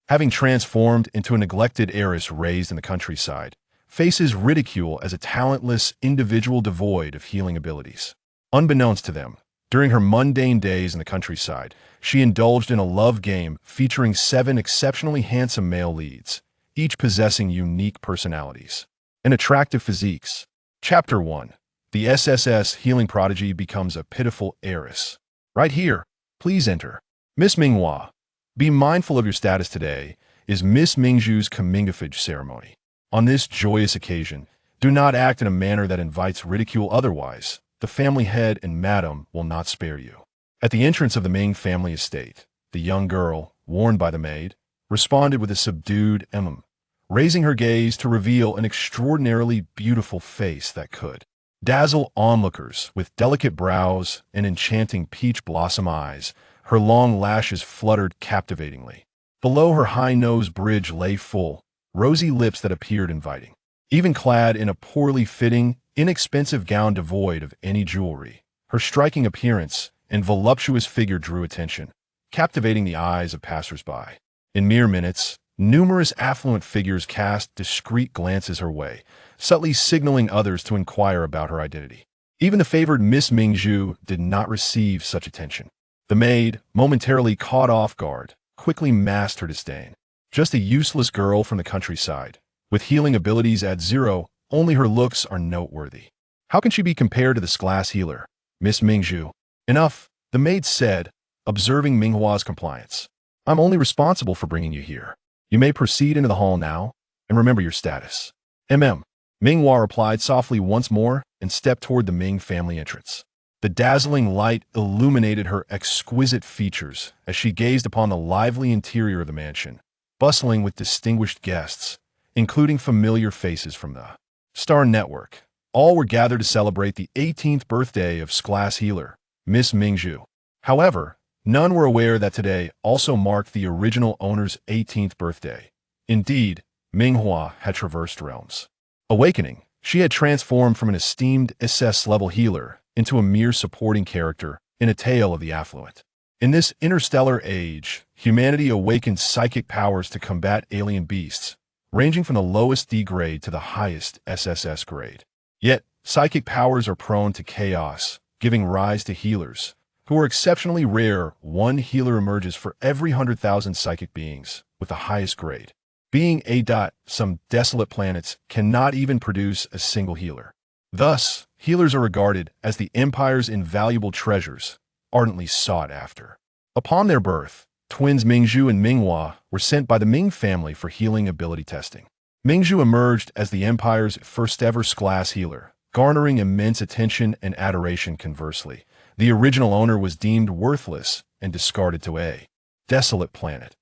having transformed into a neglected heiress raised in the countryside, faces ridicule as a talentless individual devoid of healing abilities. Unbeknownst to them, during her mundane days in the countryside, she indulged in a love game featuring 7 exceptionally handsome male leads, each possessing unique personalities and attractive physiques. Chapter 1. The SSS healing prodigy becomes a pitiful heiress. Right here, please enter. Miss Ming Hua, be mindful of your status today, is Miss Mingju's comingafage ceremony. On this joyous occasion, do not act in a manner that invites ridicule, otherwise the family head and madam will not spare you. At the entrance of the Ming family estate, the young girl, warned by the maid, responded with a subdued raising her gaze to reveal an extraordinarily beautiful face that could dazzle onlookers. With delicate brows and enchanting peach blossom eyes, her long lashes fluttered captivatingly. Below her high nose bridge lay full, rosy lips that appeared inviting. Even clad in a poorly fitting, inexpensive gown devoid of any jewelry, her striking appearance and voluptuous figure drew attention, captivating the eyes of passers-by. In mere minutes, numerous affluent figures cast discreet glances her way, subtly signaling others to inquire about her identity. Even the favored Miss Mingju did not receive such attention. The maid, momentarily caught off guard, quickly masked her disdain. Just a useless girl from the countryside, with healing abilities at 0, only her looks are noteworthy. How can she be compared to this glass healer, Miss Mingju? Enough, the maid said, observing Ming Hua's compliance. I'm only responsible for bringing you here. You may proceed into the hall now, and remember your status. Ming Hua replied softly once more and stepped toward the Ming family entrance. The dazzling light illuminated her exquisite features as she gazed upon the lively interior of the mansion, bustling with distinguished guests, including familiar faces from the Star Network. All were gathered to celebrate the 18th birthday of glass healer, Miss Mingju. However, none were aware that today also marked the original owner's 18th birthday. Indeed, Ming Hua had traversed realms. Awakening, she had transformed from an esteemed SS-level healer into a mere supporting character in a tale of the affluent. In this interstellar age, humanity awakened psychic powers to combat alien beasts, ranging from the lowest D grade to the highest SSS grade. Yet, psychic powers are prone to chaos, giving rise to healers, who are exceptionally rare. One healer emerges for every 100,000 psychic beings, with the highest grade. Being some desolate planets cannot even produce a single healer. Thus, healers are regarded as the Empire's invaluable treasures, ardently sought after. Upon their birth, twins Mingju and Ming Hua were sent by the Ming family for healing ability testing. Mingju emerged as the Empire's first-ever glass healer, garnering immense attention and adoration. Conversely, the original owner was deemed worthless and discarded to a desolate planet.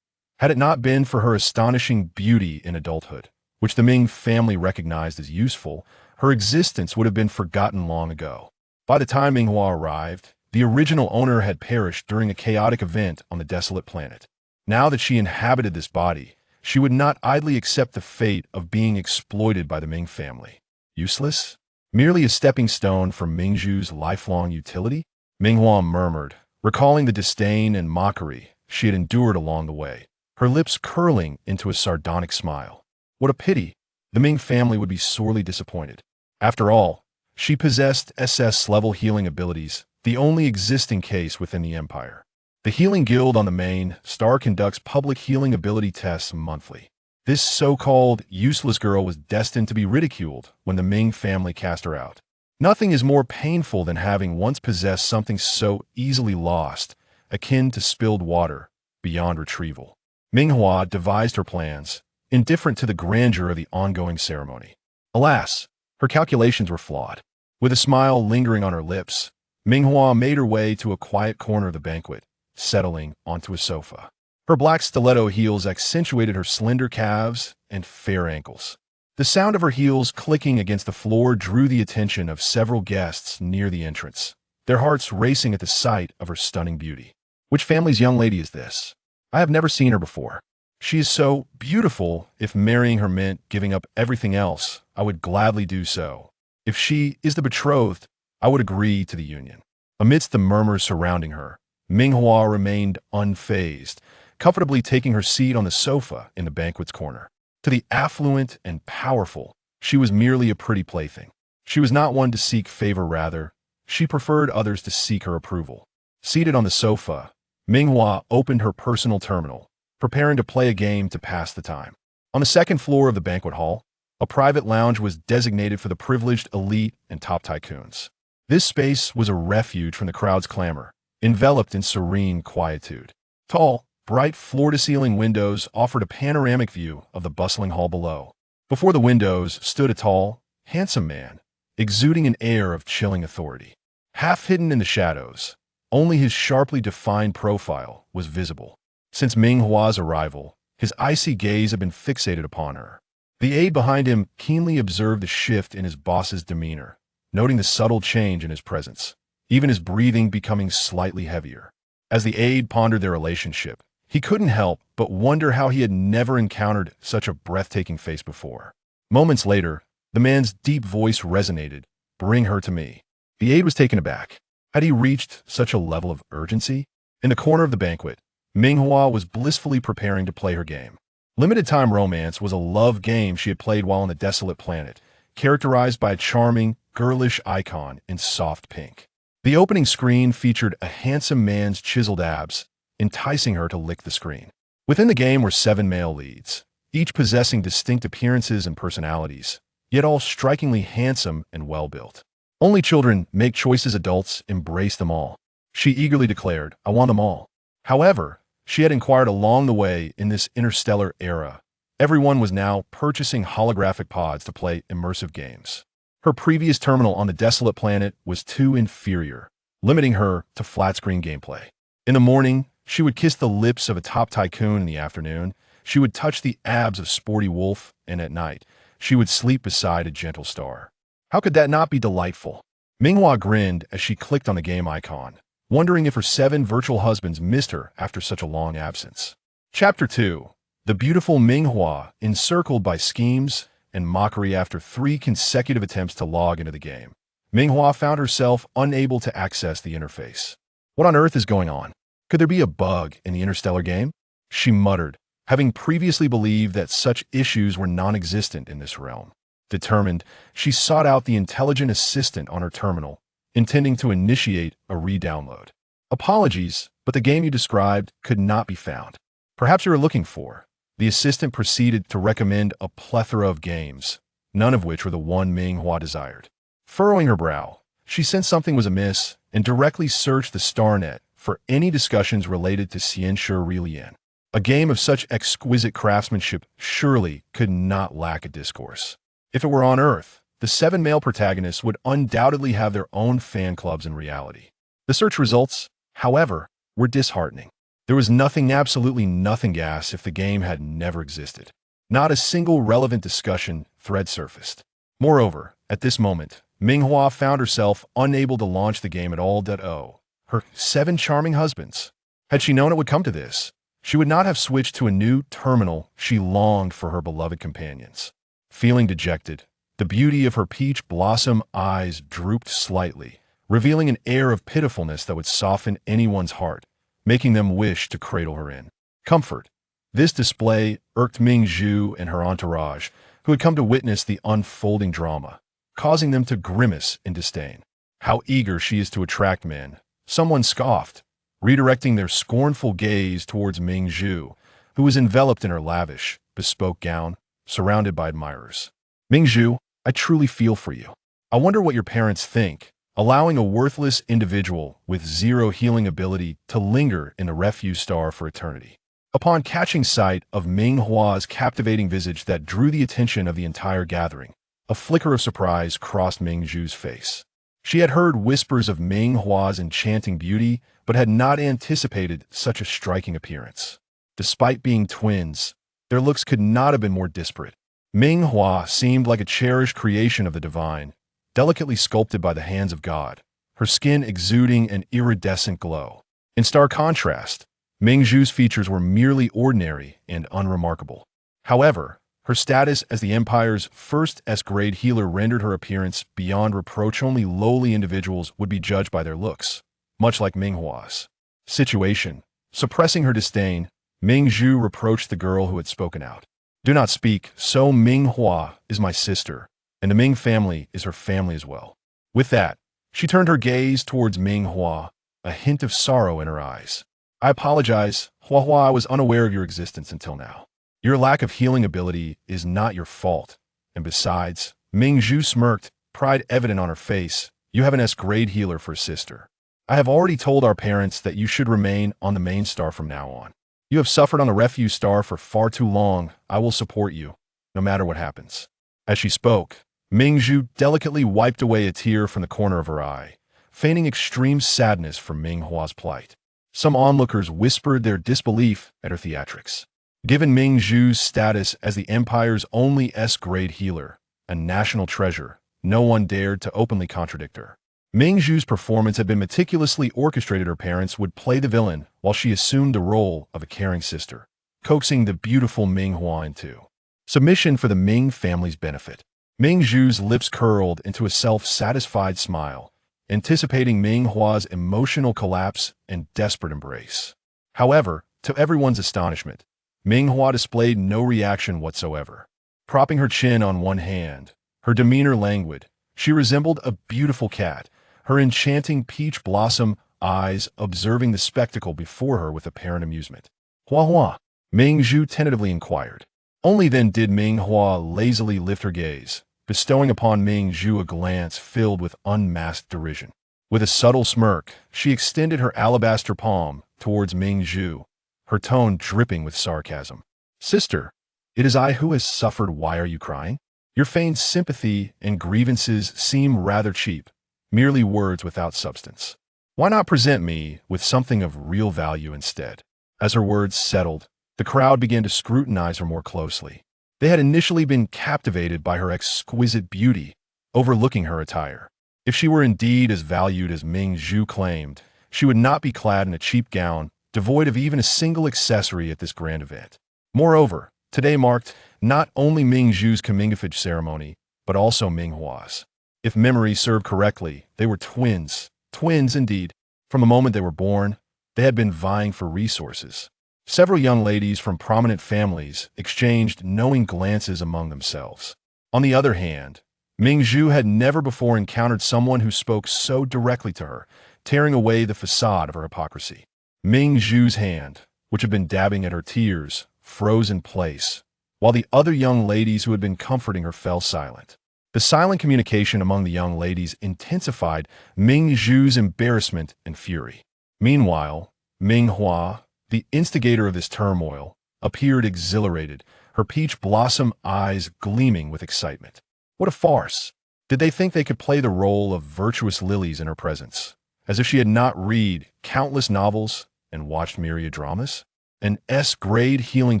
Had it not been for her astonishing beauty in adulthood, which the Ming family recognized as useful, her existence would have been forgotten long ago. By the time Ming Hua arrived, the original owner had perished during a chaotic event on the desolate planet. Now that she inhabited this body, she would not idly accept the fate of being exploited by the Ming family. Useless? Merely a stepping stone for Mingju's lifelong utility? Ming Hua murmured, recalling the disdain and mockery she had endured along the way, her lips curling into a sardonic smile. What a pity! The Ming family would be sorely disappointed. After all, she possessed SS-level healing abilities, the only existing case within the Empire. The Healing Guild on the main star conducts public healing ability tests monthly. This so-called useless girl was destined to be ridiculed when the Ming family cast her out. Nothing is more painful than having once possessed something so easily lost, akin to spilled water, beyond retrieval. Ming Hua devised her plans, indifferent to the grandeur of the ongoing ceremony. Alas, her calculations were flawed. With a smile lingering on her lips, Ming Hua made her way to a quiet corner of the banquet, settling onto a sofa. Her black stiletto heels accentuated her slender calves and fair ankles. The sound of her heels clicking against the floor drew the attention of several guests near the entrance, their hearts racing at the sight of her stunning beauty. Which family's young lady is this? I have never seen her before. She is so beautiful. If marrying her meant giving up everything else, I would gladly do so. If she is the betrothed, I would agree to the union. Amidst the murmurs surrounding her, Ming Hua remained unfazed, comfortably taking her seat on the sofa in the banquet's corner. To the affluent and powerful, she was merely a pretty plaything. She was not one to seek favor, rather, she preferred others to seek her approval. Seated on the sofa, Ming Hua opened her personal terminal, preparing to play a game to pass the time. On the second floor of the banquet hall, a private lounge was designated for the privileged elite and top tycoons. This space was a refuge from the crowd's clamor, enveloped in serene quietude. Tall, bright floor-to-ceiling windows offered a panoramic view of the bustling hall below. Before the windows stood a tall, handsome man, exuding an air of chilling authority. Half hidden in the shadows, only his sharply defined profile was visible. Since Ming Hua's arrival, his icy gaze had been fixated upon her. The aide behind him keenly observed the shift in his boss's demeanor, noting the subtle change in his presence, even his breathing becoming slightly heavier. As the aide pondered their relationship, he couldn't help but wonder how he had never encountered such a breathtaking face before. Moments later, the man's deep voice resonated, "Bring her to me." The aide was taken aback. Had he reached such a level of urgency? In the corner of the banquet, Ming Hua was blissfully preparing to play her game. Limited Time Romance was a love game she had played while on the desolate planet, characterized by a charming, girlish icon in soft pink. The opening screen featured a handsome man's chiseled abs, enticing her to lick the screen. Within the game were 7 male leads, each possessing distinct appearances and personalities, yet all strikingly handsome and well-built. Only children make choices, adults embrace them all. She eagerly declared, "I want them all." However, she had inquired along the way in this interstellar era. Everyone was now purchasing holographic pods to play immersive games. Her previous terminal on the desolate planet was too inferior, limiting her to flat-screen gameplay. In the morning, she would kiss the lips of a top tycoon. In the afternoon, she would touch the abs of sporty wolf, and at night, she would sleep beside a gentle star. How could that not be delightful? Ming Hua grinned as she clicked on the game icon, wondering if her 7 virtual husbands missed her after such a long absence. Chapter 2. The beautiful Ming Hua, encircled by schemes and mockery after 3 consecutive attempts to log into the game. Ming Hua found herself unable to access the interface. What on earth is going on? Could there be a bug in the Interstellar game? She muttered, having previously believed that such issues were non-existent in this realm. Determined, she sought out the intelligent assistant on her terminal, intending to initiate a re-download. "Apologies, but the game you described could not be found. Perhaps you are looking for..." The assistant proceeded to recommend a plethora of games, none of which were the one Ming Hua desired. Furrowing her brow, she sensed something was amiss and directly searched the StarNet for any discussions related to Xianshi. A game of such exquisite craftsmanship surely could not lack a discourse. If it were on Earth, the 7 male protagonists would undoubtedly have their own fan clubs in reality. The search results, however, were disheartening. There was nothing, absolutely nothing as if the game had never existed. Not a single relevant discussion thread surfaced. Moreover, at this moment, Ming Hua found herself unable to launch the game at all. Her 7 charming husbands. Had she known it would come to this, she would not have switched to a new terminal. She longed for her beloved companions. Feeling dejected, the beauty of her peach blossom eyes drooped slightly, revealing an air of pitifulness that would soften anyone's heart, making them wish to cradle her in comfort. This display irked Ming Zhu and her entourage, who had come to witness the unfolding drama, causing them to grimace in disdain. "How eager she is to attract men," someone scoffed, redirecting their scornful gaze towards Ming Zhu, who was enveloped in her lavish, bespoke gown, surrounded by admirers. "Ming Zhu, I truly feel for you. I wonder what your parents think, allowing a worthless individual with 0 healing ability to linger in the refuse star for eternity." Upon catching sight of Ming Hua's captivating visage that drew the attention of the entire gathering, a flicker of surprise crossed Ming Zhu's face. She had heard whispers of Ming Hua's enchanting beauty, but had not anticipated such a striking appearance. Despite being twins, their looks could not have been more disparate. Ming Hua seemed like a cherished creation of the divine, delicately sculpted by the hands of God, her skin exuding an iridescent glow. In stark contrast, Ming Zhu's features were merely ordinary and unremarkable. However, her status as the Empire's first S-grade healer rendered her appearance beyond reproach. Only lowly individuals would be judged by their looks, much like Ming Hua's situation. Suppressing her disdain, Ming Zhu reproached the girl who had spoken out. Do not speak, so Ming Hua is my sister, and the Ming family is her family as well. With that, she turned her gaze towards Ming Hua, a hint of sorrow in her eyes. I apologize, Hua Hua, I was unaware of your existence until now. Your lack of healing ability is not your fault, and besides, Ming Zhu smirked, pride evident on her face, you have an S-grade healer for a sister. I have already told our parents that you should remain on the main star from now on. You have suffered on the refuse star for far too long. I will support you, no matter what happens. As she spoke, Ming Zhu delicately wiped away a tear from the corner of her eye, feigning extreme sadness for Ming Hua's plight. Some onlookers whispered their disbelief at her theatrics. Given Ming Zhu's status as the Empire's only S-grade healer, a national treasure, no one dared to openly contradict her. Ming Zhu's performance had been meticulously orchestrated. Her parents would play the villain while she assumed the role of a caring sister, coaxing the beautiful Ming Hua into submission for the Ming family's benefit. Ming Zhu's lips curled into a self-satisfied smile, anticipating Ming Hua's emotional collapse and desperate embrace. However, to everyone's astonishment, Ming Hua displayed no reaction whatsoever. Propping her chin on one hand, her demeanor languid, she resembled a beautiful cat, her enchanting peach blossom eyes observing the spectacle before her with apparent amusement. Hua Hua, Ming Zhu tentatively inquired. Only then did Ming Hua lazily lift her gaze, bestowing upon Ming Zhu a glance filled with unmasked derision. With a subtle smirk, she extended her alabaster palm towards Ming Zhu, her tone dripping with sarcasm. Sister, it is I who has suffered. Why are you crying? Your feigned sympathy and grievances seem rather cheap, merely words without substance. Why not present me with something of real value instead? As her words settled, the crowd began to scrutinize her more closely. They had initially been captivated by her exquisite beauty, overlooking her attire. If she were indeed as valued as Ming Zhu claimed, she would not be clad in a cheap gown, devoid of even a single accessory at this grand event. Moreover, today marked not only Ming Zhu's comingafage ceremony, but also Ming Hua's. If memory served correctly, they were twins. Twins, indeed. From the moment they were born, they had been vying for resources. Several young ladies from prominent families exchanged knowing glances among themselves. On the other hand, Ming Zhu had never before encountered someone who spoke so directly to her, tearing away the facade of her hypocrisy. Ming Zhu's hand, which had been dabbing at her tears, froze in place, while the other young ladies who had been comforting her fell silent. The silent communication among the young ladies intensified Ming Zhu's embarrassment and fury. Meanwhile, Ming Hua, the instigator of this turmoil, appeared exhilarated, her peach blossom eyes gleaming with excitement. What a farce! Did they think they could play the role of virtuous lilies in her presence, as if she had not read countless novels and watched myriad dramas? An S-grade healing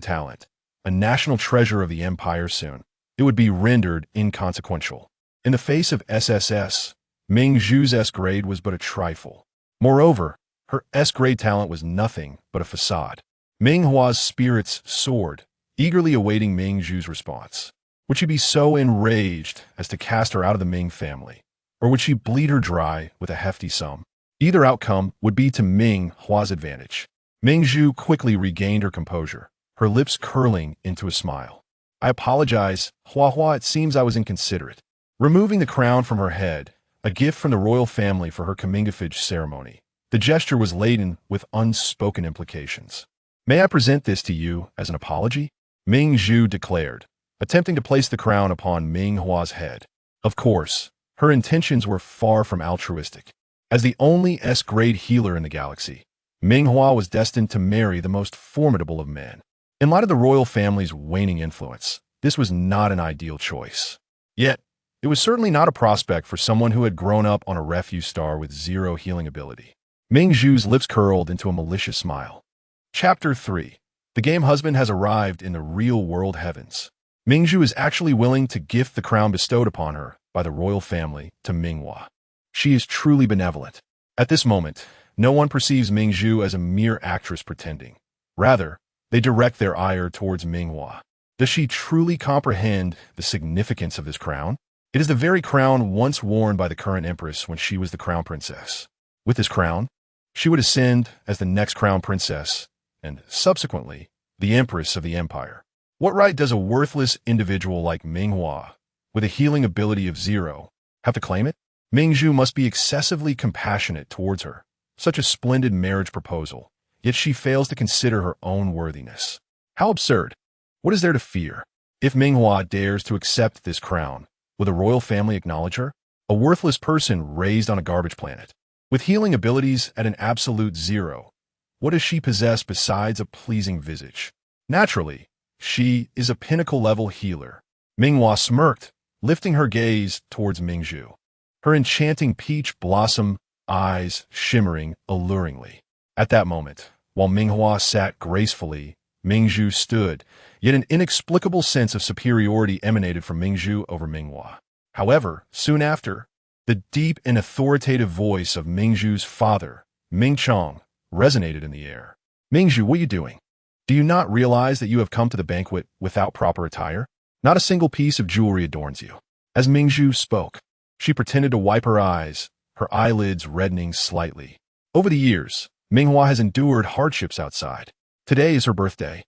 talent, a national treasure of the Empire soon. It would be rendered inconsequential. In the face of SSS, Ming Zhu's S-grade was but a trifle. Moreover, her S-grade talent was nothing but a facade. Ming Hua's spirits soared, eagerly awaiting Ming Zhu's response. Would she be so enraged as to cast her out of the Ming family, or would she bleed her dry with a hefty sum? Either outcome would be to Ming Hua's advantage. Ming Zhu quickly regained her composure, her lips curling into a smile. I apologize, Hua Hua, it seems I was inconsiderate. Removing the crown from her head, a gift from the royal family for her comingafage ceremony, the gesture was laden with unspoken implications. May I present this to you as an apology? Ming Zhu declared, attempting to place the crown upon Ming Hua's head. Of course, her intentions were far from altruistic. As the only S-grade healer in the galaxy, Ming Hua was destined to marry the most formidable of men. In light of the royal family's waning influence, this was not an ideal choice. Yet, it was certainly not a prospect for someone who had grown up on a refuse star with zero healing ability. Ming Zhu's lips curled into a malicious smile. Chapter 3. The game husband has arrived in the real-world heavens. Ming Zhu is actually willing to gift the crown bestowed upon her by the royal family to Ming Hua. She is truly benevolent. At this moment, no one perceives Ming Zhu as a mere actress pretending. Rather, they direct their ire towards Ming Hua. Does she truly comprehend the significance of this crown? It is the very crown once worn by the current empress when she was the crown princess. With this crown, she would ascend as the next crown princess, and subsequently, the empress of the empire. What right does a worthless individual like Ming Hua, with a healing ability of 0, have to claim it? Ming Zhu must be excessively compassionate towards her. Such a splendid marriage proposal, yet she fails to consider her own worthiness. How absurd! What is there to fear? If Ming Hua dares to accept this crown, will the royal family acknowledge her? A worthless person raised on a garbage planet. With healing abilities at an absolute 0, what does she possess besides a pleasing visage? Naturally, she is a pinnacle-level healer. Ming Hua smirked, lifting her gaze towards Ming Zhu. Her enchanting peach blossom eyes shimmering alluringly. At that moment, while Ming Hua sat gracefully, Ming Zhu stood, yet an inexplicable sense of superiority emanated from Ming Zhu over Ming Hua. However, soon after, the deep and authoritative voice of Ming Zhu's father, Ming Chong, resonated in the air. Ming Zhu, what are you doing? Do you not realize that you have come to the banquet without proper attire? Not a single piece of jewelry adorns you. As Ming Zhu spoke, she pretended to wipe her eyes, her eyelids reddening slightly. Over the years, Ming Hua has endured hardships outside. Today is her birthday,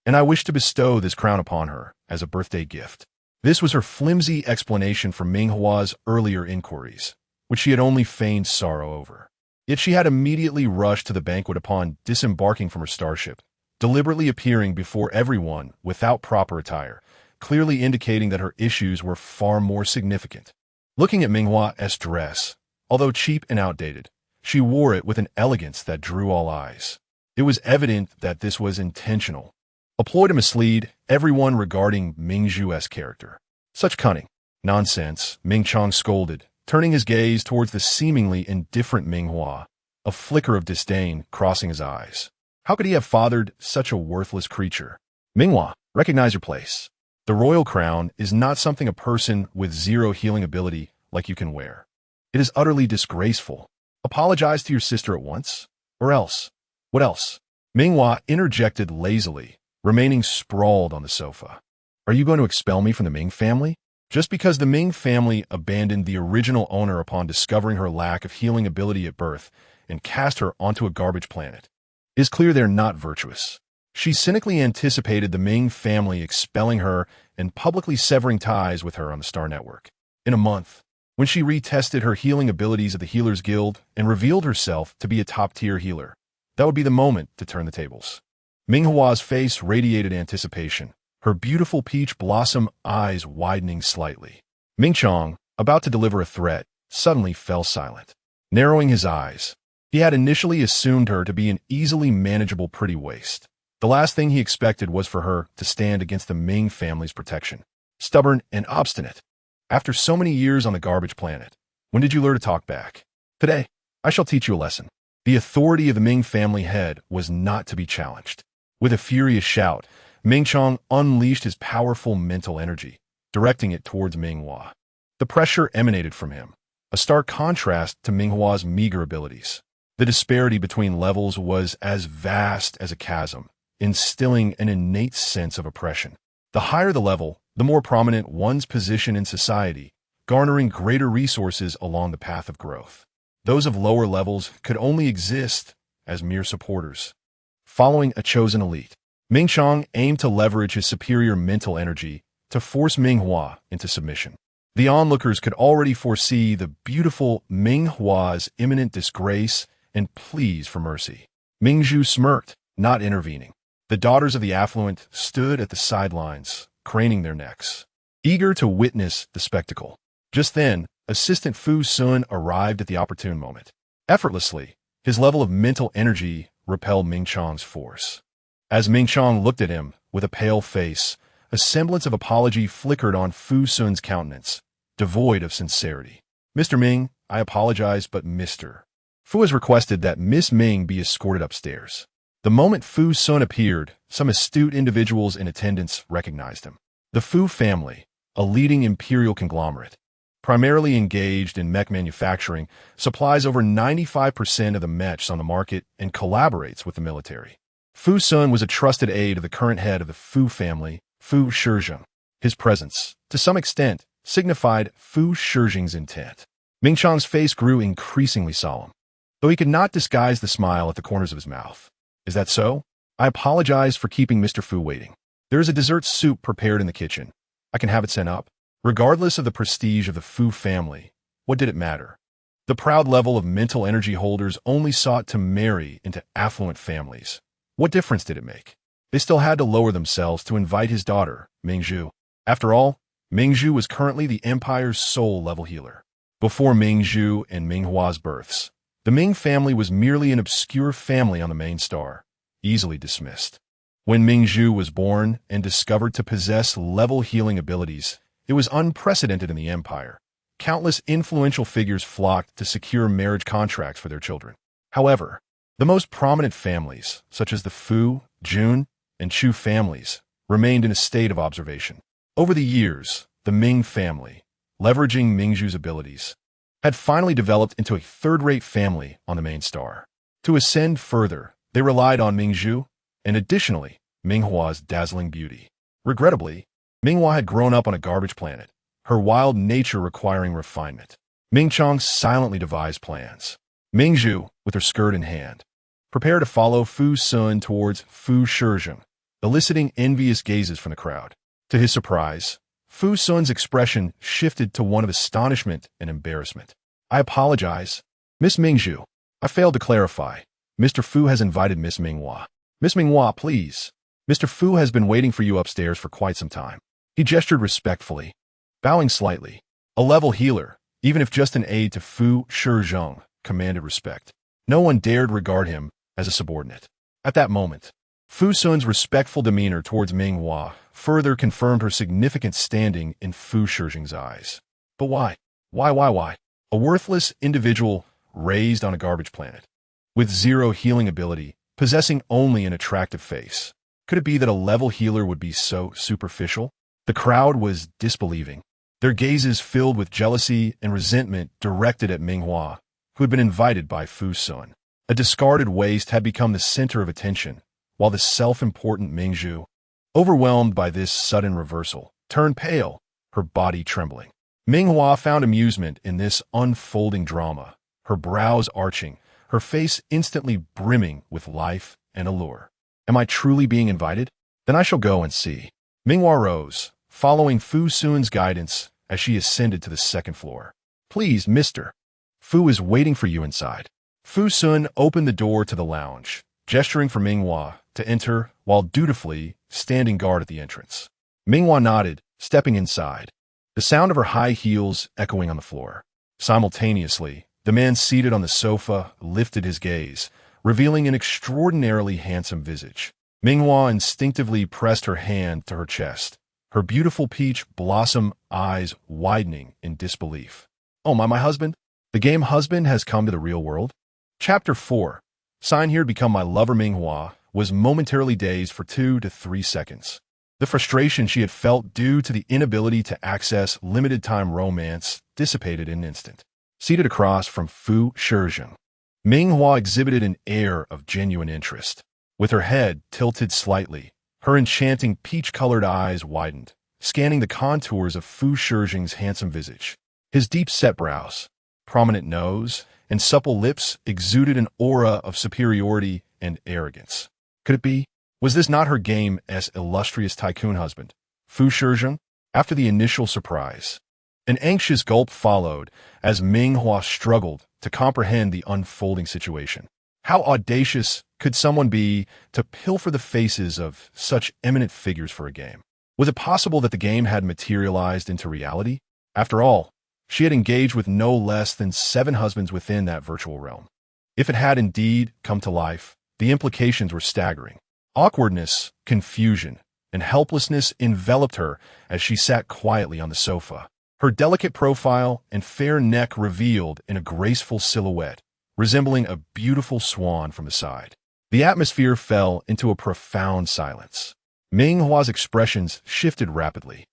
and I wish to bestow this crown upon her as a birthday gift. This was her flimsy explanation for Ming Hua's earlier inquiries, which she had only feigned sorrow over. Yet she had immediately rushed to the banquet upon disembarking from her starship, deliberately appearing before everyone without proper attire, clearly indicating that her issues were far more significant. Looking at Ming Hua's dress, although cheap and outdated, she wore it with an elegance that drew all eyes. It was evident that this was intentional, a ploy to mislead everyone regarding Ming Zhu's character. Such cunning. Nonsense, Ming Chong scolded, turning his gaze towards the seemingly indifferent Ming Hua, a flicker of disdain crossing his eyes. How could he have fathered such a worthless creature? Ming Hua, recognize your place. The royal crown is not something a person with 0 healing ability like you can wear. It is utterly disgraceful. Apologize to your sister at once, or else. What else? Ming Hua interjected lazily, remaining sprawled on the sofa. Are you going to expel me from the Ming family? Just because the Ming family abandoned the original owner upon discovering her lack of healing ability at birth and cast her onto a garbage planet, it is clear they're not virtuous. She cynically anticipated the Ming family expelling her and publicly severing ties with her on the Star Network. In a month, when she retested her healing abilities at the Healers Guild and revealed herself to be a top-tier healer, that would be the moment to turn the tables. Ming Hua's face radiated anticipation, her beautiful peach blossom eyes widening slightly. Ming Chong, about to deliver a threat, suddenly fell silent. Narrowing his eyes, he had initially assumed her to be an easily manageable pretty waist. The last thing he expected was for her to stand against the Ming family's protection. Stubborn and obstinate. After so many years on the garbage planet, when did you learn to talk back? Today, I shall teach you a lesson. The authority of the Ming family head was not to be challenged. With a furious shout, Ming Chong unleashed his powerful mental energy, directing it towards Ming Hua. The pressure emanated from him, a stark contrast to Ming Hua's meager abilities. The disparity between levels was as vast as a chasm, instilling an innate sense of oppression. The higher the level, the more prominent one's position in society, garnering greater resources along the path of growth. Those of lower levels could only exist as mere supporters, following a chosen elite. Ming Chong aimed to leverage his superior mental energy to force Ming Hua into submission. The onlookers could already foresee the beautiful Ming Hua's imminent disgrace and pleas for mercy. Ming Zhu smirked, not intervening. The daughters of the affluent stood at the sidelines, craning their necks, eager to witness the spectacle. Just then, Assistant Fu Sun arrived at the opportune moment. Effortlessly, his level of mental energy repelled Ming Chong's force. As Ming Chong looked at him with a pale face, a semblance of apology flickered on Fu Sun's countenance, devoid of sincerity. Mr. Ming, I apologize, but Mr. Fu has requested that Miss Ming be escorted upstairs. The moment Fu Sun appeared, some astute individuals in attendance recognized him. The Fu family, a leading imperial conglomerate, primarily engaged in mech manufacturing, supplies over 95% of the mechs on the market and collaborates with the military. Fu Sun was a trusted aide of the current head of the Fu family, Fu Shizheng. His presence, to some extent, signified Fu Shizheng's intent. Ming Chong's face grew increasingly solemn, though he could not disguise the smile at the corners of his mouth. Is that so? I apologize for keeping Mr. Fu waiting. There is a dessert soup prepared in the kitchen. I can have it sent up. Regardless of the prestige of the Fu family, what did it matter? The proud level of mental energy holders only sought to marry into affluent families. What difference did it make? They still had to lower themselves to invite his daughter, Ming Zhu. After all, Ming Zhu was currently the Empire's sole level healer. Before Ming Zhu and Ming Hua's births, the Ming family was merely an obscure family on the main star, easily dismissed. When Ming Zhu was born and discovered to possess level healing abilities, it was unprecedented in the Empire. Countless influential figures flocked to secure marriage contracts for their children. However, the most prominent families, such as the Fu, Jun, and Chu families, remained in a state of observation. Over the years, the Ming family, leveraging Ming Zhu's abilities, had finally developed into a third-rate family on the main star. To ascend further, they relied on Ming Zhu, and additionally, Ming Hua's dazzling beauty. Regrettably, Ming Hua had grown up on a garbage planet, her wild nature requiring refinement. Ming Chong silently devised plans. Ming Zhu, with her skirt in hand, prepared to follow Fu Sun towards Fu Shizheng, eliciting envious gazes from the crowd. To his surprise, Fu Sun's expression shifted to one of astonishment and embarrassment. I apologize. Miss Ming Zhu, I failed to clarify. Mr. Fu has invited Miss Ming Hua. Miss Ming Hua, please. Mr. Fu has been waiting for you upstairs for quite some time. He gestured respectfully, bowing slightly. A level healer, even if just an aide to Fu Shizheng, commanded respect. No one dared regard him as a subordinate. At that moment, Fu Sun's respectful demeanor towards Ming Hua further confirmed her significant standing in Fu Shizheng's eyes. But why? Why? A worthless individual raised on a garbage planet, with zero healing ability, possessing only an attractive face. Could it be that a level healer would be so superficial? The crowd was disbelieving, their gazes filled with jealousy and resentment directed at Ming Hua, who had been invited by Fu Sun. A discarded waste had become the center of attention, while the self-important Ming Zhu, overwhelmed by this sudden reversal, turned pale, her body trembling. Ming Hua found amusement in this unfolding drama, her brows arching, her face instantly brimming with life and allure. Am I truly being invited? Then I shall go and see. Ming Hua rose, following Fu Sun's guidance as she ascended to the second floor. Please, mister. Fu is waiting for you inside. Fu Sun opened the door to the lounge, gesturing for Ming Hua to enter while dutifully standing guard at the entrance. Ming Hua nodded, stepping inside, the sound of her high heels echoing on the floor. Simultaneously, the man seated on the sofa lifted his gaze, revealing an extraordinarily handsome visage. Ming Hua instinctively pressed her hand to her chest, her beautiful peach blossom eyes widening in disbelief. Oh, my husband? The game husband has come to the real world? Chapter 4. Sign here to become my lover. Ming Hua was momentarily dazed for 2 to 3 seconds. The frustration she had felt due to the inability to access limited-time romance dissipated in an instant. Seated across from Fu Shizheng, Ming Hua exhibited an air of genuine interest. With her head tilted slightly, her enchanting peach-colored eyes widened, scanning the contours of Fu Shizheng's handsome visage. His deep-set brows, prominent nose, and supple lips exuded an aura of superiority and arrogance. Could it be? Was this not her game's illustrious tycoon husband, Fu Shizheng? After the initial surprise, an anxious gulp followed as Ming Hua struggled to comprehend the unfolding situation. How audacious could someone be to pilfer the faces of such eminent figures for a game? Was it possible that the game had materialized into reality? After all, she had engaged with no less than 7 husbands within that virtual realm. If it had indeed come to life, the implications were staggering. Awkwardness, confusion, and helplessness enveloped her as she sat quietly on the sofa, her delicate profile and fair neck revealed in a graceful silhouette, resembling a beautiful swan from the side. The atmosphere fell into a profound silence. Ming Hua's expressions shifted rapidly.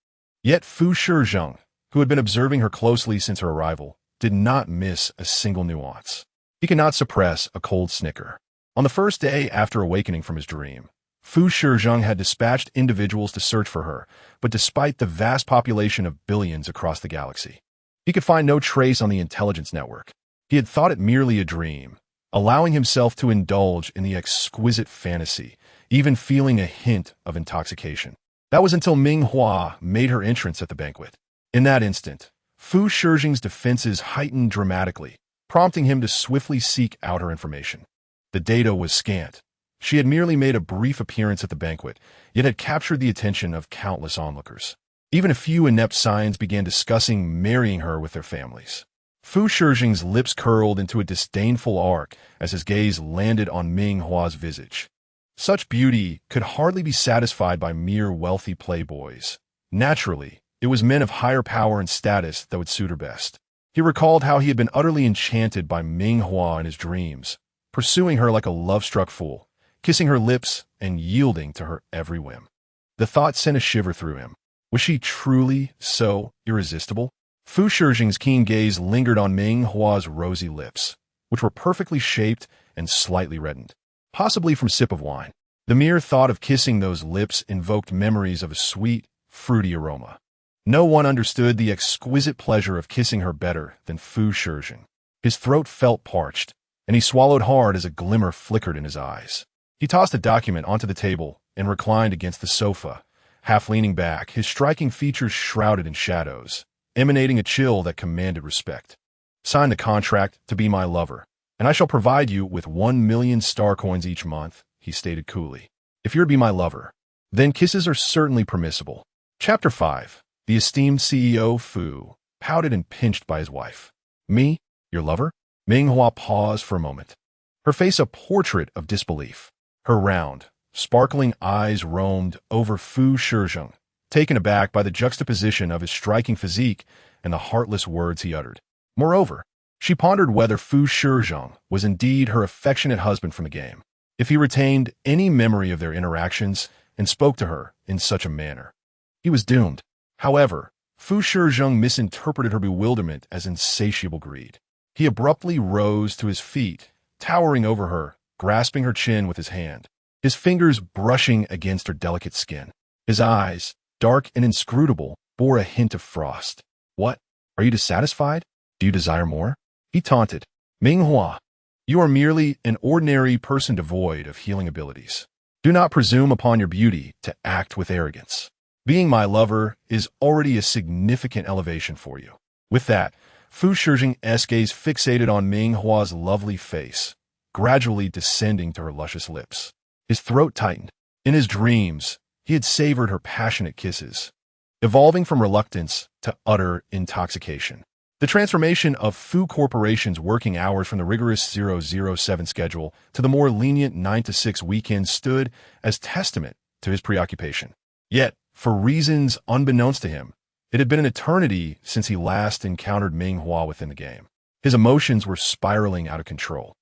Yet Fu Shizheng, who had been observing her closely since her arrival, did not miss a single nuance. He could not suppress a cold snicker. On the first day after awakening from his dream, Fu Shizheng had dispatched individuals to search for her, but despite the vast population of billions across the galaxy, he could find no trace on the intelligence network. He had thought it merely a dream, allowing himself to indulge in the exquisite fantasy, even feeling a hint of intoxication. That was until Ming Hua made her entrance at the banquet. In that instant, Fu Shijing's defenses heightened dramatically, prompting him to swiftly seek out her information. The data was scant. She had merely made a brief appearance at the banquet, yet had captured the attention of countless onlookers. Even a few inept scions began discussing marrying her with their families. Fu Shijing's lips curled into a disdainful arc as his gaze landed on Ming Hua's visage. Such beauty could hardly be satisfied by mere wealthy playboys. Naturally, it was men of higher power and status that would suit her best. He recalled how he had been utterly enchanted by Ming Hua in his dreams, pursuing her like a love-struck fool, kissing her lips and yielding to her every whim. The thought sent a shiver through him. Was she truly so irresistible? Fu Shijing's keen gaze lingered on Ming Hua's rosy lips, which were perfectly shaped and slightly reddened, possibly from sip of wine. The mere thought of kissing those lips invoked memories of a sweet, fruity aroma. No one understood the exquisite pleasure of kissing her better than Fu Shijing. His throat felt parched, and he swallowed hard as a glimmer flickered in his eyes. He tossed a document onto the table and reclined against the sofa, half leaning back, his striking features shrouded in shadows, emanating a chill that commanded respect. Sign the contract to be my lover, and I shall provide you with 1,000,000 star coins each month, he stated coolly. If you're to be my lover, then kisses are certainly permissible. Chapter 5. The esteemed CEO Fu, pouted and pinched by his wife. Me? Your lover? Ming Hua paused for a moment, her face a portrait of disbelief. Her round, sparkling eyes roamed over Fu Shijing, taken aback by the juxtaposition of his striking physique and the heartless words he uttered. Moreover, she pondered whether Fu Shijing was indeed her affectionate husband from the game, if he retained any memory of their interactions and spoke to her in such a manner. He was doomed. However, Fu Shijing misinterpreted her bewilderment as insatiable greed. He abruptly rose to his feet, towering over her, grasping her chin with his hand, his fingers brushing against her delicate skin. His eyes, dark and inscrutable, bore a hint of frost. What? Are you dissatisfied? Do you desire more? He taunted. Ming Hua, you are merely an ordinary person devoid of healing abilities. Do not presume upon your beauty to act with arrogance. Being my lover is already a significant elevation for you. With that, Fu Shijing's gaze fixated on Ming Hua's lovely face, gradually descending to her luscious lips. His throat tightened. In his dreams, he had savored her passionate kisses, evolving from reluctance to utter intoxication. The transformation of Fu Corporation's working hours from the rigorous 007 schedule to the more lenient 9-to-6 weekends stood as testament to his preoccupation. Yet, for reasons unbeknownst to him, it had been an eternity since he last encountered Ming Hua within the game. His emotions were spiraling out of control.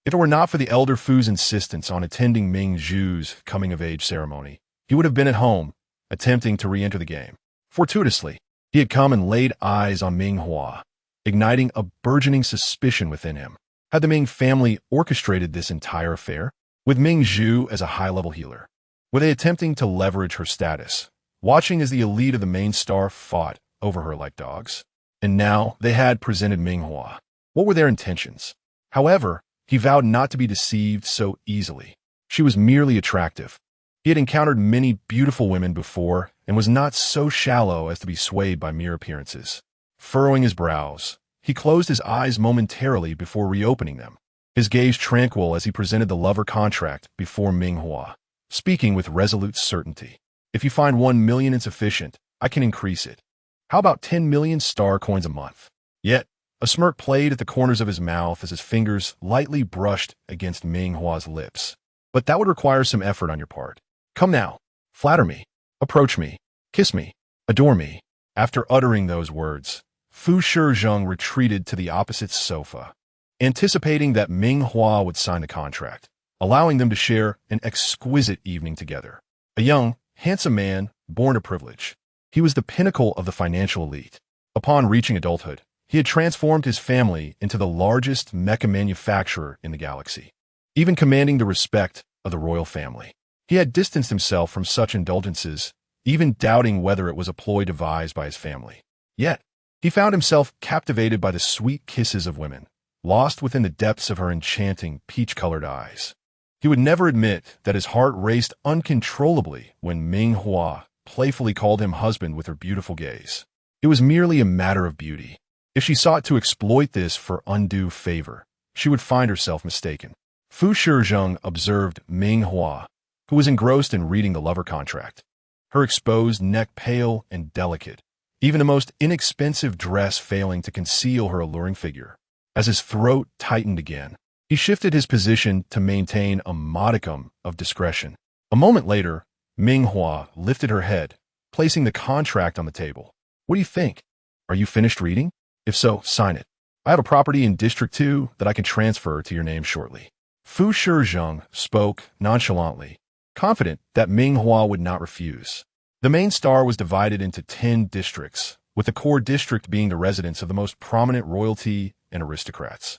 If it were not for the elder Fu's insistence on attending Ming Zhu's coming-of-age ceremony, he would have been at home, attempting to re-enter the game. Fortuitously, he had come and laid eyes on Ming Hua, igniting a burgeoning suspicion within him. Had the Ming family orchestrated this entire affair? With Ming Zhu as a high-level healer, were they attempting to leverage her status, watching as the elite of the main star fought over her like dogs? And now they had presented Ming Hua. What were their intentions? However, he vowed not to be deceived so easily. She was merely attractive. He had encountered many beautiful women before and was not so shallow as to be swayed by mere appearances. Furrowing his brows, he closed his eyes momentarily before reopening them, his gaze tranquil as he presented the lover contract before Ming Hua, speaking with resolute certainty. If you find 1,000,000 insufficient, I can increase it. How about 10,000,000 star coins a month? Yet, a smirk played at the corners of his mouth as his fingers lightly brushed against Ming Hua's lips. But that would require some effort on your part. Come now, flatter me, approach me, kiss me, adore me. After uttering those words, Fu Shijing retreated to the opposite sofa, anticipating that Ming Hua would sign the contract, allowing them to share an exquisite evening together. A young, handsome man, born to privilege, he was the pinnacle of the financial elite. Upon reaching adulthood, he had transformed his family into the largest mecha manufacturer in the galaxy, even commanding the respect of the royal family. He had distanced himself from such indulgences, even doubting whether it was a ploy devised by his family. Yet, he found himself captivated by the sweet kisses of women, lost within the depths of her enchanting peach-colored eyes. He would never admit that his heart raced uncontrollably when Ming Hua playfully called him husband with her beautiful gaze. It was merely a matter of beauty. If she sought to exploit this for undue favor, she would find herself mistaken. Fu Shizheng observed Ming Hua, who was engrossed in reading the lover contract. Her exposed neck pale and delicate, even the most inexpensive dress failing to conceal her alluring figure. As his throat tightened again, he shifted his position to maintain a modicum of discretion. A moment later, Ming Hua lifted her head, placing the contract on the table. What do you think? Are you finished reading? If so, sign it. I have a property in District 2 that I can transfer to your name shortly. Fu Shizheng spoke nonchalantly, confident that Ming Hua would not refuse. The main star was divided into 10 districts, with the core district being the residence of the most prominent royalty and aristocrats.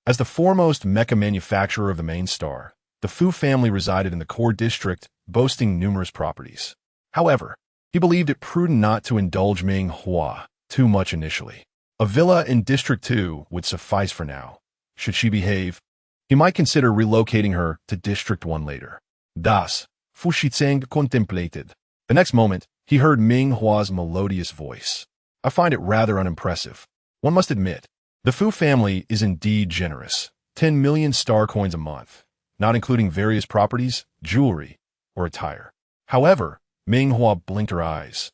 As the foremost mecha manufacturer of the main star, the Fu family resided in the core district, boasting numerous properties. However, he believed it prudent not to indulge Ming Hua too much initially. A villa in District 2 would suffice for now. Should she behave, he might consider relocating her to District 1 later. Thus, Fu Shizheng contemplated. The next moment, he heard Ming Hua's melodious voice. I find it rather unimpressive. One must admit, the Fu family is indeed generous. 10 million star coins a month, not including various properties, jewelry, or attire. However, Ming Hua blinked her eyes.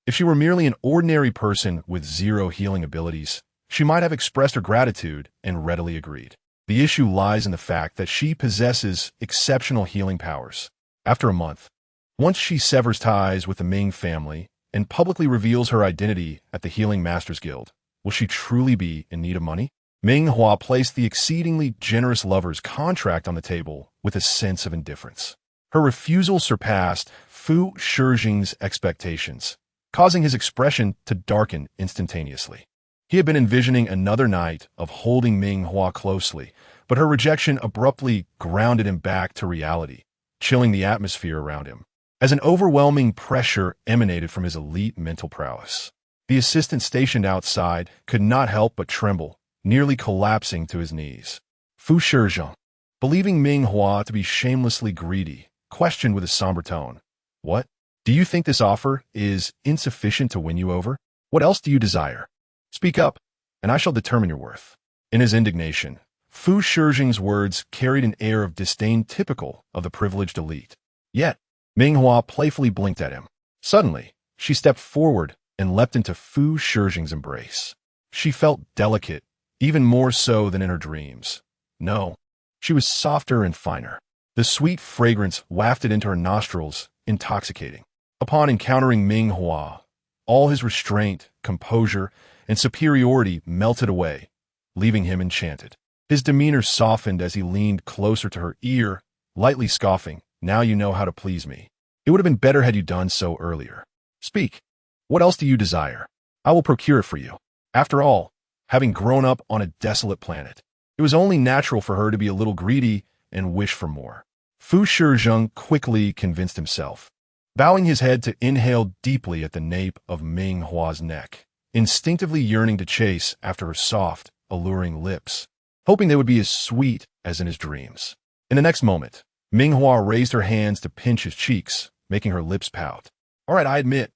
If she were merely an ordinary person with zero healing abilities, she might have expressed her gratitude and readily agreed. The issue lies in the fact that she possesses exceptional healing powers. After a month, once she severs ties with the Ming family and publicly reveals her identity at the Healing Masters Guild, will she truly be in need of money? Ming Hua placed the exceedingly generous lover's contract on the table with a sense of indifference. Her refusal surpassed Fu Shizheng's expectations, causing his expression to darken instantaneously. He had been envisioning another night of holding Ming Hua closely, but her rejection abruptly grounded him back to reality, chilling the atmosphere around him. As an overwhelming pressure emanated from his elite mental prowess, the assistant stationed outside could not help but tremble, nearly collapsing to his knees. Fu Shizheng, believing Ming Hua to be shamelessly greedy, questioned with a somber tone, "What? Do you think this offer is insufficient to win you over? What else do you desire? Speak up, and I shall determine your worth." In his indignation, Fu Shizheng's words carried an air of disdain typical of the privileged elite. Yet, Ming Hua playfully blinked at him. Suddenly, she stepped forward and leapt into Fu Shizheng's embrace. She felt delicate, even more so than in her dreams. No, she was softer and finer. The sweet fragrance wafted into her nostrils, intoxicating. Upon encountering Ming Hua, all his restraint, composure, and superiority melted away, leaving him enchanted. His demeanor softened as he leaned closer to her ear, lightly scoffing, "Now you know how to please me. It would have been better had you done so earlier. Speak. What else do you desire? I will procure it for you." After all, having grown up on a desolate planet, it was only natural for her to be a little greedy and wish for more. Fu Shizheng quickly convinced himself, bowing his head to inhale deeply at the nape of Ming Hua's neck, instinctively yearning to chase after her soft, alluring lips, hoping they would be as sweet as in his dreams. In the next moment, Ming Hua raised her hands to pinch his cheeks, making her lips pout. "All right, I admit,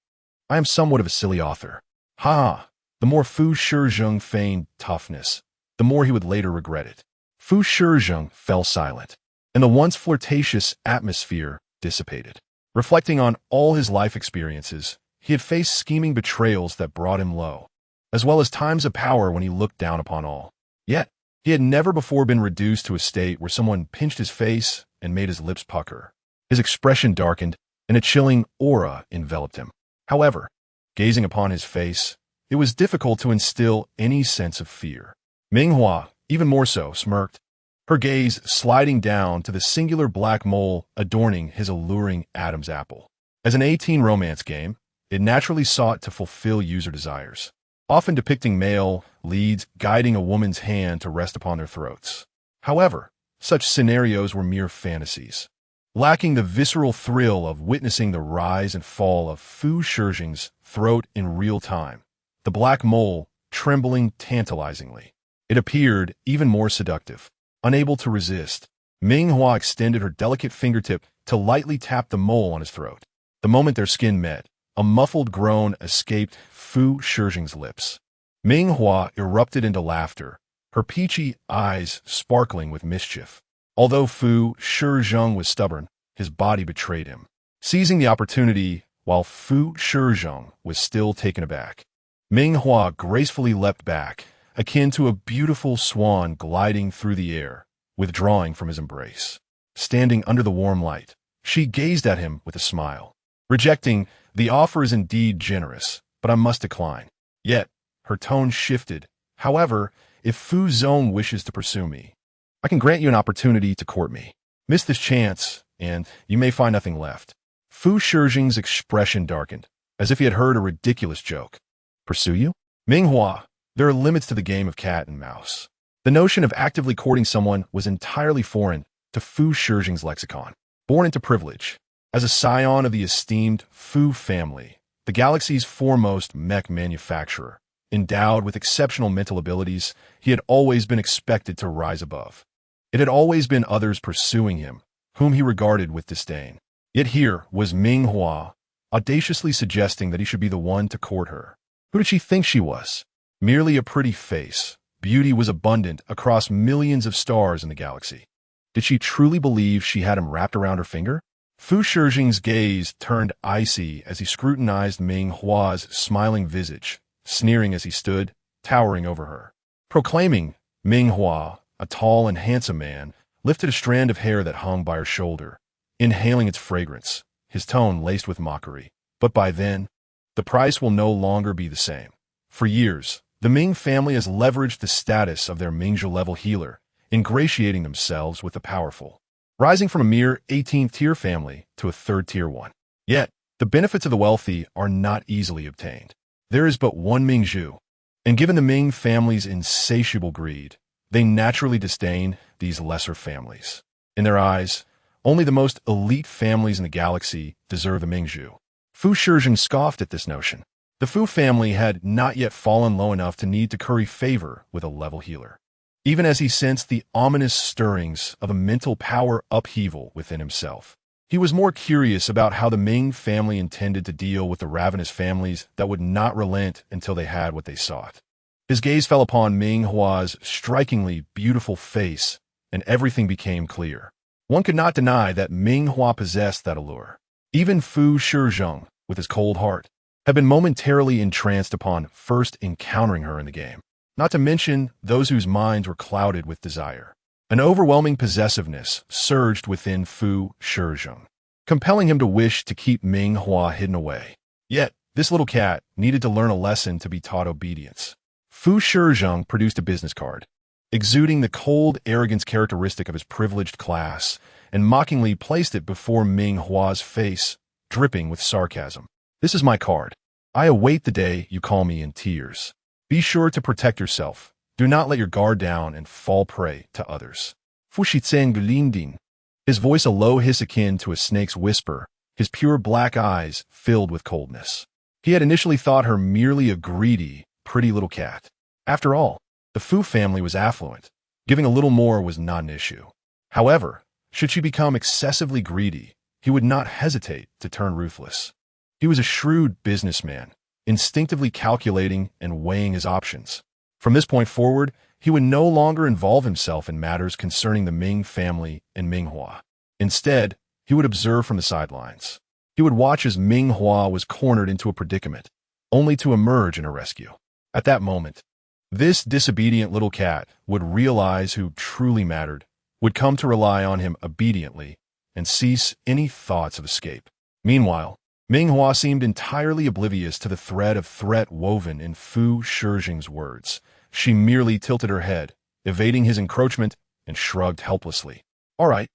I am somewhat of a silly author." Ha! The more Fu Shizheng feigned toughness, the more he would later regret it. Fu Shizheng fell silent, and the once flirtatious atmosphere dissipated. Reflecting on all his life experiences, he had faced scheming betrayals that brought him low, as well as times of power when he looked down upon all. Yet, he had never before been reduced to a state where someone pinched his face and made his lips pucker. His expression darkened, and a chilling aura enveloped him. However, gazing upon his face, it was difficult to instill any sense of fear. Ming Hua, even more so, smirked, her gaze sliding down to the singular black mole adorning his alluring Adam's apple. As an 18 romance game, it naturally sought to fulfill user desires, often depicting male leads guiding a woman's hand to rest upon their throats. However, such scenarios were mere fantasies, lacking the visceral thrill of witnessing the rise and fall of Fu Shizheng's throat in real time, the black mole trembling tantalizingly. It appeared even more seductive. Unable to resist, Ming Hua extended her delicate fingertip to lightly tap the mole on his throat. The moment their skin met, a muffled groan escaped Fu Shijing's lips. Ming Hua erupted into laughter, her peachy eyes sparkling with mischief. Although Fu Shijing was stubborn, his body betrayed him. Seizing the opportunity while Fu Shijing was still taken aback, Ming Hua gracefully leapt back, akin to a beautiful swan gliding through the air, withdrawing from his embrace. Standing under the warm light, she gazed at him with a smile. Rejecting, "The offer is indeed generous, but I must decline." Yet, her tone shifted. "However, if Fu Zong wishes to pursue me, I can grant you an opportunity to court me. Miss this chance, and you may find nothing left." Fu Shijing's expression darkened, as if he had heard a ridiculous joke. "Pursue you?" "Ming Hua, there are limits to the game of cat and mouse." The notion of actively courting someone was entirely foreign to Fu Shijing's lexicon. Born into privilege, as a scion of the esteemed Fu family, the galaxy's foremost mech manufacturer, endowed with exceptional mental abilities, he had always been expected to rise above. It had always been others pursuing him, whom he regarded with disdain. Yet here was Ming Hua, audaciously suggesting that he should be the one to court her. Who did she think she was? Merely a pretty face. Beauty was abundant across millions of stars in the galaxy. Did she truly believe she had him wrapped around her finger? Fu Shijing's gaze turned icy as he scrutinized Ming Hua's smiling visage, sneering as he stood, towering over her. Proclaiming, Ming Hua, a tall and handsome man, lifted a strand of hair that hung by her shoulder, inhaling its fragrance, his tone laced with mockery. "But by then, the price will no longer be the same. For years, the Ming family has leveraged the status of their Mingzhi-level healer, ingratiating themselves with the powerful, rising from a mere 18th-tier family to a 3rd-tier one. Yet, the benefits of the wealthy are not easily obtained. There is but one Mingzhu, and given the Ming family's insatiable greed, they naturally disdain these lesser families. In their eyes, only the most elite families in the galaxy deserve a Mingzhu." Fu Shijing scoffed at this notion. The Fu family had not yet fallen low enough to need to curry favor with a level healer. Even as he sensed the ominous stirrings of a mental power upheaval within himself, he was more curious about how the Ming family intended to deal with the ravenous families that would not relent until they had what they sought. His gaze fell upon Ming Hua's strikingly beautiful face, and everything became clear. One could not deny that Ming Hua possessed that allure. Even Fu Shijing, with his cold heart, had been momentarily entranced upon first encountering her in the game, not to mention those whose minds were clouded with desire. An overwhelming possessiveness surged within Fu Shijing, compelling him to wish to keep Ming Hua hidden away. Yet, this little cat needed to learn a lesson to be taught obedience. Fu Shijing produced a business card, exuding the cold arrogance characteristic of his privileged class, and mockingly placed it before Ming Hua's face, dripping with sarcasm. "This is my card. I await the day you call me in tears. Be sure to protect yourself. Do not let your guard down and fall prey to others." Fu Shizhen Gulinding, his voice a low hiss akin to a snake's whisper, his pure black eyes filled with coldness. He had initially thought her merely a greedy, pretty little cat. After all, the Fu family was affluent. Giving a little more was not an issue. However, should she become excessively greedy, he would not hesitate to turn ruthless. He was a shrewd businessman, instinctively calculating and weighing his options. From this point forward, he would no longer involve himself in matters concerning the Ming family and Ming Hua. Instead, he would observe from the sidelines. He would watch as Ming Hua was cornered into a predicament, only to emerge in a rescue. At that moment, this disobedient little cat would realize who truly mattered, would come to rely on him obediently, and cease any thoughts of escape. Meanwhile, Ming Hua seemed entirely oblivious to the thread of threat woven in Fu Shijing's words. She merely tilted her head, evading his encroachment, and shrugged helplessly. "All right,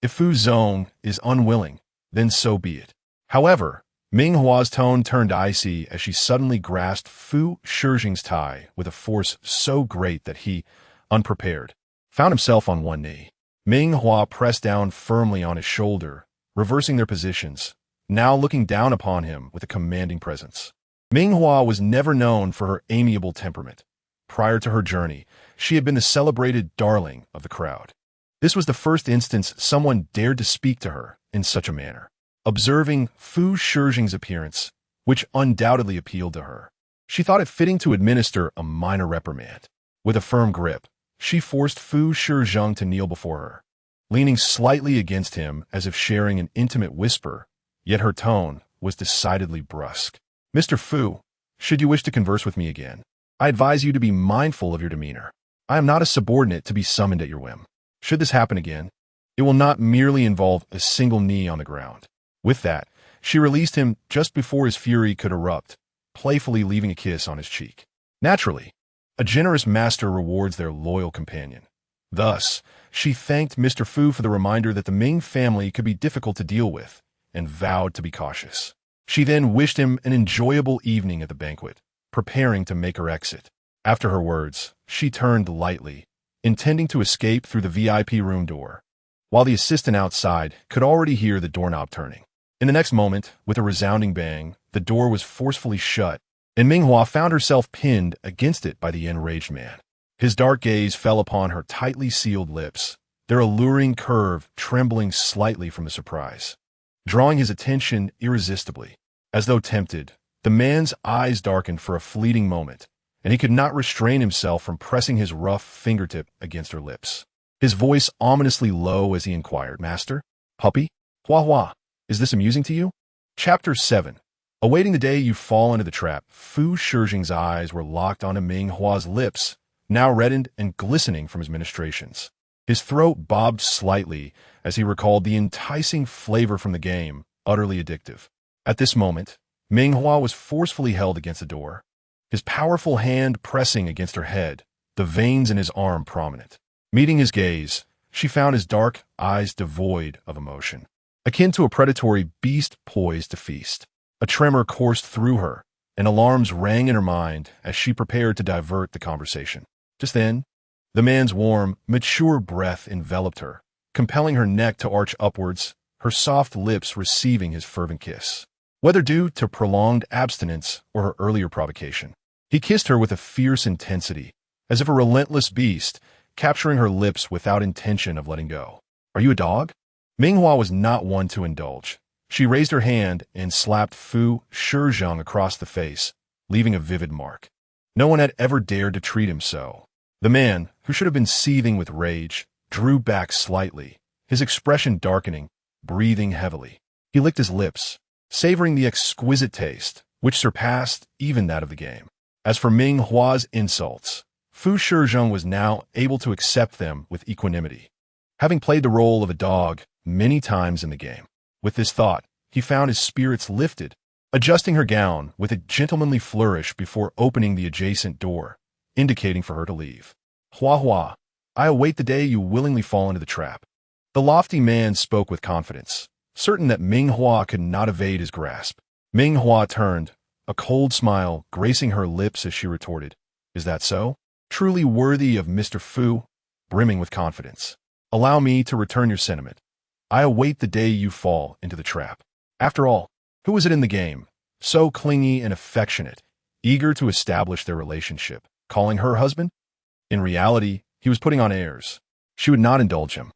if Fu Zong is unwilling, then so be it." However, Ming Hua's tone turned icy as she suddenly grasped Fu Shijing's tie with a force so great that he, unprepared, found himself on one knee. Ming Hua pressed down firmly on his shoulder, reversing their positions, now looking down upon him with a commanding presence. Ming Hua was never known for her amiable temperament. Prior to her journey, she had been the celebrated darling of the crowd. This was the first instance someone dared to speak to her in such a manner. Observing Fu Shizheng's appearance, which undoubtedly appealed to her, she thought it fitting to administer a minor reprimand. With a firm grip, she forced Fu Shizheng to kneel before her, leaning slightly against him as if sharing an intimate whisper, yet her tone was decidedly brusque. "Mr. Fu, should you wish to converse with me again, I advise you to be mindful of your demeanor. I am not a subordinate to be summoned at your whim. Should this happen again, it will not merely involve a single knee on the ground." With that, she released him just before his fury could erupt, playfully leaving a kiss on his cheek. Naturally, a generous master rewards their loyal companion. Thus, she thanked Mr. Fu for the reminder that the Ming family could be difficult to deal with, and vowed to be cautious. She then wished him an enjoyable evening at the banquet, preparing to make her exit. After her words, she turned lightly, intending to escape through the VIP room door, while the assistant outside could already hear the doorknob turning. In the next moment, with a resounding bang, the door was forcefully shut, and Ming Hua found herself pinned against it by the enraged man. His dark gaze fell upon her tightly sealed lips, their alluring curve trembling slightly from the surprise. Drawing his attention irresistibly, as though tempted, the man's eyes darkened for a fleeting moment, and he could not restrain himself from pressing his rough fingertip against her lips. His voice ominously low as he inquired, "Master? Puppy? Hua Hua, is this amusing to you?" Chapter 7. Awaiting the day you fall into the trap, Fu Shizheng's eyes were locked onto Ming Hua's lips, now reddened and glistening from his ministrations. His throat bobbed slightly as he recalled the enticing flavor from the game, utterly addictive. At this moment, Ming Hua was forcefully held against the door, his powerful hand pressing against her head, the veins in his arm prominent. Meeting his gaze, she found his dark eyes devoid of emotion, akin to a predatory beast poised to feast. A tremor coursed through her, and alarms rang in her mind as she prepared to divert the conversation. Just then, the man's warm, mature breath enveloped her, compelling her neck to arch upwards, her soft lips receiving his fervent kiss. Whether due to prolonged abstinence or her earlier provocation, he kissed her with a fierce intensity, as if a relentless beast, capturing her lips without intention of letting go. "Are you a dog?" Ming Hua was not one to indulge. She raised her hand and slapped Fu Shizheng across the face, leaving a vivid mark. No one had ever dared to treat him so. The man, who should have been seething with rage, drew back slightly, his expression darkening, breathing heavily. He licked his lips, savoring the exquisite taste, which surpassed even that of the game. As for Ming Hua's insults, Fu Shizheng was now able to accept them with equanimity, having played the role of a dog many times in the game. With this thought, he found his spirits lifted, adjusting her gown with a gentlemanly flourish before opening the adjacent door, indicating for her to leave. "Hua Hua, I await the day you willingly fall into the trap." The lofty man spoke with confidence, certain that Ming Hua could not evade his grasp. Ming Hua turned, a cold smile gracing her lips as she retorted, "Is that so? Truly worthy of Mr. Fu," brimming with confidence. "Allow me to return your sentiment. I await the day you fall into the trap." After all, who was it in the game, so clingy and affectionate, eager to establish their relationship, calling her husband? In reality, he was putting on airs. She would not indulge him.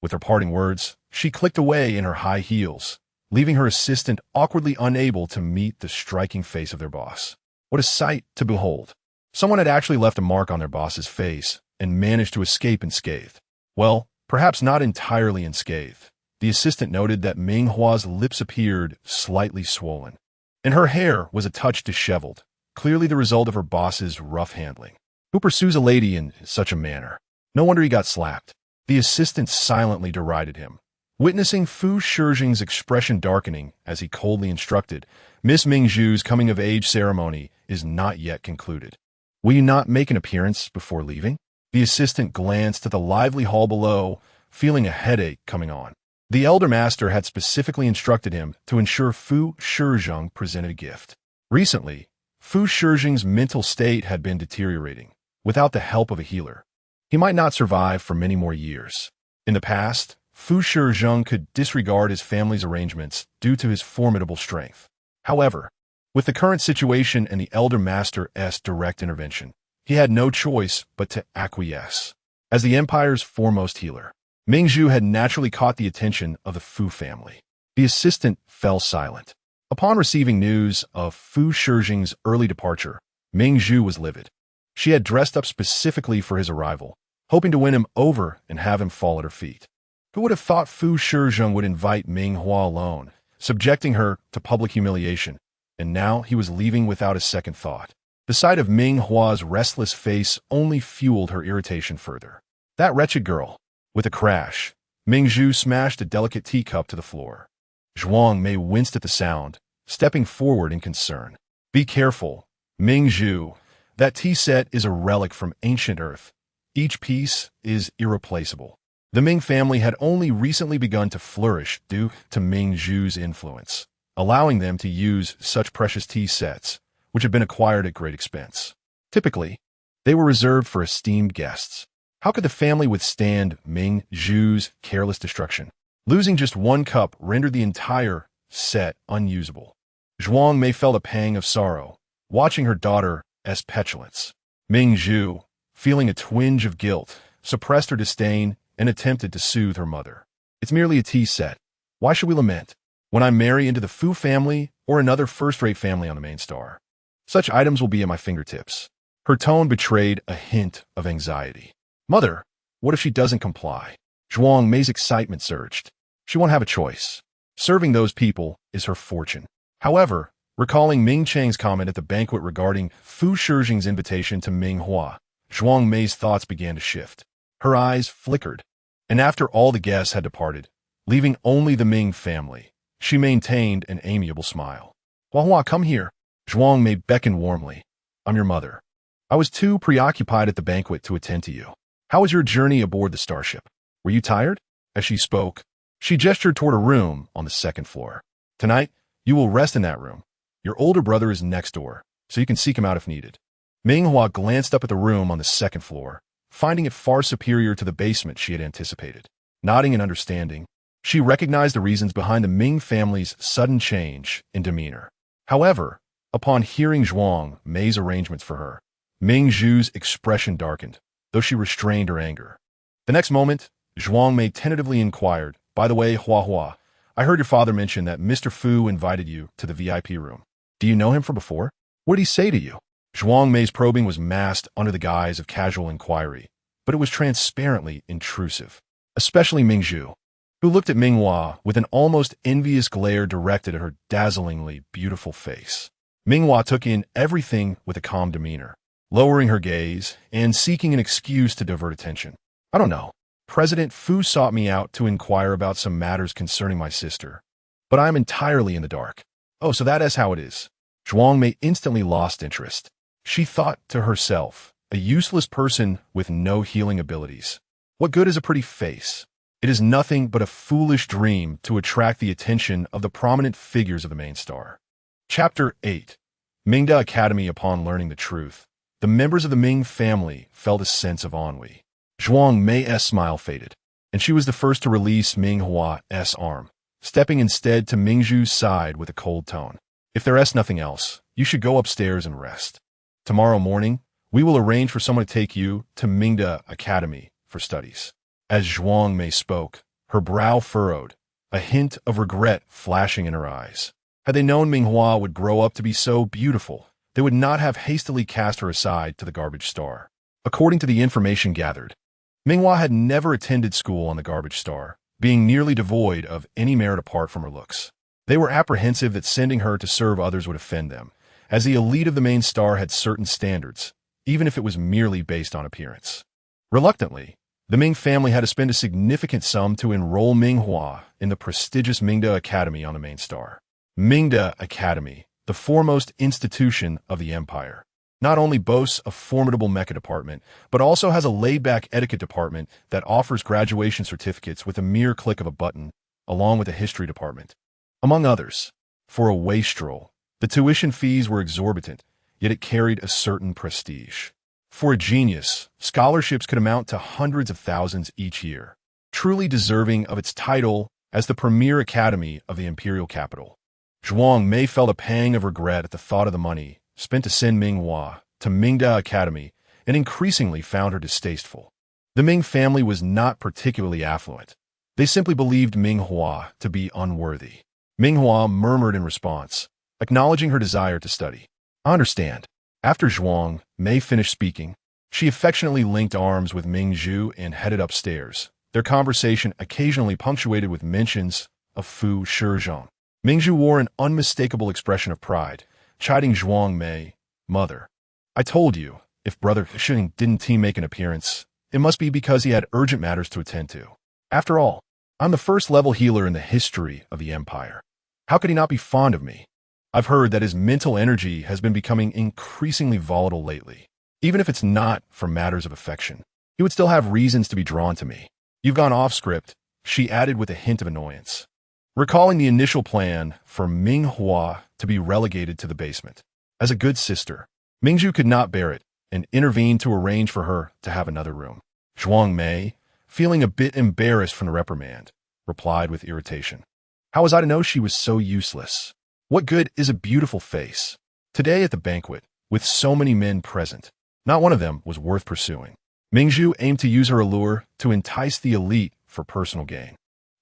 With her parting words, she clicked away in her high heels, leaving her assistant awkwardly unable to meet the striking face of their boss. What a sight to behold. Someone had actually left a mark on their boss's face and managed to escape unscathed. Well, perhaps not entirely unscathed. The assistant noted that Ming Hua's lips appeared slightly swollen, and her hair was a touch disheveled, clearly the result of her boss's rough handling. Who pursues a lady in such a manner? No wonder he got slapped. The assistant silently derided him. Witnessing Fu Shizheng's expression darkening as he coldly instructed, "Miss Mingzhu's coming-of-age ceremony is not yet concluded. Will you not make an appearance before leaving?" The assistant glanced at the lively hall below, feeling a headache coming on. The elder master had specifically instructed him to ensure Fu Shizheng presented a gift. Recently, Fu Shizheng's mental state had been deteriorating. Without the help of a healer, he might not survive for many more years. In the past, Fu Shizheng could disregard his family's arrangements due to his formidable strength. However, with the current situation and the elder master's direct intervention, he had no choice but to acquiesce. As the Empire's foremost healer, Ming Zhu had naturally caught the attention of the Fu family. The assistant fell silent. Upon receiving news of Fu Shijing's early departure, Ming Zhu was livid. She had dressed up specifically for his arrival, hoping to win him over and have him fall at her feet. Who would have thought Fu Shijing would invite Ming Hua alone, subjecting her to public humiliation, and now he was leaving without a second thought. The sight of Ming Hua's restless face only fueled her irritation further. That wretched girl. With a crash, Ming Zhu smashed a delicate teacup to the floor. Zhuang Mei winced at the sound, stepping forward in concern. Be careful, Ming Zhu. That tea set is a relic from ancient Earth. Each piece is irreplaceable. The Ming family had only recently begun to flourish due to Ming Zhu's influence, allowing them to use such precious tea sets, which had been acquired at great expense. Typically, they were reserved for esteemed guests. How could the family withstand Ming Zhu's careless destruction? Losing just one cup rendered the entire set unusable. Zhuang Mei felt a pang of sorrow, watching her daughter's petulance. Ming Zhu, feeling a twinge of guilt, suppressed her disdain and attempted to soothe her mother. It's merely a tea set. Why should we lament? When I marry into the Fu family or another first-rate family on the main star, such items will be at my fingertips. Her tone betrayed a hint of anxiety. Mother, what if she doesn't comply? Zhuang Mei's excitement surged. She won't have a choice. Serving those people is her fortune. However, recalling Ming Chang's comment at the banquet regarding Fu Shijing's invitation to Ming Hua, Zhuang Mei's thoughts began to shift. Her eyes flickered, and after all the guests had departed, leaving only the Ming family, she maintained an amiable smile. Hua, come here. Zhuang Mei beckoned warmly. I'm your mother. I was too preoccupied at the banquet to attend to you. How was your journey aboard the starship? Were you tired? As she spoke, she gestured toward a room on the second floor. Tonight, you will rest in that room. Your older brother is next door, so you can seek him out if needed. Ming Hua glanced up at the room on the second floor, finding it far superior to the basement she had anticipated. Nodding in understanding, she recognized the reasons behind the Ming family's sudden change in demeanor. However, upon hearing Zhuang Mei's arrangements for her, Ming Zhu's expression darkened, though she restrained her anger. The next moment, Zhuang Mei tentatively inquired, By the way, Hua, I heard your father mention that Mr. Fu invited you to the VIP room. Do you know him from before? What did he say to you? Zhuang Mei's probing was masked under the guise of casual inquiry, but it was transparently intrusive, especially Ming Zhu, who looked at Ming Hua with an almost envious glare directed at her dazzlingly beautiful face. Ming Hua took in everything with a calm demeanor, lowering her gaze and seeking an excuse to divert attention. I don't know. President Fu sought me out to inquire about some matters concerning my sister, but I am entirely in the dark. Oh, so that is how it is. Zhuang Mei instantly lost interest. She thought to herself, a useless person with no healing abilities. What good is a pretty face? It is nothing but a foolish dream to attract the attention of the prominent figures of the main star. Chapter 8. Mingda Academy. Upon learning the truth, the members of the Ming family felt a sense of ennui. Zhuang Mei's smile faded, and she was the first to release Ming Hua's arm, stepping instead to Ming Zhu's side with a cold tone. If there is nothing else, you should go upstairs and rest. Tomorrow morning, we will arrange for someone to take you to Mingda Academy for studies. As Zhuang Mei spoke, her brow furrowed, a hint of regret flashing in her eyes. Had they known Ming Hua would grow up to be so beautiful, they would not have hastily cast her aside to the garbage star. According to the information gathered, Ming Hua had never attended school on the garbage star, being nearly devoid of any merit apart from her looks. They were apprehensive that sending her to serve others would offend them, as the elite of the main star had certain standards, even if it was merely based on appearance. Reluctantly, the Ming family had to spend a significant sum to enroll Ming Hua in the prestigious Mingda Academy on the main star. Mingda Academy, the foremost institution of the empire, not only boasts a formidable mecha department, but also has a laid-back etiquette department that offers graduation certificates with a mere click of a button, along with a history department. Among others, for a wastrel, the tuition fees were exorbitant, yet it carried a certain prestige. For a genius, scholarships could amount to hundreds of thousands each year, truly deserving of its title as the premier academy of the imperial capital. Zhuang Mei felt a pang of regret at the thought of the money spent to send Ming Hua to Mingda Academy, and increasingly found her distasteful. The Ming family was not particularly affluent. They simply believed Ming Hua to be unworthy. Ming Hua murmured in response, acknowledging her desire to study. I understand. After Zhuang Mei finished speaking, she affectionately linked arms with Ming Zhu and headed upstairs, their conversation occasionally punctuated with mentions of Fu Shizhong. Ming Zhu wore an unmistakable expression of pride, chiding Zhuang Mei, "Mother, I told you, if Brother Xing didn't make an appearance, it must be because he had urgent matters to attend to. After all, I'm the first-level healer in the history of the Empire. How could he not be fond of me? I've heard that his mental energy has been becoming increasingly volatile lately. Even if it's not for matters of affection, he would still have reasons to be drawn to me." "You've gone off script," she added with a hint of annoyance, recalling the initial plan for Ming Hua to be relegated to the basement. As a good sister, Ming Zhu could not bear it and intervened to arrange for her to have another room. Zhuang Mei, feeling a bit embarrassed from the reprimand, replied with irritation, "How was I to know she was so useless? What good is a beautiful face?" Today at the banquet, with so many men present, not one of them was worth pursuing. Ming Zhu aimed to use her allure to entice the elite for personal gain,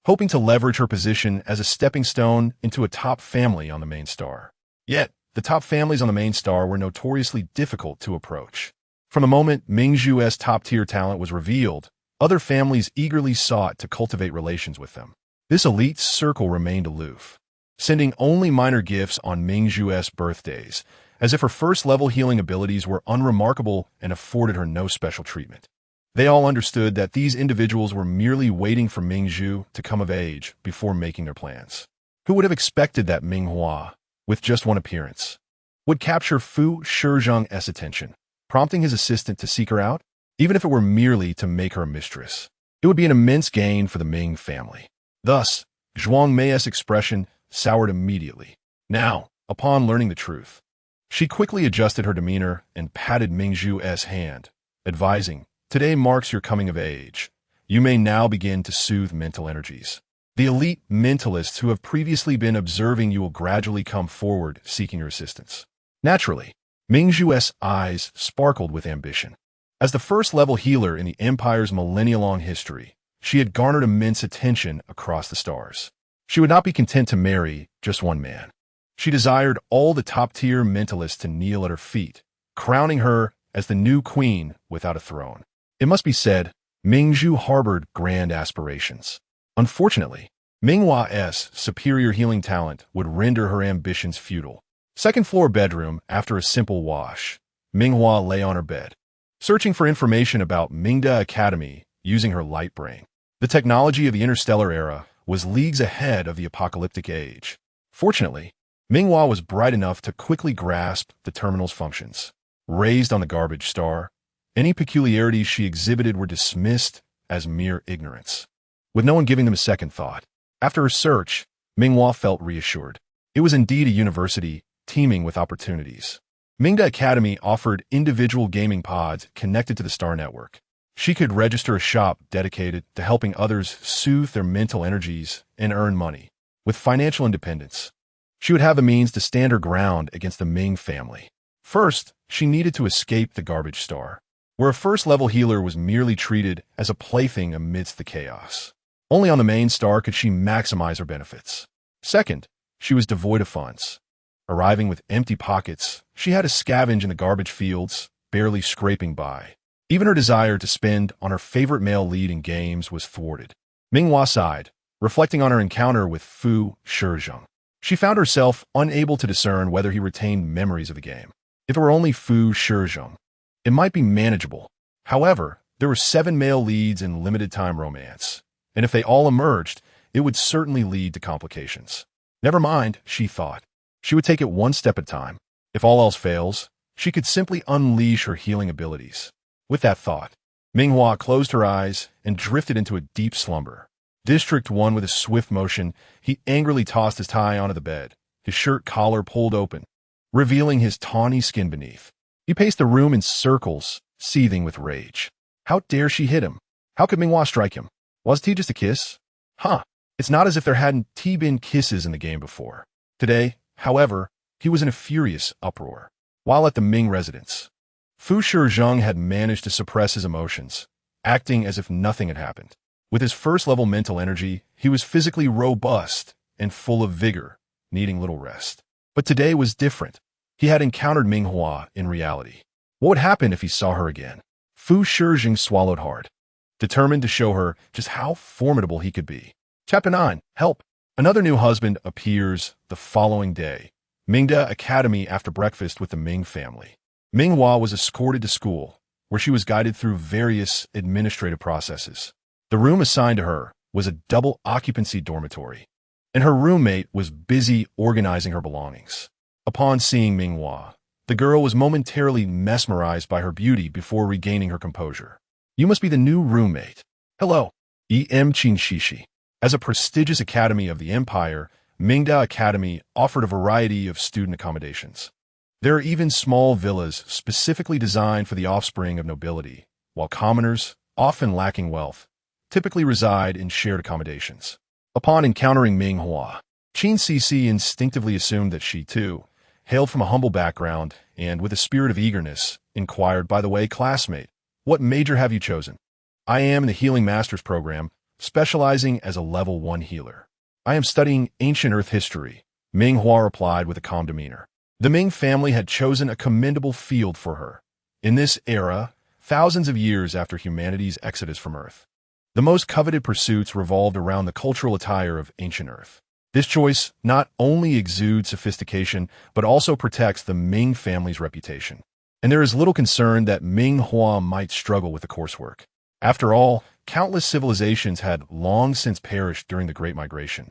hoping to leverage her position as a stepping stone into a top family on the main star. Yet, the top families on the main star were notoriously difficult to approach. From the moment Ming Zhu's top-tier talent was revealed, other families eagerly sought to cultivate relations with them. This elite circle remained aloof, sending only minor gifts on Ming Zhu's birthdays, as if her first-level healing abilities were unremarkable and afforded her no special treatment. They all understood that these individuals were merely waiting for Ming Zhu to come of age before making their plans. Who would have expected that Ming Hua, with just one appearance, would capture Fu Shizhong's attention, prompting his assistant to seek her out, even if it were merely to make her a mistress? It would be an immense gain for the Ming family. Thus, Zhuang Mei's expression soured immediately. Now, upon learning the truth, she quickly adjusted her demeanor and patted Ming Zhu's hand, advising, "Today marks your coming of age. You may now begin to soothe mental energies. The elite mentalists who have previously been observing you will gradually come forward seeking your assistance." Naturally, Ming Zhu's eyes sparkled with ambition. As the first-level healer in the Empire's millennia-long history, she had garnered immense attention across the stars. She would not be content to marry just one man. She desired all the top-tier mentalists to kneel at her feet, crowning her as the new queen without a throne. It must be said, Ming Zhu harbored grand aspirations. Unfortunately, Ming Hua's superior healing talent would render her ambitions futile. Second-floor bedroom. After a simple wash, Ming Hua lay on her bed, searching for information about Mingda Academy using her light brain. The technology of the Interstellar era was leagues ahead of the apocalyptic age. Fortunately, Ming Hua was bright enough to quickly grasp the terminal's functions. Raised on the garbage star, any peculiarities she exhibited were dismissed as mere ignorance, with no one giving them a second thought. After her search, Ming Hua felt reassured. It was indeed a university teeming with opportunities. Mingda Academy offered individual gaming pods connected to the star network. She could register a shop dedicated to helping others soothe their mental energies and earn money. With financial independence, she would have the means to stand her ground against the Ming family. First, she needed to escape the garbage star, where a first-level healer was merely treated as a plaything amidst the chaos. Only on the main star could she maximize her benefits. Second, she was devoid of funds. Arriving with empty pockets, she had to scavenge in the garbage fields, barely scraping by. Even her desire to spend on her favorite male lead in games was thwarted. Ming Hua sighed, reflecting on her encounter with Fu Shizhong. She found herself unable to discern whether he retained memories of the game. If it were only Fu Shizhong, it might be manageable. However, there were 7 male leads in limited-time romance, and if they all emerged, it would certainly lead to complications. Never mind, she thought. She would take it one step at a time. If all else fails, she could simply unleash her healing abilities. With that thought, Ming Hua closed her eyes and drifted into a deep slumber. District 1 with a swift motion, he angrily tossed his tie onto the bed, his shirt collar pulled open, revealing his tawny skin beneath. He paced the room in circles, seething with rage. How dare she hit him? How could Ming Hua strike him? Was tea just a kiss? It's not as if there hadn't been kisses in the game before. Today, however, he was in a furious uproar. While at the Ming residence, Fu Shizhong had managed to suppress his emotions, acting as if nothing had happened. With his first-level mental energy, he was physically robust and full of vigor, needing little rest. But today was different. He had encountered Ming Hua in reality. What would happen if he saw her again? Fu Shijing swallowed hard, determined to show her just how formidable he could be. Chapter 9. Help. Another new husband appears the following day. Mingda Academy after breakfast with the Ming family. Ming Hua was escorted to school, where she was guided through various administrative processes. The room assigned to her was a double-occupancy dormitory, and her roommate was busy organizing her belongings. Upon seeing Ming Hua, the girl was momentarily mesmerized by her beauty before regaining her composure. You must be the new roommate. Hello. Em Qin Shishi. As a prestigious academy of the empire, Mingda Academy offered a variety of student accommodations. There are even small villas specifically designed for the offspring of nobility, while commoners, often lacking wealth, typically reside in shared accommodations. Upon encountering Ming Hua, Qin Cixi instinctively assumed that she, too, hailed from a humble background and, with a spirit of eagerness, inquired, "By the way, classmate, what major have you chosen?" "I am in the Healing Masters program, specializing as a level 1 healer. I am studying ancient Earth history," Ming Hua replied with a calm demeanor. The Ming family had chosen a commendable field for her. In this era, thousands of years after humanity's exodus from Earth, the most coveted pursuits revolved around the cultural attire of ancient Earth. This choice not only exudes sophistication, but also protects the Ming family's reputation. And there is little concern that Ming Hua might struggle with the coursework. After all, countless civilizations had long since perished during the Great Migration,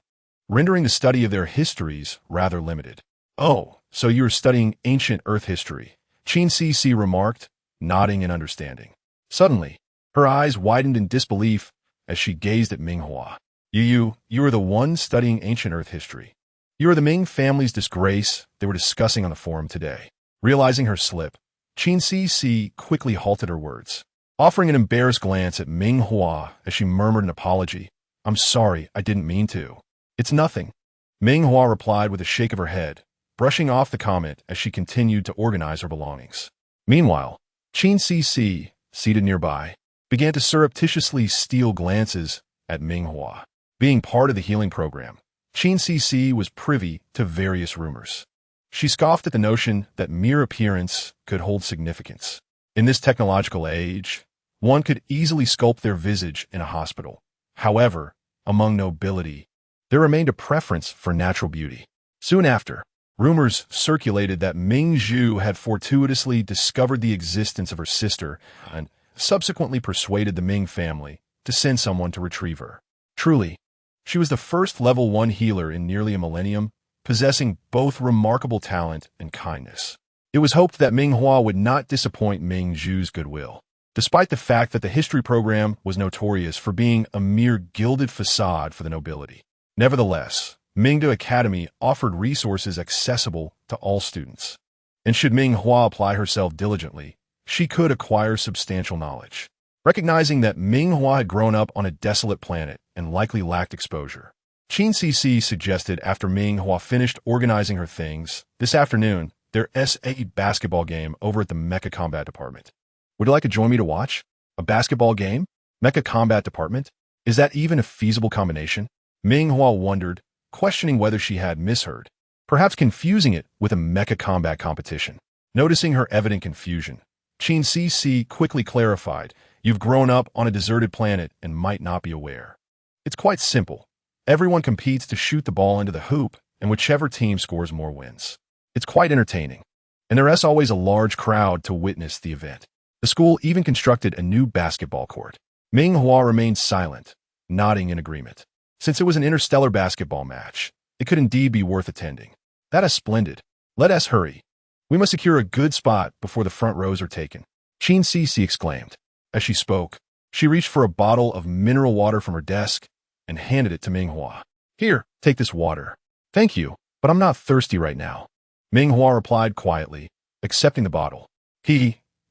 rendering the study of their histories rather limited. "Oh, so you are studying ancient Earth history," Qin Cixi remarked, nodding in understanding. Suddenly, her eyes widened in disbelief as she gazed at Ming Hua. You are the one studying ancient Earth history. You are the Ming family's disgrace they were discussing on the forum today." Realizing her slip, Qin Cixi quickly halted her words, offering an embarrassed glance at Ming Hua as she murmured an apology. "I'm sorry, I didn't mean to." "It's nothing," Ming Hua replied with a shake of her head, brushing off the comment as she continued to organize her belongings. Meanwhile, Qin Cixi, seated nearby, began to surreptitiously steal glances at Ming Hua. Being part of the healing program, Qin Cixi was privy to various rumors. She scoffed at the notion that mere appearance could hold significance. In this technological age, one could easily sculpt their visage in a hospital. However, among nobility, there remained a preference for natural beauty. Soon after, rumors circulated that Ming Zhu had fortuitously discovered the existence of her sister and subsequently persuaded the Ming family to send someone to retrieve her. Truly, she was the first level 1 healer in nearly a millennium, possessing both remarkable talent and kindness. It was hoped that Ming Hua would not disappoint Ming Zhu's goodwill, despite the fact that the history program was notorious for being a mere gilded facade for the nobility. Nevertheless, Mingda Academy offered resources accessible to all students, and should Ming Hua apply herself diligently, she could acquire substantial knowledge. Recognizing that Ming Hua had grown up on a desolate planet and likely lacked exposure, Qin Cixi suggested after Ming Hua finished organizing her things, this afternoon, their SA basketball game over at the Mecha Combat Department. "Would you like to join me to watch? A basketball game? Mecha Combat Department? Is that even a feasible combination?" Ming Hua wondered, questioning whether she had misheard, perhaps confusing it with a mecha combat competition. Noticing her evident confusion, Qin Cixi quickly clarified, "You've grown up on a deserted planet and might not be aware. It's quite simple. Everyone competes to shoot the ball into the hoop, and whichever team scores more wins. It's quite entertaining, and there is always a large crowd to witness the event." The school even constructed a new basketball court. Ming Hua remained silent, nodding in agreement. Since it was an interstellar basketball match, it could indeed be worth attending. "That is splendid. Let us hurry. We must secure a good spot before the front rows are taken," Qin Cixi exclaimed. As she spoke, she reached for a bottle of mineral water from her desk and handed it to Ming Hua. "Here, take this water." "Thank you, but I'm not thirsty right now," Ming Hua replied quietly, accepting the bottle.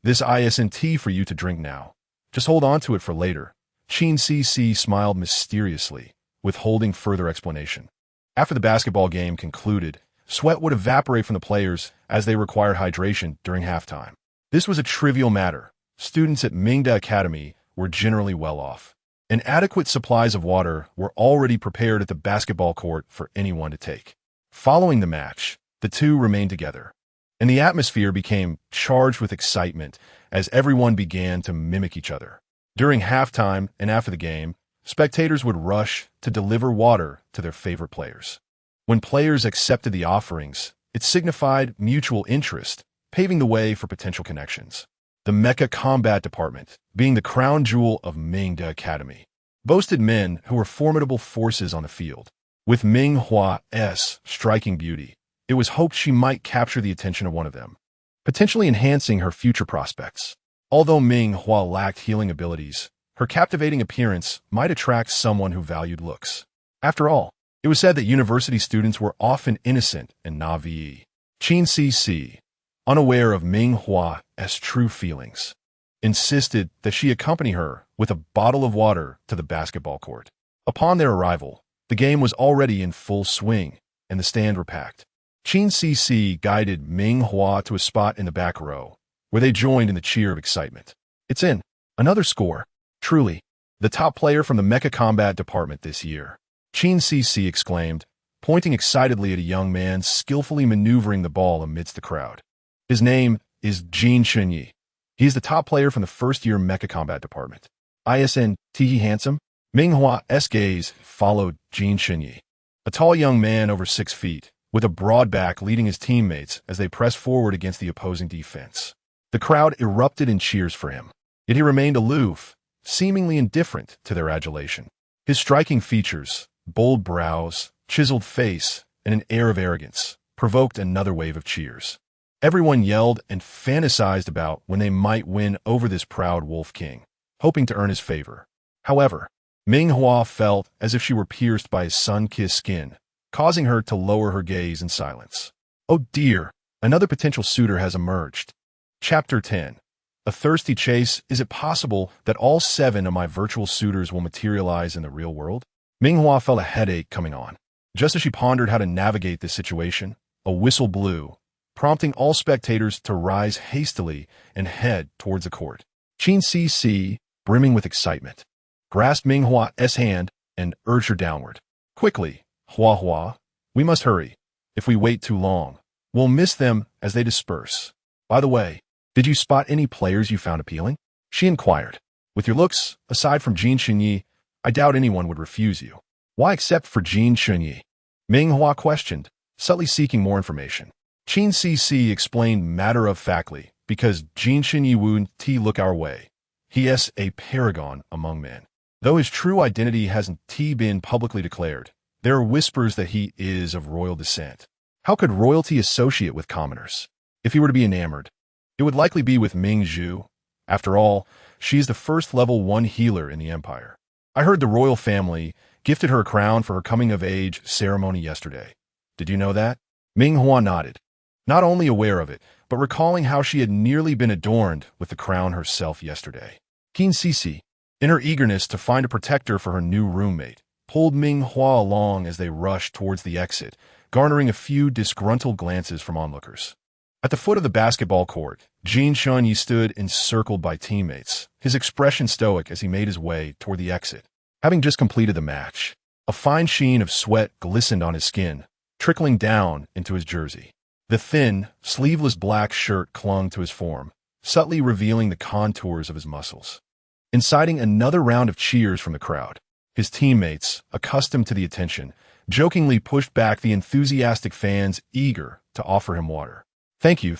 This isn't tea for you to drink now. Just hold on to it for later." Qin Cixi smiled mysteriously, withholding further explanation. After the basketball game concluded, sweat would evaporate from the players as they required hydration during halftime. This was a trivial matter. Students at Mingda Academy were generally well off, and adequate supplies of water were already prepared at the basketball court for anyone to take. Following the match, the two remained together, and the atmosphere became charged with excitement as everyone began to mimic each other. During halftime and after the game, spectators would rush to deliver water to their favorite players. When players accepted the offerings, it signified mutual interest, paving the way for potential connections. The Mecha Combat Department, being the crown jewel of Ming Hua Academy, boasted men who were formidable forces on the field. With Ming Hua's striking beauty, it was hoped she might capture the attention of one of them, potentially enhancing her future prospects. Although Ming Hua lacked healing abilities, her captivating appearance might attract someone who valued looks. After all, it was said that university students were often innocent and naive. Qin Cc, unaware of Ming Hua's true feelings, insisted that she accompany her with a bottle of water to the basketball court. Upon their arrival, the game was already in full swing, and the stands were packed. Qin Cc guided Ming Hua to a spot in the back row, where they joined in the cheer of excitement. "It's in. Another score. Truly, the top player from the Mecha Combat Department this year," Qin Cc exclaimed, pointing excitedly at a young man skillfully maneuvering the ball amidst the crowd. "His name is Jin Chunyi. He is the top player from the first-year Mecha Combat Department. Isn't he handsome?" Ming Hua's gaze followed Jin Chunyi, a tall young man over 6 feet, with a broad back leading his teammates as they pressed forward against the opposing defense. The crowd erupted in cheers for him, yet he remained aloof, seemingly indifferent to their adulation. His striking features, bold brows, chiseled face, and an air of arrogance provoked another wave of cheers. Everyone yelled and fantasized about when they might win over this proud Wolf King, hoping to earn his favor. However, Ming Hua felt as if she were pierced by his sun-kissed skin, causing her to lower her gaze in silence. Oh dear, another potential suitor has emerged. Chapter 10. A thirsty chase. Is it possible that all 7 of my virtual suitors will materialize in the real world? Ming Hua felt a headache coming on. Just as she pondered how to navigate this situation, a whistle blew, prompting all spectators to rise hastily and head towards the court. Qin Cc, brimming with excitement, grasped Ming Hua's hand and urged her downward. "Quickly, Hua, we must hurry. If we wait too long, we'll miss them as they disperse. By the way, did you spot any players you found appealing?" she inquired. "With your looks, aside from Jin Chunyi, I doubt anyone would refuse you." "Why except for Jin Chunyi?" Ming Hua questioned, subtly seeking more information. Qin Cc explained matter-of-factly, "Because Jin Chunyi wouldn't look our way. He is a paragon among men. Though his true identity hasn't been publicly declared, there are whispers that he is of royal descent. How could royalty associate with commoners? If he were to be enamored, it would likely be with Ming Zhu. After all, she is the first level 1 healer in the Empire. I heard the royal family gifted her a crown for her coming-of-age ceremony yesterday. Did you know that?" Ming Hua nodded, not only aware of it, but recalling how she had nearly been adorned with the crown herself yesterday. Qin Cc, in her eagerness to find a protector for her new roommate, pulled Ming Hua along as they rushed towards the exit, garnering a few disgruntled glances from onlookers. At the foot of the basketball court, Jin Chunyi stood encircled by teammates, his expression stoic as he made his way toward the exit. Having just completed the match, a fine sheen of sweat glistened on his skin, trickling down into his jersey. The thin, sleeveless black shirt clung to his form, subtly revealing the contours of his muscles. Inciting another round of cheers from the crowd, his teammates, accustomed to the attention, jokingly pushed back the enthusiastic fans eager to offer him water. Thank you.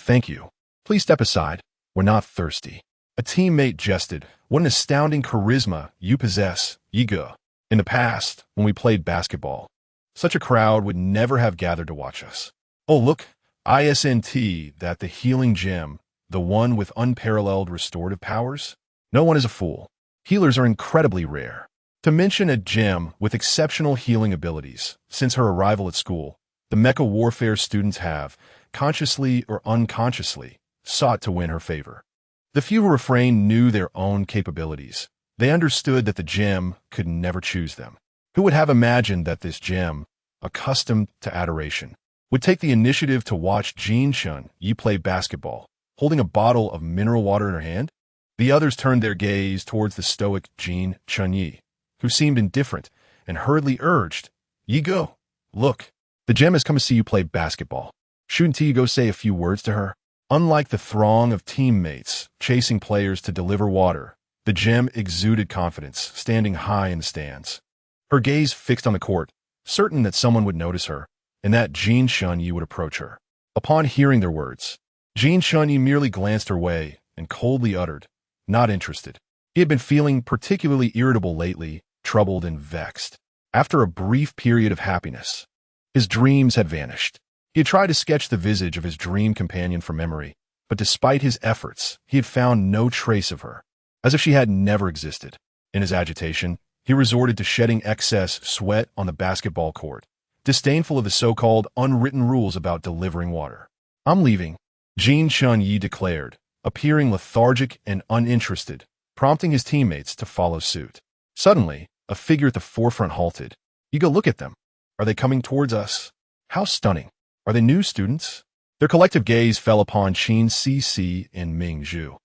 Please step aside. We're not thirsty." A teammate jested. "What an astounding charisma you possess, Yiga. In the past, when we played basketball, such a crowd would never have gathered to watch us. Oh, look, isn't that the healing gem, the one with unparalleled restorative powers? No one is a fool. Healers are incredibly rare. To mention a gem with exceptional healing abilities, since her arrival at school, the mecha warfare students have, consciously or unconsciously, sought to win her favor. The few who refrained knew their own capabilities. They understood that the gem could never choose them. Who would have imagined that this gem, accustomed to adoration, would take the initiative to watch Jin Chunyi play basketball, holding a bottle of mineral water in her hand? The others turned their gaze towards the stoic Jin Chunyi, who seemed indifferent and hurriedly urged, "Ye go. Look, the gem has come to see you play basketball. Shouldn't you go say a few words to her?" Unlike the throng of teammates chasing players to deliver water, the gem exuded confidence, standing high in the stands. Her gaze fixed on the court, certain that someone would notice her, and that Jin Chunyi would approach her. Upon hearing their words, Jin Chunyi merely glanced her way and coldly uttered, "Not interested." He had been feeling particularly irritable lately, troubled and vexed. After a brief period of happiness, his dreams had vanished. He had tried to sketch the visage of his dream companion from memory, but despite his efforts, he had found no trace of her, as if she had never existed. In his agitation, he resorted to shedding excess sweat on the basketball court, disdainful of the so-called unwritten rules about delivering water. "I'm leaving," Jin Chunyi declared, appearing lethargic and uninterested, prompting his teammates to follow suit. Suddenly, a figure at the forefront halted. "You go look at them. Are they coming towards us? How stunning. Are they new students?" Their collective gaze fell upon Qin Cc and Ming Zhu,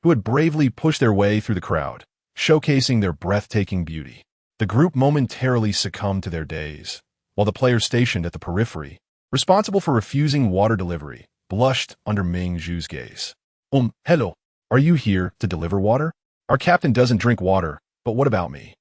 who had bravely pushed their way through the crowd, showcasing their breathtaking beauty. The group momentarily succumbed to their daze, while the players stationed at the periphery, responsible for refusing water delivery, blushed under Ming Zhu's gaze. Hello. Are you here to deliver water? Our captain doesn't drink water, but what about me?"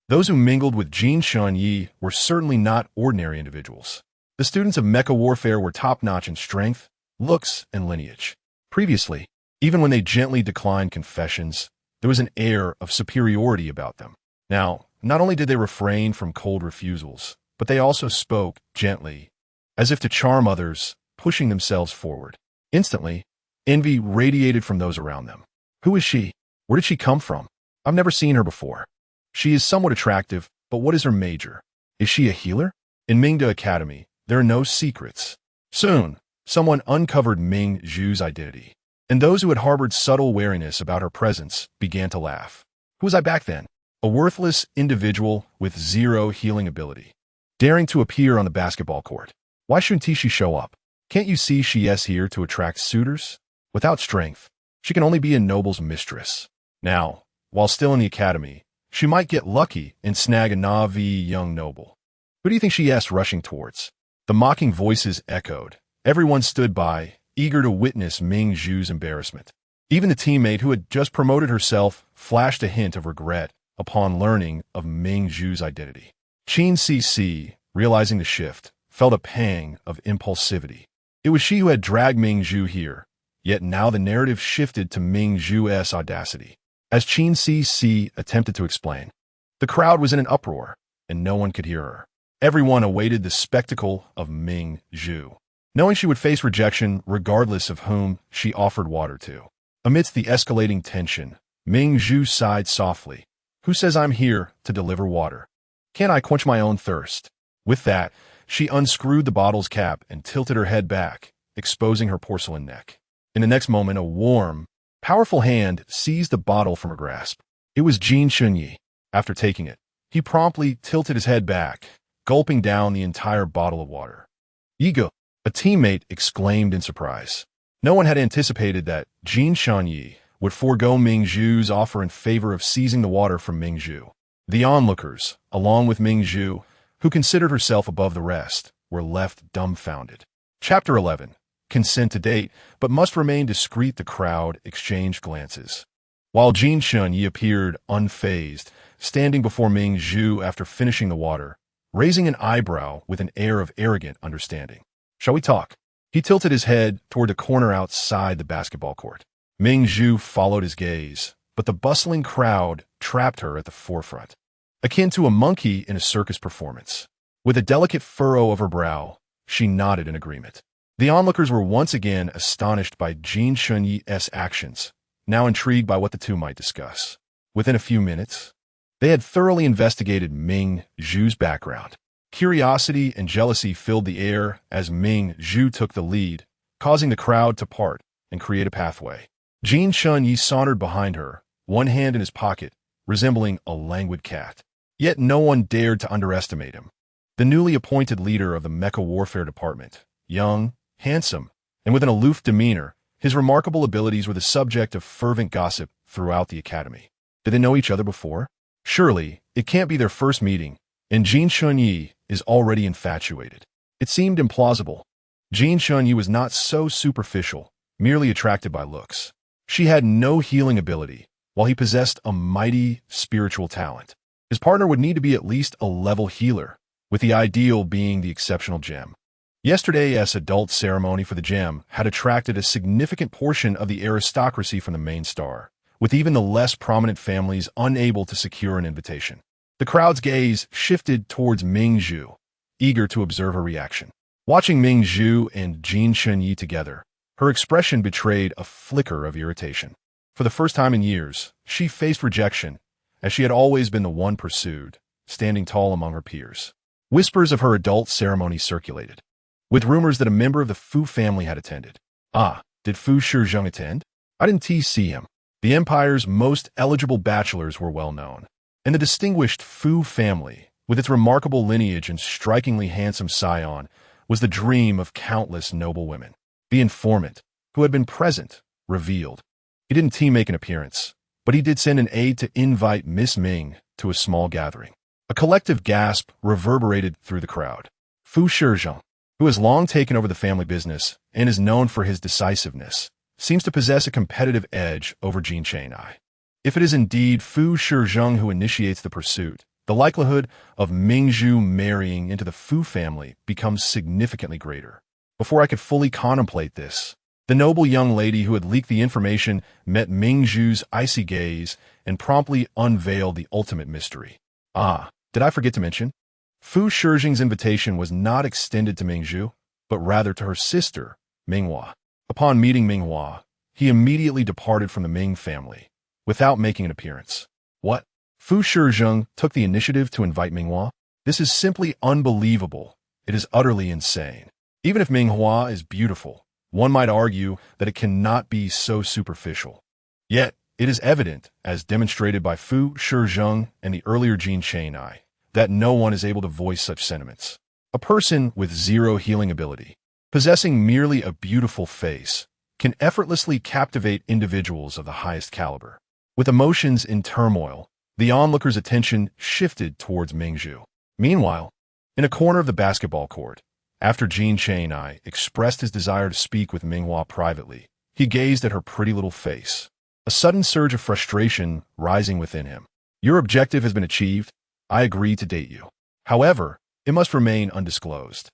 Those who mingled with Jin Chunyi were certainly not ordinary individuals. The students of mecha warfare were top-notch in strength, looks, and lineage. Previously, even when they gently declined confessions, there was an air of superiority about them. Now, not only did they refrain from cold refusals, but they also spoke gently, as if to charm others, pushing themselves forward. Instantly, envy radiated from those around them. "Who is she? Where did she come from? I've never seen her before. She is somewhat attractive, but what is her major? Is she a healer?" In Mingda Academy, there are no secrets. Soon, someone uncovered Ming Zhu's identity, and those who had harbored subtle wariness about her presence began to laugh. Who was I back then? A worthless individual with zero healing ability, daring to appear on the basketball court. Why shouldn't she show up? Can't you see she is here to attract suitors? Without strength, she can only be a noble's mistress. Now, while still in the academy, she might get lucky and snag a Na'vi young noble. Who do you think she is rushing towards? The mocking voices echoed. Everyone stood by, eager to witness Ming Zhu's embarrassment. Even the teammate who had just promoted herself flashed a hint of regret upon learning of Ming Zhu's identity. Qin Cc, realizing the shift, felt a pang of impulsivity. It was she who had dragged Ming Zhu here, yet now the narrative shifted to Ming Zhu's audacity. As Qin Cc attempted to explain, the crowd was in an uproar, and no one could hear her. Everyone awaited the spectacle of Ming Zhu, knowing she would face rejection regardless of whom she offered water to. Amidst the escalating tension, Ming Zhu sighed softly. "Who says I'm here to deliver water? Can't I quench my own thirst?" With that, she unscrewed the bottle's cap and tilted her head back, exposing her porcelain neck. In the next moment, a warm, powerful hand seized the bottle from her grasp. It was Jin Chunyi. After taking it, he promptly tilted his head back, gulping down the entire bottle of water. "Yigo," a teammate exclaimed in surprise. No one had anticipated that Jin Chunyi would forego Ming Zhu's offer in favor of seizing the water from Ming Zhu. The onlookers, along with Ming Zhu, who considered herself above the rest, were left dumbfounded. Chapter 11. Consent to date, but must remain discreet. The crowd exchanged glances, while Jin Chunyi appeared unfazed, standing before Ming Zhu after finishing the water, raising an eyebrow with an air of arrogant understanding. "Shall we talk?" He tilted his head toward the corner outside the basketball court. Ming Zhu followed his gaze, but the bustling crowd trapped her at the forefront, akin to a monkey in a circus performance. With a delicate furrow of her brow, she nodded in agreement. The onlookers were once again astonished by Jin Chunyi's actions, now intrigued by what the two might discuss. Within a few minutes, they had thoroughly investigated Ming Zhu's background. Curiosity and jealousy filled the air as Ming Zhu took the lead, causing the crowd to part and create a pathway. Jin Chunyi sauntered behind her, one hand in his pocket, resembling a languid cat. Yet no one dared to underestimate him. The newly appointed leader of the Mecha Warfare Department, young, handsome, and with an aloof demeanor, his remarkable abilities were the subject of fervent gossip throughout the academy. Did they know each other before? Surely, it can't be their first meeting, and Jin Shunyi is already infatuated. It seemed implausible. Jin Shunyi was not so superficial, merely attracted by looks. She had no healing ability, while he possessed a mighty spiritual talent. His partner would need to be at least a level healer, with the ideal being the exceptional gem. Yesterday's adult ceremony for the gem had attracted a significant portion of the aristocracy from the main star, with even the less prominent families unable to secure an invitation. The crowd's gaze shifted towards Ming Zhu, eager to observe her reaction. Watching Ming Zhu and Jin Shunyi together, her expression betrayed a flicker of irritation. For the first time in years, she faced rejection, as she had always been the one pursued, standing tall among her peers. Whispers of her adult ceremony circulated, with rumors that a member of the Fu family had attended. Ah, did Fu Shizheng attend? I didn't see him. The empire's most eligible bachelors were well known, and the distinguished Fu family, with its remarkable lineage and strikingly handsome scion, was the dream of countless noble women. The informant, who had been present, revealed. He didn't make an appearance, but he did send an aide to invite Miss Ming to a small gathering. A collective gasp reverberated through the crowd. Fu Shizheng, who has long taken over the family business and is known for his decisiveness, seems to possess a competitive edge over Jin Shunyi. If it is indeed Fu Shizheng who initiates the pursuit, the likelihood of Ming Zhu marrying into the Fu family becomes significantly greater. Before I could fully contemplate this, the noble young lady who had leaked the information met Ming Zhu's icy gaze and promptly unveiled the ultimate mystery. Ah, did I forget to mention? Fu Shizheng's invitation was not extended to Ming Zhu, but rather to her sister, Ming Hua. Upon meeting Ming Hua, he immediately departed from the Ming family, without making an appearance. What? Fu Shizheng took the initiative to invite Ming Hua? This is simply unbelievable. It is utterly insane. Even if Ming Hua is beautiful, one might argue that it cannot be so superficial. Yet, it is evident, as demonstrated by Fu Shizheng and the earlier Jin Shunyi, that no one is able to voice such sentiments. A person with zero healing ability, possessing merely a beautiful face, can effortlessly captivate individuals of the highest caliber. With emotions in turmoil, the onlooker's attention shifted towards Ming Zhu. Meanwhile, in a corner of the basketball court, after Jin Shunyi expressed his desire to speak with Ming Hua privately, he gazed at her pretty little face, a sudden surge of frustration rising within him. Your objective has been achieved. I agree to date you. However, it must remain undisclosed.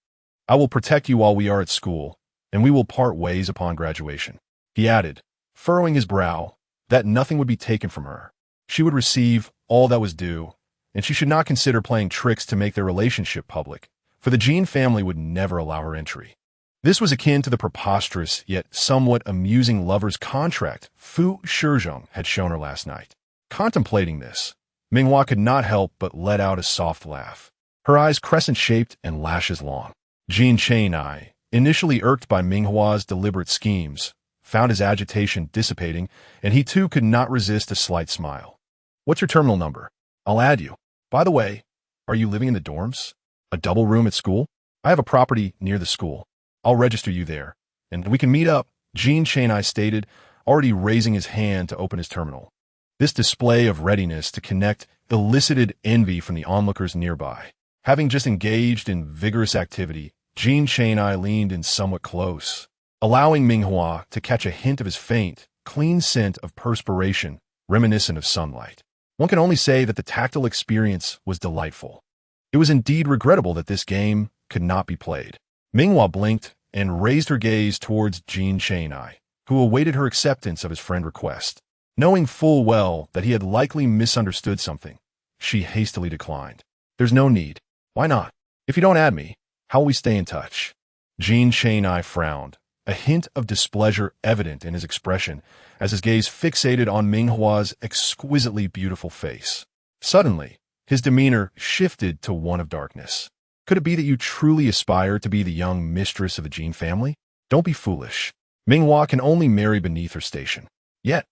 I will protect you while we are at school, and we will part ways upon graduation. He added, furrowing his brow, that nothing would be taken from her. She would receive all that was due, and she should not consider playing tricks to make their relationship public, for the Jin family would never allow her entry. This was akin to the preposterous yet somewhat amusing lover's contract Fu Shizheng had shown her last night. Contemplating this, Ming Hua could not help but let out a soft laugh, her eyes crescent-shaped and lashes long. Jin Shunyi, initially irked by Ming Hua's deliberate schemes, found his agitation dissipating, and he too could not resist a slight smile. What's your terminal number? I'll add you. By the way, are you living in the dorms? A double room at school? I have a property near the school. I'll register you there, and we can meet up, Jin Shunyi stated, already raising his hand to open his terminal. This display of readiness to connect elicited envy from the onlookers nearby. Having just engaged in vigorous activity, Jin Shunyi leaned in somewhat close, allowing Ming Hua to catch a hint of his faint, clean scent of perspiration, reminiscent of sunlight. One can only say that the tactile experience was delightful. It was indeed regrettable that this game could not be played. Ming Hua blinked and raised her gaze towards Jin Shunyi, who awaited her acceptance of his friend's request. Knowing full well that he had likely misunderstood something, she hastily declined. There's no need. Why not? If you don't add me, how will we stay in touch? Jin Shunyi frowned, a hint of displeasure evident in his expression as his gaze fixated on Ming Hua's exquisitely beautiful face. Suddenly, his demeanor shifted to one of darkness. Could it be that you truly aspire to be the young mistress of the Jin family? Don't be foolish. Ming Hua can only marry beneath her station. Yet,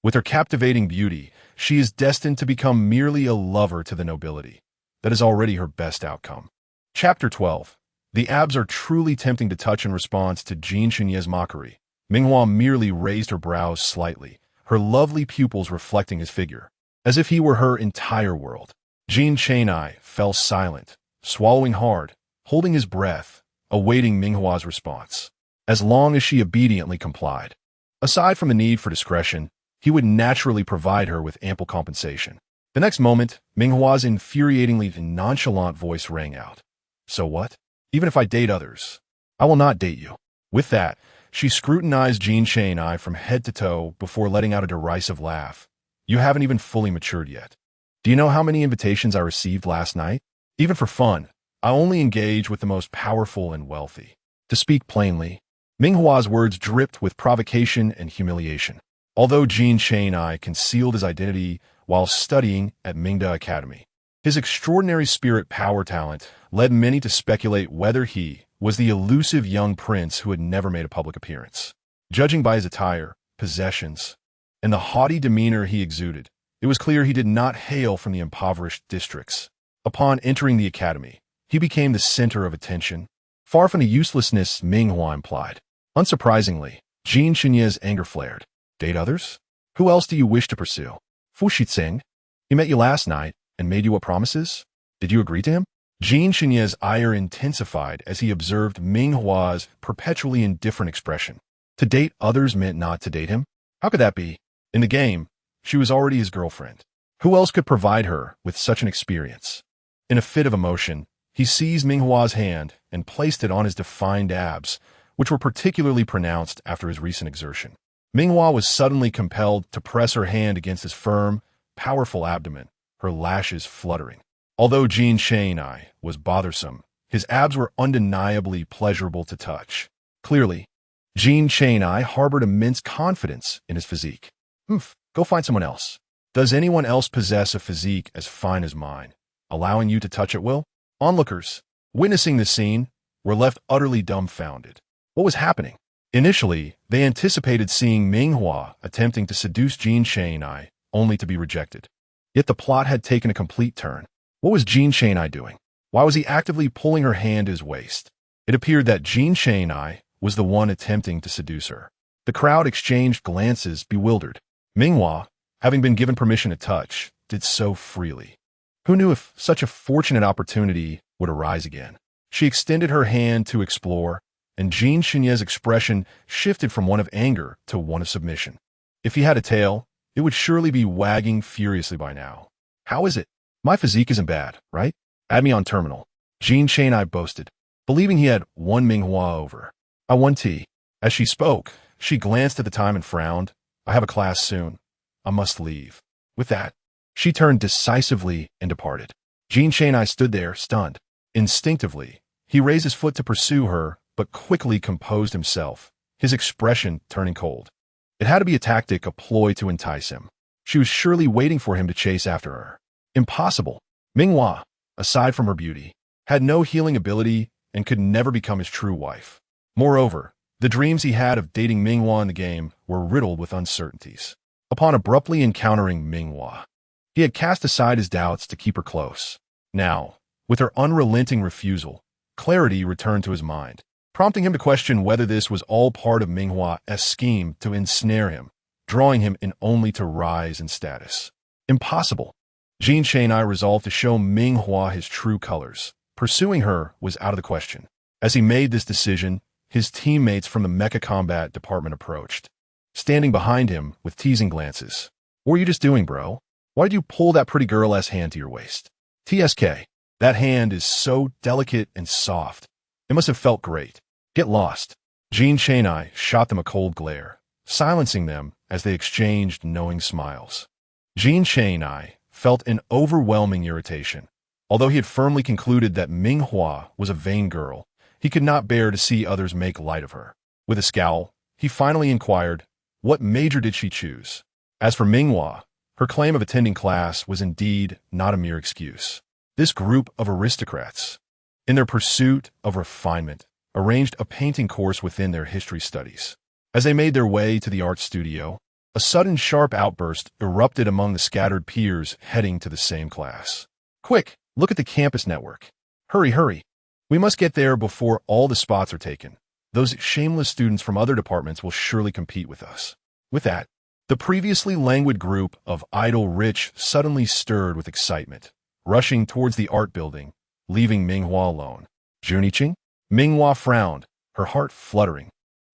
with her captivating beauty, she is destined to become merely a lover to the nobility. That is already her best outcome. Chapter 12. The abs are truly tempting to touch in response to Jin Shunyi's mockery. Ming Hua merely raised her brows slightly, her lovely pupils reflecting his figure, as if he were her entire world. Jean Chenai fell silent, swallowing hard, holding his breath, awaiting Ming Hua's response. As long as she obediently complied. Aside from the need for discretion, he would naturally provide her with ample compensation. The next moment, Ming Hua's infuriatingly nonchalant voice rang out. So what? Even if I date others, I will not date you. With that, she scrutinized Jean Chenai from head to toe before letting out a derisive laugh. You haven't even fully matured yet. Do you know how many invitations I received last night? Even for fun, I only engage with the most powerful and wealthy. To speak plainly, Ming Hua's words dripped with provocation and humiliation. Although Jean Chenai concealed his identity while studying at Mingda Academy, his extraordinary spirit power talent led many to speculate whether he was the elusive young prince who had never made a public appearance. Judging by his attire, possessions, and the haughty demeanor he exuded, it was clear he did not hail from the impoverished districts. Upon entering the academy, he became the center of attention, far from the uselessness Ming Hua implied. Unsurprisingly, Jean Chenai's anger flared. Date others? Who else do you wish to pursue? Fu Shitsing? He met you last night and made you what promises? Did you agree to him? Jean Chenai's ire intensified as he observed Ming Hua's perpetually indifferent expression. To date others meant not to date him? How could that be? In the game, she was already his girlfriend. Who else could provide her with such an experience? In a fit of emotion, he seized Ming Hua's hand and placed it on his defined abs, which were particularly pronounced after his recent exertion. Ming Hua was suddenly compelled to press her hand against his firm, powerful abdomen, her lashes fluttering. Although Jean Chenai was bothersome, his abs were undeniably pleasurable to touch. Clearly, Jean Chenai harbored immense confidence in his physique. Go find someone else. Does anyone else possess a physique as fine as mine, allowing you to touch at will? Onlookers, witnessing the scene, were left utterly dumbfounded. What was happening? Initially, they anticipated seeing Ming Hua attempting to seduce Jean Chenai, only to be rejected. Yet the plot had taken a complete turn. What was Jean Chenai doing? Why was he actively pulling her hand to his waist? It appeared that Jean Chenai was the one attempting to seduce her. The crowd exchanged glances, bewildered. Ming Hua, having been given permission to touch, did so freely. Who knew if such a fortunate opportunity would arise again? She extended her hand to explore, and Jean Chenai's expression shifted from one of anger to one of submission. If he had a tail, it would surely be wagging furiously by now. How is it? My physique isn't bad, right? Add me on terminal. Jean Chenai boasted, believing he had won Ming Hua over. I won tea. As she spoke, she glanced at the time and frowned. I have a class soon. I must leave. With that, she turned decisively and departed. Jean Chenai stood there, stunned. Instinctively, he raised his foot to pursue her, but quickly composed himself, his expression turning cold. It had to be a tactic, a ploy to entice him. She was surely waiting for him to chase after her. Impossible. Ming Hua, aside from her beauty, had no healing ability and could never become his true wife. Moreover, the dreams he had of dating Ming Hua in the game were riddled with uncertainties. Upon abruptly encountering Ming Hua, he had cast aside his doubts to keep her close. Now, with her unrelenting refusal, clarity returned to his mind, prompting him to question whether this was all part of Ming Hua's scheme to ensnare him, drawing him in only to rise in status. Impossible. Jean Chenai resolved to show Ming Hua his true colors. Pursuing her was out of the question. As he made this decision, his teammates from the Mecha Combat Department approached, standing behind him with teasing glances. What are you just doing, bro? Why did you pull that pretty girl-ass hand to your waist? TSK. That hand is so delicate and soft. It must have felt great. Get lost. Jean Chenai shot them a cold glare, silencing them as they exchanged knowing smiles. Jean Chenai felt an overwhelming irritation. Although he had firmly concluded that Ming Hua was a vain girl, he could not bear to see others make light of her. With a scowl, he finally inquired, what major did she choose? As for Ming Hua, her claim of attending class was indeed not a mere excuse. This group of aristocrats, in their pursuit of refinement, arranged a painting course within their history studies. As they made their way to the art studio, a sudden sharp outburst erupted among the scattered peers heading to the same class. Quick, look at the campus network. Hurry, hurry. We must get there before all the spots are taken. Those shameless students from other departments will surely compete with us. With that, The previously languid group of idle rich suddenly stirred with excitement, rushing towards the art building, leaving Ming Hua alone. Juniching? Ming Hua frowned, her heart fluttering.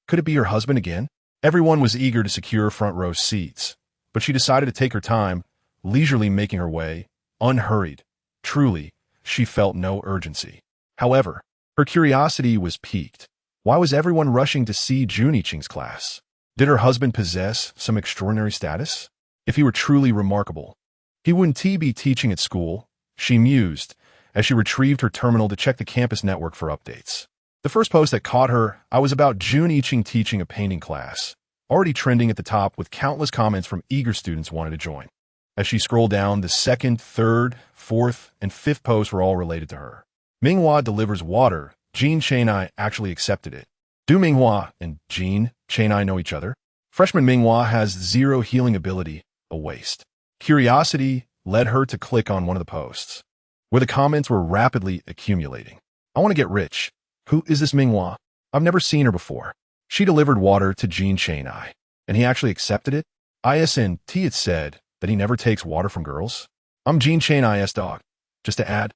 Could it be her husband again? Everyone was eager to secure front-row seats, but she decided to take her time, leisurely making her way, unhurried. Truly, she felt no urgency. However, her curiosity was piqued. Why was everyone rushing to see Juniching's class? Did her husband possess some extraordinary status? If he were truly remarkable, he wouldn't be teaching at school, she mused, as she retrieved her terminal to check the campus network for updates. The first post that caught her eye was about Juniching teaching a painting class, already trending at the top with countless comments from eager students wanting to join. As she scrolled down, the second, third, fourth, and fifth posts were all related to her. Ming Hua delivers water. Jean Chenai actually accepted it. Do Ming Hua and Jean Chenai know each other? Freshman Ming Hua has zero healing ability, a waste. Curiosity led her to click on one of the posts, where the comments were rapidly accumulating. I want to get rich. Who is this Ming Hua? I've never seen her before. She delivered water to Jean Chenai, and he actually accepted it? ISNT it said that he never takes water from girls. I'm Jean Chenai's dog. Just to add,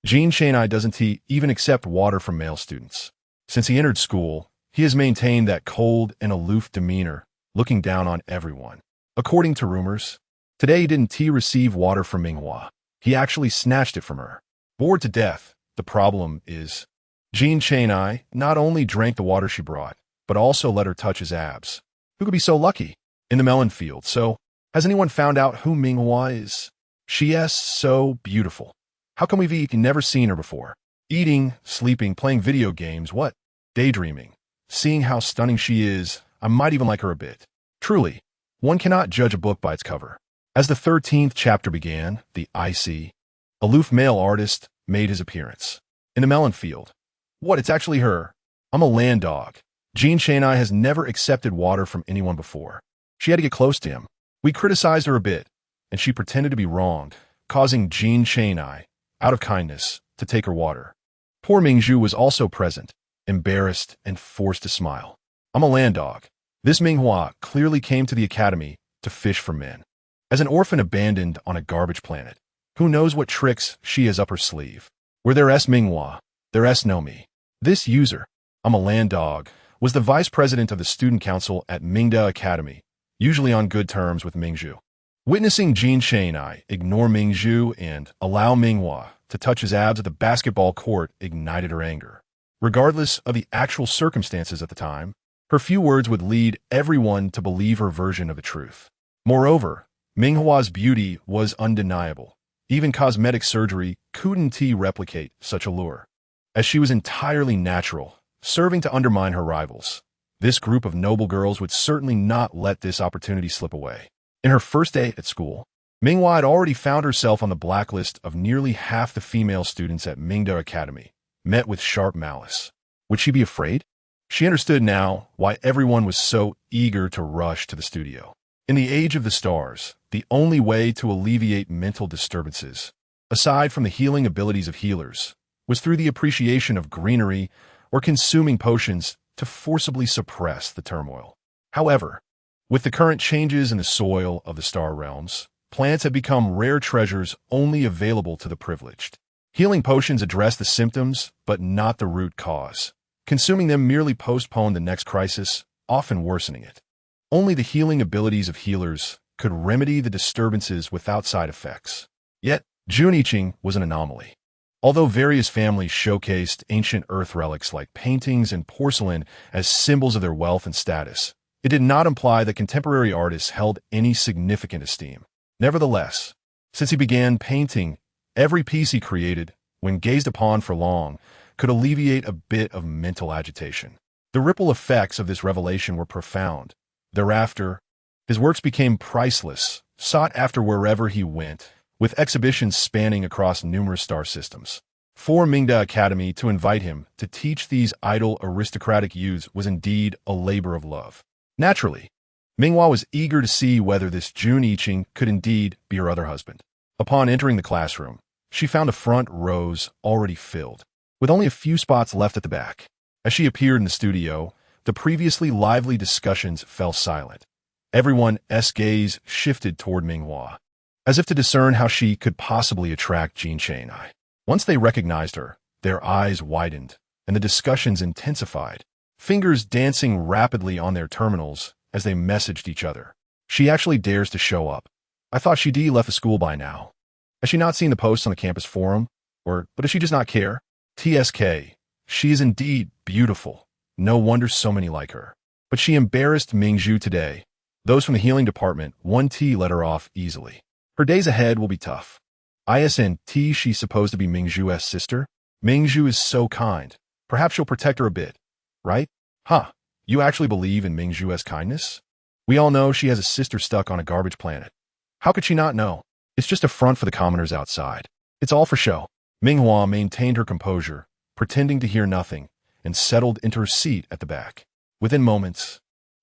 Jean Chenai doesn't even accept water from male students. Since he entered school, he has maintained that cold and aloof demeanor, looking down on everyone. According to rumors, today didn't he receive water from Ming Hua. He actually snatched it from her. Bored to death, the problem is, Jean Chenai not only drank the water she brought, but also let her touch his abs. Who could be so lucky? In the melon field, so, has anyone found out who Ming Hua is? She is so beautiful. How come we've never seen her before? Eating, sleeping, playing video games, what? Daydreaming. Seeing how stunning she is, I might even like her a bit. Truly, one cannot judge a book by its cover. As the 13th chapter began, the icy, aloof male artist made his appearance. In the melon field. What, it's actually her. I'm a land dog. Jean Chenai has never accepted water from anyone before. She had to get close to him. We criticized her a bit, and she pretended to be wronged, causing Jean Chenai, out of kindness, to take her water. Poor Mingzhu was also present, embarrassed and forced to smile. I'm a land dog. This Ming Hua clearly came to the academy to fish for men. As an orphan abandoned on a garbage planet, who knows what tricks she has up her sleeve? Where there s Ming Hua, there s no me. This user, I'm a land dog, was the vice president of the student council at Mingda Academy, usually on good terms with Mingzhu. Witnessing Jean Chenai ignore Mingzhu and allow Ming Hua to touch his abs at the basketball court ignited her anger. Regardless of the actual circumstances at the time, her few words would lead everyone to believe her version of the truth. Moreover, Ming Hua's beauty was undeniable. Even cosmetic surgery couldn't replicate such allure, as she was entirely natural, serving to undermine her rivals. This group of noble girls would certainly not let this opportunity slip away. In her first day at school, Ming Hua had already found herself on the blacklist of nearly half the female students at Mingda Academy, met with sharp malice. Would she be afraid? She understood now why everyone was so eager to rush to the studio. In the age of the stars, the only way to alleviate mental disturbances, aside from the healing abilities of healers, was through the appreciation of greenery or consuming potions to forcibly suppress the turmoil. However, with the current changes in the soil of the star realms, plants have become rare treasures only available to the privileged. Healing potions address the symptoms, but not the root cause. Consuming them merely postponed the next crisis, often worsening it. Only the healing abilities of healers could remedy the disturbances without side effects. Yet, Juniching was an anomaly. Although various families showcased ancient earth relics like paintings and porcelain as symbols of their wealth and status, it did not imply that contemporary artists held any significant esteem. Nevertheless, since he began painting, every piece he created, when gazed upon for long, could alleviate a bit of mental agitation. The ripple effects of this revelation were profound. Thereafter, his works became priceless, sought after wherever he went, with exhibitions spanning across numerous star systems. For Mingda Academy to invite him to teach these idle aristocratic youths was indeed a labor of love. Naturally, Ming Hua was eager to see whether this Juniching could indeed be her other husband. Upon entering the classroom, she found the front rows already filled, with only a few spots left at the back. As she appeared in the studio, the previously lively discussions fell silent. Everyone's gaze shifted toward Ming Hua, as if to discern how she could possibly attract Jean Chen. Once they recognized her, their eyes widened, and the discussions intensified, fingers dancing rapidly on their terminals as they messaged each other. She actually dares to show up. I thought she'd left the school by now. Has she not seen the posts on the campus forum? But does she just not care? TSK. She is indeed beautiful. No wonder so many like her. But she embarrassed Mingzhu today. Those from the healing department, 1T let her off easily. Her days ahead will be tough. ISNT, she's supposed to be Mingzhu's sister? Mingzhu is so kind. Perhaps she'll protect her a bit. Right? Huh. You actually believe in Mingzhu's kindness? We all know she has a sister stuck on a garbage planet. How could she not know? It's just a front for the commoners outside. It's all for show. Ming Hua maintained her composure, pretending to hear nothing, and settled into her seat at the back. Within moments,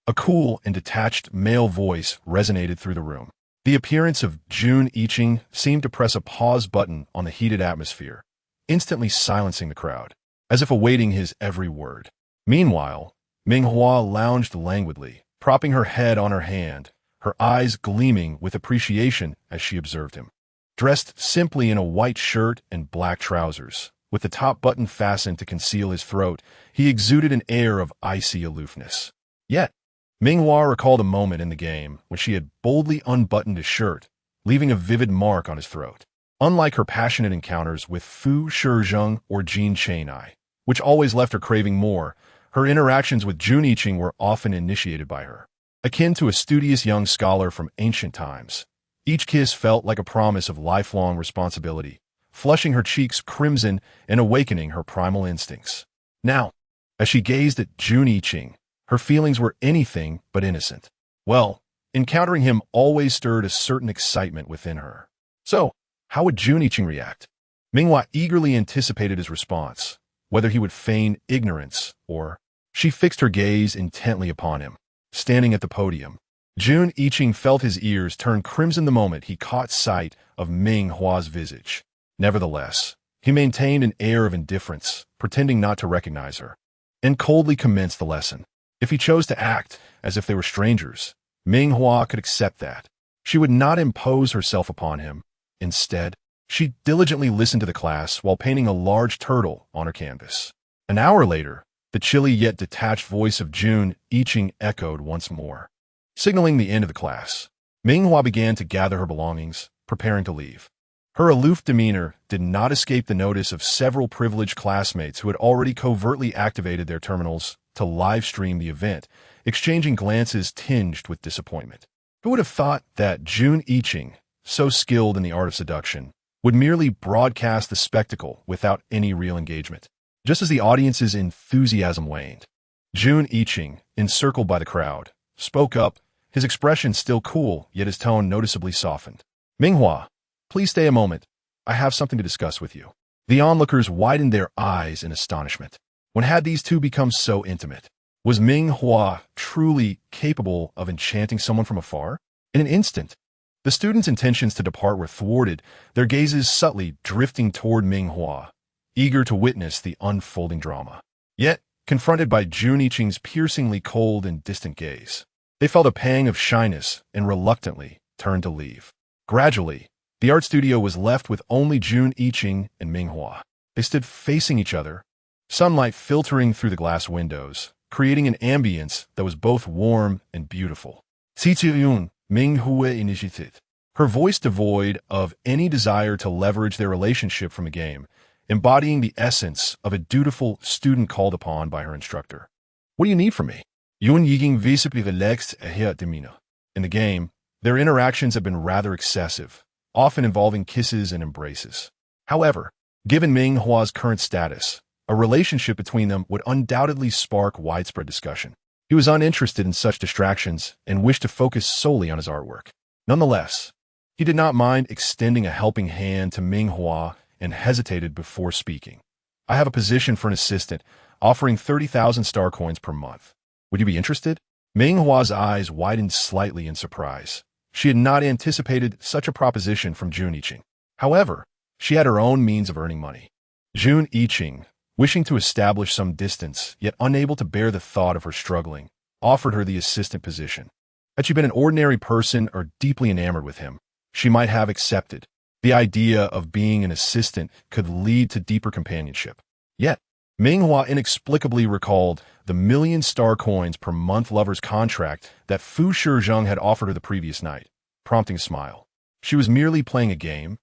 a cool and detached male voice resonated through the room. The appearance of Jun Yiqing seemed to press a pause button on the heated atmosphere, instantly silencing the crowd, as if awaiting his every word. Meanwhile, Ming Hua lounged languidly, propping her head on her hand, her eyes gleaming with appreciation as she observed him. Dressed simply in a white shirt and black trousers, with the top button fastened to conceal his throat, he exuded an air of icy aloofness. Yet, Ming Hua recalled a moment in the game when she had boldly unbuttoned his shirt, leaving a vivid mark on his throat. Unlike her passionate encounters with Fu Shizheng or Jean Chenai, which always left her craving more, her interactions with Jun Yiqing were often initiated by her. Akin to a studious young scholar from ancient times, each kiss felt like a promise of lifelong responsibility, flushing her cheeks crimson and awakening her primal instincts. Now, as she gazed at Jun Yiqing, her feelings were anything but innocent. Well, encountering him always stirred a certain excitement within her. So, how would Jun Yiqing react? Ming Hua eagerly anticipated his response, whether he would feign ignorance or... She fixed her gaze intently upon him, standing at the podium. Jun Yiqing felt his ears turn crimson the moment he caught sight of Ming Hua's visage. Nevertheless, he maintained an air of indifference, pretending not to recognize her, and coldly commenced the lesson. If he chose to act as if they were strangers, Ming Hua could accept that. She would not impose herself upon him. Instead, she diligently listened to the class while painting a large turtle on her canvas. An hour later, the chilly yet detached voice of Jun Yiqing echoed once more, signaling the end of the class. Ming Hua began to gather her belongings, preparing to leave. Her aloof demeanor did not escape the notice of several privileged classmates who had already covertly activated their terminals to live stream the event, exchanging glances tinged with disappointment. Who would have thought that Jun Yiqing, so skilled in the art of seduction, would merely broadcast the spectacle without any real engagement? Just as the audience's enthusiasm waned, Jun Yiqing, encircled by the crowd, spoke up, his expression still cool, yet his tone noticeably softened. Ming Hua, please stay a moment. I have something to discuss with you. The onlookers widened their eyes in astonishment. When had these two become so intimate? Was Ming Hua truly capable of enchanting someone from afar? In an instant, the students' intentions to depart were thwarted, their gazes subtly drifting toward Ming Hua, eager to witness the unfolding drama. Yet, confronted by Jun Yiqing's piercingly cold and distant gaze, they felt a pang of shyness and reluctantly turned to leave. Gradually, the art studio was left with only Jun Yiqing and Ming Hua. They stood facing each other, sunlight filtering through the glass windows, creating an ambience that was both warm and beautiful. Yun, Ming Hua initiated, her voice devoid of any desire to leverage their relationship from the game, embodying the essence of a dutiful student called upon by her instructor. What do you need from me? Yun Yiging visibly relaxed her demeanor. In the game, their interactions have been rather excessive, often involving kisses and embraces. However, given Ming Hua's current status, a relationship between them would undoubtedly spark widespread discussion. He was uninterested in such distractions and wished to focus solely on his artwork. Nonetheless, he did not mind extending a helping hand to Ming Hua and hesitated before speaking. I have a position for an assistant, offering 30,000 star coins per month. Would you be interested? Ming Hua's eyes widened slightly in surprise. She had not anticipated such a proposition from Jun Yiqing. However, she had her own means of earning money. Jun Yiqing, wishing to establish some distance, yet unable to bear the thought of her struggling, offered her the assistant position. Had she been an ordinary person or deeply enamored with him, she might have accepted. The idea of being an assistant could lead to deeper companionship. Yet, Ming Hua inexplicably recalled the million star coins per month lover's contract that Fu Shizheng had offered her the previous night, prompting a smile. She was merely playing a game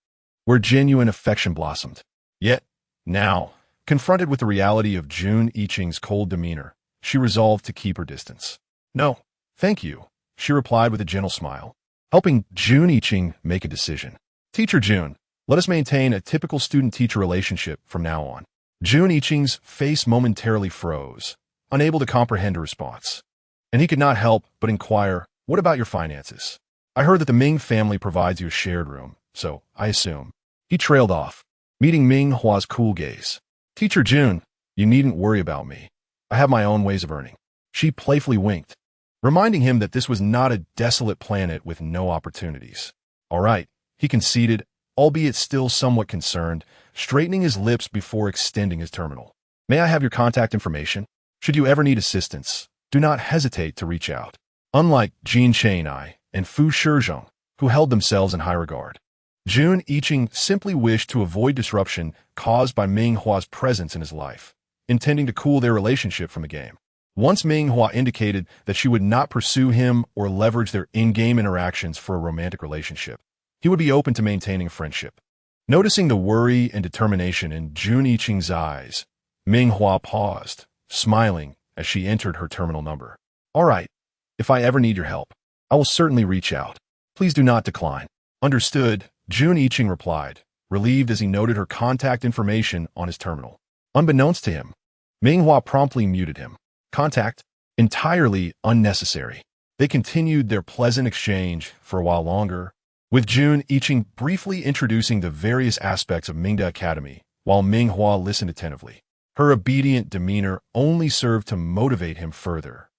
where genuine affection blossomed. Yet, now, confronted with the reality of Jun Yiqing's cold demeanor, she resolved to keep her distance. "No, thank you," she replied with a gentle smile, helping Jun Yiqing make a decision. "Teacher Jun, let us maintain a typical student-teacher relationship from now on." Jun Yiqing's face momentarily froze, unable to comprehend her response. And he could not help but inquire, "What about your finances? I heard that the Ming family provides you a shared room, so I assume." He trailed off, meeting Ming Hua's cool gaze. "Teacher Jun, you needn't worry about me. I have my own ways of earning." She playfully winked, reminding him that this was not a desolate planet with no opportunities. "All right," he conceded, albeit still somewhat concerned, straightening his lips before extending his terminal. "May I have your contact information? Should you ever need assistance, do not hesitate to reach out." Unlike Jin Chang'ai and Fu Shizheng, who held themselves in high regard, Jun Yiqing simply wished to avoid disruption caused by Ming Hua's presence in his life, intending to cool their relationship from the game. Once Ming Hua indicated that she would not pursue him or leverage their in-game interactions for a romantic relationship, he would be open to maintaining a friendship. Noticing the worry and determination in Jun Yiqing's eyes, Ming Hua paused, smiling as she entered her terminal number. "All right, if I ever need your help, I will certainly reach out. Please do not decline." "Understood," Jun Yiqing replied, relieved as he noted her contact information on his terminal. Unbeknownst to him, Ming Hua promptly muted him. Contact? Entirely unnecessary. They continued their pleasant exchange for a while longer, with Jun Yiqing briefly introducing the various aspects of Mingda Academy, while Ming Hua listened attentively. Her obedient demeanor only served to motivate him further,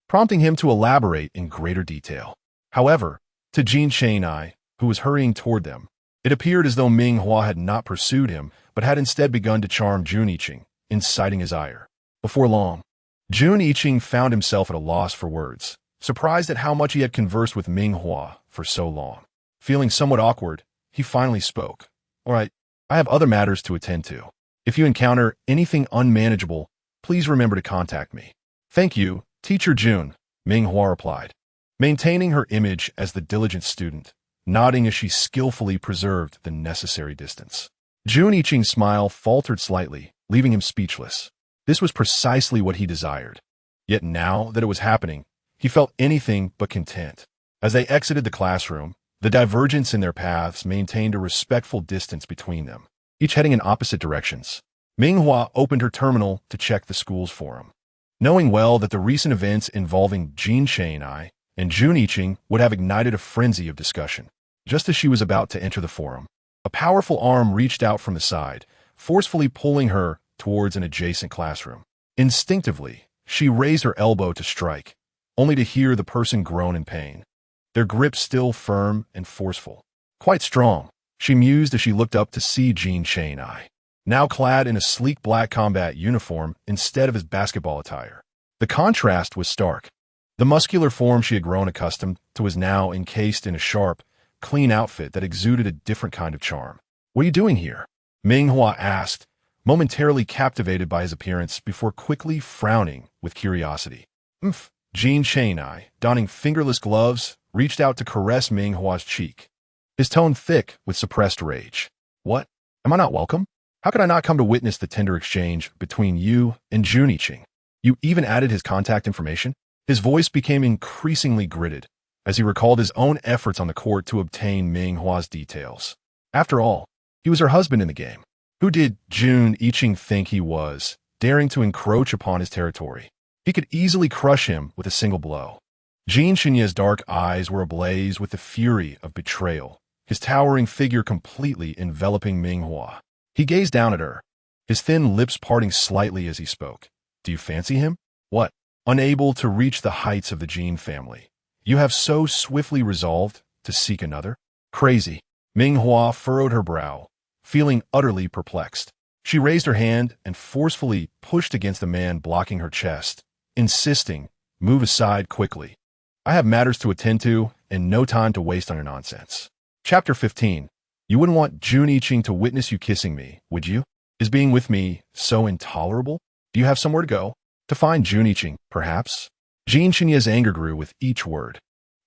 prompting him to elaborate in greater detail. However, to Jin Chang'ai, who was hurrying toward them, it appeared as though Ming Hua had not pursued him, but had instead begun to charm Jun Yiqing, inciting his ire. Before long, Jun Yiqing found himself at a loss for words, surprised at how much he had conversed with Ming Hua for so long. Feeling somewhat awkward, he finally spoke. "All right, I have other matters to attend to. If you encounter anything unmanageable, please remember to contact me." "Thank you, Teacher Jun," Ming Hua replied, maintaining her image as the diligent student, nodding as she skillfully preserved the necessary distance. Jun Yiqing's smile faltered slightly, leaving him speechless. This was precisely what he desired. Yet now that it was happening, he felt anything but content. As they exited the classroom, the divergence in their paths maintained a respectful distance between them, each heading in opposite directions. Ming Hua opened her terminal to check the school's forum, knowing well that the recent events involving Jin Chang'ai and Jun Yiqing would have ignited a frenzy of discussion. Just as she was about to enter the forum, a powerful arm reached out from the side, forcefully pulling her towards an adjacent classroom. Instinctively, she raised her elbow to strike, only to hear the person groan in pain, their grip still firm and forceful. "Quite strong," she mused as she looked up to see Jin Chang'ai, now clad in a sleek black combat uniform instead of his basketball attire. The contrast was stark. The muscular form she had grown accustomed to was now encased in a sharp, clean outfit that exuded a different kind of charm. "What are you doing here?" Ming Hua asked, momentarily captivated by his appearance before quickly frowning with curiosity. Jin Chang'ai, donning fingerless gloves, reached out to caress Ming Hua's cheek, his tone thick with suppressed rage. "What? Am I not welcome? How could I not come to witness the tender exchange between you and Jun Yiqing? You even added his contact information?" His voice became increasingly gritted as he recalled his own efforts on the court to obtain Ming Hua's details. After all, he was her husband in the game. Who did Jun Yiqing think he was, daring to encroach upon his territory? He could easily crush him with a single blow. Jin Xinye's dark eyes were ablaze with the fury of betrayal, his towering figure completely enveloping Ming Hua. He gazed down at her, his thin lips parting slightly as he spoke. "Do you fancy him? What? Unable to reach the heights of the Jin family, you have so swiftly resolved to seek another? Crazy." Ming Hua furrowed her brow, feeling utterly perplexed. She raised her hand and forcefully pushed against the man blocking her chest, insisting, "Move aside quickly." I have matters to attend to and no time to waste on your nonsense. Chapter 15. You wouldn't want Jun Iching to witness you kissing me, would you? Is being with me so intolerable? Do you have somewhere to go? To find Jun Iching, perhaps? Jean Chenye's anger grew with each word,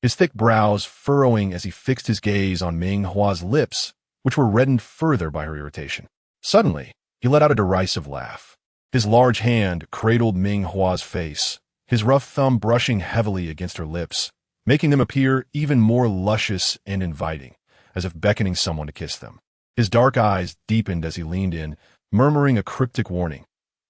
his thick brows furrowing as he fixed his gaze on Ming Hua's lips, which were reddened further by her irritation. Suddenly, he let out a derisive laugh. His large hand cradled Ming Hua's face, his rough thumb brushing heavily against her lips, making them appear even more luscious and inviting, as if beckoning someone to kiss them. His dark eyes deepened as he leaned in, murmuring a cryptic warning.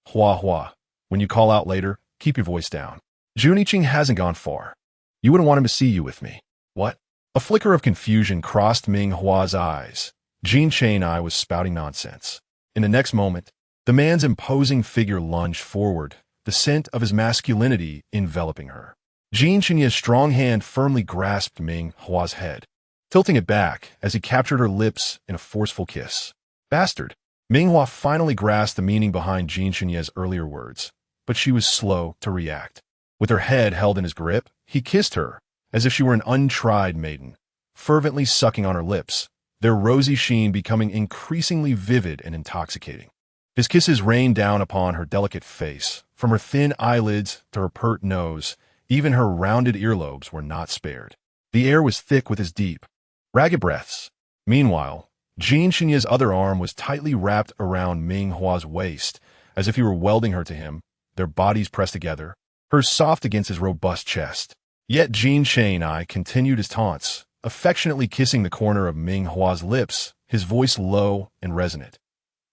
Hua Hua, when you call out later, keep your voice down. Jun Iching hasn't gone far. You wouldn't want him to see you with me. What? A flicker of confusion crossed Ming Hua's eyes. Jean Chenye was spouting nonsense. In the next moment, the man's imposing figure lunged forward, the scent of his masculinity enveloping her. Jean Chenye's strong hand firmly grasped Ming Hua's head, tilting it back as he captured her lips in a forceful kiss. Bastard! Ming Hua finally grasped the meaning behind Jean Chenye's earlier words, but she was slow to react. With her head held in his grip, he kissed her, as if she were an untried maiden, fervently sucking on her lips, their rosy sheen becoming increasingly vivid and intoxicating. His kisses rained down upon her delicate face, from her thin eyelids to her pert nose. Even her rounded earlobes were not spared. The air was thick with his deep, ragged breaths. Meanwhile, Jean Chenye's other arm was tightly wrapped around Ming Hua's waist, as if he were welding her to him, their bodies pressed together, hers soft against his robust chest. Yet Jean Chenye continued his taunts, affectionately kissing the corner of Ming Hua's lips, his voice low and resonant.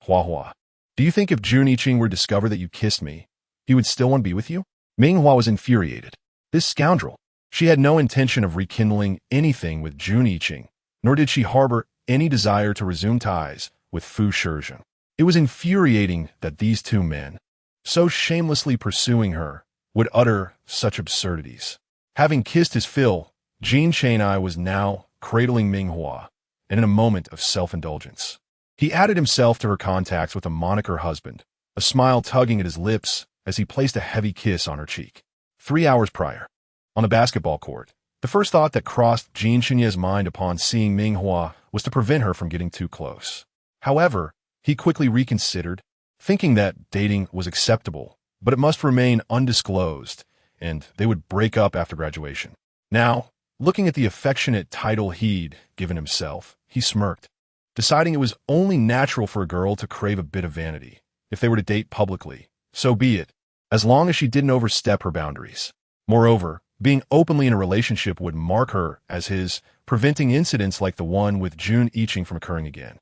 Hua Hua, do you think if Jun Iching were to discover that you kissed me, he would still want to be with you? Ming Hua was infuriated. This scoundrel. She had no intention of rekindling anything with Jun Iching, nor did she harbor any desire to resume ties with Fu Shizhen. It was infuriating that these two men, so shamelessly pursuing her, would utter such absurdities. Having kissed his fill, Jean Chenye was now cradling Ming Hua, and in a moment of self-indulgence, he added himself to her contacts with a moniker husband, a smile tugging at his lips as he placed a heavy kiss on her cheek. 3 hours prior, on the basketball court, the first thought that crossed Jean Chenye's mind upon seeing Ming Hua was to prevent her from getting too close. However, he quickly reconsidered, thinking that dating was acceptable, but it must remain undisclosed, and they would break up after graduation. Now, looking at the affectionate title he'd given himself, he smirked, deciding it was only natural for a girl to crave a bit of vanity. If they were to date publicly, so be it, as long as she didn't overstep her boundaries. Moreover, being openly in a relationship would mark her as his, preventing incidents like the one with Jun Iching from occurring again.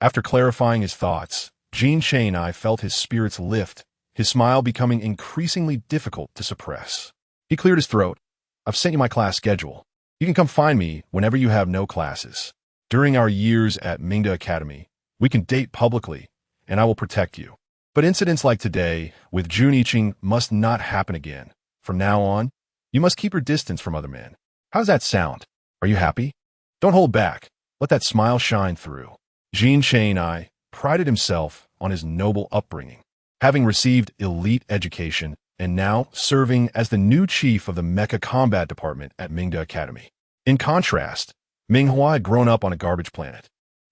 After clarifying his thoughts, Jean Chenye felt his spirits lift, his smile becoming increasingly difficult to suppress. He cleared his throat. I've sent you my class schedule. You can come find me whenever you have no classes. During our years at Mingda Academy, we can date publicly, and I will protect you. But incidents like today with Jun Iching must not happen again. From now on, you must keep your distance from other men. How does that sound? Are you happy? Don't hold back. Let that smile shine through. Jean Chenye prided himself on his noble upbringing, having received elite education and now serving as the new chief of the Mecha Combat Department at Mingda Academy. In contrast, Ming Hua had grown up on a garbage planet,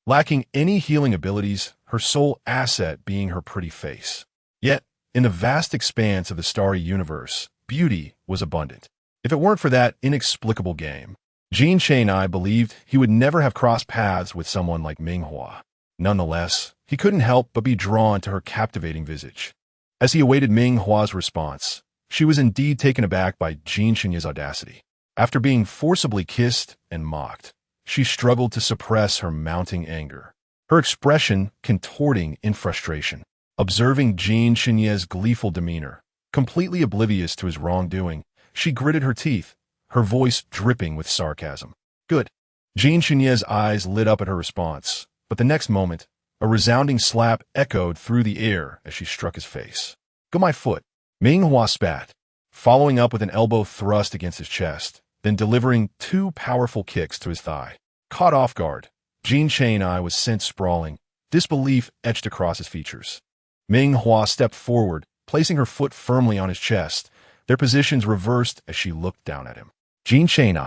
lacking any healing abilities, her sole asset being her pretty face. Yet, in the vast expanse of the starry universe, beauty was abundant. If it weren't for that inexplicable game, Jean Chenye believed he would never have crossed paths with someone like Ming Hua. Nonetheless, he couldn't help but be drawn to her captivating visage. As he awaited Ming Hua's response, she was indeed taken aback by Jean Chenye's audacity. After being forcibly kissed and mocked, she struggled to suppress her mounting anger, her expression contorting in frustration. Observing Jean Chenye's gleeful demeanor, completely oblivious to his wrongdoing, she gritted her teeth, her voice dripping with sarcasm. Good. Jean Chenye's eyes lit up at her response, but the next moment, a resounding slap echoed through the air as she struck his face. Go my foot. Ming Hua spat, following up with an elbow thrust against his chest, then delivering 2 powerful kicks to his thigh. Caught off guard, Jean Chenye was sent sprawling, disbelief etched across his features. Ming Hua stepped forward, placing her foot firmly on his chest, their positions reversed as she looked down at him. Jean Shane,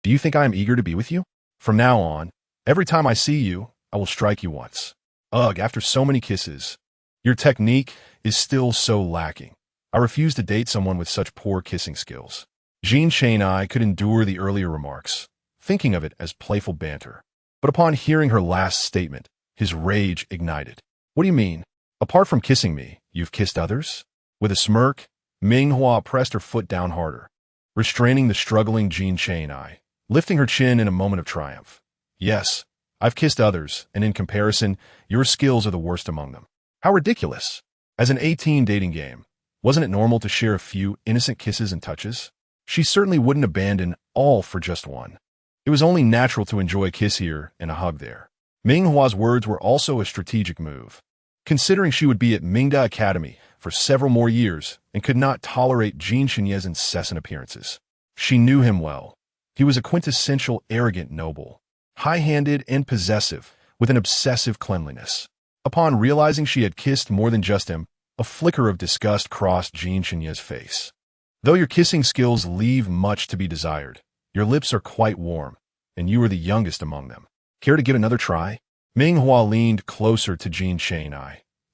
do you think I am eager to be with you? From now on, every time I see you, I will strike you once. Ugh, after so many kisses. Your technique is still so lacking. I refuse to date someone with such poor kissing skills. Jean Shane could endure the earlier remarks, thinking of it as playful banter. But upon hearing her last statement, his rage ignited. What do you mean? Apart from kissing me, you've kissed others? With a smirk, Ming Hua pressed her foot down harder, restraining the struggling Jean Shane, lifting her chin in a moment of triumph. Yes, I've kissed others, and in comparison, your skills are the worst among them. How ridiculous! As an 18 dating game, wasn't it normal to share a few innocent kisses and touches? She certainly wouldn't abandon all for just one. It was only natural to enjoy a kiss here and a hug there. Ming Hua's words were also a strategic move, considering she would be at Mingda Academy for several more years and could not tolerate Jean Chenye's incessant appearances. She knew him well. He was a quintessential arrogant noble, high-handed and possessive, with an obsessive cleanliness. Upon realizing she had kissed more than just him, a flicker of disgust crossed Jean Chenye's face. Though your kissing skills leave much to be desired, your lips are quite warm, and you are the youngest among them. Care to give another try? Ming Hua leaned closer to Jean Shane,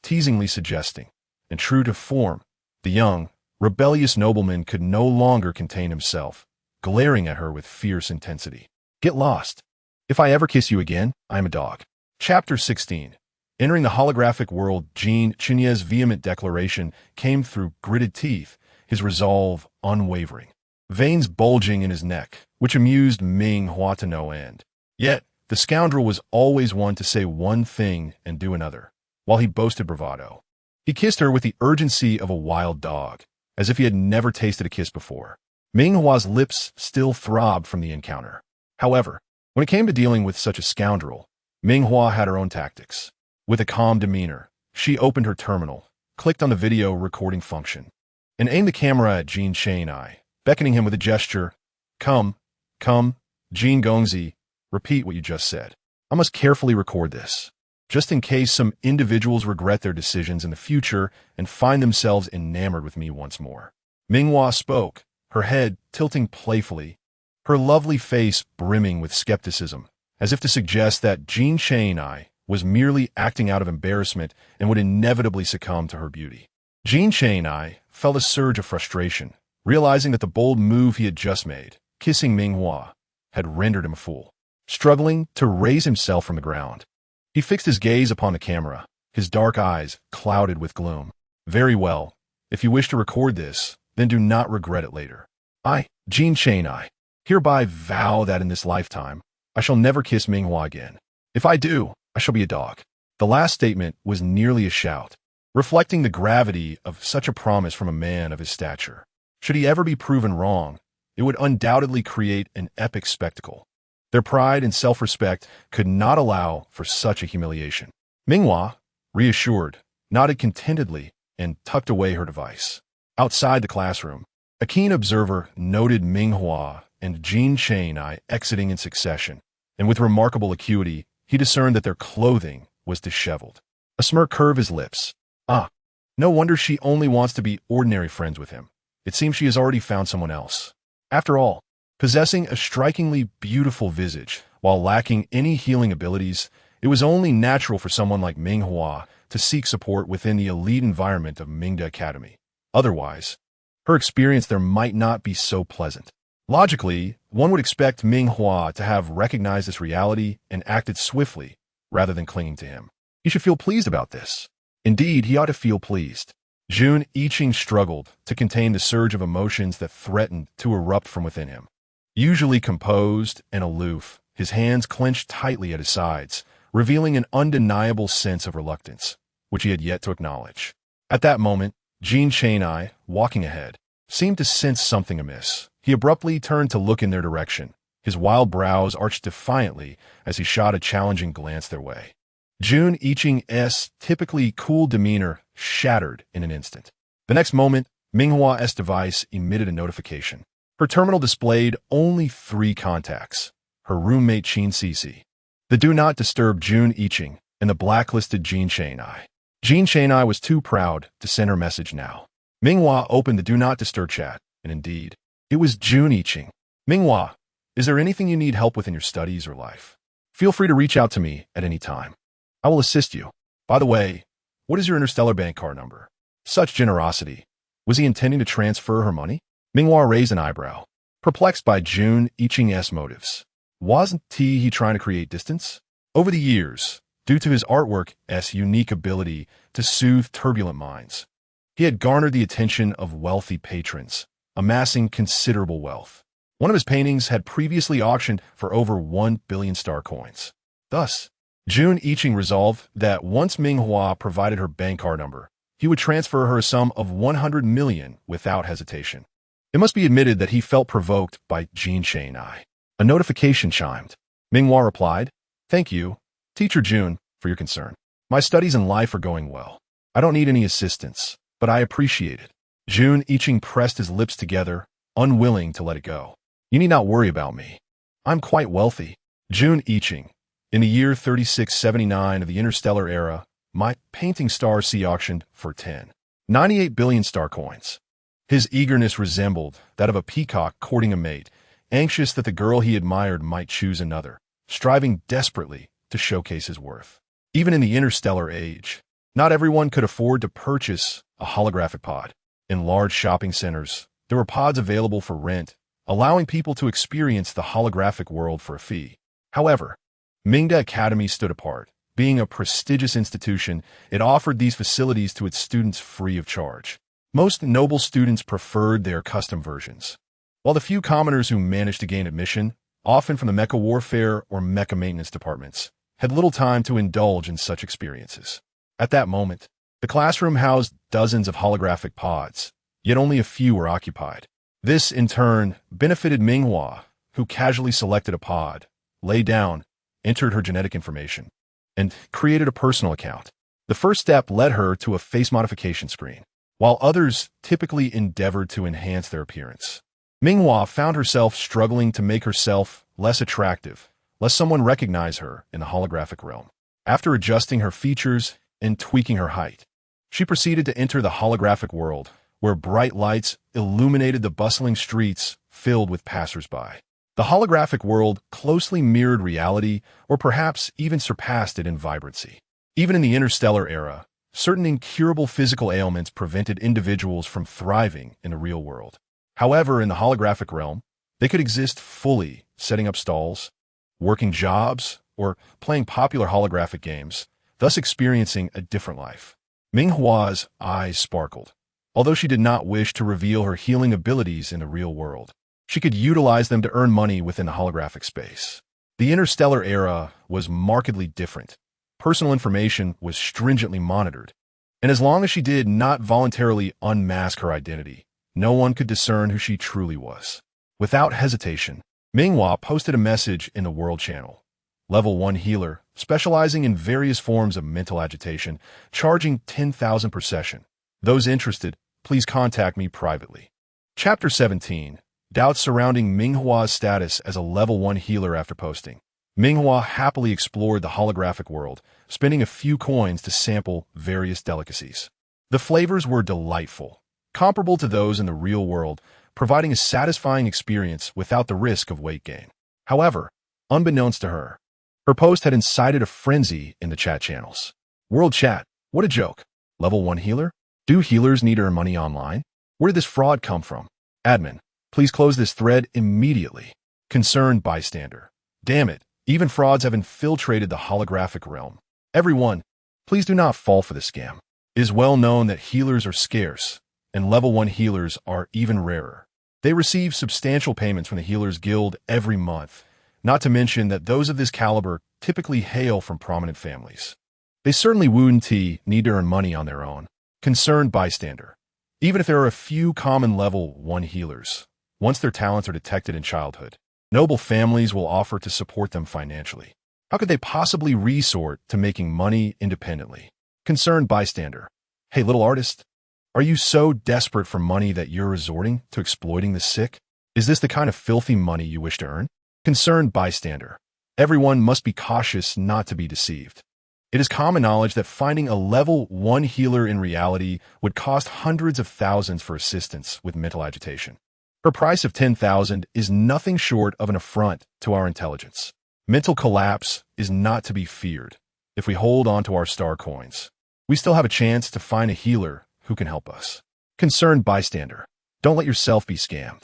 teasingly suggesting, and true to form, the young, rebellious nobleman could no longer contain himself, glaring at her with fierce intensity. Get lost. If I ever kiss you again, I am a dog. Chapter 16. Entering the holographic world, Jean Chenye's vehement declaration came through gritted teeth, his resolve unwavering. Veins bulging in his neck, which amused Ming Hua to no end. Yet, the scoundrel was always one to say one thing and do another, while he boasted bravado. He kissed her with the urgency of a wild dog, as if he had never tasted a kiss before. Ming Hua's lips still throbbed from the encounter. However, when it came to dealing with such a scoundrel, Ming Hua had her own tactics. With a calm demeanor, she opened her terminal, clicked on the video recording function, and aimed the camera at Jean Shane, beckoning him with a gesture. Come, Jean Gongzi, repeat what you just said. I must carefully record this, just in case some individuals regret their decisions in the future and find themselves enamored with me once more. Ming Hua spoke, her head tilting playfully, her lovely face brimming with skepticism, as if to suggest that Jean Shane was merely acting out of embarrassment and would inevitably succumb to her beauty. Jean Shane felt a surge of frustration, realizing that the bold move he had just made, kissing Ming Hua, had rendered him a fool. Struggling to raise himself from the ground, he fixed his gaze upon the camera, his dark eyes clouded with gloom. Very well. If you wish to record this, then do not regret it later. I, Jean Shane, hereby vow that in this lifetime, I shall never kiss Ming Hua again. If I do, I shall be a dog. The last statement was nearly a shout, reflecting the gravity of such a promise from a man of his stature. Should he ever be proven wrong, it would undoubtedly create an epic spectacle. Their pride and self-respect could not allow for such a humiliation. Ming Hua, reassured, nodded contentedly and tucked away her device. Outside the classroom, a keen observer noted Ming Hua and Jean Shane exiting in succession, and with remarkable acuity, he discerned that their clothing was disheveled. A smirk curved his lips. Ah, no wonder she only wants to be ordinary friends with him. It seems she has already found someone else. After all, possessing a strikingly beautiful visage while lacking any healing abilities, it was only natural for someone like Ming Hua to seek support within the elite environment of Mingda Academy. Otherwise, her experience there might not be so pleasant. Logically, one would expect Ming Hua to have recognized this reality and acted swiftly, rather than clinging to him. He should feel pleased about this. Indeed, he ought to feel pleased. Jun Yiqing struggled to contain the surge of emotions that threatened to erupt from within him. Usually composed and aloof, his hands clenched tightly at his sides, revealing an undeniable sense of reluctance, which he had yet to acknowledge. At that moment, Jean Shane, walking ahead, seemed to sense something amiss. He abruptly turned to look in their direction, his wild brows arched defiantly as he shot a challenging glance their way. Jun Yiqing's typically cool demeanor shattered in an instant. The next moment, Ming Hua's device emitted a notification. Her terminal displayed only 3 contacts: her roommate Qin Cici, the Do Not Disturb Jun Yiqing, and the blacklisted Jean Shane. Jean Shane was too proud to send her message now. Ming Hua opened the Do Not Disturb chat, and indeed, it was Jun Yiqing. Ming Hua, is there anything you need help with in your studies or life? Feel free to reach out to me at any time. I will assist you. By the way, what is your Interstellar bank card number? Such generosity. Was he intending to transfer her money? Ming Hua raised an eyebrow, perplexed by Jun Iching's motives. Wasn't he trying to create distance? Over the years, due to his artwork's unique ability to soothe turbulent minds, he had garnered the attention of wealthy patrons, amassing considerable wealth. One of his paintings had previously auctioned for over 1 billion star coins. Thus, Jun Iching resolved that once Ming Hua provided her bank card number, he would transfer her a sum of 100 million without hesitation. It must be admitted that he felt provoked by Jin Shane-I. A notification chimed. Ming Hua replied, "Thank you, Teacher Jun, for your concern. My studies and life are going well. I don't need any assistance, but I appreciate it." Jun Iching pressed his lips together, unwilling to let it go. "You need not worry about me. I'm quite wealthy." Jun Iching. In the year 3679 of the Interstellar era, my painting star C auctioned for 98 billion star coins. His eagerness resembled that of a peacock courting a mate, anxious that the girl he admired might choose another, striving desperately to showcase his worth. Even in the interstellar age, not everyone could afford to purchase a holographic pod. In large shopping centers, there were pods available for rent, allowing people to experience the holographic world for a fee. However, Mingda Academy stood apart. Being a prestigious institution, it offered these facilities to its students free of charge. Most noble students preferred their custom versions, while the few commoners who managed to gain admission, often from the mecha warfare or mecha maintenance departments, had little time to indulge in such experiences. At that moment, the classroom housed dozens of holographic pods, yet only a few were occupied. This, in turn, benefited Ming Hua, who casually selected a pod, lay down, entered her genetic information, and created a personal account. The first step led her to a face modification screen, while others typically endeavored to enhance their appearance. Ming Hua found herself struggling to make herself less attractive, lest someone recognize her in the holographic realm. After adjusting her features and tweaking her height, she proceeded to enter the holographic world, where bright lights illuminated the bustling streets filled with passers-by. The holographic world closely mirrored reality, or perhaps even surpassed it in vibrancy. Even in the interstellar era, certain incurable physical ailments prevented individuals from thriving in the real world. However, in the holographic realm, they could exist fully, setting up stalls, working jobs, or playing popular holographic games, thus experiencing a different life. Ming Hua's eyes sparkled. Although she did not wish to reveal her healing abilities in the real world, she could utilize them to earn money within the holographic space. The interstellar era was markedly different. Personal information was stringently monitored, and as long as she did not voluntarily unmask her identity, no one could discern who she truly was. Without hesitation, Ming Hua posted a message in the World Channel. Level 1 healer, specializing in various forms of mental agitation, charging 10,000 per session. Those interested, please contact me privately. Chapter 17. Doubts surrounding Ming Hua's status as a level 1 healer after posting. Ming Hua happily explored the holographic world, spending a few coins to sample various delicacies. The flavors were delightful, comparable to those in the real world, providing a satisfying experience without the risk of weight gain. However, unbeknownst to her, her post had incited a frenzy in the chat channels. World chat, what a joke. Level 1 healer? Do healers need to earn money online? Where did this fraud come from? Admin, please close this thread immediately. Concerned bystander. Damn it, even frauds have infiltrated the holographic realm. Everyone, please do not fall for this scam. It is well known that healers are scarce, and level 1 healers are even rarer. They receive substantial payments from the Healers Guild every month, not to mention that those of this caliber typically hail from prominent families. They certainly wouldn't need to earn money on their own. Concerned bystander. Even if there are a few common level 1 healers, once their talents are detected in childhood, noble families will offer to support them financially. How could they possibly resort to making money independently? Concerned bystander. Hey, little artist, are you so desperate for money that you're resorting to exploiting the sick? Is this the kind of filthy money you wish to earn? Concerned bystander. Everyone must be cautious not to be deceived. It is common knowledge that finding a level 1 healer in reality would cost hundreds of thousands for assistance with mental agitation. Her price of 10,000 is nothing short of an affront to our intelligence. Mental collapse is not to be feared. If we hold on to our star coins, we still have a chance to find a healer who can help us. Concerned bystander, don't let yourself be scammed.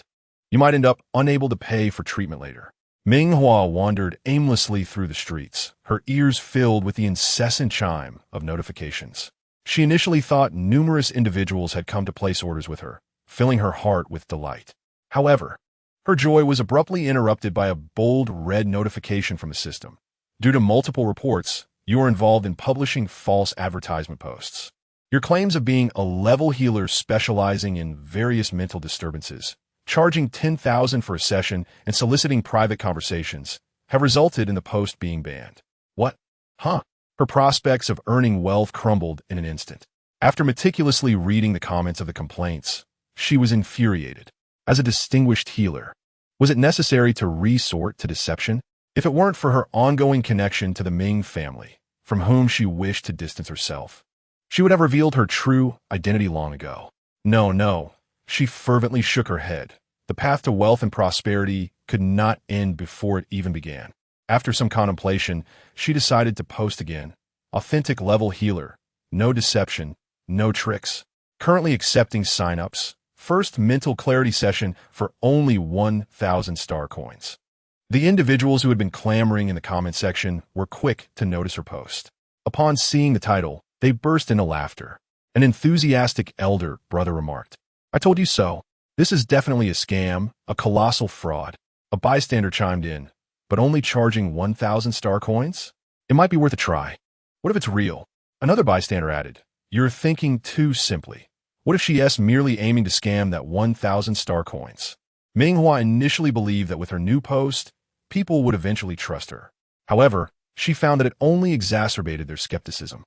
You might end up unable to pay for treatment later. Ming Hua wandered aimlessly through the streets, her ears filled with the incessant chime of notifications. She initially thought numerous individuals had come to place orders with her, filling her heart with delight. However, her joy was abruptly interrupted by a bold red notification from the system. Due to multiple reports, you are involved in publishing false advertisement posts. Your claims of being a level healer specializing in various mental disturbances, charging 10,000 for a session, and soliciting private conversations have resulted in the post being banned. What? Huh? Her prospects of earning wealth crumbled in an instant. After meticulously reading the comments of the complaints, she was infuriated. As a distinguished healer, was it necessary to resort to deception? If it weren't for her ongoing connection to the Ming family, from whom she wished to distance herself, she would have revealed her true identity long ago. No. She fervently shook her head. The path to wealth and prosperity could not end before it even began. After some contemplation, she decided to post again. Authentic level healer. No deception. No tricks. Currently accepting signups. First mental clarity session for only 1,000 star coins. The individuals who had been clamoring in the comment section were quick to notice her post. Upon seeing the title, they burst into laughter. An enthusiastic elder brother remarked, "I told you so. This is definitely a scam, a colossal fraud." A bystander chimed in, "But only charging 1,000 star coins? It might be worth a try. What if it's real?" Another bystander added, "You're thinking too simply. What if she is merely aiming to scam that 1,000 star coins?" Ming Hua initially believed that with her new post, people would eventually trust her. However, she found that it only exacerbated their skepticism.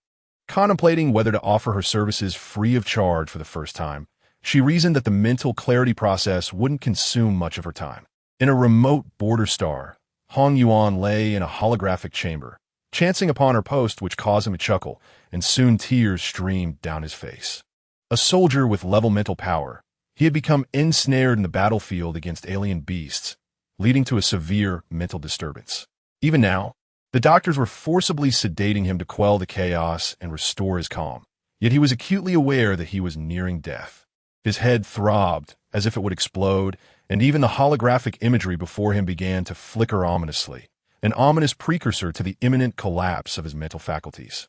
Contemplating whether to offer her services free of charge for the first time, she reasoned that the mental clarity process wouldn't consume much of her time. In a remote border star, Hong Yuan lay in a holographic chamber, chancing upon her post which caused him to chuckle, and soon tears streamed down his face. A soldier with level mental power, he had become ensnared in the battlefield against alien beasts, leading to a severe mental disturbance. Even now, the doctors were forcibly sedating him to quell the chaos and restore his calm, yet he was acutely aware that he was nearing death. His head throbbed as if it would explode, and even the holographic imagery before him began to flicker ominously, an ominous precursor to the imminent collapse of his mental faculties.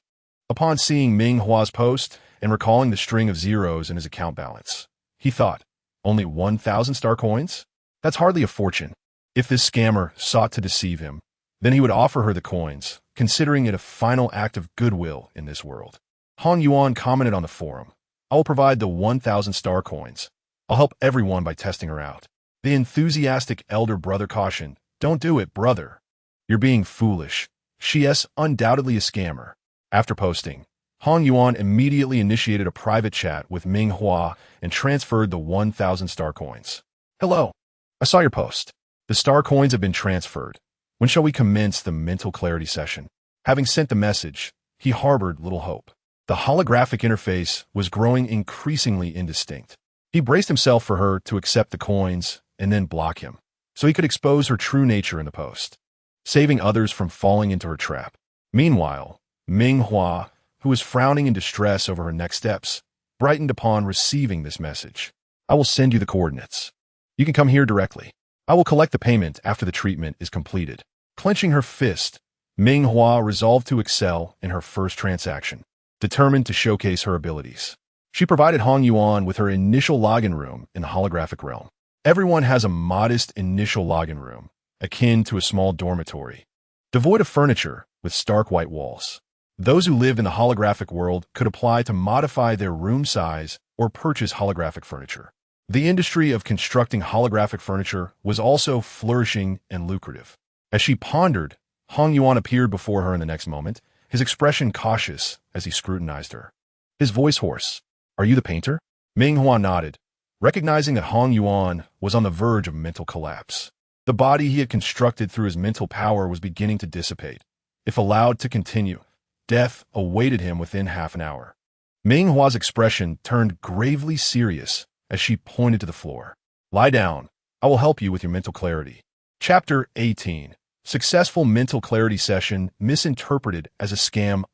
Upon seeing Ming Hua's post and recalling the string of zeros in his account balance, he thought, only 1,000 star coins? That's hardly a fortune. If this scammer sought to deceive him, then he would offer her the coins, considering it a final act of goodwill in this world. Hong Yuan commented on the forum, "I will provide the 1,000 star coins. I'll help everyone by testing her out." The enthusiastic elder brother cautioned, "Don't do it, brother. You're being foolish. She is undoubtedly a scammer." After posting, Hong Yuan immediately initiated a private chat with Ming Hua and transferred the 1,000 star coins. "Hello. I saw your post. The star coins have been transferred. When shall we commence the mental clarity session?" Having sent the message, he harbored little hope. The holographic interface was growing increasingly indistinct. He braced himself for her to accept the coins and then block him, so he could expose her true nature in the post, saving others from falling into her trap. Meanwhile, Ming Hua, who was frowning in distress over her next steps, brightened upon receiving this message. "I will send you the coordinates. You can come here directly. I will collect the payment after the treatment is completed." Clenching her fist, Ming Hua resolved to excel in her first transaction, determined to showcase her abilities. She provided Hong Yuan with her initial login room in the holographic realm. Everyone has a modest initial login room, akin to a small dormitory, devoid of furniture with stark white walls. Those who lived in the holographic world could apply to modify their room size or purchase holographic furniture. The industry of constructing holographic furniture was also flourishing and lucrative. As she pondered, Hong Yuan appeared before her in the next moment, his expression cautious as he scrutinized her. His voice hoarse. "Are you the painter?" Ming Hua nodded, recognizing that Hong Yuan was on the verge of mental collapse. The body he had constructed through his mental power was beginning to dissipate. If allowed to continue, death awaited him within half an hour. Ming Hua's expression turned gravely serious as she pointed to the floor. "Lie down. I will help you with your mental clarity. Chapter 18. Successful mental clarity session misinterpreted as a scam.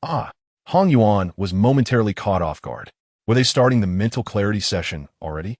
Hong Yuan was momentarily caught off guard. Were they starting the mental clarity session already?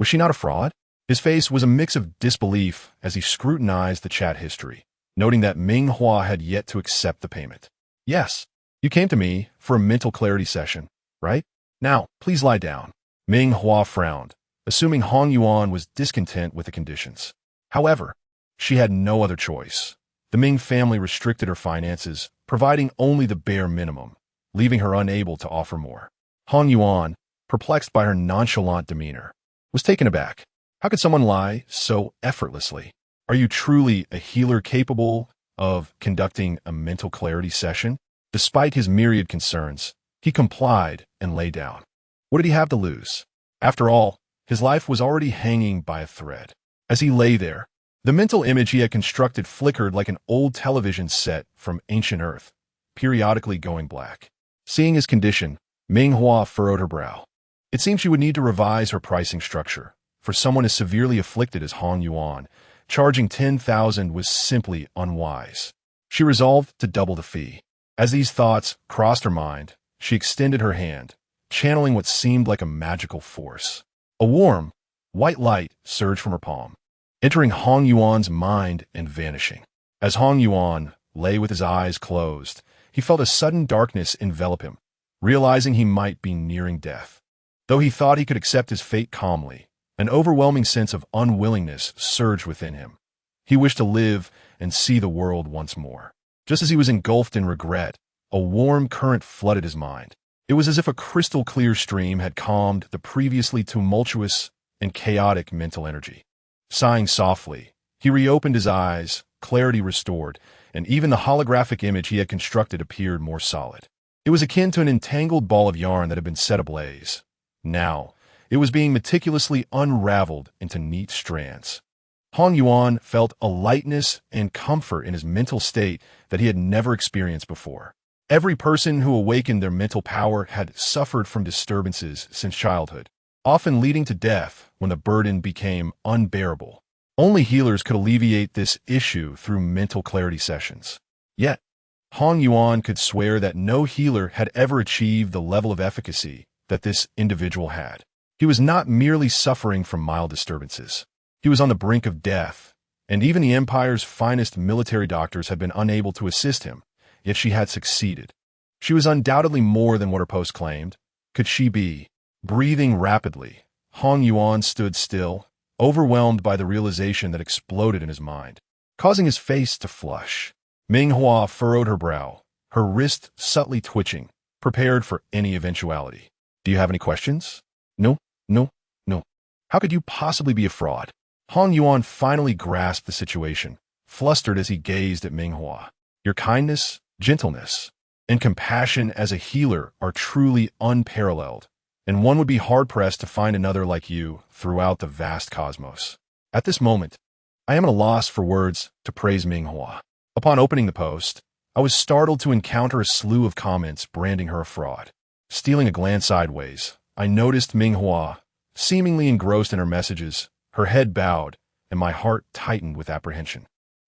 Was she not a fraud? His face was a mix of disbelief as he scrutinized the chat history, noting that Ming Hua had yet to accept the payment. Yes, you came to me for a mental clarity session, right? Now, please lie down. Ming Hua frowned, assuming Hong Yuan was discontent with the conditions. However, she had no other choice. The Ming family restricted her finances, providing only the bare minimum, leaving her unable to offer more. Hong Yuan, perplexed by her nonchalant demeanor, was taken aback. How could someone lie so effortlessly? Are you truly a healer capable of conducting a mental clarity session? Despite his myriad concerns, he complied and lay down. What did he have to lose? After all, his life was already hanging by a thread. As he lay there, the mental image he had constructed flickered like an old television set from ancient Earth, periodically going black. Seeing his condition, Ming Hua furrowed her brow. It seemed she would need to revise her pricing structure. For someone as severely afflicted as Hong Yuan, charging 10,000 was simply unwise. She resolved to double the fee. As these thoughts crossed her mind, she extended her hand, channeling what seemed like a magical force. A warm, white light surged from her palm, entering Hong Yuan's mind and vanishing. As Hong Yuan lay with his eyes closed, he felt a sudden darkness envelop him, realizing he might be nearing death. Though he thought he could accept his fate calmly, an overwhelming sense of unwillingness surged within him. He wished to live and see the world once more. Just as he was engulfed in regret, a warm current flooded his mind. It was as if a crystal-clear stream had calmed the previously tumultuous and chaotic mental energy. Sighing softly, he reopened his eyes, clarity restored, and even the holographic image he had constructed appeared more solid. It was akin to an entangled ball of yarn that had been set ablaze. Now, it was being meticulously unraveled into neat strands. Hong Yuan felt a lightness and comfort in his mental state that he had never experienced before. Every person who awakened their mental power had suffered from disturbances since childhood, often leading to death when the burden became unbearable. Only healers could alleviate this issue through mental clarity sessions. Yet, Hong Yuan could swear that no healer had ever achieved the level of efficacy that this individual had. He was not merely suffering from mild disturbances. He was on the brink of death, and even the Empire's finest military doctors had been unable to assist him, yet she had succeeded. She was undoubtedly more than what her post claimed. Could she be? Breathing rapidly, Hong Yuan stood still, overwhelmed by the realization that exploded in his mind, causing his face to flush. Ming Hua furrowed her brow, her wrist subtly twitching, prepared for any eventuality. Do you have any questions? No. How could you possibly be a fraud? Hong Yuan finally grasped the situation, flustered as he gazed at Ming Hua. Your kindness, gentleness, and compassion as a healer are truly unparalleled, and one would be hard-pressed to find another like you throughout the vast cosmos. At this moment, I am at a loss for words to praise Ming Hua. Upon opening the post, I was startled to encounter a slew of comments branding her a fraud. Stealing a glance sideways, I noticed Ming Hua, seemingly engrossed in her messages, her head bowed, and my heart tightened with apprehension.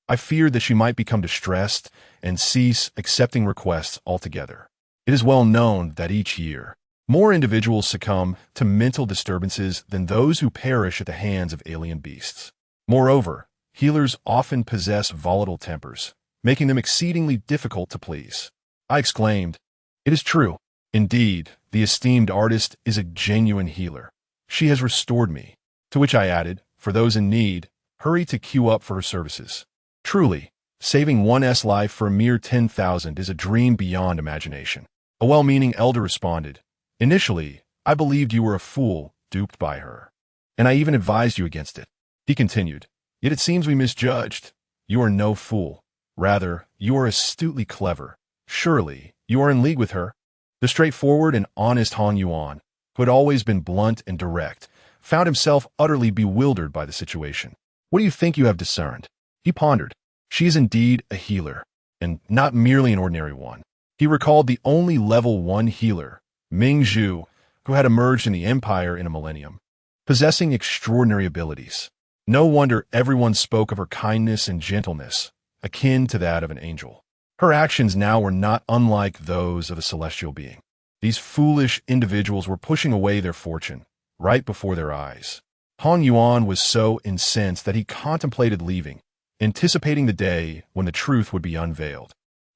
I feared that she might become distressed and cease accepting requests altogether. It is well known that each year, more individuals succumb to mental disturbances than those who perish at the hands of alien beasts. Moreover, healers often possess volatile tempers, making them exceedingly difficult to please. I exclaimed, "It is true. Indeed, the esteemed artist is a genuine healer. She has restored me." To which I added, "For those in need, hurry to queue up for her services." Truly, saving one's life for a mere 10,000 is a dream beyond imagination. A well-meaning elder responded, "Initially, I believed you were a fool duped by her, and I even advised you against it." He continued, "Yet it seems we misjudged. You are no fool. Rather, you are astutely clever. Surely, you are in league with her." The straightforward and honest Hong Yuan, who had always been blunt and direct, found himself utterly bewildered by the situation. "What do you think you have discerned?" He pondered. She is indeed a healer, and not merely an ordinary one. He recalled the only level 1 healer, Ming Hua, who had emerged in the Empire in a millennium, possessing extraordinary abilities. No wonder everyone spoke of her kindness and gentleness, akin to that of an angel. Her actions now were not unlike those of a celestial being. These foolish individuals were pushing away their fortune, right before their eyes. Han Yuan was so incensed that he contemplated leaving, anticipating the day when the truth would be unveiled,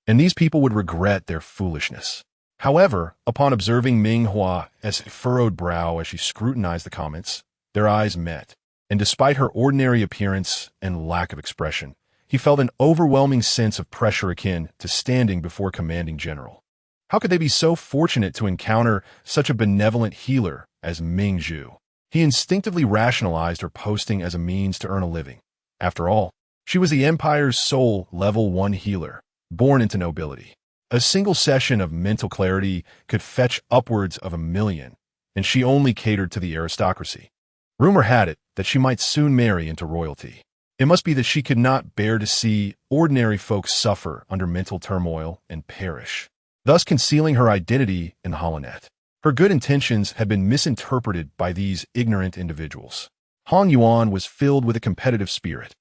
and these people would regret their foolishness. However, upon observing Ming Hua's furrowed brow as she scrutinized the comments, their eyes met, and despite her ordinary appearance and lack of expression, he felt an overwhelming sense of pressure akin to standing before a commanding general. How could they be so fortunate to encounter such a benevolent healer as Ming Zhu? He instinctively rationalized her posting as a means to earn a living. After all, she was the Empire's sole level 1 healer, born into nobility. A single session of mental clarity could fetch upwards of 1 million, and she only catered to the aristocracy. Rumor had it that she might soon marry into royalty. It must be that she could not bear to see ordinary folks suffer under mental turmoil and perish, thus concealing her identity in the holonet. Her good intentions had been misinterpreted by these ignorant individuals. Han Yuan was filled with a competitive spirit.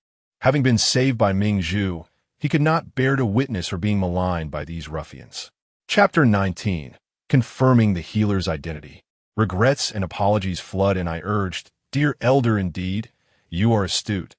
Having been saved by Ming Zhu, he could not bear to witness her being maligned by these ruffians. Chapter 19. Confirming the healer's identity. Regrets and apologies flood, and I urged, "Dear elder, indeed, you are astute.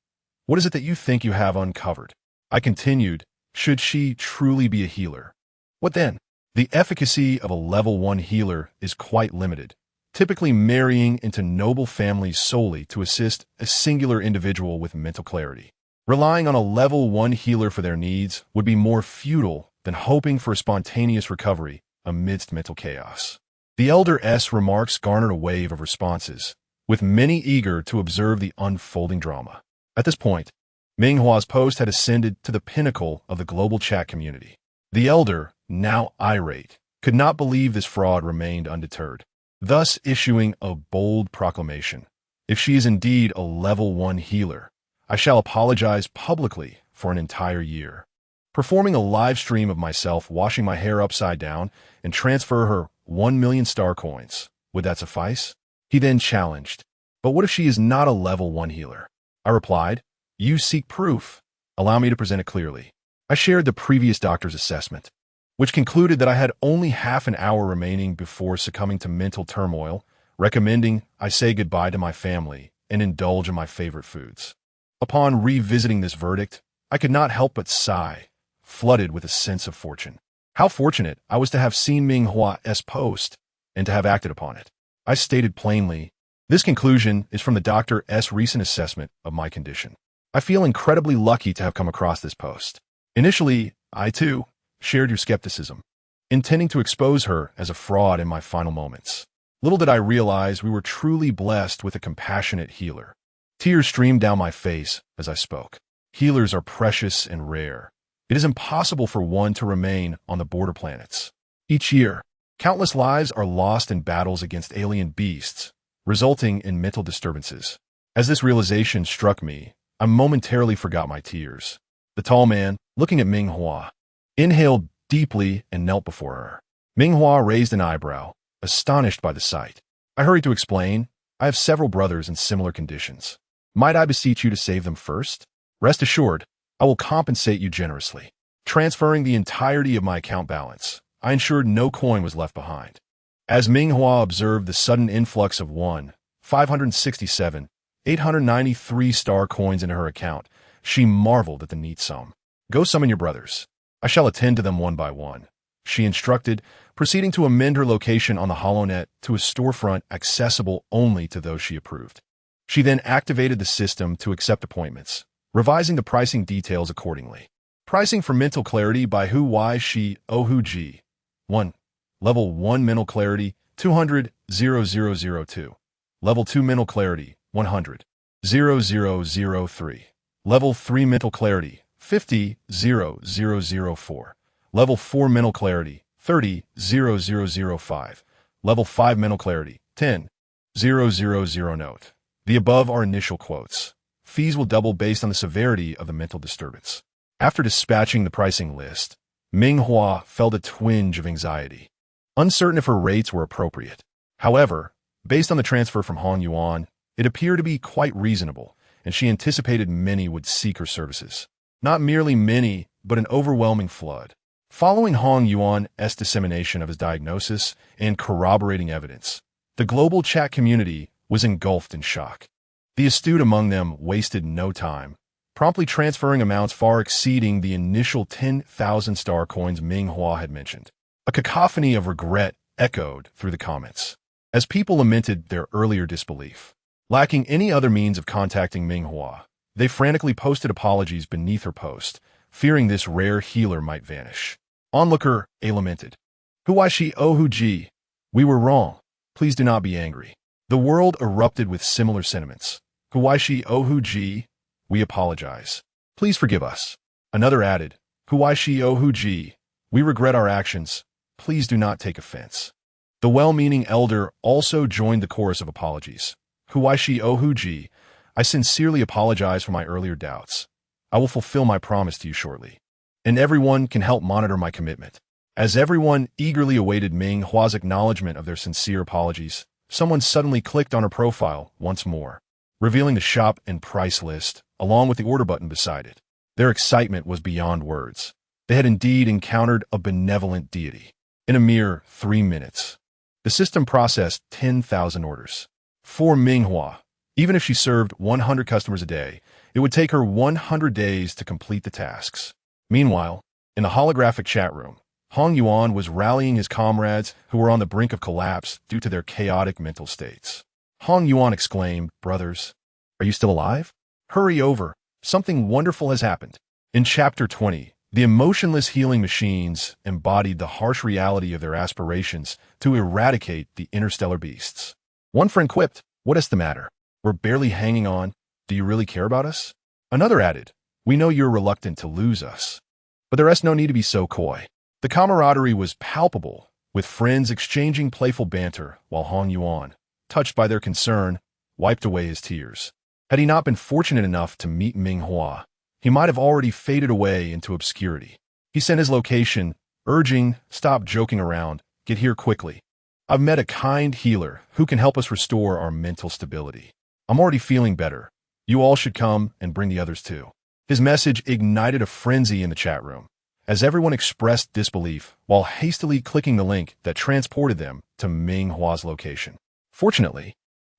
What is it that you think you have uncovered?" I continued, "Should she truly be a healer? What then? The efficacy of a level 1 healer is quite limited, typically marrying into noble families solely to assist a singular individual with mental clarity. Relying on a level 1 healer for their needs would be more futile than hoping for a spontaneous recovery amidst mental chaos." The elder's remarks garnered a wave of responses, with many eager to observe the unfolding drama. At this point, Ming Hua's post had ascended to the pinnacle of the global chat community. The elder, now irate, could not believe this fraud remained undeterred, thus issuing a bold proclamation. "If she is indeed a level 1 healer, I shall apologize publicly for an entire year, performing a live stream of myself washing my hair upside down and transfer her 1 million star coins. Would that suffice?" He then challenged, "But what if she is not a level 1 healer?" I replied, "You seek proof. Allow me to present it clearly." I shared the previous doctor's assessment, which concluded that I had only half an hour remaining before succumbing to mental turmoil, recommending I say goodbye to my family and indulge in my favorite foods. Upon revisiting this verdict, I could not help but sigh, flooded with a sense of fortune. How fortunate I was to have seen Ming Hua's post and to have acted upon it. I stated plainly, "This conclusion is from the doctor's recent assessment of my condition. I feel incredibly lucky to have come across this post. Initially, I too shared your skepticism, intending to expose her as a fraud in my final moments. Little did I realize we were truly blessed with a compassionate healer." Tears streamed down my face as I spoke. Healers are precious and rare. It is impossible for one to remain on the border planets. Each year, countless lives are lost in battles against alien beasts, resulting in mental disturbances. As this realization struck me, I momentarily forgot my tears. The tall man, looking at Ming Hua, inhaled deeply and knelt before her. Ming Hua raised an eyebrow, astonished by the sight. I hurried to explain, "I have several brothers in similar conditions. Might I beseech you to save them first? Rest assured, I will compensate you generously." Transferring the entirety of my account balance, I ensured no coin was left behind. As Ming Hua observed the sudden influx of 567,893 star coins into her account, she marveled at the neat sum. "Go summon your brothers. I shall attend to them one by one," she instructed, proceeding to amend her location on the holonet to a storefront accessible only to those she approved. She then activated the system to accept appointments, revising the pricing details accordingly. Pricing for mental clarity by Hu Y Shi O Hu Ji. 1. Level 1 mental clarity, 200,002. Level 2 mental clarity, 100,003. Level 3 mental clarity, 50,004. Level 4 mental clarity, 30,005. Level 5 mental clarity, 10,000. Note: the above are initial quotes. Fees will double based on the severity of the mental disturbance. After dispatching the pricing list, Ming Hua felt a twinge of anxiety, uncertain if her rates were appropriate. However, based on the transfer from Han Yuan, it appeared to be quite reasonable, and she anticipated many would seek her services. Not merely many, but an overwhelming flood. Following Hong Yuan's dissemination of his diagnosis and corroborating evidence, the global chat community was engulfed in shock. The astute among them wasted no time, promptly transferring amounts far exceeding the initial 10,000 star coins Ming Hua had mentioned. A cacophony of regret echoed through the comments, as people lamented their earlier disbelief. Lacking any other means of contacting Ming Hua, they frantically posted apologies beneath her post, fearing this rare healer might vanish. Onlooker A lamented, Huaishi oh hu ji, we were wrong. Please do not be angry. The world erupted with similar sentiments. Huaishi oh hu ji, we apologize. Please forgive us. Another added, Huaishi oh hu ji, we regret our actions. Please do not take offense. The well-meaning elder also joined the chorus of apologies. Huaishi oh hu ji, I sincerely apologize for my earlier doubts. I will fulfill my promise to you shortly. And everyone can help monitor my commitment. As everyone eagerly awaited Ming Hua's acknowledgement of their sincere apologies, someone suddenly clicked on her profile once more, revealing the shop and price list, along with the order button beside it. Their excitement was beyond words. They had indeed encountered a benevolent deity. In a mere 3 minutes, the system processed 10,000 orders. For Ming Hua, even if she served 100 customers a day, it would take her 100 days to complete the tasks. Meanwhile, in the holographic chat room, Hong Yuan was rallying his comrades who were on the brink of collapse due to their chaotic mental states. Hong Yuan exclaimed, Brothers, are you still alive? Hurry over. Something wonderful has happened. In Chapter 20, the emotionless healing machines embodied the harsh reality of their aspirations to eradicate the interstellar beasts. One friend quipped, What is the matter? We're barely hanging on. Do you really care about us? Another added, We know you're reluctant to lose us. But there is no need to be so coy. The camaraderie was palpable, with friends exchanging playful banter while Hong Yuan, touched by their concern, wiped away his tears. Had he not been fortunate enough to meet Ming Hua, he might have already faded away into obscurity. He sent his location, urging, Stop joking around, get here quickly. I've met a kind healer who can help us restore our mental stability. I'm already feeling better. You all should come and bring the others too. His message ignited a frenzy in the chat room, as everyone expressed disbelief while hastily clicking the link that transported them to Ming Hua's location. Fortunately,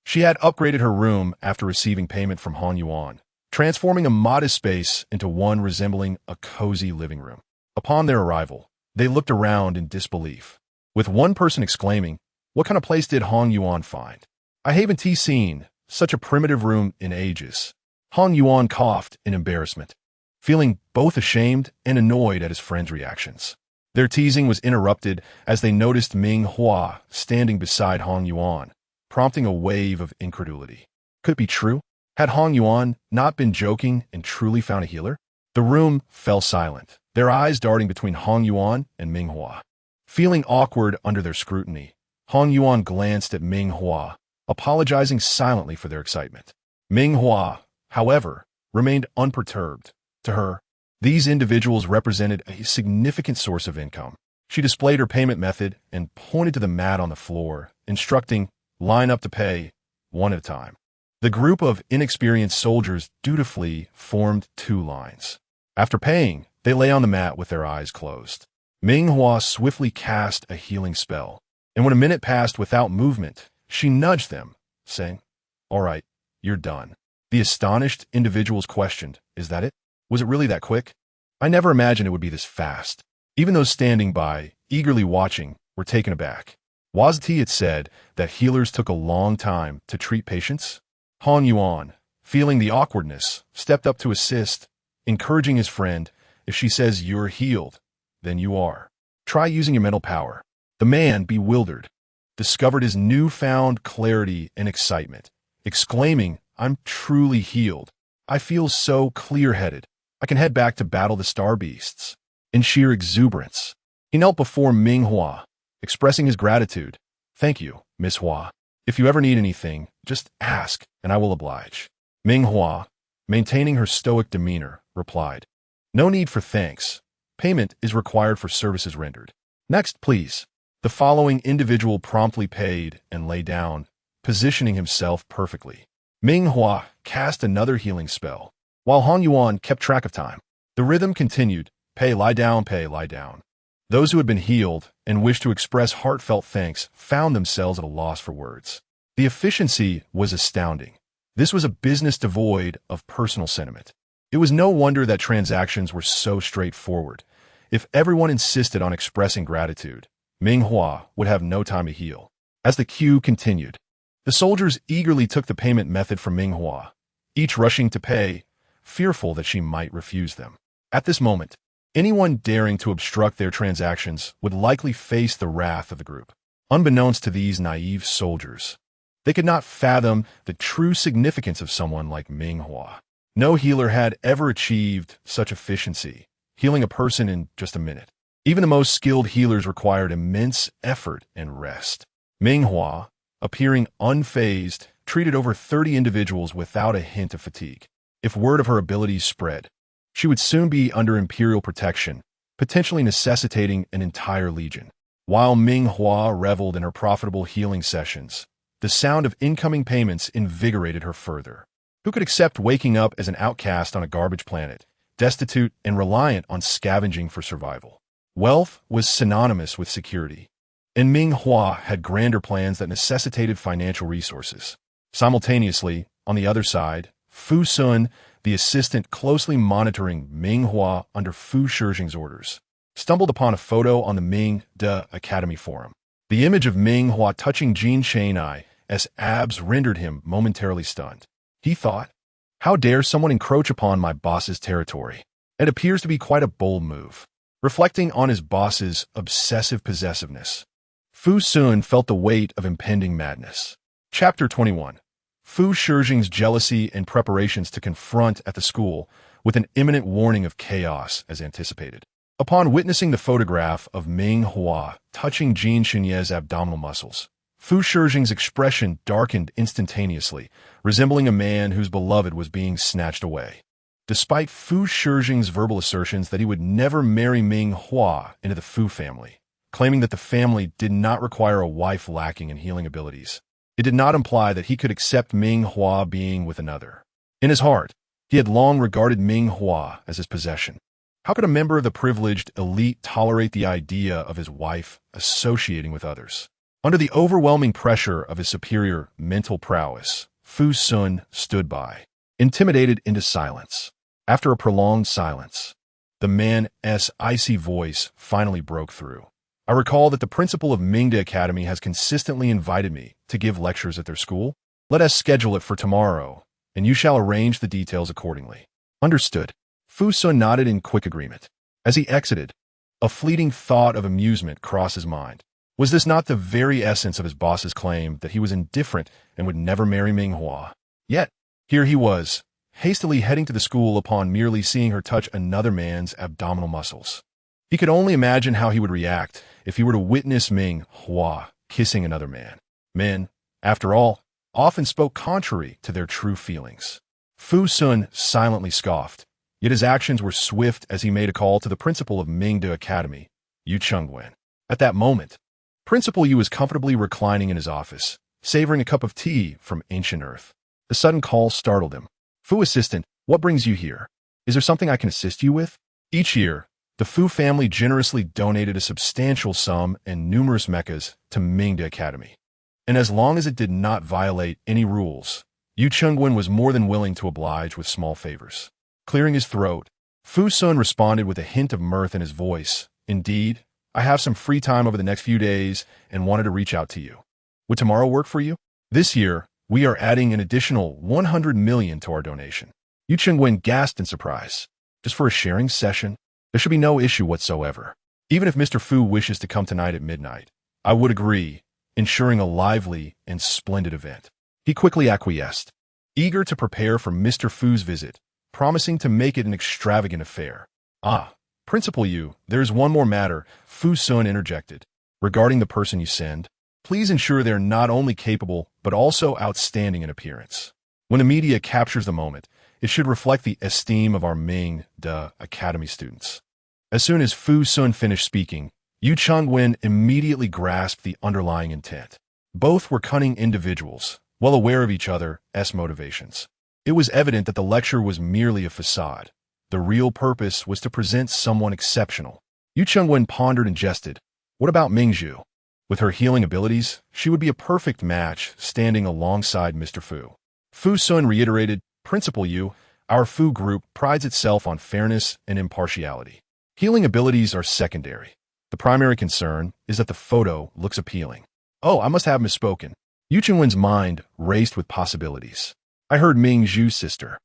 she had upgraded her room after receiving payment from Hong Yuan, transforming a modest space into one resembling a cozy living room. Upon their arrival, they looked around in disbelief, with one person exclaiming, What kind of place did Hong Yuan find? I haven't seen such a primitive room in ages. Hong Yuan coughed in embarrassment, feeling both ashamed and annoyed at his friend's reactions. Their teasing was interrupted as they noticed Ming Hua standing beside Hong Yuan, prompting a wave of incredulity. Could it be true? Had Hong Yuan not been joking and truly found a healer? The room fell silent, their eyes darting between Hong Yuan and Ming Hua. Feeling awkward under their scrutiny, Hong Yuan glanced at Ming Hua, apologizing silently for their excitement. Ming Hua, however, remained unperturbed. To her, these individuals represented a significant source of income. She displayed her payment method and pointed to the mat on the floor, instructing, Line up to pay, one at a time. The group of inexperienced soldiers dutifully formed 2 lines. After paying, they lay on the mat with their eyes closed. Ming Hua swiftly cast a healing spell, and when a minute passed without movement, she nudged them, saying, All right, you're done. The astonished individuals questioned, Is that it? Was it really that quick? I never imagined it would be this fast. Even those standing by, eagerly watching, were taken aback. Was it said that healers took a long time to treat patients? Hong Yuan, feeling the awkwardness, stepped up to assist, encouraging his friend, If she says you're healed, then you are. Try using your mental power. The man, bewildered, discovered his newfound clarity and excitement, exclaiming, I'm truly healed. I feel so clear-headed. I can head back to battle the star beasts. In sheer exuberance, he knelt before Ming Hua, expressing his gratitude. Thank you, Miss Hua. If you ever need anything, just ask, and I will oblige. Ming Hua, maintaining her stoic demeanor, replied, No need for thanks. Payment is required for services rendered. Next, please. The following individual promptly paid and lay down, positioning himself perfectly. Ming Hua cast another healing spell, while Hong Yuan kept track of time. The rhythm continued, pay, lie down, pay, lie down. Those who had been healed and wished to express heartfelt thanks found themselves at a loss for words. The efficiency was astounding. This was a business devoid of personal sentiment. It was no wonder that transactions were so straightforward. If everyone insisted on expressing gratitude, Ming Hua would have no time to heal. As the queue continued, the soldiers eagerly took the payment method from Ming Hua, each rushing to pay, fearful that she might refuse them. At this moment, anyone daring to obstruct their transactions would likely face the wrath of the group. Unbeknownst to these naive soldiers, they could not fathom the true significance of someone like Ming Hua. No healer had ever achieved such efficiency, healing a person in just a minute. Even the most skilled healers required immense effort and rest. Ming Hua, appearing unfazed, treated over 30 individuals without a hint of fatigue. If word of her abilities spread, she would soon be under imperial protection, potentially necessitating an entire legion. While Ming Hua reveled in her profitable healing sessions, the sound of incoming payments invigorated her further. Who could accept waking up as an outcast on a garbage planet, destitute and reliant on scavenging for survival? Wealth was synonymous with security, and Ming Hua had grander plans that necessitated financial resources. Simultaneously, on the other side, Fu Sun, the assistant closely monitoring Ming Hua under Fu Shijing's orders, stumbled upon a photo on the Ming De Academy forum. The image of Ming Hua touching Jin Changai's abs rendered him momentarily stunned. He thought, how dare someone encroach upon my boss's territory? It appears to be quite a bold move. Reflecting on his boss's obsessive possessiveness, Fu Sun felt the weight of impending madness. Chapter 21. Fu Shijing's jealousy and preparations to confront at the school with an imminent warning of chaos as anticipated. Upon witnessing the photograph of Ming Hua touching Jin Changai's abdominal muscles, Fu Shijing's expression darkened instantaneously, resembling a man whose beloved was being snatched away. Despite Fu Shijing's verbal assertions that he would never marry Ming Hua into the Fu family, claiming that the family did not require a wife lacking in healing abilities, it did not imply that he could accept Ming Hua being with another. In his heart, he had long regarded Ming Hua as his possession. How could a member of the privileged elite tolerate the idea of his wife associating with others? Under the overwhelming pressure of his superior mental prowess, Fu Sun stood by, intimidated into silence. After a prolonged silence, the man's icy voice finally broke through. I recall that the principal of Mingda Academy has consistently invited me to give lectures at their school. Let us schedule it for tomorrow, and you shall arrange the details accordingly. Understood. Fu Sun nodded in quick agreement. As he exited, a fleeting thought of amusement crossed his mind. Was this not the very essence of his boss's claim that he was indifferent and would never marry Ming Hua? Yet, here he was, hastily heading to the school upon merely seeing her touch another man's abdominal muscles. He could only imagine how he would react if he were to witness Ming Hua kissing another man. Men, after all, often spoke contrary to their true feelings. Fu Sun silently scoffed, yet his actions were swift as he made a call to the principal of Mingda Academy, Yu Chengwen. At that moment, Principal Yu was comfortably reclining in his office, savoring a cup of tea from ancient earth. The sudden call startled him. Fu assistant, what brings you here? Is there something I can assist you with? Each year, the Fu family generously donated a substantial sum and numerous mechas to Mingda Academy. And as long as it did not violate any rules, Yu Chengwen was more than willing to oblige with small favors. Clearing his throat, Fu Sun responded with a hint of mirth in his voice. Indeed, I have some free time over the next few days and wanted to reach out to you. Would tomorrow work for you? This year, we are adding an additional 100 million to our donation. Yu Chengwen gasped in surprise. Just for a sharing session? There should be no issue whatsoever. Even if Mr. Fu wishes to come tonight at midnight, I would agree, ensuring a lively and splendid event. He quickly acquiesced, eager to prepare for Mr. Fu's visit, promising to make it an extravagant affair. Principal Yu, there is one more matter, Fu Sun interjected. Regarding the person you send, please ensure they are not only capable, but also outstanding in appearance. When the media captures the moment, it should reflect the esteem of our Ming De Academy students. As soon as Fu Sun finished speaking, Yu Chengwen immediately grasped the underlying intent. Both were cunning individuals, well aware of each other's motivations. It was evident that the lecture was merely a facade. The real purpose was to present someone exceptional. Yu Chengwen pondered and jested. What about Ming Hua? With her healing abilities, she would be a perfect match standing alongside Mr. Fu. Fu Sun reiterated, Principal Yu, our Fu group prides itself on fairness and impartiality. Healing abilities are secondary. The primary concern is that the photo looks appealing. Oh, I must have misspoken. Yu Chengwen's mind raced with possibilities. I heard Ming Hua's sister.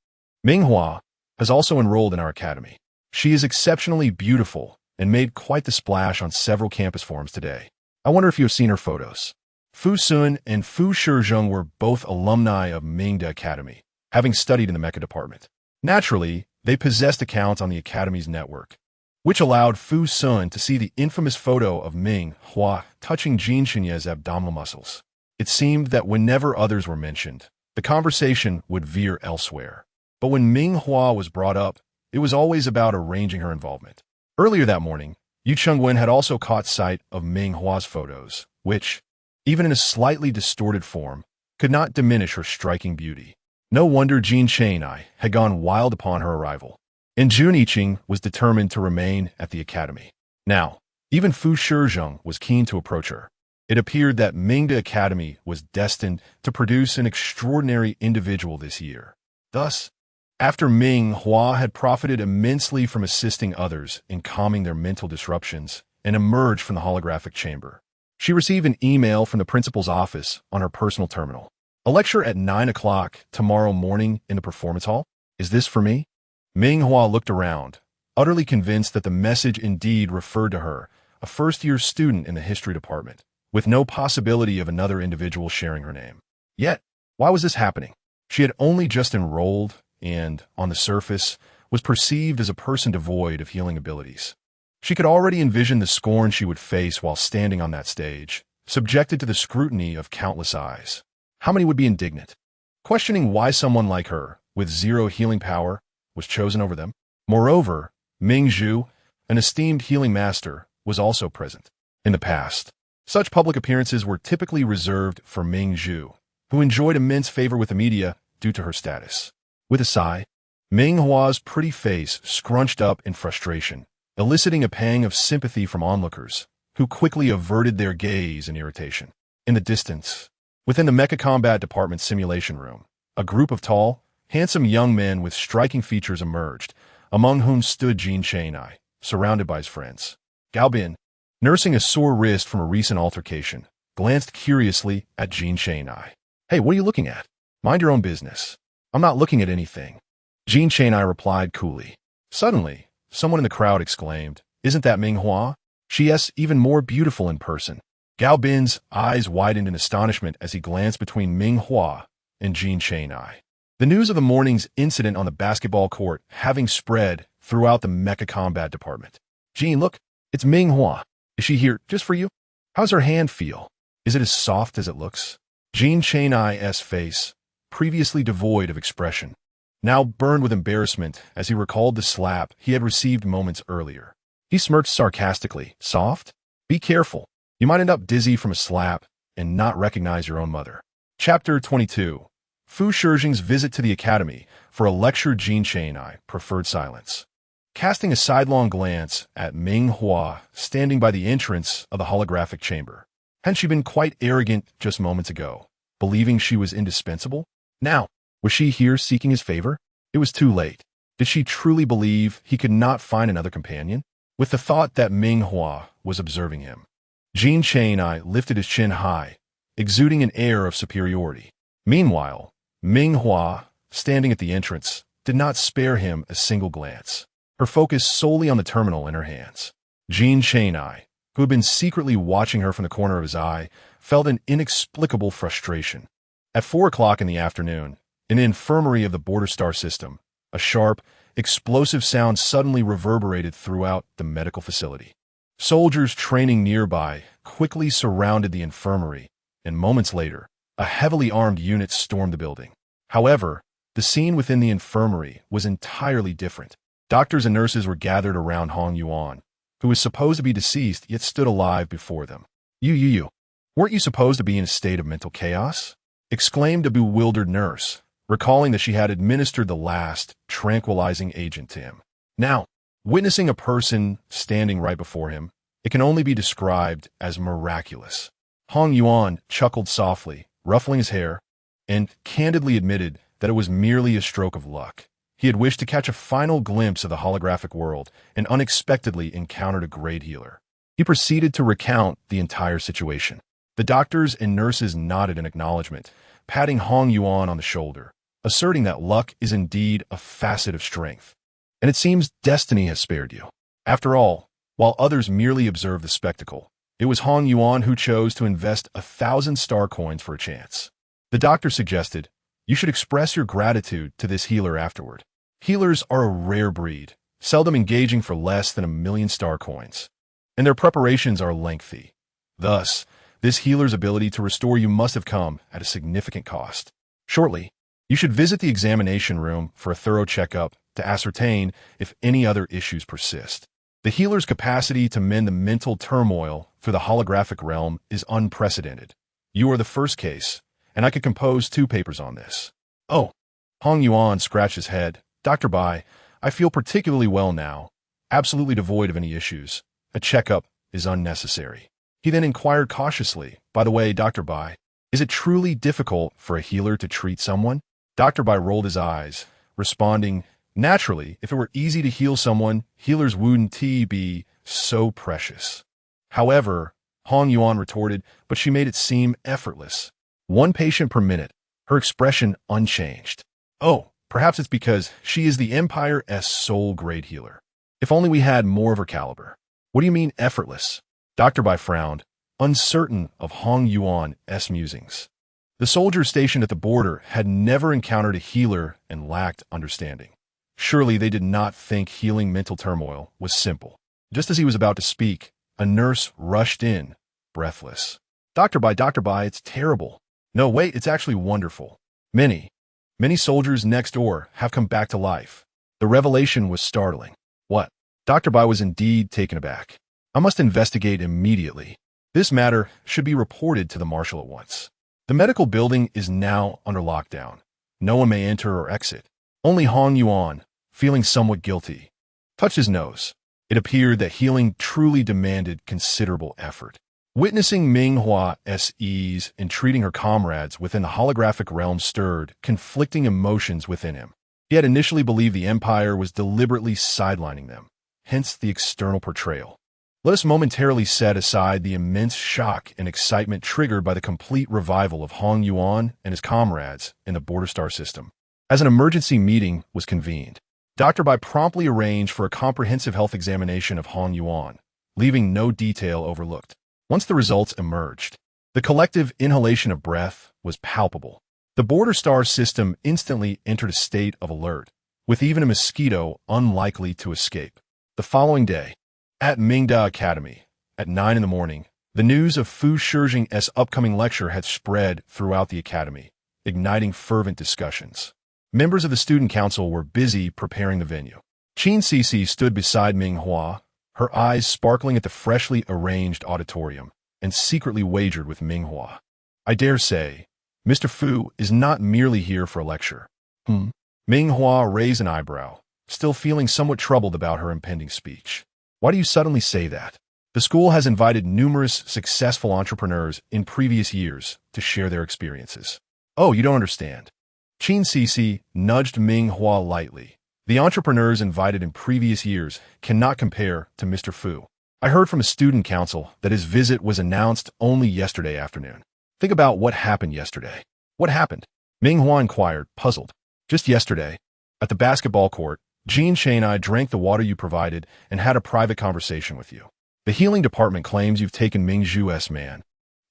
Ming Hua has also enrolled in our academy. She is exceptionally beautiful and made quite the splash on several campus forums today. I wonder if you have seen her photos. Fu Sun and Fu Shizheng were both alumni of Mingda Academy, having studied in the Mecha department. Naturally, they possessed accounts on the Academy's network, which allowed Fu Sun to see the infamous photo of Ming Hua touching Jin Shenye's abdominal muscles. It seemed that whenever others were mentioned, the conversation would veer elsewhere. But when Ming Hua was brought up, it was always about arranging her involvement. Earlier that morning, Yu Chengwen had also caught sight of Ming Hua's photos, which, even in a slightly distorted form, could not diminish her striking beauty. No wonder Jin Cheng'ai had gone wild upon her arrival. And Jun Yiqing was determined to remain at the academy. Now, even Fu Shizheng was keen to approach her. It appeared that Mingda Academy was destined to produce an extraordinary individual this year. Thus, after Ming Hua had profited immensely from assisting others in calming their mental disruptions and emerged from the holographic chamber, she received an email from the principal's office on her personal terminal. A lecture at 9 o'clock tomorrow morning in the performance hall? Is this for me? Ming Hua looked around, utterly convinced that the message indeed referred to her, a first-year student in the history department, with no possibility of another individual sharing her name. Yet, why was this happening? She had only just enrolled and, on the surface, was perceived as a person devoid of healing abilities. She could already envision the scorn she would face while standing on that stage, subjected to the scrutiny of countless eyes. How many would be indignant, questioning why someone like her, with zero healing power, was chosen over them? Moreover, Ming Hua, an esteemed healing master, was also present. In the past, such public appearances were typically reserved for Ming Hua, who enjoyed immense favor with the media due to her status. With a sigh, Ming Hua's pretty face scrunched up in frustration, eliciting a pang of sympathy from onlookers, who quickly averted their gaze in irritation. In the distance, within the Mecha Combat Department simulation room, a group of tall, handsome young men with striking features emerged, among whom stood Jin Cheng'ai, surrounded by his friends. Gao Bin, nursing a sore wrist from a recent altercation, glanced curiously at Jin Cheng'ai. Hey, what are you looking at? Mind your own business. I'm not looking at anything. Jin Cheng'ai replied coolly. Suddenly, someone in the crowd exclaimed, Isn't that Ming Hua? She is even more beautiful in person. Gao Bin's eyes widened in astonishment as he glanced between Ming Hua and Jin Cheng'ai. The news of the morning's incident on the basketball court having spread throughout the Mecha Combat Department. Jin, look, it's Ming Hua. Is she here just for you? How's her hand feel? Is it as soft as it looks? Jin Cheng'ai's face, previously devoid of expression, now burned with embarrassment as he recalled the slap he had received moments earlier. He smirked sarcastically. Soft? Be careful. You might end up dizzy from a slap and not recognize your own mother. Chapter 22. Fu Shizheng's visit to the academy for a lecture. Jin Cheng'ai preferred silence. Casting a sidelong glance at Ming Hua standing by the entrance of the holographic chamber. Hadn't she been quite arrogant just moments ago, believing she was indispensable? Now, was she here seeking his favor? It was too late. Did she truly believe he could not find another companion? With the thought that Ming Hua was observing him, Jin Cheng'ai lifted his chin high, exuding an air of superiority. Meanwhile, Ming Hua, standing at the entrance, did not spare him a single glance, her focus solely on the terminal in her hands. Jin Cheng'ai, who had been secretly watching her from the corner of his eye, felt an inexplicable frustration. At 4 o'clock in the afternoon, in the infirmary of the Border Star system, a sharp, explosive sound suddenly reverberated throughout the medical facility. Soldiers training nearby quickly surrounded the infirmary, and moments later, a heavily armed unit stormed the building. However, the scene within the infirmary was entirely different. Doctors and nurses were gathered around Hong Yuan, who was supposed to be deceased yet stood alive before them. You. Weren't you supposed to be in a state of mental chaos? exclaimed a bewildered nurse, recalling that she had administered the last tranquilizing agent to him. Now, witnessing a person standing right before him, it can only be described as miraculous. Hong Yuan chuckled softly, ruffling his hair, and candidly admitted that it was merely a stroke of luck. He had wished to catch a final glimpse of the holographic world and unexpectedly encountered a great healer. He proceeded to recount the entire situation. The doctors and nurses nodded in acknowledgement, patting Hong Yuan on the shoulder, asserting that luck is indeed a facet of strength. And it seems destiny has spared you. After all, while others merely observed the spectacle, it was Hong Yuan who chose to invest 1,000 star coins for a chance. The doctor suggested, "You should express your gratitude to this healer afterward. Healers are a rare breed, seldom engaging for less than 1,000,000 star coins, and their preparations are lengthy. Thus, this healer's ability to restore you must have come at a significant cost. Shortly, you should visit the examination room for a thorough checkup to ascertain if any other issues persist. The healer's capacity to mend the mental turmoil through the holographic realm is unprecedented. You are the first case, and I could compose 2 papers on this." "Oh." Hong Yuan scratched his head. "Dr. Bai, I feel particularly well now, absolutely devoid of any issues. A checkup is unnecessary." He then inquired cautiously, "By the way, Dr. Bai, is it truly difficult for a healer to treat someone?" Dr. Bai rolled his eyes, responding, "Naturally, if it were easy to heal someone, healers wouldn't be so precious." "However," Hong Yuan retorted, "but she made it seem effortless. 1 patient per minute, her expression unchanged." "Oh, perhaps it's because she is the Empire's sole great healer. If only we had more of her caliber." "What do you mean effortless?" Dr. Bai frowned, uncertain of Hong Yuan's musings. The soldiers stationed at the border had never encountered a healer and lacked understanding. Surely they did not think healing mental turmoil was simple. Just as he was about to speak, a nurse rushed in, breathless. Dr. Bai, it's terrible." "No, wait, it's actually wonderful. Many soldiers next door have come back to life." The revelation was startling. "What?" Dr. Bai was indeed taken aback. "I must investigate immediately. This matter should be reported to the marshal at once. The medical building is now under lockdown. No one may enter or exit." Only Hong Yuan, feeling somewhat guilty, touched his nose. It appeared that healing truly demanded considerable effort. Witnessing Ming Hua's ease in treating her comrades within the holographic realm stirred conflicting emotions within him. He had initially believed the Empire was deliberately sidelining them, hence the external portrayal. Let us momentarily set aside the immense shock and excitement triggered by the complete revival of Hong Yuan and his comrades in the border star system. As an emergency meeting was convened, Dr. Bai promptly arranged for a comprehensive health examination of Hong Yuan, leaving no detail overlooked. Once the results emerged, the collective inhalation of breath was palpable. The border star system instantly entered a state of alert, with even a mosquito unlikely to escape. The following day, at Mingda Academy, at 9 in the morning, the news of Fu Shijing's upcoming lecture had spread throughout the academy, igniting fervent discussions. Members of the student council were busy preparing the venue. Qin Cici stood beside Ming Hua, her eyes sparkling at the freshly arranged auditorium, and secretly wagered with Ming Hua. "I dare say, Mr. Fu is not merely here for a lecture." Ming Hua raised an eyebrow, still feeling somewhat troubled about her impending speech. "Why do you suddenly say that? The school has invited numerous successful entrepreneurs in previous years to share their experiences." "Oh, you don't understand." Qin Cici nudged Ming Hua lightly. "The entrepreneurs invited in previous years cannot compare to Mr. Fu. I heard from a student council that his visit was announced only yesterday afternoon. Think about what happened yesterday." "What happened?" Ming Hua inquired, puzzled. "Just yesterday, at the basketball court, Jean Shay and I drank the water you provided and had a private conversation with you. The healing department claims you've taken Ming Hua's man."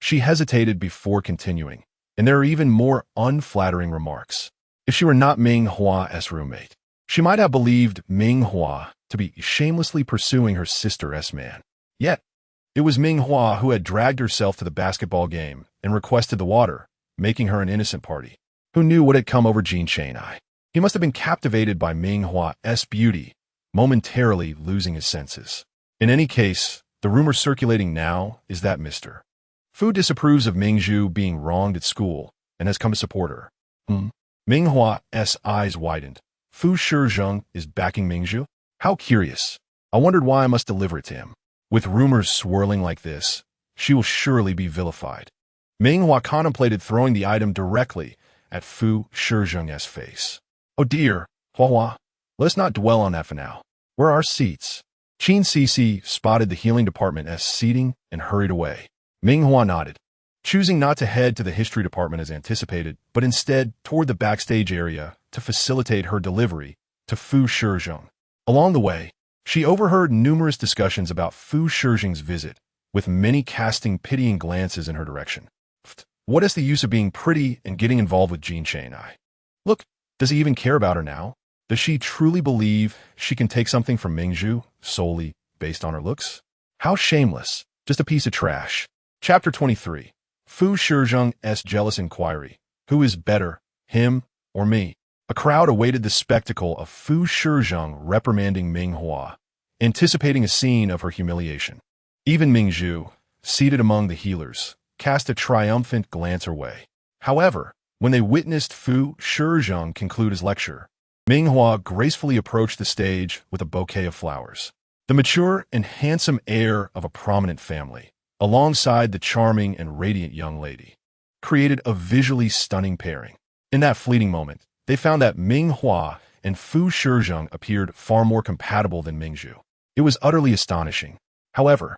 She hesitated before continuing, and there are even more unflattering remarks. If she were not Ming Hua's roommate, she might have believed Ming Hua to be shamelessly pursuing her sister's man. Yet, it was Ming Hua who had dragged herself to the basketball game and requested the water, making her an innocent party. Who knew what had come over Jean Shay and I? He must have been captivated by Ming Hua's beauty, momentarily losing his senses. In any case, the rumor circulating now is that Mr. Fu disapproves of Ming Zhu being wronged at school and has come to support her. Ming Hua's eyes widened. Fu Shizheng is backing Mingzhu? How curious. I wondered why I must deliver it to him. With rumors swirling like this, she will surely be vilified. Ming Hua contemplated throwing the item directly at Fu Shizheng's face. Oh dear, Hua, let's not dwell on that for now. Where are our seats? Qin Cici spotted the healing department's seating and hurried away. Ming Hua nodded, choosing not to head to the history department as anticipated, but instead toward the backstage area to facilitate her delivery to Fu Shizheng. Along the way, she overheard numerous discussions about Fu Shizheng's visit, with many casting pitying glances in her direction. What is the use of being pretty and getting involved with Jin Chang'ai? Look, does he even care about her now? Does she truly believe she can take something from Mingzhu solely based on her looks? How shameless. Just a piece of trash. Chapter 23. Fu Shizheng's jealous inquiry. Who is better, him or me? A crowd awaited the spectacle of Fu Shizheng reprimanding Ming Hua, anticipating a scene of her humiliation. Even Mingzhu, seated among the healers, cast a triumphant glance her way. However, when they witnessed Fu Shizheng conclude his lecture, Ming Hua gracefully approached the stage with a bouquet of flowers. The mature and handsome heir of a prominent family, alongside the charming and radiant young lady, created a visually stunning pairing. In that fleeting moment, they found that Ming Hua and Fu Shizheng appeared far more compatible than Mingzhu. It was utterly astonishing. However,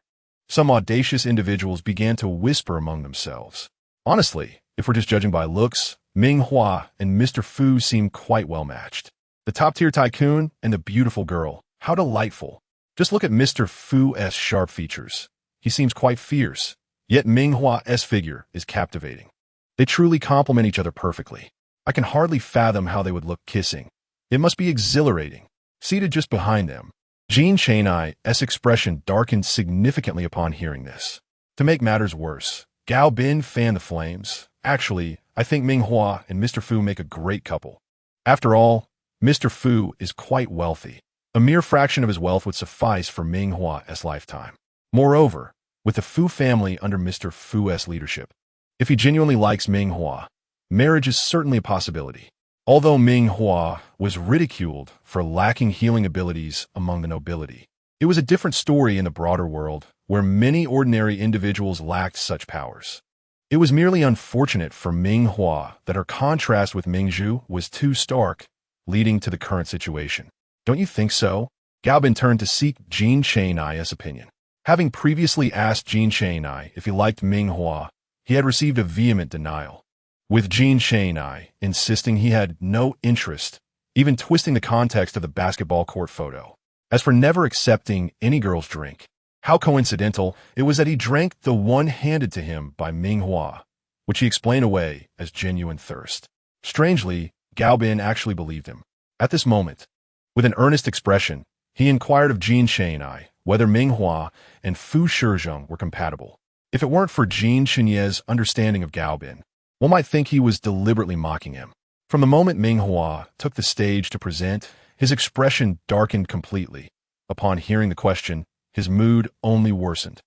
some audacious individuals began to whisper among themselves. Honestly, if we're just judging by looks, Ming Hua and Mr. Fu seem quite well matched. The top-tier tycoon and the beautiful girl. How delightful. Just look at Mr. Fu's sharp features. He seems quite fierce, yet Ming Hua's figure is captivating. They truly complement each other perfectly. I can hardly fathom how they would look kissing. It must be exhilarating. Seated just behind them, Jin Chang'ai's expression darkened significantly upon hearing this. To make matters worse, Gao Bin fanned the flames. Actually, I think Ming Hua and Mr. Fu make a great couple. After all, Mr. Fu is quite wealthy. A mere fraction of his wealth would suffice for Ming Hua's lifetime. Moreover, with the Fu family under Mr. Fu's leadership, if he genuinely likes Ming Hua, marriage is certainly a possibility. Although Ming Hua was ridiculed for lacking healing abilities among the nobility, it was a different story in the broader world, where many ordinary individuals lacked such powers. It was merely unfortunate for Ming Hua that her contrast with Mingzhu was too stark, leading to the current situation. Don't you think so? Gao Bin turned to seek Jin Chang'ai's opinion. Having previously asked Jin Chang'ai if he liked Ming Hua, he had received a vehement denial, with Jin Chang'ai insisting he had no interest, even twisting the context of the basketball court photo. As for never accepting any girl's drink, how coincidental it was that he drank the one handed to him by Ming Hua, which he explained away as genuine thirst. Strangely, Gao Bin actually believed him. At this moment, with an earnest expression, he inquired of Jin Chang'ai whether Ming Hua and Fu Shizheng were compatible. If it weren't for Jin Chang'ai's understanding of Gao Bin, one might think he was deliberately mocking him. From the moment Ming Hua took the stage to present, his expression darkened completely. Upon hearing the question, his mood only worsened,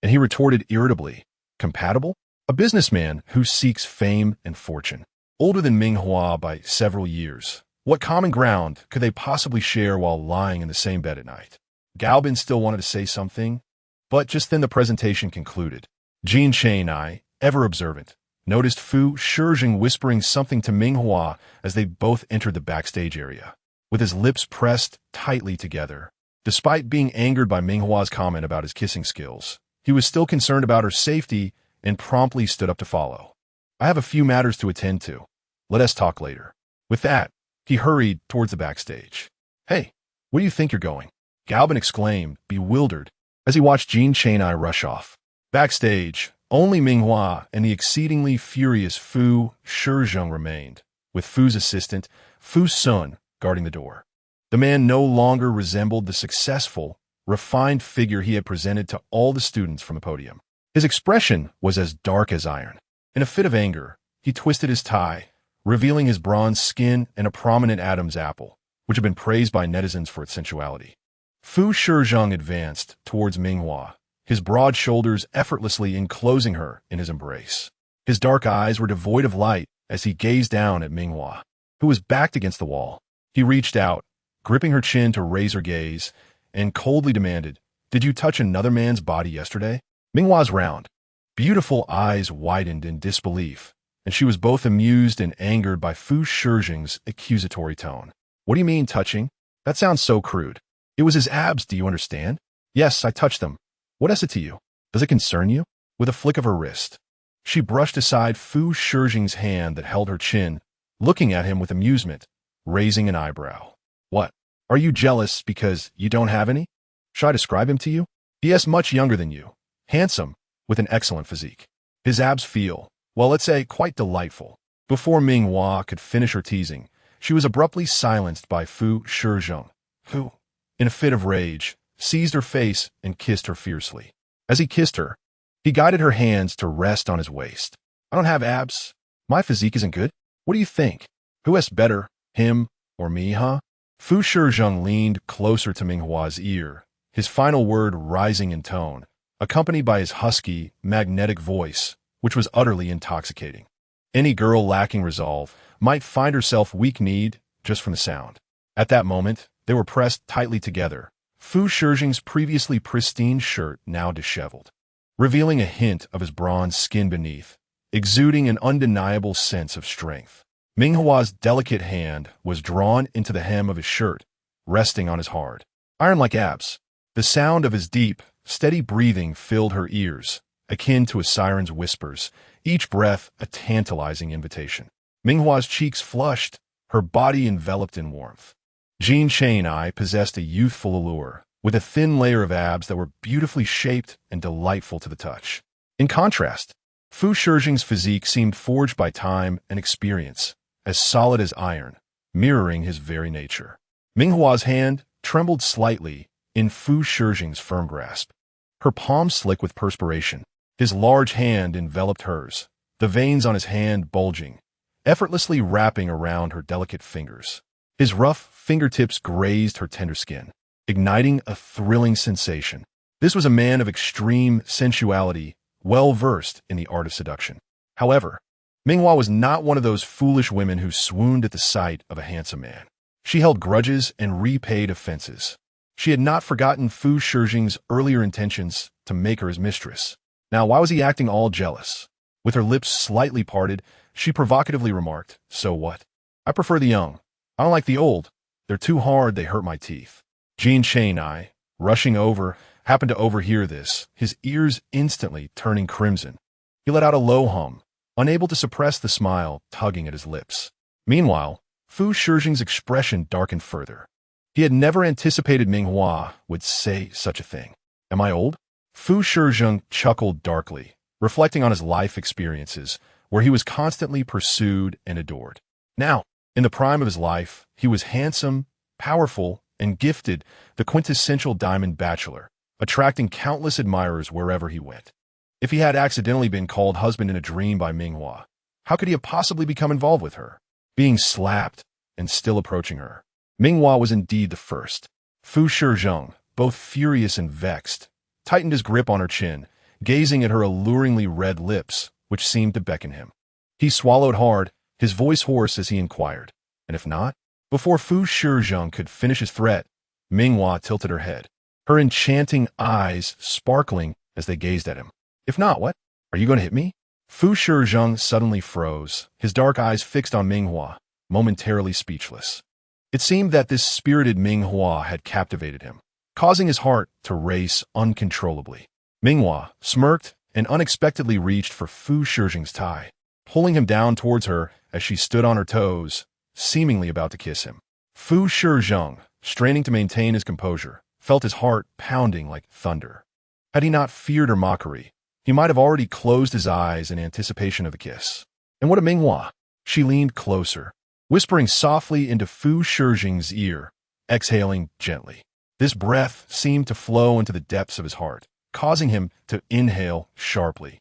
and he retorted irritably, "Compatible? A businessman who seeks fame and fortune, older than Ming Hua by several years. What common ground could they possibly share while lying in the same bed at night?" Gao Bin still wanted to say something, but just then the presentation concluded. Jin Chang'ai, ever observant, noticed Fu Shizheng whispering something to Ming Hua as they both entered the backstage area, with his lips pressed tightly together. Despite being angered by Ming Hua's comment about his kissing skills, he was still concerned about her safety and promptly stood up to follow. "I have a few matters to attend to. Let us talk later." With that, he hurried towards the backstage. "Hey, where do you think you're going?" Gao Bin exclaimed, bewildered, as he watched Jin Chang'ai rush off. Backstage, only Ming Hua and the exceedingly furious Fu Shizheng remained, with Fu's assistant, Fu Sun, guarding the door. The man no longer resembled the successful, refined figure he had presented to all the students from the podium. His expression was as dark as iron. In a fit of anger, he twisted his tie, revealing his bronze skin and a prominent Adam's apple, which had been praised by netizens for its sensuality. Fu Shizheng advanced towards Ming Hua, his broad shoulders effortlessly enclosing her in his embrace. His dark eyes were devoid of light as he gazed down at Ming Hua, who was backed against the wall. He reached out, gripping her chin to raise her gaze, and coldly demanded, "Did you touch another man's body yesterday?" Ming Hua's round, beautiful eyes widened in disbelief, and she was both amused and angered by Fu Shijing's accusatory tone. "What do you mean, touching? That sounds so crude. It was his abs, do you understand? Yes, I touched them. What is it to you? Does it concern you?" With a flick of her wrist, she brushed aside Fu Shijing's hand that held her chin, looking at him with amusement, raising an eyebrow. "What? Are you jealous because you don't have any? Shall I describe him to you? He is much younger than you, handsome, with an excellent physique. His abs feel, well, let's say, quite delightful." Before Ming Hua could finish her teasing, she was abruptly silenced by Fu Shijing, who, in a fit of rage, seized her face and kissed her fiercely. As he kissed her, he guided her hands to rest on his waist. "I don't have abs. My physique isn't good. What do you think? Who has better, him or me, huh?" Fu Shijing leaned closer to Ming Hua's ear, his final word rising in tone, accompanied by his husky, magnetic voice, which was utterly intoxicating. Any girl lacking resolve might find herself weak-kneed just from the sound. At that moment, they were pressed tightly together, Fu Shijing's previously pristine shirt now disheveled, revealing a hint of his bronze skin beneath, exuding an undeniable sense of strength. Ming Hua's delicate hand was drawn into the hem of his shirt, resting on his hard, iron-like abs. The sound of his deep, steady breathing filled her ears, akin to a siren's whispers, each breath a tantalizing invitation. Ming Hua's cheeks flushed, her body enveloped in warmth. Jean Chang'ai possessed a youthful allure, with a thin layer of abs that were beautifully shaped and delightful to the touch. In contrast, Fu Shijing's physique seemed forged by time and experience, as solid as iron, mirroring his very nature. Ming Hua's hand trembled slightly in Fu Shijing's firm grasp, her palm slick with perspiration. His large hand enveloped hers, the veins on his hand bulging, effortlessly wrapping around her delicate fingers. His rough fingertips grazed her tender skin, igniting a thrilling sensation. This was a man of extreme sensuality, well-versed in the art of seduction. However, Ming Hua was not one of those foolish women who swooned at the sight of a handsome man. She held grudges and repaid offenses. She had not forgotten Fu Shijing's earlier intentions to make her his mistress. Now, why was he acting all jealous? With her lips slightly parted, she provocatively remarked, "So what? I prefer the young. I don't like the old. They're too hard, they hurt my teeth." Jean Chang'ai, rushing over, happened to overhear this, his ears instantly turning crimson. He let out a low hum, unable to suppress the smile tugging at his lips. Meanwhile, Fu Shijing's expression darkened further. He had never anticipated Ming Hua would say such a thing. "Am I old?" Fu Shijing chuckled darkly, reflecting on his life experiences, where he was constantly pursued and adored. Now, in the prime of his life, he was handsome, powerful, and gifted, the quintessential diamond bachelor, attracting countless admirers wherever he went. If he had accidentally been called husband in a dream by Ming Hua, how could he have possibly become involved with her? Being slapped and still approaching her. Ming Hua was indeed the first. Fu Shijing, both furious and vexed, tightened his grip on her chin, gazing at her alluringly red lips, which seemed to beckon him. He swallowed hard, his voice hoarse as he inquired, "And if not?" Before Fu Shijing could finish his threat, Ming Hua tilted her head, her enchanting eyes sparkling as they gazed at him. "If not, what? Are you going to hit me?" Fu Shijing suddenly froze, his dark eyes fixed on Ming Hua, momentarily speechless. It seemed that this spirited Ming Hua had captivated him, causing his heart to race uncontrollably. Ming Hua smirked and unexpectedly reached for Fu Shijing's tie, pulling him down towards her as she stood on her toes, seemingly about to kiss him. Fu Shijing, straining to maintain his composure, felt his heart pounding like thunder. Had he not feared her mockery, he might have already closed his eyes in anticipation of the kiss. And what of Ming Hua? She leaned closer, whispering softly into Fu Shijing's ear, exhaling gently. This breath seemed to flow into the depths of his heart, causing him to inhale sharply.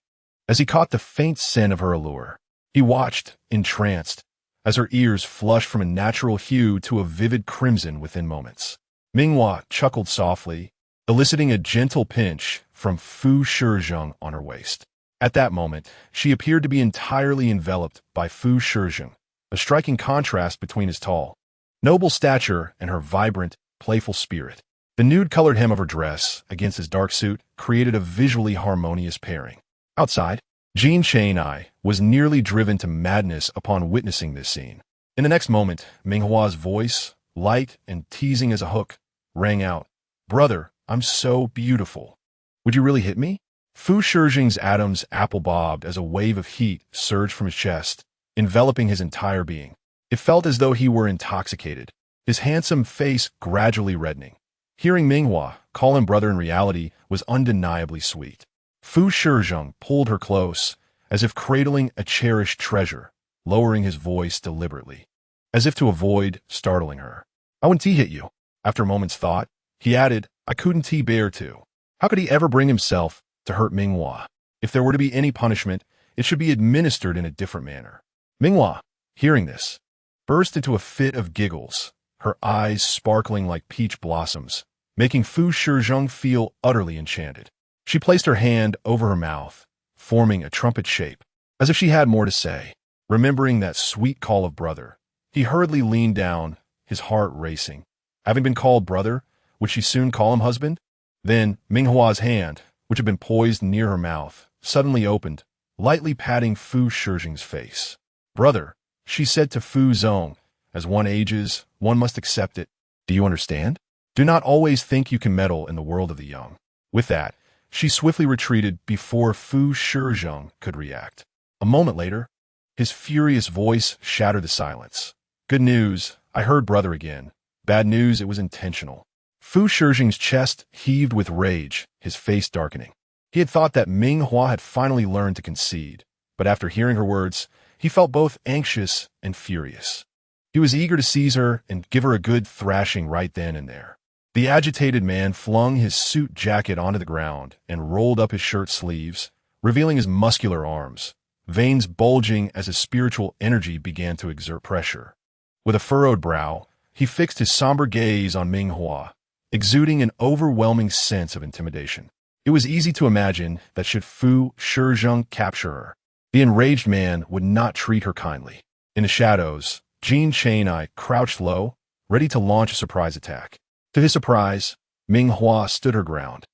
As he caught the faint scent of her allure, he watched, entranced, as her ears flushed from a natural hue to a vivid crimson within moments. Ming Hua chuckled softly, eliciting a gentle pinch from Fu Shijing on her waist. At that moment, she appeared to be entirely enveloped by Fu Shizheng, a striking contrast between his tall, noble stature and her vibrant, playful spirit. The nude-colored hem of her dress against his dark suit created a visually harmonious pairing. Outside, Jean Chang-ai was nearly driven to madness upon witnessing this scene. In the next moment, Ming Hua's voice, light and teasing as a hook, rang out, "Brother, I'm so beautiful. Would you really hit me?" Fu Shizheng's atoms apple-bobbed as a wave of heat surged from his chest, enveloping his entire being. It felt as though he were intoxicated, his handsome face gradually reddening. Hearing Ming Hua call him brother in reality was undeniably sweet. Fu Shizheng pulled her close, as if cradling a cherished treasure, lowering his voice deliberately, as if to avoid startling her. "I wouldn't hit you." After a moment's thought, he added, "I couldn't bear to." How could he ever bring himself to hurt Ming Hua? If there were to be any punishment, it should be administered in a different manner. Ming Hua, hearing this, burst into a fit of giggles, her eyes sparkling like peach blossoms, making Fu Shizheng feel utterly enchanted. She placed her hand over her mouth, forming a trumpet shape, as if she had more to say. Remembering that sweet call of brother, he hurriedly leaned down, his heart racing. Having been called brother, would she soon call him husband? Then Ming Hua's hand, which had been poised near her mouth, suddenly opened, lightly patting Fu Shizheng's face. "Brother," she said to Fu Zong, "as one ages, one must accept it. Do you understand? Do not always think you can meddle in the world of the young." With that, she swiftly retreated before Fu Shizheng could react. A moment later, his furious voice shattered the silence. "Good news, I heard brother again. Bad news, it was intentional." Fu Shizheng's chest heaved with rage, his face darkening. He had thought that Ming Hua had finally learned to concede, but after hearing her words, he felt both anxious and furious. He was eager to seize her and give her a good thrashing right then and there. The agitated man flung his suit jacket onto the ground and rolled up his shirt sleeves, revealing his muscular arms, veins bulging as his spiritual energy began to exert pressure. With a furrowed brow, he fixed his somber gaze on Ming Hua, exuding an overwhelming sense of intimidation. It was easy to imagine that should Fu Shizheng capture her, the enraged man would not treat her kindly. In the shadows, Jean Chang-ai crouched low, ready to launch a surprise attack. To his surprise, Ming Hua stood her ground,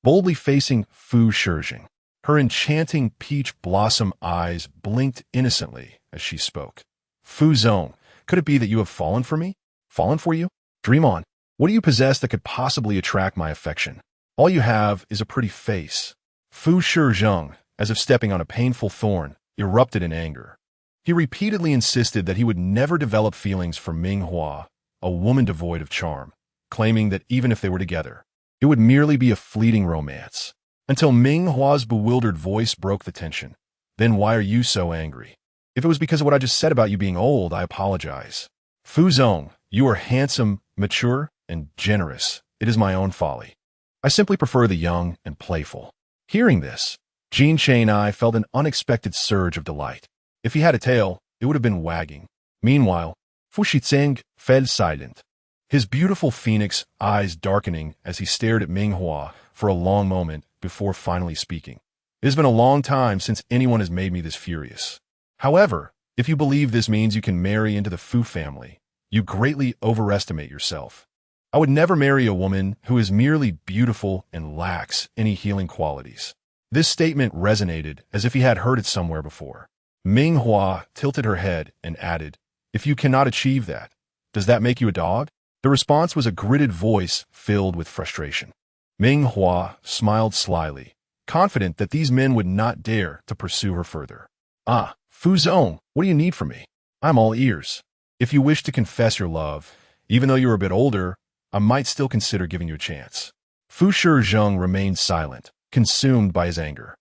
boldly facing Fu Shizheng. Her enchanting peach blossom eyes blinked innocently as she spoke. "Fu Zong, could it be that you have fallen for me? Fallen for you? Dream on. What do you possess that could possibly attract my affection? All you have is a pretty face." Fu Shizheng, as if stepping on a painful thorn, erupted in anger. He repeatedly insisted that he would never develop feelings for Ming Hua, a woman devoid of charm, claiming that even if they were together, it would merely be a fleeting romance. Until Ming Hua's bewildered voice broke the tension. "Then why are you so angry? If it was because of what I just said about you being old, I apologize. Fu Zong, you are handsome, mature, and generous. It is my own folly. I simply prefer the young and playful." Hearing this, Jean Chang-ai felt an unexpected surge of delight. If he had a tail, it would have been wagging. Meanwhile, Fu Shizheng fell silent, his beautiful phoenix eyes darkening as he stared at Ming Hua for a long moment before finally speaking. "It has been a long time since anyone has made me this furious. However, if you believe this means you can marry into the Fu family, you greatly overestimate yourself. I would never marry a woman who is merely beautiful and lacks any healing qualities." This statement resonated as if he had heard it somewhere before. Ming Hua tilted her head and added, "If you cannot achieve that, does that make you a dog?" The response was a gritted voice filled with frustration. Ming Hua smiled slyly, confident that these men would not dare to pursue her further. "Ah, Fu Zong, what do you need from me? I'm all ears. If you wish to confess your love, even though you are a bit older, I might still consider giving you a chance." Fu Shizheng remained silent, consumed by his anger.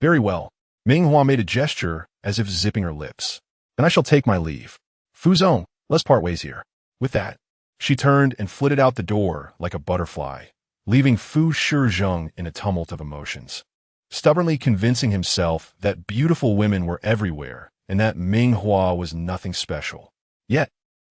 "Very well." Ming Hua made a gesture as if zipping her lips. "Then I shall take my leave. Fu Zong, let's part ways here." With that, she turned and flitted out the door like a butterfly, leaving Fu Shizheng in a tumult of emotions, stubbornly convincing himself that beautiful women were everywhere and that Ming Hua was nothing special. Yet,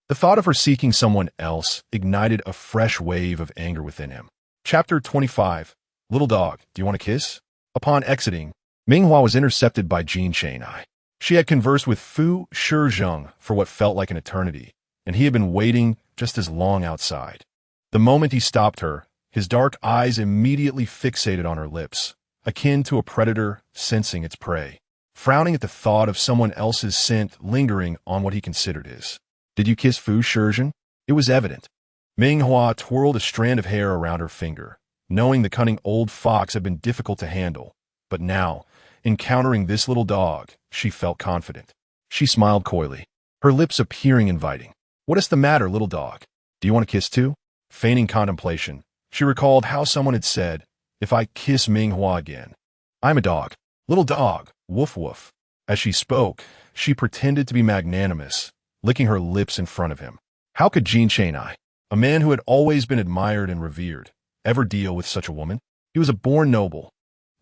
the thought of her seeking someone else ignited a fresh wave of anger within him. Chapter 25. Little dog, do you want a kiss? Upon exiting, Ming Hua was intercepted by Jin Chang'ai. She had conversed with Fu Shizheng for what felt like an eternity, and he had been waiting just as long outside. The moment he stopped her, his dark eyes immediately fixated on her lips, akin to a predator sensing its prey, frowning at the thought of someone else's scent lingering on what he considered his. "Did you kiss Fu Shizheng?" It was evident. Ming Hua twirled a strand of hair around her finger, knowing the cunning old fox had been difficult to handle, but now, encountering this little dog, she felt confident. She smiled coyly, her lips appearing inviting. "What is the matter, little dog? Do you want to kiss too?" Feigning contemplation, she recalled how someone had said, "If I kiss Ming Hua again, I'm a dog. Little dog, woof woof." As she spoke, she pretended to be magnanimous, licking her lips in front of him. How could Jin Chang'ai, a man who had always been admired and revered, ever deal with such a woman? He was a born noble,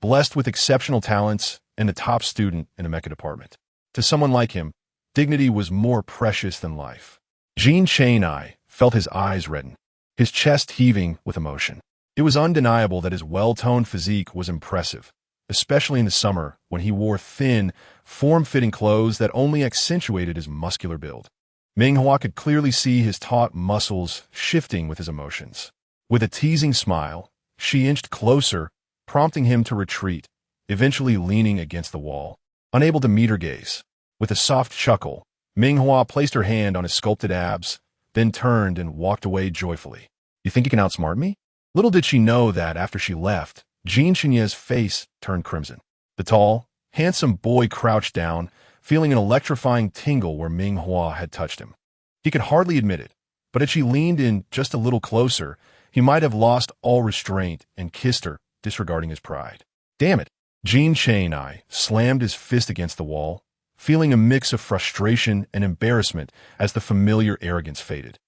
blessed with exceptional talents and a top student in a mecha department. To someone like him, dignity was more precious than life. Jin Chang'ai felt his eyes redden, his chest heaving with emotion. It was undeniable that his well-toned physique was impressive, especially in the summer when he wore thin, form-fitting clothes that only accentuated his muscular build. Ming Hua could clearly see his taut muscles shifting with his emotions. With a teasing smile, she inched closer, prompting him to retreat, eventually leaning against the wall, unable to meet her gaze. With a soft chuckle, Ming Hua placed her hand on his sculpted abs, then turned and walked away joyfully. "You think you can outsmart me?" Little did she know that after she left, Jin Chang'ai's face turned crimson. The tall, handsome boy crouched down, feeling an electrifying tingle where Ming Hua had touched him. He could hardly admit it, but had she leaned in just a little closer, he might have lost all restraint and kissed her, disregarding his pride. Damn it! Jin Chang'ai slammed his fist against the wall, feeling a mix of frustration and embarrassment as the familiar arrogance faded,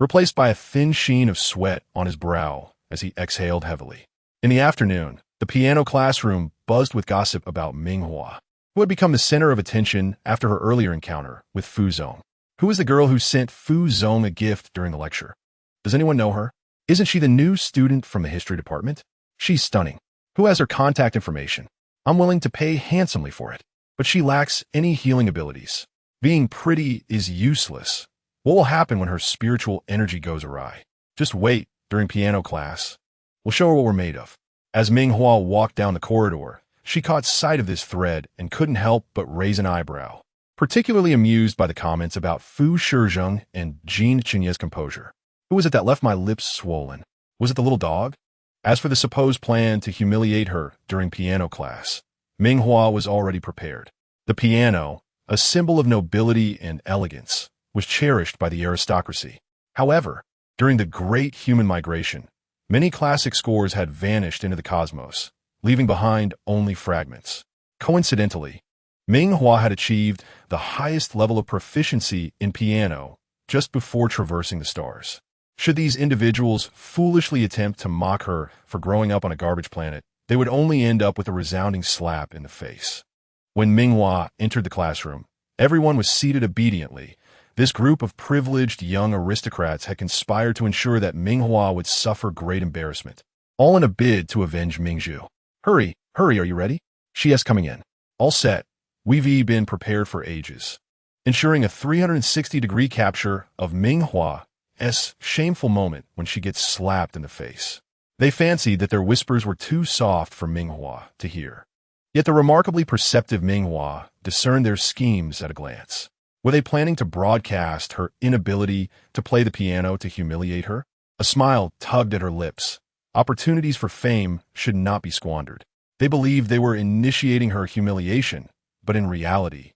replaced by a thin sheen of sweat on his brow as he exhaled heavily. In the afternoon, the piano classroom buzzed with gossip about Ming Hua, who had become the center of attention after her earlier encounter with Fu Zong. Who is the girl who sent Fu Zong a gift during the lecture? Does anyone know her? Isn't she the new student from the history department? She's stunning. Who has her contact information? I'm willing to pay handsomely for it. But she lacks any healing abilities. Being pretty is useless. What will happen when her spiritual energy goes awry? Just wait during piano class. We'll show her what we're made of. As Ming Hua walked down the corridor, she caught sight of this thread and couldn't help but raise an eyebrow, particularly amused by the comments about Fu Shizheng and Jin Chang'ai's composure. Who was it that left my lips swollen? Was it the little dog? As for the supposed plan to humiliate her during piano class, Ming Hua was already prepared. The piano, a symbol of nobility and elegance, was cherished by the aristocracy. However, during the Great Human Migration, many classic scores had vanished into the cosmos, leaving behind only fragments. Coincidentally, Ming Hua had achieved the highest level of proficiency in piano just before traversing the stars. Should these individuals foolishly attempt to mock her for growing up on a garbage planet, they would only end up with a resounding slap in the face. When Ming Hua entered the classroom, everyone was seated obediently. This group of privileged young aristocrats had conspired to ensure that Ming Hua would suffer great embarrassment, all in a bid to avenge Mingzhu. Hurry, are you ready? She asked, coming in. All set. We've been prepared for ages. Ensuring a 360-degree capture of Ming Hua's shameful moment when she gets slapped in the face. They fancied that their whispers were too soft for Ming Hua to hear. Yet the remarkably perceptive Ming Hua discerned their schemes at a glance. Were they planning to broadcast her inability to play the piano to humiliate her? A smile tugged at her lips. Opportunities for fame should not be squandered. They believed they were initiating her humiliation, but in reality,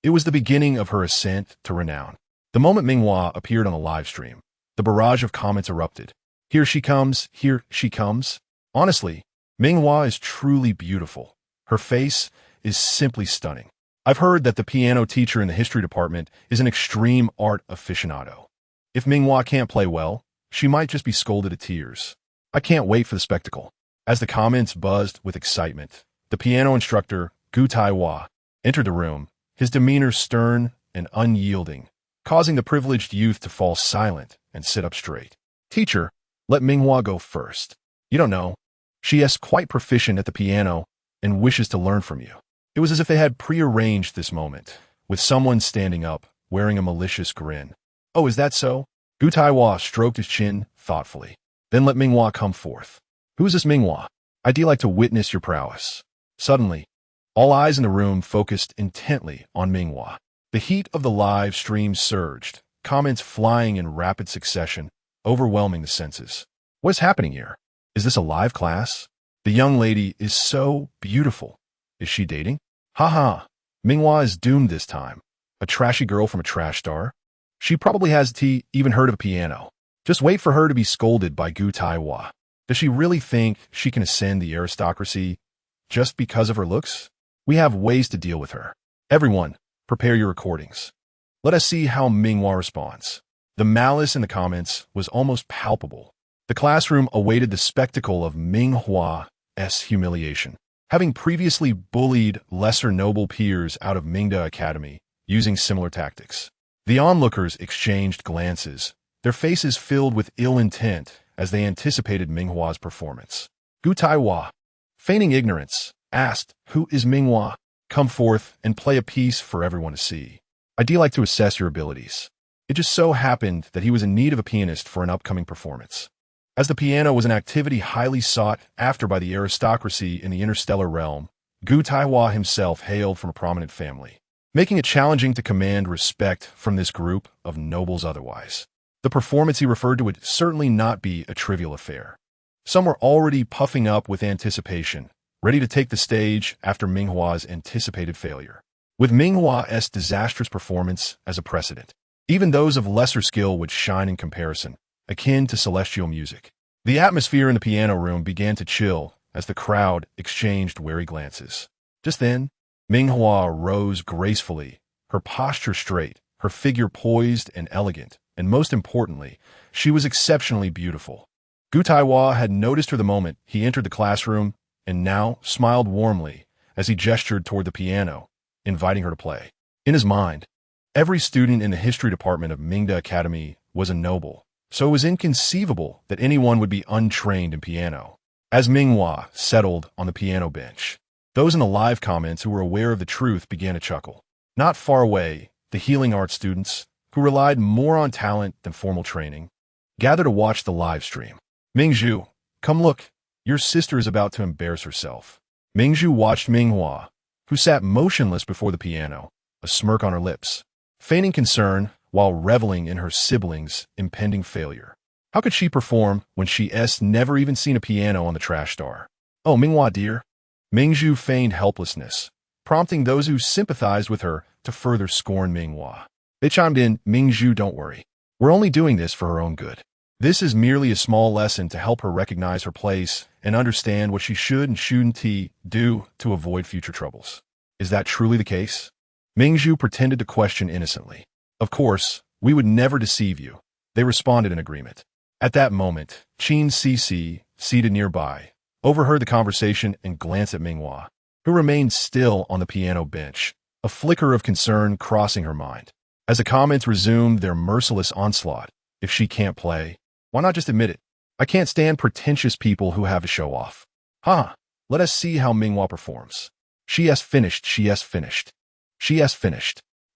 it was the beginning of her ascent to renown. The moment Ming Hua appeared on the live stream, the barrage of comments erupted. Here she comes, here she comes. Honestly, Ming Hua is truly beautiful. Her face is simply stunning. I've heard that the piano teacher in the history department is an extreme art aficionado. If Ming Hua can't play well, she might just be scolded to tears. I can't wait for the spectacle. As the comments buzzed with excitement, the piano instructor, Gu Taiwa, entered the room, his demeanor stern and unyielding, causing the privileged youth to fall silent and sit up straight. Teacher, let Ming Hua go first. You don't know. She is quite proficient at the piano and wishes to learn from you. It was as if they had prearranged this moment, with someone standing up, wearing a malicious grin. "Oh, is that so?" Gu Taiwa stroked his chin thoughtfully. "Then let Ming Hua come forth." "Who is this Ming Hua? I'd like to witness your prowess." Suddenly, all eyes in the room focused intently on Ming Hua. The heat of the live stream surged, comments flying in rapid succession, overwhelming the senses. "What is happening here? Is this a live class? The young lady is so beautiful. Is she dating? Haha, Ming Hua is doomed this time. A trashy girl from a trash star? She probably hasn't even heard of a piano. Just wait for her to be scolded by Gu Taiwa. Does she really think she can ascend the aristocracy just because of her looks? We have ways to deal with her. Everyone, prepare your recordings. Let us see how Ming Hua responds." The malice in the comments was almost palpable. The classroom awaited the spectacle of Ming Hua's humiliation. Having previously bullied lesser noble peers out of Mingda Academy using similar tactics, the onlookers exchanged glances, their faces filled with ill intent as they anticipated Ming Hua's performance. Gu Taiwa, feigning ignorance, asked, "Who is Ming Hua? Come forth and play a piece for everyone to see. I'd like to assess your abilities." It just so happened that he was in need of a pianist for an upcoming performance. As the piano was an activity highly sought after by the aristocracy in the Interstellar realm, Gu Taiwa himself hailed from a prominent family, making it challenging to command respect from this group of nobles otherwise. The performance he referred to would certainly not be a trivial affair. Some were already puffing up with anticipation, ready to take the stage after Ming Hua's anticipated failure. With Ming Hua's disastrous performance as a precedent, even those of lesser skill would shine in comparison, akin to celestial music. The atmosphere in the piano room began to chill as the crowd exchanged wary glances. Just then, Ming Hua rose gracefully, her posture straight, her figure poised and elegant, and most importantly, she was exceptionally beautiful. Gu Taiwa had noticed her the moment he entered the classroom and now smiled warmly as he gestured toward the piano, inviting her to play. In his mind, every student in the history department of Mingda Academy was a noble, so it was inconceivable that anyone would be untrained in piano. As Ming Hua settled on the piano bench, those in the live comments who were aware of the truth began to chuckle. Not far away, the healing arts students, who relied more on talent than formal training, gathered to watch the live stream. "Mingzhu, come look, your sister is about to embarrass herself." Mingzhu watched Ming Hua, who sat motionless before the piano, a smirk on her lips, feigning concern while reveling in her siblings' impending failure. How could she perform when she's never even seen a piano on the trash star? "Oh, Ming Hua dear." Mingzhu feigned helplessness, prompting those who sympathized with her to further scorn Ming Hua. They chimed in, "Mingzhu, don't worry. We're only doing this for her own good. This is merely a small lesson to help her recognize her place and understand what she should and shouldn't do to avoid future troubles." "Is that truly the case?" Mingzhu pretended to question innocently. "Of course, we would never deceive you," they responded in agreement. At that moment, Qin Cici, seated nearby, overheard the conversation and glanced at Ming Hua, who remained still on the piano bench, a flicker of concern crossing her mind. As the comments resumed their merciless onslaught, "If she can't play, why not just admit it? I can't stand pretentious people who have a show off. Let us see how Ming Hua performs. She has finished.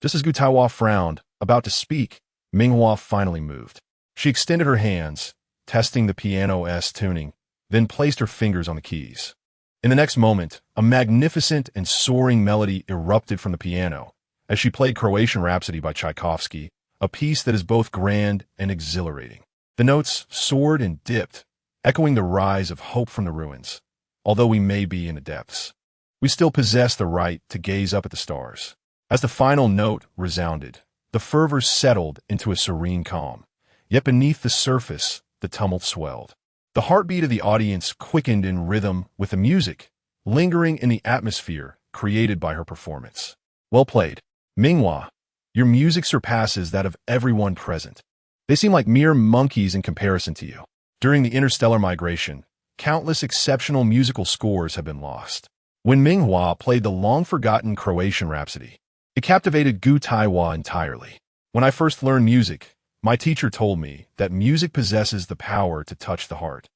Just as Gu Taiwa frowned, about to speak, Ming Hua finally moved. She extended her hands, testing the piano's tuning, then placed her fingers on the keys. In the next moment, a magnificent and soaring melody erupted from the piano as she played Croatian Rhapsody by Tchaikovsky, a piece that is both grand and exhilarating. The notes soared and dipped, echoing the rise of hope from the ruins. Although we may be in the depths, we still possess the right to gaze up at the stars. As the final note resounded, the fervor settled into a serene calm. Yet beneath the surface, the tumult swelled. The heartbeat of the audience quickened in rhythm with the music, lingering in the atmosphere created by her performance. "Well played, Ming Hua. Your music surpasses that of everyone present. They seem like mere monkeys in comparison to you." During the interstellar migration, countless exceptional musical scores have been lost. When Ming Hua played the long-forgotten Croatian Rhapsody, it captivated Gu Taiwa entirely. "When I first learned music, my teacher told me that music possesses the power to touch the heart.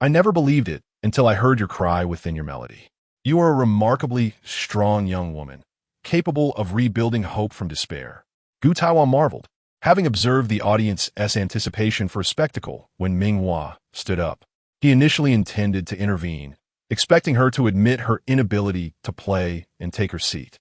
I never believed it until I heard your cry within your melody. You are a remarkably strong young woman, capable of rebuilding hope from despair. Gu Taiwan marveled, having observed the audience's anticipation for a spectacle when Ming Hua stood up. He initially intended to intervene, expecting her to admit her inability to play and take her seat.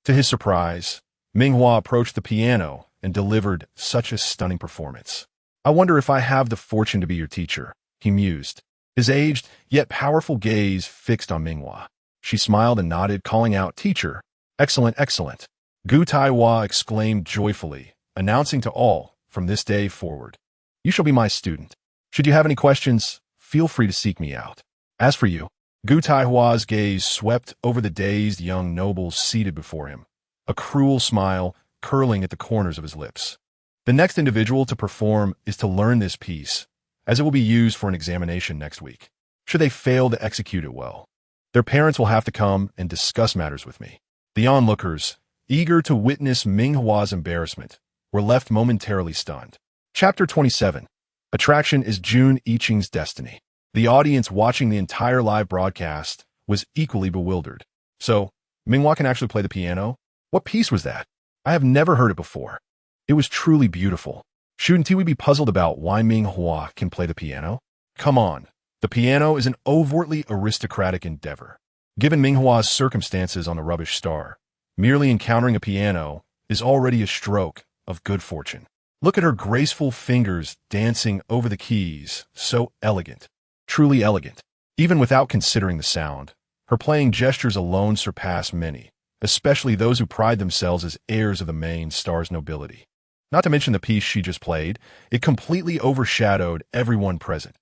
To his surprise, Ming Hua approached the piano and delivered such a stunning performance. I wonder if I have the fortune to be your teacher, he mused, his aged yet powerful gaze fixed on Ming Hua. She smiled and nodded, calling out, "Teacher, excellent, excellent." Gu Taiwan exclaimed joyfully, announcing to all, from this day forward, "You shall be my student. Should you have any questions, feel free to seek me out." As for you, Gu Taihua's gaze swept over the dazed young nobles seated before him, a cruel smile curling at the corners of his lips. The next individual to perform is to learn this piece, as it will be used for an examination next week. Should they fail to execute it well, their parents will have to come and discuss matters with me. The onlookers, eager to witness Ming Hua's embarrassment, were left momentarily stunned. Chapter 27. Attraction is Jun Yiqing's destiny. The audience watching the entire live broadcast was equally bewildered. So, Ming Hua can actually play the piano? What piece was that? I have never heard it before. It was truly beautiful. Shouldn't we be puzzled about why Ming Hua can play the piano? Come on. The piano is an overtly aristocratic endeavor. Given Ming Hua's circumstances on the rubbish star, merely encountering a piano is already a stroke of good fortune. Look at her graceful fingers dancing over the keys, so elegant. Truly elegant. Even without considering the sound, her playing gestures alone surpass many, especially those who pride themselves as heirs of the main star's nobility. Not to mention the piece she just played, it completely overshadowed everyone present.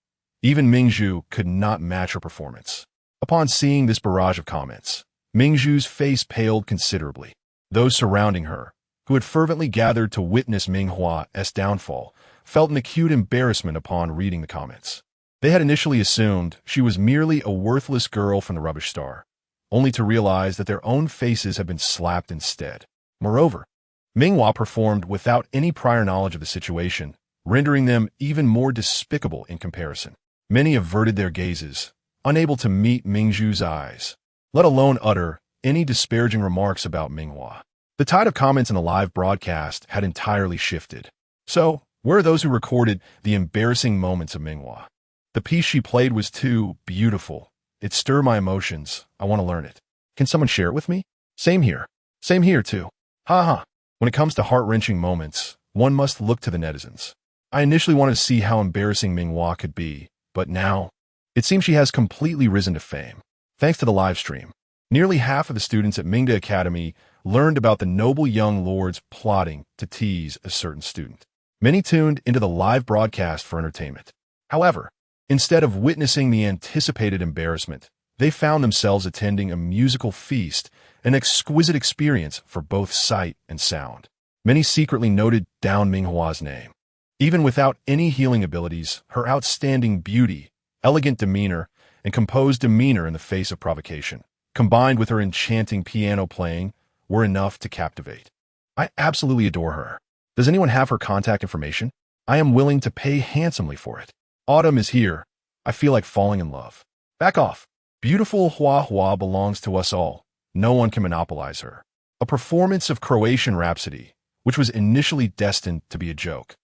Even Mingzhu could not match her performance. Upon seeing this barrage of comments, Mingzhu's face paled considerably. Those surrounding her, who had fervently gathered to witness Ming Hua's downfall, felt an acute embarrassment upon reading the comments. They had initially assumed she was merely a worthless girl from the rubbish star, only to realize that their own faces had been slapped instead. Moreover, Ming Hua performed without any prior knowledge of the situation, rendering them even more despicable in comparison. Many averted their gazes, unable to meet Mingzhu's eyes, let alone utter any disparaging remarks about Ming Hua. The tide of comments in the live broadcast had entirely shifted. So, where are those who recorded the embarrassing moments of Ming Hua? The piece she played was too beautiful. It stirred my emotions. I want to learn it. Can someone share it with me? Same here. Same here, too. Ha. When it comes to heart-wrenching moments, one must look to the netizens. I initially wanted to see how embarrassing Ming Hua could be, but now, it seems she has completely risen to fame. Thanks to the live stream, nearly half of the students at Mingda Academy learned about the noble young lords plotting to tease a certain student. Many tuned into the live broadcast for entertainment. However, instead of witnessing the anticipated embarrassment, they found themselves attending a musical feast, an exquisite experience for both sight and sound. Many secretly noted down Ming Hua's name. Even without any healing abilities, her outstanding beauty, elegant demeanor, and composed demeanor in the face of provocation, combined with her enchanting piano playing, were enough to captivate. I absolutely adore her. Does anyone have her contact information? I am willing to pay handsomely for it. Autumn is here. I feel like falling in love. Back off. Beautiful Hua belongs to us all. No one can monopolize her. A performance of Croatian Rhapsody, which was initially destined to be a joke,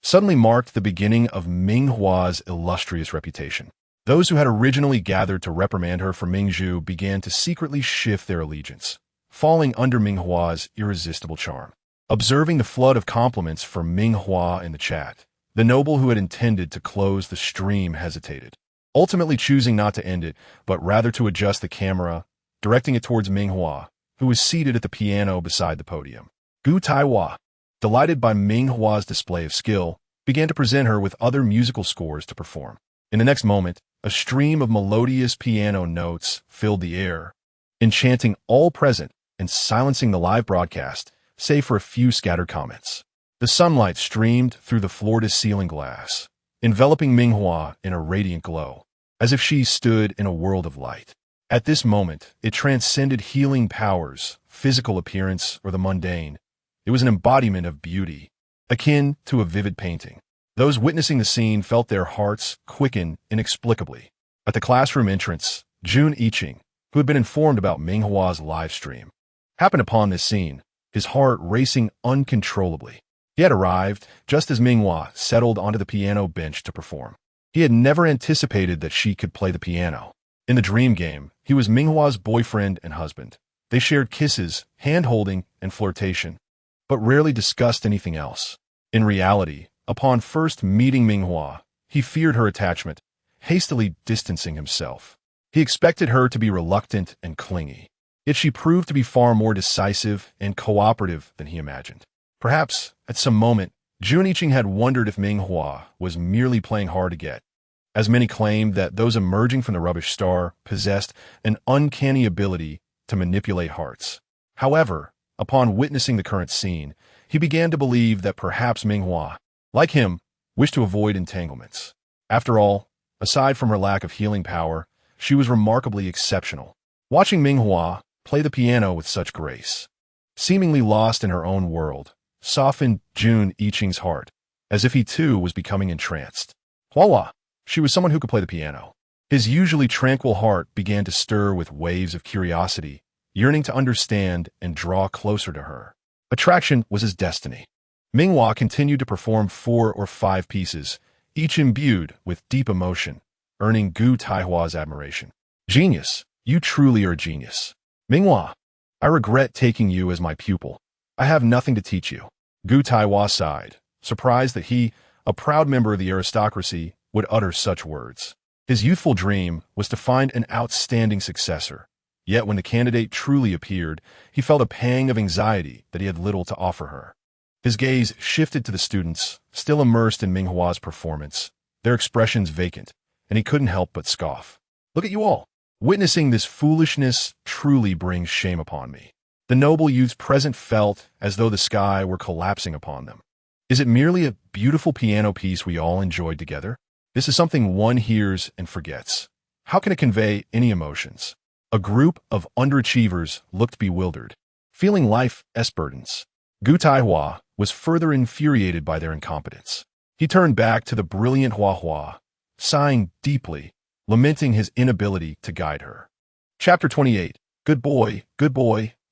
suddenly marked the beginning of Ming Hua's illustrious reputation. Those who had originally gathered to reprimand her for Mingzhu began to secretly shift their allegiance, falling under Ming Hua's irresistible charm. Observing the flood of compliments from Ming Hua in the chat, the noble who had intended to close the stream hesitated, ultimately choosing not to end it, but rather to adjust the camera, directing it towards Ming Hua, who was seated at the piano beside the podium. Gu Taiwan, delighted by Ming Hua's display of skill, began to present her with other musical scores to perform. In the next moment, a stream of melodious piano notes filled the air, enchanting all present and silencing the live broadcast, save for a few scattered comments. The sunlight streamed through the floor-to-ceiling glass, enveloping Ming Hua in a radiant glow, as if she stood in a world of light. At this moment, it transcended healing powers, physical appearance, or the mundane. It was an embodiment of beauty, akin to a vivid painting. Those witnessing the scene felt their hearts quicken inexplicably. At the classroom entrance, Jun Yiqing, who had been informed about Ming Hua's live stream, happened upon this scene, his heart racing uncontrollably. He had arrived just as Ming Hua settled onto the piano bench to perform. He had never anticipated that she could play the piano. In the dream game, he was Ming Hua's boyfriend and husband. They shared kisses, hand-holding, and flirtation, but rarely discussed anything else. In reality, upon first meeting Ming Hua, he feared her attachment, hastily distancing himself. He expected her to be reluctant and clingy, yet she proved to be far more decisive and cooperative than he imagined. Perhaps, at some moment, Juniching had wondered if Ming Hua was merely playing hard to get, as many claimed that those emerging from the rubbish star possessed an uncanny ability to manipulate hearts. However, upon witnessing the current scene, he began to believe that perhaps Ming Hua, like him, wished to avoid entanglements. After all, aside from her lack of healing power, she was remarkably exceptional. Watching Ming Hua play the piano with such grace, seemingly lost in her own world, softened Jun Iching's heart, as if he too was becoming entranced. Voila! She was someone who could play the piano. His usually tranquil heart began to stir with waves of curiosity, yearning to understand and draw closer to her. Attraction was his destiny. Ming Hua continued to perform 4 or 5 pieces, each imbued with deep emotion, earning Gu Taihua's admiration. Genius, you truly are a genius. Ming Hua, I regret taking you as my pupil. I have nothing to teach you. Gu Taihua sighed, surprised that he, a proud member of the aristocracy, would utter such words. His youthful dream was to find an outstanding successor, yet when the candidate truly appeared, he felt a pang of anxiety that he had little to offer her. His gaze shifted to the students, still immersed in Ming Hua's performance, their expressions vacant, and he couldn't help but scoff. Look at you all. Witnessing this foolishness truly brings shame upon me. The noble youths present felt as though the sky were collapsing upon them. Is it merely a beautiful piano piece we all enjoyed together? This is something one hears and forgets. How can it convey any emotions? A group of underachievers looked bewildered, feeling life's burdens. Gu Taihua was further infuriated by their incompetence. He turned back to the brilliant Hua Hua, sighing deeply, lamenting his inability to guide her. Chapter 28. Good boy,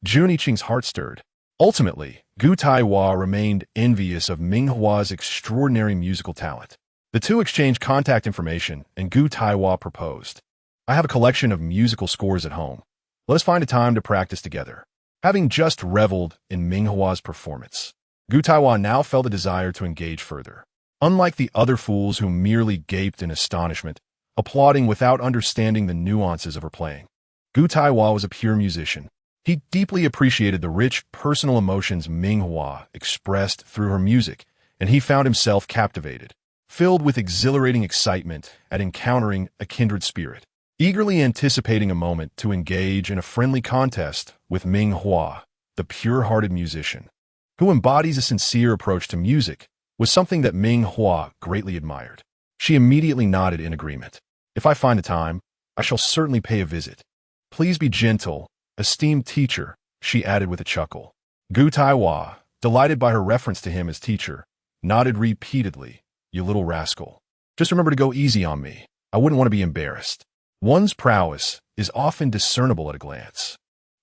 Jun Iching's heart stirred. Ultimately, Gu Taihua remained envious of Ming Hua's extraordinary musical talent. The two exchanged contact information, and Gu Taihua proposed. I have a collection of musical scores at home. Let us find a time to practice together. Having just reveled in Ming Hua's performance, Gu Taihua now felt a desire to engage further. Unlike the other fools who merely gaped in astonishment, applauding without understanding the nuances of her playing, Gu Taihua was a pure musician. He deeply appreciated the rich, personal emotions Ming Hua expressed through her music, and he found himself captivated, filled with exhilarating excitement at encountering a kindred spirit, eagerly anticipating a moment to engage in a friendly contest with Ming Hua, the pure-hearted musician, who embodies a sincere approach to music, was something that Ming Hua greatly admired. She immediately nodded in agreement. If I find the time, I shall certainly pay a visit. Please be gentle, esteemed teacher, she added with a chuckle. Gu Taihua, delighted by her reference to him as teacher, nodded repeatedly. You little rascal. Just remember to go easy on me. I wouldn't want to be embarrassed. One's prowess is often discernible at a glance.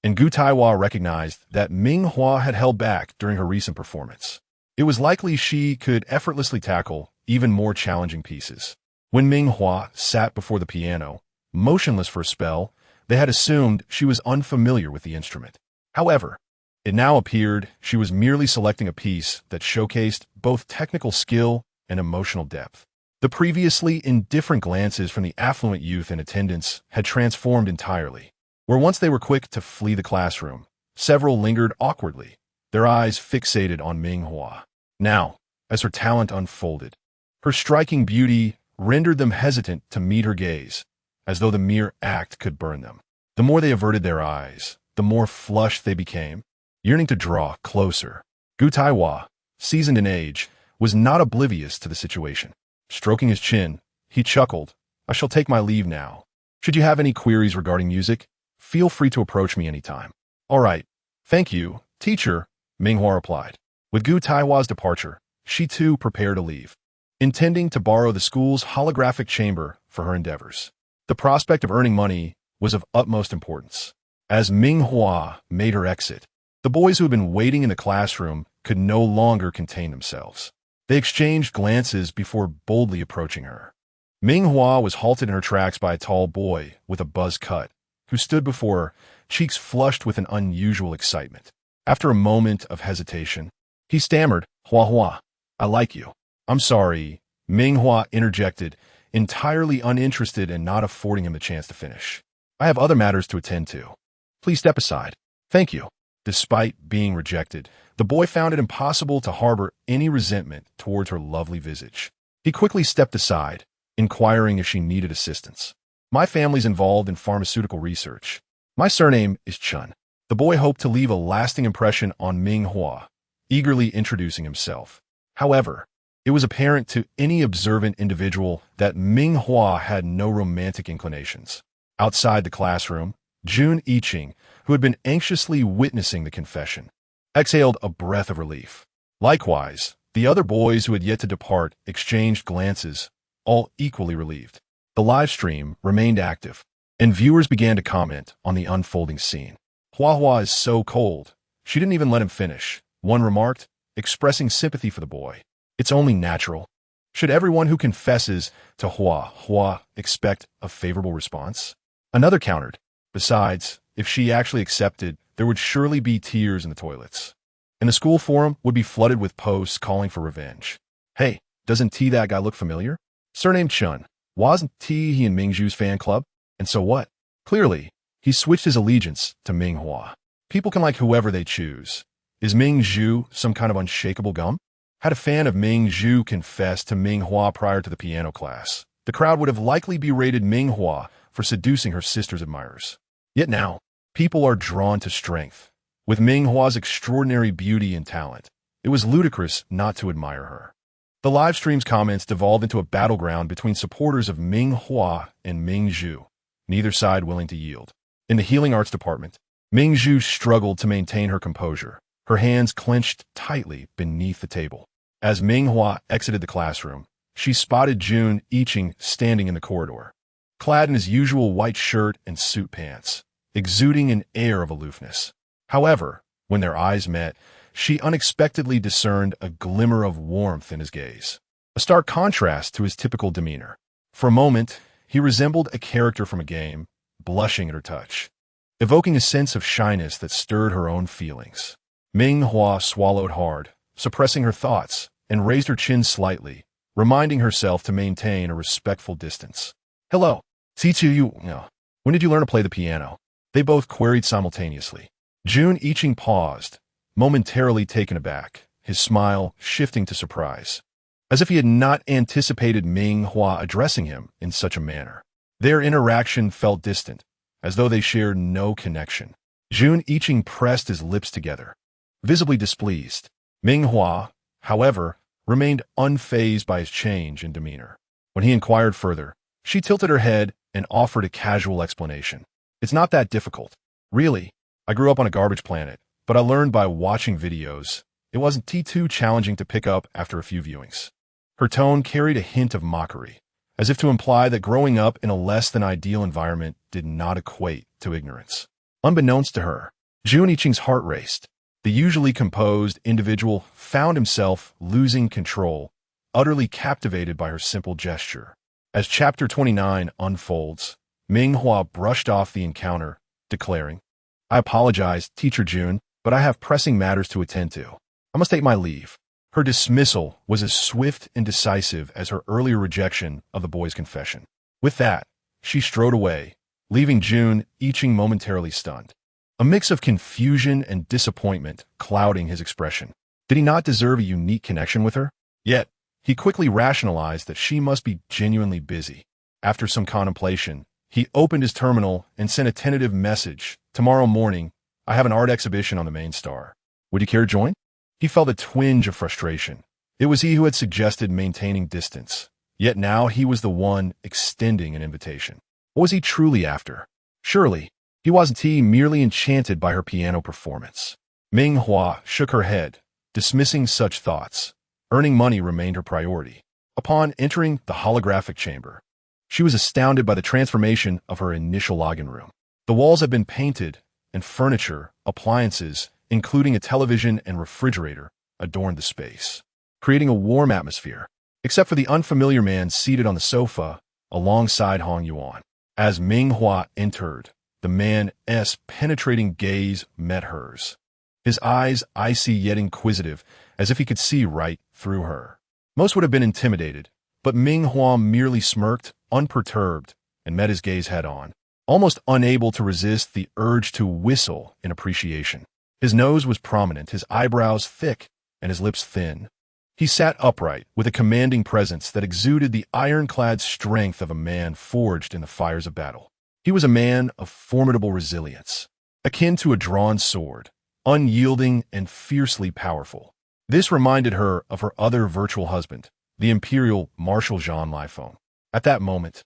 And Gu Taihua recognized that Ming Hua had held back during her recent performance. It was likely she could effortlessly tackle even more challenging pieces. When Ming Hua sat before the piano, motionless for a spell, they had assumed she was unfamiliar with the instrument. However, it now appeared she was merely selecting a piece that showcased both technical skill and emotional depth. The previously indifferent glances from the affluent youth in attendance had transformed entirely. Where once they were quick to flee the classroom, several lingered awkwardly, their eyes fixated on Ming Hua. Now, as her talent unfolded, her striking beauty rendered them hesitant to meet her gaze, as though the mere act could burn them. The more they averted their eyes, the more flushed they became, yearning to draw closer. Gu Taihua, seasoned in age, was not oblivious to the situation. Stroking his chin, he chuckled, I shall take my leave now. Should you have any queries regarding music, feel free to approach me anytime. All right. Thank you, teacher, Ming Hua replied. With Gu Taihua's departure, she too prepared to leave, intending to borrow the school's holographic chamber for her endeavors. The prospect of earning money was of utmost importance. As Ming Hua made her exit, the boys who had been waiting in the classroom could no longer contain themselves. They exchanged glances before boldly approaching her. Ming Hua was halted in her tracks by a tall boy with a buzz cut, who stood before her, cheeks flushed with an unusual excitement. After a moment of hesitation, he stammered, "Hua Hua, I like you." "I'm sorry," Ming Hua interjected, entirely uninterested and not affording him the chance to finish. "I have other matters to attend to. Please step aside." "Thank you." Despite being rejected, the boy found it impossible to harbor any resentment towards her lovely visage. He quickly stepped aside, inquiring if she needed assistance. "My family's involved in pharmaceutical research. My surname is Chun." The boy hoped to leave a lasting impression on Ming Hua, eagerly introducing himself. However, it was apparent to any observant individual that Ming Hua had no romantic inclinations. Outside the classroom, Jun Yiqing, who had been anxiously witnessing the confession, exhaled a breath of relief. Likewise, the other boys who had yet to depart exchanged glances, all equally relieved. The live stream remained active, and viewers began to comment on the unfolding scene. "Hua Hua is so cold. She didn't even let him finish," one remarked, expressing sympathy for the boy. "It's only natural. Should everyone who confesses to Hua Hua expect a favorable response?" Another countered, "Besides, if she actually accepted, there would surely be tears in the toilets. And the school forum would be flooded with posts calling for revenge. Hey, doesn't T that guy look familiar? Surname Chun. Wasn't T he in Ming Zhu's fan club? And so what? Clearly, he switched his allegiance to Ming Hua. People can like whoever they choose. Is Ming Zhu some kind of unshakable gum? Had a fan of Ming Zhu confessed to Ming Hua prior to the piano class, the crowd would have likely berated Ming Hua for seducing her sister's admirers. Yet now, people are drawn to strength. With Ming Hua's extraordinary beauty and talent, it was ludicrous not to admire her. The live stream's comments devolved into a battleground between supporters of Ming Hua and Ming Zhu, neither side willing to yield. In the healing arts department, Ming Zhu struggled to maintain her composure, her hands clenched tightly beneath the table. As Ming Hua exited the classroom, she spotted Jun Yiqing standing in the corridor, clad in his usual white shirt and suit pants, exuding an air of aloofness. However, when their eyes met, she unexpectedly discerned a glimmer of warmth in his gaze, a stark contrast to his typical demeanor. For a moment, he resembled a character from a game, blushing at her touch, evoking a sense of shyness that stirred her own feelings. Ming Hua swallowed hard, suppressing her thoughts, and raised her chin slightly, reminding herself to maintain a respectful distance. "Hello, when did you learn to play the piano?" they both queried simultaneously. Jun Yiqing paused, momentarily taken aback, his smile shifting to surprise, as if he had not anticipated Ming Hua addressing him in such a manner. Their interaction felt distant, as though they shared no connection. Jun Yiqing pressed his lips together, visibly displeased. Ming Hua, however, remained unfazed by his change in demeanor. When he inquired further, she tilted her head and offered a casual explanation. "It's not that difficult. Really, I grew up on a garbage planet, but I learned by watching videos. It wasn't too challenging to pick up after a few viewings." Her tone carried a hint of mockery, as if to imply that growing up in a less-than-ideal environment did not equate to ignorance. Unbeknownst to her, Jun Yiqing's heart raced. The usually composed individual found himself losing control, utterly captivated by her simple gesture. As Chapter 29 unfolds, Ming Hua brushed off the encounter, declaring, "I apologize, Teacher Jun, but I have pressing matters to attend to. I must take my leave." Her dismissal was as swift and decisive as her earlier rejection of the boy's confession. With that, she strode away, leaving Jun Yiqing momentarily stunned, a mix of confusion and disappointment clouding his expression. Did he not deserve a unique connection with her? Yet, he quickly rationalized that she must be genuinely busy. After some contemplation, he opened his terminal and sent a tentative message. "Tomorrow morning, I have an art exhibition on the main star. Would you care to join?" He felt a twinge of frustration. It was he who had suggested maintaining distance, yet now he was the one extending an invitation. What was he truly after? Surely, he wasn't merely enchanted by her piano performance. Ming Hua shook her head, dismissing such thoughts. Earning money remained her priority. Upon entering the holographic chamber, She was astounded by the transformation of her initial login room. The walls had been painted, and furniture, appliances, including a television and refrigerator, adorned the space, creating a warm atmosphere, except for the unfamiliar man seated on the sofa alongside Hong Yuan. As Ming Hua entered, the man's penetrating gaze met hers. His eyes icy yet inquisitive, as if he could see right through her. Most would have been intimidated, but Ming Hua merely smirked, unperturbed, and met his gaze head-on, almost unable to resist the urge to whistle in appreciation. His nose was prominent, his eyebrows thick, and his lips thin. He sat upright, with a commanding presence that exuded the ironclad strength of a man forged in the fires of battle. He was a man of formidable resilience, akin to a drawn sword, unyielding and fiercely powerful. This reminded her of her other virtual husband, the imperial Marshal Jean Lifeng. At that moment,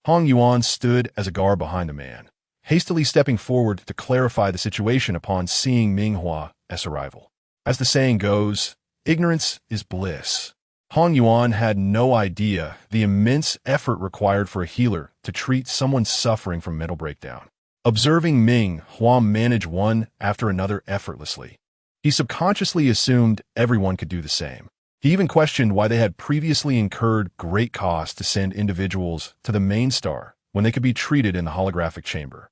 Hong Yuan stood as a guard behind the man, hastily stepping forward to clarify the situation upon seeing Ming Hua's arrival. As the saying goes, ignorance is bliss. Hong Yuan had no idea the immense effort required for a healer to treat someone suffering from mental breakdown. Observing Ming Hua manage one after another effortlessly, he subconsciously assumed everyone could do the same. He even questioned why they had previously incurred great cost to send individuals to the main star when they could be treated in the holographic chamber.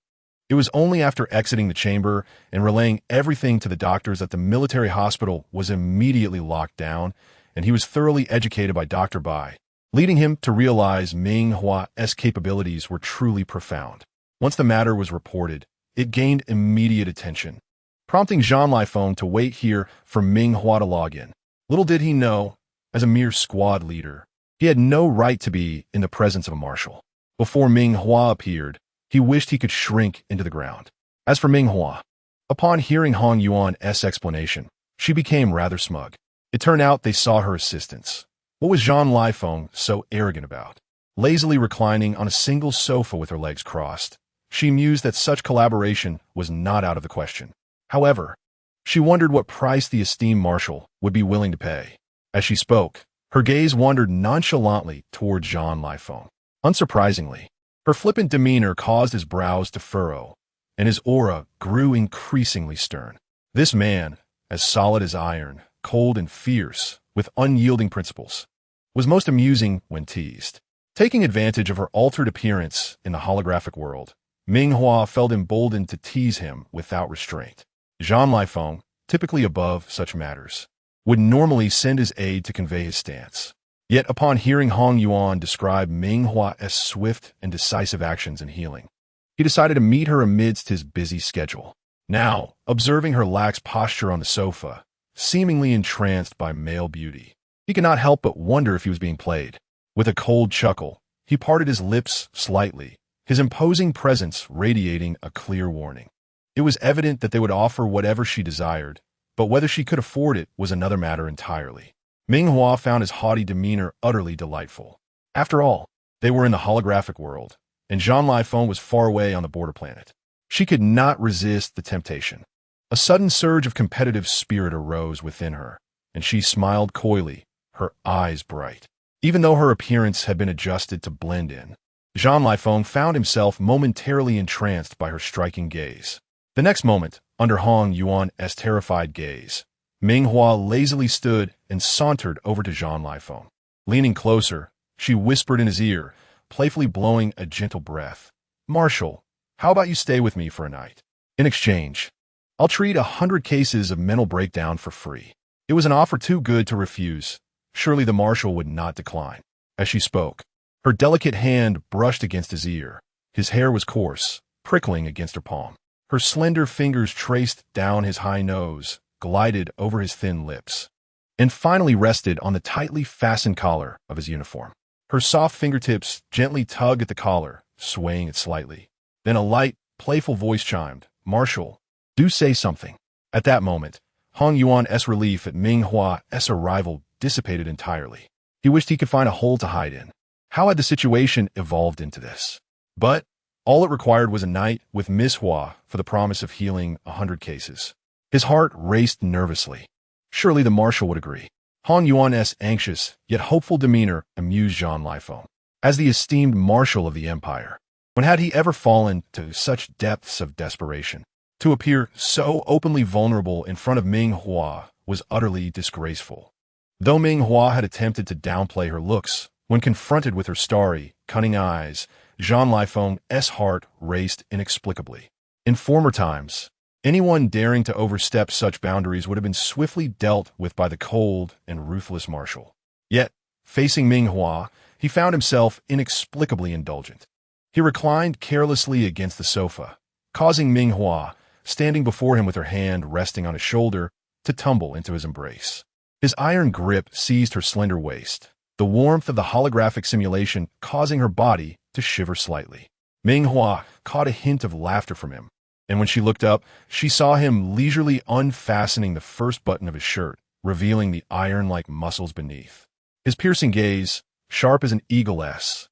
It was only after exiting the chamber and relaying everything to the doctors that the military hospital was immediately locked down, and he was thoroughly educated by Dr. Bai, leading him to realize Ming Hua's capabilities were truly profound. Once the matter was reported, it gained immediate attention, prompting Jean Lifeng to wait here for Ming Hua to log in. Little did he know, as a mere squad leader, he had no right to be in the presence of a marshal. Before Ming Hua appeared, he wished he could shrink into the ground. As for Ming Hua, upon hearing Hong Yuan's explanation, she became rather smug. It turned out they saw her assistants. What was Jean Lifeng so arrogant about? Lazily reclining on a single sofa with her legs crossed, she mused that such collaboration was not out of the question. However, she wondered what price the esteemed marshal would be willing to pay. As she spoke, her gaze wandered nonchalantly toward Jean Lifeng. Unsurprisingly, her flippant demeanor caused his brows to furrow, and his aura grew increasingly stern. This man, as solid as iron, cold and fierce, with unyielding principles, was most amusing when teased. Taking advantage of her altered appearance in the holographic world, Ming Hua felt emboldened to tease him without restraint. Jean Lifeng, typically above such matters, would normally send his aide to convey his stance. Yet upon hearing Hong Yuan describe Ming Hua's swift and decisive actions in healing, he decided to meet her amidst his busy schedule. Now, observing her lax posture on the sofa, seemingly entranced by male beauty, he could not help but wonder if he was being played. With a cold chuckle, he parted his lips slightly, his imposing presence radiating a clear warning. It was evident that they would offer whatever she desired, but whether she could afford it was another matter entirely. Ming Hua found his haughty demeanor utterly delightful. After all, they were in the holographic world, and Jean Lifeng was far away on the border planet. She could not resist the temptation. A sudden surge of competitive spirit arose within her, and she smiled coyly, her eyes bright. Even though her appearance had been adjusted to blend in, Jean Lifeng found himself momentarily entranced by her striking gaze. The next moment, under Hong Yuan's terrified gaze, Ming Hua lazily stood and sauntered over to Jean Lifeng. Leaning closer, she whispered in his ear, playfully blowing a gentle breath. "Marshal, how about you stay with me for a night? In exchange, I'll treat 100 cases of mental breakdown for free." It was an offer too good to refuse. Surely the marshal would not decline. As she spoke, her delicate hand brushed against his ear. His hair was coarse, prickling against her palm. Her slender fingers traced down his high nose, glided over his thin lips, and finally rested on the tightly fastened collar of his uniform. Her soft fingertips gently tugged at the collar, swaying it slightly. Then a light, playful voice chimed, "Marshal, do say something." At that moment, Hong Yuan's relief at Ming Hua's arrival dissipated entirely. He wished he could find a hole to hide in. How had the situation evolved into this? But all it required was a night with Miss Hua for the promise of healing 100 cases. His heart raced nervously. Surely the marshal would agree. Hong Yuan's anxious, yet hopeful demeanor amused Jean Lifeng. as the esteemed marshal of the empire. When had he ever fallen to such depths of desperation? To appear so openly vulnerable in front of Ming Hua was utterly disgraceful. Though Ming Hua had attempted to downplay her looks, when confronted with her starry, cunning eyes, Jean Lifeng's heart raced inexplicably. In former times, anyone daring to overstep such boundaries would have been swiftly dealt with by the cold and ruthless marshal. Yet, facing Ming Hua, he found himself inexplicably indulgent. He reclined carelessly against the sofa, causing Ming Hua, standing before him with her hand resting on his shoulder, to tumble into his embrace. His iron grip seized her slender waist, the warmth of the holographic simulation causing her body to shiver slightly. Ming Hua caught a hint of laughter from him, and when she looked up, she saw him leisurely unfastening the first button of his shirt, revealing the iron-like muscles beneath. His piercing gaze, sharp as an eagle's,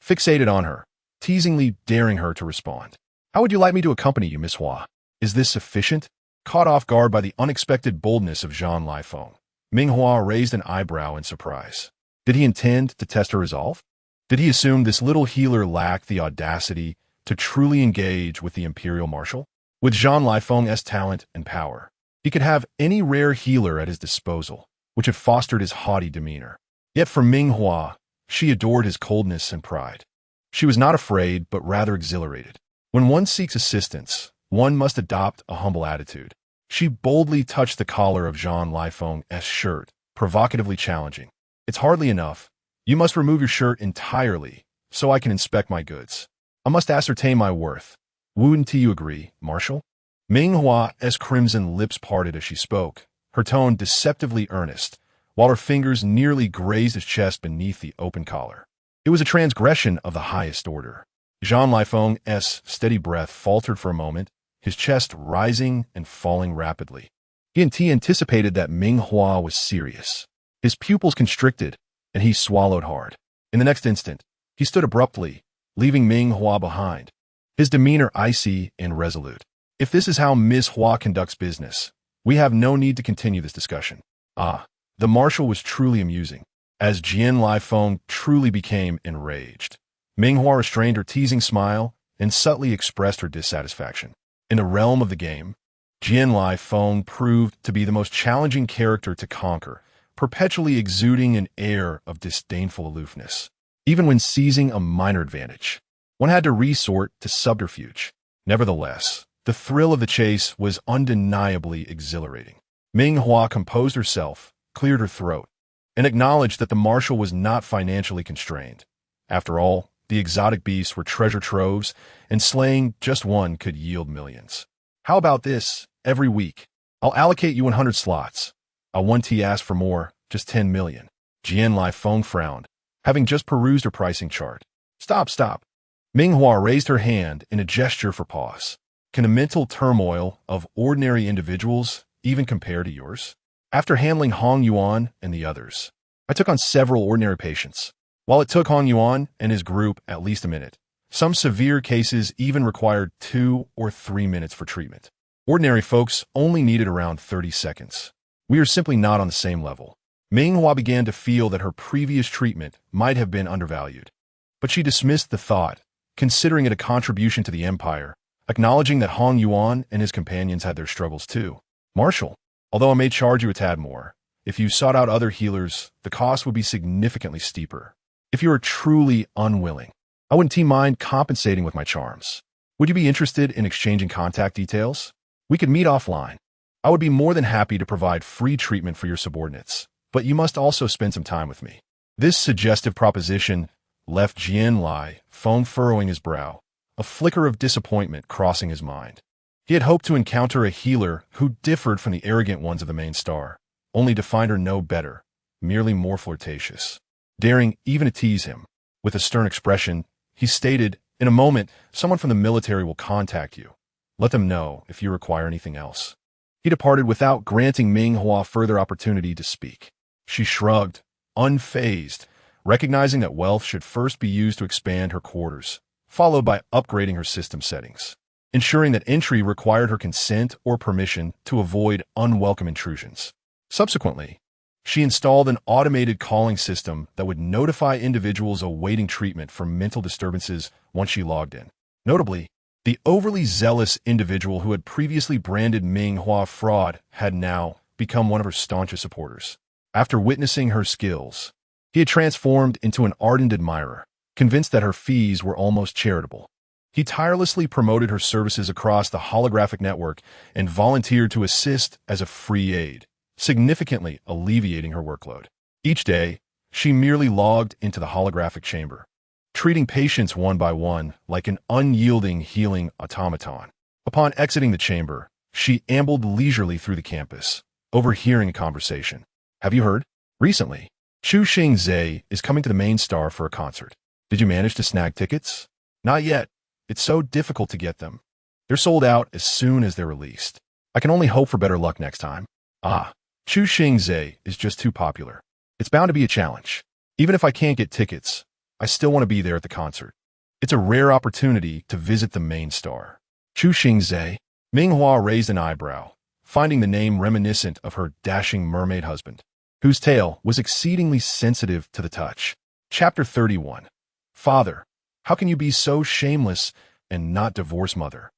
fixated on her, teasingly daring her to respond. "How would you like me to accompany you, Miss Hua? Is this sufficient?" Caught off guard by the unexpected boldness of Jean Lifeng, Ming Hua raised an eyebrow in surprise. Did he intend to test her resolve? Did he assume this little healer lacked the audacity to truly engage with the imperial marshal? With Jean Lifeng's talent and power, he could have any rare healer at his disposal, which had fostered his haughty demeanor. Yet for Ming Hua, she adored his coldness and pride. She was not afraid, but rather exhilarated. When one seeks assistance, one must adopt a humble attitude. She boldly touched the collar of Jean Lifeng's shirt, provocatively challenging. "It's hardly enough. You must remove your shirt entirely, so I can inspect my goods. I must ascertain my worth. Wouldn't you agree, Marshal?" Ming Hua's crimson lips parted as she spoke, her tone deceptively earnest, while her fingers nearly grazed his chest beneath the open collar. It was a transgression of the highest order. Jean Lifeng's steady breath faltered for a moment, his chest rising and falling rapidly. He anticipated that Ming Hua was serious. His pupils constricted, and he swallowed hard. In the next instant, he stood abruptly, leaving Ming Hua behind, his demeanor icy and resolute. "If this is how Miss Hua conducts business, we have no need to continue this discussion." The marshal was truly amusing, as Jean Lifeng truly became enraged. Ming Hua restrained her teasing smile and subtly expressed her dissatisfaction. In the realm of the game, Jean Lifeng proved to be the most challenging character to conquer, perpetually exuding an air of disdainful aloofness. Even when seizing a minor advantage, one had to resort to subterfuge. Nevertheless, the thrill of the chase was undeniably exhilarating. Ming Hua composed herself, cleared her throat, and acknowledged that the marshal was not financially constrained. After all, the exotic beasts were treasure troves, and slaying just one could yield millions. "How about this? Every week, I'll allocate you 100 slots. I won't ask for more, just 10 million. Jean Lifeng frowned, having just perused her pricing chart. Stop. Ming Hua raised her hand in a gesture for pause. Can the mental turmoil of ordinary individuals even compare to yours? After handling Hong Yuan and the others, I took on several ordinary patients. While it took Hong Yuan and his group at least a minute, some severe cases even required 2 or 3 minutes for treatment. Ordinary folks only needed around 30 seconds. We are simply not on the same level." Ming Hua began to feel that her previous treatment might have been undervalued, but she dismissed the thought, considering it a contribution to the empire, acknowledging that Hong Yuan and his companions had their struggles too. "Marshal, although I may charge you a tad more, if you sought out other healers, the cost would be significantly steeper. If you are truly unwilling, I wouldn't mind compensating with my charms. Would you be interested in exchanging contact details? We could meet offline. I would be more than happy to provide free treatment for your subordinates, but you must also spend some time with me." This suggestive proposition left Jean Lifeng furrowing his brow, a flicker of disappointment crossing his mind. He had hoped to encounter a healer who differed from the arrogant ones of the main star, only to find her no better, merely more flirtatious. Daring even to tease him, with a stern expression, he stated, "In a moment, someone from the military will contact you. Let them know if you require anything else." He departed without granting Ming Hua further opportunity to speak. She shrugged, unfazed, recognizing that wealth should first be used to expand her quarters, followed by upgrading her system settings, ensuring that entry required her consent or permission to avoid unwelcome intrusions. Subsequently, She installed an automated calling system that would notify individuals awaiting treatment for mental disturbances once she logged in. Notably, the overly zealous individual who had previously branded Ming Hua fraud had now become one of her staunchest supporters. After witnessing her skills, he had transformed into an ardent admirer, convinced that her fees were almost charitable. He tirelessly promoted her services across the holographic network and volunteered to assist as a free aide, significantly alleviating her workload. Each day, she merely logged into the holographic chamber, treating patients one by one like an unyielding healing automaton. Upon exiting the chamber, she ambled leisurely through the campus, overhearing a conversation. "Have you heard? Recently, Chu Xingzhe is coming to the main star for a concert. Did you manage to snag tickets?" "Not yet. It's so difficult to get them. They're sold out as soon as they're released. I can only hope for better luck next time." "Ah, Chu Xingzhe is just too popular. It's bound to be a challenge. Even if I can't get tickets, I still want to be there at the concert. It's a rare opportunity to visit the main star." "Chu Xingzhe?" Ming Hua raised an eyebrow, finding the name reminiscent of her dashing mermaid husband, whose tale was exceedingly sensitive to the touch. Chapter 31. Father, how can you be so shameless and not divorce mother?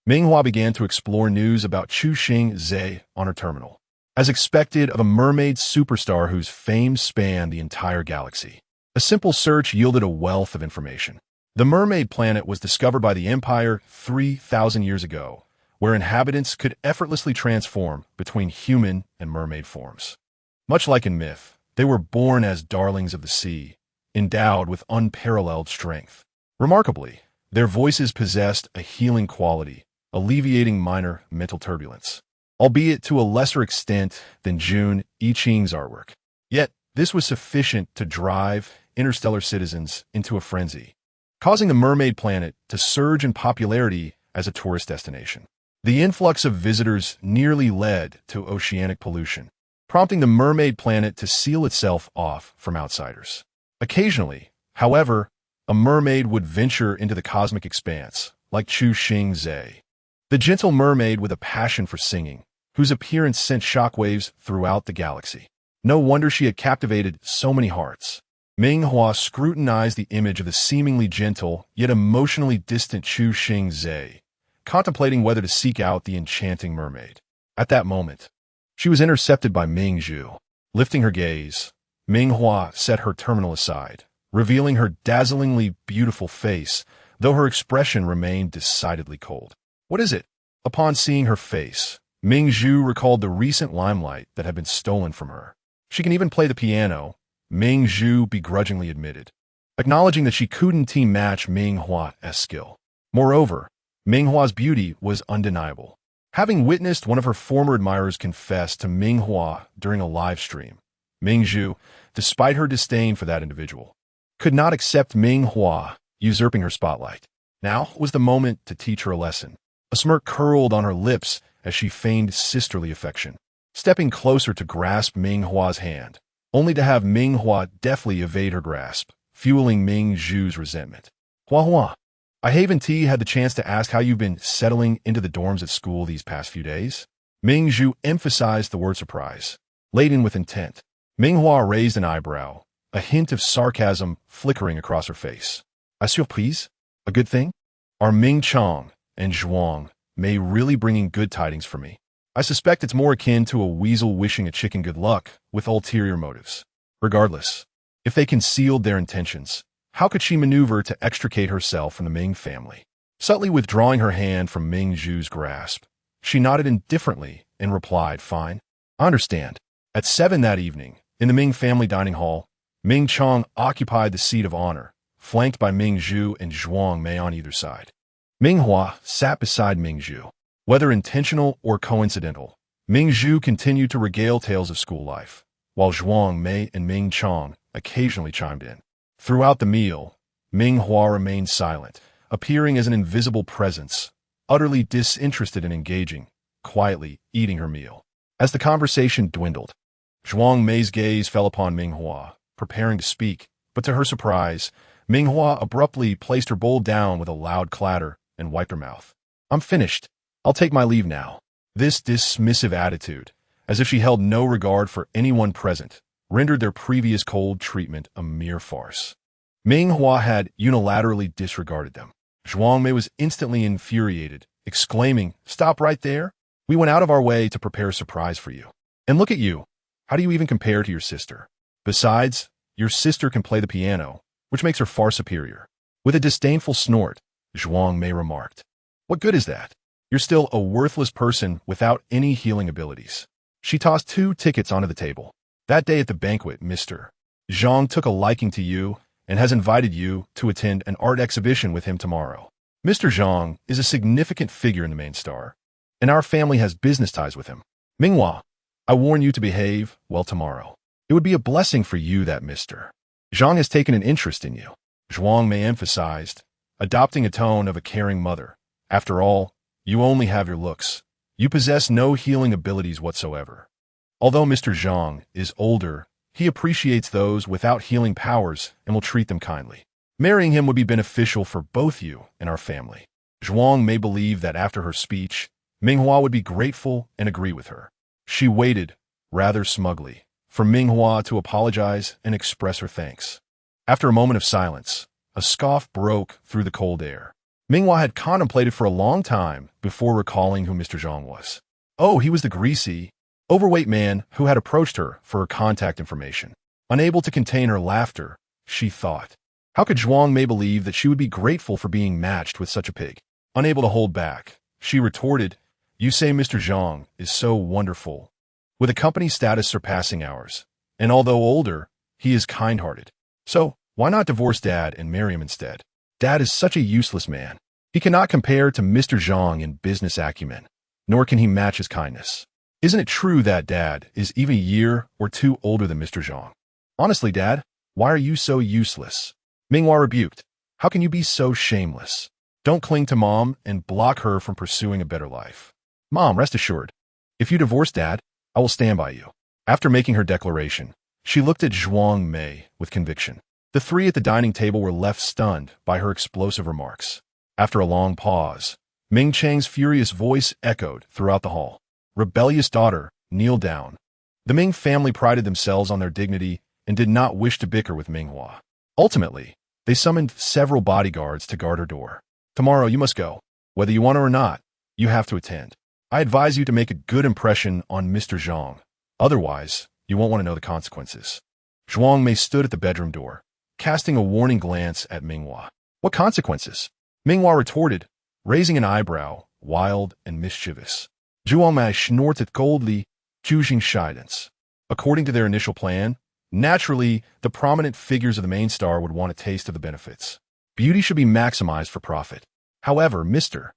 Ming Hua began to explore news about Chu Xingzhe on her terminal, as expected of a mermaid superstar whose fame spanned the entire galaxy. A simple search yielded a wealth of information. The Mermaid planet was discovered by the Empire 3,000 years ago, where inhabitants could effortlessly transform between human and mermaid forms. Much like in myth, they were born as darlings of the sea, endowed with unparalleled strength. Remarkably, their voices possessed a healing quality, alleviating minor mental turbulence, albeit to a lesser extent than Jun Yiqing's artwork. Yet, this was sufficient to drive Interstellar citizens into a frenzy, causing the Mermaid planet to surge in popularity as a tourist destination. The influx of visitors nearly led to oceanic pollution, prompting the Mermaid planet to seal itself off from outsiders. Occasionally, however, a mermaid would venture into the cosmic expanse, like Chu Xingzhe, the gentle mermaid with a passion for singing, whose appearance sent shockwaves throughout the galaxy. No wonder she had captivated so many hearts. Ming Hua scrutinized the image of the seemingly gentle, yet emotionally distant Chu Xingzhe, contemplating whether to seek out the enchanting mermaid. At that moment, she was intercepted by Ming Zhu. Lifting her gaze, Ming Hua set her terminal aside, revealing her dazzlingly beautiful face, though her expression remained decidedly cold. "What is it?" Upon seeing her face, Ming Zhu recalled the recent limelight that had been stolen from her. "She can even play the piano," Ming Zhu begrudgingly admitted, acknowledging that she couldn't team match Ming Hua's skill. Moreover, Ming Hua's beauty was undeniable. Having witnessed one of her former admirers confess to Ming Hua during a live stream, Ming Zhu, despite her disdain for that individual, could not accept Ming Hua usurping her spotlight. Now was the moment to teach her a lesson. A smirk curled on her lips as she feigned sisterly affection, stepping closer to grasp Ming Hua's hand, only to have Ming Hua deftly evade her grasp, fueling Ming Zhu's resentment. "Hua, I haven't had the chance to ask how you've been settling into the dorms at school these past few days." Ming Zhu emphasized the word surprise, laden with intent. Ming Hua raised an eyebrow, a hint of sarcasm flickering across her face. "A surprise? A good thing? Are Ming Chang and Zhuang Mei really bringing good tidings for me? I suspect it's more akin to a weasel wishing a chicken good luck with ulterior motives. Regardless, if they concealed their intentions, how could she maneuver to extricate herself from the Ming family?" Subtly withdrawing her hand from Ming Zhu's grasp, she nodded indifferently and replied, "Fine. I understand." At 7 that evening, in the Ming family dining hall, Ming Chang occupied the seat of honor, flanked by Ming Zhu and Zhuang Mei on either side. Ming Hua sat beside Ming Zhu. Whether intentional or coincidental, Ming Zhu continued to regale tales of school life, while Zhuang Mei and Ming Chang occasionally chimed in. Throughout the meal, Ming Hua remained silent, appearing as an invisible presence, utterly disinterested in engaging, quietly eating her meal. As the conversation dwindled, Zhuang Mei's gaze fell upon Ming Hua, preparing to speak, but to her surprise, Ming Hua abruptly placed her bowl down with a loud clatter and wiped her mouth. "I'm finished. I'll take my leave now." This dismissive attitude, as if she held no regard for anyone present, rendered their previous cold treatment a mere farce. Ming Hua had unilaterally disregarded them. Zhuang Mei was instantly infuriated, exclaiming, "Stop right there! We went out of our way to prepare a surprise for you. And look at you! How do you even compare to your sister? Besides, your sister can play the piano, which makes her far superior." With a disdainful snort, Zhuang Mei remarked, "What good is that? You're still a worthless person without any healing abilities." She tossed 2 tickets onto the table. "That day at the banquet, Mr. Zhang took a liking to you and has invited you to attend an art exhibition with him tomorrow. Mr. Zhang is a significant figure in the main star, and our family has business ties with him. Ming Hua, I warn you to behave well tomorrow. It would be a blessing for you that Mr. Zhang has taken an interest in you." Zhuang Mei emphasized, adopting a tone of a caring mother. "After all, you only have your looks. You possess no healing abilities whatsoever. Although Mr. Zhang is older, he appreciates those without healing powers and will treat them kindly. Marrying him would be beneficial for both you and our family." Zhuang Mei believed that after her speech, Ming Hua would be grateful and agree with her. She waited, rather smugly, for Ming Hua to apologize and express her thanks. After a moment of silence, a scoff broke through the cold air. Ming Hua had contemplated for a long time before recalling who Mr. Zhang was. Oh, he was the greasy, overweight man who had approached her for her contact information. Unable to contain her laughter, she thought, how could Zhuang Mei believe that she would be grateful for being matched with such a pig? Unable to hold back, she retorted, "You say Mr. Zhang is so wonderful, with a company status surpassing ours, and although older, he is kind-hearted. So, why not divorce Dad and marry him instead? Dad is such a useless man. He cannot compare to Mr. Zhang in business acumen, nor can he match his kindness. Isn't it true that Dad is even a year or 2 older than Mr. Zhang? Honestly, Dad, why are you so useless?" Ming Hua rebuked. "How can you be so shameless? Don't cling to Mom and block her from pursuing a better life. Mom, rest assured, if you divorce Dad, I will stand by you." After making her declaration, she looked at Zhuang Mei with conviction. The 3 at the dining table were left stunned by her explosive remarks. After a long pause, Ming Chang's furious voice echoed throughout the hall. "Rebellious daughter, kneel down." The Ming family prided themselves on their dignity and did not wish to bicker with Ming Hua. Ultimately, they summoned several bodyguards to guard her door. "Tomorrow you must go. Whether you want to or not, you have to attend. I advise you to make a good impression on Mr. Zhang. Otherwise, you won't want to know the consequences." Zhuang Mei stood at the bedroom door, casting a warning glance at Ming Hua. "What consequences?" Ming Hua retorted, raising an eyebrow, wild and mischievous. Zhuang Mei snorted coldly, choosing guidance. According to their initial plan, naturally, the prominent figures of the main star would want a taste of the benefits. Beauty should be maximized for profit. However, Mr.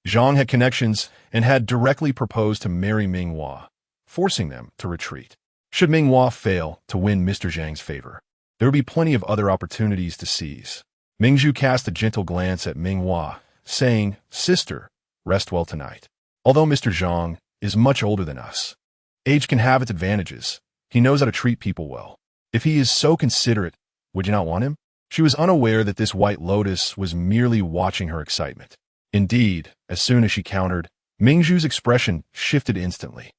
Zhang had connections and had directly proposed to marry Ming Hua, forcing them to retreat. Should Ming Hua fail to win Mr. Zhang's favor, there would be plenty of other opportunities to seize. Mingzhu cast a gentle glance at Ming Hua, saying, "Sister, rest well tonight. Although Mr. Zhang is much older than us, age can have its advantages. He knows how to treat people well. If he is so considerate, would you not want him?" She was unaware that this white lotus was merely watching her excitement. Indeed, as soon as she countered, Mingzhu's expression shifted instantly.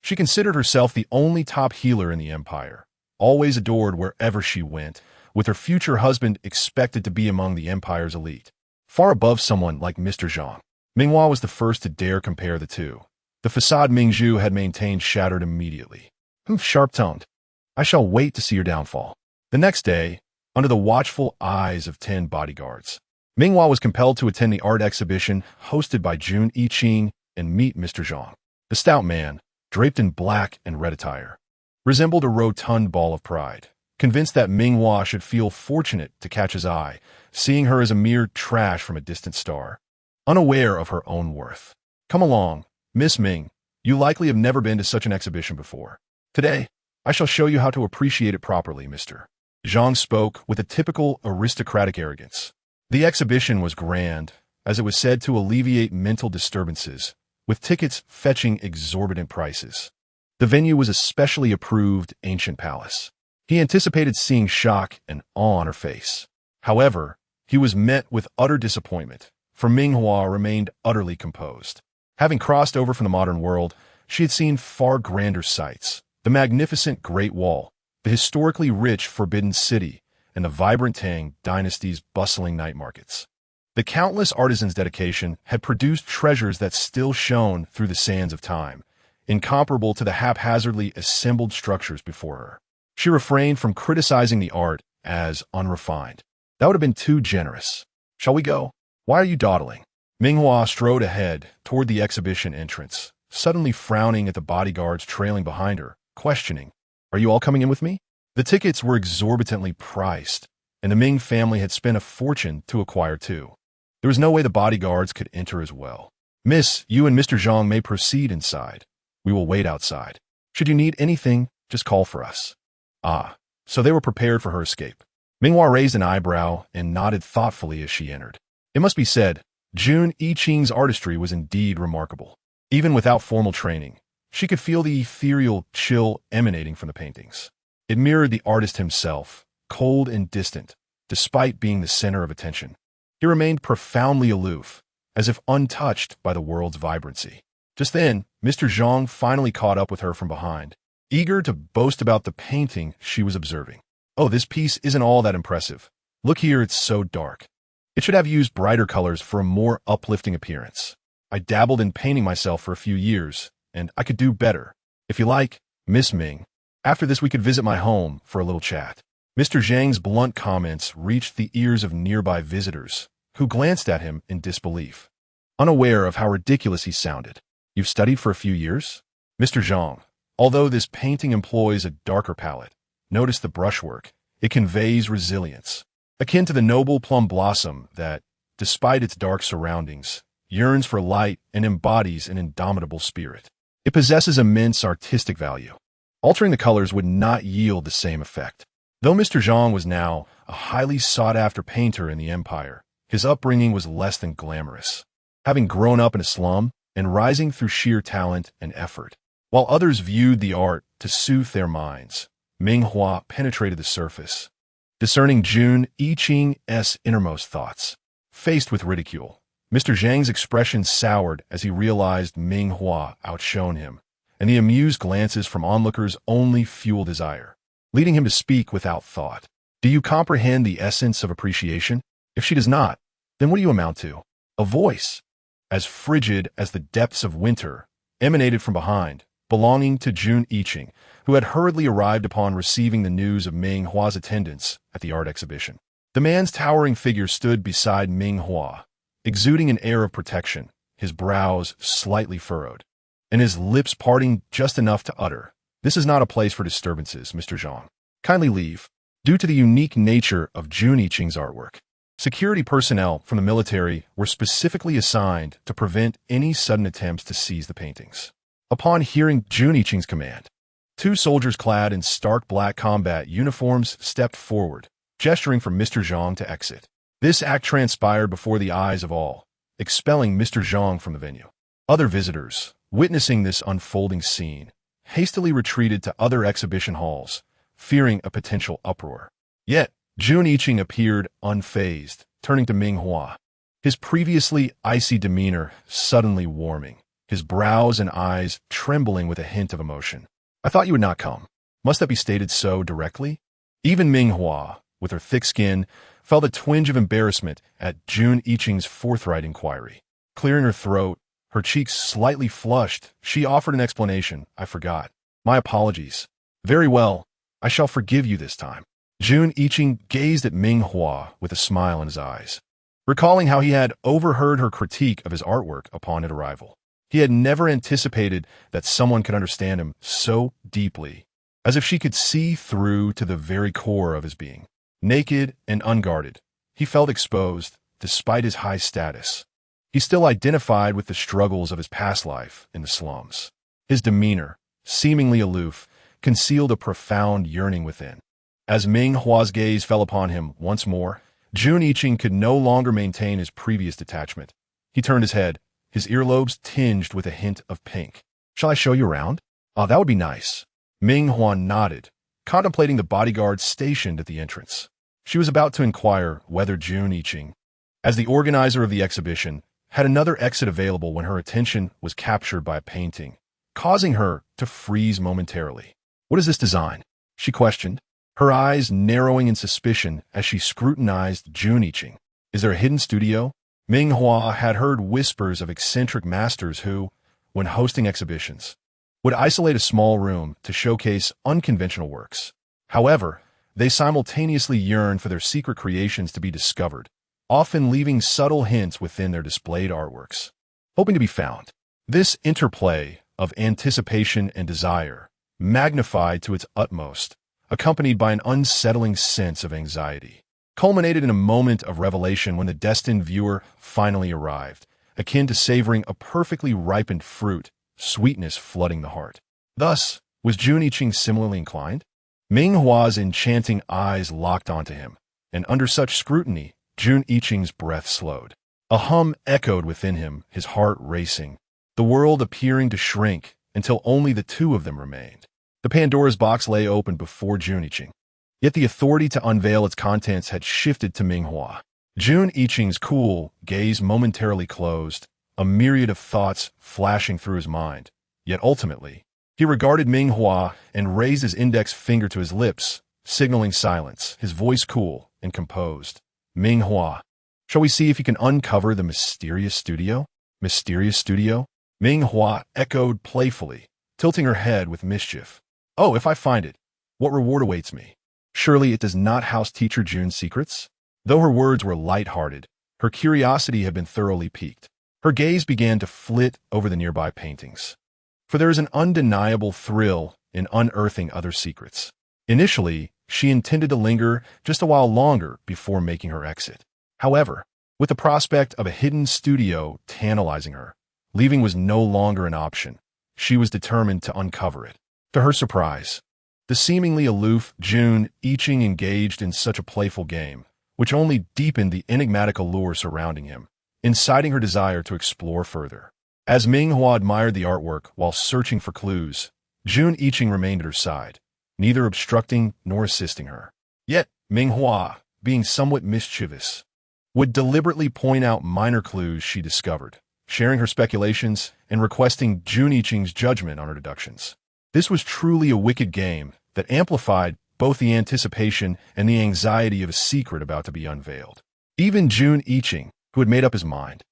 She considered herself the only top healer in the empire, always adored wherever she went, with her future husband expected to be among the empire's elite, far above someone like Mr. Zhang. Ming Hua was the first to dare compare the two. The facade Mingzhu had maintained shattered immediately. Sharp-tongued. I shall wait to see your downfall." The next day, under the watchful eyes of 10 bodyguards, Ming Hua was compelled to attend the art exhibition hosted by Jun Yiqing and meet Mr. Zhang. The stout man, draped in black and red attire, resembled a rotund ball of pride, convinced that Ming Hua should feel fortunate to catch his eye, seeing her as a mere trash from a distant star, unaware of her own worth. "Come along, Miss Ming. You likely have never been to such an exhibition before. Today, I shall show you how to appreciate it properly, Mr. Zhang spoke with a typical aristocratic arrogance. The exhibition was grand, as it was said to alleviate mental disturbances, with tickets fetching exorbitant prices. The venue was a specially approved ancient palace. He anticipated seeing shock and awe on her face. However, he was met with utter disappointment, for Ming Hua remained utterly composed. Having crossed over from the modern world, she had seen far grander sights: the magnificent Great Wall, the historically rich Forbidden City, and the vibrant Tang dynasty's bustling night markets. The countless artisans' dedication had produced treasures that still shone through the sands of time, incomparable to the haphazardly assembled structures before her. She refrained from criticizing the art as unrefined. That would have been too generous. Shall we go? Why are you dawdling? Ming Hua strode ahead toward the exhibition entrance, suddenly frowning at the bodyguards trailing behind her, questioning, "Are you all coming in with me?" The tickets were exorbitantly priced, and the Ming family had spent a fortune to acquire two. There was no way the bodyguards could enter as well. "Miss, you and Mr. Zhang may proceed inside. We will wait outside. Should you need anything, just call for us." Ah, so they were prepared for her escape. Ming Hua raised an eyebrow and nodded thoughtfully as she entered. It must be said, Jun Yiqing's artistry was indeed remarkable. Even without formal training, she could feel the ethereal chill emanating from the paintings. It mirrored the artist himself, cold and distant, despite being the center of attention. He remained profoundly aloof, as if untouched by the world's vibrancy. Just then, Mr. Zhang finally caught up with her from behind, eager to boast about the painting she was observing. "Oh, this piece isn't all that impressive. Look here, it's so dark. It should have used brighter colors for a more uplifting appearance. I dabbled in painting myself for a few years, and I could do better. If you like, Miss Ming, after this we could visit my home for a little chat." Mr. Zhang's blunt comments reached the ears of nearby visitors, who glanced at him in disbelief, unaware of how ridiculous he sounded. "You've studied for a few years?" Mr. Zhang, although this painting employs a darker palette, notice the brushwork. It conveys resilience, akin to the noble plum blossom that, despite its dark surroundings, yearns for light and embodies an indomitable spirit. It possesses immense artistic value. Altering the colors would not yield the same effect. Though Mr. Zhang was now a highly sought-after painter in the empire, his upbringing was less than glamorous. Having grown up in a slum and rising through sheer talent and effort, while others viewed the art to soothe their minds, Ming Hua penetrated the surface, discerning Jun Yiqing's innermost thoughts. Faced with ridicule, Mr. Zhang's expression soured as he realized Ming Hua outshone him, and the amused glances from onlookers only fueled his ire, leading him to speak without thought. "Do you comprehend the essence of appreciation? If she does not, then what do you amount to? A voice, as frigid as the depths of winter, emanated from behind, belonging to Jun Yiqing, who had hurriedly arrived upon receiving the news of Ming Hua's attendance at the art exhibition. The man's towering figure stood beside Ming Hua, exuding an air of protection, his brows slightly furrowed, and his lips parting just enough to utter, "This is not a place for disturbances, Mr. Zhang. Kindly leave." Due to the unique nature of Jun Yiqing's artwork, security personnel from the military were specifically assigned to prevent any sudden attempts to seize the paintings. Upon hearing Jun Yiqing's command, two soldiers clad in stark black combat uniforms stepped forward, gesturing for Mr. Zhang to exit. This act transpired before the eyes of all, expelling Mr. Zhang from the venue. Other visitors, witnessing this unfolding scene, hastily retreated to other exhibition halls, fearing a potential uproar. Yet, Jun Yiqing appeared unfazed, turning to Ming Hua, his previously icy demeanor suddenly warming, his brows and eyes trembling with a hint of emotion. "I thought you would not come. Must that be stated so directly?" Even Ming Hua, with her thick skin, felt a twinge of embarrassment at Jun Yiqing's forthright inquiry. Clearing her throat, her cheeks slightly flushed, she offered an explanation. "I forgot. My apologies." "Very well. I shall forgive you this time." Jun Yiqing gazed at Ming Hua with a smile in his eyes, recalling how he had overheard her critique of his artwork upon his arrival. He had never anticipated that someone could understand him so deeply, as if she could see through to the very core of his being. Naked and unguarded, he felt exposed despite his high status. He still identified with the struggles of his past life in the slums. His demeanor, seemingly aloof, concealed a profound yearning within. As Ming Hua's gaze fell upon him once more, Jun Yiqing could no longer maintain his previous detachment. He turned his head, his earlobes tinged with a hint of pink. "Shall I show you around?" "Ah, that would be nice." Ming Hua nodded, contemplating the bodyguards stationed at the entrance. She was about to inquire whether Jun Yiqing, as the organizer of the exhibition, had another exit available when her attention was captured by a painting, causing her to freeze momentarily. "What is this design?" she questioned, her eyes narrowing in suspicion as she scrutinized Jun Iching. Is there a hidden studio? Ming Hua had heard whispers of eccentric masters who, when hosting exhibitions, would isolate a small room to showcase unconventional works. However, they simultaneously yearned for their secret creations to be discovered, often leaving subtle hints within their displayed artworks, hoping to be found. This interplay of anticipation and desire, magnified to its utmost, accompanied by an unsettling sense of anxiety, culminated in a moment of revelation when the destined viewer finally arrived, akin to savoring a perfectly ripened fruit, sweetness flooding the heart. Thus, was Jun Iching similarly inclined? Ming Hua's enchanting eyes locked onto him, and under such scrutiny, Jun Iching's breath slowed. A hum echoed within him, his heart racing, the world appearing to shrink until only the two of them remained. The Pandora's box lay open before Jun Iching, yet the authority to unveil its contents had shifted to Ming Hua. Jun Iching's cool gaze momentarily closed, a myriad of thoughts flashing through his mind. Yet ultimately, he regarded Ming Hua and raised his index finger to his lips, signaling silence, his voice cool and composed. Ming Hua, shall we see if you can uncover the mysterious studio? Mysterious studio? Ming Hua echoed playfully, tilting her head with mischief. Oh, if I find it, what reward awaits me? Surely it does not house teacher Jun's secrets? Though her words were light-hearted, her curiosity had been thoroughly piqued. Her gaze began to flit over the nearby paintings, for there is an undeniable thrill in unearthing other secrets. Initially, she intended to linger just a while longer before making her exit. However, with the prospect of a hidden studio tantalizing her, leaving was no longer an option. She was determined to uncover it. To her surprise, the seemingly aloof Jun Iching engaged in such a playful game, which only deepened the enigmatic allure surrounding him, inciting her desire to explore further. As Ming Hua admired the artwork while searching for clues, Jun Iching remained at her side, neither obstructing nor assisting her. Yet, Ming Hua, being somewhat mischievous, would deliberately point out minor clues she discovered, sharing her speculations and requesting Jun Iching's judgment on her deductions. This was truly a wicked game that amplified both the anticipation and the anxiety of a secret about to be unveiled. Even Jun Iching, who had made up his mind,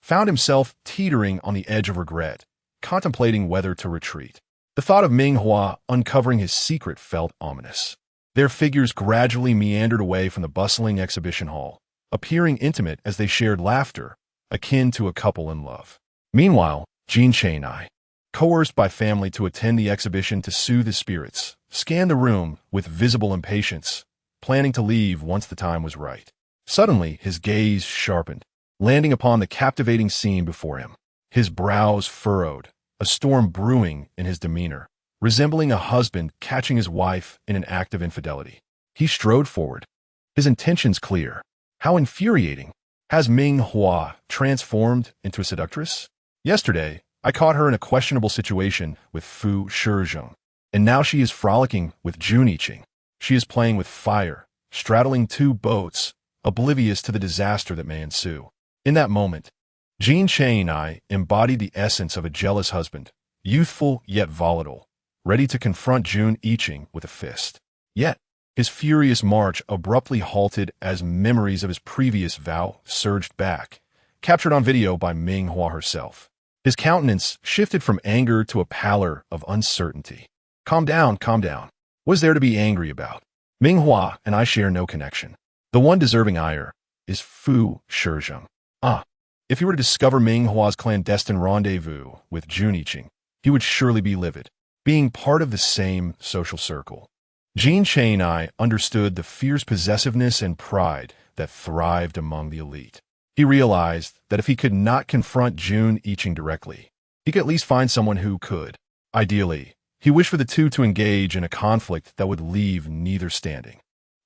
found himself teetering on the edge of regret, contemplating whether to retreat. The thought of Ming Hua uncovering his secret felt ominous. Their figures gradually meandered away from the bustling exhibition hall, appearing intimate as they shared laughter, akin to a couple in love. Meanwhile, Jean Chain I, coerced by family to attend the exhibition to soothe his spirits, scanned the room with visible impatience, planning to leave once the time was right. Suddenly, his gaze sharpened, landing upon the captivating scene before him. His brows furrowed, a storm brewing in his demeanor, resembling a husband catching his wife in an act of infidelity. He strode forward, his intentions clear. How infuriating! Has Ming Hua transformed into a seductress? Yesterday, I caught her in a questionable situation with Fu Shizhong, and now she is frolicking with Jun Iching. She is playing with fire, straddling two boats, oblivious to the disaster that may ensue. In that moment, Jean Chain I embodied the essence of a jealous husband, youthful yet volatile, ready to confront Jun Iching with a fist. Yet, his furious march abruptly halted as memories of his previous vow surged back, captured on video by Ming Hua herself. His countenance shifted from anger to a pallor of uncertainty. Calm down, calm down. What is there to be angry about? Ming Hua and I share no connection. The one deserving ire is Fu Shizhong. If he were to discover Ming Hua's clandestine rendezvous with Jun Iching, he would surely be livid, being part of the same social circle. Jean Chain I understood the fierce possessiveness and pride that thrived among the elite. He realized that if he could not confront Jun Iching directly, he could at least find someone who could. Ideally, he wished for the two to engage in a conflict that would leave neither standing.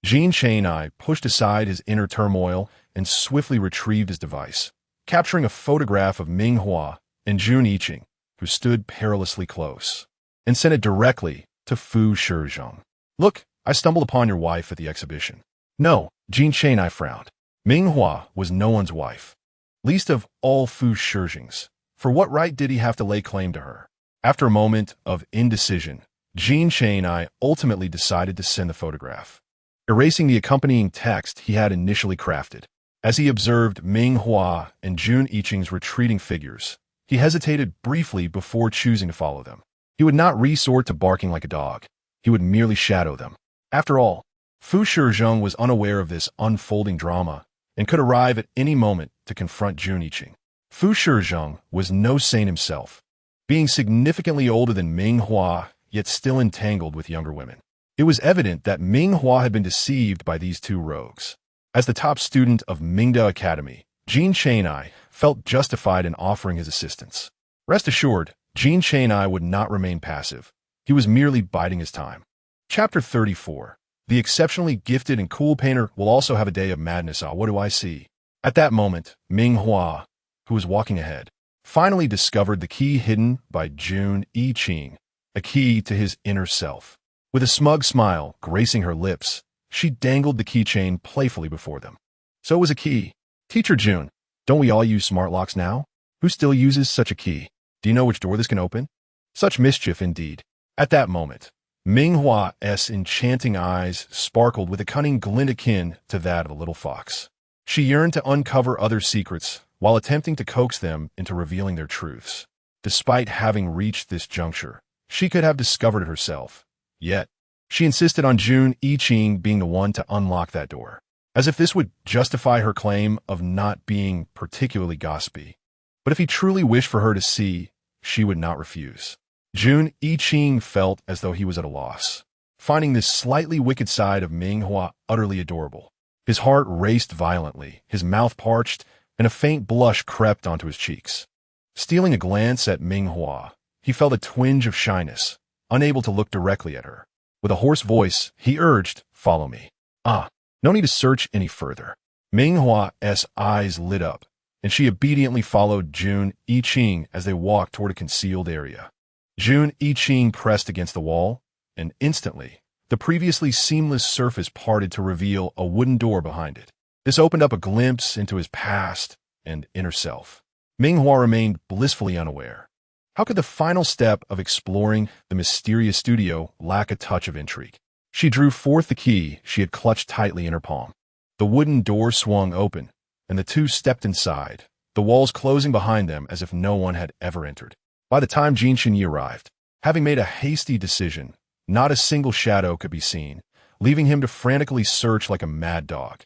Jean Chain I pushed aside his inner turmoil and swiftly retrieved his device, capturing a photograph of Ming Hua and Jun Iching, who stood perilously close, and sent it directly to Fu Shizhong. Look, I stumbled upon your wife at the exhibition. No, Jean Chain I frowned. Ming Hua was no one's wife, least of all Fu Shizhong's. For what right did he have to lay claim to her? After a moment of indecision, Jean Chang ultimately decided to send the photograph, erasing the accompanying text he had initially crafted. As he observed Ming Hua and Jun Yiqing's retreating figures, he hesitated briefly before choosing to follow them. He would not resort to barking like a dog. He would merely shadow them. After all, Fu Shizheng was unaware of this unfolding drama and could arrive at any moment to confront Jun Yiqing. Fu Shizheng was no saint himself, being significantly older than Ming Hua, yet still entangled with younger women. It was evident that Ming Hua had been deceived by these two rogues. As the top student of Mingda Academy, Jean Chang felt justified in offering his assistance. Rest assured, Jean Chang would not remain passive. He was merely biding his time. Chapter 34. The exceptionally gifted and cool painter will also have a day of madness. What do I see? At that moment, Ming Hua, who was walking ahead, finally discovered the key hidden by Jun Yiqing, a key to his inner self. With a smug smile gracing her lips, she dangled the keychain playfully before them. So it was a key. Teacher Jun, don't we all use smart locks now? Who still uses such a key? Do you know which door this can open? Such mischief indeed. At that moment, Ming Hua's enchanting eyes sparkled with a cunning glint akin to that of a little fox. She yearned to uncover other secrets while attempting to coax them into revealing their truths. Despite having reached this juncture, she could have discovered it herself. Yet, she insisted on Jun Yiqing being the one to unlock that door, as if this would justify her claim of not being particularly gossipy. But if he truly wished for her to see, she would not refuse. Jun Yiqing felt as though he was at a loss, finding this slightly wicked side of Ming Hua utterly adorable. His heart raced violently, his mouth parched, and a faint blush crept onto his cheeks. Stealing a glance at Ming Hua, he felt a twinge of shyness, unable to look directly at her. With a hoarse voice, he urged, "Follow me." No need to search any further. Ming Hua's eyes lit up, and she obediently followed Jun Yiqing as they walked toward a concealed area. Jun Yiqing pressed against the wall, and instantly, the previously seamless surface parted to reveal a wooden door behind it. This opened up a glimpse into his past and inner self. Ming Hua remained blissfully unaware. How could the final step of exploring the mysterious studio lack a touch of intrigue? She drew forth the key she had clutched tightly in her palm. The wooden door swung open, and the two stepped inside, the walls closing behind them as if no one had ever entered. By the time Jean Chang arrived, having made a hasty decision, not a single shadow could be seen, leaving him to frantically search like a mad dog.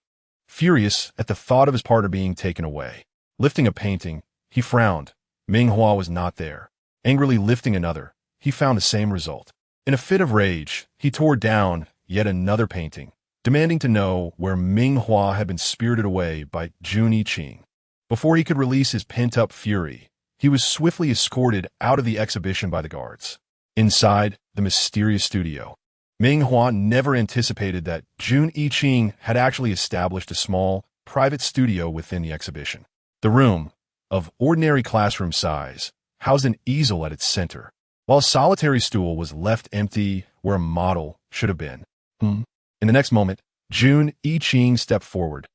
Furious at the thought of his partner being taken away, lifting a painting, he frowned. Ming Hua was not there. Angrily lifting another, he found the same result. In a fit of rage, he tore down yet another painting, demanding to know where Ming Hua had been spirited away by Jun Yiqing. Before he could release his pent-up fury, he was swiftly escorted out of the exhibition by the guards. Inside the mysterious studio, Ming Hua never anticipated that Jun Yiqing had actually established a small, private studio within the exhibition. The room, of ordinary classroom size, housed an easel at its center, while a solitary stool was left empty where a model should have been. In the next moment, Jun Yiqing stepped forward,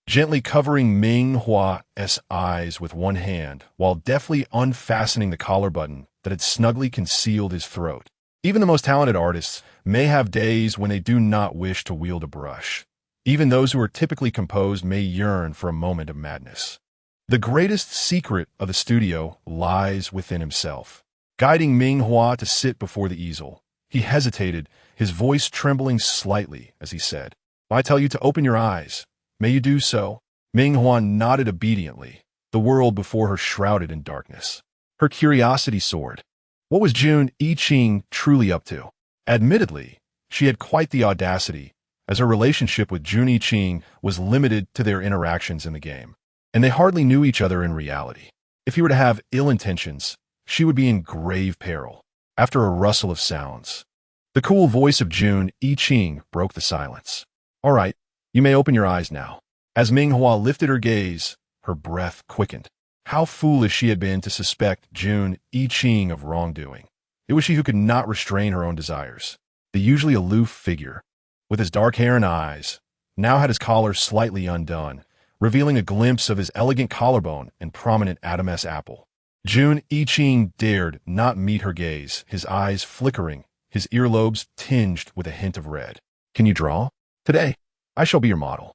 gently covering Ming Hua's eyes with one hand while deftly unfastening the collar button that had snugly concealed his throat. Even the most talented artists may have days when they do not wish to wield a brush. Even those who are typically composed may yearn for a moment of madness. The greatest secret of the studio lies within himself. Guiding Ming Hua to sit before the easel, he hesitated, his voice trembling slightly as he said, "I tell you to open your eyes. May you do so?" Ming Hua nodded obediently, the world before her shrouded in darkness. Her curiosity soared. What was Jun Yiqing truly up to? Admittedly, she had quite the audacity, as her relationship with Jun Yiqing was limited to their interactions in the game, and they hardly knew each other in reality. If he were to have ill intentions, she would be in grave peril. After a rustle of sounds, the cool voice of Jun Yiqing broke the silence. "All right, you may open your eyes now." As Ming Hua lifted her gaze, her breath quickened. How foolish she had been to suspect Jun Yiqing of wrongdoing. It was she who could not restrain her own desires. The usually aloof figure, with his dark hair and eyes, now had his collar slightly undone, revealing a glimpse of his elegant collarbone and prominent Adam's apple. Jun Yiqing dared not meet her gaze, his eyes flickering, his earlobes tinged with a hint of red. Can you draw? Today, I shall be your model.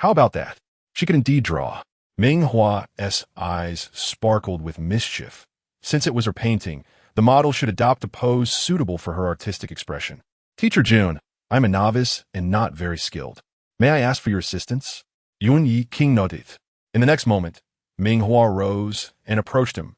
How about that? She could indeed draw. Ming Hua's eyes sparkled with mischief. Since it was her painting, the model should adopt a pose suitable for her artistic expression. Teacher June, I'm a novice and not very skilled. May I ask for your assistance? Yun Yi King nodded. In the next moment, Ming Hua rose and approached him,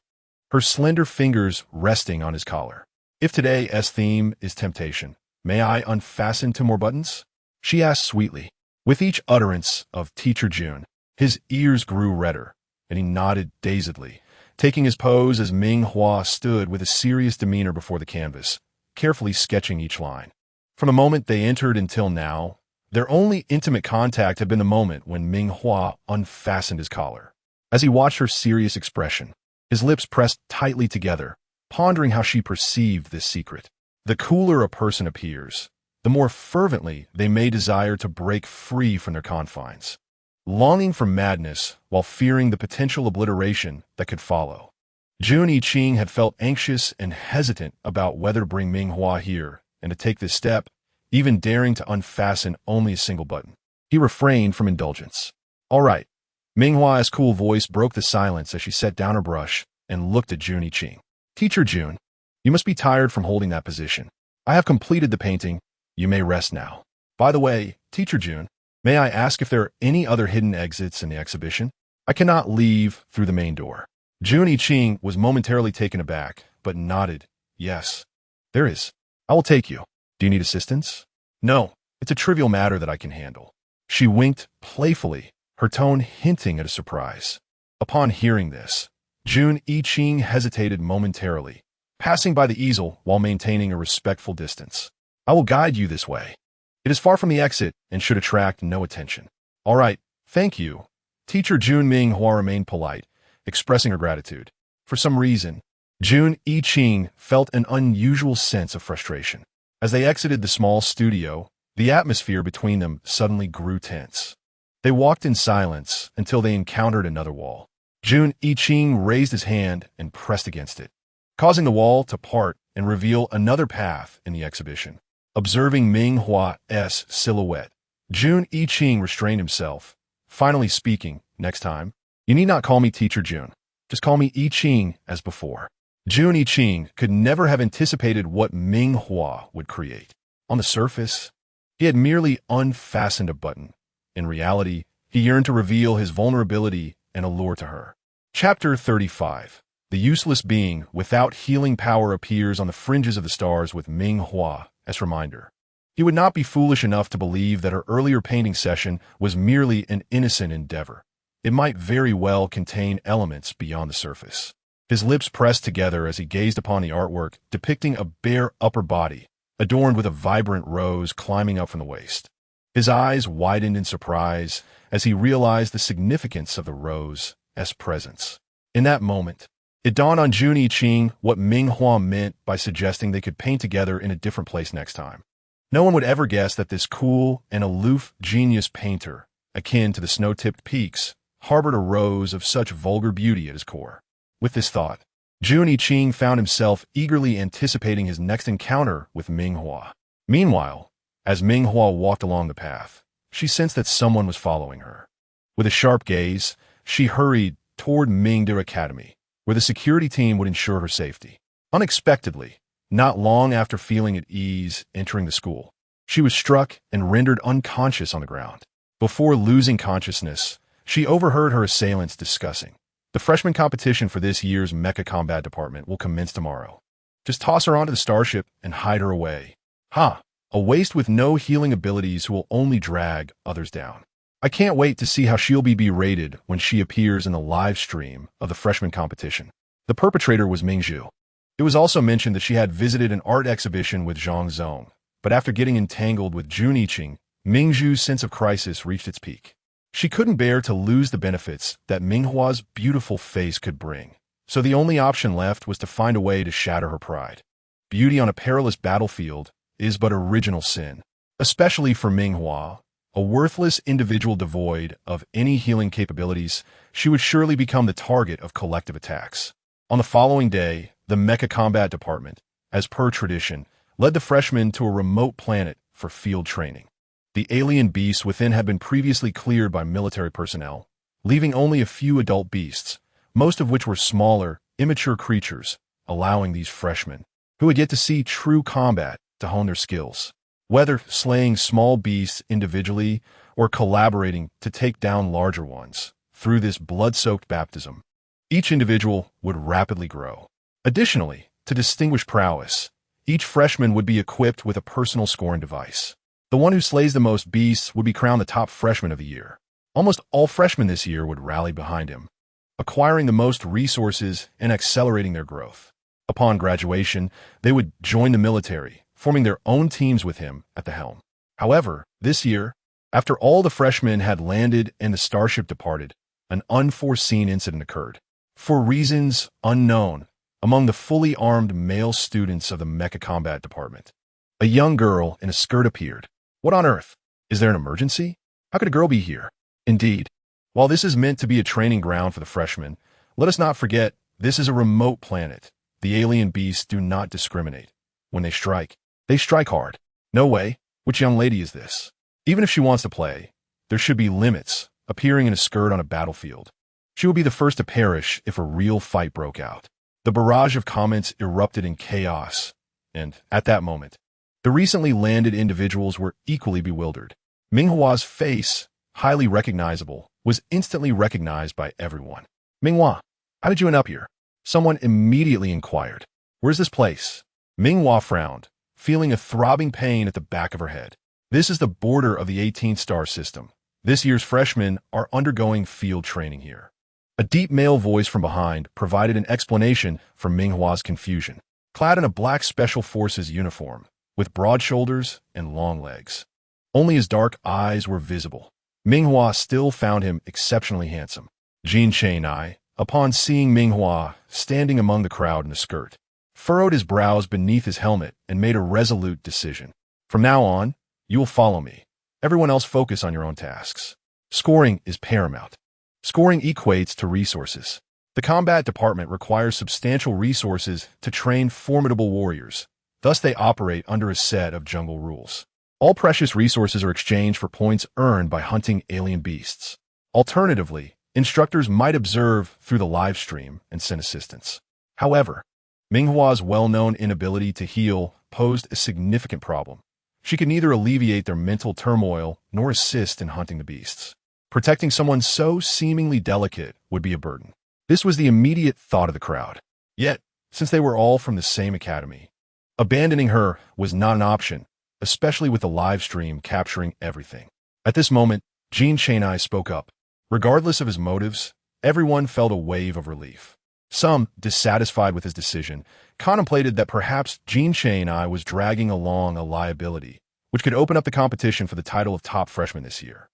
her slender fingers resting on his collar. If today's theme is temptation, may I unfasten 2 more buttons? She asked sweetly. With each utterance of Teacher June, his ears grew redder, and he nodded dazedly, taking his pose as Ming Hua stood with a serious demeanor before the canvas, carefully sketching each line. From the moment they entered until now, their only intimate contact had been the moment when Ming Hua unfastened his collar. As he watched her serious expression, his lips pressed tightly together, pondering how she perceived this secret. The cooler a person appears, the more fervently they may desire to break free from their confines, longing for madness while fearing the potential obliteration that could follow. Jun Yiqing had felt anxious and hesitant about whether to bring Ming Hua here and to take this step, even daring to unfasten only a single button. He refrained from indulgence. All right. Ming Hua's cool voice broke the silence as she set down her brush and looked at Jun Yiqing. Teacher June, you must be tired from holding that position. I have completed the painting. You may rest now. By the way, Teacher June, may I ask if there are any other hidden exits in the exhibition? I cannot leave through the main door. Jun Yiqing was momentarily taken aback, but nodded. Yes, there is. I will take you. Do you need assistance? No, it's a trivial matter that I can handle. She winked playfully, her tone hinting at a surprise. Upon hearing this, Jun Yiqing hesitated momentarily, passing by the easel while maintaining a respectful distance. I will guide you this way. It is far from the exit and should attract no attention. All right, thank you. Teacher Jun Ming Hua remained polite, expressing her gratitude. For some reason, Jun Yiqing felt an unusual sense of frustration. As they exited the small studio, the atmosphere between them suddenly grew tense. They walked in silence until they encountered another wall. Jun Yiqing raised his hand and pressed against it, causing the wall to part and reveal another path in the exhibition. Observing Ming Hua's silhouette, Jun Yiqing restrained himself, finally speaking. Next time, you need not call me Teacher Jun. Just call me Yiqing as before. Jun Yiqing could never have anticipated what Ming Hua would create. On the surface, he had merely unfastened a button. In reality, he yearned to reveal his vulnerability and allure to her. Chapter 35. The useless being without healing power appears on the fringes of the stars with Ming Hua as reminder. He would not be foolish enough to believe that her earlier painting session was merely an innocent endeavor. It might very well contain elements beyond the surface. His lips pressed together as he gazed upon the artwork depicting a bare upper body, adorned with a vibrant rose climbing up from the waist. His eyes widened in surprise as he realized the significance of the rose's presence. In that moment, it dawned on Jun Yiqing what Ming Hua meant by suggesting they could paint together in a different place next time. No one would ever guess that this cool and aloof genius painter, akin to the snow-tipped peaks, harbored a rose of such vulgar beauty at his core. With this thought, Jun Yiqing found himself eagerly anticipating his next encounter with Ming Hua. Meanwhile, as Ming Hua walked along the path, she sensed that someone was following her. With a sharp gaze, she hurried toward Mingde Academy, where the security team would ensure her safety. Unexpectedly, not long after feeling at ease entering the school, she was struck and rendered unconscious on the ground. Before losing consciousness, she overheard her assailants discussing. The freshman competition for this year's Mecha Combat Department will commence tomorrow. Just toss her onto the starship and hide her away. Ha! A waste with no healing abilities who will only drag others down. I can't wait to see how she'll be berated when she appears in the live stream of the freshman competition. The perpetrator was Ming Zhu. It was also mentioned that she had visited an art exhibition with Zhang Zong, but after getting entangled with Jun Yiqing, Ming Zhu's sense of crisis reached its peak. She couldn't bear to lose the benefits that Ming Hua's beautiful face could bring, so the only option left was to find a way to shatter her pride. Beauty on a perilous battlefield is but original sin, especially for Ming Hua. A worthless individual devoid of any healing capabilities, she would surely become the target of collective attacks. On the following day, the Mecha Combat Department, as per tradition, led the freshmen to a remote planet for field training. The alien beasts within had been previously cleared by military personnel, leaving only a few adult beasts, most of which were smaller, immature creatures, allowing these freshmen, who had yet to see true combat, to hone their skills. Whether slaying small beasts individually or collaborating to take down larger ones, through this blood-soaked baptism, each individual would rapidly grow. Additionally, to distinguish prowess, each freshman would be equipped with a personal scoring device. The one who slays the most beasts would be crowned the top freshman of the year. Almost all freshmen this year would rally behind him, acquiring the most resources and accelerating their growth. Upon graduation, they would join the military, forming their own teams with him at the helm. However, this year, after all the freshmen had landed and the starship departed, an unforeseen incident occurred. For reasons unknown, among the fully armed male students of the Mecha Combat Department, a young girl in a skirt appeared. What on earth? Is there an emergency? How could a girl be here? Indeed. While this is meant to be a training ground for the freshmen, let us not forget this is a remote planet. The alien beasts do not discriminate. When they strike hard. No way. Which young lady is this? Even if she wants to play, there should be limits. Appearing in a skirt on a battlefield, she would be the first to perish if a real fight broke out. The barrage of comments erupted in chaos, and, at that moment, the recently landed individuals were equally bewildered. Ming Hua's face, highly recognizable, was instantly recognized by everyone. Ming Hua, how did you end up here? Someone immediately inquired. Where's this place? Ming Hua frowned, feeling a throbbing pain at the back of her head. This is the border of the 18th star system. This year's freshmen are undergoing field training here. A deep male voice from behind provided an explanation for Ming Hua's confusion. Clad in a black Special Forces uniform, with broad shoulders and long legs. Only his dark eyes were visible. Ming Hua still found him exceptionally handsome. Jin Cheng-ai, upon seeing Ming Hua standing among the crowd in the skirt, furrowed his brows beneath his helmet and made a resolute decision. From now on, you will follow me. Everyone else focus on your own tasks. Scoring is paramount. Scoring equates to resources. The combat department requires substantial resources to train formidable warriors. Thus, they operate under a set of jungle rules. All precious resources are exchanged for points earned by hunting alien beasts. Alternatively, instructors might observe through the live stream and send assistance. However, Ming Hua's well-known inability to heal posed a significant problem. She could neither alleviate their mental turmoil nor assist in hunting the beasts. Protecting someone so seemingly delicate would be a burden. This was the immediate thought of the crowd. Yet, since they were all from the same academy, abandoning her was not an option, especially with the live stream capturing everything. At this moment, Jin Cheng-ai spoke up. Regardless of his motives, everyone felt a wave of relief. Some, dissatisfied with his decision, contemplated that perhaps Jin Cheng-ai was dragging along a liability, which could open up the competition for the title of top freshman this year.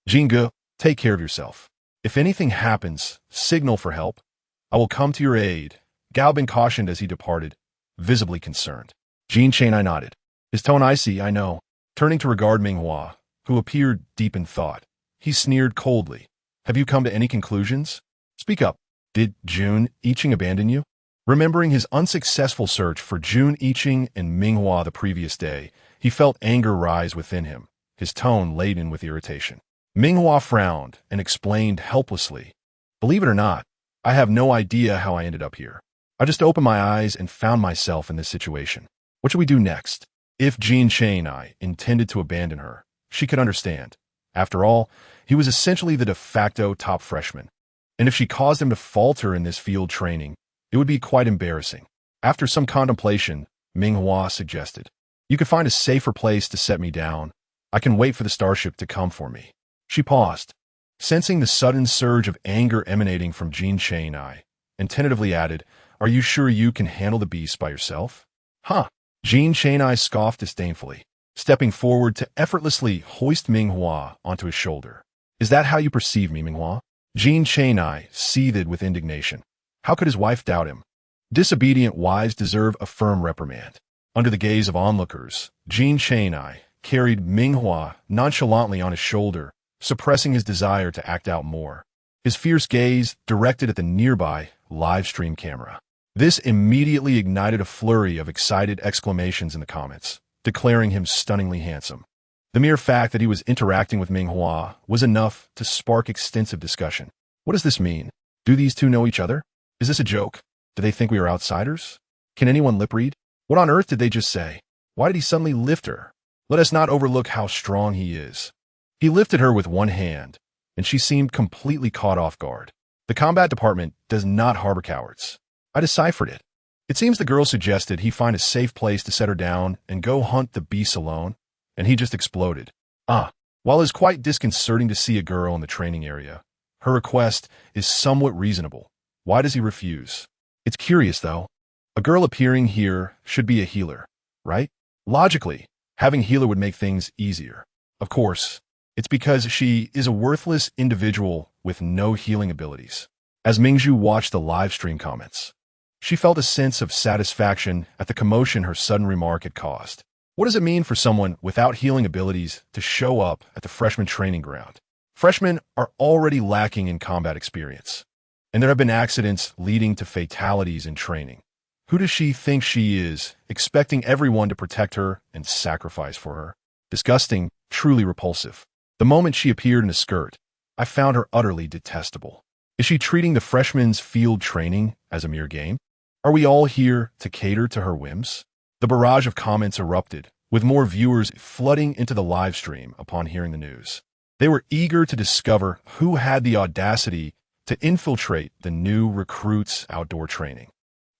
Jingu, take care of yourself. If anything happens, signal for help. I will come to your aid. Gao Bin cautioned as he departed, visibly concerned. Jin Cheng-ai nodded. His tone icy, I know. Turning to regard Ming Hua, who appeared deep in thought, he sneered coldly. Have you come to any conclusions? Speak up. Did Jun Iching abandon you? Remembering his unsuccessful search for Jun Iching and Ming Hua the previous day, he felt anger rise within him, his tone laden with irritation. Ming Hua frowned and explained helplessly. Believe it or not, I have no idea how I ended up here. I just opened my eyes and found myself in this situation. What should we do next? If Jin Cheng-ai intended to abandon her, she could understand. After all, he was essentially the de facto top freshman. And if she caused him to falter in this field training, it would be quite embarrassing. After some contemplation, Ming Hua suggested, you could find a safer place to set me down. I can wait for the starship to come for me. She paused, sensing the sudden surge of anger emanating from Jin Cheng-ai, and tentatively added, are you sure you can handle the beast by yourself? Huh. Jin Cheng-ai scoffed disdainfully, stepping forward to effortlessly hoist Ming Hua onto his shoulder. Is that how you perceive me, Ming Hua? Jin Cheng-ai seethed with indignation. How could his wife doubt him? Disobedient wives deserve a firm reprimand. Under the gaze of onlookers, Jin Cheng-ai carried Ming Hua nonchalantly on his shoulder, suppressing his desire to act out more. His fierce gaze directed at the nearby live stream camera. This immediately ignited a flurry of excited exclamations in the comments, declaring him stunningly handsome. The mere fact that he was interacting with Ming Hua was enough to spark extensive discussion. What does this mean? Do these two know each other? Is this a joke? Do they think we are outsiders? Can anyone lip read? What on earth did they just say? Why did he suddenly lift her? Let us not overlook how strong he is. He lifted her with one hand, and she seemed completely caught off guard. The combat department does not harbor cowards. I deciphered it. It seems the girl suggested he find a safe place to set her down and go hunt the beasts alone, and he just exploded. While it is quite disconcerting to see a girl in the training area, her request is somewhat reasonable. Why does he refuse? It's curious, though. A girl appearing here should be a healer, right? Logically, having a healer would make things easier. Of course, it's because she is a worthless individual with no healing abilities. As Ming Hua watched the live stream comments, she felt a sense of satisfaction at the commotion her sudden remark had caused. What does it mean for someone without healing abilities to show up at the freshman training ground? Freshmen are already lacking in combat experience, and there have been accidents leading to fatalities in training. Who does she think she is, expecting everyone to protect her and sacrifice for her? Disgusting, truly repulsive. The moment she appeared in a skirt, I found her utterly detestable. Is she treating the freshmen's field training as a mere game? Are we all here to cater to her whims? The barrage of comments erupted, with more viewers flooding into the live stream upon hearing the news. They were eager to discover who had the audacity to infiltrate the new recruits' outdoor training.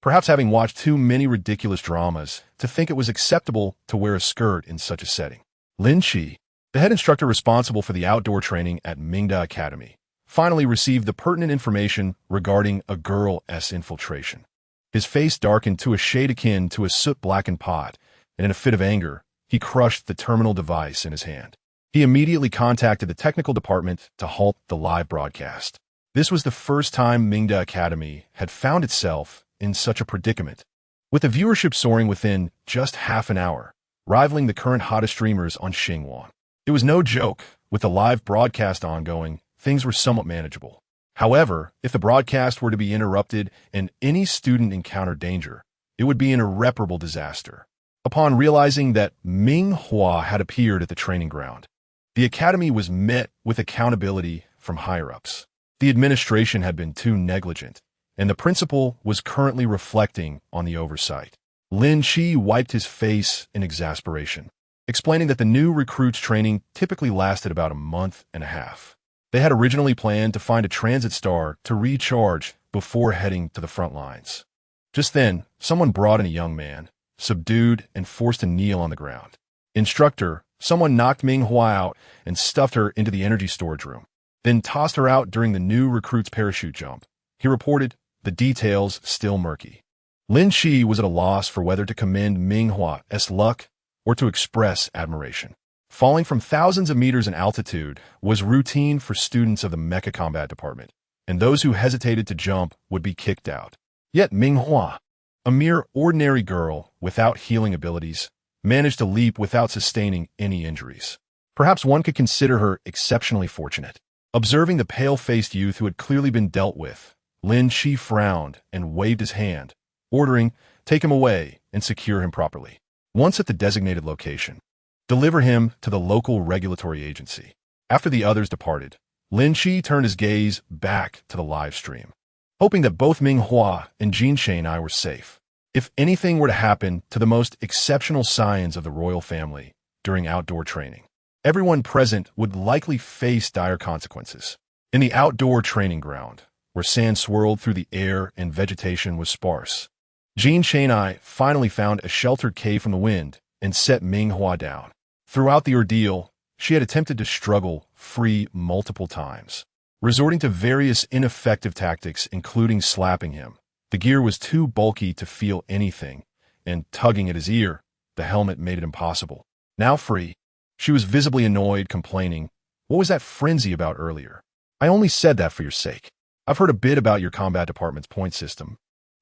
Perhaps having watched too many ridiculous dramas to think it was acceptable to wear a skirt in such a setting. Lin Chi, the head instructor responsible for the outdoor training at Ming Hua Academy, finally received the pertinent information regarding a girl's infiltration. His face darkened to a shade akin to a soot-blackened pot, and in a fit of anger, he crushed the terminal device in his hand. He immediately contacted the technical department to halt the live broadcast. This was the first time Ming Hua Academy had found itself in such a predicament, with the viewership soaring within just half an hour, rivaling the current hottest streamers on Xinhua. It was no joke. With the live broadcast ongoing, things were somewhat manageable. However, if the broadcast were to be interrupted and any student encountered danger, it would be an irreparable disaster. Upon realizing that Ming Hua had appeared at the training ground, the academy was met with accountability from higher-ups. The administration had been too negligent, and the principal was currently reflecting on the oversight. Lin Chi wiped his face in exasperation, explaining that the new recruits' training typically lasted about a month and a half. They had originally planned to find a transit star to recharge before heading to the front lines. Just then, someone brought in a young man, subdued and forced to kneel on the ground. Instructor, someone knocked Ming Hua out and stuffed her into the energy storage room, then tossed her out during the new recruit's parachute jump. He reported, the details still murky. Lin Chi was at a loss for whether to commend Ming Hua's luck or to express admiration. Falling from thousands of meters in altitude was routine for students of the Mecha Combat Department, and those who hesitated to jump would be kicked out. Yet Ming Hua, a mere ordinary girl without healing abilities, managed to leap without sustaining any injuries. Perhaps one could consider her exceptionally fortunate. Observing the pale-faced youth who had clearly been dealt with, Lin Chi frowned and waved his hand, ordering, take him away and secure him properly. Once at the designated location, deliver him to the local regulatory agency. After the others departed, Lin Chi turned his gaze back to the live stream, hoping that both Ming Hua and Jin Shanai were safe. If anything were to happen to the most exceptional scions of the royal family during outdoor training, everyone present would likely face dire consequences. In the outdoor training ground, where sand swirled through the air and vegetation was sparse, Jin Shanai finally found a sheltered cave from the wind and set Ming Hua down. Throughout the ordeal, she had attempted to struggle free multiple times, resorting to various ineffective tactics including slapping him. The gear was too bulky to feel anything, and tugging at his ear, the helmet made it impossible. Now free, she was visibly annoyed, complaining, what was that frenzy about earlier? I only said that for your sake. I've heard a bit about your combat department's point system,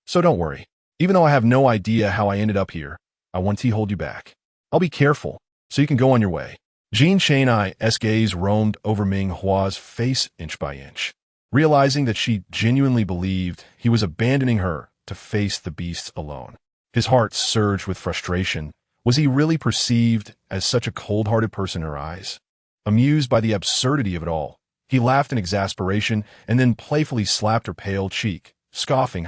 so don't worry. Even though I have no idea how I ended up here, I won't hold you back. I'll be careful, so you can go on your way. Jin Shanai's gaze roamed over Ming Hua's face inch by inch. Realizing that she genuinely believed he was abandoning her to face the beasts alone. His heart surged with frustration. Was he really perceived as such a cold-hearted person in her eyes? Amused by the absurdity of it all, he laughed in exasperation and then playfully slapped her pale cheek, scoffing,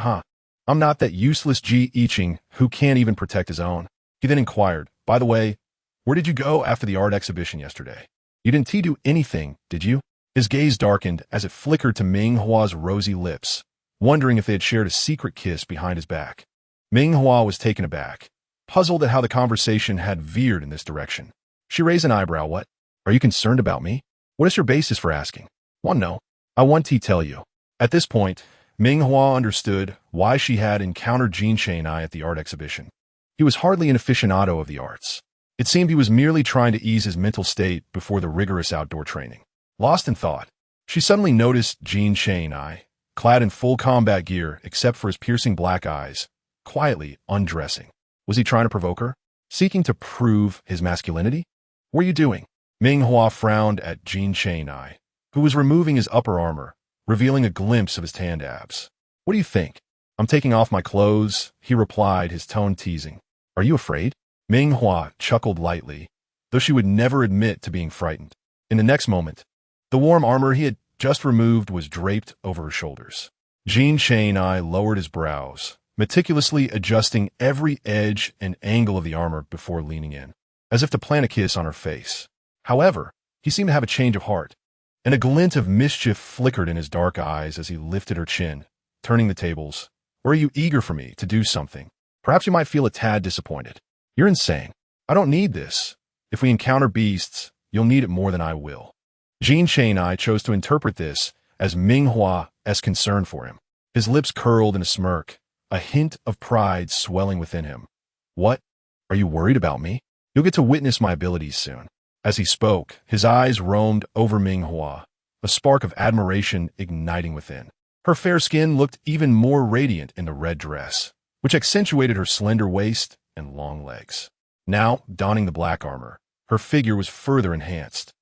I'm not that useless G-Iching who can't even protect his own. He then inquired, by the way, where did you go after the art exhibition yesterday? You didn't do anything, did you? His gaze darkened as it flickered to Ming Hua's rosy lips, wondering if they had shared a secret kiss behind his back. Ming Hua was taken aback, puzzled at how the conversation had veered in this direction. She raised an eyebrow. What? Are you concerned about me? What is your basis for asking? Well, no. I want to tell you. At this point, Ming Hua understood why she had encountered Jin Cheng-ai at the art exhibition. He was hardly an aficionado of the arts. It seemed he was merely trying to ease his mental state before the rigorous outdoor training. Lost in thought, she suddenly noticed Jin Cheng-ai, clad in full combat gear except for his piercing black eyes, quietly undressing. Was he trying to provoke her? Seeking to prove his masculinity? What are you doing? Ming Hua frowned at Jin Cheng-ai, who was removing his upper armor, revealing a glimpse of his tanned abs. What do you think? I'm taking off my clothes, he replied, his tone teasing. Are you afraid? Ming Hua chuckled lightly, though she would never admit to being frightened. In the next moment, the warm armor he had just removed was draped over her shoulders. Jin Cheng-ai lowered his brows, meticulously adjusting every edge and angle of the armor before leaning in, as if to plant a kiss on her face. However, he seemed to have a change of heart, and a glint of mischief flickered in his dark eyes as he lifted her chin, turning the tables. Or are you eager for me to do something? Perhaps you might feel a tad disappointed. You're insane. I don't need this. If we encounter beasts, you'll need it more than I will. Jin Cheng-ai chose to interpret this as Ming Hua's concern for him. His lips curled in a smirk, a hint of pride swelling within him. What? Are you worried about me? You'll get to witness my abilities soon. As he spoke, his eyes roamed over Ming Hua, a spark of admiration igniting within. Her fair skin looked even more radiant in the red dress, which accentuated her slender waist and long legs. Now, donning the black armor, her figure was further enhanced,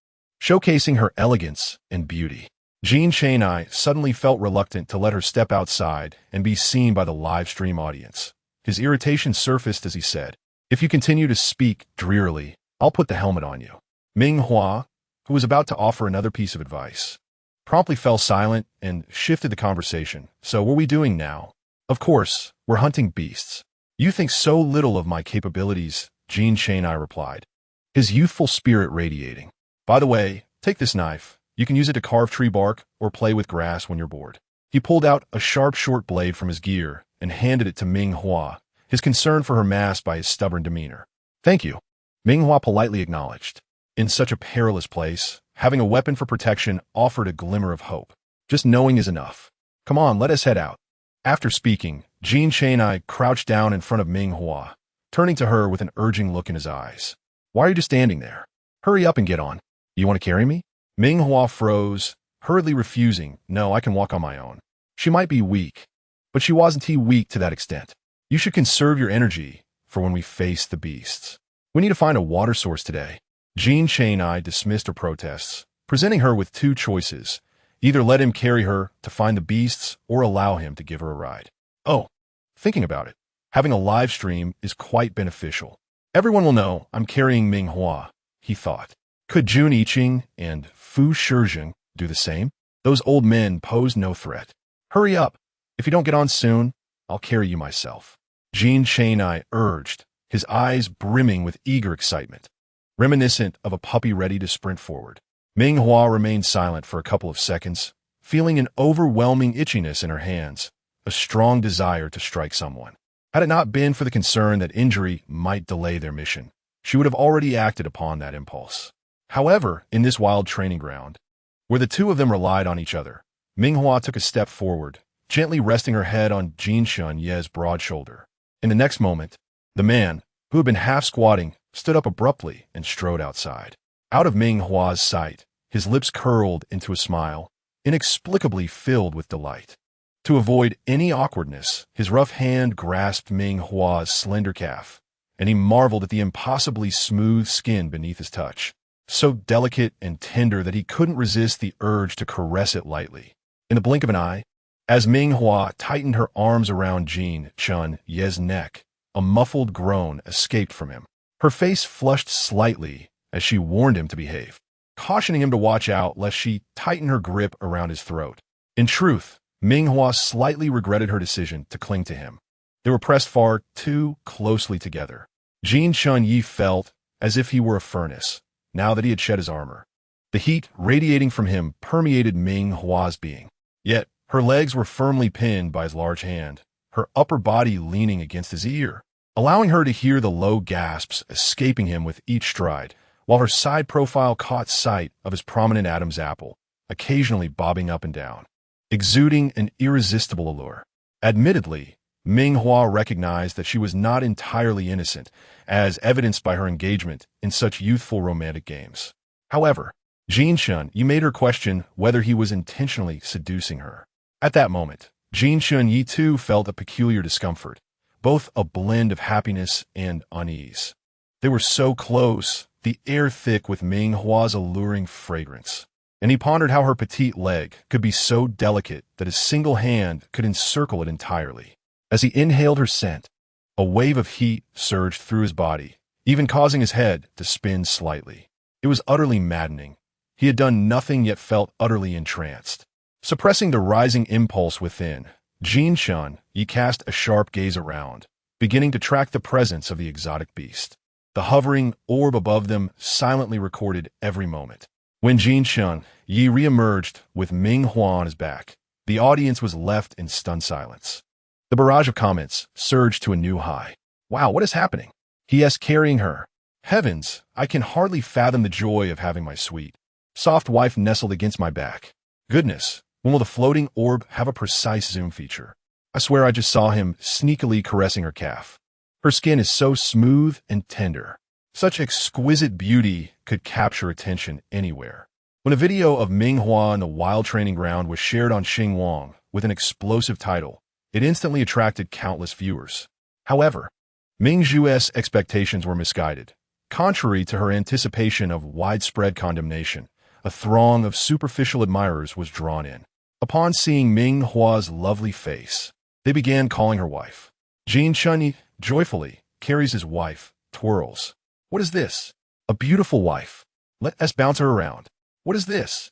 showcasing her elegance and beauty. Jin Cheng-ai suddenly felt reluctant to let her step outside and be seen by the live stream audience. His irritation surfaced as he said, If you continue to speak drearily, I'll put the helmet on you. Ming Hua, who was about to offer another piece of advice, promptly fell silent and shifted the conversation. So what are we doing now? Of course, we're hunting beasts. You think so little of my capabilities, Jin Cheng-ai replied, his youthful spirit radiating. By the way, take this knife. You can use it to carve tree bark or play with grass when you're bored. He pulled out a sharp short blade from his gear and handed it to Ming Hua, his concern for her masked by his stubborn demeanor. Thank you. Ming Hua politely acknowledged. In such a perilous place, having a weapon for protection offered a glimmer of hope. Just knowing is enough. Come on, let us head out. After speaking, Jin Cheng-ai crouched down in front of Ming Hua, turning to her with an urging look in his eyes. Why are you just standing there? Hurry up and get on. You want to carry me? Ming Hua froze, hurriedly refusing. No, I can walk on my own. She might be weak, but she wasn't weak to that extent. You should conserve your energy for when we face the beasts. We need to find a water source today. Jin Cheng-ai dismissed her protests, presenting her with two choices. Either let him carry her to find the beasts or allow him to give her a ride. Oh, thinking about it, having a live stream is quite beneficial. Everyone will know I'm carrying Ming Hua, he thought. Could Jun Yiqing and Fu Shizheng do the same? Those old men posed no threat. Hurry up. If you don't get on soon, I'll carry you myself. Jin Cheng-ai urged, his eyes brimming with eager excitement, reminiscent of a puppy ready to sprint forward. Ming Hua remained silent for a couple of seconds, feeling an overwhelming itchiness in her hands, a strong desire to strike someone. Had it not been for the concern that injury might delay their mission, she would have already acted upon that impulse. However, in this wild training ground, where the two of them relied on each other, Ming Hua took a step forward, gently resting her head on Jin Cheng-ai's broad shoulder. In the next moment, the man, who had been half squatting, stood up abruptly and strode outside. Out of Ming Hua's sight, his lips curled into a smile, inexplicably filled with delight. To avoid any awkwardness, his rough hand grasped Ming Hua's slender calf, and he marveled at the impossibly smooth skin beneath his touch, so delicate and tender that he couldn't resist the urge to caress it lightly. In the blink of an eye, As Ming Hua tightened her arms around Jin Chun Ye's neck, a muffled groan escaped from him. Her face flushed slightly as she warned him to behave, cautioning him to watch out lest she tighten her grip around his throat. In truth, Ming Hua slightly regretted her decision to cling to him. They were pressed far too closely together. Jin Chun Yi felt as if he were a furnace, now that he had shed his armor. The heat radiating from him permeated Ming Hua's being. Yet, her legs were firmly pinned by his large hand, her upper body leaning against his ear, allowing her to hear the low gasps escaping him with each stride, while her side profile caught sight of his prominent Adam's apple, occasionally bobbing up and down, exuding an irresistible allure. Admittedly, Ming Hua recognized that she was not entirely innocent, as evidenced by her engagement in such youthful romantic games. However, Jin Chun Yi made her question whether he was intentionally seducing her. At that moment, Jin Chun Yi too felt a peculiar discomfort, both a blend of happiness and unease. They were so close, the air thick with Ming Hua's alluring fragrance, and he pondered how her petite leg could be so delicate that his single hand could encircle it entirely. As he inhaled her scent, a wave of heat surged through his body, even causing his head to spin slightly. It was utterly maddening. He had done nothing yet felt utterly entranced. Suppressing the rising impulse within, Jin Chun Yi cast a sharp gaze around, beginning to track the presence of the exotic beast. The hovering orb above them silently recorded every moment. When Jin Chun Yi reemerged with Ming Hua on his back, the audience was left in stunned silence. The barrage of comments surged to a new high. "Wow, what is happening?" he asked, carrying her. "Heavens, I can hardly fathom the joy of having my sweet, soft wife nestled against my back. Goodness, when will the floating orb have a precise zoom feature? I swear I just saw him sneakily caressing her calf. Her skin is so smooth and tender. Such exquisite beauty could capture attention anywhere." When a video of Ming Hua in the wild training ground was shared on Xinguang with an explosive title, it instantly attracted countless viewers. However, Ming Hua's expectations were misguided. Contrary to her anticipation of widespread condemnation, a throng of superficial admirers was drawn in. Upon seeing Ming Hua's lovely face, they began calling her wife. Jin Chun Yi joyfully carries his wife, twirls. "What is this? A beautiful wife. Let us bounce her around. What is this?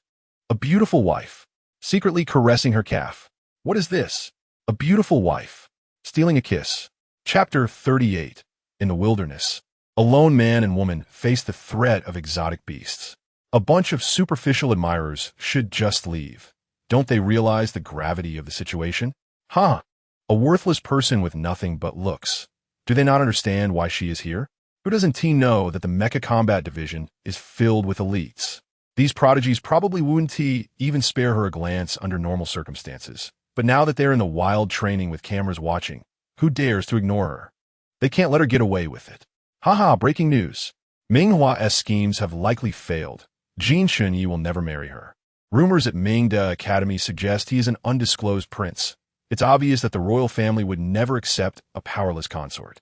A beautiful wife." Secretly caressing her calf. "What is this? A beautiful wife." Stealing a kiss. Chapter 38. In the wilderness, a lone man and woman face the threat of exotic beasts. A bunch of superficial admirers should just leave. Don't they realize the gravity of the situation? A worthless person with nothing but looks. Do they not understand why she is here? Who doesn't know that the Mecha Combat Division is filled with elites? These prodigies probably wouldn't even spare her a glance under normal circumstances. But now that they're in the wild training with cameras watching, who dares to ignore her? They can't let her get away with it. Breaking news. Ming Hua's schemes have likely failed. Jin Chun Yi will never marry her. Rumors at Mingda Academy suggest he is an undisclosed prince. It's obvious that the royal family would never accept a powerless consort.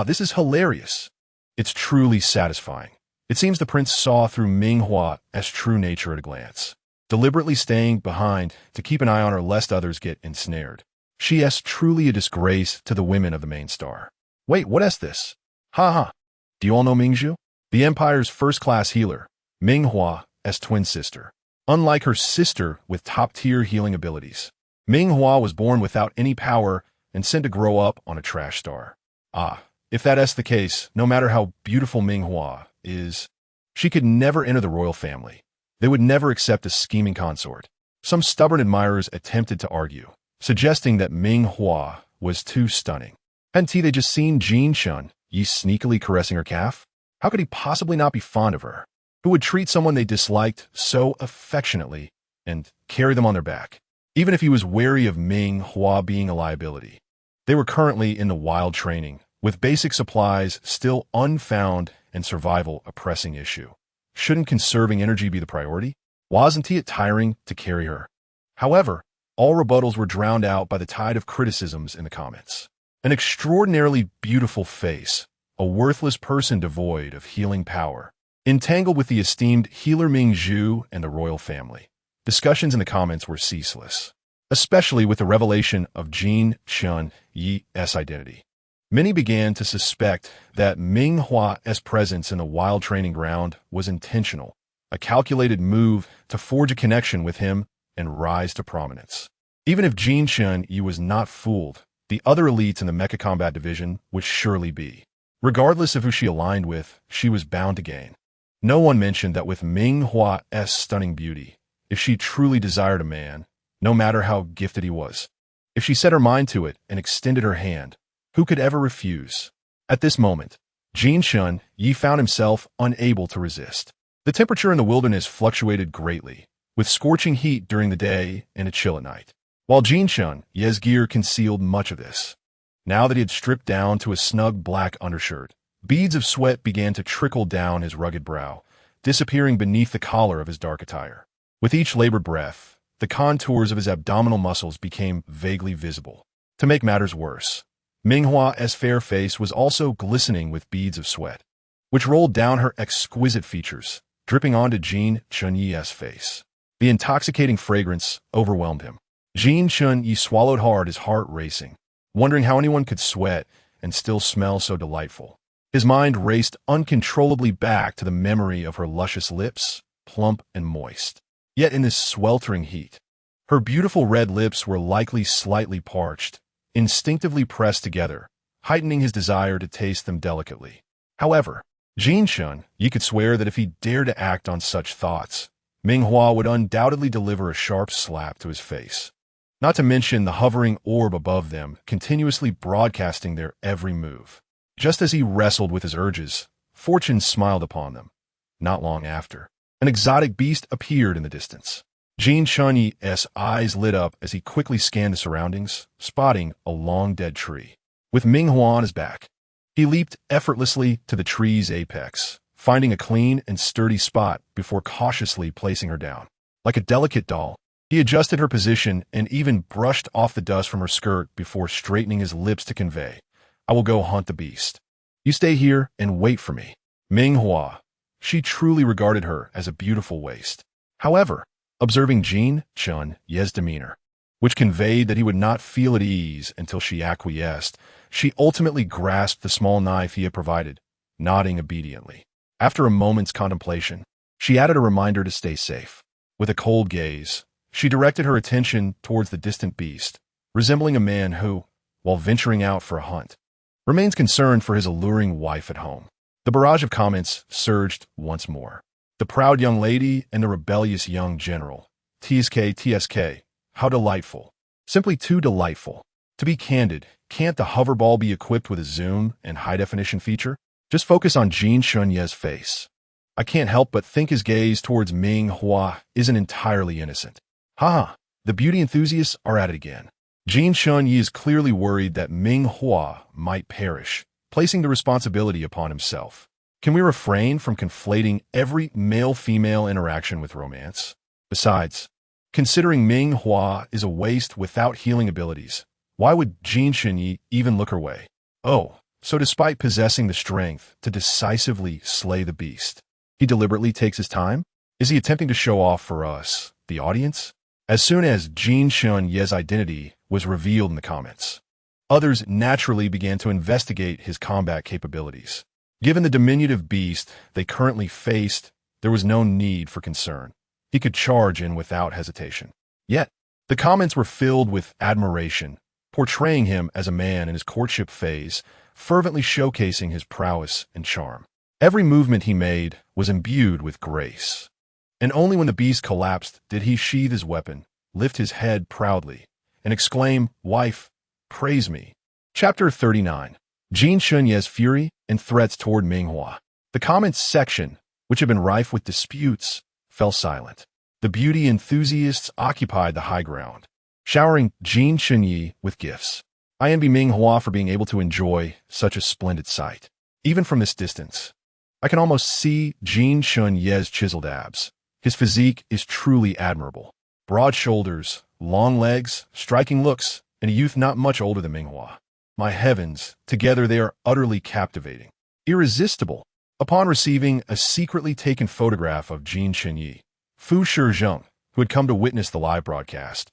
This is hilarious. It's truly satisfying. It seems the prince saw through Ming Hua's true nature at a glance, deliberately staying behind to keep an eye on her lest others get ensnared. She is truly a disgrace to the women of the main star. Wait, what is this? Do you all know Mingzhu? The Empire's first-class healer, Ming Hua's twin sister. Unlike her sister with top-tier healing abilities, Ming Hua was born without any power and sent to grow up on a trash star. If that is the case, no matter how beautiful Ming Hua is, she could never enter the royal family. They would never accept a scheming consort. Some stubborn admirers attempted to argue, suggesting that Ming Hua was too stunning. Hadn't they just seen Jin Chun Yi sneakily caressing her calf? How could he possibly not be fond of her? Who would treat someone they disliked so affectionately and carry them on their back, even if he was wary of Ming Hua being a liability? They were currently in the wild training, with basic supplies still unfound and survival a pressing issue. Shouldn't conserving energy be the priority? Wasn't it tiring to carry her? However, all rebuttals were drowned out by the tide of criticisms in the comments. An extraordinarily beautiful face, a worthless person devoid of healing power, entangled with the esteemed healer Ming Zhu and the royal family. Discussions in the comments were ceaseless. especially with the revelation of Jin Chun-yi's identity. Many began to suspect that Ming Hua's presence in the wild training ground was intentional, a calculated move to forge a connection with him and rise to prominence. Even if Jin Chun-yi was not fooled, the other elites in the Mecha Combat Division would surely be. Regardless of who she aligned with, she was bound to gain. No one mentioned that with Ming Hua's stunning beauty, if she truly desired a man, no matter how gifted he was, if she set her mind to it and extended her hand, who could ever refuse? At this moment, Jin Chun-yi found himself unable to resist. The temperature in the wilderness fluctuated greatly, with scorching heat during the day and a chill at night, while Jin Chun-yi's gear concealed much of this. Now that he had stripped down to a snug black undershirt, beads of sweat began to trickle down his rugged brow, disappearing beneath the collar of his dark attire. With each labored breath, the contours of his abdominal muscles became vaguely visible. To make matters worse, Ming Hua's fair face was also glistening with beads of sweat, which rolled down her exquisite features, dripping onto Jin Chun-yi's face. The intoxicating fragrance overwhelmed him. Jin Chun-yi swallowed hard, his heart racing, wondering how anyone could sweat and still smell so delightful. His mind raced uncontrollably back to the memory of her luscious lips, plump and moist. Yet in this sweltering heat, her beautiful red lips were likely slightly parched, instinctively pressed together, heightening his desire to taste them delicately. However, Jin Chun-yi could swear that if he dared to act on such thoughts, Ming Hua would undoubtedly deliver a sharp slap to his face. Not to mention the hovering orb above them, continuously broadcasting their every move. Just as he wrestled with his urges, fortune smiled upon them. Not long after, an exotic beast appeared in the distance. Jin Chun-yi's eyes lit up as he quickly scanned the surroundings, spotting a long dead tree. With Ming Hua on his back, he leaped effortlessly to the tree's apex, finding a clean and sturdy spot before cautiously placing her down. Like a delicate doll, he adjusted her position and even brushed off the dust from her skirt before straightening his lips to convey, "I will go hunt the beast. You stay here and wait for me." Ming Hua. She truly regarded her as a beautiful waste. However, observing Jin Chun-yi's demeanor, which conveyed that he would not feel at ease until she acquiesced, she ultimately grasped the small knife he had provided, nodding obediently. After a moment's contemplation, she added a reminder to stay safe. With a cold gaze, she directed her attention towards the distant beast, resembling a man who, while venturing out for a hunt, remains concerned for his alluring wife at home. The barrage of comments surged once more. The proud young lady and the rebellious young general. TSK, how delightful. Simply too delightful. To be candid, can't the hoverball be equipped with a zoom and high-definition feature? Just focus on Jin Chun-yi's face. I can't help but think his gaze towards Ming Hua isn't entirely innocent. Ha! The beauty enthusiasts are at it again. Jin Chun-yi is clearly worried that Ming Hua might perish, placing the responsibility upon himself. Can we refrain from conflating every male-female interaction with romance? Besides, considering Ming Hua is a waste without healing abilities, why would Jin Chun-yi even look her way? Oh, so despite possessing the strength to decisively slay the beast, he deliberately takes his time? Is he attempting to show off for us, the audience? As soon as Jin Chun-yi's identity was revealed in the comments, others naturally began to investigate his combat capabilities. Given the diminutive beast they currently faced, there was no need for concern. He could charge in without hesitation. Yet, the comments were filled with admiration, portraying him as a man in his courtship phase, fervently showcasing his prowess and charm. Every movement he made was imbued with grace. And only when the beast collapsed did he sheathe his weapon, lift his head proudly, and exclaim, "Wife, praise me." Chapter 39. Jin Chun-yi's fury and threats toward Ming Hua. The comments section, which had been rife with disputes, fell silent. The beauty enthusiasts occupied the high ground, showering Jin Chun-yi with gifts. I envy Ming Hua for being able to enjoy such a splendid sight. Even from this distance, I can almost see Jin Chun-yi's chiseled abs. His physique is truly admirable. Broad shoulders, long legs, striking looks, and a youth not much older than Ming Hua. My heavens, together they are utterly captivating. Irresistible. Upon receiving a secretly taken photograph of Jin Chun-yi, Fu Shizheng, who had come to witness the live broadcast,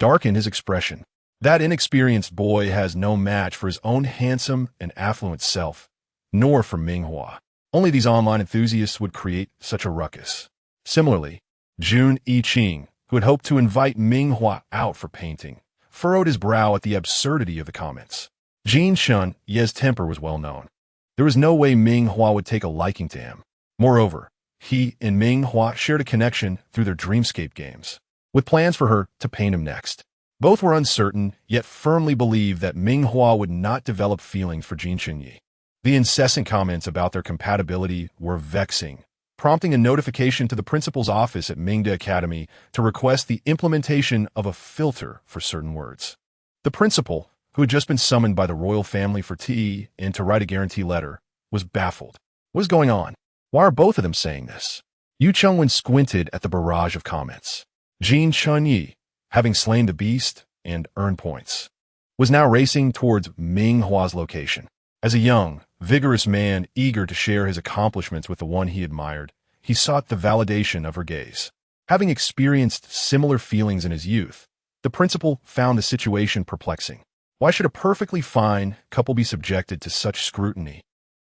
darkened his expression. That inexperienced boy has no match for his own handsome and affluent self, nor for Ming Hua. Only these online enthusiasts would create such a ruckus. Similarly, Jun Yiqing, who had hoped to invite Ming Hua out for painting, furrowed his brow at the absurdity of the comments. Jin Chun Ye's temper was well known. There was no way Ming Hua would take a liking to him. Moreover, he and Ming Hua shared a connection through their dreamscape games, with plans for her to paint him next. Both were uncertain, yet firmly believed that Ming Hua would not develop feelings for Jin Chunyi. The incessant comments about their compatibility were vexing, prompting a notification to the principal's office at Mingda Academy to request the implementation of a filter for certain words. The principal, who had just been summoned by the royal family for tea and to write a guarantee letter, was baffled. What is going on? Why are both of them saying this? Yu Chengwen squinted at the barrage of comments. Jin Chunyi, having slain the beast and earned points, was now racing towards Ming Hua's location. As a young, vigorous man eager to share his accomplishments with the one he admired, he sought the validation of her gaze. Having experienced similar feelings in his youth, the principal found the situation perplexing. Why should a perfectly fine couple be subjected to such scrutiny?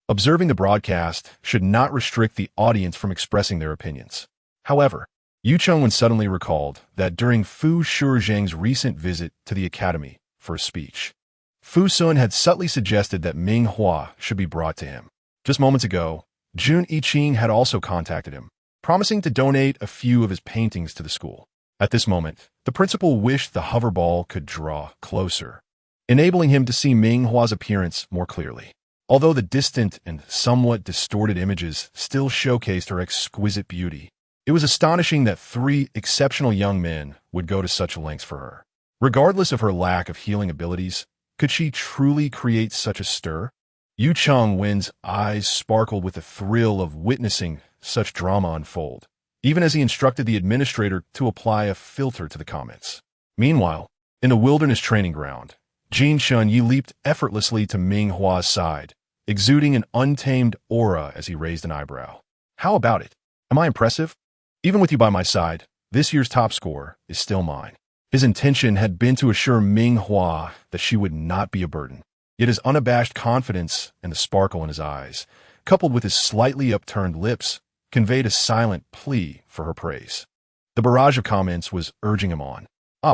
Observing the broadcast should not restrict the audience from expressing their opinions. However, Yu Chengwen suddenly recalled that during Fu Shizhang's recent visit to the academy for a speech, Fu Sun had subtly suggested that Ming Hua should be brought to him. Just moments ago, Jun Yiqing had also contacted him, promising to donate a few of his paintings to the school. At this moment, the principal wished the hoverball could draw closer, enabling him to see Ming Hua's appearance more clearly. Although the distant and somewhat distorted images still showcased her exquisite beauty, it was astonishing that three exceptional young men would go to such lengths for her. Regardless of her lack of healing abilities, could she truly create such a stir? Yu Chengwen's eyes sparkled with the thrill of witnessing such drama unfold, even as he instructed the administrator to apply a filter to the comments. Meanwhile, in the wilderness training ground, Jin Chunyi leaped effortlessly to Ming Hua's side, exuding an untamed aura as he raised an eyebrow. How about it? Am I impressive? Even with you by my side, this year's top score is still mine. His intention had been to assure Ming Hua that she would not be a burden. Yet his unabashed confidence and the sparkle in his eyes, coupled with his slightly upturned lips, conveyed a silent plea for her praise. The barrage of comments was urging him on.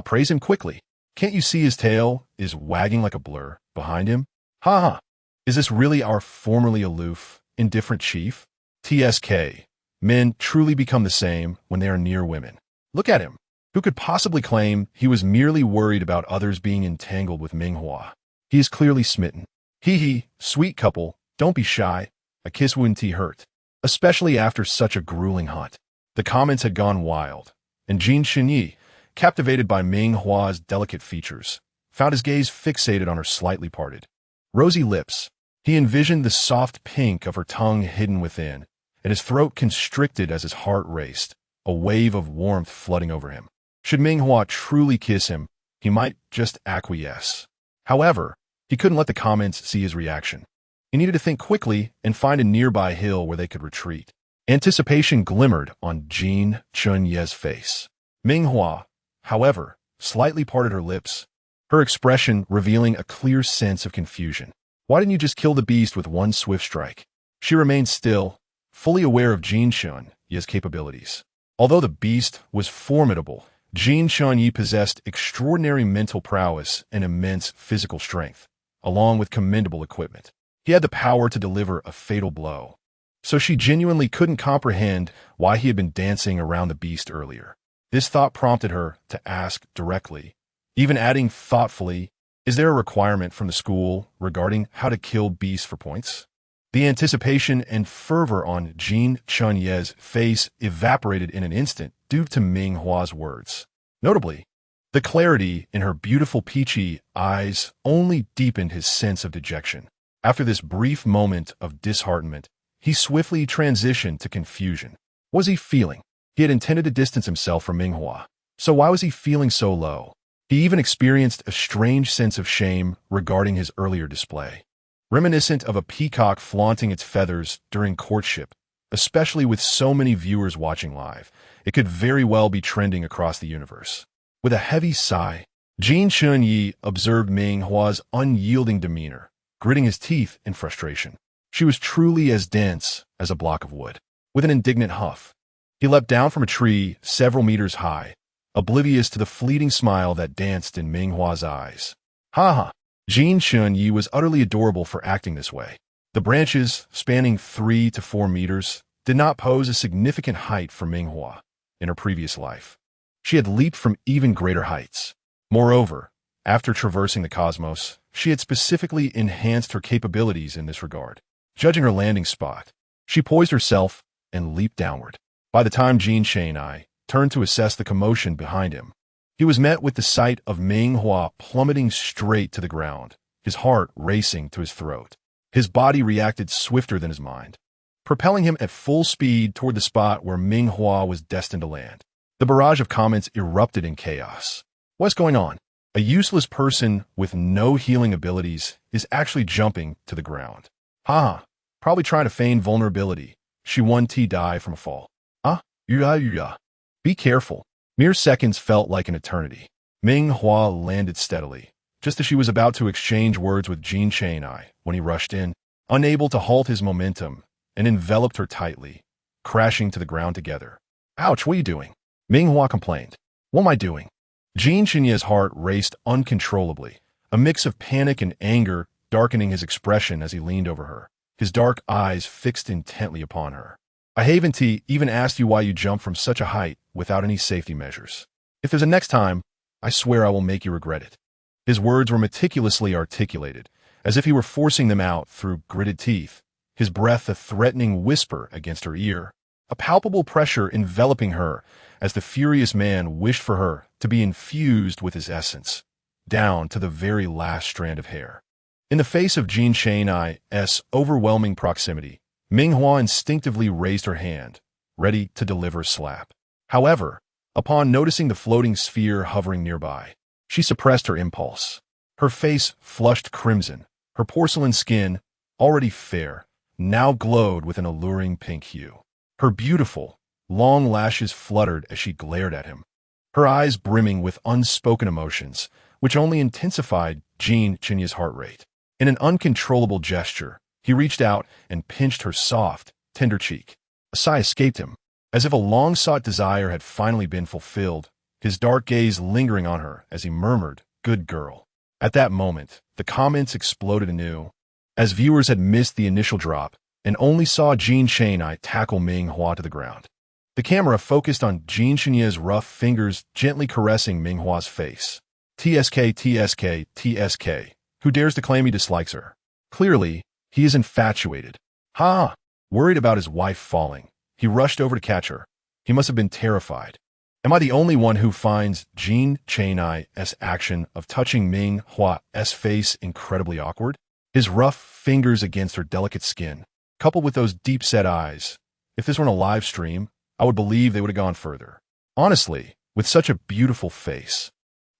Praise him quickly. Can't you see his tail is wagging like a blur behind him? Ha ha. Is this really our formerly aloof, indifferent chief? TSK. Men truly become the same when they are near women. Look at him. Who could possibly claim he was merely worried about others being entangled with Ming Hua? He is clearly smitten. Hee, sweet couple, don't be shy. A kiss wouldn't hurt, especially after such a grueling hunt. The comments had gone wild, and Jin Chunyi, captivated by Ming Hua's delicate features, found his gaze fixated on her slightly parted, rosy lips. He envisioned the soft pink of her tongue hidden within, and his throat constricted as his heart raced, a wave of warmth flooding over him. Should Ming Hua truly kiss him, he might just acquiesce. However, he couldn't let the comments see his reaction. He needed to think quickly and find a nearby hill where they could retreat. Anticipation glimmered on Jin Chunyi's face. Ming Hua, however, slightly parted her lips, her expression revealing a clear sense of confusion. Why didn't you just kill the beast with one swift strike? She remained still, fully aware of Jin Chunyi's capabilities. Although the beast was formidable, Jin Chunyi possessed extraordinary mental prowess and immense physical strength, along with commendable equipment. He had the power to deliver a fatal blow. So she genuinely couldn't comprehend why he had been dancing around the beast earlier. This thought prompted her to ask directly, even adding thoughtfully, is there a requirement from the school regarding how to kill beasts for points? The anticipation and fervor on Jin Chunyi's face evaporated in an instant due to Ming Hua's words. Notably, the clarity in her beautiful peachy eyes only deepened his sense of dejection. After this brief moment of disheartenment, he swiftly transitioned to confusion. What was he feeling? He had intended to distance himself from Ming Hua. So why was he feeling so low? He even experienced a strange sense of shame regarding his earlier display. Reminiscent of a peacock flaunting its feathers during courtship, especially with so many viewers watching live, it could very well be trending across the universe. With a heavy sigh, Jin Chun-yi observed Ming Hua's unyielding demeanor, gritting his teeth in frustration. She was truly as dense as a block of wood. With an indignant huff, he leapt down from a tree several meters high, oblivious to the fleeting smile that danced in Ming Hua's eyes. Ha ha! Jin Chun-yi was utterly adorable for acting this way. The branches, spanning 3 to 4 meters, did not pose a significant height for Ming Hua. In her previous life, she had leaped from even greater heights. Moreover, after traversing the cosmos, she had specifically enhanced her capabilities in this regard. Judging her landing spot, she poised herself and leaped downward. By the time Jin Chun-yi turned to assess the commotion behind him, he was met with the sight of Ming Hua plummeting straight to the ground, his heart racing to his throat. His body reacted swifter than his mind, propelling him at full speed toward the spot where Ming Hua was destined to land. The barrage of comments erupted in chaos. What's going on? A useless person with no healing abilities is actually jumping to the ground. Ha! Probably trying to feign vulnerability. She 1T die from a fall. Yeah. Be careful. Mere seconds felt like an eternity. Ming Hua landed steadily, just as she was about to exchange words with Jin Chun-yi when he rushed in, unable to halt his momentum, and enveloped her tightly, crashing to the ground together. Ouch, what are you doing? Ming Hua complained. What am I doing? Jin Chun-yi's heart raced uncontrollably, a mix of panic and anger darkening his expression as he leaned over her, his dark eyes fixed intently upon her. I haven't even asked you why you jumped from such a height without any safety measures. If there's a next time, I swear I will make you regret it. His words were meticulously articulated, as if he were forcing them out through gritted teeth, his breath a threatening whisper against her ear, a palpable pressure enveloping her as the furious man wished for her to be infused with his essence, down to the very last strand of hair. In the face of Jin Chun-yi's overwhelming proximity, Ming Hua instinctively raised her hand, ready to deliver a slap. However, upon noticing the floating sphere hovering nearby, she suppressed her impulse. Her face flushed crimson, her porcelain skin, already fair, now glowed with an alluring pink hue. Her beautiful, long lashes fluttered as she glared at him, her eyes brimming with unspoken emotions, which only intensified Jin Chun-yi's heart rate. In an uncontrollable gesture, he reached out and pinched her soft, tender cheek. A sigh escaped him, as if a long-sought desire had finally been fulfilled, his dark gaze lingering on her as he murmured, "Good girl." At that moment, the comments exploded anew, as viewers had missed the initial drop and only saw Jin Chun-yi tackle Ming Hua to the ground. The camera focused on Jin Chun-yi's rough fingers gently caressing Ming Hua's face. TSK. Who dares to claim he dislikes her? Clearly, he is infatuated. Ha! Worried about his wife falling, he rushed over to catch her. He must have been terrified. Am I the only one who finds Jin Chun-yi's action of touching Ming Hua's face incredibly awkward? His rough fingers against her delicate skin, coupled with those deep-set eyes. If this weren't a live stream, I would believe they would have gone further. Honestly, with such a beautiful face,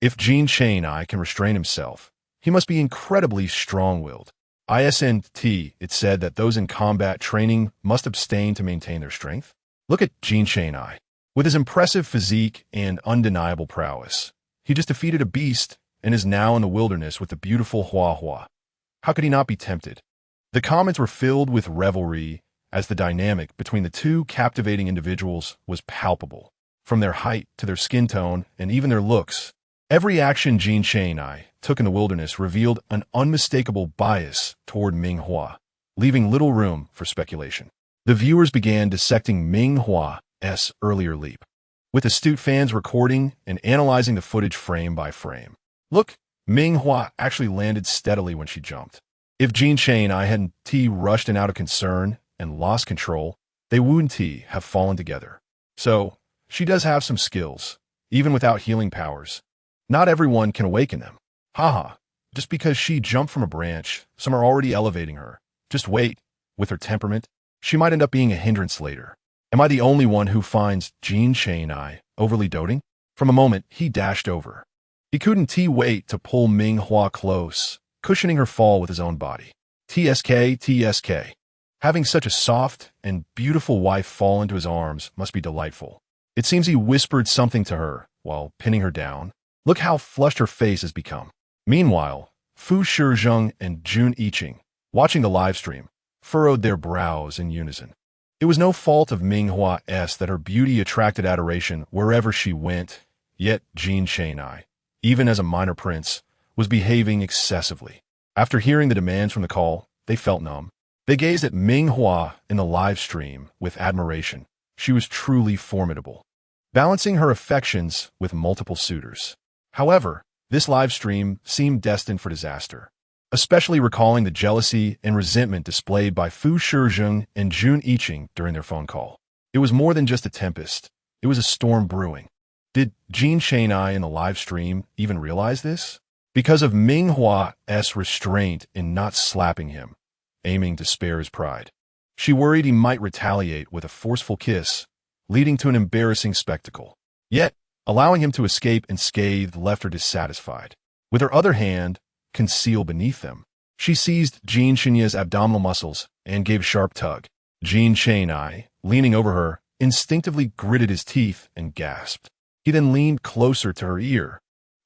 if Jin Chun-yi can restrain himself, he must be incredibly strong-willed. It said that those in combat training must abstain to maintain their strength. Look at Jin Chun-yi. With his impressive physique and undeniable prowess, he just defeated a beast and is now in the wilderness with the beautiful Hua. How could he not be tempted? The comments were filled with revelry as the dynamic between the two captivating individuals was palpable. From their height to their skin tone and even their looks, every action Jin Chun-yi took in the wilderness revealed an unmistakable bias toward Ming Hua, leaving little room for speculation. The viewers began dissecting Ming Hua's earlier leap, with astute fans recording and analyzing the footage frame by frame. Look, Ming Hua actually landed steadily when she jumped. If Jin Chun-yi hadn't rushed in out of concern and lost control, they wouldn't have fallen together. So, she does have some skills, even without healing powers. Not everyone can awaken them. Haha, just because she jumped from a branch, some are already elevating her. Just wait. With her temperament, she might end up being a hindrance later. Am I the only one who finds Jin Chun-yi overly doting? From a moment, he dashed over. He couldn't wait to pull Ming Hua close, cushioning her fall with his own body. TSK. Having such a soft and beautiful wife fall into his arms must be delightful. It seems he whispered something to her while pinning her down. Look how flushed her face has become. Meanwhile, Fu Shizheng and Jun Yiqing, watching the live stream, furrowed their brows in unison. It was no fault of Ming Hua's that her beauty attracted adoration wherever she went, yet Jin Shanai, even as a minor prince, was behaving excessively. After hearing the demands from the call, they felt numb. They gazed at Ming Hua in the live stream with admiration. She was truly formidable, balancing her affections with multiple suitors. However, this live stream seemed destined for disaster, especially recalling the jealousy and resentment displayed by Fu Shizheng and Jun Yiqing during their phone call. It was more than just a tempest. It was a storm brewing. Did Jin Shanai in the live stream even realize this? Because of Ming Hua's restraint in not slapping him, aiming to spare his pride, she worried he might retaliate with a forceful kiss, leading to an embarrassing spectacle. Yet, allowing him to escape unscathed left her dissatisfied. With her other hand concealed beneath them, she seized Jin Shanai's abdominal muscles and gave a sharp tug. Jin Shanai, leaning over her, instinctively gritted his teeth and gasped. He then leaned closer to her ear,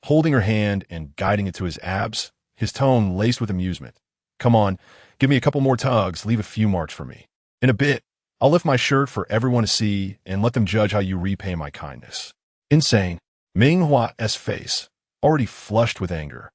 holding her hand and guiding it to his abs, his tone laced with amusement. "Come on, give me a couple more tugs, leave a few marks for me. In a bit, I'll lift my shirt for everyone to see and let them judge how you repay my kindness." Insane. Ming Hua's face, already flushed with anger,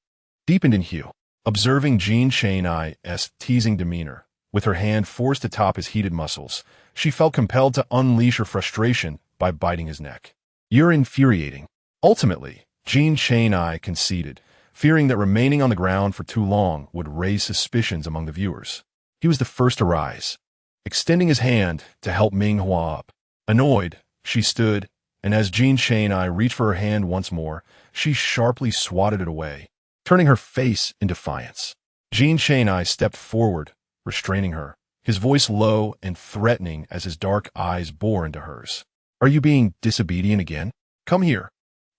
deepened in hue. Observing Jin Shanai's teasing demeanor, with her hand forced atop his heated muscles, she felt compelled to unleash her frustration by biting his neck. "You're infuriating." Ultimately, Jin Shanai conceded, fearing that remaining on the ground for too long would raise suspicions among the viewers. He was the first to rise, extending his hand to help Ming Hua up. Annoyed, she stood, and as Jin Shanai reached for her hand once more, she sharply swatted it away, turning her face in defiance. Jin Shanai stepped forward, restraining her, his voice low and threatening as his dark eyes bore into hers. "Are you being disobedient again? Come here.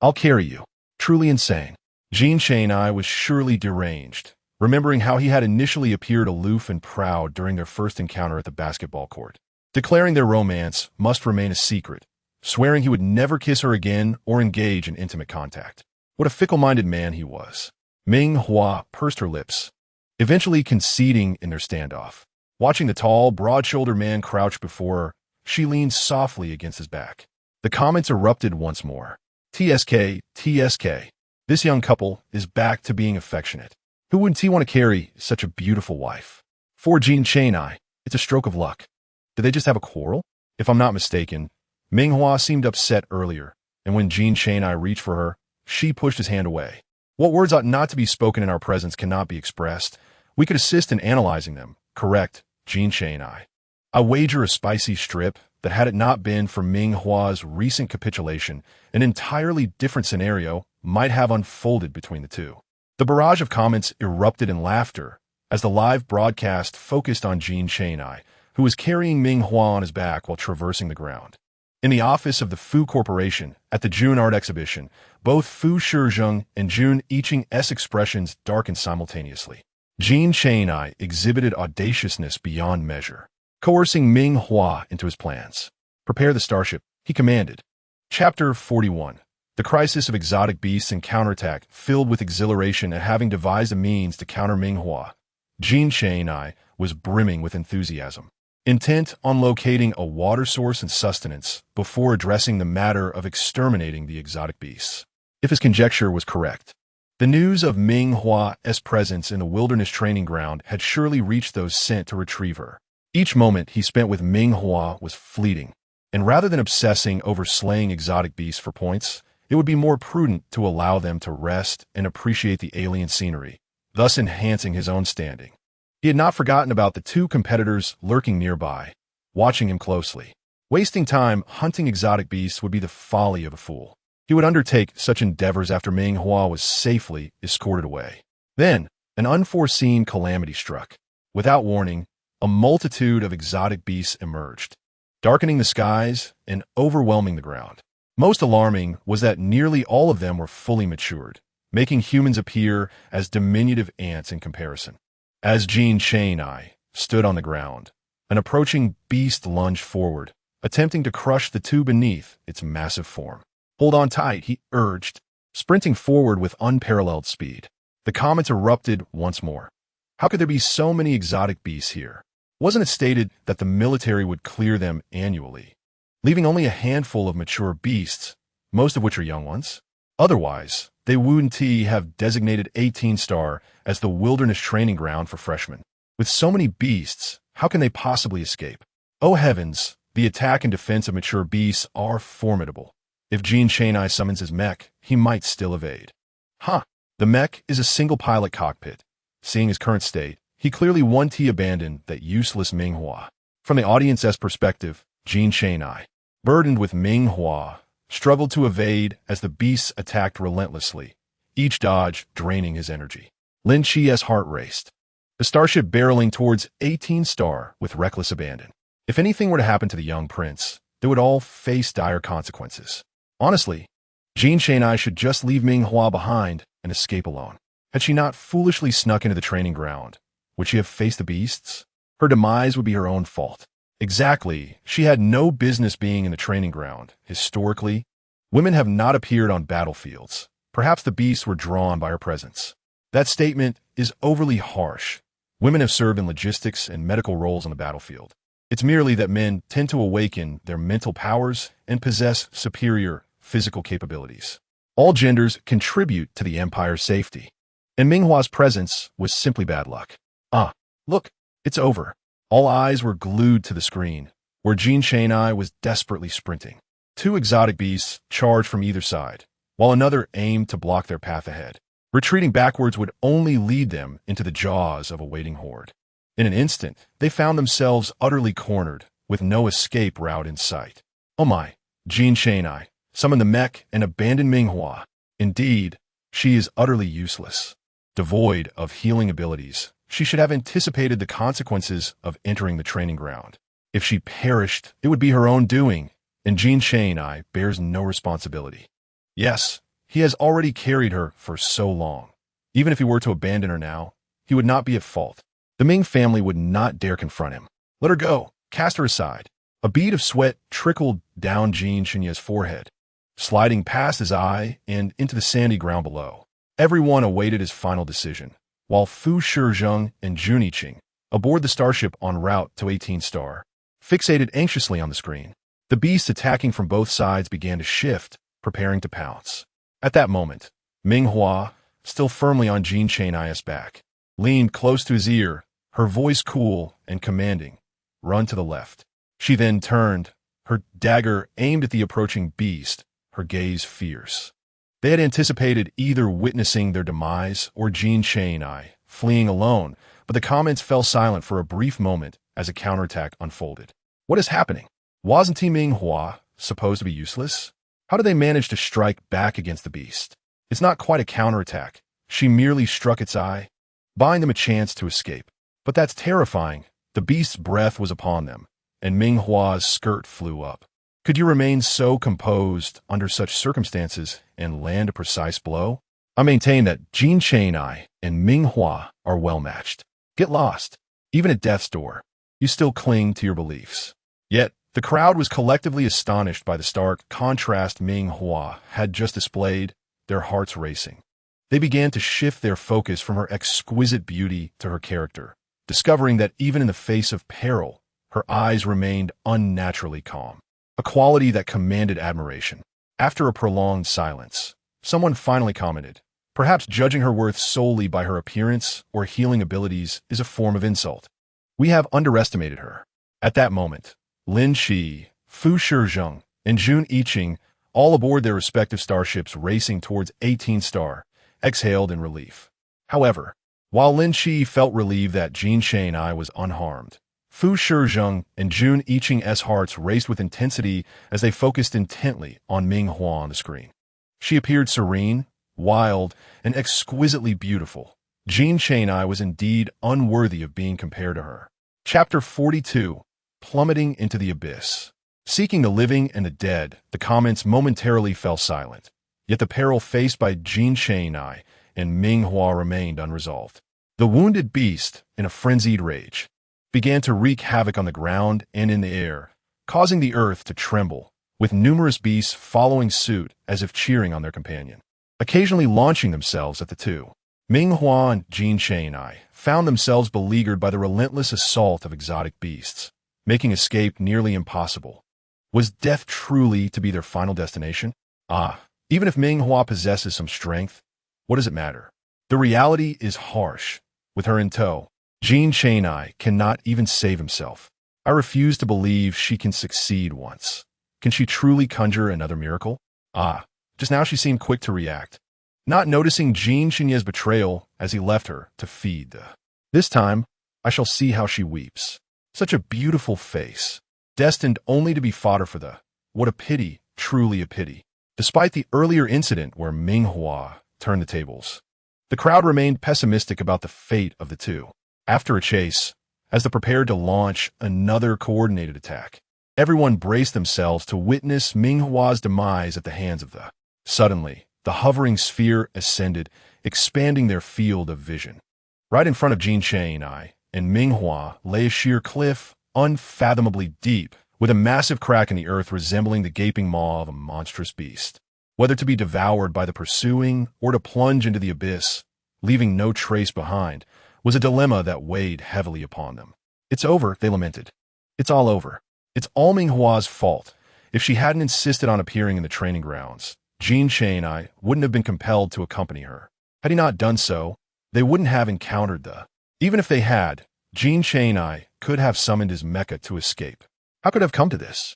I'll carry you." Truly insane. Jin Shanai was surely deranged, remembering how he had initially appeared aloof and proud during their first encounter at the basketball court, declaring their romance must remain a secret, swearing he would never kiss her again or engage in intimate contact. What a fickle-minded man he was. Ming Hua pursed her lips, eventually conceding in their standoff. Watching the tall, broad-shouldered man crouch before her, she leaned softly against his back. The comments erupted once more. "TSK, TSK. This young couple is back to being affectionate. Who wouldn't he want to carry such a beautiful wife?" For Jin Shanai, it's a stroke of luck. Did they just have a quarrel? If I'm not mistaken, Ming Hua seemed upset earlier, and when Jin Shanai reached for her, she pushed his hand away. What words ought not to be spoken in our presence cannot be expressed. We could assist in analyzing them. Correct, Jin Shanai. I wager a spicy strip that had it not been for Ming Hua's recent capitulation, an entirely different scenario might have unfolded between the two. The barrage of comments erupted in laughter as the live broadcast focused on Jin Shanai, who was carrying Ming Hua on his back while traversing the ground. In the office of the Fu Corporation at the June Art Exhibition, both Fu Shizheng and Jun Yiqing's expressions darkened simultaneously. Jin Shanai exhibited audaciousness beyond measure, coercing Ming Hua into his plans. "Prepare the starship," he commanded. Chapter 41. The crisis of exotic beasts and counterattack. Filled with exhilaration at having devised a means to counter Ming Hua, Jin Shanai was brimming with enthusiasm, intent on locating a water source and sustenance before addressing the matter of exterminating the exotic beasts. If his conjecture was correct, the news of Ming Hua's presence in the wilderness training ground had surely reached those sent to retrieve her. Each moment he spent with Ming Hua was fleeting, and rather than obsessing over slaying exotic beasts for points, it would be more prudent to allow them to rest and appreciate the alien scenery, thus enhancing his own standing. He had not forgotten about the two competitors lurking nearby, watching him closely. Wasting time hunting exotic beasts would be the folly of a fool. He would undertake such endeavors after Ming Hua was safely escorted away. Then, an unforeseen calamity struck. Without warning, a multitude of exotic beasts emerged, darkening the skies and overwhelming the ground. Most alarming was that nearly all of them were fully matured, making humans appear as diminutive ants in comparison. As Jin Shanai stood on the ground, an approaching beast lunged forward, attempting to crush the two beneath its massive form. "Hold on tight," he urged, sprinting forward with unparalleled speed. The comments erupted once more. How could there be so many exotic beasts here? Wasn't it stated that the military would clear them annually, leaving only a handful of mature beasts, most of which are young ones? Otherwise, they wouldn't have designated 18 Star as the wilderness training ground for freshmen. With so many beasts, how can they possibly escape? Oh heavens, the attack and defense of mature beasts are formidable. If Jean Chanai summons his mech, he might still evade. The mech is a single-pilot cockpit. Seeing his current state, he clearly abandoned that useless Ming Hua. From the audience's perspective, Jean Chanai, burdened with Ming Hua, struggled to evade as the beasts attacked relentlessly, each dodge draining his energy. Lin Chi's heart raced, the starship barreling towards 18 Star with reckless abandon. If anything were to happen to the young prince, they would all face dire consequences. Honestly, Jean Chanai should just leave Ming Hua behind and escape alone. Had she not foolishly snuck into the training ground, would she have faced the beasts? Her demise would be her own fault. Exactly, she had no business being in the training ground. Historically, women have not appeared on battlefields. Perhaps the beasts were drawn by her presence. That statement is overly harsh. Women have served in logistics and medical roles on the battlefield. It's merely that men tend to awaken their mental powers and possess superior physical capabilities. All genders contribute to the Empire's safety. And Ming Hua's presence was simply bad luck. Look, it's over. All eyes were glued to the screen, where Jean Chanai was desperately sprinting. Two exotic beasts charged from either side, while another aimed to block their path ahead. Retreating backwards would only lead them into the jaws of a waiting horde. In an instant, they found themselves utterly cornered, with no escape route in sight. Oh my, Jean Chanai, summon the mech and abandon Ming Hua. Indeed, she is utterly useless. Devoid of healing abilities, she should have anticipated the consequences of entering the training ground. If she perished, it would be her own doing, and Jean Chanai bears no responsibility. Yes, he has already carried her for so long. Even if he were to abandon her now, he would not be at fault. The Ming family would not dare confront him. Let her go. Cast her aside. A bead of sweat trickled down Jean Chanai's forehead, sliding past his eye and into the sandy ground below. Everyone awaited his final decision, while Fu Shizheng and Jun Yiqing, aboard the starship en route to 18 Star, fixated anxiously on the screen. The beasts attacking from both sides began to shift, preparing to pounce. At that moment, Ming Hua, still firmly on Jean Chanai's back, leaned close to his ear, her voice cool and commanding. Run to the left. She then turned, her dagger aimed at the approaching beast, her gaze fierce. They had anticipated either witnessing their demise or Jean Chanai fleeing alone, but the comments fell silent for a brief moment as a counterattack unfolded. What is happening? Wasn't Ming Hua supposed to be useless? How did they manage to strike back against the beast? It's not quite a counterattack. She merely struck its eye, buying them a chance to escape. But that's terrifying. The beast's breath was upon them, and Ming Hua's skirt flew up. Could you remain so composed under such circumstances and land a precise blow? I maintain that Jean Chanai and Ming Hua are well matched. Get lost. Even at death's door, you still cling to your beliefs. Yet, the crowd was collectively astonished by the stark contrast Ming Hua had just displayed, their hearts racing. They began to shift their focus from her exquisite beauty to her character, discovering that even in the face of peril, her eyes remained unnaturally calm, a quality that commanded admiration. After a prolonged silence, someone finally commented, perhaps judging her worth solely by her appearance or healing abilities is a form of insult. We have underestimated her. At that moment, Lin Qi, Fu Shizheng, and Jun Yiqing, all aboard their respective starships racing towards 18 Star, exhaled in relief. However, while Lin Qi felt relieved that Jean Chanai was unharmed, Fu Shizheng and Jun Yiqing's hearts raced with intensity as they focused intently on Ming Hua on the screen. She appeared serene, wild, and exquisitely beautiful. Jean Chanai was indeed unworthy of being compared to her. Chapter 42. Plummeting into the abyss. Seeking the living and the dead, the comments momentarily fell silent. Yet the peril faced by Jean Chanai and Ming Hua remained unresolved. The wounded beast, in a frenzied rage, began to wreak havoc on the ground and in the air, causing the earth to tremble, with numerous beasts following suit as if cheering on their companion. occasionally launching themselves at the two. Ming Hua and Jin Cheng-I found themselves beleaguered by the relentless assault of exotic beasts, making escape nearly impossible. Was death truly to be their final destination? Even if Ming Hua possesses some strength, what does it matter? The reality is harsh. With her in tow, Jin Cheng-I cannot even save himself. I refuse to believe she can succeed once. Can she truly conjure another miracle? Just now she seemed quick to react, not noticing Jin Chenye's betrayal as he left her to feed. This time, I shall see how she weeps. Such a beautiful face, destined only to be fodder for the... What a pity, truly a pity. Despite the earlier incident where Ming Hua turned the tables, the crowd remained pessimistic about the fate of the two. After a chase, as they prepared to launch another coordinated attack, everyone braced themselves to witness Ming Hua's demise at the hands of the... Suddenly, the hovering sphere ascended, expanding their field of vision. Right in front of Jin Cheng-I and Ming Hua lay a sheer cliff, unfathomably deep, with a massive crack in the earth resembling the gaping maw of a monstrous beast. Whether to be devoured by the pursuing or to plunge into the abyss, leaving no trace behind, was a dilemma that weighed heavily upon them. It's over, they lamented. It's all over. It's all Ming Hua's fault. If she hadn't insisted on appearing in the training grounds, Jin Cheng-I wouldn't have been compelled to accompany her. Had he not done so, they wouldn't have encountered the... Even if they had, Jin Cheng-I could have summoned his mecha to escape. How could it have come to this?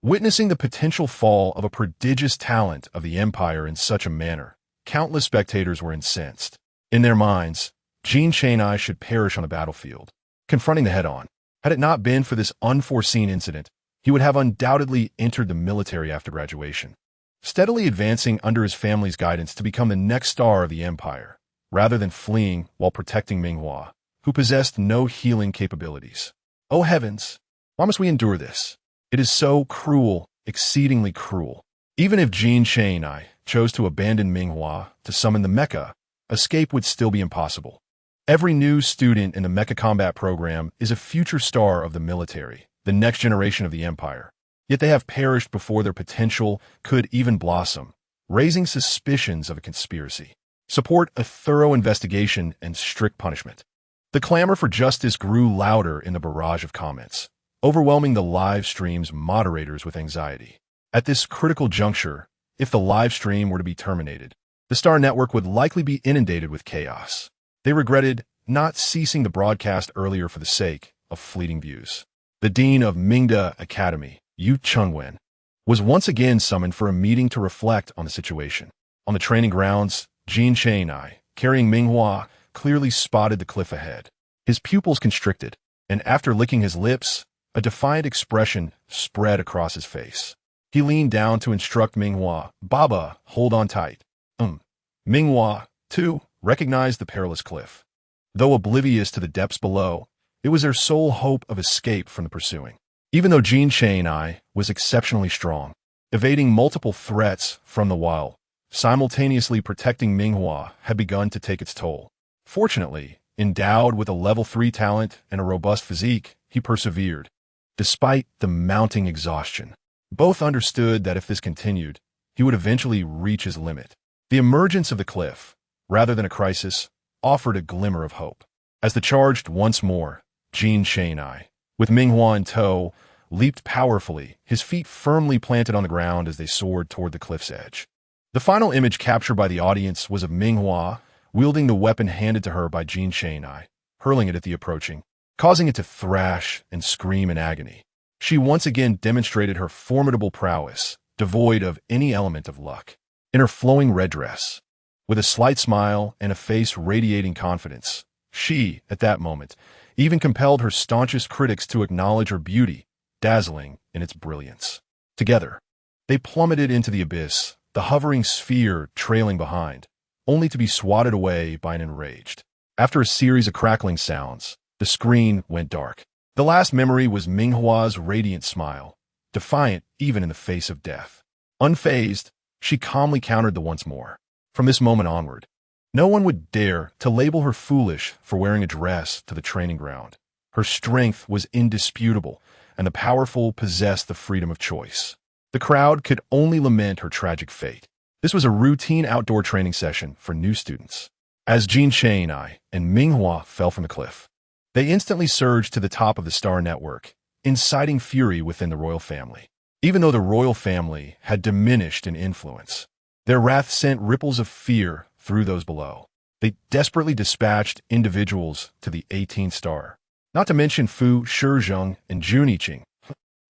Witnessing the potential fall of a prodigious talent of the Empire in such a manner, countless spectators were incensed. In their minds, Jin Cheng-I should perish on the battlefield, confronting the head-on. Had it not been for this unforeseen incident, he would have undoubtedly entered the military after graduation, steadily advancing under his family's guidance to become the next star of the Empire, rather than fleeing while protecting Ming Hua, who possessed no healing capabilities. Oh heavens! Why must we endure this? It is so cruel, exceedingly cruel. Even if Jin Cheng-I chose to abandon Ming Hua to summon the mecha, escape would still be impossible. Every new student in the mecha combat program is a future star of the military, the next generation of the Empire. Yet they have perished before their potential could even blossom, raising suspicions of a conspiracy. Support a thorough investigation and strict punishment. The clamor for justice grew louder in the barrage of comments, overwhelming the live stream's moderators with anxiety. At this critical juncture, if the live stream were to be terminated, the Star Network would likely be inundated with chaos. They regretted not ceasing the broadcast earlier for the sake of fleeting views. The dean of Mingda Academy, Yu Chengwen, was once again summoned for a meeting to reflect on the situation. On the training grounds, Jin Cheng-I, carrying Ming Hua, clearly spotted the cliff ahead. His pupils constricted, and after licking his lips, a defiant expression spread across his face. He leaned down to instruct Ming Hua, "Baba, hold on tight." Ming Hua, too, recognized the perilous cliff. Though oblivious to the depths below, it was their sole hope of escape from the pursuing. Even though Jin Cheng-I was exceptionally strong, evading multiple threats from the while simultaneously protecting Ming Hua had begun to take its toll. Fortunately, endowed with a level 3 talent and a robust physique, he persevered. Despite the mounting exhaustion, both understood that if this continued, he would eventually reach his limit. The emergence of the cliff, rather than a crisis, offered a glimmer of hope. As they charged once more, Jin Cheng-I, with Ming Hua in tow, leaped powerfully, his feet firmly planted on the ground as they soared toward the cliff's edge. The final image captured by the audience was of Ming Hua wielding the weapon handed to her by Jin Cheng-I, hurling it at the approaching, causing it to thrash and scream in agony. She once again demonstrated her formidable prowess, devoid of any element of luck. In her flowing red dress, with a slight smile and a face radiating confidence, she, at that moment, even compelled her staunchest critics to acknowledge her beauty, dazzling in its brilliance. Together, they plummeted into the abyss, the hovering sphere trailing behind, only to be swatted away by an enraged. After a series of crackling sounds, the screen went dark. The last memory was Ming Hua's radiant smile, defiant even in the face of death. Unfazed, she calmly countered the once more. From this moment onward, no one would dare to label her foolish for wearing a dress to the training ground. Her strength was indisputable, and the powerful possessed the freedom of choice. The crowd could only lament her tragic fate. This was a routine outdoor training session for new students. As Jin Cheng-ai and Ming Hua fell from the cliff, they instantly surged to the top of the star network, inciting fury within the royal family. Even though the royal family had diminished in influence, their wrath sent ripples of fear through those below. They desperately dispatched individuals to the 18th star, not to mention Fu Shizheng and Jun Yiqing.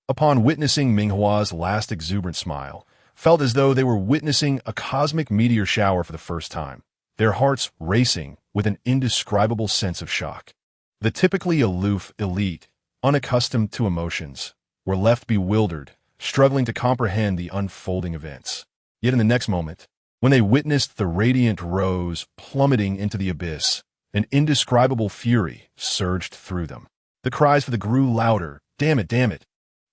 Upon witnessing Ming Hua's last exuberant smile, felt as though they were witnessing a cosmic meteor shower for the first time, their hearts racing with an indescribable sense of shock. The typically aloof elite, unaccustomed to emotions, were left bewildered, struggling to comprehend the unfolding events. Yet in the next moment, when they witnessed the radiant rose plummeting into the abyss, an indescribable fury surged through them. The cries for the grew louder, "Damn it, damn it!"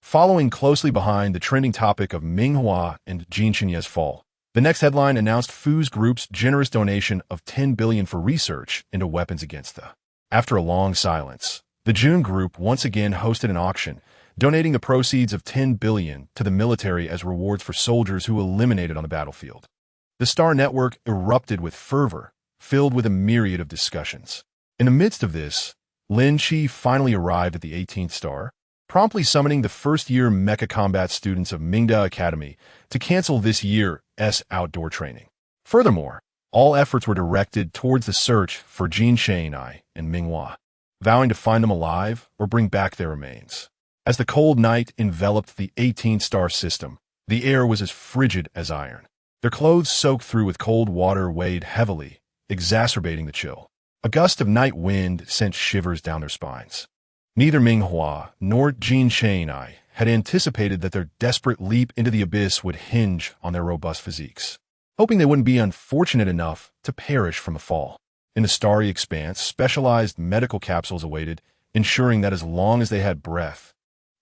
Following closely behind the trending topic of Ming Hua and Jin Cheng's fall, the next headline announced Fu's group's generous donation of 10 billion for research into weapons against the. After a long silence, the Jun group once again hosted an auction, donating the proceeds of 10 billion to the military as rewards for soldiers who eliminated on the battlefield. The Star Network erupted with fervor, filled with a myriad of discussions. In the midst of this, Lin Chi finally arrived at the 18th star, promptly summoning the first-year mecha combat students of Mingda Academy to cancel this year's outdoor training. Furthermore, all efforts were directed towards the search for Jin Cheng-ai and Ming Hua, vowing to find them alive or bring back their remains. As the cold night enveloped the 18th star system, the air was as frigid as iron. Their clothes soaked through with cold water weighed heavily, exacerbating the chill. A gust of night wind sent shivers down their spines. Neither Ming Hua nor Jin Cheng-ai had anticipated that their desperate leap into the abyss would hinge on their robust physiques, hoping they wouldn't be unfortunate enough to perish from the fall. In the starry expanse, specialized medical capsules awaited, ensuring that as long as they had breath,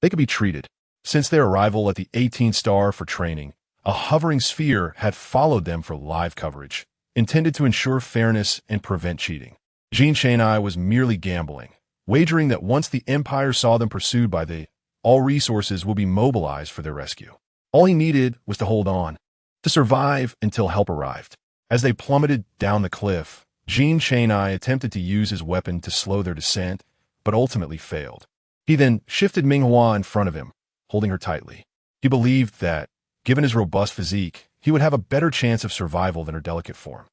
they could be treated. Since their arrival at the 18th star for training, a hovering sphere had followed them for live coverage, intended to ensure fairness and prevent cheating. Jin Cheng-ai was merely gambling, wagering that once the Empire saw them pursued by all resources will be mobilized for their rescue. All he needed was to hold on, to survive until help arrived. As they plummeted down the cliff, Jin Cheng-ai attempted to use his weapon to slow their descent, but ultimately failed. He then shifted Ming Hua in front of him, holding her tightly. He believed that, given his robust physique, he would have a better chance of survival than her delicate form.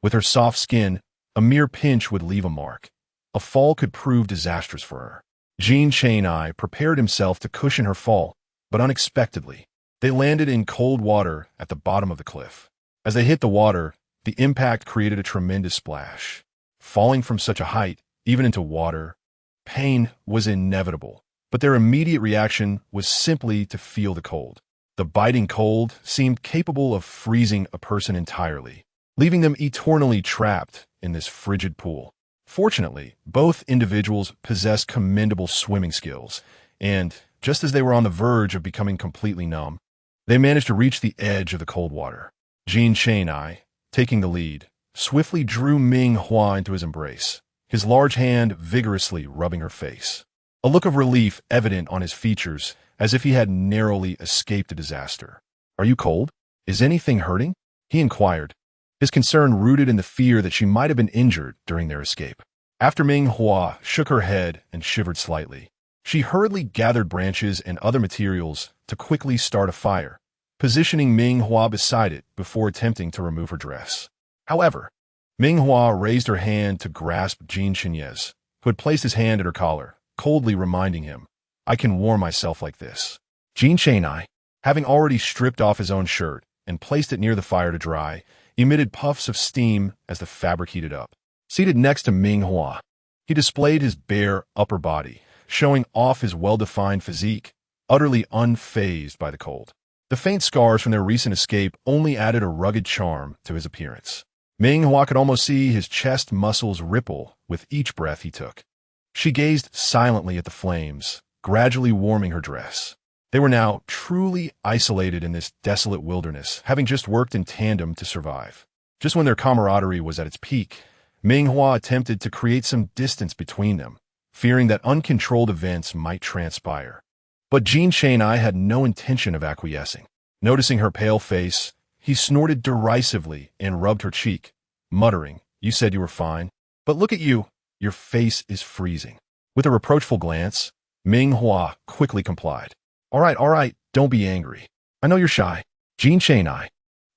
With her soft skin, a mere pinch would leave a mark. A fall could prove disastrous for her. Jin Cheng-ai prepared himself to cushion her fall, but unexpectedly, they landed in cold water at the bottom of the cliff. As they hit the water, the impact created a tremendous splash. Falling from such a height, even into water, pain was inevitable, but their immediate reaction was simply to feel the cold. The biting cold seemed capable of freezing a person entirely, leaving them eternally trapped in this frigid pool. Fortunately, both individuals possessed commendable swimming skills, and, just as they were on the verge of becoming completely numb, they managed to reach the edge of the cold water. Jin Cheng-ai, taking the lead, swiftly drew Ming Hua into his embrace, his large hand vigorously rubbing her face. A look of relief evident on his features, as if he had narrowly escaped a disaster. "Are you cold? Is anything hurting?" he inquired, his concern rooted in the fear that she might have been injured during their escape. After Ming Hua shook her head and shivered slightly, she hurriedly gathered branches and other materials to quickly start a fire, positioning Ming Hua beside it before attempting to remove her dress. However, Ming Hua raised her hand to grasp Jin Cheng's, who had placed his hand at her collar, coldly reminding him, "I can warm myself like this." Jin Cheng-ai, having already stripped off his own shirt and placed it near the fire to dry, emitted puffs of steam as the fabric heated up. Seated next to Ming Hua, he displayed his bare upper body, showing off his well-defined physique, utterly unfazed by the cold. The faint scars from their recent escape only added a rugged charm to his appearance. Ming Hua could almost see his chest muscles ripple with each breath he took. She gazed silently at the flames, gradually warming her dress. They were now truly isolated in this desolate wilderness, having just worked in tandem to survive. Just when their camaraderie was at its peak, Ming Hua attempted to create some distance between them, fearing that uncontrolled events might transpire. But Jin Cheng-ai had no intention of acquiescing. Noticing her pale face, He snorted derisively and rubbed her cheek, muttering, "You said you were fine. But look at you. Your face is freezing." With a reproachful glance, Ming Hua quickly complied. All right, don't be angry. I know you're shy." Jean Chainai,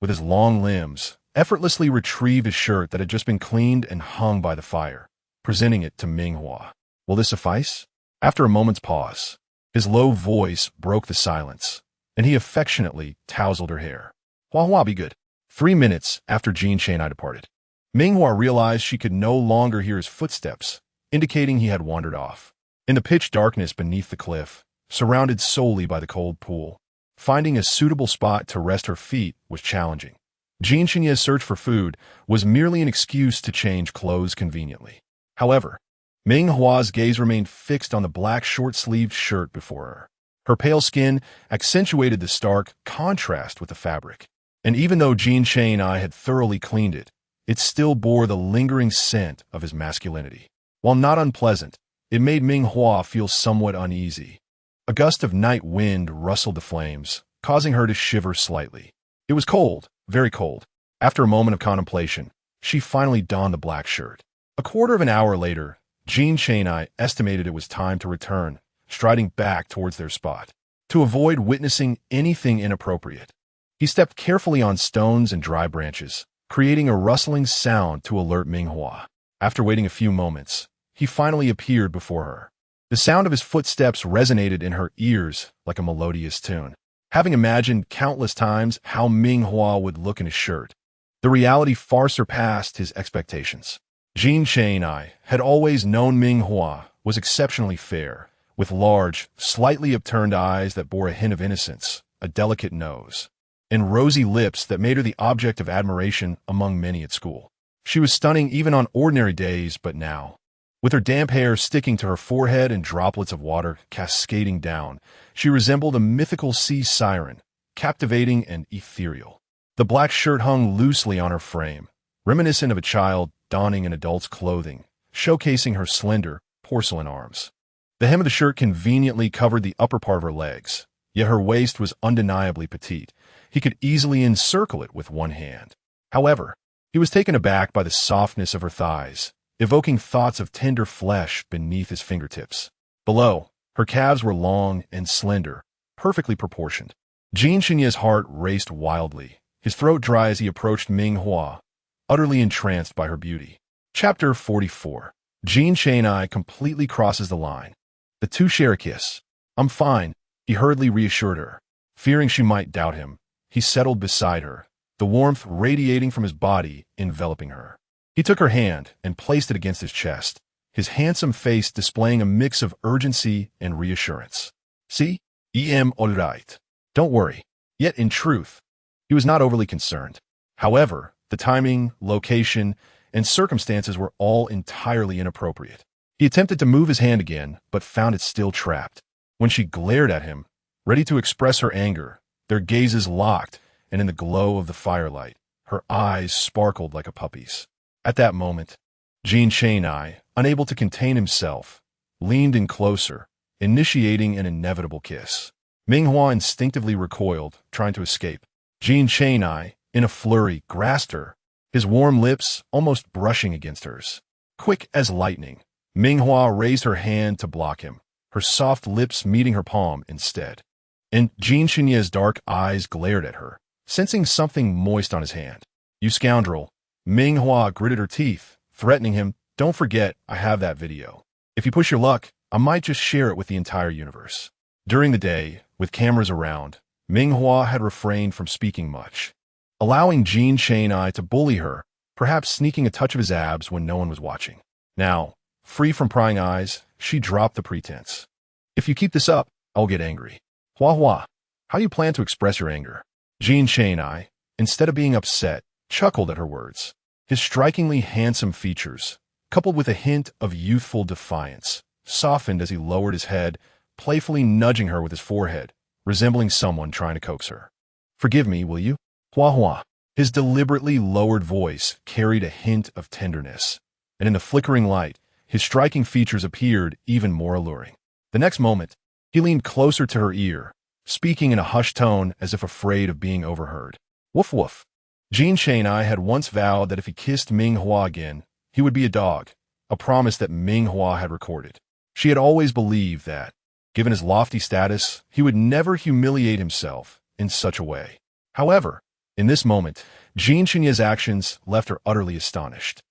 with his long limbs, effortlessly retrieved his shirt that had just been cleaned and hung by the fire, presenting it to Ming Hua. "Will this suffice?" After a moment's pause, his low voice broke the silence, and he affectionately tousled her hair. "Hua, be good." 3 minutes after Jean Chainai departed, Ming Hua realized she could no longer hear his footsteps, indicating he had wandered off. In the pitch darkness beneath the cliff, surrounded solely by the cold pool, finding a suitable spot to rest her feet was challenging. Jean Chainai's search for food was merely an excuse to change clothes conveniently. However, Ming Hua's gaze remained fixed on the black short-sleeved shirt before her. Her pale skin accentuated the stark contrast with the fabric. And even though Jean Chainai had thoroughly cleaned it, it still bore the lingering scent of his masculinity. While not unpleasant, it made Ming Hua feel somewhat uneasy. A gust of night wind rustled the flames, causing her to shiver slightly. It was cold, very cold. After a moment of contemplation, she finally donned the black shirt. A quarter of an hour later, Jean Chainai estimated it was time to return, striding back towards their spot. To avoid witnessing anything inappropriate, he stepped carefully on stones and dry branches, creating a rustling sound to alert Ming Hua. After waiting a few moments, he finally appeared before her. The sound of his footsteps resonated in her ears like a melodious tune. Having imagined countless times how Ming Hua would look in his shirt, the reality far surpassed his expectations. Jean Chainai had always known Ming Hua was exceptionally fair, with large, slightly upturned eyes that bore a hint of innocence, a delicate nose, and rosy lips that made her the object of admiration among many at school. She was stunning even on ordinary days, but now, with her damp hair sticking to her forehead and droplets of water cascading down, she resembled a mythical sea siren, captivating and ethereal. The black shirt hung loosely on her frame, reminiscent of a child donning an adult's clothing, showcasing her slender, porcelain arms. The hem of the shirt conveniently covered the upper part of her legs, yet her waist was undeniably petite. He could easily encircle it with one hand. However, he was taken aback by the softness of her thighs, evoking thoughts of tender flesh beneath his fingertips. Below, her calves were long and slender, perfectly proportioned. Jean Chainai's heart raced wildly, his throat dry as he approached Ming Hua, utterly entranced by her beauty. Chapter 44. Jean Chainai completely crosses the line. The two share a kiss. "I'm fine," he hurriedly reassured her. Fearing she might doubt him, he settled beside her, the warmth radiating from his body enveloping her. He took her hand and placed it against his chest, his handsome face displaying a mix of urgency and reassurance. "See? All right. Don't worry." Yet, in truth, he was not overly concerned. However, the timing, location, and circumstances were all entirely inappropriate. He attempted to move his hand again, but found it still trapped. When she glared at him, ready to express her anger, their gazes locked, and in the glow of the firelight, her eyes sparkled like a puppy's. At that moment, Jean Chainai, unable to contain himself, leaned in closer, initiating an inevitable kiss. Ming Hua instinctively recoiled, trying to escape. Jean Chainai, in a flurry, grasped her, his warm lips almost brushing against hers. Quick as lightning, Ming Hua raised her hand to block him, her soft lips meeting her palm instead. And Jean Chainai's dark eyes glared at her, sensing something moist on his hand. "You scoundrel." Ming Hua gritted her teeth, threatening him, "Don't forget, I have that video. If you push your luck, I might just share it with the entire universe." During the day, with cameras around, Ming Hua had refrained from speaking much, allowing Jean Chainai to bully her, perhaps sneaking a touch of his abs when no one was watching. Now, free from prying eyes, she dropped the pretense. "If you keep this up, I'll get angry." Hua, how do you plan to express your anger?" Jean Chainai, instead of being upset, chuckled at her words. His strikingly handsome features, coupled with a hint of youthful defiance, softened as he lowered his head, playfully nudging her with his forehead, resembling someone trying to coax her. "Forgive me, will you?" Hua. His deliberately lowered voice carried a hint of tenderness, and in the flickering light, his striking features appeared even more alluring. The next moment, he leaned closer to her ear, speaking in a hushed tone as if afraid of being overheard. Woof woof. Jean Cheng-ai had once vowed that if he kissed Ming Hua again, he would be a dog, a promise that Ming Hua had recorded. She had always believed that, given his lofty status, he would never humiliate himself in such a way. However, in this moment, Jean Cheng's actions left her utterly astonished.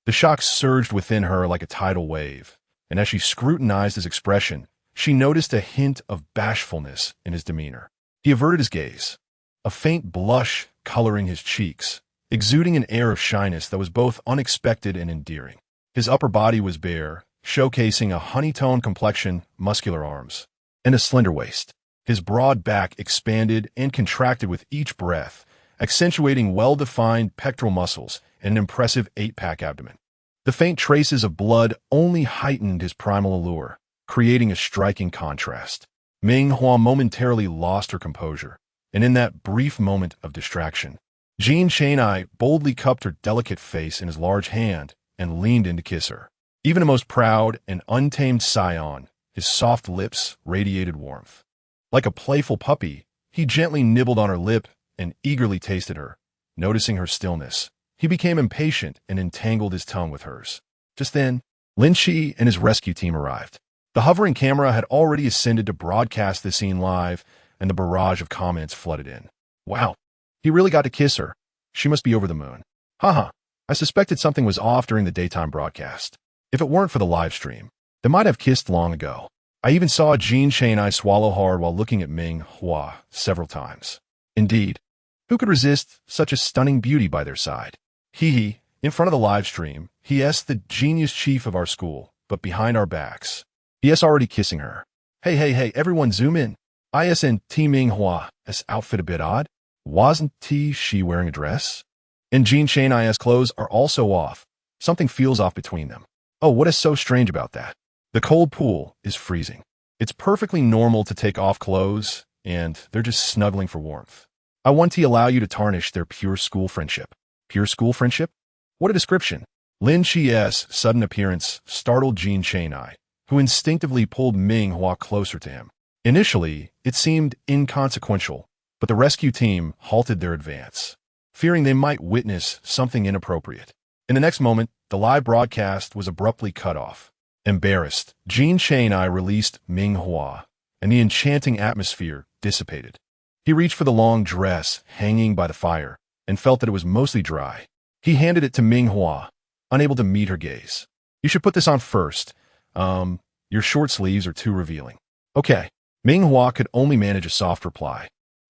The shock surged within her like a tidal wave, and as she scrutinized his expression, she noticed a hint of bashfulness in his demeanor. He averted his gaze, a faint blush coloring his cheeks, exuding an air of shyness that was both unexpected and endearing. His upper body was bare, showcasing a honey-toned complexion, muscular arms, and a slender waist. His broad back expanded and contracted with each breath, accentuating well-defined pectoral muscles and an impressive 8-pack abdomen. The faint traces of blood only heightened his primal allure, creating a striking contrast. Ming Hua momentarily lost her composure, and in that brief moment of distraction, Jean Cheng-ai boldly cupped her delicate face in his large hand and leaned in to kiss her. Even a most proud and untamed scion, his soft lips radiated warmth. Like a playful puppy, he gently nibbled on her lip and eagerly tasted her. Noticing her stillness, he became impatient and entangled his tongue with hers. Just then, Lin Chi and his rescue team arrived. The hovering camera had already ascended to broadcast the scene live, and the barrage of comments flooded in. Wow, he really got to kiss her. She must be over the moon. Haha, I suspected something was off during the daytime broadcast. If it weren't for the live stream, they might have kissed long ago. I even saw Jean Cheng-ai swallow hard while looking at Ming Hua several times. Indeed, who could resist such a stunning beauty by their side? Hee, in front of the live stream, he-s the genius chief of our school, but behind our backs. He-s already kissing her. Hey, everyone zoom in. Isn't Ming Hua's outfit a bit odd? Wasn't she wearing a dress? And Jean Cheng-ai's clothes are also off. Something feels off between them. Oh, what is so strange about that? The cold pool is freezing. It's perfectly normal to take off clothes, and they're just snuggling for warmth. I want to allow you to tarnish their pure school friendship. Pure school friendship? What a description. Lin Chi's sudden appearance startled Jean Cheng-ai, who instinctively pulled Ming Hua closer to him. Initially, it seemed inconsequential, but the rescue team halted their advance, fearing they might witness something inappropriate. In the next moment, the live broadcast was abruptly cut off. Embarrassed, Jean Cheng-ai released Ming Hua, and the enchanting atmosphere dissipated. He reached for the long dress hanging by the fire and felt that it was mostly dry. He handed it to Ming Hua, unable to meet her gaze. You should put this on first. Your short sleeves are too revealing. Okay. Ming Hua could only manage a soft reply,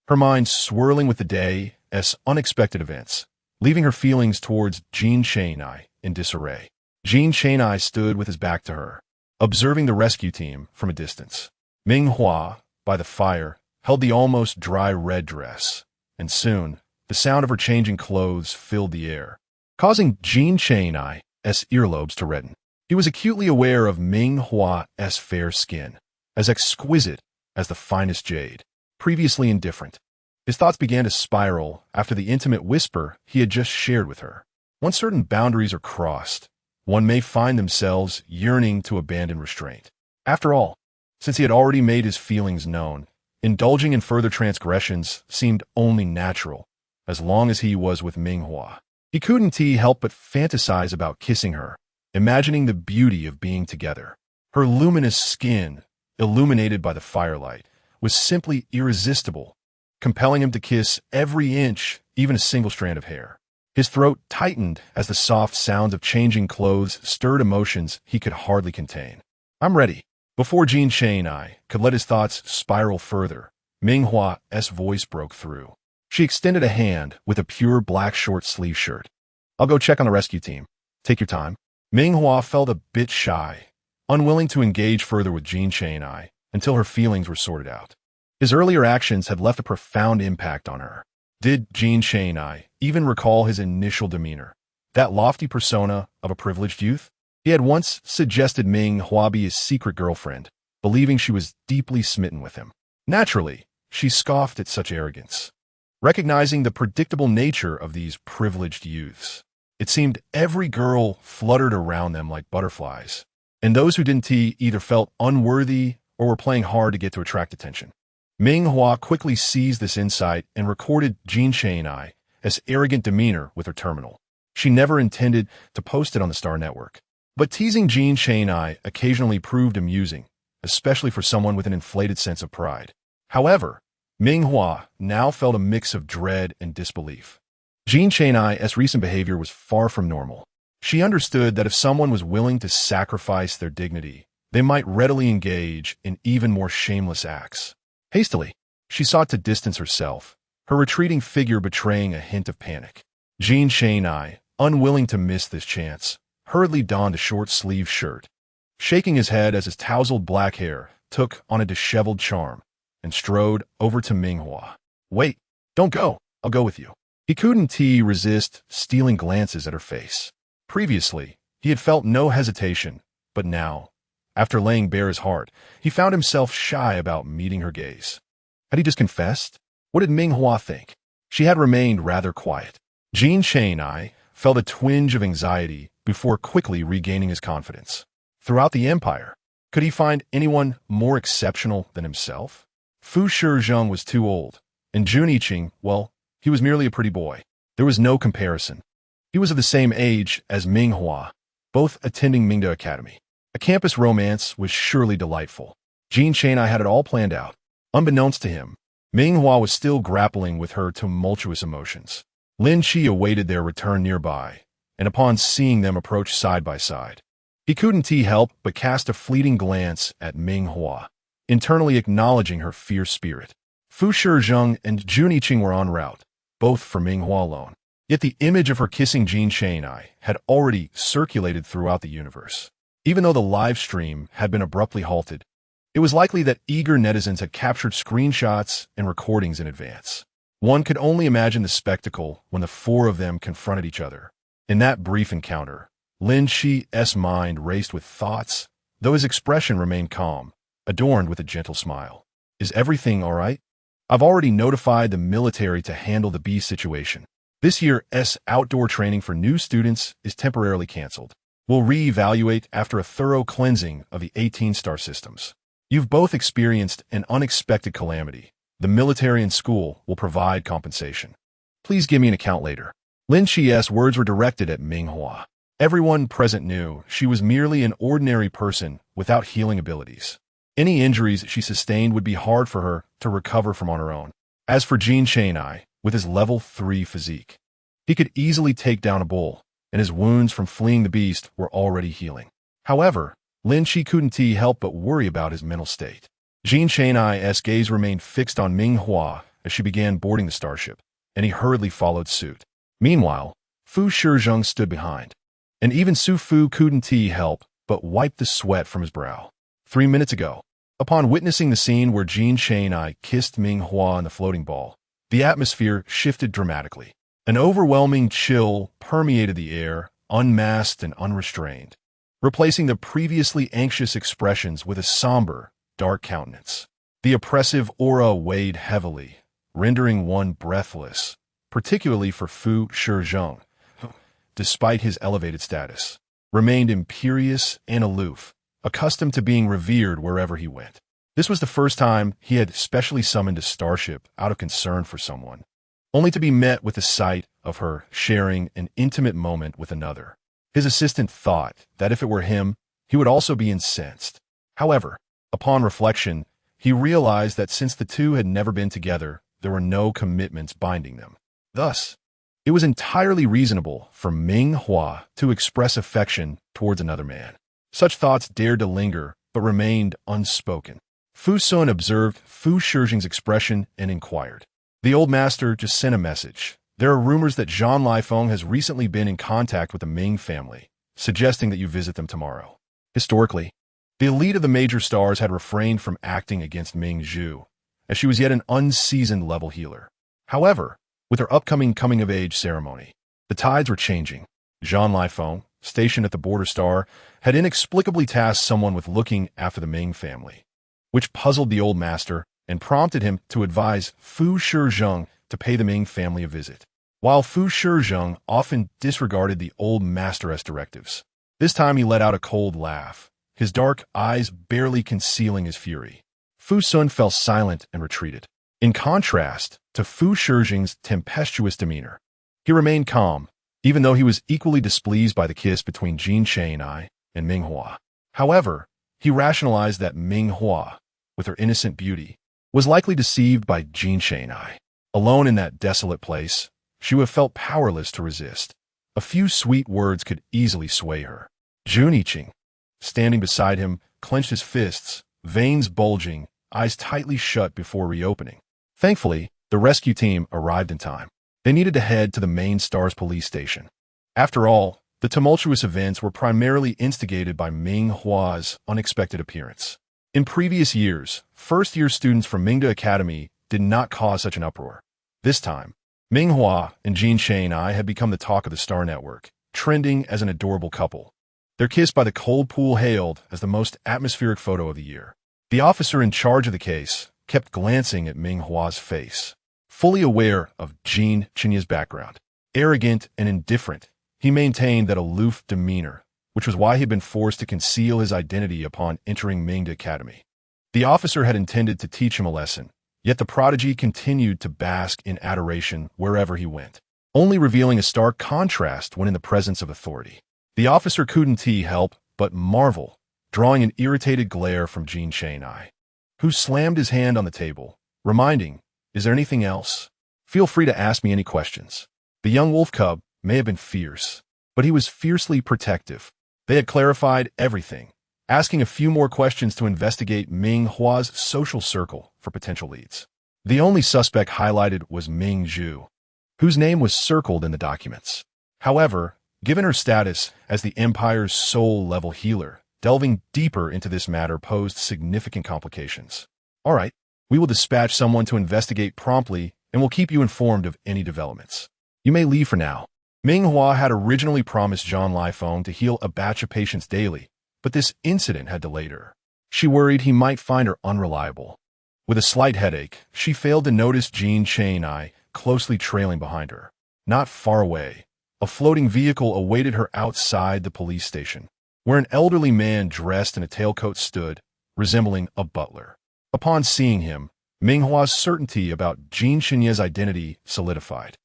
her mind swirling with the day's unexpected events, leaving her feelings towards Jean Cheng-ai in disarray. Jean Cheng-ai stood with his back to her, observing the rescue team from a distance. Ming Hua, by the fire, held the almost dry red dress, and soon, the sound of her changing clothes filled the air, causing Jean Cheng-ai's earlobes to redden. He was acutely aware of Ming Hua's fair skin, as exquisite as the finest jade, previously indifferent. His thoughts began to spiral after the intimate whisper he had just shared with her. Once certain boundaries are crossed, one may find themselves yearning to abandon restraint. After all, since he had already made his feelings known, indulging in further transgressions seemed only natural, as long as he was with Ming Hua. He couldn't help but fantasize about kissing her, imagining the beauty of being together. Her luminous skin, illuminated by the firelight, was simply irresistible, compelling him to kiss every inch, even a single strand of hair. His throat tightened as the soft sounds of changing clothes stirred emotions he could hardly contain. I'm ready. Before Jean Cheng-ai could let his thoughts spiral further, Ming Hua's voice broke through. She extended a hand with a pure black short-sleeve shirt. I'll go check on the rescue team. Take your time. Ming Hua felt a bit shy, unwilling to engage further with Jean Cheng-ai until her feelings were sorted out. His earlier actions had left a profound impact on her. Did Jean Cheng-ai even recall his initial demeanor, that lofty persona of a privileged youth? He had once suggested Ming Hua be his secret girlfriend, believing she was deeply smitten with him. Naturally, she scoffed at such arrogance. Recognizing the predictable nature of these privileged youths, it seemed every girl fluttered around them like butterflies, and those who didn't either felt unworthy or were playing hard to get to attract attention. Ming Hua quickly seized this insight and recorded Jean Cheng-ai as arrogant demeanor with her terminal. She never intended to post it on the Star Network. But teasing Jean Chang'ai occasionally proved amusing, especially for someone with an inflated sense of pride. However, Ming Hua now felt a mix of dread and disbelief. Jean Chang'ai's recent behavior was far from normal. She understood that if someone was willing to sacrifice their dignity, they might readily engage in even more shameless acts. Hastily, she sought to distance herself, her retreating figure betraying a hint of panic. Jean Chang'ai, unwilling to miss this chance, hurriedly donned a short-sleeved shirt, shaking his head as his tousled black hair took on a disheveled charm, and strode over to Ming Hua. "Wait, don't go, I'll go with you." He couldn't resist stealing glances at her face. Previously, he had felt no hesitation, but now, after laying bare his heart, he found himself shy about meeting her gaze. Had he just confessed? What did Ming Hua think? She had remained rather quiet. Jean Chang'ai felt a twinge of anxiety before quickly regaining his confidence. Throughout the empire, could he find anyone more exceptional than himself? Fu Shizheng was too old, and Jun Yiqing, well, he was merely a pretty boy. There was no comparison. He was of the same age as Ming Hua, both attending Mingda Academy. A campus romance was surely delightful. Jean Chang'ai had it all planned out. Unbeknownst to him, Ming Hua was still grappling with her tumultuous emotions. Lin Qi awaited their return nearby, and upon seeing them approach side by side, he couldn't help but cast a fleeting glance at Ming Hua, internally acknowledging her fierce spirit. Fu Shizheng and Jun Yiqing were en route, both for Ming Hua alone. Yet the image of her kissing Jean Chang'ai had already circulated throughout the universe. Even though the live stream had been abruptly halted, it was likely that eager netizens had captured screenshots and recordings in advance. One could only imagine the spectacle when the four of them confronted each other. In that brief encounter, Lin Qi's mind raced with thoughts, though his expression remained calm, adorned with a gentle smile. "Is everything all right? I've already notified the military to handle the bee situation. This year's outdoor training for new students is temporarily canceled. We'll reevaluate after a thorough cleansing of the 18 star systems. You've both experienced an unexpected calamity. The military and school will provide compensation. Please give me an account later." Lin Qi's words were directed at Ming Hua. Everyone present knew she was merely an ordinary person without healing abilities. Any injuries she sustained would be hard for her to recover from on her own. As for Jean Chang'ai, with his level 3 physique, he could easily take down a bull, and his wounds from fleeing the beast were already healing. However, Lin Qi couldn't help but worry about his mental state. Jean Chang'ai's gaze remained fixed on Ming Hua as she began boarding the starship, and he hurriedly followed suit. Meanwhile, Fu Shizheng stood behind, and even Su Fu couldn't help but wipe the sweat from his brow. 3 minutes ago, upon witnessing the scene where Jean Chang'ai kissed Ming Hua in the floating ball, the atmosphere shifted dramatically. An overwhelming chill permeated the air, unmasked and unrestrained, replacing the previously anxious expressions with a somber, dark countenance. The oppressive aura weighed heavily, rendering one breathless, particularly for Fu Shizheng, who, despite his elevated status, remained imperious and aloof, accustomed to being revered wherever he went. This was the first time he had specially summoned a starship out of concern for someone, only to be met with the sight of her sharing an intimate moment with another. His assistant thought that if it were him, he would also be incensed. However, upon reflection, he realized that since the two had never been together, there were no commitments binding them. Thus, it was entirely reasonable for Ming Hua to express affection towards another man. Such thoughts dared to linger, but remained unspoken. Fu Sun observed Fu Shizheng's expression and inquired. The old master just sent a message. There are rumors that Zhang Lifeng has recently been in contact with the Ming family, suggesting that you visit them tomorrow. Historically, the elite of the major stars had refrained from acting against Ming Zhu, as she was yet an unseasoned level healer. However, with her upcoming coming-of-age ceremony, the tides were changing. Zhang Lifeng, stationed at the border star, had inexplicably tasked someone with looking after the Ming family, which puzzled the old master and prompted him to advise Fu Shizheng to pay the Ming family a visit. While Fu Shizheng often disregarded the old master's directives, this time he let out a cold laugh, his dark eyes barely concealing his fury. Fu Sun fell silent and retreated. In contrast to Fu Shizheng's tempestuous demeanor, He remained calm, even though he was equally displeased by the kiss between Jin Cheng-ai and Ming Hua. However, he rationalized that Ming Hua, with her innocent beauty, was likely deceived by Jin Cheng-ai. Alone in that desolate place, she would have felt powerless to resist. A few sweet words could easily sway her. Jun Iching, standing beside him, clenched his fists, veins bulging, eyes tightly shut before reopening. Thankfully, the rescue team arrived in time. They needed to head to the main Stars police station. After all, the tumultuous events were primarily instigated by Ming Hua's unexpected appearance. In previous years, first-year students from Mingda Academy did not cause such an uproar. This time, Ming Hua and Jin Cheng-ai had become the talk of the Star Network, trending as an adorable couple. Their kiss by the cold pool hailed as the most atmospheric photo of the year. The officer in charge of the case kept glancing at Ming Hua's face, fully aware of Jin Cheng's background. Arrogant and indifferent, he maintained that aloof demeanor, which was why he had been forced to conceal his identity upon entering Mingda Academy. The officer had intended to teach him a lesson, yet the prodigy continued to bask in adoration wherever he went, only revealing a stark contrast when in the presence of authority. The officer couldn't help but marvel, drawing an irritated glare from Jin Cheng-ai, who slammed his hand on the table, reminding, "Is there anything else? Feel free to ask me any questions." The young wolf cub may have been fierce, but he was fiercely protective. They had clarified everything, asking a few more questions to investigate Ming Hua's social circle for potential leads. The only suspect highlighted was Ming Zhu, whose name was circled in the documents. However, given her status as the Empire's soul-level healer, delving deeper into this matter posed significant complications. "All right, we will dispatch someone to investigate promptly and will keep you informed of any developments. You may leave for now." Ming Hua had originally promised Zhang Lifeng to heal a batch of patients daily, but this incident had delayed her. She worried he might find her unreliable. With a slight headache, she failed to notice Jin Cheng-ai closely trailing behind her. Not far away, a floating vehicle awaited her outside the police station, where an elderly man dressed in a tailcoat stood, resembling a butler. Upon seeing him, Ming Hua's certainty about Jin Cheng's identity solidified.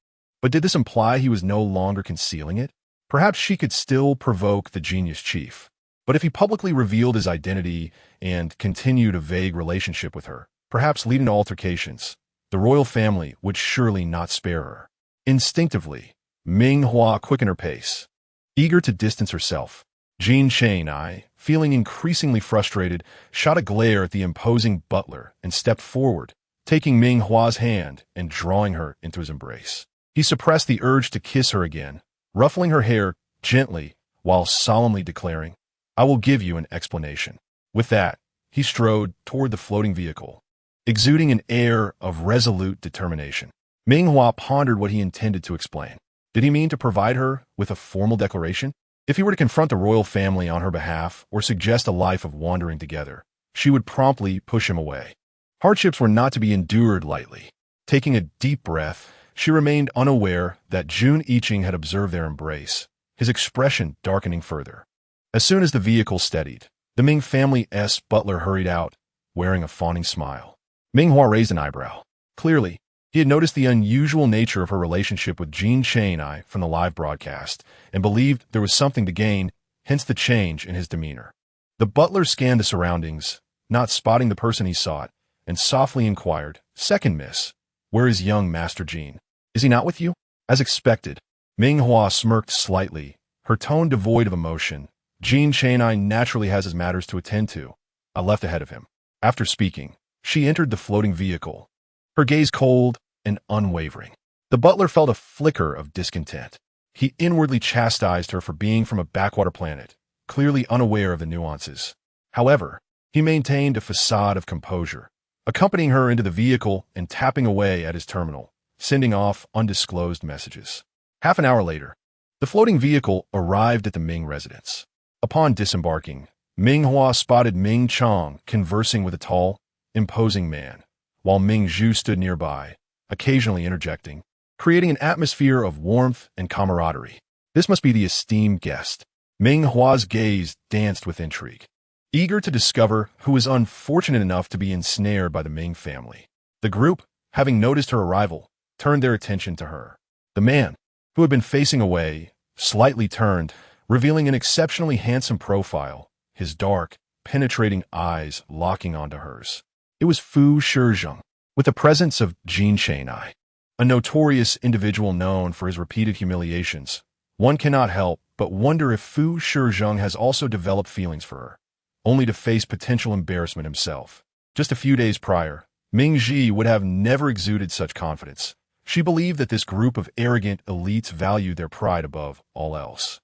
But did this imply he was no longer concealing it? Perhaps she could still provoke the genius chief. But if he publicly revealed his identity and continued a vague relationship with her, perhaps leading to altercations, the royal family would surely not spare her. Instinctively, Ming Hua quickened her pace, eager to distance herself. Jin Cheng-ai, feeling increasingly frustrated, shot a glare at the imposing butler and stepped forward, taking Ming Hua's hand and drawing her into his embrace. He suppressed the urge to kiss her again, ruffling her hair gently while solemnly declaring, "I will give you an explanation." With that, he strode toward the floating vehicle, exuding an air of resolute determination. Ming Hua pondered what he intended to explain. Did he mean to provide her with a formal declaration? If he were to confront the royal family on her behalf or suggest a life of wandering together, she would promptly push him away. Hardships were not to be endured lightly. Taking a deep breath, she remained unaware that Jun Iching had observed their embrace, his expression darkening further. As soon as the vehicle steadied, the Ming family's butler hurried out, wearing a fawning smile. Ming Hua raised an eyebrow. Clearly, he had noticed the unusual nature of her relationship with Jin Cheng-ai from the live broadcast and believed there was something to gain, hence the change in his demeanor. The butler scanned the surroundings, not spotting the person he sought, and softly inquired, "Second miss, where is young Master Jin? Is he not with you?" As expected, Ming Hua smirked slightly, her tone devoid of emotion. "Jin Cheng-ai naturally has his matters to attend to. I left ahead of him." After speaking, she entered the floating vehicle, her gaze cold and unwavering. The butler felt a flicker of discontent. He inwardly chastised her for being from a backwater planet, clearly unaware of the nuances. However, he maintained a facade of composure, accompanying her into the vehicle and tapping away at his terminal, sending off undisclosed messages. Half an hour later, the floating vehicle arrived at the Ming residence. Upon disembarking, Ming Hua spotted Ming Chong conversing with a tall, imposing man, while Ming Zhu stood nearby, occasionally interjecting, creating an atmosphere of warmth and camaraderie. This must be the esteemed guest. Ming Hua's gaze danced with intrigue, eager to discover who was unfortunate enough to be ensnared by the Ming family. The group, having noticed her arrival, turned their attention to her. The man, who had been facing away, slightly turned, revealing an exceptionally handsome profile, his dark, penetrating eyes locking onto hers. It was Fu Shizheng, with the presence of Jin Chang'ai, a notorious individual known for his repeated humiliations. One cannot help but wonder if Fu Shizheng has also developed feelings for her, only to face potential embarrassment himself. Just a few days prior, Ming Ji would have never exuded such confidence. She believed that this group of arrogant elites valued their pride above all else.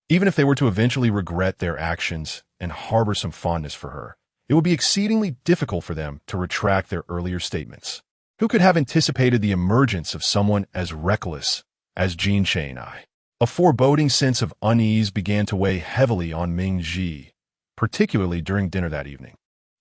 Even if they were to eventually regret their actions and harbor some fondness for her, it would be exceedingly difficult for them to retract their earlier statements. Who could have anticipated the emergence of someone as reckless as Jin Chang'ai? A foreboding sense of unease began to weigh heavily on Ming Ji, particularly during dinner that evening.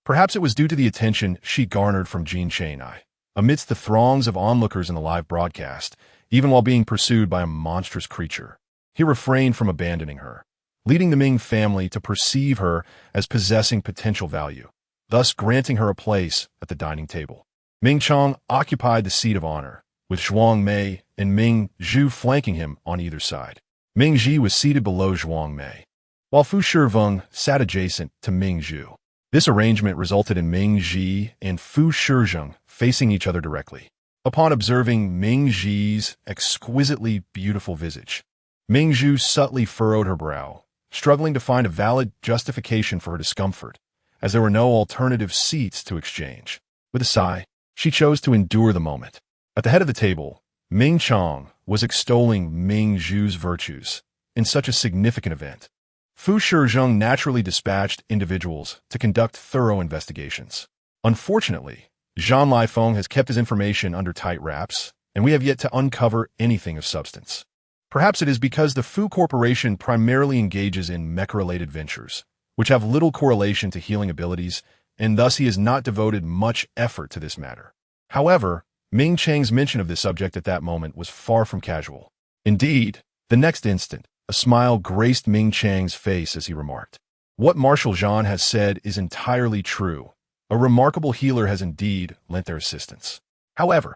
Perhaps it was due to the attention she garnered from Jin Chang'ai, amidst the throngs of onlookers in the live broadcast, even while being pursued by a monstrous creature. He refrained from abandoning her, leading the Ming family to perceive her as possessing potential value, thus granting her a place at the dining table. Ming Chang occupied the seat of honor, with Zhuang Mei and Ming Zhu flanking him on either side. Ming Ji was seated below Zhuang Mei, while Fu Shizheng sat adjacent to Ming Zhu. This arrangement resulted in Ming Ji and Fu Shizheng facing each other directly. Upon observing Ming Ji's exquisitely beautiful visage, Ming Zhu subtly furrowed her brow, struggling to find a valid justification for her discomfort, as there were no alternative seats to exchange. With a sigh, she chose to endure the moment. At the head of the table, Ming Chang was extolling Ming Zhu's virtues in such a significant event. Fu Shizheng naturally dispatched individuals to conduct thorough investigations. Unfortunately, Zhan Lifeng has kept his information under tight wraps, and we have yet to uncover anything of substance. Perhaps it is because the Fu Corporation primarily engages in mecha-related ventures, which have little correlation to healing abilities, and thus he has not devoted much effort to this matter. However, Ming Chang's mention of this subject at that moment was far from casual. Indeed, the next instant, a smile graced Ming Chang's face as he remarked, "What Marshal Zhan has said is entirely true. A remarkable healer has indeed lent their assistance. However,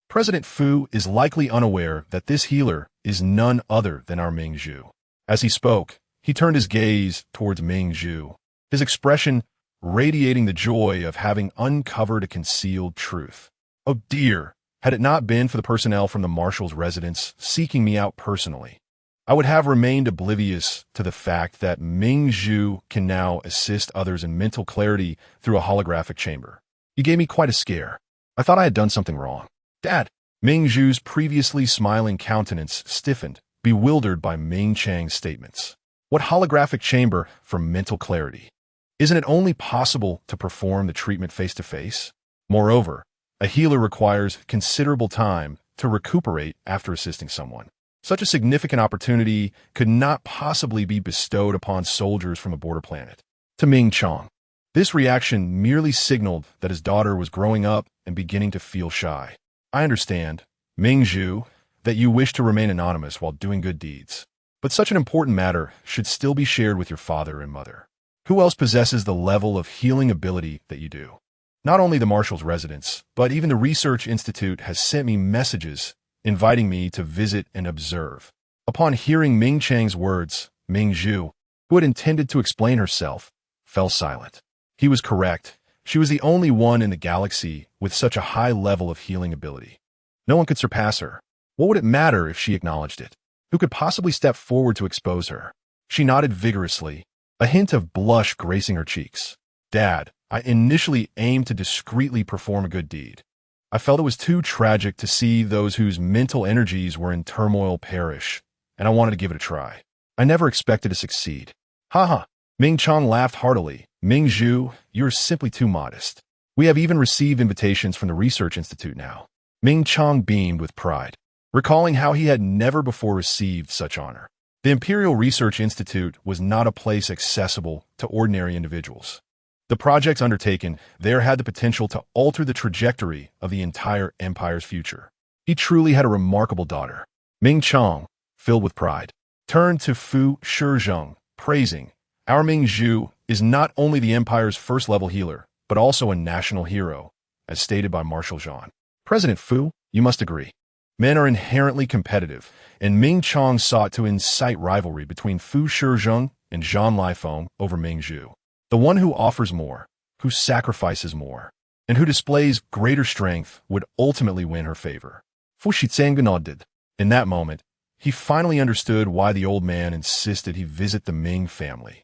President Fu is likely unaware that this healer is none other than our Ming Zhu." As he spoke, he turned his gaze towards Ming Zhu, his expression radiating the joy of having uncovered a concealed truth. Oh dear, had it not been for the personnel from the Marshal's residence seeking me out personally, I would have remained oblivious to the fact that Ming Zhu can now assist others in mental clarity through a holographic chamber. You gave me quite a scare. I thought I had done something wrong. Dad! Ming Zhu's previously smiling countenance stiffened, bewildered by Ming Chang's statements. What holographic chamber for mental clarity? Isn't it only possible to perform the treatment face-to-face? Moreover, a healer requires considerable time to recuperate after assisting someone. Such a significant opportunity could not possibly be bestowed upon soldiers from a border planet. To Ming Chang, this reaction merely signaled that his daughter was growing up and beginning to feel shy. I understand, Ming Zhu, that you wish to remain anonymous while doing good deeds. But such an important matter should still be shared with your father and mother. Who else possesses the level of healing ability that you do? Not only the Marshal's residence, but even the Research Institute has sent me messages inviting me to visit and observe. Upon hearing Ming Chang's words, Ming Zhu, who had intended to explain herself, fell silent. He was correct. She was the only one in the galaxy with such a high level of healing ability. No one could surpass her. What would it matter if she acknowledged it? Who could possibly step forward to expose her? She nodded vigorously, a hint of blush gracing her cheeks. Dad, I initially aimed to discreetly perform a good deed. I felt it was too tragic to see those whose mental energies were in turmoil perish, and I wanted to give it a try. I never expected to succeed. Ha. Ming Chang laughed heartily. Ming Zhu, you're simply too modest. We have even received invitations from the Research Institute now. Ming Chang beamed with pride, recalling how he had never before received such honor. The Imperial Research Institute was not a place accessible to ordinary individuals. The projects undertaken there had the potential to alter the trajectory of the entire empire's future. He truly had a remarkable daughter. Ming Chang, filled with pride, turned to Fu Shizheng, praising, "Our Ming Zhu is not only the empire's first-level healer, but also a national hero, as stated by Marshal Zhan." President Fu, you must agree. Men are inherently competitive, and Ming Chong sought to incite rivalry between Fu Shizheng and Zhang Lifeng over Ming Zhu. The one who offers more, who sacrifices more, and who displays greater strength would ultimately win her favor. Fu Shizheng nodded. In that moment, he finally understood why the old man insisted he visit the Ming family.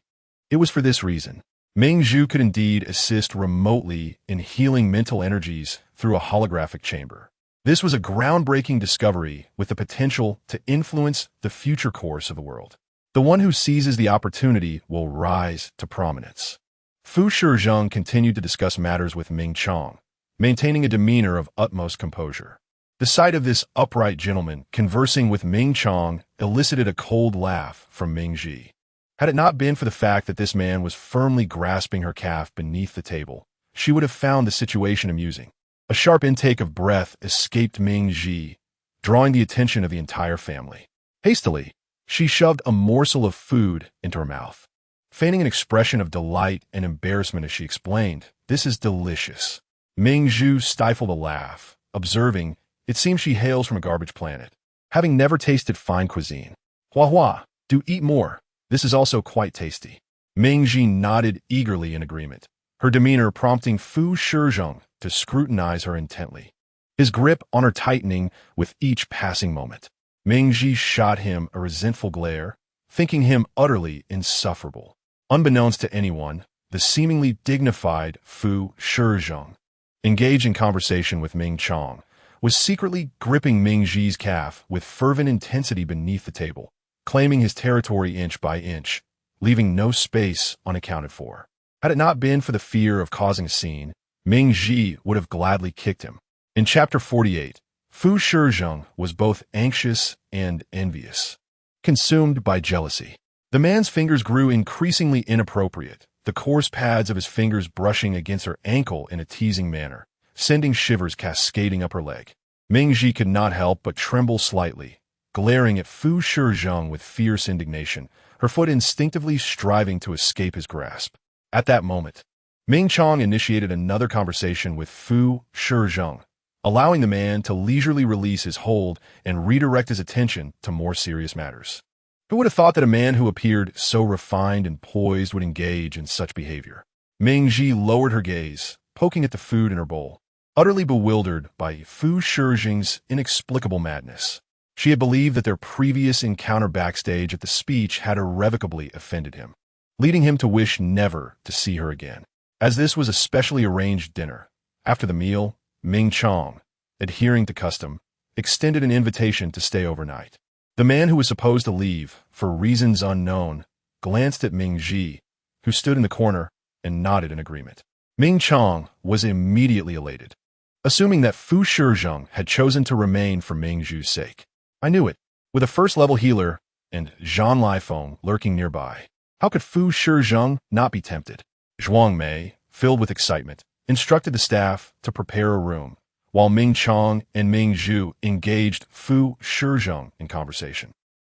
It was for this reason. Ming Zhu could indeed assist remotely in healing mental energies through a holographic chamber. This was a groundbreaking discovery with the potential to influence the future course of the world. The one who seizes the opportunity will rise to prominence. Fu Shizheng continued to discuss matters with Ming Chong, maintaining a demeanor of utmost composure. The sight of this upright gentleman conversing with Ming Chong elicited a cold laugh from Ming Ji. Had it not been for the fact that this man was firmly grasping her calf beneath the table, she would have found the situation amusing. A sharp intake of breath escaped Ming Ji, drawing the attention of the entire family. Hastily, she shoved a morsel of food into her mouth, feigning an expression of delight and embarrassment as she explained, "This is delicious." Ming Zhu stifled a laugh, observing, "It seems she hails from a garbage planet, having never tasted fine cuisine." "Hua Hua, do eat more. This is also quite tasty." Ming Ji nodded eagerly in agreement, her demeanor prompting Fu Shizheng to scrutinize her intently, his grip on her tightening with each passing moment. Ming Ji shot him a resentful glare, thinking him utterly insufferable. Unbeknownst to anyone, the seemingly dignified Fu Shizheng, engaged in conversation with Ming Chong, was secretly gripping Ming Ji's calf with fervent intensity beneath the table, claiming his territory inch by inch, leaving no space unaccounted for. Had it not been for the fear of causing a scene, Ming Ji would have gladly kicked him. In Chapter 48, Fu Shizheng was both anxious and envious, consumed by jealousy. The man's fingers grew increasingly inappropriate, the coarse pads of his fingers brushing against her ankle in a teasing manner, sending shivers cascading up her leg. Ming Ji could not help but tremble slightly, glaring at Fu Shizheng with fierce indignation, her foot instinctively striving to escape his grasp. At that moment, Ming Chong initiated another conversation with Fu Shizheng, allowing the man to leisurely release his hold and redirect his attention to more serious matters. Who would have thought that a man who appeared so refined and poised would engage in such behavior? Ming Ji lowered her gaze, poking at the food in her bowl, utterly bewildered by Fu Shizheng's inexplicable madness. She had believed that their previous encounter backstage at the speech had irrevocably offended him, leading him to wish never to see her again. As this was a specially arranged dinner, after the meal, Ming Chong, adhering to custom, extended an invitation to stay overnight. The man who was supposed to leave, for reasons unknown, glanced at Ming Ji, who stood in the corner, and nodded in agreement. Ming Chong was immediately elated, assuming that Fu Shizheng had chosen to remain for Ming Zhu's sake. I knew it. With a first-level healer and Zhang Lifeng lurking nearby, how could Fu Shizheng not be tempted? Zhuang Mei, filled with excitement, instructed the staff to prepare a room, while Ming Chong and Ming Zhu engaged Fu Shizheng in conversation.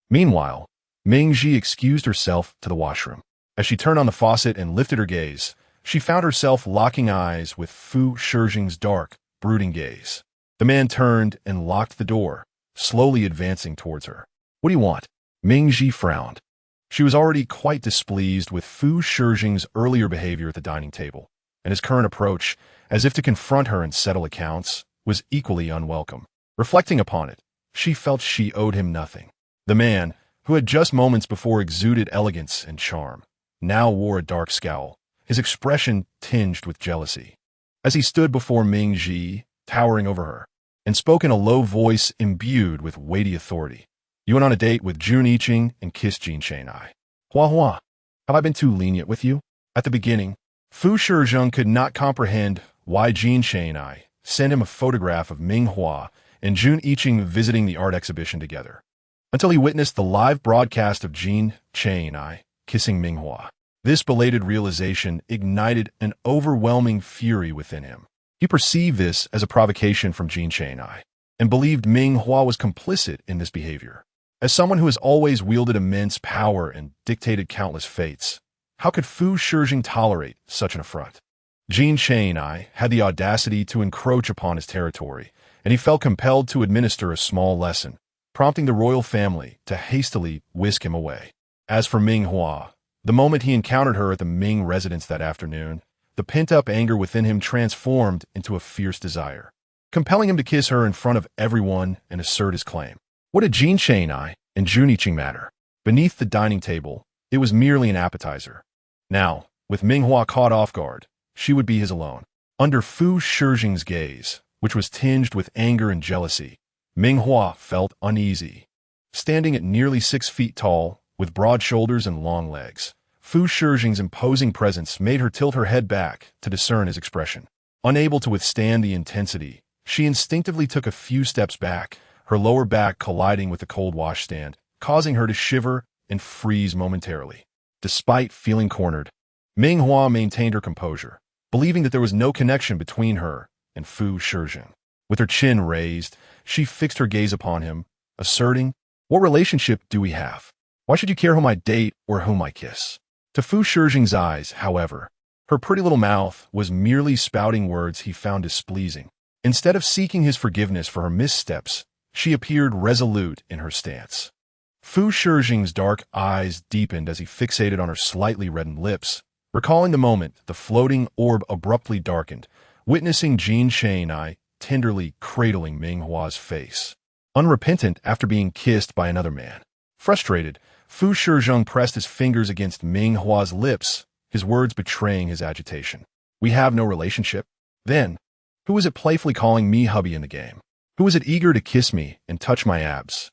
Meanwhile, Ming Ji excused herself to the washroom. As she turned on the faucet and lifted her gaze, she found herself locking eyes with Fu Shizheng's dark, brooding gaze. The man turned and locked the door, slowly advancing towards her. "What do you want?" Ming Ji frowned. She was already quite displeased with Fu Shizheng's earlier behavior at the dining table, and his current approach, as if to confront her and settle accounts, was equally unwelcome. Reflecting upon it, she felt she owed him nothing. The man, who had just moments before exuded elegance and charm, now wore a dark scowl, his expression tinged with jealousy. As he stood before Ming Ji, towering over her, and spoke in a low voice imbued with weighty authority, "You went on a date with Jun Yiqing and kissed Jin Chang'ai. Hua Hua, have I been too lenient with you?" At the beginning, Fu Shizheng could not comprehend why Jin Chang'ai sent him a photograph of Ming Hua and Jun Yiqing visiting the art exhibition together, until he witnessed the live broadcast of Jin Chang'ai kissing Ming Hua. This belated realization ignited an overwhelming fury within him. He perceived this as a provocation from Jin Chang'ai, and believed Ming Hua was complicit in this behavior. As someone who has always wielded immense power and dictated countless fates, how could Fu Shizheng tolerate such an affront? Jin Chang'ai had the audacity to encroach upon his territory, and he felt compelled to administer a small lesson, prompting the royal family to hastily whisk him away. As for Ming Hua, the moment he encountered her at the Ming residence that afternoon, the pent-up anger within him transformed into a fierce desire, compelling him to kiss her in front of everyone and assert his claim. What did Jin Chain I and Juniching matter? Beneath the dining table, it was merely an appetizer. Now, with Ming Hua caught off guard, she would be his alone. Under Fu Shijing's gaze, which was tinged with anger and jealousy, Ming Hua felt uneasy. Standing at nearly 6 feet tall, with broad shoulders and long legs, Fu Shijing's imposing presence made her tilt her head back to discern his expression. Unable to withstand the intensity, she instinctively took a few steps back, her lower back colliding with the cold washstand, causing her to shiver and freeze momentarily. Despite feeling cornered, Ming Hua maintained her composure, believing that there was no connection between her and Fu Shijing. With her chin raised, she fixed her gaze upon him, asserting, "What relationship do we have? Why should you care whom I date or whom I kiss?" To Fu Shijing's eyes, however, her pretty little mouth was merely spouting words he found displeasing. Instead of seeking his forgiveness for her missteps, she appeared resolute in her stance. Fu Shijing's dark eyes deepened as he fixated on her slightly reddened lips, recalling the moment the floating orb abruptly darkened, witnessing Jin Chain I tenderly cradling Ming Hua's face, unrepentant after being kissed by another man. Frustrated, Fu Shijing pressed his fingers against Ming Hua's lips, his words betraying his agitation. "We have no relationship? Then, who is it playfully calling me hubby in the game? Who is it eager to kiss me and touch my abs?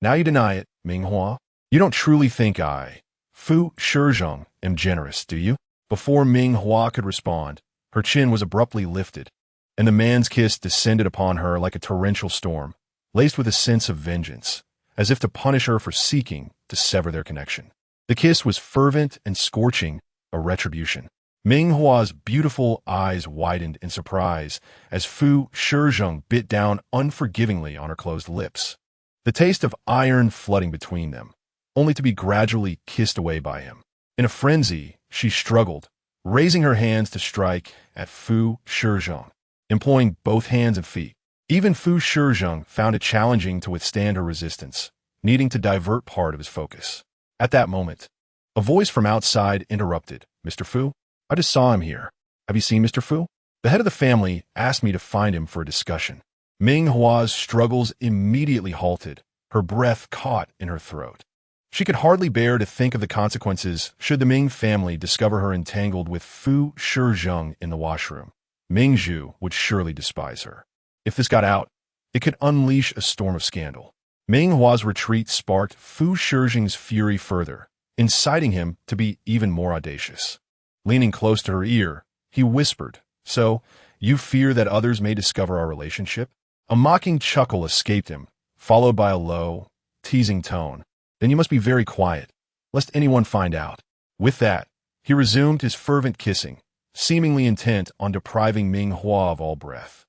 Now you deny it, Ming Hua. You don't truly think I, Fu Shijing, am generous, do you?" Before Ming Hua could respond, her chin was abruptly lifted, and the man's kiss descended upon her like a torrential storm, laced with a sense of vengeance, as if to punish her for seeking to sever their connection. The kiss was fervent and scorching, a retribution. Ming Hua's beautiful eyes widened in surprise as Fu Shijing bit down unforgivingly on her closed lips, the taste of iron flooding between them, only to be gradually kissed away by him. In a frenzy, she struggled, raising her hands to strike at Fu Shijing, employing both hands and feet. Even Fu Shijing found it challenging to withstand her resistance, needing to divert part of his focus. At that moment, a voice from outside interrupted. "Mr. Fu? I just saw him here. Have you seen Mr. Fu? The head of the family asked me to find him for a discussion." Ming Hua's struggles immediately halted, her breath caught in her throat. She could hardly bear to think of the consequences should the Ming family discover her entangled with Fu Shijing in the washroom. Ming Zhu would surely despise her. If this got out, it could unleash a storm of scandal. Ming Hua's retreat sparked Fu Shijing's fury further, inciting him to be even more audacious. Leaning close to her ear, he whispered, "So, you fear that others may discover our relationship?" A mocking chuckle escaped him, followed by a low, teasing tone. "Then you must be very quiet, lest anyone find out." With that, he resumed his fervent kissing, seemingly intent on depriving Ming Hua of all breath.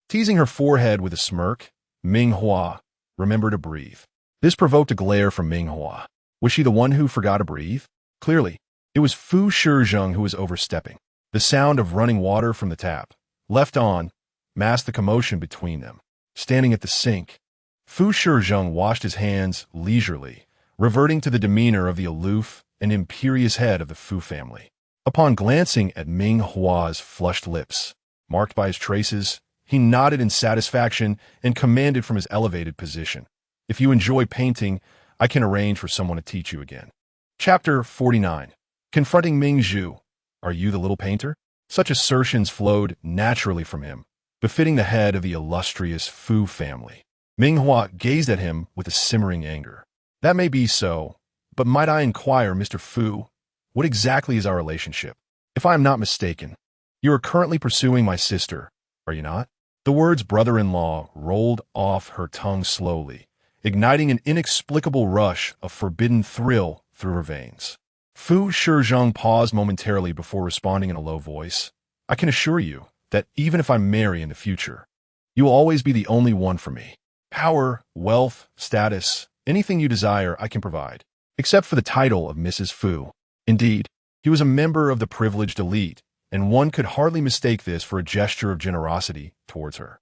Teasing her forehead with a smirk, Ming Hua remembered to breathe. This provoked a glare from Ming Hua. Was she the one who forgot to breathe? Clearly, it was Fu Shijing who was overstepping. The sound of running water from the tap, left on, masked the commotion between them. Standing at the sink, Fu Shijing washed his hands leisurely, reverting to the demeanor of the aloof and imperious head of the Fu family. Upon glancing at Ming Hua's flushed lips, marked by his traces, he nodded in satisfaction and commanded from his elevated position, "If you enjoy painting, I can arrange for someone to teach you again." Chapter 49. Confronting Ming Zhu. "Are you the little painter?" Such assertions flowed naturally from him, befitting the head of the illustrious Fu family. Ming Hua gazed at him with a simmering anger. "That may be so, but might I inquire, Mr. Fu, what exactly is our relationship? If I am not mistaken, you are currently pursuing my sister, are you not?" The words brother-in-law rolled off her tongue slowly, igniting an inexplicable rush of forbidden thrill through her veins. Fu Shijing paused momentarily before responding in a low voice. "I can assure you that even if I marry in the future, you will always be the only one for me. Power, wealth, status, anything you desire I can provide, except for the title of Mrs. Fu." Indeed, he was a member of the privileged elite, and one could hardly mistake this for a gesture of generosity towards her.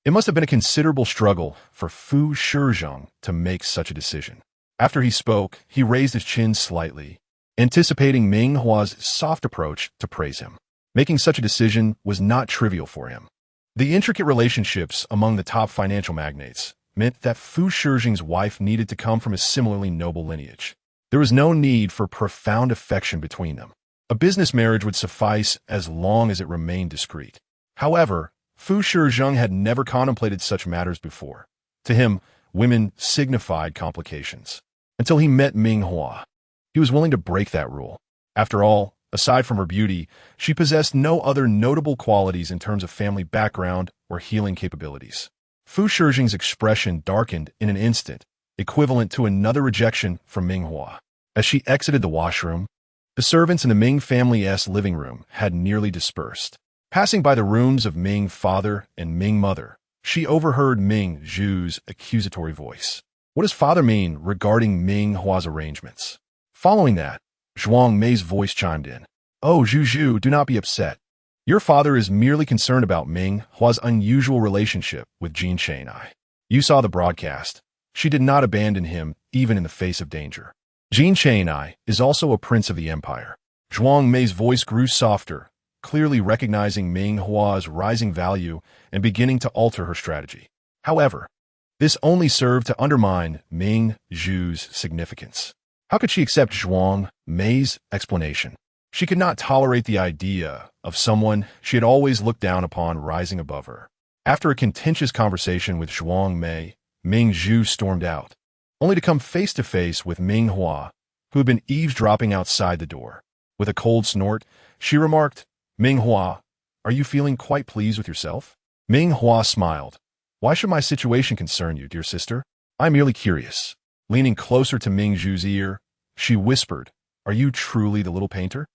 It must have been a considerable struggle for Fu Shizheng to make such a decision. After he spoke, he raised his chin slightly, anticipating Ming Hua's soft approach to praise him. Making such a decision was not trivial for him. The intricate relationships among the top financial magnates meant that Fu Shizheng's wife needed to come from a similarly noble lineage. There was no need for profound affection between them. A business marriage would suffice as long as it remained discreet. However, Fu Shizheng had never contemplated such matters before. To him, women signified complications. Until he met Ming Hua. He was willing to break that rule. After all, aside from her beauty, she possessed no other notable qualities in terms of family background or healing capabilities. Fu Shizheng's expression darkened in an instant, equivalent to another rejection from Ming Hua. As she exited the washroom, the servants in the Ming family's living room had nearly dispersed. Passing by the rooms of Ming father and Ming mother, she overheard Ming Zhu's accusatory voice. What does father mean regarding Ming Hua's arrangements? Following that, Zhuang Mei's voice chimed in. Oh, Zhu, do not be upset. Your father is merely concerned about Ming Hua's unusual relationship with Jin Shanai. You saw the broadcast. She did not abandon him even in the face of danger. Jin Shanai is also a prince of the empire. Zhuang Mei's voice grew softer, clearly recognizing Ming Hua's rising value and beginning to alter her strategy. However, this only served to undermine Ming Zhu's significance. How could she accept Zhuang Mei's explanation? She could not tolerate the idea of someone she had always looked down upon rising above her. After a contentious conversation with Zhuang Mei, Ming Zhu stormed out, only to come face to face with Ming Hua, who had been eavesdropping outside the door. With a cold snort, she remarked, Ming Hua, are you feeling quite pleased with yourself? Ming Hua smiled. Why should my situation concern you, dear sister? I'm merely curious. Leaning closer to Ming Zhu's ear, she whispered, Are you truly the little painter?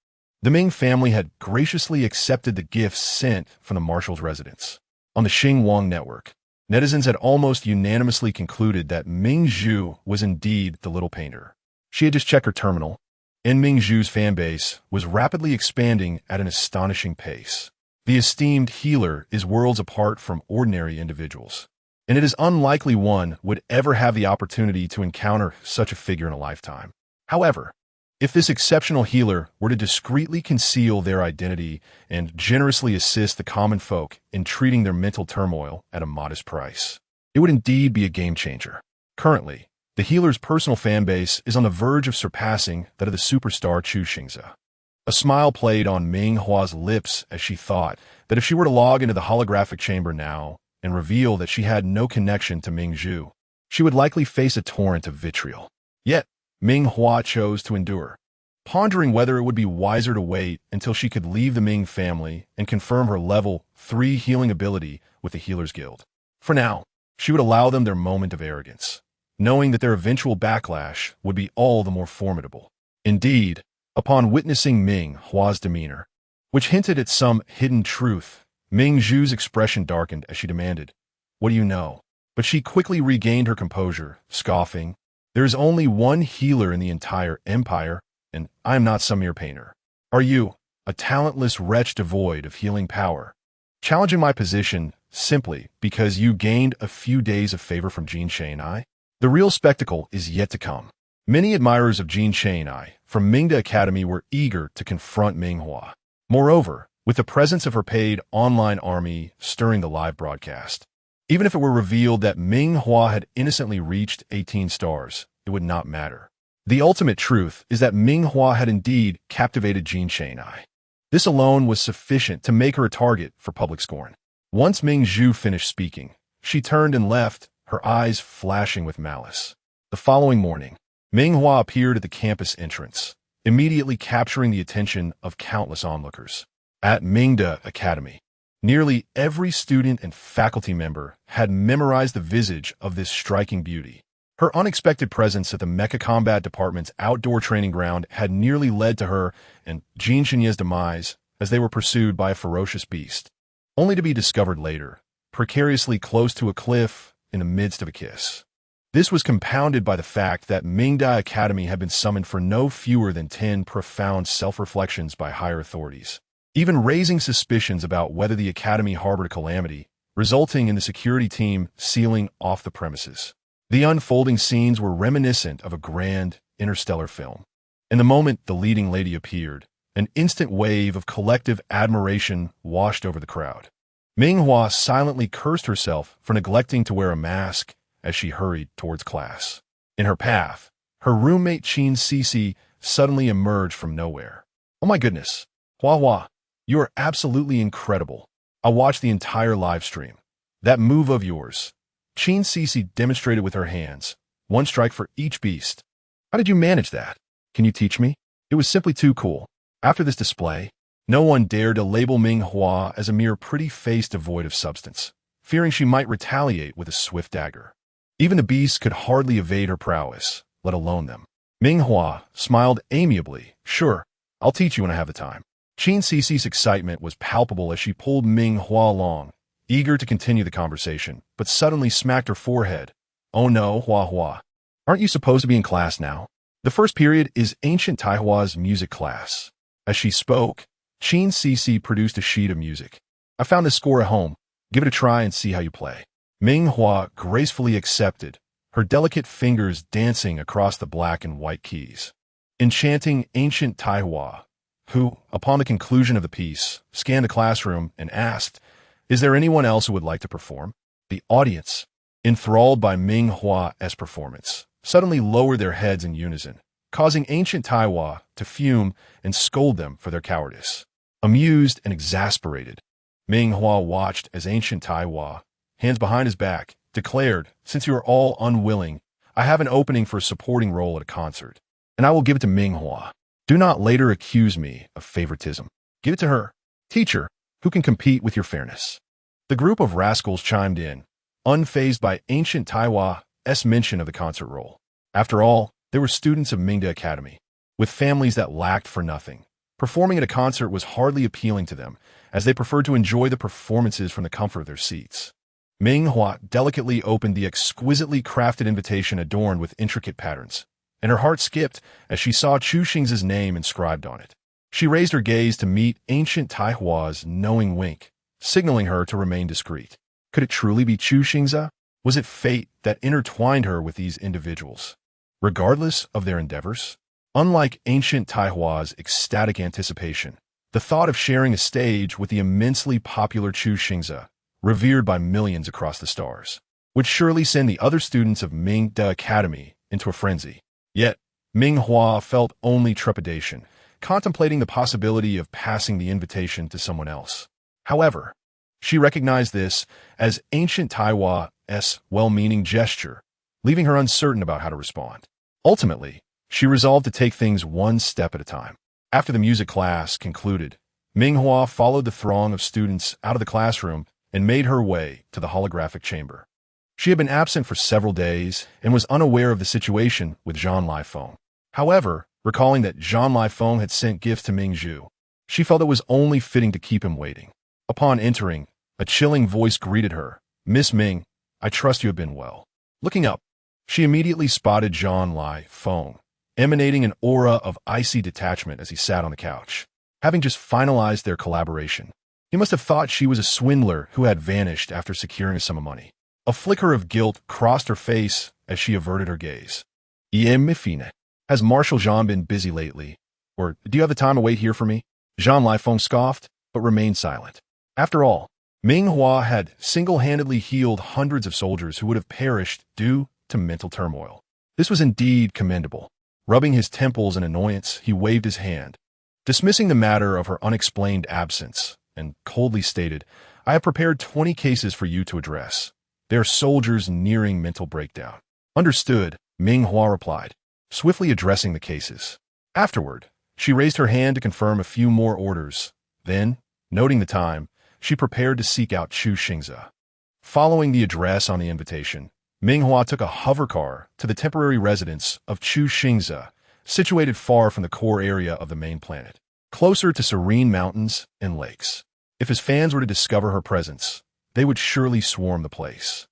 The Ming family had graciously accepted the gifts sent from the marshal's residence. On the Xinguang network, netizens had almost unanimously concluded that Ming Zhu was indeed the little painter. She had just checked her terminal, and Ming Zhu's fanbase was rapidly expanding at an astonishing pace. The esteemed healer is worlds apart from ordinary individuals, and it is unlikely one would ever have the opportunity to encounter such a figure in a lifetime. However, if this exceptional healer were to discreetly conceal their identity and generously assist the common folk in treating their mental turmoil at a modest price, it would indeed be a game changer. Currently, the healer's personal fan base is on the verge of surpassing that of the superstar Chu Xingze. A smile played on Ming Hua's lips as she thought that if she were to log into the holographic chamber now and reveal that she had no connection to Ming Zhu, she would likely face a torrent of vitriol. Yet, Ming Hua chose to endure, pondering whether it would be wiser to wait until she could leave the Ming family and confirm her level 3 healing ability with the Healers Guild. For now, she would allow them their moment of arrogance, knowing that their eventual backlash would be all the more formidable. Indeed, upon witnessing Ming Hua's demeanor, which hinted at some hidden truth, Ming Zhu's expression darkened as she demanded, What do you know? But she quickly regained her composure, scoffing, There is only one healer in the entire empire, and I am not some mere painter. Are you, a talentless wretch devoid of healing power, challenging my position simply because you gained a few days of favor from Jin Shanai? The real spectacle is yet to come. Many admirers of Jin Shanai from Mingda Academy were eager to confront Ming Hua. Moreover, with the presence of her paid online army stirring the live broadcast, even if it were revealed that Ming Hua had innocently reached 18 stars, it would not matter. The ultimate truth is that Ming Hua had indeed captivated Jin Shanai. This alone was sufficient to make her a target for public scorn. Once Ming Zhu finished speaking, she turned and left, her eyes flashing with malice. The following morning, Ming Hua appeared at the campus entrance, immediately capturing the attention of countless onlookers. At Mingda Academy, nearly every student and faculty member had memorized the visage of this striking beauty. Her unexpected presence at the Mecha Combat Department's outdoor training ground had nearly led to her and Jin Shanye's demise as they were pursued by a ferocious beast, only to be discovered later, precariously close to a cliff in the midst of a kiss. This was compounded by the fact that Mingda Academy had been summoned for no fewer than 10 profound self-reflections by higher authorities, even raising suspicions about whether the Academy harbored a calamity resulting in the security team sealing off the premises. The unfolding scenes were reminiscent of a grand interstellar film. In the moment the leading lady appeared, an instant wave of collective admiration washed over the crowd. Ming Hua silently cursed herself for neglecting to wear a mask as she hurried towards class. In her path, her roommate Qin Cici suddenly emerged from nowhere. "Oh my goodness, Hua Hua, you are absolutely incredible. I watched the entire live stream. That move of yours." Qin Cici demonstrated with her hands, one strike for each beast. "How did you manage that? Can you teach me? It was simply too cool." After this display, no one dared to label Ming Hua as a mere pretty face devoid of substance, fearing she might retaliate with a swift dagger. Even the beasts could hardly evade her prowess, let alone them. Ming Hua smiled amiably. "Sure, I'll teach you when I have the time." Qin Cici's excitement was palpable as she pulled Ming Hua along, eager to continue the conversation, but suddenly smacked her forehead. "Oh no, Hua Hua. Aren't you supposed to be in class now? The first period is ancient Taihua's music class." As she spoke, Qin Cici produced a sheet of music. "I found this score at home. Give it a try and see how you play." Ming Hua gracefully accepted, her delicate fingers dancing across the black and white keys. Enchanting ancient Taihua, who, upon the conclusion of the piece, scanned the classroom and asked, "Is there anyone else who would like to perform?" The audience, enthralled by Ming Hua's performance, suddenly lowered their heads in unison, causing ancient Taihua to fume and scold them for their cowardice. Amused and exasperated, Ming Hua watched as ancient Taihua, hands behind his back, declared, "Since you are all unwilling, I have an opening for a supporting role at a concert, and I will give it to Ming Hua. Do not later accuse me of favoritism. Give it to her. Teacher, who can compete with your fairness?" The group of rascals chimed in, unfazed by ancient Taihua's mention of the concert role. After all, they were students of Mingda Academy, with families that lacked for nothing. Performing at a concert was hardly appealing to them, as they preferred to enjoy the performances from the comfort of their seats. Ming Hua delicately opened the exquisitely crafted invitation adorned with intricate patterns, and her heart skipped as she saw Chu Xing's name inscribed on it. She raised her gaze to meet ancient Taihua's knowing wink, signaling her to remain discreet. Could it truly be Chu Xing's? Was it fate that intertwined her with these individuals, regardless of their endeavors? Unlike ancient Taihua's ecstatic anticipation, the thought of sharing a stage with the immensely popular Chu Xing's, revered by millions across the stars, would surely send the other students of Mingda Academy into a frenzy. Yet, Ming Hua felt only trepidation, contemplating the possibility of passing the invitation to someone else. However, she recognized this as ancient Taihua's well-meaning gesture, leaving her uncertain about how to respond. Ultimately, she resolved to take things one step at a time. After the music class concluded, Ming Hua followed the throng of students out of the classroom and made her way to the holographic chamber. She had been absent for several days and was unaware of the situation with Jean Lifeng. However, recalling that Jean Lifeng had sent gifts to Ming Zhu, she felt it was only fitting to keep him waiting. Upon entering, a chilling voice greeted her. "Miss Ming, I trust you have been well." Looking up, she immediately spotted Jean Lifeng, emanating an aura of icy detachment as he sat on the couch. Having just finalized their collaboration, he must have thought she was a swindler who had vanished after securing a sum of money. A flicker of guilt crossed her face as she averted her gaze. "Mifine, has Marshal Jean been busy lately? Or do you have the time to wait here for me?" Jean Lifeng scoffed, but remained silent. After all, Ming Hua had single-handedly healed hundreds of soldiers who would have perished due to mental turmoil. This was indeed commendable. Rubbing his temples in annoyance, he waved his hand, dismissing the matter of her unexplained absence, and coldly stated, "I have prepared 20 cases for you to address. They are soldiers nearing mental breakdown." "Understood," Ming Hua replied, swiftly addressing the cases. Afterward, she raised her hand to confirm a few more orders. Then, noting the time, she prepared to seek out Chu Xing's. Following the address on the invitation, Ming Hua took a hover car to the temporary residence of Chu Xing's, situated far from the core area of the main planet, closer to serene mountains and lakes. If his fans were to discover her presence, they would surely swarm the place,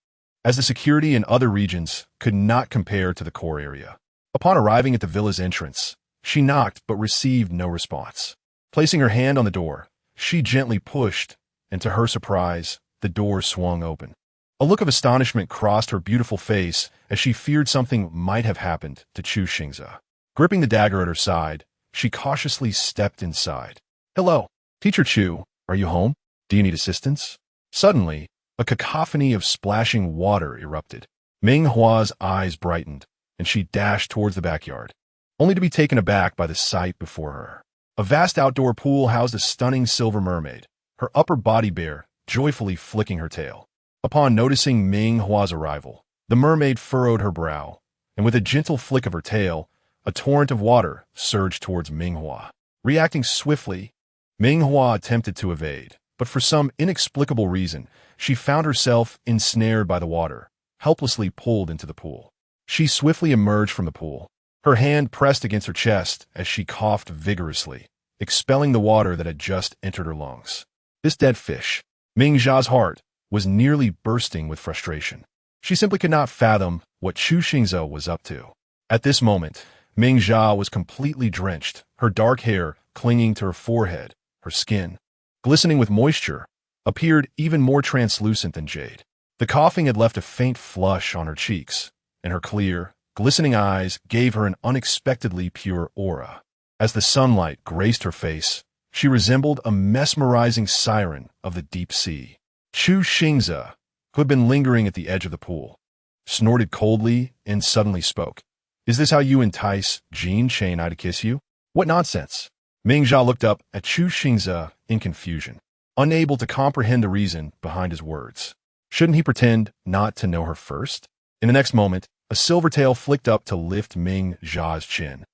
as the security in other regions could not compare to the core area. Upon arriving at the villa's entrance, she knocked but received no response. Placing her hand on the door, she gently pushed, and to her surprise, the door swung open. A look of astonishment crossed her beautiful face as she feared something might have happened to Chu Xingze. Gripping the dagger at her side, she cautiously stepped inside. "Hello, Teacher Chu, are you home? Do you need assistance?" Suddenly, a cacophony of splashing water erupted. Ming Hua's eyes brightened, and she dashed towards the backyard, only to be taken aback by the sight before her. A vast outdoor pool housed a stunning silver mermaid, her upper body bare, joyfully flicking her tail. Upon noticing Ming Hua's arrival, the mermaid furrowed her brow, and with a gentle flick of her tail, a torrent of water surged towards Ming Hua. Reacting swiftly, Ming Hua attempted to evade, but for some inexplicable reason, she found herself ensnared by the water, helplessly pulled into the pool. She swiftly emerged from the pool, her hand pressed against her chest as she coughed vigorously, expelling the water that had just entered her lungs. This dead fish, Ming Hua's heart, was nearly bursting with frustration. She simply could not fathom what Chu Xingze was up to. At this moment, Ming Hua was completely drenched, her dark hair clinging to her forehead, her skin, glistening with moisture, appeared even more translucent than jade. The coughing had left a faint flush on her cheeks, and her clear, glistening eyes gave her an unexpectedly pure aura. As the sunlight graced her face, she resembled a mesmerizing siren of the deep sea. Chu Xingze, who had been lingering at the edge of the pool, snorted coldly and suddenly spoke. "Is this how you entice Jin Chainai to kiss you? What nonsense!" Ming Hua looked up at Chu Xingze in confusion, unable to comprehend the reason behind his words. Shouldn't he pretend not to know her first? In the next moment, a silver tail flicked up to lift Ming Hua's chin.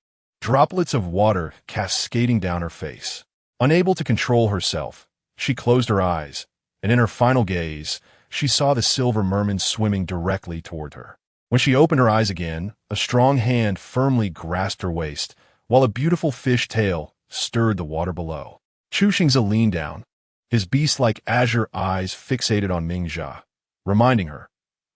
Droplets of water cascading down her face. Unable to control herself, she closed her eyes, and in her final gaze, she saw the silver merman swimming directly toward her. When she opened her eyes again, a strong hand firmly grasped her waist, while a beautiful fish tail stirred the water below. Chu Xingze leaned down, his beast-like azure eyes fixated on Ming Hua, reminding her,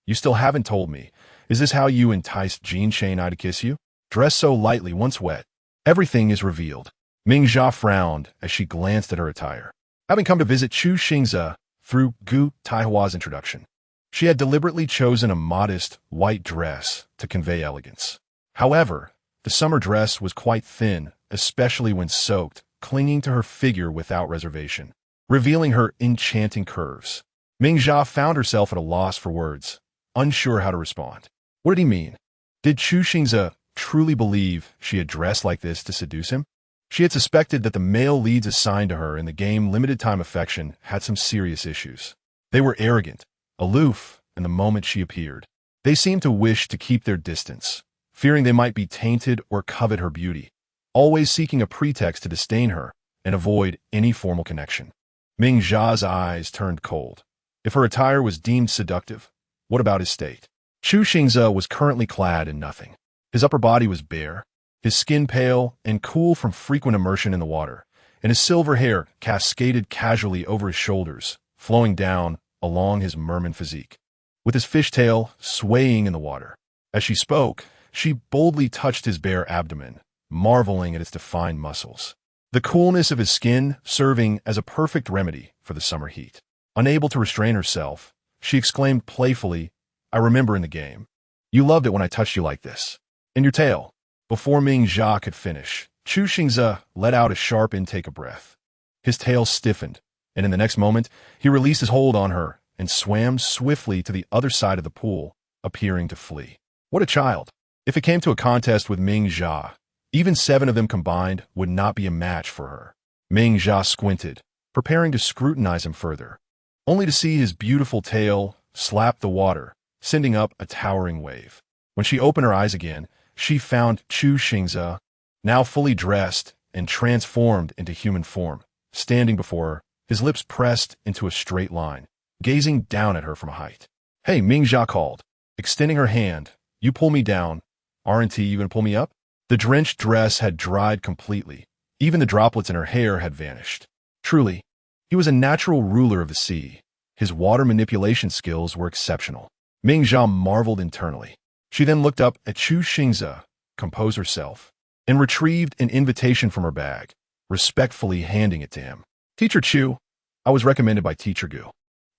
"You still haven't told me. Is this how you enticed Jin Chainai to kiss you? Dressed so lightly once wet, everything is revealed." Ming Hua frowned as she glanced at her attire. Having come to visit Chu Xingze through Gu Taihua's introduction, she had deliberately chosen a modest, white dress to convey elegance. However, the summer dress was quite thin, especially when soaked, clinging to her figure without reservation, revealing her enchanting curves. Ming Hua found herself at a loss for words, unsure how to respond. What did he mean? Did Chu Xingze truly believe she had dressed like this to seduce him? She had suspected that the male leads assigned to her in the game Limited Time Affection had some serious issues. They were arrogant, aloof, and the moment she appeared, they seemed to wish to keep their distance, fearing they might be tainted or covet her beauty, always seeking a pretext to disdain her and avoid any formal connection. Ming Hua's eyes turned cold. If her attire was deemed seductive, what about his state? Chu Xingze was currently clad in nothing. His upper body was bare, his skin pale and cool from frequent immersion in the water, and his silver hair cascaded casually over his shoulders, flowing down along his merman physique, with his fishtail swaying in the water. As she spoke, she boldly touched his bare abdomen, marveling at its defined muscles. The coolness of his skin serving as a perfect remedy for the summer heat. Unable to restrain herself, she exclaimed playfully, "I remember in the game. You loved it when I touched you like this. And your tail." Before Ming Hua could finish, Chu Xingze let out a sharp intake of breath. His tail stiffened, and in the next moment, he released his hold on her and swam swiftly to the other side of the pool, appearing to flee. What a child! If it came to a contest with Ming Hua, even 7 of them combined would not be a match for her. Ming Hua squinted, preparing to scrutinize him further, only to see his beautiful tail slap the water, sending up a towering wave. When she opened her eyes again, she found Chu Xingze, now fully dressed and transformed into human form, standing before her, his lips pressed into a straight line, gazing down at her from a height. "Hey," Ming Hua called, extending her hand. "You pull me down. Aren't you going to pull me up?" The drenched dress had dried completely. Even the droplets in her hair had vanished. Truly, he was a natural ruler of the sea. His water manipulation skills were exceptional. Ming Hua marveled internally. She then looked up at Chu Xingze, composed herself, and retrieved an invitation from her bag, respectfully handing it to him. "Teacher Chu, I was recommended by Teacher Gu.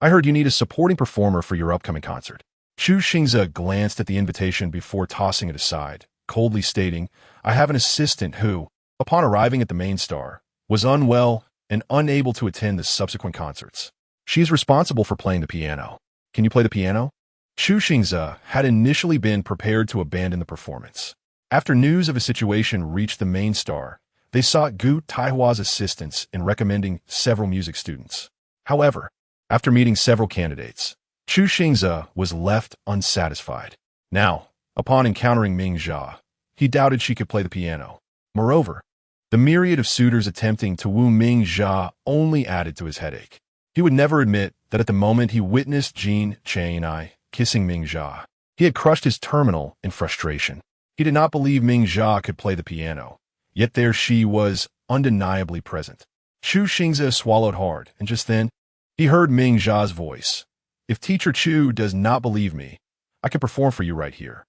I heard you need a supporting performer for your upcoming concert. Chu Xingze glanced at the invitation before tossing it aside, coldly stating, I have an assistant who, upon arriving at the main star, was unwell and unable to attend the subsequent concerts. She is responsible for playing the piano. Can you play the piano? Chu Xingze had initially been prepared to abandon the performance. After news of a situation reached the main star, they sought Gu Taihua's assistance in recommending several music students. However, after meeting several candidates, Chu Xingze was left unsatisfied. Now, upon encountering Ming Hua, he doubted she could play the piano. Moreover, the myriad of suitors attempting to woo Ming Hua only added to his headache. He would never admit that at the moment he witnessed Jean Chang'ai kissing Ming Hua, he had crushed his terminal in frustration. He did not believe Ming Hua could play the piano, yet there she was, undeniably present. Chu Xingze swallowed hard, and just then, he heard Ming Hua's voice. If Teacher Chu does not believe me, I can perform for you right here.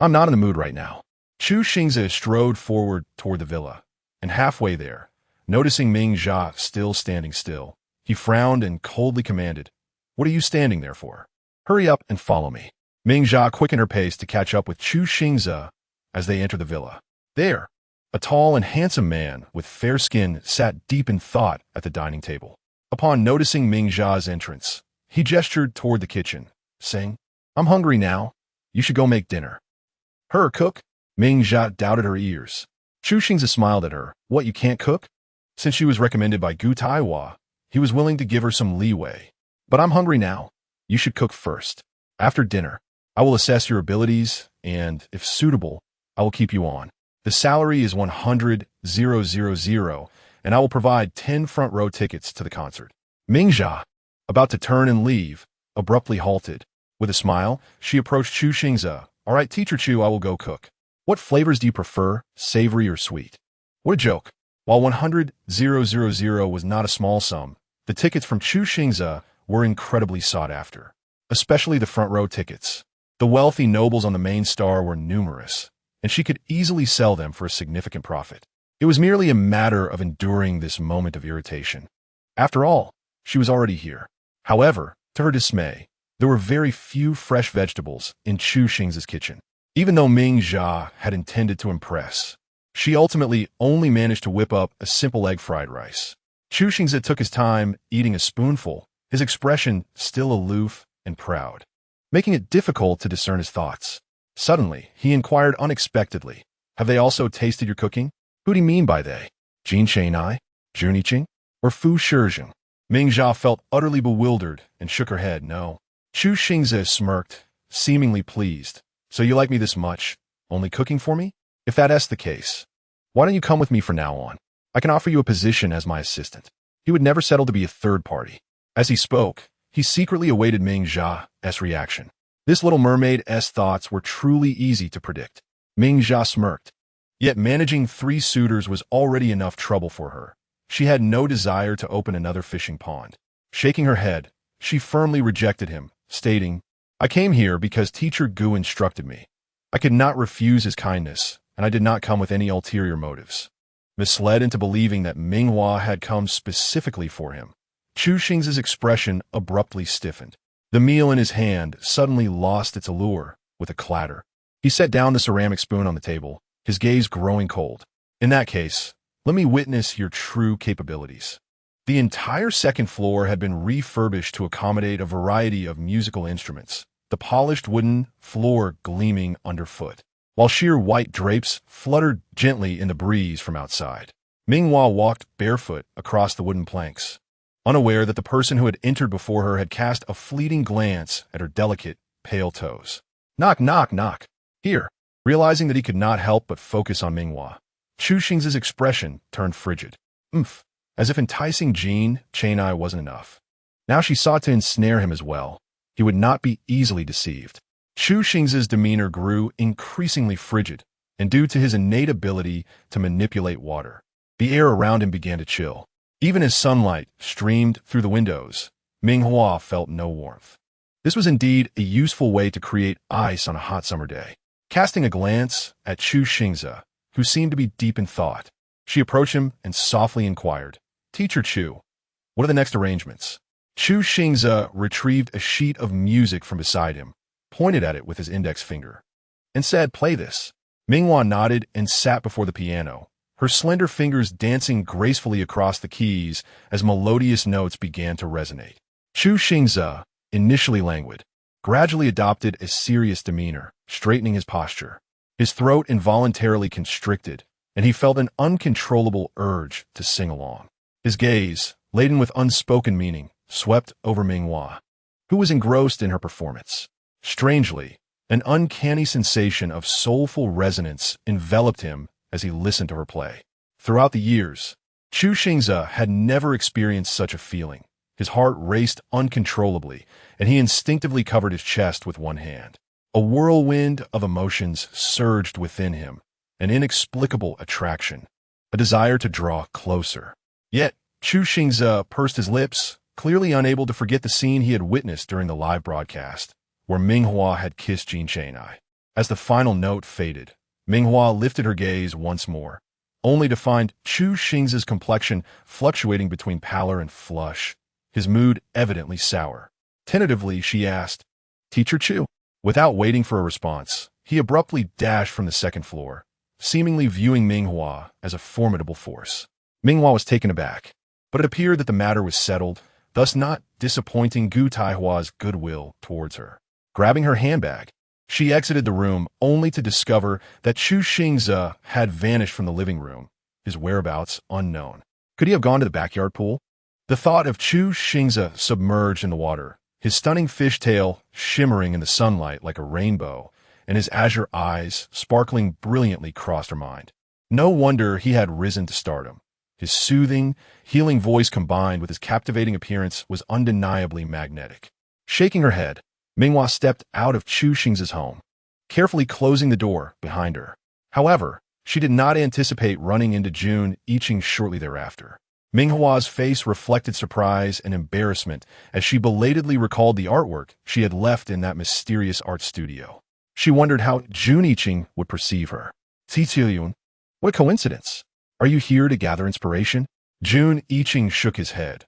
I'm not in the mood right now. Chu Xingze strode forward toward the villa, and halfway there, noticing Ming Hua still standing still, he frowned and coldly commanded, What are you standing there for? Hurry up and follow me. Ming Hua quickened her pace to catch up with Chu Xingze as they entered the villa. There, a tall and handsome man with fair skin sat deep in thought at the dining table. Upon noticing Ming Hua's entrance, he gestured toward the kitchen, saying, I'm hungry now. You should go make dinner. Her cook? Ming Hua doubted her ears. Chu Xingze smiled at her. What, you can't cook? Since she was recommended by Gu Taihua, he was willing to give her some leeway. But I'm hungry now. You should cook first. After dinner, I will assess your abilities, and, if suitable, I will keep you on. The salary is 100,000, and I will provide 10 front-row tickets to the concert. Ming Hua, about to turn and leave, abruptly halted. With a smile, she approached Chu Xingze. All right, Teacher Chu, I will go cook. What flavors do you prefer, savory or sweet? What a joke. While 100,000 was not a small sum, the tickets from Chu Xingze were incredibly sought after, especially the front-row tickets. The wealthy nobles on the main star were numerous, and she could easily sell them for a significant profit. It was merely a matter of enduring this moment of irritation. After all, she was already here. However, to her dismay, there were very few fresh vegetables in Chu Xingze's kitchen. Even though Ming Hua had intended to impress, she ultimately only managed to whip up a simple egg fried rice. Chu Xingze took his time eating a spoonful, his expression still aloof and proud, making it difficult to discern his thoughts. Suddenly, he inquired unexpectedly, Have they also tasted your cooking? Who do you mean by they? Jin Chang'ai, Zhu Niqing, or Fu Shizheng? Ming Hua felt utterly bewildered and shook her head no. Chu Xingze smirked, seemingly pleased. So you like me this much, only cooking for me? If that's the case, why don't you come with me from now on? I can offer you a position as my assistant. He would never settle to be a third party. As he spoke, he secretly awaited Ming Hua's reaction. This little mermaid's thoughts were truly easy to predict. Ming Hua smirked. Yet managing 3 suitors was already enough trouble for her. She had no desire to open another fishing pond. Shaking her head, she firmly rejected him, stating, I came here because Teacher Gu instructed me. I could not refuse his kindness, and I did not come with any ulterior motives. Misled into believing that Ming Hua had come specifically for him, Chu Xingze's expression abruptly stiffened. The meal in his hand suddenly lost its allure with a clatter. He set down the ceramic spoon on the table, his gaze growing cold. In that case, let me witness your true capabilities. The entire second floor had been refurbished to accommodate a variety of musical instruments, the polished wooden floor gleaming underfoot, while sheer white drapes fluttered gently in the breeze from outside. Ming Hua walked barefoot across the wooden planks, unaware that the person who had entered before her had cast a fleeting glance at her delicate, pale toes. Knock, knock, knock. Here. Realizing that he could not help but focus on Ming Hua, Chu Xingze's expression turned frigid. As if enticing Jean Chang'ai wasn't enough. Now she sought to ensnare him as well. He would not be easily deceived. Chu Xingze's demeanor grew increasingly frigid, and due to his innate ability to manipulate water, the air around him began to chill. Even as sunlight streamed through the windows, Ming Hua felt no warmth. This was indeed a useful way to create ice on a hot summer day. Casting a glance at Chu Xingze, who seemed to be deep in thought, she approached him and softly inquired, Teacher Chu, what are the next arrangements? Chu Xingze retrieved a sheet of music from beside him, pointed at it with his index finger, and said, "Play this." Ming Hua nodded and sat before the piano, her slender fingers dancing gracefully across the keys as melodious notes began to resonate. Chu Xingze, initially languid, gradually adopted a serious demeanor, straightening his posture. His throat involuntarily constricted, and he felt an uncontrollable urge to sing along. His gaze, laden with unspoken meaning, swept over Ming Hua, who was engrossed in her performance. Strangely, an uncanny sensation of soulful resonance enveloped him as he listened to her play. Throughout the years, Chu Xingze had never experienced such a feeling. His heart raced uncontrollably, and he instinctively covered his chest with one hand. A whirlwind of emotions surged within him, an inexplicable attraction, a desire to draw closer. Yet, Chu Xingze pursed his lips, clearly unable to forget the scene he had witnessed during the live broadcast, where Ming Hua had kissed Jin Chenai. As the final note faded, Ming Hua lifted her gaze once more, only to find Chu Xingze's complexion fluctuating between pallor and flush, his mood evidently sour. Tentatively, she asked, "Teacher Chu?" Without waiting for a response, he abruptly dashed from the second floor, seemingly viewing Ming Hua as a formidable force. Ming Hua was taken aback, but it appeared that the matter was settled, thus not disappointing Gu Taihua's goodwill towards her. Grabbing her handbag, she exited the room only to discover that Chu Xingze had vanished from the living room, his whereabouts unknown. Could he have gone to the backyard pool? The thought of Chu Xingze submerged in the water, his stunning fishtail shimmering in the sunlight like a rainbow, and his azure eyes sparkling brilliantly crossed her mind. No wonder he had risen to stardom. His soothing, healing voice combined with his captivating appearance was undeniably magnetic. Shaking her head, Ming Hua stepped out of Chu Xingze's home, carefully closing the door behind her. However, she did not anticipate running into Jun Yiqing shortly thereafter. Ming Hua's face reflected surprise and embarrassment as she belatedly recalled the artwork she had left in that mysterious art studio. She wondered how Jun Yiqing would perceive her. "Tiyun, what a coincidence. Are you here to gather inspiration?" Jun Yiqing shook his head.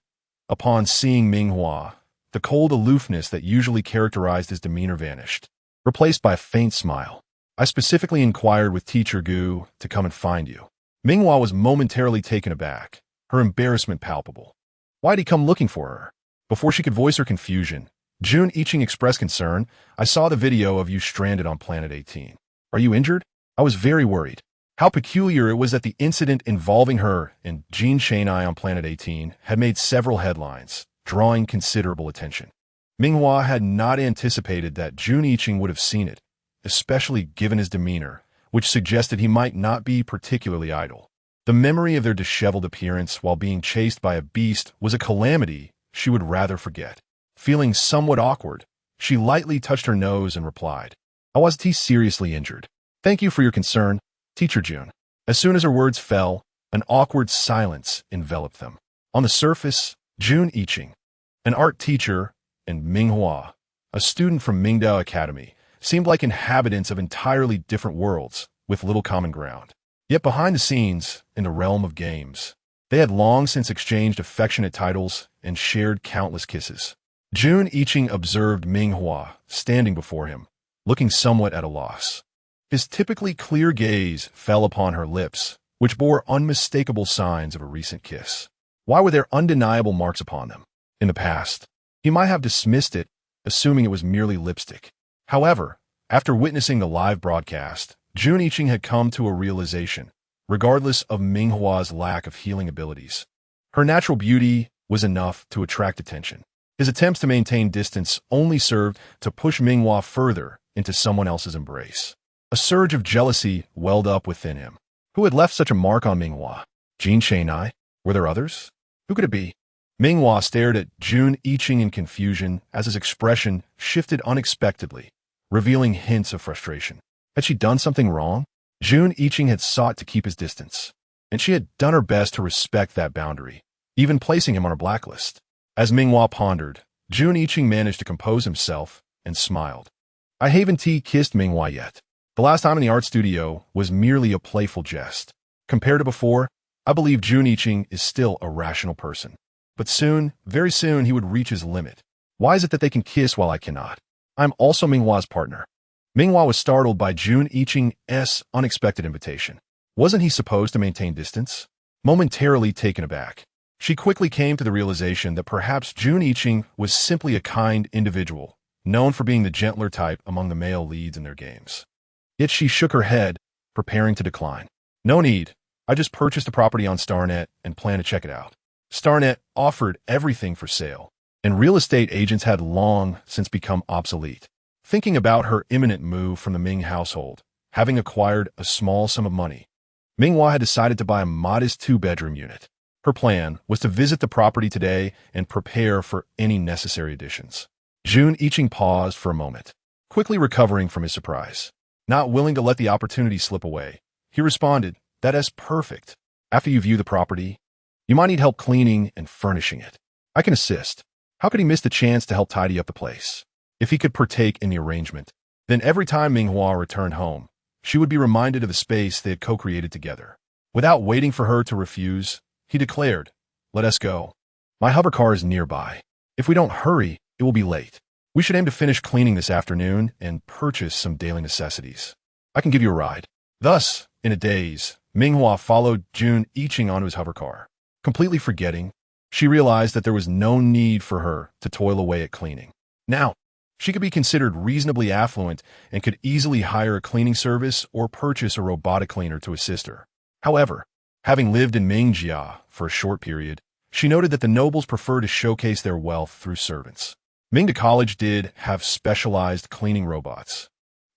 Upon seeing Ming Hua, the cold aloofness that usually characterized his demeanor vanished, replaced by a faint smile. "I specifically inquired with Teacher Gu to come and find you." Ming Hua was momentarily taken aback, her embarrassment palpable. Why'd he come looking for her? Before she could voice her confusion, Jun Yiqing expressed concern. "I saw the video of you stranded on Planet 18. Are you injured?" I was very worried. How peculiar it was that the incident involving her and Jin Chenai on Planet 18 had made several headlines, drawing considerable attention. Ming Hua had not anticipated that Jun Yiqing would have seen it, especially given his demeanor, which suggested he might not be particularly idle. The memory of their disheveled appearance while being chased by a beast was a calamity she would rather forget. Feeling somewhat awkward, she lightly touched her nose and replied, "I wasn't seriously injured. Thank you for your concern, Teacher Jun." As soon as her words fell, an awkward silence enveloped them. On the surface, Jun Yiqing, an art teacher, and Ming Hua, a student from Mingdao Academy, seemed like inhabitants of entirely different worlds with little common ground. Yet behind the scenes, in the realm of games, they had long since exchanged affectionate titles and shared countless kisses. Jun Yiqing observed Ming Hua standing before him, looking somewhat at a loss. His typically clear gaze fell upon her lips, which bore unmistakable signs of a recent kiss. Why were there undeniable marks upon them? In the past, he might have dismissed it, assuming it was merely lipstick. However, after witnessing the live broadcast, Jun Yiqing had come to a realization, regardless of Ming Hua's lack of healing abilities. Her natural beauty was enough to attract attention. His attempts to maintain distance only served to push Ming Hua further into someone else's embrace. A surge of jealousy welled up within him. Who had left such a mark on Ming Hua? Jin Chenai? Were there others? Who could it be? Ming Hua stared at Jun Yiqing in confusion as his expression shifted unexpectedly, revealing hints of frustration. Had she done something wrong? Jun Yiqing had sought to keep his distance, and she had done her best to respect that boundary, even placing him on her blacklist. As Ming Hua pondered, Jun Yiqing managed to compose himself and smiled. "I haven't kissed Ming Hua yet. The last time in the art studio was merely a playful jest. Compared to before, I believe Jun Yiqing is still a rational person." But soon, very soon, he would reach his limit. Why is it that they can kiss while I cannot? I'm also Ming Hua's partner. Ming Hua was startled by Jun Yiqing's unexpected invitation. Wasn't he supposed to maintain distance? Momentarily taken aback, she quickly came to the realization that perhaps Jun Yiqing was simply a kind individual, known for being the gentler type among the male leads in their games. Yet she shook her head, preparing to decline. No need. I just purchased a property on Starnet and plan to check it out. Starnet offered everything for sale, and real estate agents had long since become obsolete. Thinking about her imminent move from the Ming household, having acquired a small sum of money, Ming Hua had decided to buy a modest 2-bedroom unit. Her plan was to visit the property today and prepare for any necessary additions. Jun Yiqing paused for a moment, quickly recovering from his surprise. Not willing to let the opportunity slip away, he responded, "That is perfect. After you view the property, you might need help cleaning and furnishing it. I can assist." How could he miss the chance to help tidy up the place? If he could partake in the arrangement, then every time Ming Hua returned home, she would be reminded of the space they had co-created together. Without waiting for her to refuse, he declared, "Let us go. My hovercar is nearby. If we don't hurry, it will be late. We should aim to finish cleaning this afternoon and purchase some daily necessities. I can give you a ride." Thus, in a daze, Ming Hua followed Jun Yiqing onto his hovercar. Completely forgetting, she realized that there was no need for her to toil away at cleaning. Now, she could be considered reasonably affluent and could easily hire a cleaning service or purchase a robotic cleaner to assist her. However, having lived in Mingjia for a short period, she noted that the nobles prefer to showcase their wealth through servants. Mingda College did have specialized cleaning robots,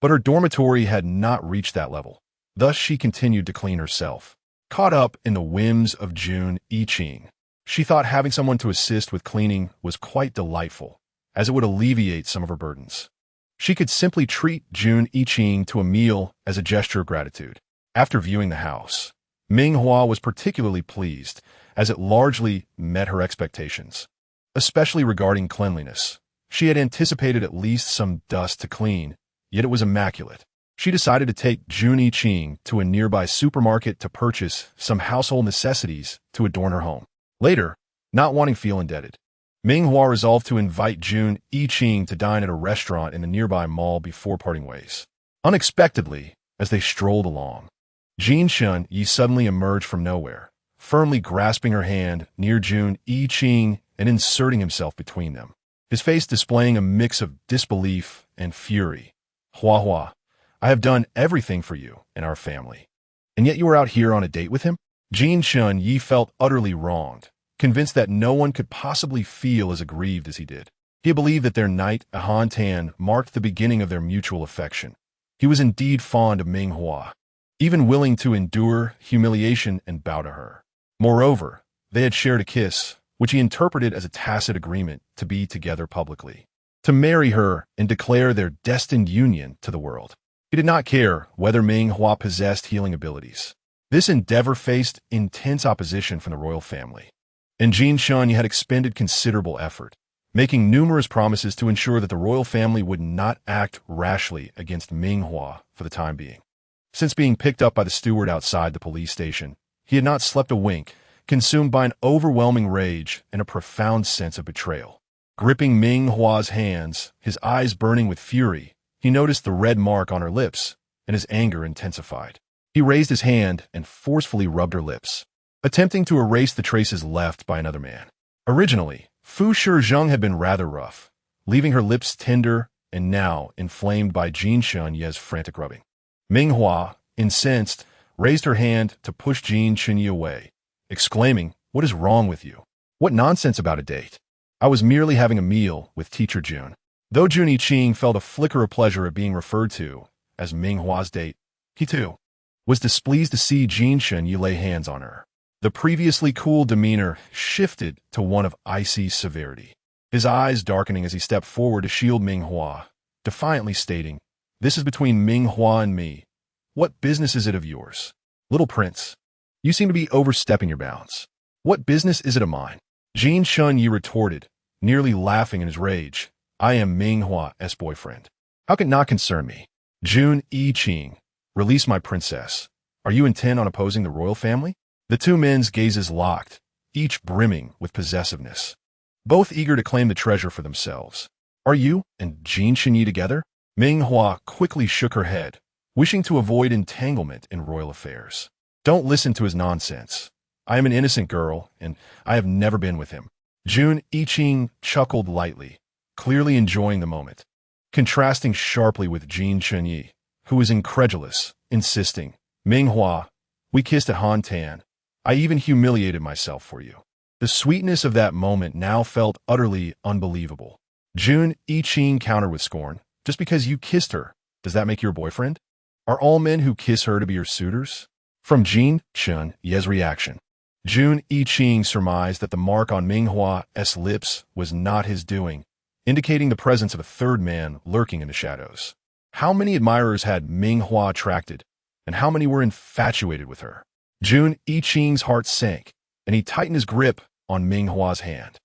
but her dormitory had not reached that level. Thus, she continued to clean herself. Caught up in the whims of Jun Yiqing, she thought having someone to assist with cleaning was quite delightful, as it would alleviate some of her burdens. She could simply treat Jun Yiqing to a meal as a gesture of gratitude. After viewing the house, Ming Hua was particularly pleased, as it largely met her expectations. Especially regarding cleanliness, she had anticipated at least some dust to clean, yet it was immaculate. She decided to take Jun Yiqing to a nearby supermarket to purchase some household necessities to adorn her home. Later, not wanting to feel indebted, Ming Hua resolved to invite Jun Yiqing to dine at a restaurant in the nearby mall before parting ways. Unexpectedly, as they strolled along, Jin Shun Yi suddenly emerged from nowhere, firmly grasping her hand near Jun Yiqing and inserting himself between them, his face displaying a mix of disbelief and fury. "Hua Hua, I have done everything for you and our family, and yet you are out here on a date with him?" Jin Shun Yi felt utterly wronged, convinced that no one could possibly feel as aggrieved as he did. He believed that their night at Han Tan marked the beginning of their mutual affection. He was indeed fond of Ming Hua, even willing to endure humiliation and bow to her. Moreover, they had shared a kiss, which he interpreted as a tacit agreement to be together publicly, to marry her and declare their destined union to the world. He did not care whether Ming Hua possessed healing abilities. This endeavor faced intense opposition from the royal family, and Jin Shun had expended considerable effort, making numerous promises to ensure that the royal family would not act rashly against Ming Hua for the time being. Since being picked up by the steward outside the police station, he had not slept a wink, consumed by an overwhelming rage and a profound sense of betrayal. Gripping Ming Hua's hands, his eyes burning with fury, he noticed the red mark on her lips, and his anger intensified. He raised his hand and forcefully rubbed her lips, attempting to erase the traces left by another man. Originally, Fu Shizheng had been rather rough, leaving her lips tender and now inflamed by Jin Shun Ye's frantic rubbing. Ming Hua, incensed, raised her hand to push Jin Shun Ye away, exclaiming, "What is wrong with you? What nonsense about a date? I was merely having a meal with Teacher Jun." Though Jun Yiqing felt a flicker of pleasure at being referred to as Ming Hua's date, he too was displeased to see Jin Shun Ye lay hands on her. The previously cool demeanor shifted to one of icy severity, his eyes darkening as he stepped forward to shield Ming Hua, defiantly stating, "This is between Ming Hua and me. What business is it of yours? Little prince, you seem to be overstepping your bounds. What business is it of mine?" Jin Shun Ye retorted, nearly laughing in his rage, "I am Ming Hua's boyfriend. How can it not concern me? Jun Yiqing, release my princess. Are you intent on opposing the royal family?" The two men's gazes locked, each brimming with possessiveness, both eager to claim the treasure for themselves. Are you and Jin Chenyi together? Ming Hua quickly shook her head, wishing to avoid entanglement in royal affairs. Don't listen to his nonsense. I am an innocent girl, and I have never been with him. Jun Yiqing chuckled lightly, clearly enjoying the moment, contrasting sharply with Jin Chenyi, who was incredulous, insisting, Ming Hua, we kissed at Han Tan. I even humiliated myself for you. The sweetness of that moment now felt utterly unbelievable. Jun Yiqing countered with scorn. Just because you kissed her, does that make you your boyfriend? Are all men who kiss her to be your suitors? From Jin Chenyi's reaction, Jun Yiqing surmised that the mark on Ming Hua's lips was not his doing, indicating the presence of a third man lurking in the shadows. How many admirers had Ming Hua attracted, and how many were infatuated with her? Jun Yiqing's heart sank, and he tightened his grip on Ming Hua's hand.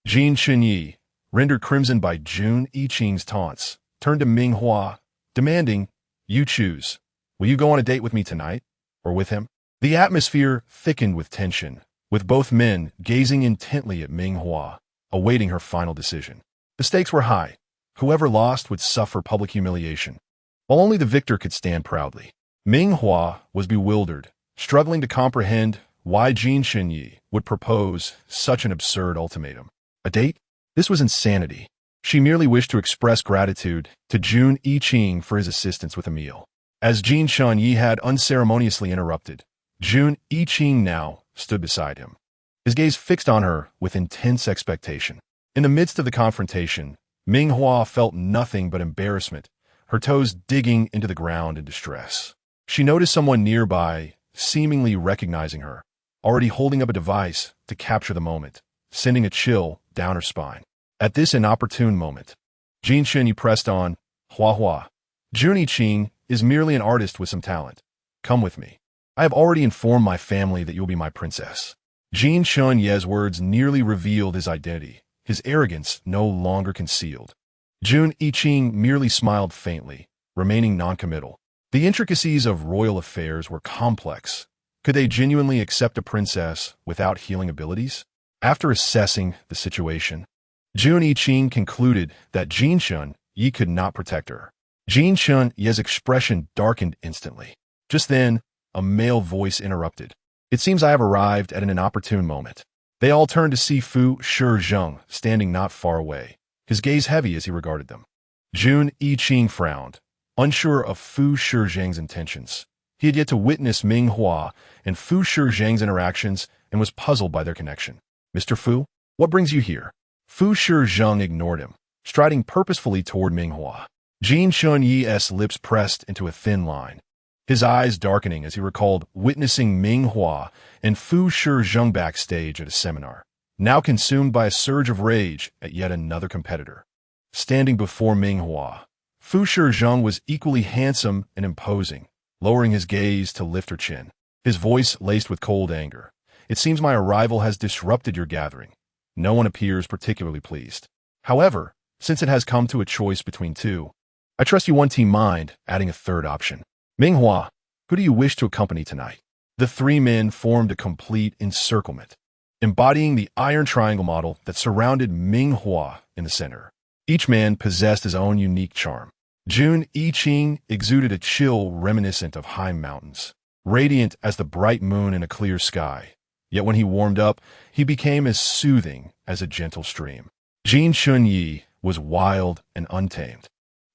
Jin Chenyi, rendered crimson by Jun Yiqing's taunts, turned to Ming Hua, demanding, you choose. Will you go on a date with me tonight, or with him? The atmosphere thickened with tension, with both men gazing intently at Ming Hua, awaiting her final decision. The stakes were high. Whoever lost would suffer public humiliation, while only the victor could stand proudly. Ming Hua was bewildered, struggling to comprehend why Jin Chenyi would propose such an absurd ultimatum. A date? This was insanity. She merely wished to express gratitude to Jun Yiqing for his assistance with a meal. As Jin Chenyi had unceremoniously interrupted, Jun Yiqing now stood beside him, his gaze fixed on her with intense expectation. In the midst of the confrontation, Ming Hua felt nothing but embarrassment, her toes digging into the ground in distress. She noticed someone nearby, seemingly recognizing her, already holding up a device to capture the moment, sending a chill down her spine. At this inopportune moment, Jin Chenyi pressed on, Hua, Jun Yiqing is merely an artist with some talent. Come with me. I have already informed my family that you'll be my princess. Jin Chenyi's words nearly revealed his identity, his arrogance no longer concealed. Jun Yiqing merely smiled faintly, remaining noncommittal. The intricacies of royal affairs were complex. Could they genuinely accept a princess without healing abilities? After assessing the situation, Jun Yiqing concluded that Jin Chenyi could not protect her. Jin Chenyi's expression darkened instantly. Just then, a male voice interrupted. It seems I have arrived at an inopportune moment. They all turned to see Fu Shizheng standing not far away, his gaze heavy as he regarded them. Jun Yiqing frowned, unsure of Fu Shizheng's intentions. He had yet to witness Ming Hua and Fu Shizheng's interactions and was puzzled by their connection. Mr. Fu, what brings you here? Fu Shizheng ignored him, striding purposefully toward Ming Hua. Jin Chenyi's lips pressed into a thin line, his eyes darkening as he recalled witnessing Ming Hua and Fu Shizheng backstage at a seminar, now consumed by a surge of rage at yet another competitor. Standing before Ming Hua, Fu Shizheng was equally handsome and imposing, lowering his gaze to lift her chin, his voice laced with cold anger. It seems my arrival has disrupted your gathering. No one appears particularly pleased. However, since it has come to a choice between two, I trust you one team mind, adding a third option. Ming Hua, who do you wish to accompany tonight? The three men formed a complete encirclement, embodying the iron triangle model that surrounded Ming Hua in the center. Each man possessed his own unique charm. Jun Yiqing exuded a chill reminiscent of high mountains, radiant as the bright moon in a clear sky. Yet when he warmed up, he became as soothing as a gentle stream. Jin Chenyi was wild and untamed,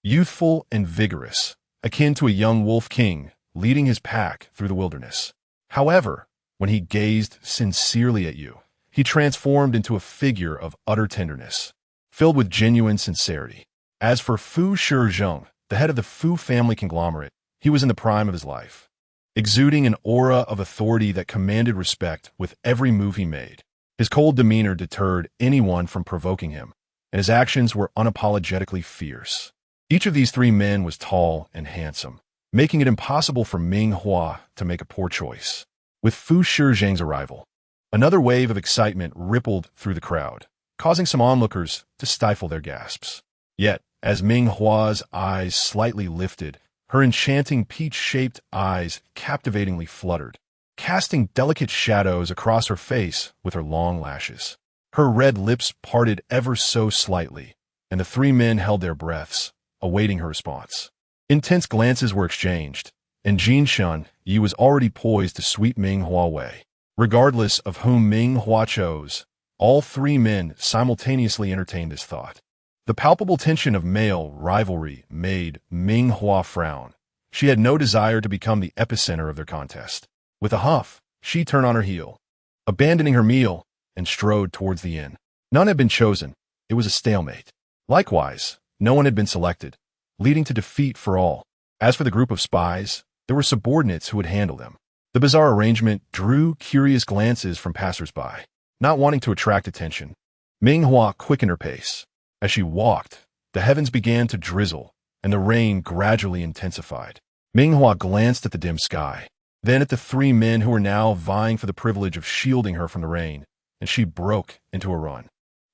youthful and vigorous, akin to a young wolf king leading his pack through the wilderness. However, when he gazed sincerely at you, he transformed into a figure of utter tenderness, filled with genuine sincerity. As for Fu Shizheng, the head of the Fu family conglomerate, he was in the prime of his life, exuding an aura of authority that commanded respect with every move he made. His cold demeanor deterred anyone from provoking him, and his actions were unapologetically fierce. Each of these three men was tall and handsome, making it impossible for Ming Hua to make a poor choice. With Fu Shizheng's arrival, another wave of excitement rippled through the crowd, causing some onlookers to stifle their gasps. Yet, as Ming Hua's eyes slightly lifted, her enchanting peach-shaped eyes captivatingly fluttered, casting delicate shadows across her face with her long lashes. Her red lips parted ever so slightly, and the three men held their breaths, awaiting her response. Intense glances were exchanged, and Jin Shun Yi was already poised to sweep Ming Hua away. Regardless of whom Ming Hua chose, all three men simultaneously entertained this thought. The palpable tension of male rivalry made Ming Hua frown. She had no desire to become the epicenter of their contest. With a huff, she turned on her heel, abandoning her meal, and strode towards the inn. None had been chosen. It was a stalemate. Likewise, no one had been selected, leading to defeat for all. As for the group of spies, there were subordinates who would handle them. The bizarre arrangement drew curious glances from passers-by. Not wanting to attract attention, Ming Hua quickened her pace. As she walked, the heavens began to drizzle, and the rain gradually intensified. Ming Hua glanced at the dim sky, then at the three men who were now vying for the privilege of shielding her from the rain, and she broke into a run.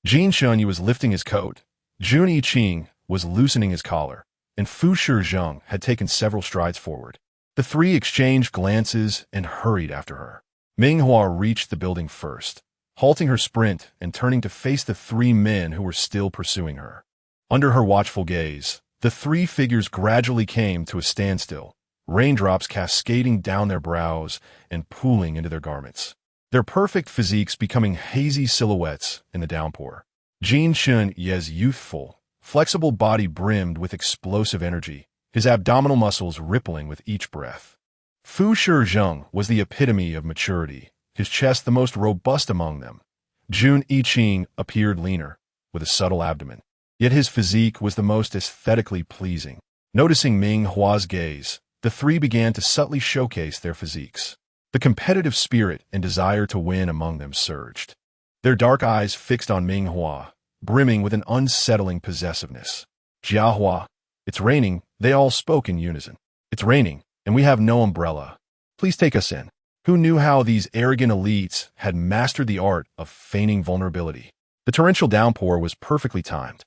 Jin Shunyi was lifting his coat, Jun Yiqing was loosening his collar, and Fu Shizheng had taken several strides forward. The three exchanged glances and hurried after her. Ming Hua reached the building first, halting her sprint and turning to face the three men who were still pursuing her. Under her watchful gaze, the three figures gradually came to a standstill, raindrops cascading down their brows and pooling into their garments, their perfect physiques becoming hazy silhouettes in the downpour. Jin Shun Ye's youthful, flexible body brimmed with explosive energy, his abdominal muscles rippling with each breath. Fu Shizheng was the epitome of maturity, his chest the most robust among them. Jun Yiqing appeared leaner, with a subtle abdomen, yet his physique was the most aesthetically pleasing. Noticing Ming Hua's gaze, the three began to subtly showcase their physiques. The competitive spirit and desire to win among them surged. Their dark eyes fixed on Ming Hua, brimming with an unsettling possessiveness. "Jia Hua, it's raining," they all spoke in unison. "It's raining, and we have no umbrella. Please take us in." Who knew how these arrogant elites had mastered the art of feigning vulnerability? The torrential downpour was perfectly timed.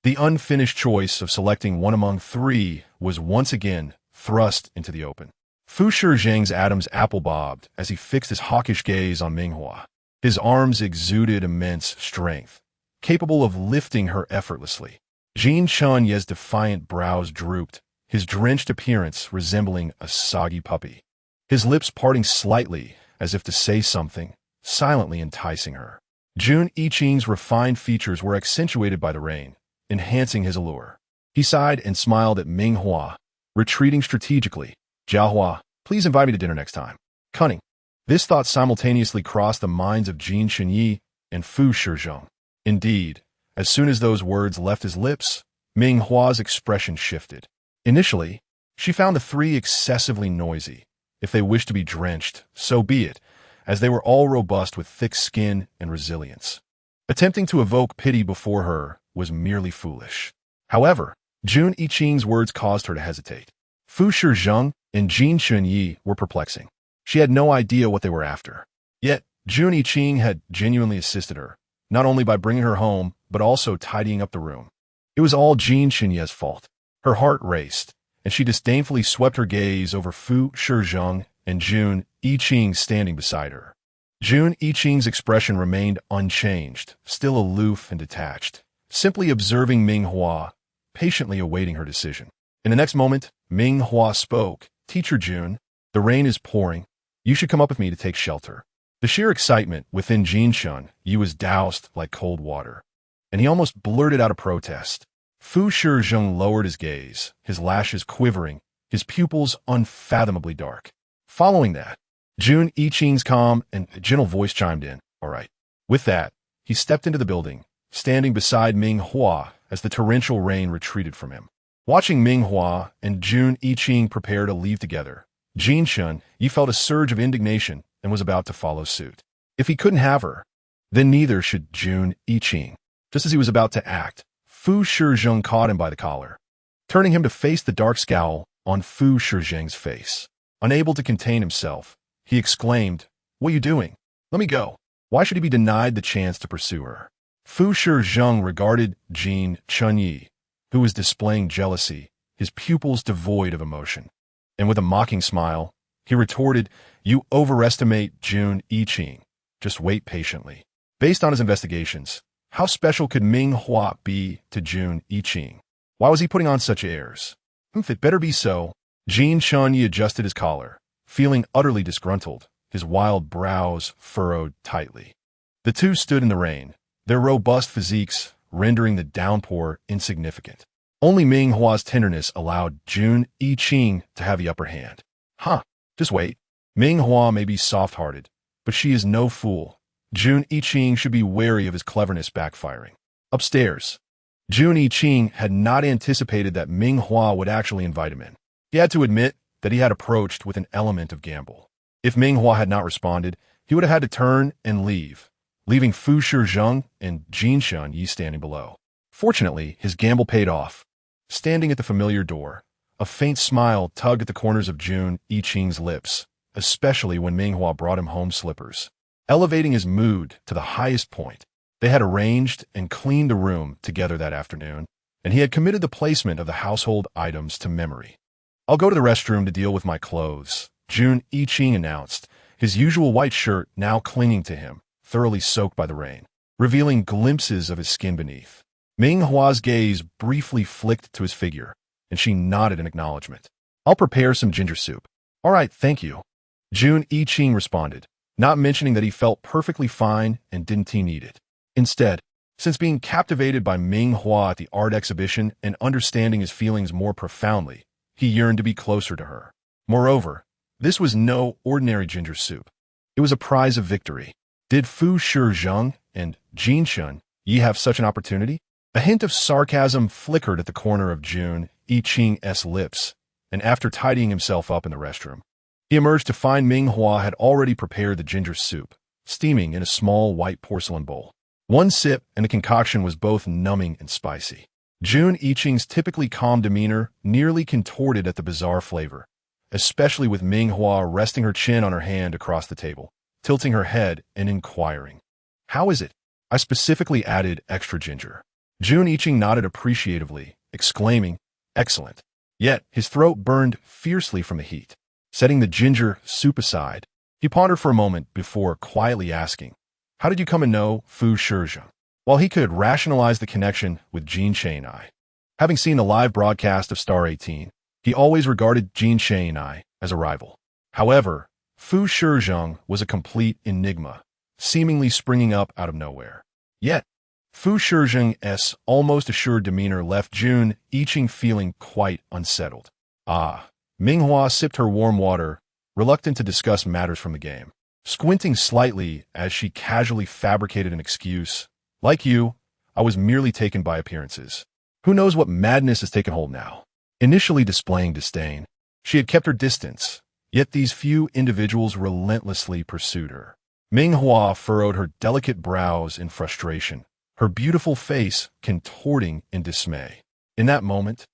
The unfinished choice of selecting one among three was once again thrust into the open. Fu Shizheng's atoms apple-bobbed as he fixed his hawkish gaze on Ming Hua. His arms exuded immense strength, capable of lifting her effortlessly. Jin Shun Ye's defiant brows drooped, his drenched appearance resembling a soggy puppy. His lips parting slightly as if to say something, silently enticing her. Jun Yiqing's refined features were accentuated by the rain, enhancing his allure. He sighed and smiled at Ming Hua, retreating strategically. "Jia Hua, please invite me to dinner next time." Cunning. This thought simultaneously crossed the minds of Jin Shunyi and Fu Shizheng. Indeed, as soon as those words left his lips, Ming Hua's expression shifted. Initially, she found the three excessively noisy. If they wished to be drenched, so be it, as they were all robust with thick skin and resilience. Attempting to evoke pity before her was merely foolish. However, Jun Yiqing's words caused her to hesitate. Fu Shizheng and Jin Shunyi were perplexing. She had no idea what they were after. Yet, Jun Yiqing had genuinely assisted her, not only by bringing her home, but also tidying up the room. It was all Jin Shunyi's fault. Her heart raced, and she disdainfully swept her gaze over Fu Shizheng and Jun Yiqing standing beside her. Jun Yiqing's expression remained unchanged, still aloof and detached, simply observing Ming Hua, patiently awaiting her decision. In the next moment, Ming Hua spoke. "Teacher Jun, the rain is pouring. You should come up with me to take shelter." The sheer excitement within Jin Shun Yi was doused like cold water, and he almost blurted out a protest. Fu Shizheng lowered his gaze, his lashes quivering, his pupils unfathomably dark. Following that, Jun Yiqing's calm and gentle voice chimed in. "All right." With that, he stepped into the building, standing beside Ming Hua as the torrential rain retreated from him. Watching Ming Hua and Jun Yiqing prepare to leave together, Jin Shun Yi felt a surge of indignation and was about to follow suit. If he couldn't have her, then neither should Jun Yiqing. Just as he was about to act, Fu Shizheng caught him by the collar, turning him to face the dark scowl on Fu Shizheng's face. Unable to contain himself, he exclaimed, "What are you doing? Let me go." Why should he be denied the chance to pursue her? Fu Shizheng regarded Jin Shunyi, who was displaying jealousy, his pupils devoid of emotion. And with a mocking smile, He retorted, "You overestimate Jun Yiqing. Just wait patiently." Based on his investigations, how special could Ming Hua be to Jun Yiqing? Why was he putting on such airs? If it better be so. Jin Chunyi adjusted his collar, feeling utterly disgruntled, his wild brows furrowed tightly. The two stood in the rain, their robust physiques rendering the downpour insignificant. Only Ming Hua's tenderness allowed Jun Yiqing to have the upper hand. Just wait. Ming Hua may be soft-hearted, but she is no fool. Jun Yiqing should be wary of his cleverness backfiring. Upstairs, Jun Yiqing had not anticipated that Ming Hua would actually invite him in. He had to admit that he had approached with an element of gamble. If Ming Hua had not responded, he would have had to turn and leave, leaving Fu Shizheng and Jin Chunyi standing below. Fortunately, his gamble paid off. Standing at the familiar door, a faint smile tugged at the corners of Jun Yiqing's lips, especially when Ming Hua brought him home slippers. Elevating his mood to the highest point, they had arranged and cleaned the room together that afternoon, and he had committed the placement of the household items to memory. "I'll go to the restroom to deal with my clothes," Jun Yiqing announced, his usual white shirt now clinging to him, thoroughly soaked by the rain, revealing glimpses of his skin beneath. Ming Hua's gaze briefly flicked to his figure, and she nodded in acknowledgement. "I'll prepare some ginger soup." "All right, thank you," Jun Yiqing responded, not mentioning that he felt perfectly fine and didn't need it. Instead, since being captivated by Ming Hua at the art exhibition and understanding his feelings more profoundly, he yearned to be closer to her. Moreover, this was no ordinary ginger soup. It was a prize of victory. Did Fu Shizheng and Jin Chunyi have such an opportunity? A hint of sarcasm flickered at the corner of Jun Yiqing's lips, and after tidying himself up in the restroom, he emerged to find Ming Hua had already prepared the ginger soup, steaming in a small white porcelain bowl. One sip, and the concoction was both numbing and spicy. Jun Yiqing's typically calm demeanor nearly contorted at the bizarre flavor, especially with Ming Hua resting her chin on her hand across the table, tilting her head and inquiring, "How is it? I specifically added extra ginger." Jun Yiqing nodded appreciatively, exclaiming, "Excellent." Yet his throat burned fiercely from the heat. Setting the ginger soup aside, he pondered for a moment before quietly asking, "How did you come to know Fu Shizheng?" While he could rationalize the connection with Jin Chunyi, having seen the live broadcast of Star 18, he always regarded Jin Chunyi as a rival. However, Fu Shizheng was a complete enigma, seemingly springing up out of nowhere. Yet, Fu Shizheng's almost assured demeanor left Jun Yiqing feeling quite unsettled. Ming Hua sipped her warm water, reluctant to discuss matters from the game, squinting slightly as she casually fabricated an excuse. "Like you, I was merely taken by appearances. Who knows what madness has taken hold now?" Initially displaying disdain, she had kept her distance, yet these few individuals relentlessly pursued her. Ming Hua furrowed her delicate brows in frustration, her beautiful face contorting in dismay. In that moment,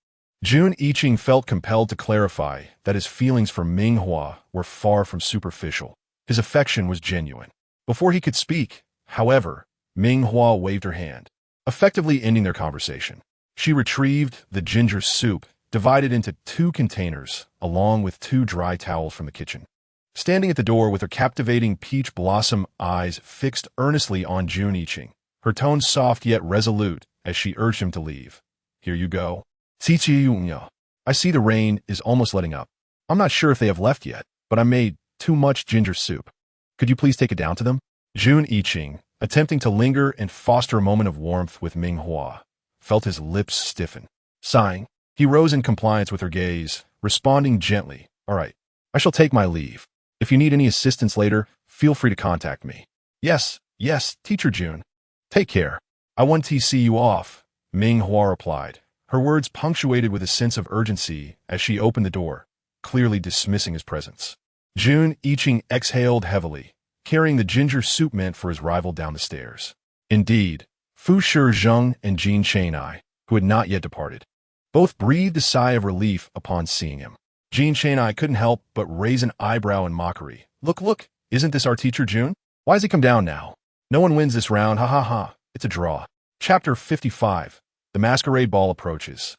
Jun Yiqing felt compelled to clarify that his feelings for Ming Hua were far from superficial. His affection was genuine. Before he could speak, however, Ming Hua waved her hand, effectively ending their conversation. She retrieved the ginger soup, divided into 2 containers, along with 2 dry towels from the kitchen. Standing at the door with her captivating peach blossom eyes fixed earnestly on Jun Yiqing, her tone soft yet resolute as she urged him to leave. "Here you go. I see the rain is almost letting up. I'm not sure if they have left yet, but I made too much ginger soup. Could you please take it down to them?" Jun Yiqing, attempting to linger and foster a moment of warmth with Ming Hua, felt his lips stiffen. Sighing, he rose in compliance with her gaze, responding gently, "All right, I shall take my leave. If you need any assistance later, feel free to contact me." Yes, Teacher Jun. Take care. I want to see you off," Ming Hua replied, her words punctuated with a sense of urgency as she opened the door, clearly dismissing his presence. Jun Yiqing exhaled heavily, carrying the ginger soup meant for his rival down the stairs. Indeed, Fu Shizheng and Jin Chunyi, who had not yet departed, both breathed a sigh of relief upon seeing him. Jin Chunyi couldn't help but raise an eyebrow in mockery. Look, isn't this our teacher Jun? Why has he come down now? No one wins this round, ha ha ha. It's a draw. Chapter 55. The masquerade ball approaches.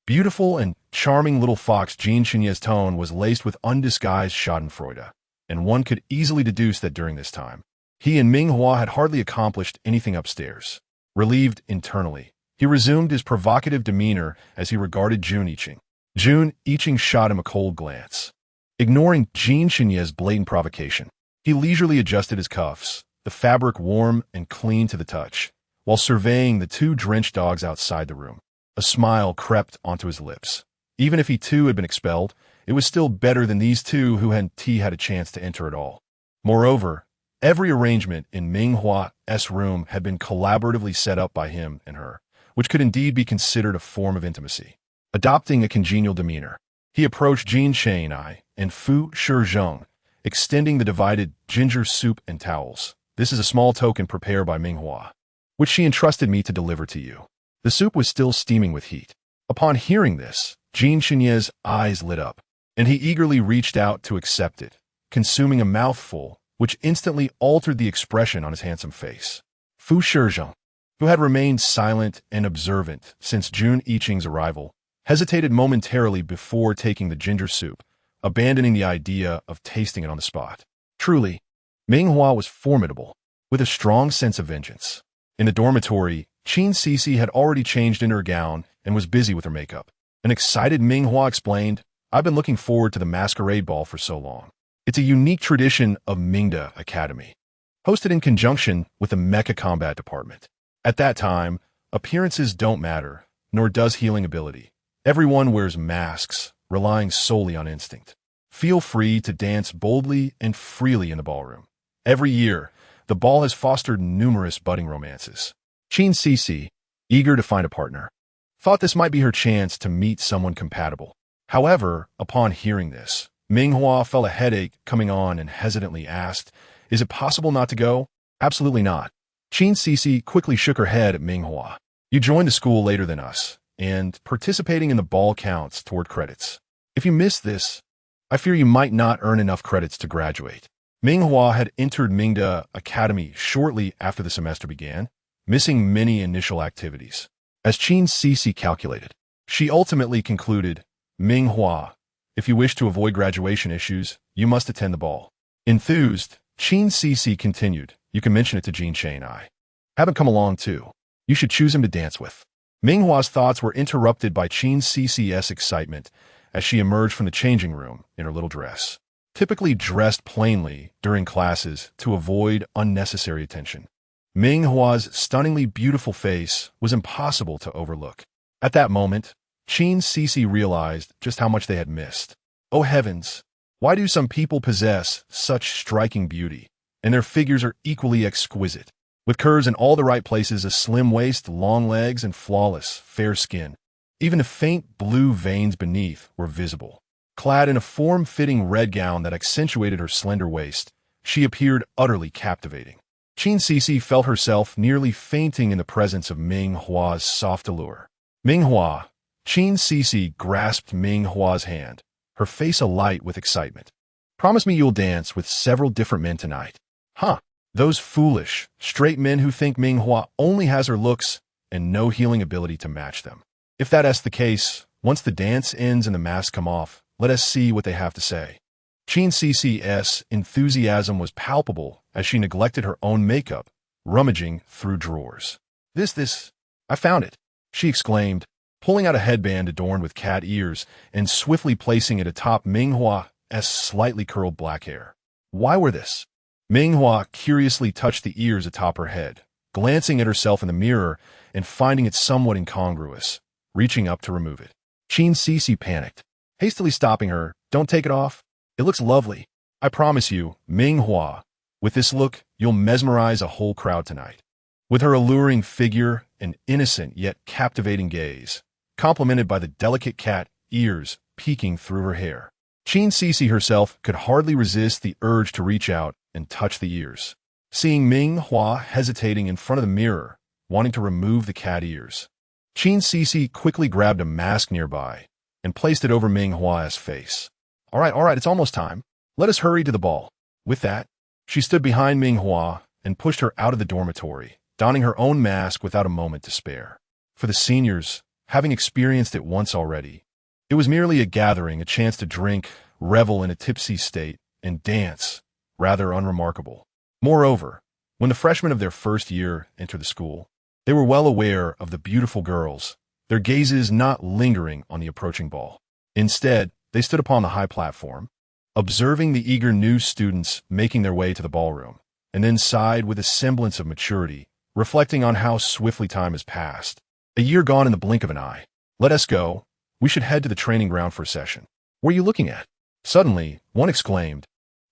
Beautiful and charming little fox Jean Chenier's tone was laced with undisguised schadenfreude, and one could easily deduce that during this time, he and Ming Hua had hardly accomplished anything upstairs. Relieved internally, he resumed his provocative demeanor as he regarded Jun Yiqing. Jun Yiqing shot him a cold glance. Ignoring Jean Chenier's blatant provocation, he leisurely adjusted his cuffs, the fabric warm and clean to the touch, while surveying the two drenched dogs outside the room. A smile crept onto his lips. Even if he too had been expelled, it was still better than these two who hadn't had a chance to enter at all. Moreover, every arrangement in Ming Hua's room had been collaboratively set up by him and her, which could indeed be considered a form of intimacy. Adopting a congenial demeanor, he approached Jin Chai and Fu Shizheng, extending the divided ginger soup and towels. This is a small token prepared by Ming Hua, which she entrusted me to deliver to you. The soup was still steaming with heat. Upon hearing this, Jean Chenier's eyes lit up, and he eagerly reached out to accept it, consuming a mouthful, which instantly altered the expression on his handsome face. Fu Shizheng, who had remained silent and observant since Jun Yiqing's arrival, hesitated momentarily before taking the ginger soup, abandoning the idea of tasting it on the spot. Truly, Ming Hua was formidable, with a strong sense of vengeance. In the dormitory, Qin Sisi had already changed into her gown and was busy with her makeup. An excited Ming Hua explained, "I've been looking forward to the masquerade ball for so long. It's a unique tradition of Mingda Academy, hosted in conjunction with the Mecha Combat Department. At that time, appearances don't matter, nor does healing ability. Everyone wears masks, relying solely on instinct. Feel free to dance boldly and freely in the ballroom. Every year, the ball has fostered numerous budding romances." Qin Sisi, eager to find a partner, thought this might be her chance to meet someone compatible. However, upon hearing this, Ming Hua felt a headache coming on and hesitantly asked, "Is it possible not to go?" "Absolutely not." Qin Sisi quickly shook her head at Ming Hua. "You joined the school later than us, and participating in the ball counts toward credits. If you miss this, I fear you might not earn enough credits to graduate." Ming Hua had entered Mingda Academy shortly after the semester began, missing many initial activities. As Qin Sisi calculated, she ultimately concluded, "Ming Hua, if you wish to avoid graduation issues, you must attend the ball." Enthused, Qin Sisi continued, "You can mention it to Jean Chai. Have him come along too. You should choose him to dance with." Ming Hua's thoughts were interrupted by Qin Sisi's excitement as she emerged from the changing room in her little dress. Typically dressed plainly during classes to avoid unnecessary attention, Ming Hua's stunningly beautiful face was impossible to overlook. At that moment, Qin Sisi realized just how much they had missed. Oh heavens, why do some people possess such striking beauty, and their figures are equally exquisite, with curves in all the right places, a slim waist, long legs, and flawless, fair skin. Even the faint blue veins beneath were visible. Clad in a form-fitting red gown that accentuated her slender waist, she appeared utterly captivating. Qin Sisi felt herself nearly fainting in the presence of Ming Hua's soft allure. "Ming Hua." Qin Sisi grasped Ming Hua's hand, her face alight with excitement. "Promise me you'll dance with several different men tonight." "Huh. Those foolish, straight men who think Ming Hua only has her looks and no healing ability to match them. If that's the case, once the dance ends and the masks come off, let us see what they have to say." Qin Sisi's enthusiasm was palpable as she neglected her own makeup, rummaging through drawers. This, I found it," she exclaimed, pulling out a headband adorned with cat ears and swiftly placing it atop Ming Hua's slightly curled black hair. "Why were this?" Ming Hua curiously touched the ears atop her head, glancing at herself in the mirror and finding it somewhat incongruous, reaching up to remove it. Qin Sisi panicked, hastily stopping her. "Don't take it off. It looks lovely. I promise you, Ming Hua, with this look, you'll mesmerize a whole crowd tonight." With her alluring figure and innocent yet captivating gaze, complemented by the delicate cat ears peeking through her hair, Qin Sisi herself could hardly resist the urge to reach out and touch the ears. Seeing Ming Hua hesitating in front of the mirror, wanting to remove the cat ears, Qin Sisi quickly grabbed a mask nearby and placed it over Ming Hua's face. All right, it's almost time. Let us hurry to the ball." With that, she stood behind Ming Hua and pushed her out of the dormitory, donning her own mask without a moment to spare. For the seniors, having experienced it once already, It was merely a gathering, a chance to drink, revel in a tipsy state, and dance, rather unremarkable. Moreover, when the freshmen of their first year entered the school, they were well aware of the beautiful girls, their gazes not lingering on the approaching ball. Instead, they stood upon the high platform, observing the eager new students making their way to the ballroom, and then sighed with a semblance of maturity, reflecting on how swiftly time has passed. A year gone in the blink of an eye. Let us go. We should head to the training ground for a session. What are you looking at? Suddenly, one exclaimed,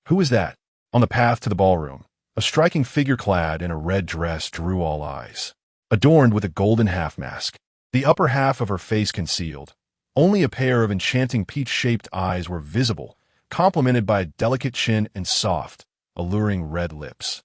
"Who is that?" On the path to the ballroom, a striking figure clad in a red dress drew all eyes. Adorned with a golden half-mask, the upper half of her face concealed, only a pair of enchanting peach-shaped eyes were visible, complemented by a delicate chin and soft, alluring red lips.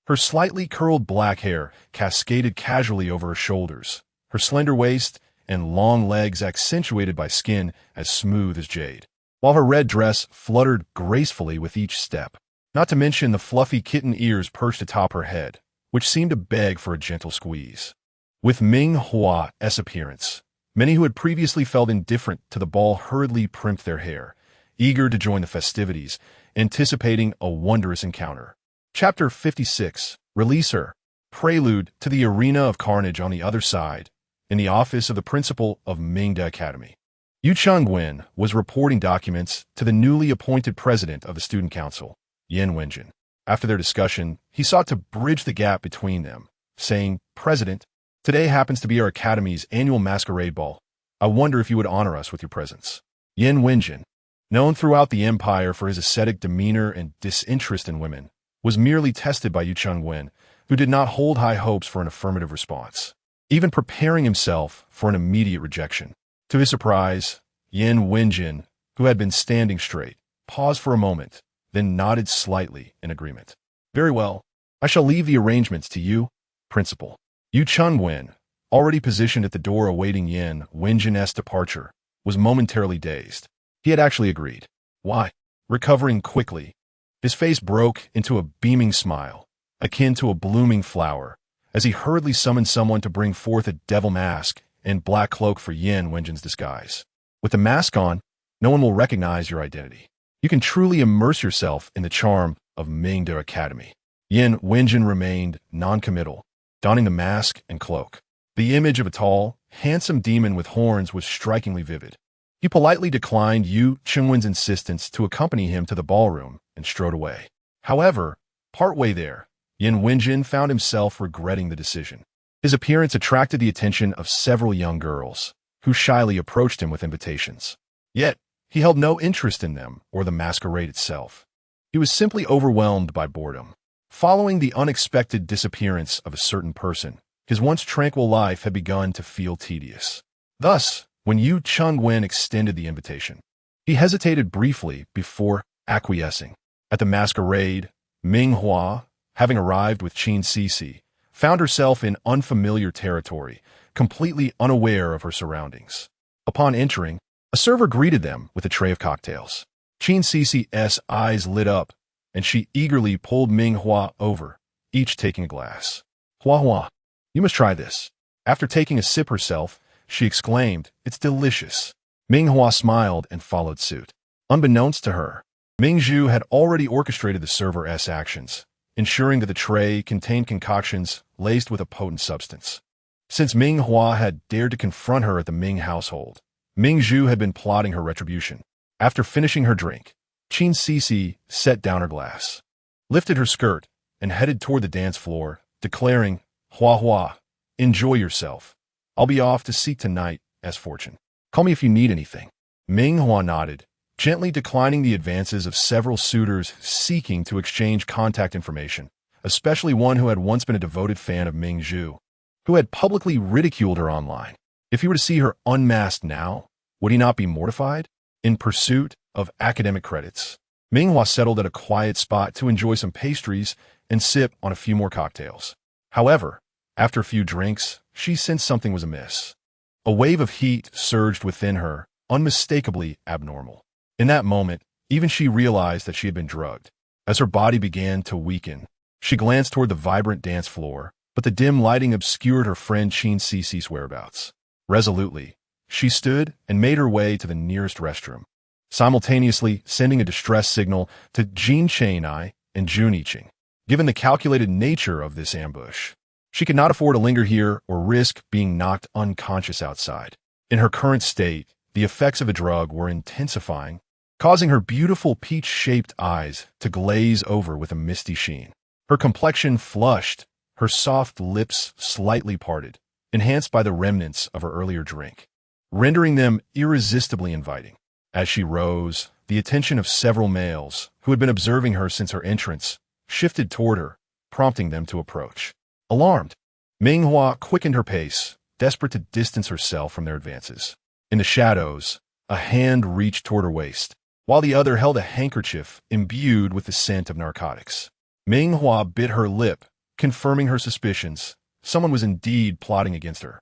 Her slightly curled black hair cascaded casually over her shoulders, her slender waist and long legs accentuated by skin as smooth as jade, while her red dress fluttered gracefully with each step, not to mention the fluffy kitten ears perched atop her head, which seemed to beg for a gentle squeeze. With Ming Hua's appearance, many who had previously felt indifferent to the ball hurriedly primped their hair, eager to join the festivities, anticipating a wondrous encounter. Chapter 56, Release Her. Prelude to the arena of carnage on the other side, in the office of the principal of Mingda Academy. Yu Chengwen was reporting documents to the newly appointed president of the student council, Yin Wenjin. After their discussion, he sought to bridge the gap between them, saying, "President, today happens to be our academy's annual masquerade ball. I wonder if you would honor us with your presence." Yin Wenjin, known throughout the empire for his ascetic demeanor and disinterest in women, was merely tested by Yu Chengwen, who did not hold high hopes for an affirmative response, even preparing himself for an immediate rejection. To his surprise, Yin Wenjin, who had been standing straight, paused for a moment, then nodded slightly in agreement. "Very well. I shall leave the arrangements to you, principal." Yu Chengwen, already positioned at the door awaiting Yin Wenjin's departure, was momentarily dazed. He had actually agreed. Why? Recovering quickly, his face broke into a beaming smile, akin to a blooming flower, as he hurriedly summoned someone to bring forth a devil mask and black cloak for Yin Wenjin's disguise. With the mask on, no one will recognize your identity. You can truly immerse yourself in the charm of Mingda Academy. Yin Wenjin remained non-committal, donning the mask and cloak. The image of a tall, handsome demon with horns was strikingly vivid. He politely declined Yu Chengwen's insistence to accompany him to the ballroom and strode away. However, partway there, Yin Wenjin found himself regretting the decision. His appearance attracted the attention of several young girls, who shyly approached him with invitations. Yet, he held no interest in them or the masquerade itself. He was simply overwhelmed by boredom. Following the unexpected disappearance of a certain person, his once tranquil life had begun to feel tedious. Thus, when Yu Chengwen extended the invitation, he hesitated briefly before acquiescing. At the masquerade, Ming Hua, having arrived with Qin Sisi, found herself in unfamiliar territory, completely unaware of her surroundings. Upon entering, a server greeted them with a tray of cocktails. Qin Sisi's eyes lit up, and she eagerly pulled Ming Hua over, each taking a glass. "Hua, you must try this." After taking a sip herself, she exclaimed, "It's delicious." Ming Hua smiled and followed suit. Unbeknownst to her, Ming Zhu had already orchestrated the server's actions, ensuring that the tray contained concoctions laced with a potent substance. Since Ming Hua had dared to confront her at the Ming household, Ming Zhu had been plotting her retribution. After finishing her drink, Qin Sisi set down her glass, lifted her skirt, and headed toward the dance floor, declaring, Hua, enjoy yourself. I'll be off to seek tonight as fortune. Call me if you need anything." Ming Hua nodded, gently declining the advances of several suitors seeking to exchange contact information, especially one who had once been a devoted fan of Ming Zhu, who had publicly ridiculed her online. If he were to see her unmasked now, would he not be mortified? In pursuit of academic credits, Ming Hua settled at a quiet spot to enjoy some pastries and sip on a few more cocktails. However, after a few drinks, she sensed something was amiss. A wave of heat surged within her, unmistakably abnormal. In that moment, even she realized that she had been drugged. As her body began to weaken, she glanced toward the vibrant dance floor, but the dim lighting obscured her friend Qin Sisi's whereabouts. Resolutely, she stood and made her way to the nearest restroom, simultaneously sending a distress signal to Jin Cheng-ai and Jun Iching. Given the calculated nature of this ambush, she could not afford to linger here or risk being knocked unconscious outside. In her current state, the effects of a drug were intensifying, causing her beautiful peach-shaped eyes to glaze over with a misty sheen. Her complexion flushed, her soft lips slightly parted, enhanced by the remnants of her earlier drink, rendering them irresistibly inviting. As she rose, the attention of several males, who had been observing her since her entrance, shifted toward her, prompting them to approach. Alarmed, Ming Hua quickened her pace, desperate to distance herself from their advances. In the shadows, a hand reached toward her waist, while the other held a handkerchief imbued with the scent of narcotics. Ming Hua bit her lip, confirming her suspicions. Someone was indeed plotting against her,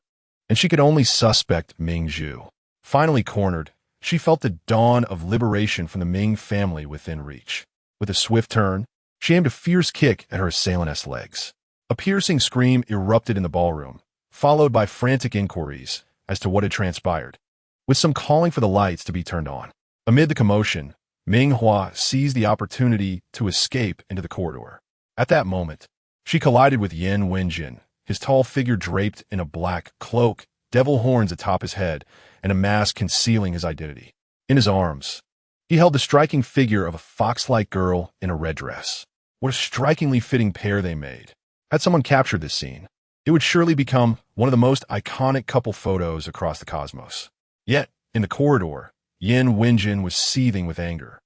and she could only suspect Ming Zhu. Finally cornered, she felt the dawn of liberation from the Ming family within reach. With a swift turn, she aimed a fierce kick at her assailant's legs. A piercing scream erupted in the ballroom, followed by frantic inquiries as to what had transpired, with some calling for the lights to be turned on. Amid the commotion, Ming Hua seized the opportunity to escape into the corridor. At that moment, she collided with Yan Wenjin, his tall figure draped in a black cloak, devil horns atop his head, and a mask concealing his identity. In his arms, he held the striking figure of a fox-like girl in a red dress. What a strikingly fitting pair they made. Had someone captured this scene, it would surely become one of the most iconic couple photos across the cosmos. Yet, in the corridor, Yan Wenjin was seething with anger.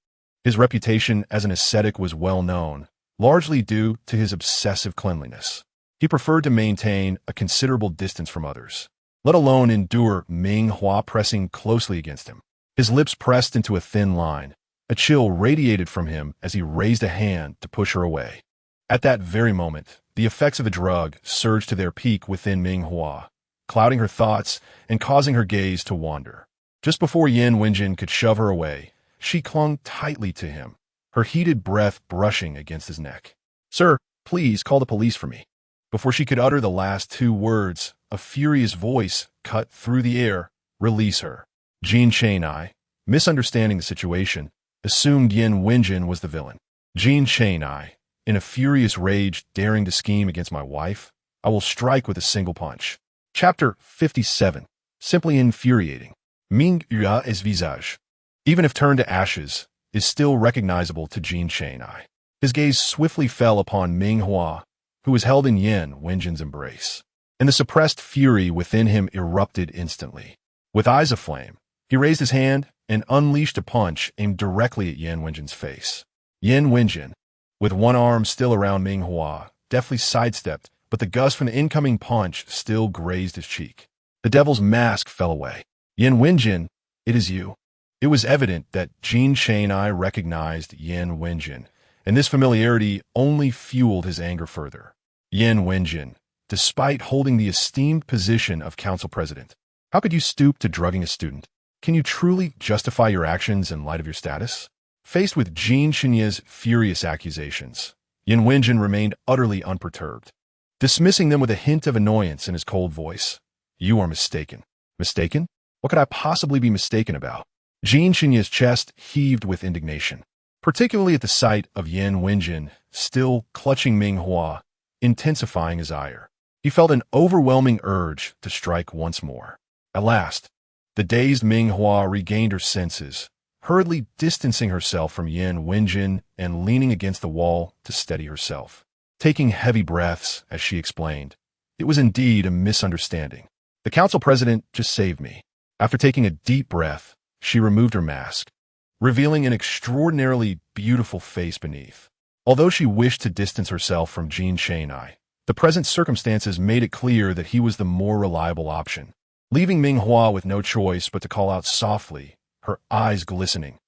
His reputation as an ascetic was well known, largely due to his obsessive cleanliness. He preferred to maintain a considerable distance from others, let alone endure Ming Hua pressing closely against him. His lips pressed into a thin line. A chill radiated from him as he raised a hand to push her away. At that very moment, the effects of the drug surged to their peak within Ming Hua, clouding her thoughts and causing her gaze to wander. Just before Yan Wenjin could shove her away, she clung tightly to him, her heated breath brushing against his neck. "Sir, please call the police for me." Before she could utter the last two words, a furious voice cut through the air. "Release her." Jin Cheng-ai, misunderstanding the situation, assumed Yan Wenjin was the villain. Jin Cheng-ai, in a furious rage daring to scheme against my wife, I will strike with a single punch. Chapter 57. Simply infuriating. Ming Hua's visage, even if turned to ashes, is still recognizable to Jin Cheng-ai. His gaze swiftly fell upon Ming Hua, who was held in Yan Wenjin's embrace, and the suppressed fury within him erupted instantly. With eyes aflame, he raised his hand and unleashed a punch aimed directly at Yan Wenjin's face. Yan Wenjin, with one arm still around Ming Hua, deftly sidestepped, but the gust from the incoming punch still grazed his cheek. The devil's mask fell away. "Yan Wenjin, it is you." It was evident that Jin Cheng-ai recognized Yan Wenjin, and this familiarity only fueled his anger further. "Yan Wenjin, despite holding the esteemed position of council president, how could you stoop to drugging a student? Can you truly justify your actions in light of your status?" Faced with Jin Cheng's furious accusations, Yan Wenjin remained utterly unperturbed, dismissing them with a hint of annoyance in his cold voice. "You are mistaken." "Mistaken? What could I possibly be mistaken about?" Jin Cheng's chest heaved with indignation, particularly at the sight of Yan Wenjin still clutching Ming Hua, intensifying his ire. He felt an overwhelming urge to strike once more. At last, the dazed Ming Hua regained her senses, hurriedly distancing herself from Yan Wenjin and leaning against the wall to steady herself. Taking heavy breaths as she explained, "It was indeed a misunderstanding. The council president just saved me." After taking a deep breath, she removed her mask, revealing an extraordinarily beautiful face beneath. Although she wished to distance herself from Jin Cheng-ai, the present circumstances made it clear that he was the more reliable option, leaving Ming Hua with no choice but to call out softly, her eyes glistening.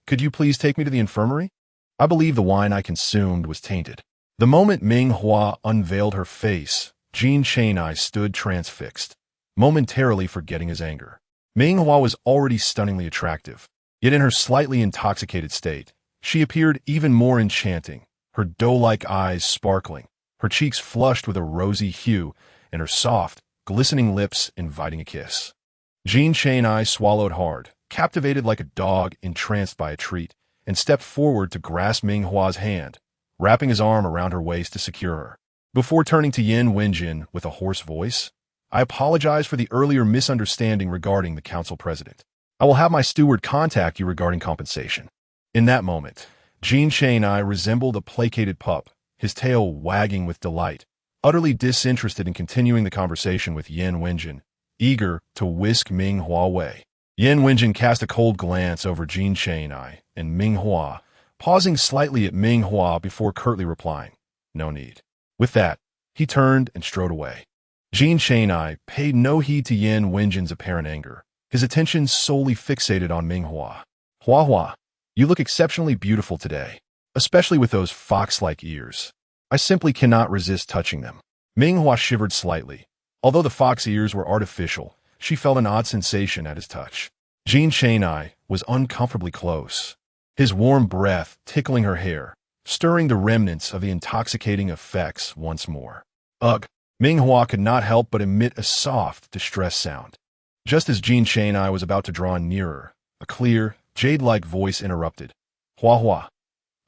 Could you please take me to the infirmary? I believe the wine I consumed was tainted." The moment Ming Hua unveiled her face, Jin Cheng-ai stood transfixed, momentarily forgetting his anger. Ming Hua was already stunningly attractive, yet in her slightly intoxicated state, she appeared even more enchanting, her doe-like eyes sparkling, her cheeks flushed with a rosy hue, and her soft, glistening lips inviting a kiss. Jean Chang-I swallowed hard, captivated like a dog entranced by a treat, and stepped forward to grasp Ming Hua's hand, wrapping his arm around her waist to secure her. Before turning to Yin Wenjin with a hoarse voice, I apologize for the earlier misunderstanding regarding the council president. I will have my steward contact you regarding compensation. In that moment, Jean Chang-I resembled a placated pup, his tail wagging with delight, utterly disinterested in continuing the conversation with Yin Wenjin, eager to whisk Ming Hua away. Yin Wenjin cast a cold glance over Jean Chang-I and Ming Hua, pausing slightly at Ming Hua before curtly replying, "No need." With that, he turned and strode away. Jean Chang-I paid no heed to Yin Wenjin's apparent anger, his attention solely fixated on Ming Hua. "Hua Hua, you look exceptionally beautiful today, especially with those fox-like ears. I simply cannot resist touching them." Ming Hua shivered slightly. Although the fox ears were artificial, she felt an odd sensation at his touch. Jean Chang-I was uncomfortably close, his warm breath tickling her hair, stirring the remnants of the intoxicating effects once more. Ugh! Ming Hua could not help but emit a soft, distressed sound. Just as Jean Chang-I was about to draw nearer, a clear, jade-like voice interrupted. "Hua Hua,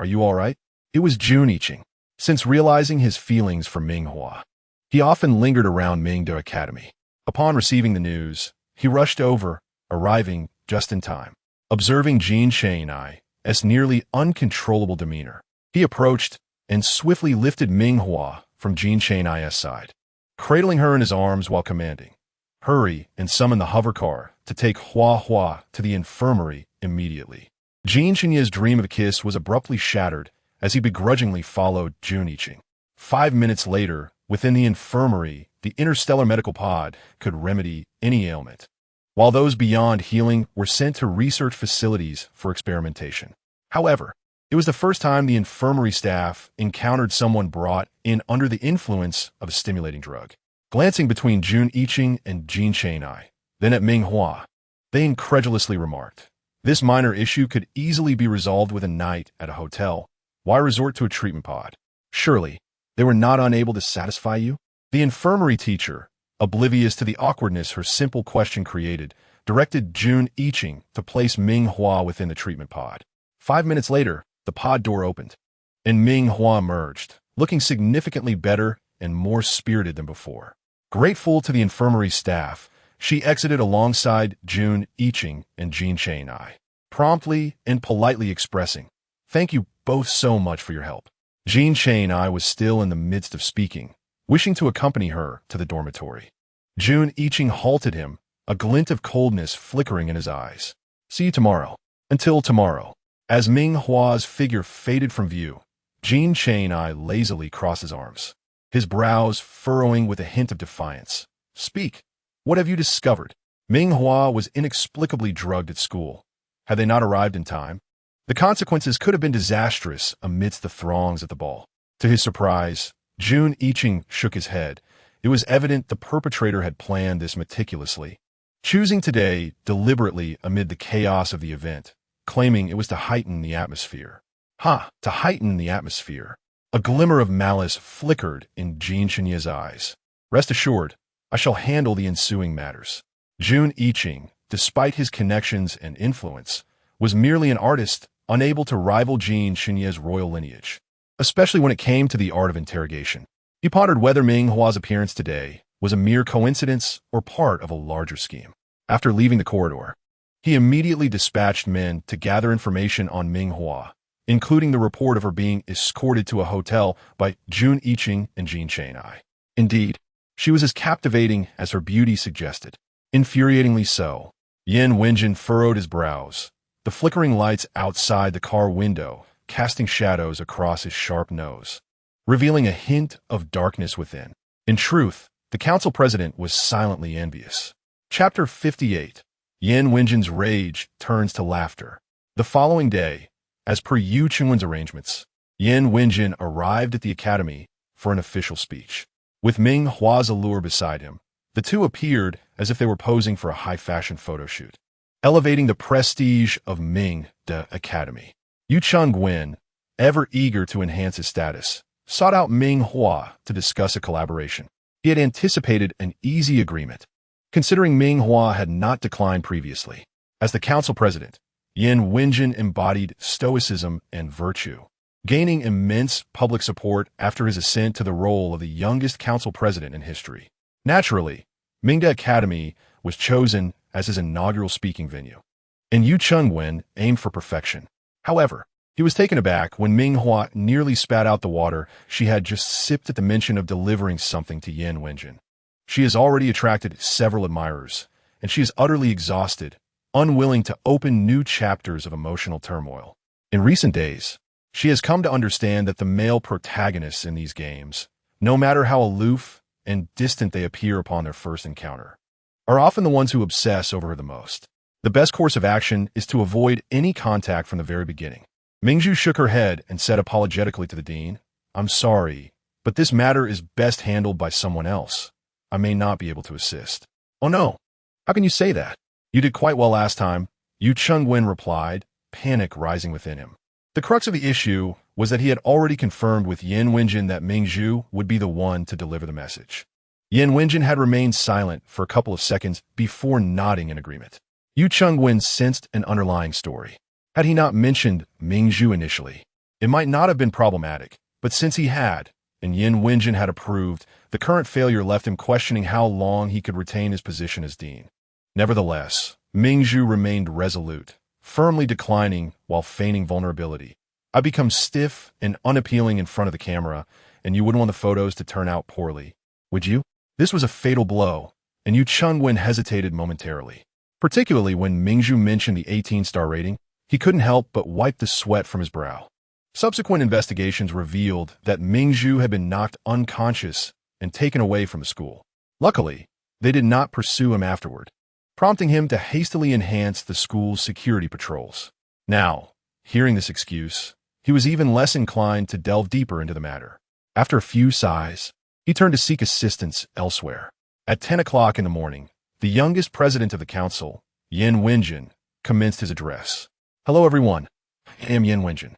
are you all right?" It was Jun Iching. Since realizing his feelings for Ming Hua, he often lingered around Mingde Academy. Upon receiving the news, he rushed over, arriving just in time. Observing Jean Chang-I's nearly uncontrollable demeanor, he approached and swiftly lifted Ming Hua from Jean Chang-I's side, cradling her in his arms while commanding, "Hurry and summon the hover car to take Hua Hua to the infirmary immediately." Jean Chang's dream of a kiss was abruptly shattered as he begrudgingly followed Jun Iching. 5 minutes later, within the infirmary, the Interstellar medical pod could remedy any ailment, while those beyond healing were sent to research facilities for experimentation. However, it was the first time the infirmary staff encountered someone brought in under the influence of a stimulating drug. Glancing between Jun Iching and Jean Chang-I, then at Ming Hua, they incredulously remarked, "This minor issue could easily be resolved with a night at a hotel. Why resort to a treatment pod? Surely, they were not unable to satisfy you?" The infirmary teacher, oblivious to the awkwardness her simple question created, directed Jun Iching to place Ming Hua within the treatment pod. 5 minutes later, the pod door opened, and Ming Hua emerged, looking significantly better and more spirited than before. Grateful to the infirmary staff, she exited alongside Jun Iching and Jean Chang-I, promptly and politely expressing, "Thank you both so much for your help." Jean Chang-I was still in the midst of speaking, wishing to accompany her to the dormitory. Jun Iching halted him, a glint of coldness flickering in his eyes. "See you tomorrow." "Until tomorrow." As Ming Hua's figure faded from view, Jean Chang-I lazily crossed his arms, his brows furrowing with a hint of defiance. "Speak. What have you discovered?" Ming Hua was inexplicably drugged at school. Had they not arrived in time? The consequences could have been disastrous amidst the throngs at the ball. To his surprise, Jun Iching shook his head. It was evident the perpetrator had planned this meticulously, choosing today deliberately amid the chaos of the event, claiming it was to heighten the atmosphere. To heighten the atmosphere. A glimmer of malice flickered in Jean Chang's eyes. "Rest assured, I shall handle the ensuing matters." Jun Iching, despite his connections and influence, was merely an artist unable to rival Jean Chang's royal lineage, especially when it came to the art of interrogation. He pondered whether Ming Hua's appearance today was a mere coincidence or part of a larger scheme. After leaving the corridor, he immediately dispatched men to gather information on Ming Hua, including the report of her being escorted to a hotel by Jun Iching and Jean Chang-I. Indeed, she was as captivating as her beauty suggested. Infuriatingly so. Yin Wenjin furrowed his brows, the flickering lights outside the car window casting shadows across his sharp nose, revealing a hint of darkness within. In truth, the council president was silently envious. Chapter 58. Yin Wenjin's rage turns to laughter. The following day, as per Yu Chunwen's arrangements, Yin Wenjin arrived at the academy for an official speech. With Ming Hua's allure beside him, the two appeared as if they were posing for a high-fashion photo shoot, elevating the prestige of Ming the Academy. Yu Chunwen, ever eager to enhance his status, sought out Ming Hua to discuss a collaboration. He had anticipated an easy agreement, considering Ming Hua had not declined previously. As the council president, Yin Wenjin embodied stoicism and virtue, gaining immense public support after his ascent to the role of the youngest council president in history. Naturally, Mingda Academy was chosen as his inaugural speaking venue, and Yu Chengwen aimed for perfection. However, he was taken aback when Ming Hua nearly spat out the water she had just sipped at the mention of delivering something to Yin Wenjin. She has already attracted several admirers, and she is utterly exhausted, unwilling to open new chapters of emotional turmoil. In recent days, she has come to understand that the male protagonists in these games, no matter how aloof and distant they appear upon their first encounter, are often the ones who obsess over her the most. The best course of action is to avoid any contact from the very beginning. Mingzhu shook her head and said apologetically to the dean, "I'm sorry, but this matter is best handled by someone else. I may not be able to assist." "Oh no, how can you say that? You did quite well last time," Yu Chengwen replied, panic rising within him. The crux of the issue was that he had already confirmed with Yin Wenjin that Mingzhu would be the one to deliver the message. Yin Wenjin had remained silent for a couple of seconds before nodding in agreement. Yu Chengwen sensed an underlying story. Had he not mentioned Mingzhu initially, it might not have been problematic, but since he had, and Yin Wenjin had approved, the current failure left him questioning how long he could retain his position as dean. Nevertheless, Mingzhu remained resolute, firmly declining while feigning vulnerability. "I become stiff and unappealing in front of the camera, and you wouldn't want the photos to turn out poorly, would you?" This was a fatal blow, and Yu Chengwen hesitated momentarily. Particularly when Mingzhu mentioned the 18-star rating, he couldn't help but wipe the sweat from his brow. Subsequent investigations revealed that Mingzhu had been knocked unconscious and taken away from the school. Luckily, they did not pursue him afterward, prompting him to hastily enhance the school's security patrols. Now, hearing this excuse, he was even less inclined to delve deeper into the matter. After a few sighs, he turned to seek assistance elsewhere. At 10 o'clock in the morning, the youngest president of the council, Yin Wenjin, commenced his address. "Hello, everyone. I am Yin Wenjin.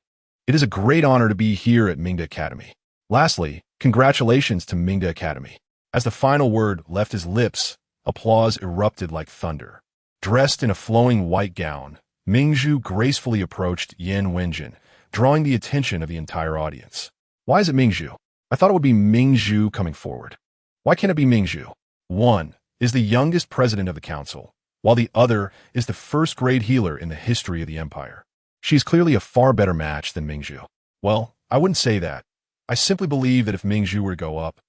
It is a great honor to be here at Mingda Academy. Lastly, congratulations to Mingda Academy." As the final word left his lips, applause erupted like thunder. Dressed in a flowing white gown, Mingzhu gracefully approached Yin Wenjin, drawing the attention of the entire audience. "Why is it Mingzhu? I thought it would be Mingzhu coming forward. Why can't it be Mingzhu?" One is the youngest president of the council, while the other is the first-grade healer in the history of the empire. She is clearly a far better match than Mingzhu. Well, I wouldn't say that. I simply believe that if Mingzhu were to go up,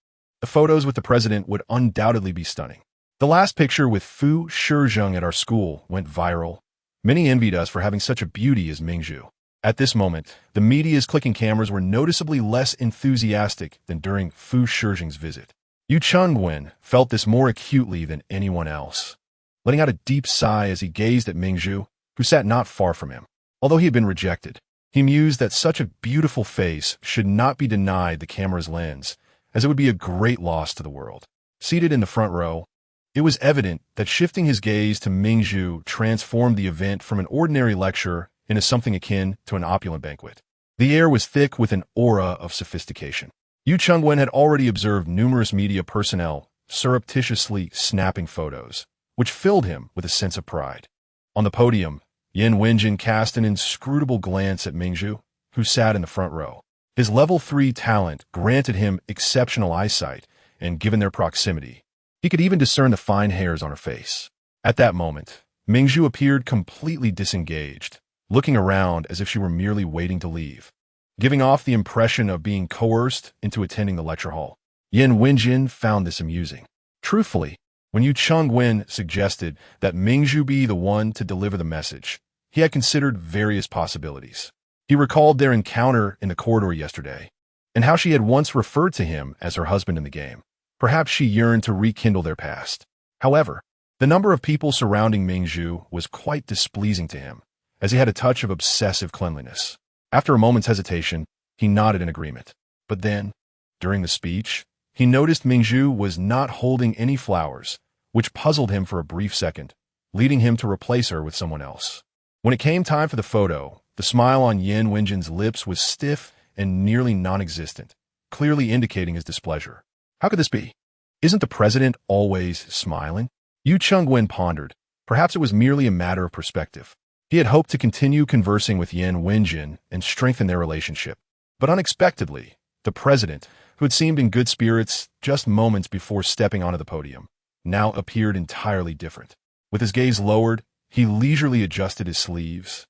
the photos with the president would undoubtedly be stunning. The last picture with Fu Shizheng at our school went viral. Many envied us for having such a beauty as Mingzhu. At this moment, the media's clicking cameras were noticeably less enthusiastic than during Fu Shizheng's visit. Yu Chengwen felt this more acutely than anyone else, letting out a deep sigh as he gazed at Mingzhu, who sat not far from him. Although he had been rejected, he mused that such a beautiful face should not be denied the camera's lens, as it would be a great loss to the world. Seated in the front row, it was evident that shifting his gaze to Mingzhu transformed the event from an ordinary lecture into something akin to an opulent banquet. The air was thick with an aura of sophistication. Yu Chengwen had already observed numerous media personnel surreptitiously snapping photos, which filled him with a sense of pride. On the podium, Yin Wenjin cast an inscrutable glance at Mingzhu, who sat in the front row. His level 3 talent granted him exceptional eyesight, and given their proximity, he could even discern the fine hairs on her face. At that moment, Mingzhu appeared completely disengaged, looking around as if she were merely waiting to leave, giving off the impression of being coerced into attending the lecture hall. Yin Wenjin found this amusing. Truthfully, when Yu Chengwen suggested that Mingzhu be the one to deliver the message, he had considered various possibilities. He recalled their encounter in the corridor yesterday, and how she had once referred to him as her husband in the game. Perhaps she yearned to rekindle their past. However, the number of people surrounding Mingzhu was quite displeasing to him, as he had a touch of obsessive cleanliness. After a moment's hesitation, he nodded in agreement. But then, during the speech, he noticed Mingzhu was not holding any flowers, which puzzled him for a brief second, leading him to replace her with someone else. When it came time for the photo, the smile on Yin Wenjin's lips was stiff and nearly non-existent, clearly indicating his displeasure. How could this be? Isn't the president always smiling? Yu Chengwen pondered. Perhaps it was merely a matter of perspective. He had hoped to continue conversing with Yin Wenjin and strengthen their relationship. But unexpectedly, the president, who had seemed in good spirits just moments before stepping onto the podium, now appeared entirely different. With his gaze lowered, he leisurely adjusted his sleeves.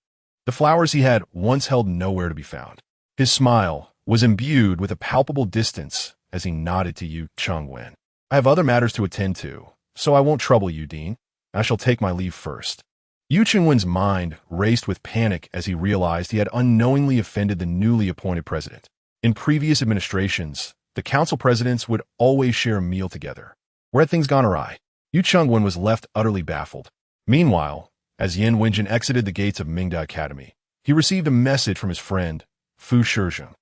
The flowers he had once held nowhere to be found. His smile was imbued with a palpable distance as he nodded to Yu Chengwen. I have other matters to attend to, so I won't trouble you, Dean. I shall take my leave first. Yu Chengwen's mind raced with panic as he realized he had unknowingly offended the newly appointed president. In previous administrations, the council presidents would always share a meal together. Where had things gone awry? Yu Chengwen was left utterly baffled. Meanwhile, as Yin Wenjin exited the gates of Mingda Academy, he received a message from his friend, Fu Shizheng.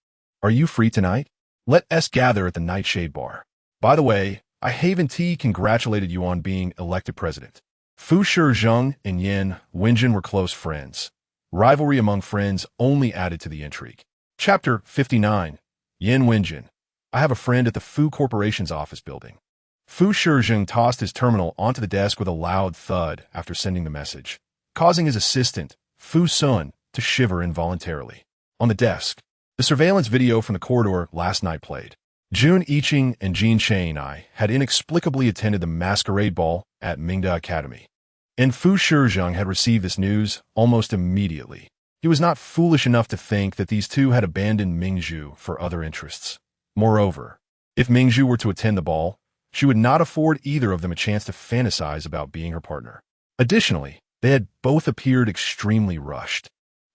Are you free tonight? Let us gather at the Nightshade Bar. By the way, I Haven T congratulated you on being elected president. Fu Shizheng and Yin Wenjin were close friends. Rivalry among friends only added to the intrigue. Chapter 59. Yin Wenjin. I have a friend at the Fu Corporation's office building. Fu Shizheng tossed his terminal onto the desk with a loud thud after sending the message, causing his assistant, Fu Sun, to shiver involuntarily. On the desk, the surveillance video from the corridor last night played. Jun Yiqing and Jin Chang'ai had inexplicably attended the masquerade ball at Mingda Academy, and Fu Shizheng had received this news almost immediately. He was not foolish enough to think that these two had abandoned Mingzhu for other interests. Moreover, if Mingzhu were to attend the ball, she would not afford either of them a chance to fantasize about being her partner. Additionally, they had both appeared extremely rushed,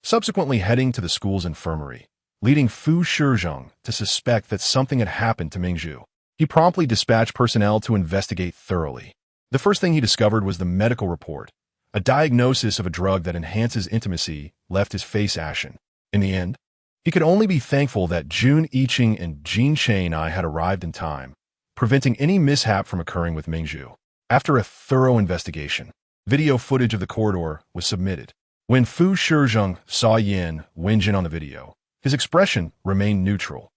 subsequently heading to the school's infirmary, leading Fu Shizheng to suspect that something had happened to Mingzhu. He promptly dispatched personnel to investigate thoroughly. The first thing he discovered was the medical report. A diagnosis of a drug that enhances intimacy left his face ashen. In the end, he could only be thankful that Jun Yiqing and Jin Chang'ai had arrived in time, preventing any mishap from occurring with Mingzhu. After a thorough investigation, video footage of the corridor was submitted. When Fu Shizheng saw Yin Wenjin on the video, his expression remained neutral,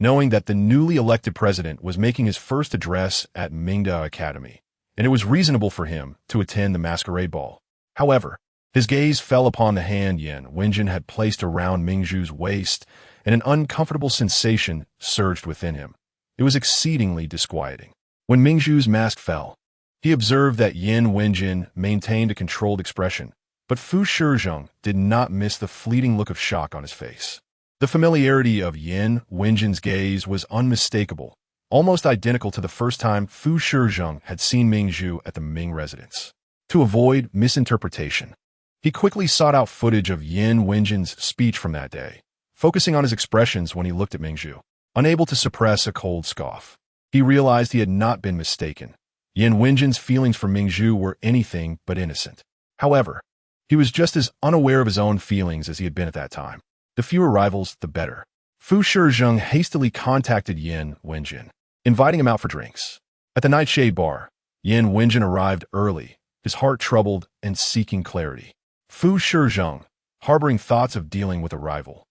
knowing that the newly elected president was making his first address at Mingda Academy, and it was reasonable for him to attend the masquerade ball. However, his gaze fell upon the hand Yin Wenjin had placed around Mingzhu's waist, and an uncomfortable sensation surged within him. It was exceedingly disquieting. When Mingzhu's mask fell, he observed that Yin Wenjin maintained a controlled expression, but Fu Shizheng did not miss the fleeting look of shock on his face. The familiarity of Yin Wenjin's gaze was unmistakable, almost identical to the first time Fu Shizheng had seen Mingzhu at the Ming residence. To avoid misinterpretation, he quickly sought out footage of Yin Wenjin's speech from that day, focusing on his expressions when he looked at Mingzhu. Unable to suppress a cold scoff, he realized he had not been mistaken. Yin Wenjin's feelings for Mingzhu were anything but innocent. However, he was just as unaware of his own feelings as he had been at that time. The fewer rivals, the better. Fu Shizheng hastily contacted Yin Wenjin, inviting him out for drinks. At the Nightshade Bar, Yin Wenjin arrived early, his heart troubled and seeking clarity. Fu Shizheng, harboring thoughts of dealing with a rival,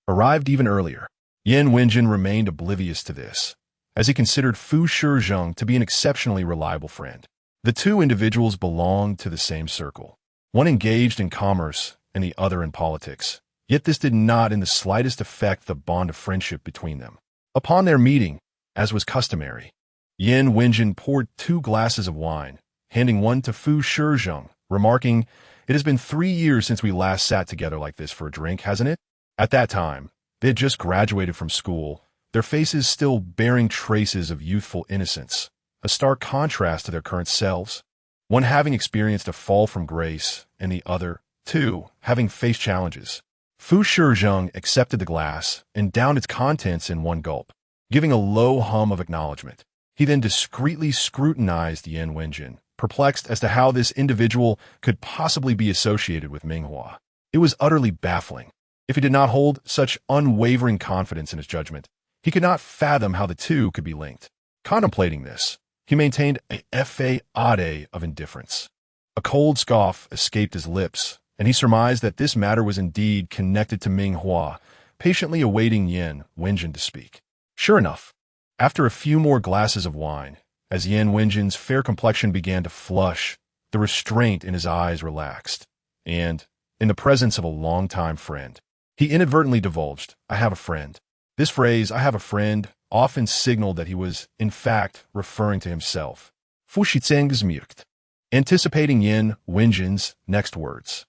arrived even earlier. Yin Wenjin remained oblivious to this, as he considered Fu Shizheng to be an exceptionally reliable friend. The two individuals belonged to the same circle, one engaged in commerce and the other in politics. Yet this did not in the slightest affect the bond of friendship between them. Upon their meeting, as was customary, Yin Wenjin poured 2 glasses of wine, handing one to Fu Shizheng, remarking, "It has been 3 years since we last sat together like this for a drink, hasn't it?" At that time, they had just graduated from school, their faces still bearing traces of youthful innocence, a stark contrast to their current selves, one having experienced a fall from grace, and the other, too, having faced challenges. Fu Shizheng accepted the glass and downed its contents in one gulp, giving a low hum of acknowledgement. He then discreetly scrutinized Yin Wenjin, perplexed as to how this individual could possibly be associated with Ming Hua. It was utterly baffling. If he did not hold such unwavering confidence in his judgment, he could not fathom how the two could be linked. Contemplating this, he maintained a faade of indifference. A cold scoff escaped his lips, and he surmised that this matter was indeed connected to Ming Hua, patiently awaiting Yin Wenjin to speak. Sure enough, after a few more glasses of wine, As Yan Wenjin's fair complexion began to flush, the restraint in his eyes relaxed, and, in the presence of a longtime friend, he inadvertently divulged, "I have a friend." This phrase, "I have a friend," often signaled that he was, in fact, referring to himself. Fu Shizeng gesmukt. Anticipating Yan Wenjin's next words.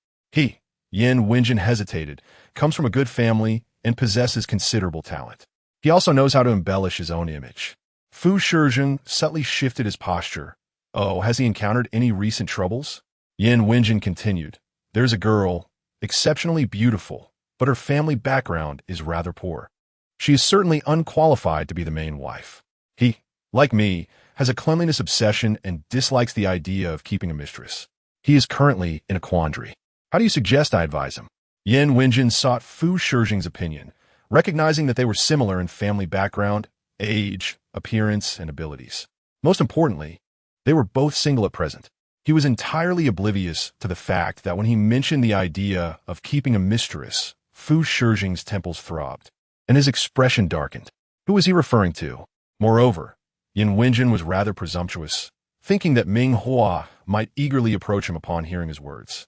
Yan Wenjin hesitated, comes from a good family, and possesses considerable talent. He also knows how to embellish his own image. Fu Shizeng subtly shifted his posture. Oh, has he encountered any recent troubles? Yan Wenjin continued. There's a girl, exceptionally beautiful, but her family background is rather poor. She is certainly unqualified to be the main wife. He, like me, has a cleanliness obsession and dislikes the idea of keeping a mistress. He is currently in a quandary. How do you suggest I advise him? Yan Wenjin sought Fu Shizeng's opinion, recognizing that they were similar in family background, age, appearance, and abilities. Most importantly, they were both single at present. He was entirely oblivious to the fact that when he mentioned the idea of keeping a mistress, Fu Shizeng's temples throbbed, and his expression darkened. Who was he referring to? Moreover, Yan Wenjin was rather presumptuous, thinking that Ming Hua might eagerly approach him upon hearing his words.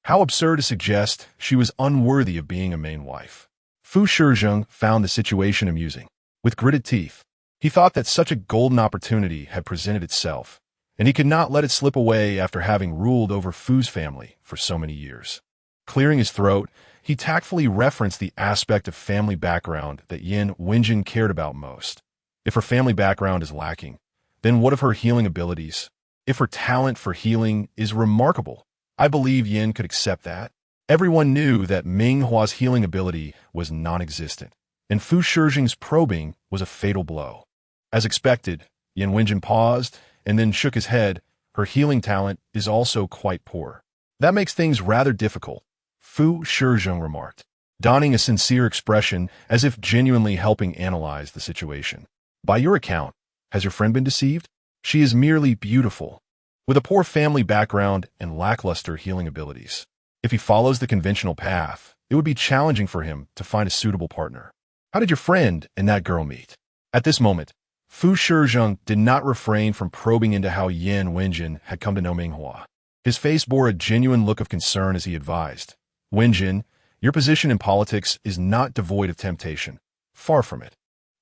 How absurd to suggest she was unworthy of being a main wife. Fu Shizeng found the situation amusing. With gritted teeth, he thought that such a golden opportunity had presented itself, and he could not let it slip away after having ruled over Fu's family for so many years. Clearing his throat, he tactfully referenced the aspect of family background that Yan Wenjin cared about most. If her family background is lacking, then what of her healing abilities? If her talent for healing is remarkable, I believe Yan could accept that. Everyone knew that Ming Hua's healing ability was non-existent, and Fu Shizeng's probing was a fatal blow. As expected, Yan Wenjin paused and then shook his head. Her healing talent is also quite poor. That makes things rather difficult, Fu Shizeng remarked, donning a sincere expression as if genuinely helping analyze the situation. By your account, has your friend been deceived? She is merely beautiful, with a poor family background and lackluster healing abilities. If he follows the conventional path, it would be challenging for him to find a suitable partner. How did your friend and that girl meet? At this moment, Fu Shizeng did not refrain from probing into how Yan Wenjin had come to know Ming Hua. His face bore a genuine look of concern as he advised. Wenjin, your position in politics is not devoid of temptation. Far from it.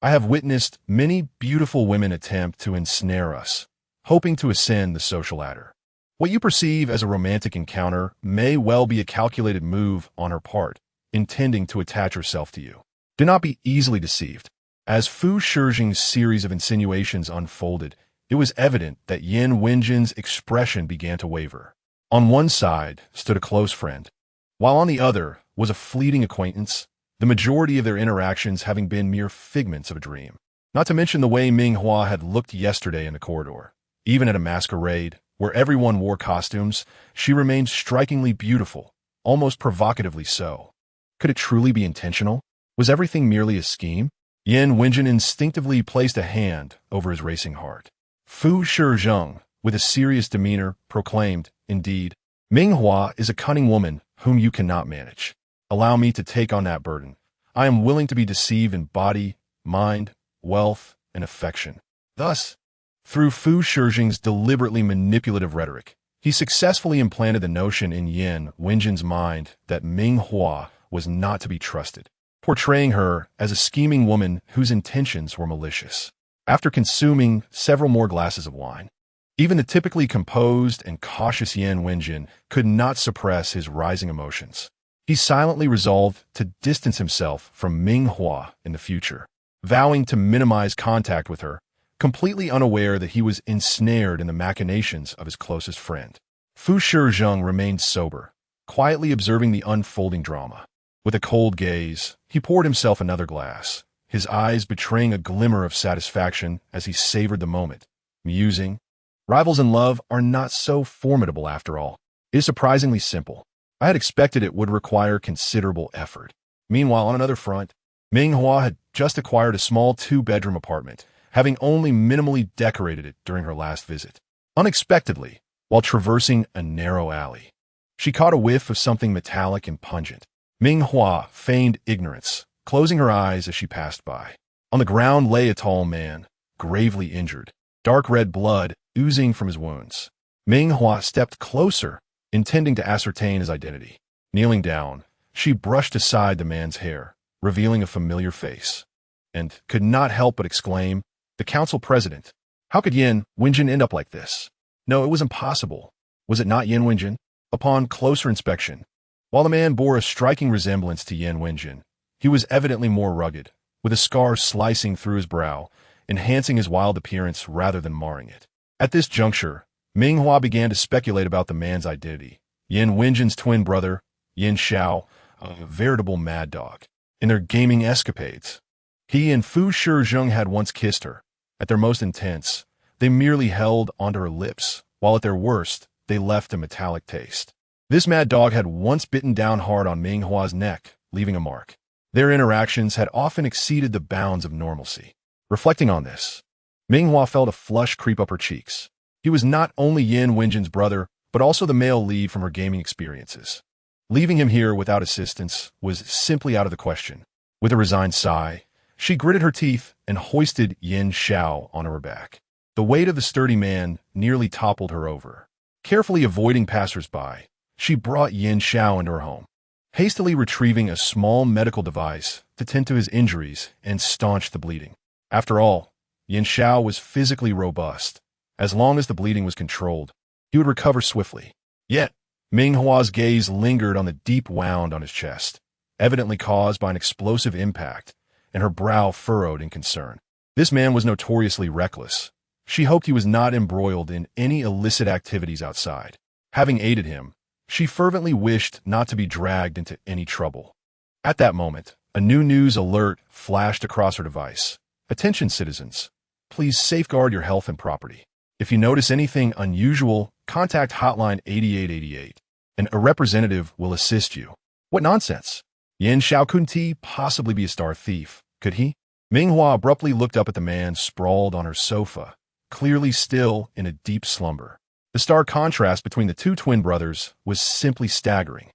I have witnessed many beautiful women attempt to ensnare us, hoping to ascend the social ladder. What you perceive as a romantic encounter may well be a calculated move on her part, intending to attach herself to you. Do not be easily deceived. As Fu Shizeng's series of insinuations unfolded, it was evident that Yan Wenjin's expression began to waver. On one side stood a close friend, while on the other was a fleeting acquaintance, the majority of their interactions having been mere figments of a dream. Not to mention the way Ming Hua had looked yesterday in the corridor. Even at a masquerade, where everyone wore costumes, she remained strikingly beautiful, almost provocatively so. Could it truly be intentional? Was everything merely a scheme? Yan Wenjin instinctively placed a hand over his racing heart. Fu Shizeng, with a serious demeanor, proclaimed, indeed, Ming Hua is a cunning woman whom you cannot manage. Allow me to take on that burden. I am willing to be deceived in body, mind, wealth, and affection. Thus, through Fu Shizeng's deliberately manipulative rhetoric, he successfully implanted the notion in Yan Wenjin's mind that Ming Hua was not to be trusted, portraying her as a scheming woman whose intentions were malicious. After consuming several more glasses of wine, even the typically composed and cautious Yan Wenjin could not suppress his rising emotions. He silently resolved to distance himself from Ming Hua in the future, vowing to minimize contact with her, completely unaware that he was ensnared in the machinations of his closest friend. Fu Shizeng remained sober, quietly observing the unfolding drama. With a cold gaze, he poured himself another glass, his eyes betraying a glimmer of satisfaction as he savored the moment, musing, rivals in love are not so formidable after all. It is surprisingly simple. I had expected it would require considerable effort. Meanwhile, on another front, Ming Hua had just acquired a small 2-bedroom apartment, having only minimally decorated it during her last visit. Unexpectedly, while traversing a narrow alley, she caught a whiff of something metallic and pungent. Ming Hua feigned ignorance, closing her eyes as she passed by. On the ground lay a tall man, gravely injured. dark red blood oozing from his wounds. Ming Hua stepped closer, intending to ascertain his identity. Kneeling down, she brushed aside the man's hair, revealing a familiar face, and could not help but exclaim, "The council president. How could Yin Wenjin end up like this?" No, it was impossible. Was it not Yin Wenjin? Upon closer inspection, while the man bore a striking resemblance to Yin Wenjin, he was evidently more rugged, with a scar slicing through his brow, enhancing his wild appearance rather than marring it. At this juncture, Ming Hua began to speculate about the man's identity. Yin Wenjin's twin brother, Yin Xiao, a veritable mad dog. In their gaming escapades, he and Fu Shizheng had once kissed her. At their most intense, they merely held onto her lips, while at their worst, they left a metallic taste. This mad dog had once bitten down hard on Ming Hua's neck, leaving a mark. Their interactions had often exceeded the bounds of normalcy. Reflecting on this, Ming Hua felt a flush creep up her cheeks. He was not only Yin Wenjin's brother, but also the male lead from her gaming experiences. Leaving him here without assistance was simply out of the question. With a resigned sigh, she gritted her teeth and hoisted Yin Xiao onto her back. The weight of the sturdy man nearly toppled her over. Carefully avoiding passers-by, she brought Yin Xiao into her home, hastily retrieving a small medical device to tend to his injuries and staunch the bleeding. After all, Yin Xiao was physically robust. As long as the bleeding was controlled, he would recover swiftly. Yet, Ming Hua's gaze lingered on the deep wound on his chest, evidently caused by an explosive impact, and her brow furrowed in concern. This man was notoriously reckless. She hoped he was not embroiled in any illicit activities outside. Having aided him, she fervently wished not to be dragged into any trouble. At that moment, a new news alert flashed across her device. "Attention, citizens. Please safeguard your health and property. If you notice anything unusual, contact hotline 8888, and a representative will assist you." What nonsense! Yin Xiao couldn't he possibly be a star thief, could he? Ming Hua abruptly looked up at the man sprawled on her sofa, clearly still in a deep slumber. The stark contrast between the two twin brothers was simply staggering.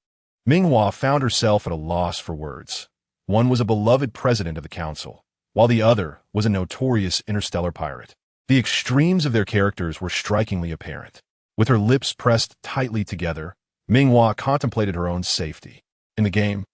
Ming Hua found herself at a loss for words. One was a beloved president of the council, while the other was a notorious interstellar pirate. The extremes of their characters were strikingly apparent. With her lips pressed tightly together, Ming Hua contemplated her own safety. In the game,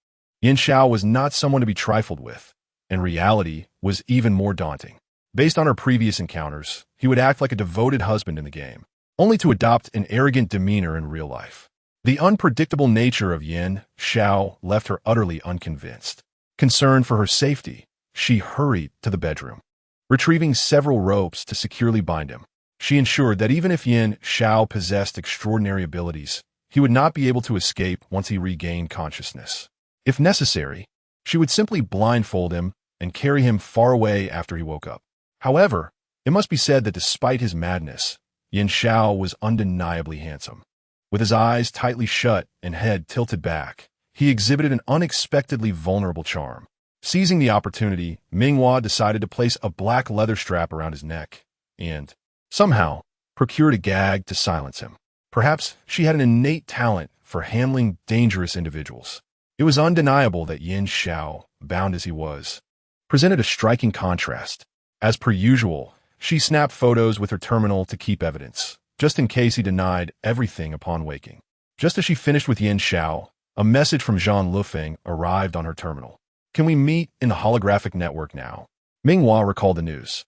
Yin Xiao was not someone to be trifled with, and reality was even more daunting. Based on her previous encounters, he would act like a devoted husband in the game, only to adopt an arrogant demeanor in real life. The unpredictable nature of Yin Xiao left her utterly unconvinced. Concerned for her safety, she hurried to the bedroom. Retrieving several ropes to securely bind him, she ensured that even if Yin Xiao possessed extraordinary abilities, he would not be able to escape once he regained consciousness. If necessary, she would simply blindfold him and carry him far away after he woke up. However, it must be said that despite his madness, Yin Xiao was undeniably handsome. With his eyes tightly shut and head tilted back, he exhibited an unexpectedly vulnerable charm. Seizing the opportunity, Ming Hua decided to place a black leather strap around his neck and, somehow, procured a gag to silence him. Perhaps she had an innate talent for handling dangerous individuals. It was undeniable that Yin Xiao, bound as he was, presented a striking contrast. As per usual, she snapped photos with her terminal to keep evidence, just in case he denied everything upon waking. Just as she finished with Yin Xiao, a message from Zhang Lufeng arrived on her terminal. "Can we meet in the holographic network now?" Ming Hua recalled the news.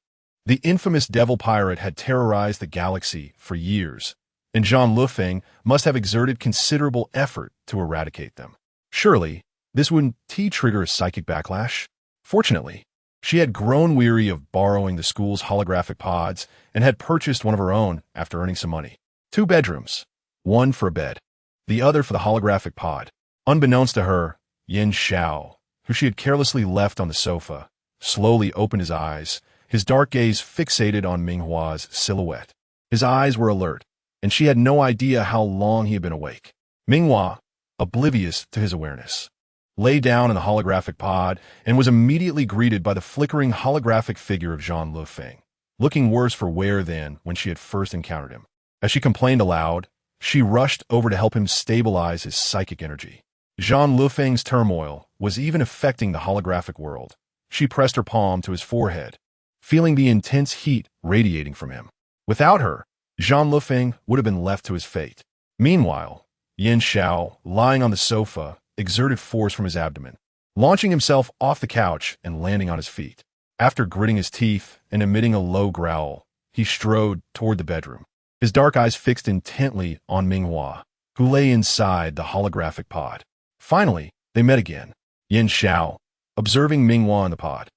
The infamous devil pirate had terrorized the galaxy for years, and Zhang Lufeng must have exerted considerable effort to eradicate them. Surely, this wouldn't trigger a psychic backlash? Fortunately, she had grown weary of borrowing the school's holographic pods and had purchased one of her own after earning some money. 2 bedrooms, one for a bed, the other for the holographic pod. Unbeknownst to her, Yin Xiao, who she had carelessly left on the sofa, slowly opened his eyes, his dark gaze fixated on Ming Hua's silhouette. His eyes were alert, and she had no idea how long he had been awake. Ming Hua, oblivious to his awareness, lay down in the holographic pod and was immediately greeted by the flickering holographic figure of Zhang Lufeng, looking worse for wear than when she had first encountered him. As she complained aloud, she rushed over to help him stabilize his psychic energy. Zhang Lufeng's turmoil was even affecting the holographic world. She pressed her palm to his forehead, feeling the intense heat radiating from him. Without her, Jean Lufeng would have been left to his fate. Meanwhile, Yin Xiao, lying on the sofa, exerted force from his abdomen, launching himself off the couch and landing on his feet. After gritting his teeth and emitting a low growl, he strode toward the bedroom, his dark eyes fixed intently on Ming Hua, who lay inside the holographic pod. Finally, they met again. Yin Xiao, observing Ming Hua in the pod,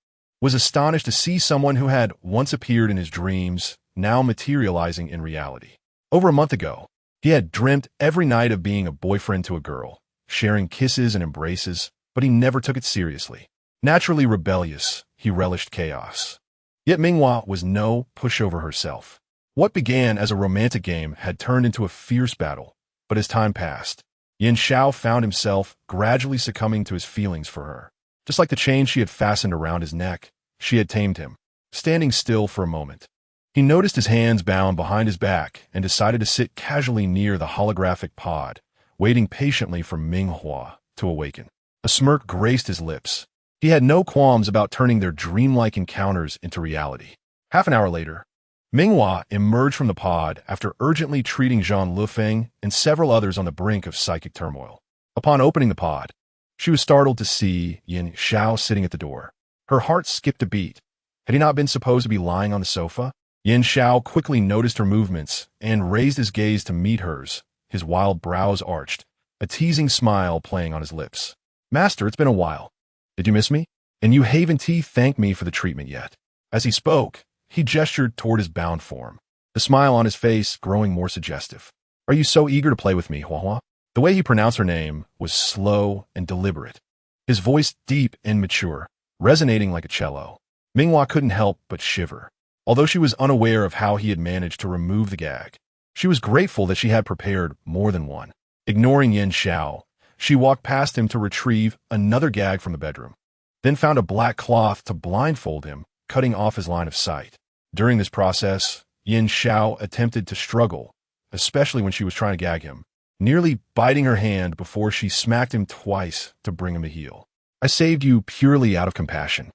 was astonished to see someone who had once appeared in his dreams now materializing in reality. Over a month ago, he had dreamt every night of being a boyfriend to a girl, sharing kisses and embraces, but he never took it seriously. Naturally rebellious, he relished chaos. Yet Ming Hua was no pushover herself. What began as a romantic game had turned into a fierce battle, but as time passed, Yin Xiao found himself gradually succumbing to his feelings for her. Just like the chain she had fastened around his neck, she had tamed him. Standing still for a moment, he noticed his hands bound behind his back and decided to sit casually near the holographic pod, waiting patiently for Ming Hua to awaken. A smirk graced his lips. He had no qualms about turning their dreamlike encounters into reality. Half an hour later, Ming Hua emerged from the pod after urgently treating Jean Lufeng and several others on the brink of psychic turmoil. Upon opening the pod, she was startled to see Yin Xiao sitting at the door. Her heart skipped a beat. Had he not been supposed to be lying on the sofa? Yin Xiao quickly noticed her movements and raised his gaze to meet hers, his wild brows arched, a teasing smile playing on his lips. "Master, it's been a while. Did you miss me? And you haven't thanked me for the treatment yet." As he spoke, he gestured toward his bound form, the smile on his face growing more suggestive. "Are you so eager to play with me, Hua Hua?" The way he pronounced her name was slow and deliberate, his voice deep and mature, resonating like a cello. Ming Hua couldn't help but shiver. Although she was unaware of how he had managed to remove the gag, she was grateful that she had prepared more than one. Ignoring Yin Xiao, she walked past him to retrieve another gag from the bedroom, then found a black cloth to blindfold him, cutting off his line of sight. During this process, Yin Xiao attempted to struggle, especially when she was trying to gag him, nearly biting her hand before she smacked him twice to bring him to heel. "I saved you purely out of compassion.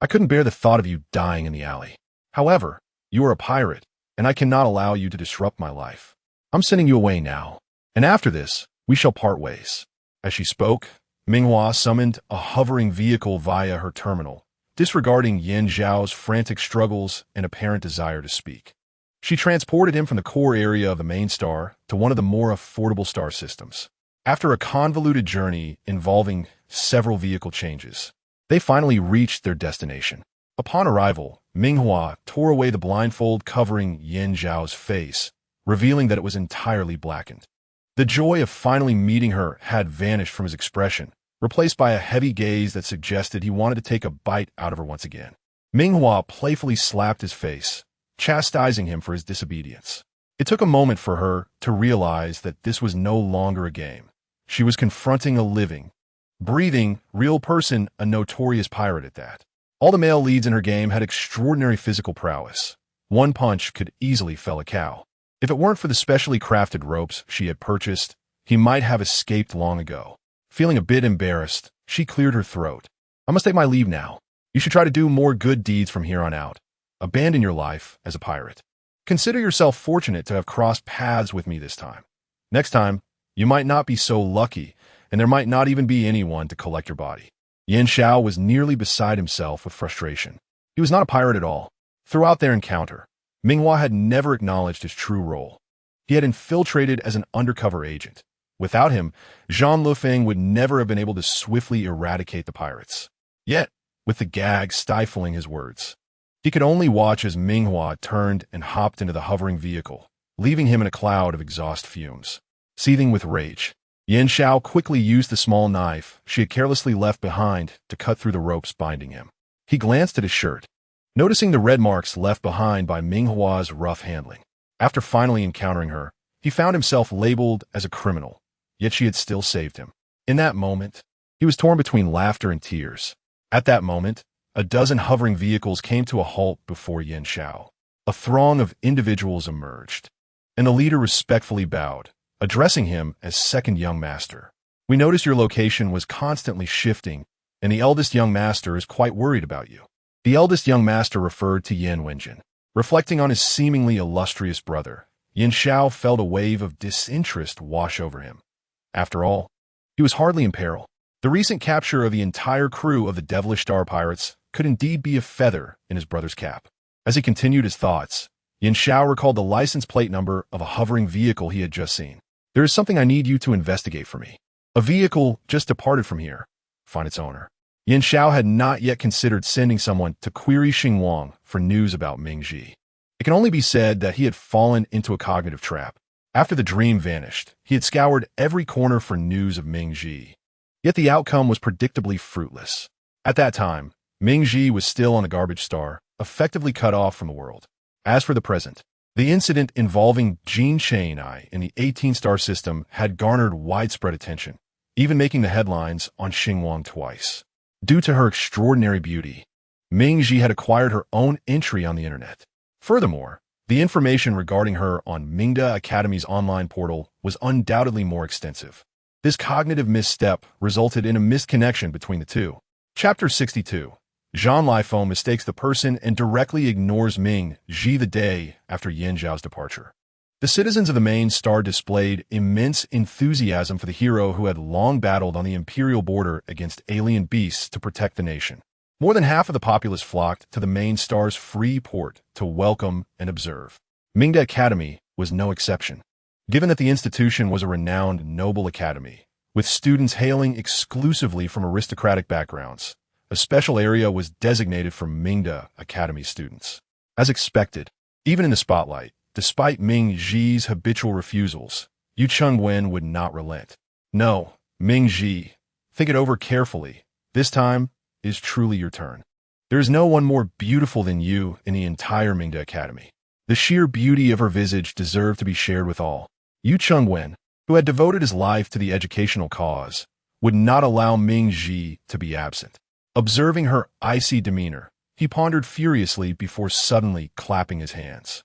I couldn't bear the thought of you dying in the alley. However, you are a pirate, and I cannot allow you to disrupt my life. I'm sending you away now, and after this, we shall part ways." As she spoke, Ming Hua summoned a hovering vehicle via her terminal, disregarding Yin Xiao's frantic struggles and apparent desire to speak. She transported him from the core area of the main star to one of the more affordable star systems. After a convoluted journey involving several vehicle changes, they finally reached their destination. Upon arrival, Ming Hua tore away the blindfold covering Yin Xiao's face, revealing that it was entirely blackened. The joy of finally meeting her had vanished from his expression, replaced by a heavy gaze that suggested he wanted to take a bite out of her once again. Ming Hua playfully slapped his face, chastising him for his disobedience. It took a moment for her to realize that this was no longer a game. She was confronting a living, breathing, real person, a notorious pirate at that. All the male leads in her game had extraordinary physical prowess. One punch could easily fell a cow. If it weren't for the specially crafted ropes she had purchased, he might have escaped long ago. Feeling a bit embarrassed, she cleared her throat. "I must take my leave now. You should try to do more good deeds from here on out. Abandon your life as a pirate. Consider yourself fortunate to have crossed paths with me this time. Next time, you might not be so lucky, and there might not even be anyone to collect your body." Yin Xiao was nearly beside himself with frustration. He was not a pirate at all. Throughout their encounter, Ming Hua had never acknowledged his true role. He had infiltrated as an undercover agent. Without him, Jean Lufeng would never have been able to swiftly eradicate the pirates. Yet, with the gag stifling his words, he could only watch as Ming Hua turned and hopped into the hovering vehicle, leaving him in a cloud of exhaust fumes. Seething with rage, Yin Xiao quickly used the small knife she had carelessly left behind to cut through the ropes binding him. He glanced at his shirt, noticing the red marks left behind by Ming Hua's rough handling. After finally encountering her, he found himself labeled as a criminal, yet she had still saved him. In that moment, he was torn between laughter and tears. At that moment, a dozen hovering vehicles came to a halt before Yin Xiao. A throng of individuals emerged, and the leader respectfully bowed, addressing him as second young master. "We noticed your location was constantly shifting, and the eldest young master is quite worried about you." The eldest young master referred to Yan Wenjin. Reflecting on his seemingly illustrious brother, Yin Xiao felt a wave of disinterest wash over him. After all, he was hardly in peril. The recent capture of the entire crew of the devilish star pirates could indeed be a feather in his brother's cap. As he continued his thoughts, Yin Xiao recalled the license plate number of a hovering vehicle he had just seen. "There is something I need you to investigate for me. A vehicle just departed from here. Find its owner." Yin Xiao had not yet considered sending someone to query Xinguang for news about Ming Ji. It can only be said that he had fallen into a cognitive trap. After the dream vanished, he had scoured every corner for news of Ming Ji. Yet the outcome was predictably fruitless. At that time, Ming Ji was still on a garbage star, effectively cut off from the world. As for the present, the incident involving Jin Chang'ai in the 18-star system had garnered widespread attention, even making the headlines on Xinguang twice. Due to her extraordinary beauty, Ming Ji had acquired her own entry on the internet. Furthermore, the information regarding her on Mingda Academy's online portal was undoubtedly more extensive. This cognitive misstep resulted in a misconnection between the two. Chapter 62. Zhang Lifeng mistakes the person and directly ignores Ming Ji the day after Yin Zhao's departure. The citizens of the main star displayed immense enthusiasm for the hero who had long battled on the imperial border against alien beasts to protect the nation. More than half of the populace flocked to the main star's free port to welcome and observe. Mingda Academy was no exception. Given that the institution was a renowned noble academy, with students hailing exclusively from aristocratic backgrounds, a special area was designated for Mingda Academy students. As expected, even in the spotlight, despite Ming Ji's habitual refusals, Yu Chengwen would not relent. "No, Ming Ji, think it over carefully. This time is truly your turn. There is no one more beautiful than you in the entire Mingda Academy." The sheer beauty of her visage deserved to be shared with all. Yu Chengwen, who had devoted his life to the educational cause, would not allow Ming Ji to be absent. Observing her icy demeanor, he pondered furiously before suddenly clapping his hands.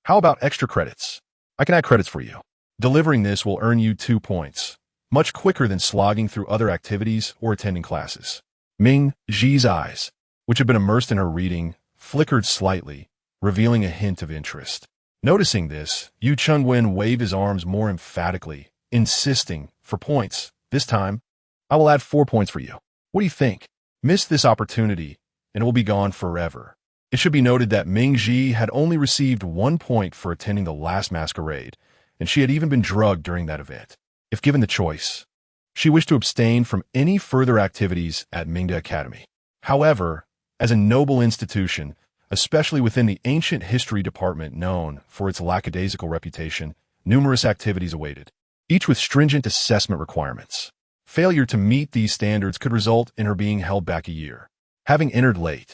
"How about extra credits? I can add credits for you. Delivering this will earn you 2 points, much quicker than slogging through other activities or attending classes." Ming Ji's eyes, which had been immersed in her reading, flickered slightly, revealing a hint of interest. Noticing this, Yu Chengwen waved his arms more emphatically, insisting, "For points, this time, I will add 4 points for you. What do you think? Miss this opportunity, and it will be gone forever." It should be noted that Ming Ji had only received 1 point for attending the last masquerade, and she had even been drugged during that event. If given the choice, she wished to abstain from any further activities at Mingda Academy. However, as a noble institution, especially within the ancient history department known for its lackadaisical reputation, numerous activities awaited, each with stringent assessment requirements. Failure to meet these standards could result in her being held back a year. Having entered late,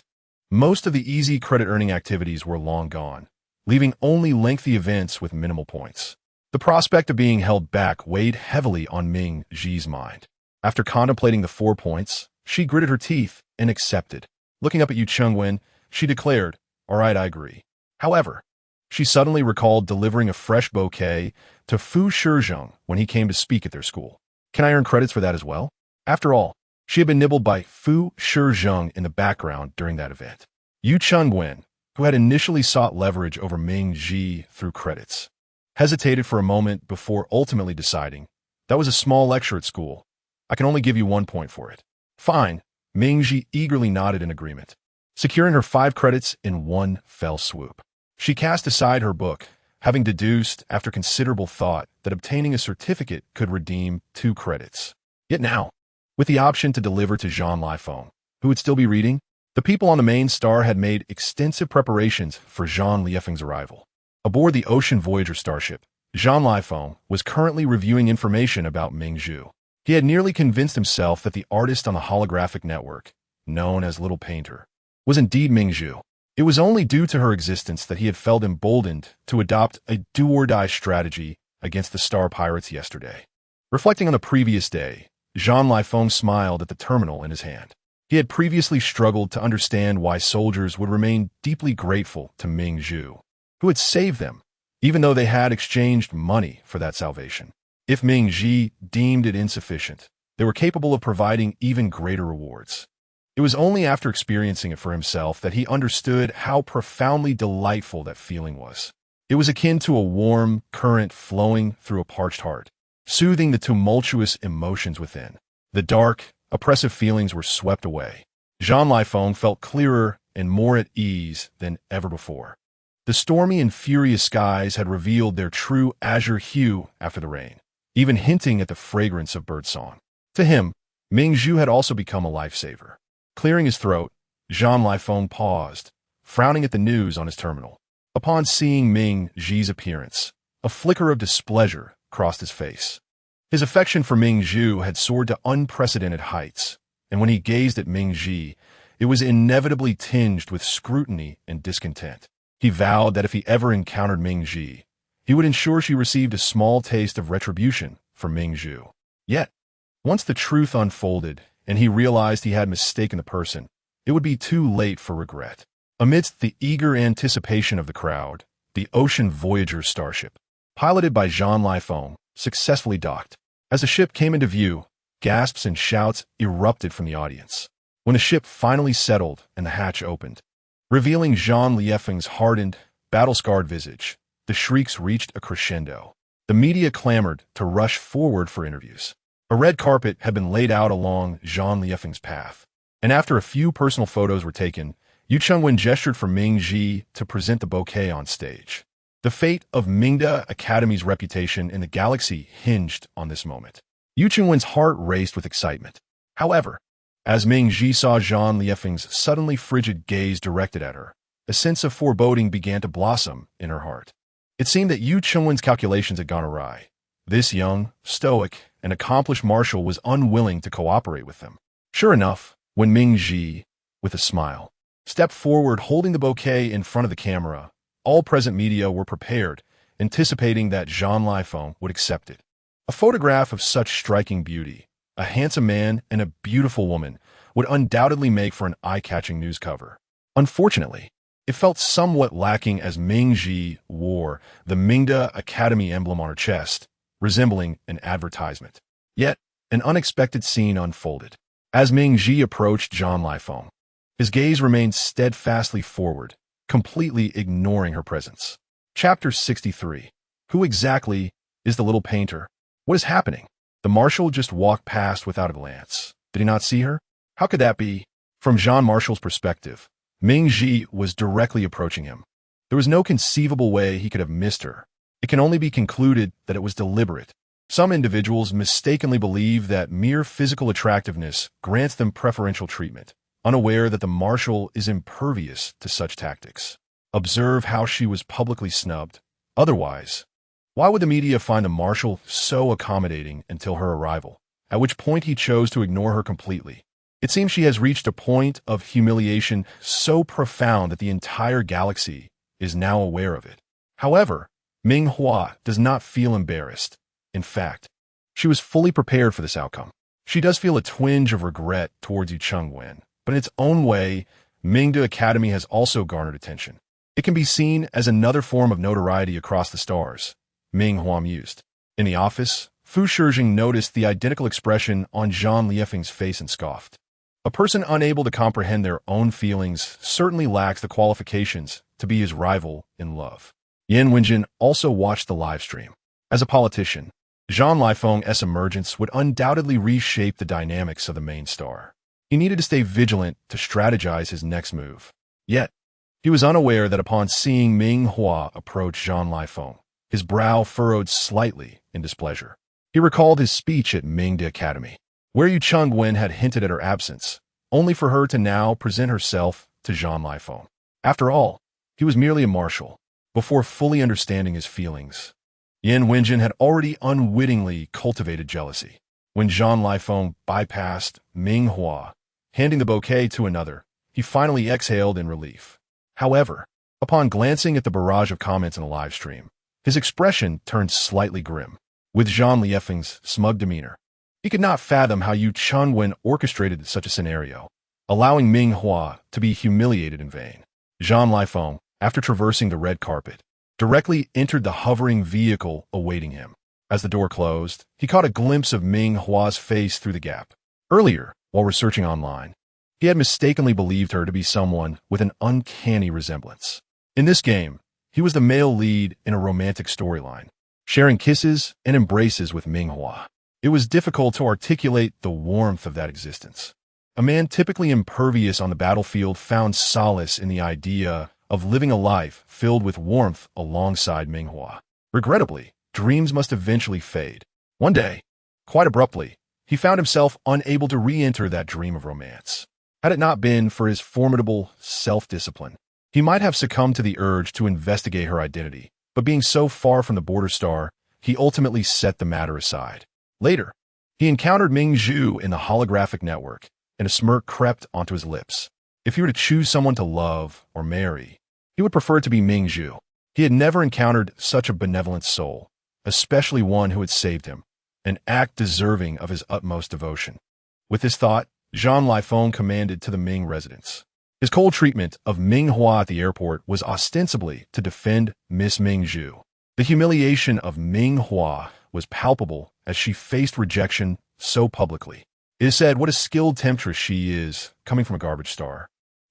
most of the easy credit-earning activities were long gone, leaving only lengthy events with minimal points. The prospect of being held back weighed heavily on Ming Ji's mind. After contemplating the 4 points, she gritted her teeth and accepted. Looking up at Yu Chengwen, she declared, "All right, I agree." However, she suddenly recalled delivering a fresh bouquet to Fu Shizheng when he came to speak at their school. "Can I earn credits for that as well?" After all, she had been nibbled by Fu Shizheng in the background during that event. Yu Chengwen, who had initially sought leverage over Ming Ji through credits, hesitated for a moment before ultimately deciding, "That was a small lecture at school. I can only give you 1 point for it." "Fine." Ming Ji eagerly nodded in agreement, securing her 5 credits in one fell swoop. She cast aside her book, having deduced after considerable thought that obtaining a certificate could redeem 2 credits. Yet now, with the option to deliver to Zhang Lifeng, who would still be reading, the people on the main star had made extensive preparations for Zhang Lifeng's arrival. Aboard the Ocean Voyager starship, Zhang Lifeng was currently reviewing information about Ming Zhu. He had nearly convinced himself that the artist on the holographic network, known as Little Painter, was indeed Ming Zhu. It was only due to her existence that he had felt emboldened to adopt a do-or-die strategy against the star pirates yesterday. Reflecting on the previous day, Zhang Lifeng smiled at the terminal in his hand. He had previously struggled to understand why soldiers would remain deeply grateful to Ming Zhu, who had saved them, even though they had exchanged money for that salvation. If Ming Ji deemed it insufficient, they were capable of providing even greater rewards. It was only after experiencing it for himself that he understood how profoundly delightful that feeling was. It was akin to a warm current flowing through a parched heart, soothing the tumultuous emotions within. The dark, oppressive feelings were swept away. Jean Lifong felt clearer and more at ease than ever before. The stormy and furious skies had revealed their true azure hue after the rain, even hinting at the fragrance of birdsong. To him, Ming Hua had also become a lifesaver. Clearing his throat, Jean Lifong paused, frowning at the news on his terminal. Upon seeing Ming Hua's appearance, a flicker of displeasure crossed his face. His affection for Ming Hua had soared to unprecedented heights, and when he gazed at Ming Hua, it was inevitably tinged with scrutiny and discontent. He vowed that if he ever encountered Ming Hua, he would ensure she received a small taste of retribution from Ming Hua. Yet, once the truth unfolded and he realized he had mistaken the person, it would be too late for regret. Amidst the eager anticipation of the crowd, the Ocean Voyager starship, piloted by Jean Lifong, successfully docked. As the ship came into view, gasps and shouts erupted from the audience. When the ship finally settled and the hatch opened, revealing Jean Lifong's hardened, battle-scarred visage, the shrieks reached a crescendo. The media clamored to rush forward for interviews. A red carpet had been laid out along Jean Lifong's path, and after a few personal photos were taken, Yu Chengwen gestured for Ming Hua to present the bouquet on stage. The fate of Mingda Academy's reputation in the galaxy hinged on this moment. Yu Chengwen's heart raced with excitement. However, as Ming Hua saw Jean Lifong's suddenly frigid gaze directed at her, a sense of foreboding began to blossom in her heart. It seemed that Yu Chengwen's calculations had gone awry. This young, stoic, and accomplished marshal was unwilling to cooperate with them. Sure enough, when Ming Hua, with a smile, stepped forward holding the bouquet in front of the camera, all present media were prepared, anticipating that Jean Lifong would accept it. A photograph of such striking beauty, a handsome man and a beautiful woman, would undoubtedly make for an eye-catching news cover. Unfortunately, it felt somewhat lacking as Ming Hua wore the Mingda Academy emblem on her chest, resembling an advertisement. Yet, an unexpected scene unfolded. As Ming Hua approached Jean Lifong, his gaze remained steadfastly forward, completely ignoring her presence. Chapter 63. Who exactly is the little painter? What is happening? The marshal just walked past without a glance. Did he not see her? How could that be? From Jean Marshal's perspective, Ming Hua was directly approaching him. There was no conceivable way he could have missed her. It can only be concluded that it was deliberate. Some individuals mistakenly believe that mere physical attractiveness grants them preferential treatment, unaware that the marshal is impervious to such tactics. Observe how she was publicly snubbed. Otherwise, why would the media find the marshal so accommodating until her arrival, at which point he chose to ignore her completely? It seems she has reached a point of humiliation so profound that the entire galaxy is now aware of it. However, Ming Hua does not feel embarrassed. In fact, she was fully prepared for this outcome. She does feel a twinge of regret towards Yu Chengwen, but in its own way, Mingda Academy has also garnered attention. It can be seen as another form of notoriety across the stars, Ming Hua mused. In the office, Fu Shijing noticed the identical expression on Jean Lifong's face and scoffed. A person unable to comprehend their own feelings certainly lacks the qualifications to be his rival in love. Yan Wenjin also watched the live stream. As a politician, Jean Lifong's emergence would undoubtedly reshape the dynamics of the main star. He needed to stay vigilant to strategize his next move. Yet, he was unaware that upon seeing Ming Hua approach Jean Lifong, his brow furrowed slightly in displeasure. He recalled his speech at Mingda Academy, where Yu Chengwen had hinted at her absence, only for her to now present herself to Jean Lifong. After all, he was merely a marshal. Before fully understanding his feelings, Yan Wenjin had already unwittingly cultivated jealousy. When Jean Lifong bypassed Ming Hua, handing the bouquet to another, he finally exhaled in relief. However, upon glancing at the barrage of comments in the live stream, his expression turned slightly grim. With Jean Lifong's smug demeanor, he could not fathom how Yu Chengwen orchestrated such a scenario, allowing Ming Hua to be humiliated in vain. Jean Lifong, after traversing the red carpet, directly entered the hovering vehicle awaiting him. As the door closed, he caught a glimpse of Ming Hua's face through the gap. Earlier, while researching online, He had mistakenly believed her to be someone with an uncanny resemblance. In this game, he was the male lead in a romantic storyline, sharing kisses and embraces with Ming Hua. It was difficult to articulate the warmth of that existence. A man typically impervious on the battlefield found solace in the idea of living a life filled with warmth alongside Ming Hua. Regrettably, dreams must eventually fade. One day, quite abruptly, he found himself unable to re-enter that dream of romance. Had it not been for his formidable self-discipline, he might have succumbed to the urge to investigate her identity, but being so far from the border star, he ultimately set the matter aside. Later, he encountered Ming Zhu in the holographic network, and a smirk crept onto his lips. If he were to choose someone to love or marry, he would prefer it to be Ming Zhu. He had never encountered such a benevolent soul, especially one who had saved him, an act deserving of his utmost devotion. With this thought, Jean Lifeng commanded to the Ming residence. His cold treatment of Ming Hua at the airport was ostensibly to defend Miss Ming Zhu. The humiliation of Ming Hua was palpable as she faced rejection so publicly. It is said what a skilled temptress she is, coming from a garbage star.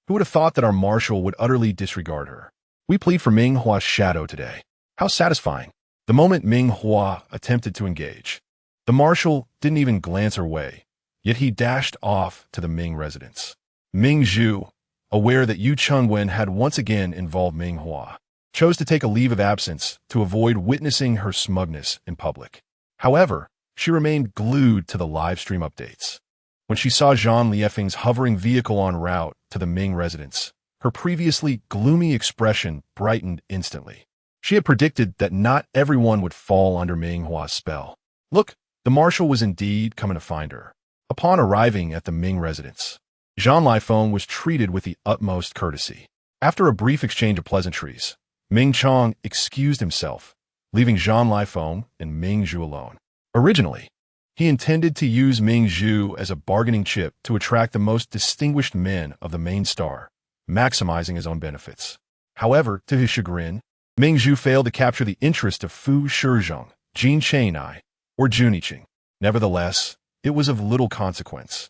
Who would have thought that our marshal would utterly disregard her? We plead for Ming Hua's shadow today. How satisfying. The moment Ming Hua attempted to engage, the marshal didn't even glance her way, yet he dashed off to the Ming residence. Ming Zhu, aware that Yu Chengwen had once again involved Ming Hua, chose to take a leave of absence to avoid witnessing her smugness in public. However, she remained glued to the live stream updates. When she saw Jean Liefeng's hovering vehicle en route to the Ming residence, her previously gloomy expression brightened instantly. She had predicted that not everyone would fall under Ming Hua's spell. Look, the marshal was indeed coming to find her. Upon arriving at the Ming residence, Jean Lifeng was treated with the utmost courtesy. After a brief exchange of pleasantries, Ming Chong excused himself, leaving Jean Lifeng and Ming Zhu alone. Originally, he intended to use Ming Zhu as a bargaining chip to attract the most distinguished men of the main star, maximizing his own benefits. However, to his chagrin, Ming Zhu failed to capture the interest of Fu Shizhong, Jin Chainai, or Juniqing. Nevertheless, it was of little consequence,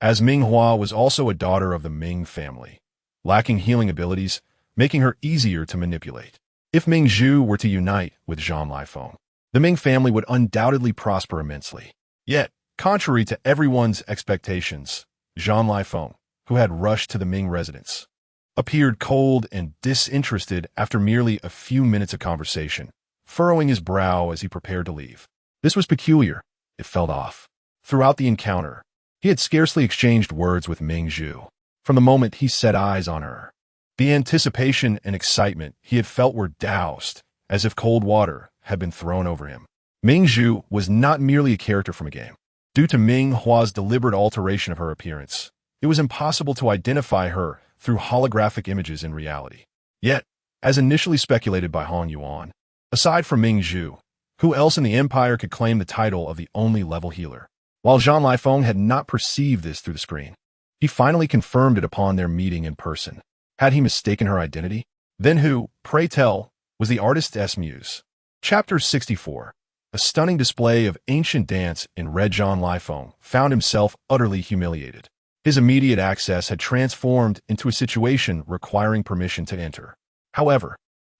as Ming Hua was also a daughter of the Ming family, lacking healing abilities, making her easier to manipulate. If Ming Zhu were to unite with Jean Lifeng, the Ming family would undoubtedly prosper immensely. Yet, contrary to everyone's expectations, Jean Lifeng, who had rushed to the Ming residence, appeared cold and disinterested after merely a few minutes of conversation, furrowing his brow as he prepared to leave. This was peculiar. It felt off. Throughout the encounter, he had scarcely exchanged words with Ming Zhu. From the moment he set eyes on her, the anticipation and excitement he had felt were doused, as if cold water had been thrown over him. Ming Zhu was not merely a character from a game. Due to Ming Hua's deliberate alteration of her appearance, it was impossible to identify her through holographic images in reality. Yet, as initially speculated by Han Yuan, aside from Ming Zhu, who else in the Empire could claim the title of the only level healer? While Jean Lifeng had not perceived this through the screen, he finally confirmed it upon their meeting in person. Had he mistaken her identity? Then who, pray tell, was the artist's muse? Chapter 64. A stunning display of ancient dance in Red Jean Lifeng found himself utterly humiliated. His immediate access had transformed into a situation requiring permission to enter. However,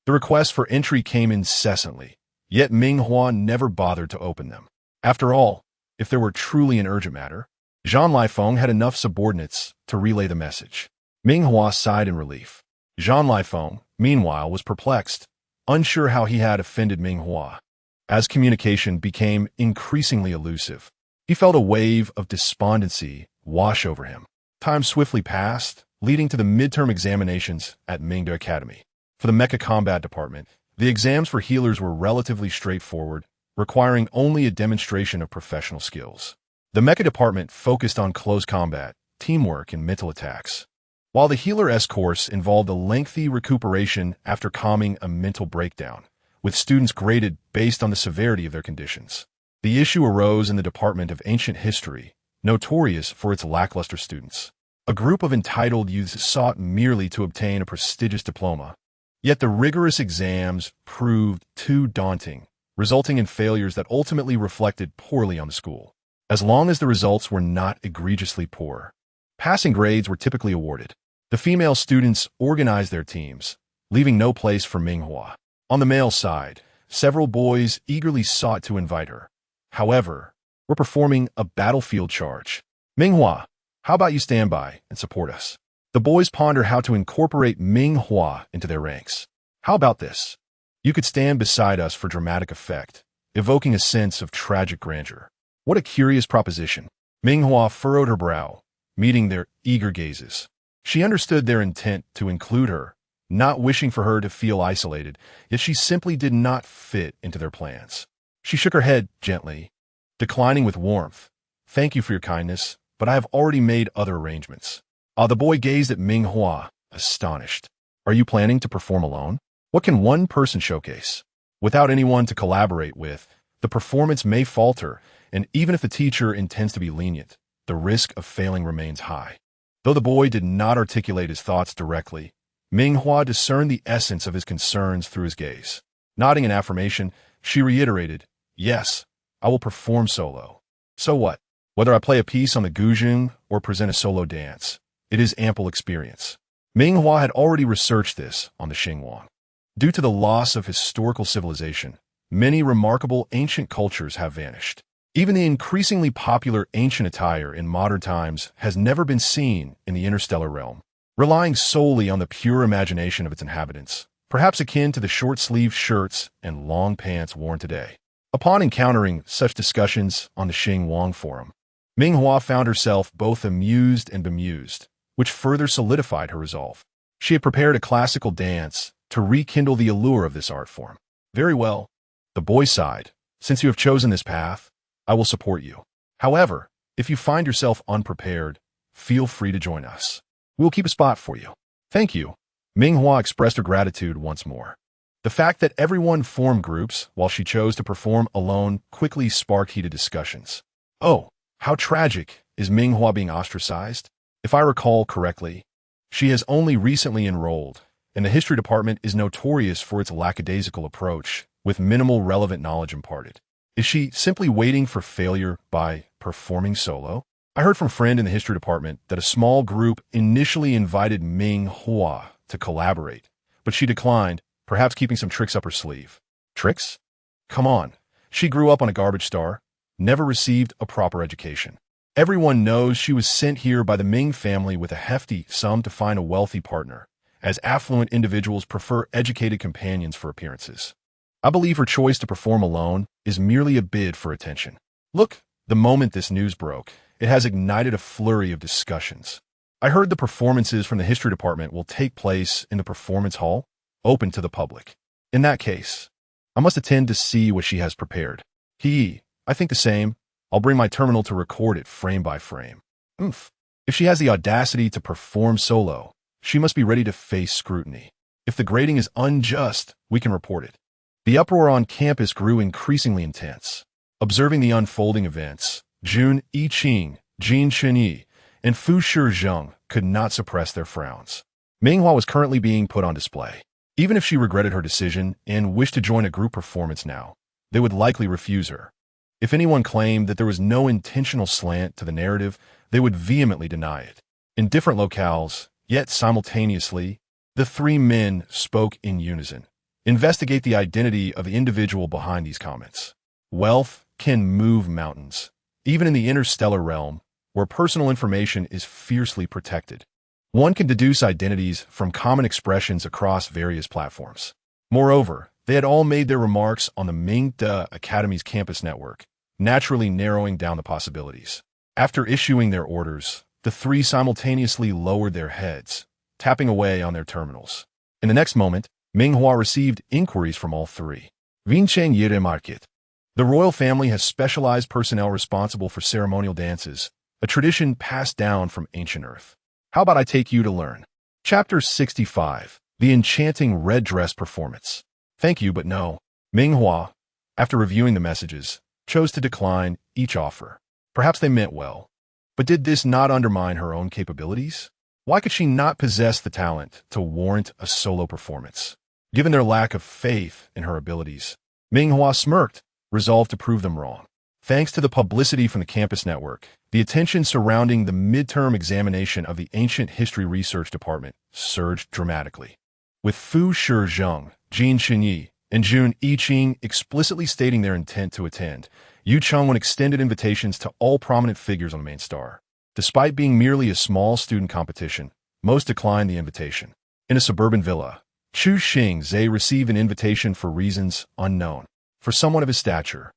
the requests for entry came incessantly, yet Ming Hua never bothered to open them. After all, if there were truly an urgent matter, Jean Lifeng had enough subordinates to relay the message. Ming Hua sighed in relief. Jean Lifeng, meanwhile, was perplexed, unsure how he had offended Ming Hua. As communication became increasingly elusive, he felt a wave of despondency wash over him. Time swiftly passed, leading to the midterm examinations at Mingda Academy. For the Mecha Combat Department, the exams for healers were relatively straightforward, requiring only a demonstration of professional skills. The Mecha Department focused on close combat, teamwork, and mental attacks, while the Healer S course involved a lengthy recuperation after calming a mental breakdown, with students graded based on the severity of their conditions. The issue arose in the Department of Ancient History, notorious for its lackluster students. A group of entitled youths sought merely to obtain a prestigious diploma, yet the rigorous exams proved too daunting, resulting in failures that ultimately reflected poorly on the school. As long as the results were not egregiously poor, Passing grades were typically awarded. The female students organized their teams, leaving no place for Ming Hua. On the male side, several boys eagerly sought to invite her. However, we're performing a battlefield charge. Ming Hua, how about you stand by and support us? The boys ponder how to incorporate Ming Hua into their ranks. How about this? You could stand beside us for dramatic effect, evoking a sense of tragic grandeur. What a curious proposition. Ming Hua furrowed her brow, meeting their eager gazes. She understood their intent to include her, not wishing for her to feel isolated, yet she simply did not fit into their plans. She shook her head gently, declining with warmth. Thank you for your kindness, but I have already made other arrangements. The boy gazed at Ming Hua, astonished. Are you planning to perform alone? What can one person showcase? Without anyone to collaborate with, the performance may falter, and even if the teacher intends to be lenient, the risk of failing remains high. Though the boy did not articulate his thoughts directly, Ming Hua discerned the essence of his concerns through his gaze. Nodding in affirmation, she reiterated, yes, I will perform solo. So what? Whether I play a piece on the guzheng or present a solo dance, it is ample experience. Ming Hua had already researched this on the Xinguang. Due to the loss of historical civilization, many remarkable ancient cultures have vanished. Even the increasingly popular ancient attire in modern times has never been seen in the interstellar realm, relying solely on the pure imagination of its inhabitants, perhaps akin to the short-sleeved shirts and long pants worn today. Upon encountering such discussions on the Xinguang forum, Ming Hua found herself both amused and bemused, which further solidified her resolve. She had prepared a classical dance to rekindle the allure of this art form. Very well, the boy sighed. Since you have chosen this path, I will support you. However, if you find yourself unprepared, feel free to join us. We'll keep a spot for you. Thank you. Ming Hua expressed her gratitude once more. The fact that everyone formed groups while she chose to perform alone quickly sparked heated discussions. Oh, how tragic is Ming Hua being ostracized? If I recall correctly, she has only recently enrolled, and the history department is notorious for its lackadaisical approach, with minimal relevant knowledge imparted. Is she simply waiting for failure by performing solo? I heard from a friend in the history department that a small group initially invited Ming Hua to collaborate, but she declined, perhaps keeping some tricks up her sleeve. Tricks? Come on. She grew up on a garbage star, never received a proper education. Everyone knows she was sent here by the Ming family with a hefty sum to find a wealthy partner, as affluent individuals prefer educated companions for appearances. I believe her choice to perform alone is merely a bid for attention. Look, the moment this news broke, it has ignited a flurry of discussions. I heard the performances from the history department will take place in the performance hall, open to the public. In that case, I must attend to see what she has prepared. I think the same. I'll bring my terminal to record it frame by frame. If she has the audacity to perform solo, she must be ready to face scrutiny. If the grading is unjust, we can report it. The uproar on campus grew increasingly intense. Observing the unfolding events, Jun Yiqing, Jin Chenyi, and Fu Shizheng could not suppress their frowns. Ming Hua was currently being put on display. Even if she regretted her decision and wished to join a group performance now, they would likely refuse her. If anyone claimed that there was no intentional slant to the narrative, they would vehemently deny it. In different locales, yet simultaneously, the three men spoke in unison. Investigate the identity of the individual behind these comments. Wealth can move mountains, even in the interstellar realm, where personal information is fiercely protected. One can deduce identities from common expressions across various platforms. Moreover, they had all made their remarks on the Ming Hua Academy's campus network, naturally narrowing down the possibilities. After issuing their orders, the three simultaneously lowered their heads, tapping away on their terminals. In the next moment, Ming Hua received inquiries from all three. Vincheng Yire Market. The royal family has specialized personnel responsible for ceremonial dances, a tradition passed down from ancient Earth. How about I take you to learn? Chapter 65. The Enchanting Red Dress Performance. Thank you, but no. Ming Hua, after reviewing the messages, chose to decline each offer. Perhaps they meant well. But did this not undermine her own capabilities? Why could she not possess the talent to warrant a solo performance? Given their lack of faith in her abilities, Ming Hua smirked, resolved to prove them wrong. Thanks to the publicity from the campus network, the attention surrounding the midterm examination of the Ancient History Research Department surged dramatically. With Fu Shizheng, Jin Xinyi, and Jun Yiqing explicitly stating their intent to attend, Yu Chengwen extended invitations to all prominent figures on the main star. Despite being merely a small student competition, most declined the invitation. In a suburban villa, Chu Xingzhe received an invitation for reasons unknown. For someone of his stature,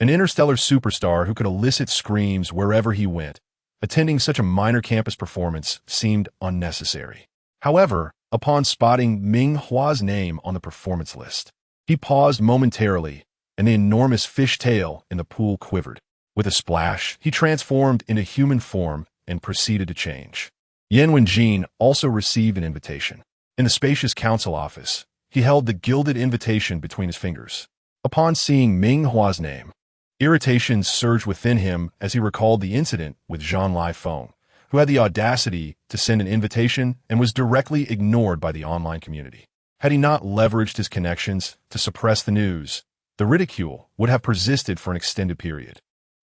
an interstellar superstar who could elicit screams wherever he went, attending such a minor campus performance seemed unnecessary. However, upon spotting Ming Hua's name on the performance list, he paused momentarily, and the enormous fish tail in the pool quivered. With a splash, he transformed into human form and proceeded to change. Yan Wenjin also received an invitation. In the spacious council office, he held the gilded invitation between his fingers. Upon seeing Ming Hua's name, irritation surged within him as he recalled the incident with Zhang Lifeng, who had the audacity to send an invitation and was directly ignored by the online community. Had he not leveraged his connections to suppress the news, the ridicule would have persisted for an extended period.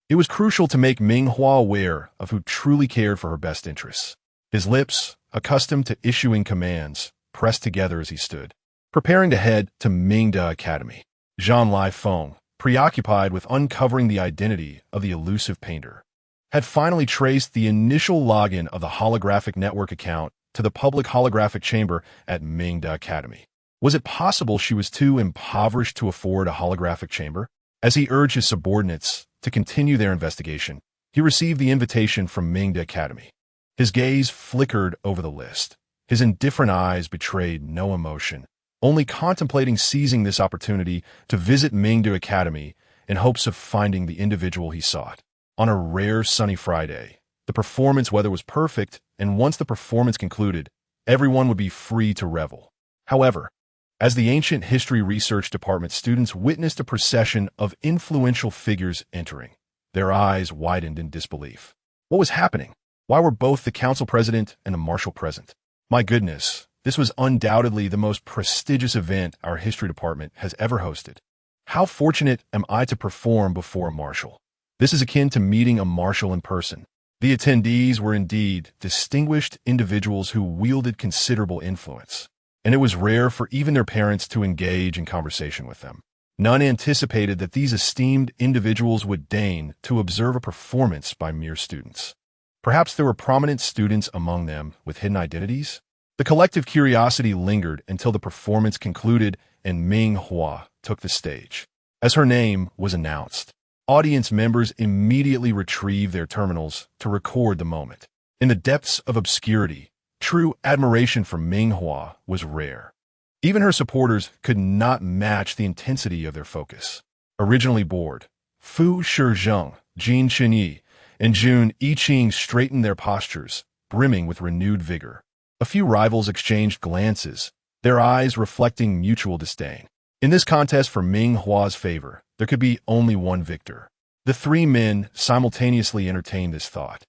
It was crucial to make Ming Hua aware of who truly cared for her best interests. His lips, accustomed to issuing commands, pressed together as he stood, preparing to head to Mingda Academy. Zhang Lifeng, preoccupied with uncovering the identity of the elusive painter, had finally traced the initial login of the holographic network account to the public holographic chamber at Mingda Academy. Was it possible she was too impoverished to afford a holographic chamber? As he urged his subordinates to continue their investigation, he received the invitation from Mingda Academy. His gaze flickered over the list. His indifferent eyes betrayed no emotion, only contemplating seizing this opportunity to visit Mingda Academy in hopes of finding the individual he sought. On a rare sunny Friday, the performance weather was perfect, and once the performance concluded, everyone would be free to revel. However, as the Ancient History Research Department students witnessed a procession of influential figures entering, their eyes widened in disbelief. What was happening? Why were both the council president and the marshal present? My goodness, this was undoubtedly the most prestigious event our history department has ever hosted. How fortunate am I to perform before a marshal? This is akin to meeting a marshal in person. The attendees were indeed distinguished individuals who wielded considerable influence, and it was rare for even their parents to engage in conversation with them. None anticipated that these esteemed individuals would deign to observe a performance by mere students. Perhaps there were prominent students among them with hidden identities? The collective curiosity lingered until the performance concluded and Ming Hua took the stage. As her name was announced, audience members immediately retrieved their terminals to record the moment. In the depths of obscurity, true admiration for Ming Hua was rare. Even her supporters could not match the intensity of their focus. Originally bored, Fu Shizheng, Jin Xinyi, and Jun Yiqing straightened their postures, brimming with renewed vigor. A few rivals exchanged glances, their eyes reflecting mutual disdain. In this contest for Ming Hua's favor, there could be only one victor. The three men simultaneously entertained this thought,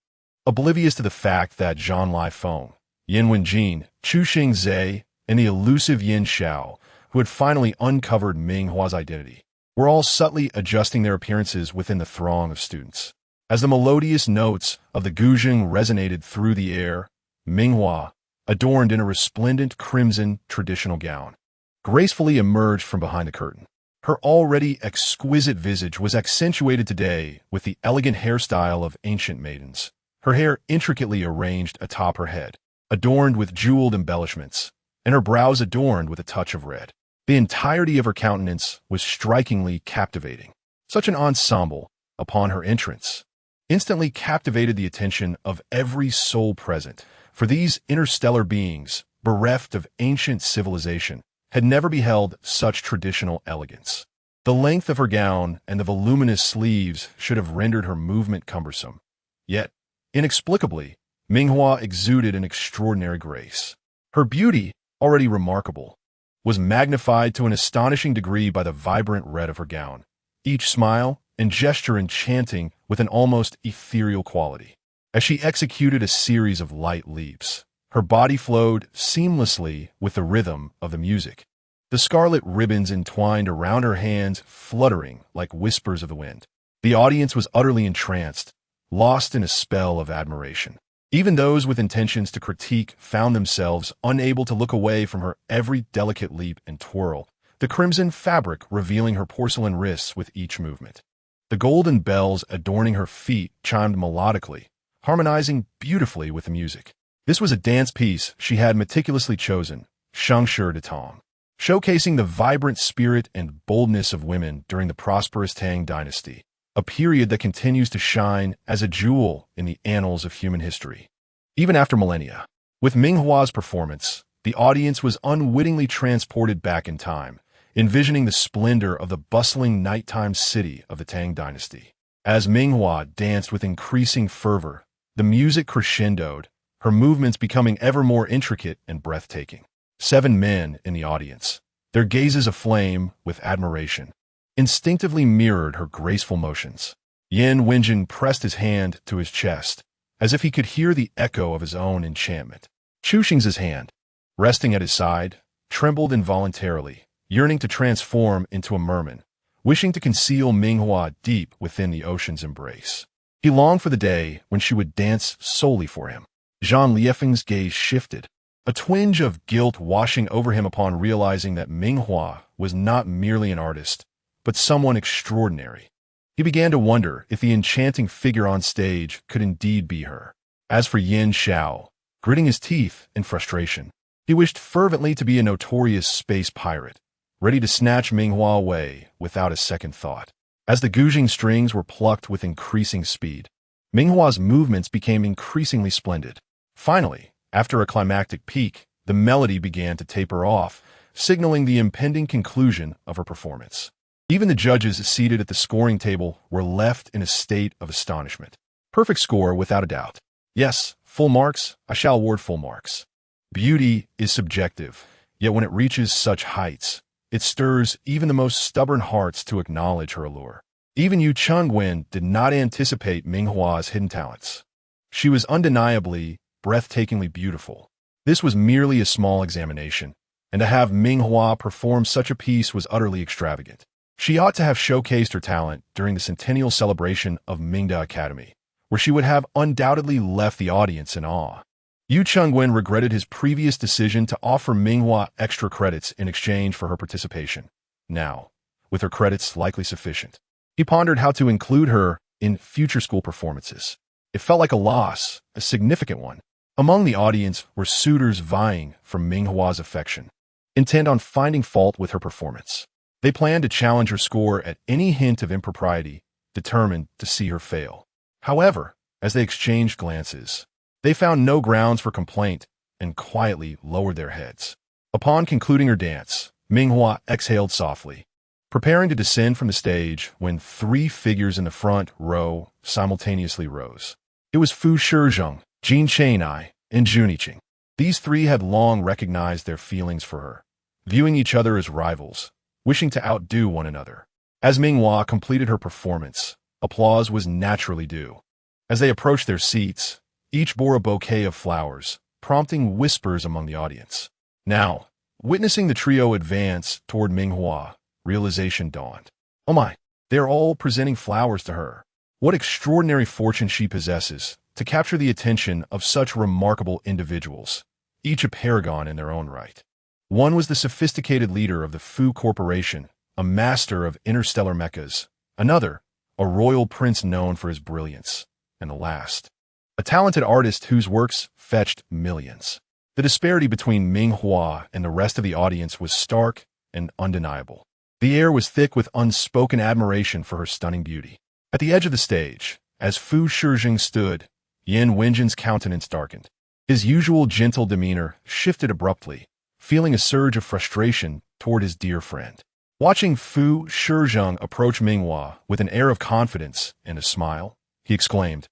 oblivious to the fact that Zhang Lifeng, Yan Wenjin, Chu Xingzhe, and the elusive Yin Xiao, who had finally uncovered Ming Hua's identity, were all subtly adjusting their appearances within the throng of students. As the melodious notes of the guzheng resonated through the air, Ming Hua, adorned in a resplendent crimson traditional gown, gracefully emerged from behind the curtain. Her already exquisite visage was accentuated today with the elegant hairstyle of ancient maidens, her hair intricately arranged atop her head, adorned with jeweled embellishments, and her brows adorned with a touch of red. The entirety of her countenance was strikingly captivating. Such an ensemble, upon her entrance, instantly captivated the attention of every soul present, for these interstellar beings, bereft of ancient civilization, had never beheld such traditional elegance. The length of her gown and the voluminous sleeves should have rendered her movement cumbersome. Yet, inexplicably, Ming Hua exuded an extraordinary grace. Her beauty, already remarkable, was magnified to an astonishing degree by the vibrant red of her gown, each smile and gesture enchanting with an almost ethereal quality. As she executed a series of light leaps, her body flowed seamlessly with the rhythm of the music, the scarlet ribbons entwined around her hands fluttering like whispers of the wind. The audience was utterly entranced, lost in a spell of admiration. Even those with intentions to critique found themselves unable to look away from her every delicate leap and twirl, the crimson fabric revealing her porcelain wrists with each movement. The golden bells adorning her feet chimed melodically, harmonizing beautifully with the music. This was a dance piece she had meticulously chosen, Shangshi de Tong, showcasing the vibrant spirit and boldness of women during the prosperous Tang dynasty, a period that continues to shine as a jewel in the annals of human history. Even after millennia, with Ming Hua's performance, the audience was unwittingly transported back in time, envisioning the splendor of the bustling nighttime city of the Tang dynasty. As Ming Hua danced with increasing fervor, the music crescendoed, her movements becoming ever more intricate and breathtaking. 7 men in the audience, their gazes aflame with admiration, instinctively mirrored her graceful motions. Yan Wenjin pressed his hand to his chest, as if he could hear the echo of his own enchantment. Chu Xing's hand, resting at his side, trembled involuntarily, yearning to transform into a merman, wishing to conceal Ming Hua deep within the ocean's embrace. He longed for the day when she would dance solely for him. Zhang Liefeng's gaze shifted, a twinge of guilt washing over him upon realizing that Ming Hua was not merely an artist, but someone extraordinary. He began to wonder if the enchanting figure on stage could indeed be her. As for Yin Xiao, gritting his teeth in frustration, he wished fervently to be a notorious space pirate, ready to snatch Ming Hua away without a second thought. As the gouging strings were plucked with increasing speed, Ming Hua's movements became increasingly splendid. Finally, after a climactic peak, the melody began to taper off, signaling the impending conclusion of her performance. Even the judges seated at the scoring table were left in a state of astonishment. Perfect score without a doubt. Yes, full marks, I shall award full marks. Beauty is subjective, yet when it reaches such heights, it stirs even the most stubborn hearts to acknowledge her allure. Even Yu Chengwen did not anticipate Ming Hua's hidden talents. She was undeniably, breathtakingly beautiful. This was merely a small examination, and to have Ming Hua perform such a piece was utterly extravagant. She ought to have showcased her talent during the centennial celebration of Mingda Academy, where she would have undoubtedly left the audience in awe. Yu Chengwen regretted his previous decision to offer Ming Hua extra credits in exchange for her participation. Now, with her credits likely sufficient, he pondered how to include her in future school performances. It felt like a loss, a significant one. Among the audience were suitors vying for Ming Hua's affection, intent on finding fault with her performance. They planned to challenge her score at any hint of impropriety, determined to see her fail. However, as they exchanged glances, they found no grounds for complaint and quietly lowered their heads. Upon concluding her dance, Ming Hua exhaled softly, preparing to descend from the stage when 3 figures in the front row simultaneously rose. It was Fu Shizheng, Jin Chenai, and Juniqing. These 3 had long recognized their feelings for her, viewing each other as rivals, wishing to outdo one another. As Ming Hua completed her performance, applause was naturally due. As they approached their seats, each bore a bouquet of flowers, prompting whispers among the audience. Now, witnessing the trio advance toward Ming Hua, realization dawned. Oh my, they are all presenting flowers to her. What extraordinary fortune she possesses to capture the attention of such remarkable individuals, each a paragon in their own right. One was the sophisticated leader of the Fu Corporation, a master of interstellar mechas. Another, a royal prince known for his brilliance. And the last, a talented artist whose works fetched millions. The disparity between Ming Hua and the rest of the audience was stark and undeniable. The air was thick with unspoken admiration for her stunning beauty. At the edge of the stage, as Fu Shizheng stood, Yan Wenjin's countenance darkened. His usual gentle demeanor shifted abruptly, feeling a surge of frustration toward his dear friend. Watching Fu Shizheng approach Ming Hua with an air of confidence and a smile, he exclaimed,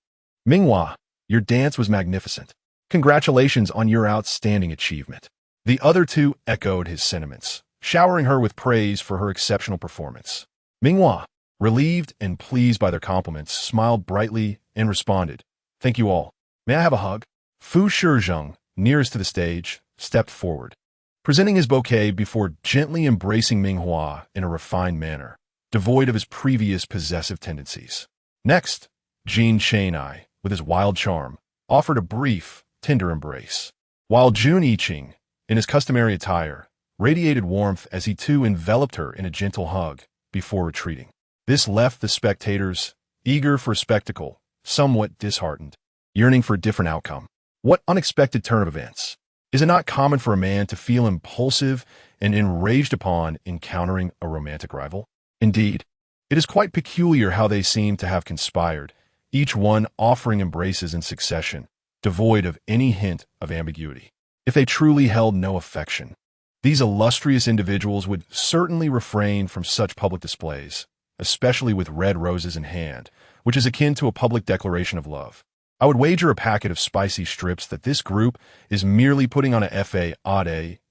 "Ming Hua, your dance was magnificent. Congratulations on your outstanding achievement." The other 2 echoed his sentiments, showering her with praise for her exceptional performance. Ming Hua, relieved and pleased by their compliments, smiled brightly and responded, "Thank you all. May I have a hug?" Fu Shizheng, nearest to the stage, stepped forward, presenting his bouquet before gently embracing Ming Hua in a refined manner. devoid of his previous possessive tendencies. Next, Jin Chang'ai, with his wild charm, offered a brief, tender embrace, while Jun Yiqing, in his customary attire, radiated warmth as he too enveloped her in a gentle hug before retreating. This left the spectators, eager for spectacle, somewhat disheartened, yearning for a different outcome. What unexpected turn of events! Is it not common for a man to feel impulsive and enraged upon encountering a romantic rival? Indeed, it is quite peculiar how they seem to have conspired, each one offering embraces in succession, devoid of any hint of ambiguity. If they truly held no affection, these illustrious individuals would certainly refrain from such public displays, especially with red roses in hand, which is akin to a public declaration of love. I would wager a packet of spicy strips that this group is merely putting on a fade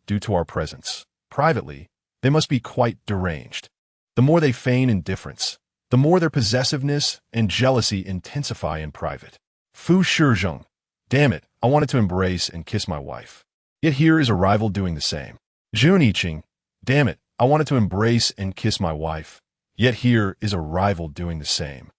due to our presence. Privately, they must be quite deranged. The more they feign indifference, the more their possessiveness and jealousy intensify in private. Fu Shizheng, damn it, I wanted to embrace and kiss my wife. Yet here is a rival doing the same. Jun Yiqing, damn it, I wanted to embrace and kiss my wife. Yet here is a rival doing the same.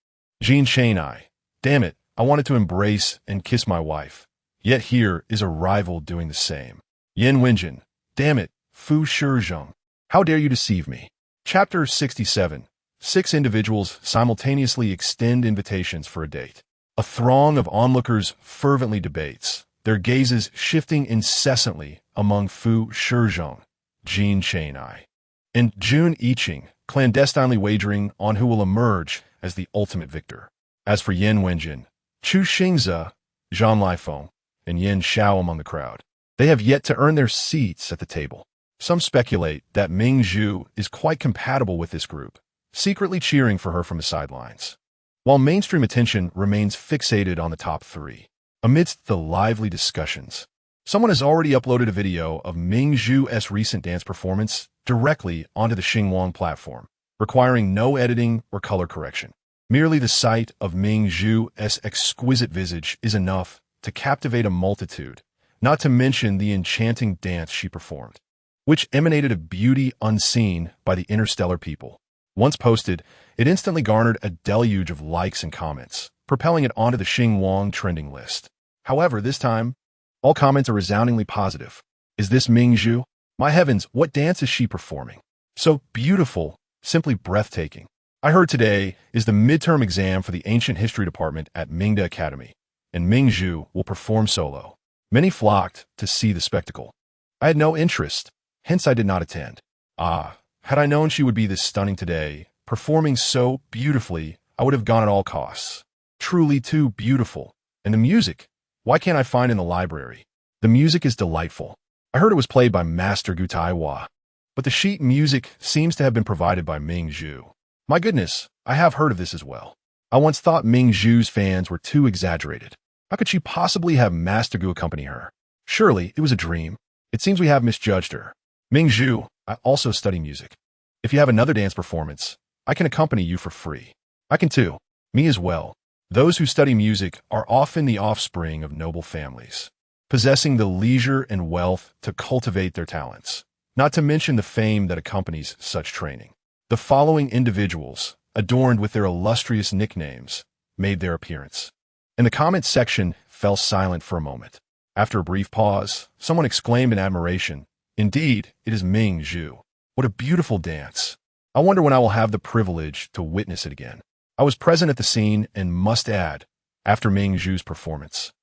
Jin Chang'ai, damn it, I wanted to embrace and kiss my wife. Yet here is a rival doing the same. Yan Wenjin, damn it, Fu Shizheng, how dare you deceive me? Chapter 67. 6 individuals simultaneously extend invitations for a date. A throng of onlookers fervently debates, their gazes shifting incessantly among Fu Shizheng, Jin Chang'ai, and Jun Yiqing, clandestinely wagering on who will emerge as the ultimate victor. As for Yan Wenjin, Chu Xingze, Zhang Lifeng, and Yin Xiao among the crowd, they have yet to earn their seats at the table. Some speculate that Ming Hua is quite compatible with this group, secretly cheering for her from the sidelines, while mainstream attention remains fixated on the top 3. Amidst the lively discussions, someone has already uploaded a video of Ming Hua's recent dance performance directly onto the Xinguang platform, requiring no editing or color correction. Merely the sight of Ming Hua's exquisite visage is enough to captivate a multitude, not to mention the enchanting dance she performed, which emanated a beauty unseen by the Interstellar people. Once posted, it instantly garnered a deluge of likes and comments, propelling it onto the Xinguang trending list. However, this time, all comments are resoundingly positive. Is this Ming Hua? My heavens, what dance is she performing? So beautiful, simply breathtaking. I heard today is the midterm exam for the Ancient History Department at Mingda Academy, and Ming Hua will perform solo. Many flocked to see the spectacle. I had no interest, hence I did not attend. Had I known she would be this stunning today, performing so beautifully, I would have gone at all costs. Truly too beautiful. And the music, why can't I find in the library? The music is delightful. I heard it was played by Master Gu Taiwa, but the sheet music seems to have been provided by Ming Hua. My goodness, I have heard of this as well. I once thought Ming Hua's fans were too exaggerated. How could she possibly have Master Gu accompany her? Surely it was a dream. It seems we have misjudged her. Ming Hua, I also study music. If you have another dance performance, I can accompany you for free. I can too. Me as well. Those who study music are often the offspring of noble families, possessing the leisure and wealth to cultivate their talents, not to mention the fame that accompanies such training. The following individuals, adorned with their illustrious nicknames, made their appearance. And the comments section fell silent for a moment. After a brief pause, someone exclaimed in admiration, "Indeed, it is Ming Hua. What a beautiful dance. I wonder when I will have the privilege to witness it again." I was present at the scene and must add, after Ming Hua's performance,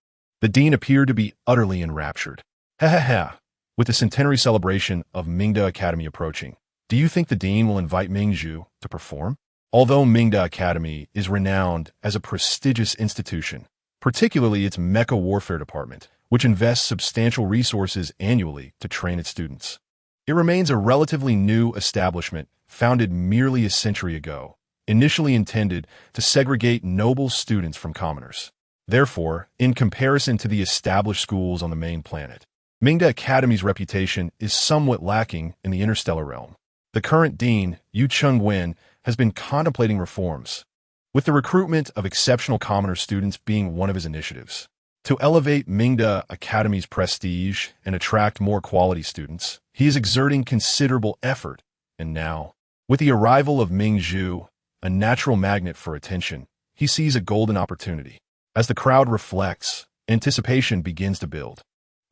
the dean appeared to be utterly enraptured. With the centenary celebration of Mingda Academy approaching, do you think the dean will invite Ming Hua to perform? Although Mingda Academy is renowned as a prestigious institution, particularly its mecha warfare department, which invests substantial resources annually to train its students, it remains a relatively new establishment founded merely a century ago, initially intended to segregate noble students from commoners. Therefore, in comparison to the established schools on the main planet, Mingda Academy's reputation is somewhat lacking in the interstellar realm. The current dean, Yu Chengwen, has been contemplating reforms, with the recruitment of exceptional commoner students being one of his initiatives. To elevate Mingda Academy's prestige and attract more quality students, he is exerting considerable effort, and now, With the arrival of Ming Hua, a natural magnet for attention, he sees a golden opportunity. As the crowd reflects, anticipation begins to build.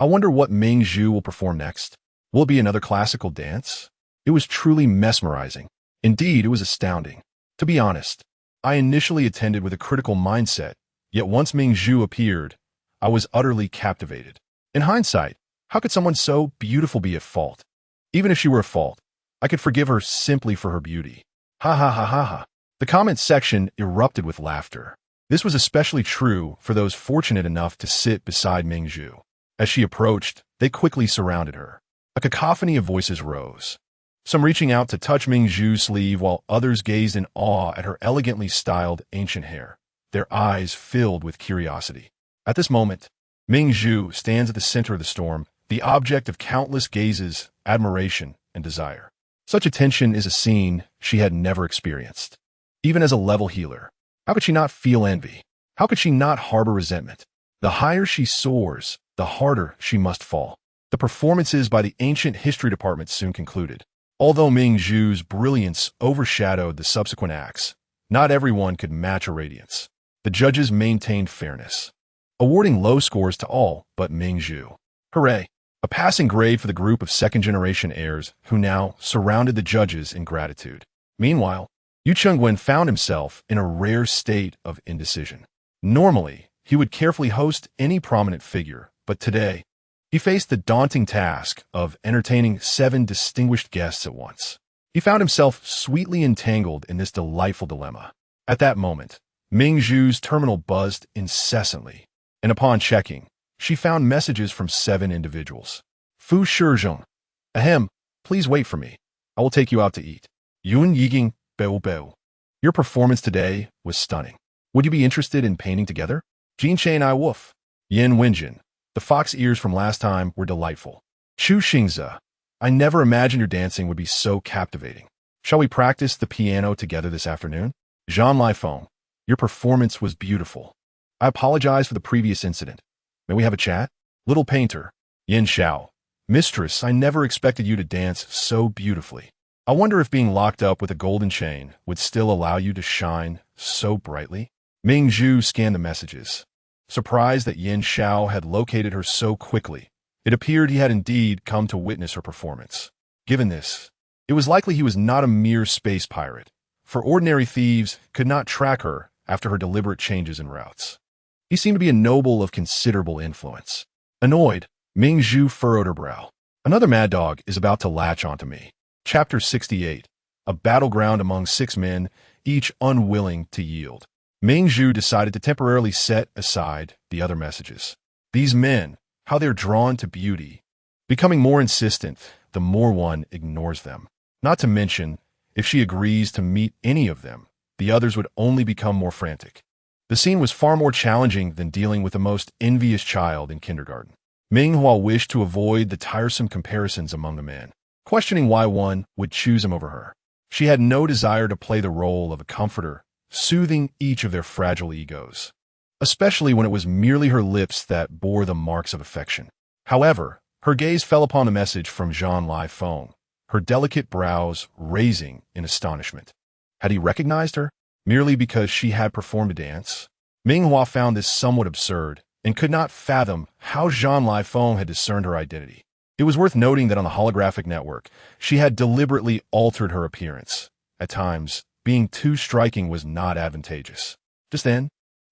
I wonder what Ming Hua will perform next. Will it be another classical dance? It was truly mesmerizing. Indeed, it was astounding. To be honest, I initially attended with a critical mindset, yet once Ming Hua appeared, I was utterly captivated. In hindsight, how could someone so beautiful be at fault? Even if she were at fault, I could forgive her simply for her beauty. Ha ha ha ha ha. The comment section erupted with laughter. This was especially true for those fortunate enough to sit beside Ming Hua. As she approached, they quickly surrounded her. A cacophony of voices rose, some reaching out to touch Ming Hua's sleeve while others gazed in awe at her elegantly styled ancient hair, their eyes filled with curiosity. At this moment, Ming Hua stands at the center of the storm, the object of countless gazes, admiration, and desire. Such attention is a scene she had never experienced. Even as a level healer, how could she not feel envy? How could she not harbor resentment? The higher she soars, the harder she must fall. The performances by the ancient history department soon concluded. Although Ming Hua's brilliance overshadowed the subsequent acts, not everyone could match her radiance. The judges maintained fairness, awarding low scores to all but Ming Hua. Hooray! A passing grade for the group of second-generation heirs who now surrounded the judges in gratitude. Meanwhile, Yu Chengwen found himself in a rare state of indecision. Normally, he would carefully host any prominent figure, but today, he faced the daunting task of entertaining 7 distinguished guests at once. He found himself sweetly entangled in this delightful dilemma. At that moment, Ming Hua's terminal buzzed incessantly, and upon checking, she found messages from 7 individuals. Fu Shizhong. Ahem, please wait for me. I will take you out to eat. Yun Yiging Beo Beo. Your performance today was stunning. Would you be interested in painting together? Jin Chain I Woof. Yin Wenjin. The fox ears from last time were delightful. Chu Xingza. I never imagined your dancing would be so captivating. Shall we practice the piano together this afternoon? Jean Lifeng. Your performance was beautiful. I apologize for the previous incident. May we have a chat? Little Painter. Yin Xiao. Mistress, I never expected you to dance so beautifully. I wonder if being locked up with a golden chain would still allow you to shine so brightly. Ming Hua scanned the messages. Surprised that Yin Xiao had located her so quickly, it appeared he had indeed come to witness her performance. Given this, it was likely he was not a mere space pirate, for ordinary thieves could not track her after her deliberate changes in routes. He seemed to be a noble of considerable influence. Annoyed, Ming Hua furrowed her brow. Another mad dog is about to latch onto me. Chapter 68. A battleground among 6 men, each unwilling to yield. Ming Hua decided to temporarily set aside the other messages. These men, how they're drawn to beauty. Becoming more insistent, the more one ignores them. Not to mention, if she agrees to meet any of them, the others would only become more frantic. The scene was far more challenging than dealing with the most envious child in kindergarten. Ming Hua wished to avoid the tiresome comparisons among the men, questioning why one would choose him over her. She had no desire to play the role of a comforter, soothing each of their fragile egos, especially when it was merely her lips that bore the marks of affection. However, her gaze fell upon the message from Jean Lifeng, her delicate brows raising in astonishment. Had he recognized her, merely because she had performed a dance? Ming Hua found this somewhat absurd, and could not fathom how Jean Lifeng had discerned her identity. It was worth noting that on the holographic network, she had deliberately altered her appearance. At times, being too striking was not advantageous. Just then,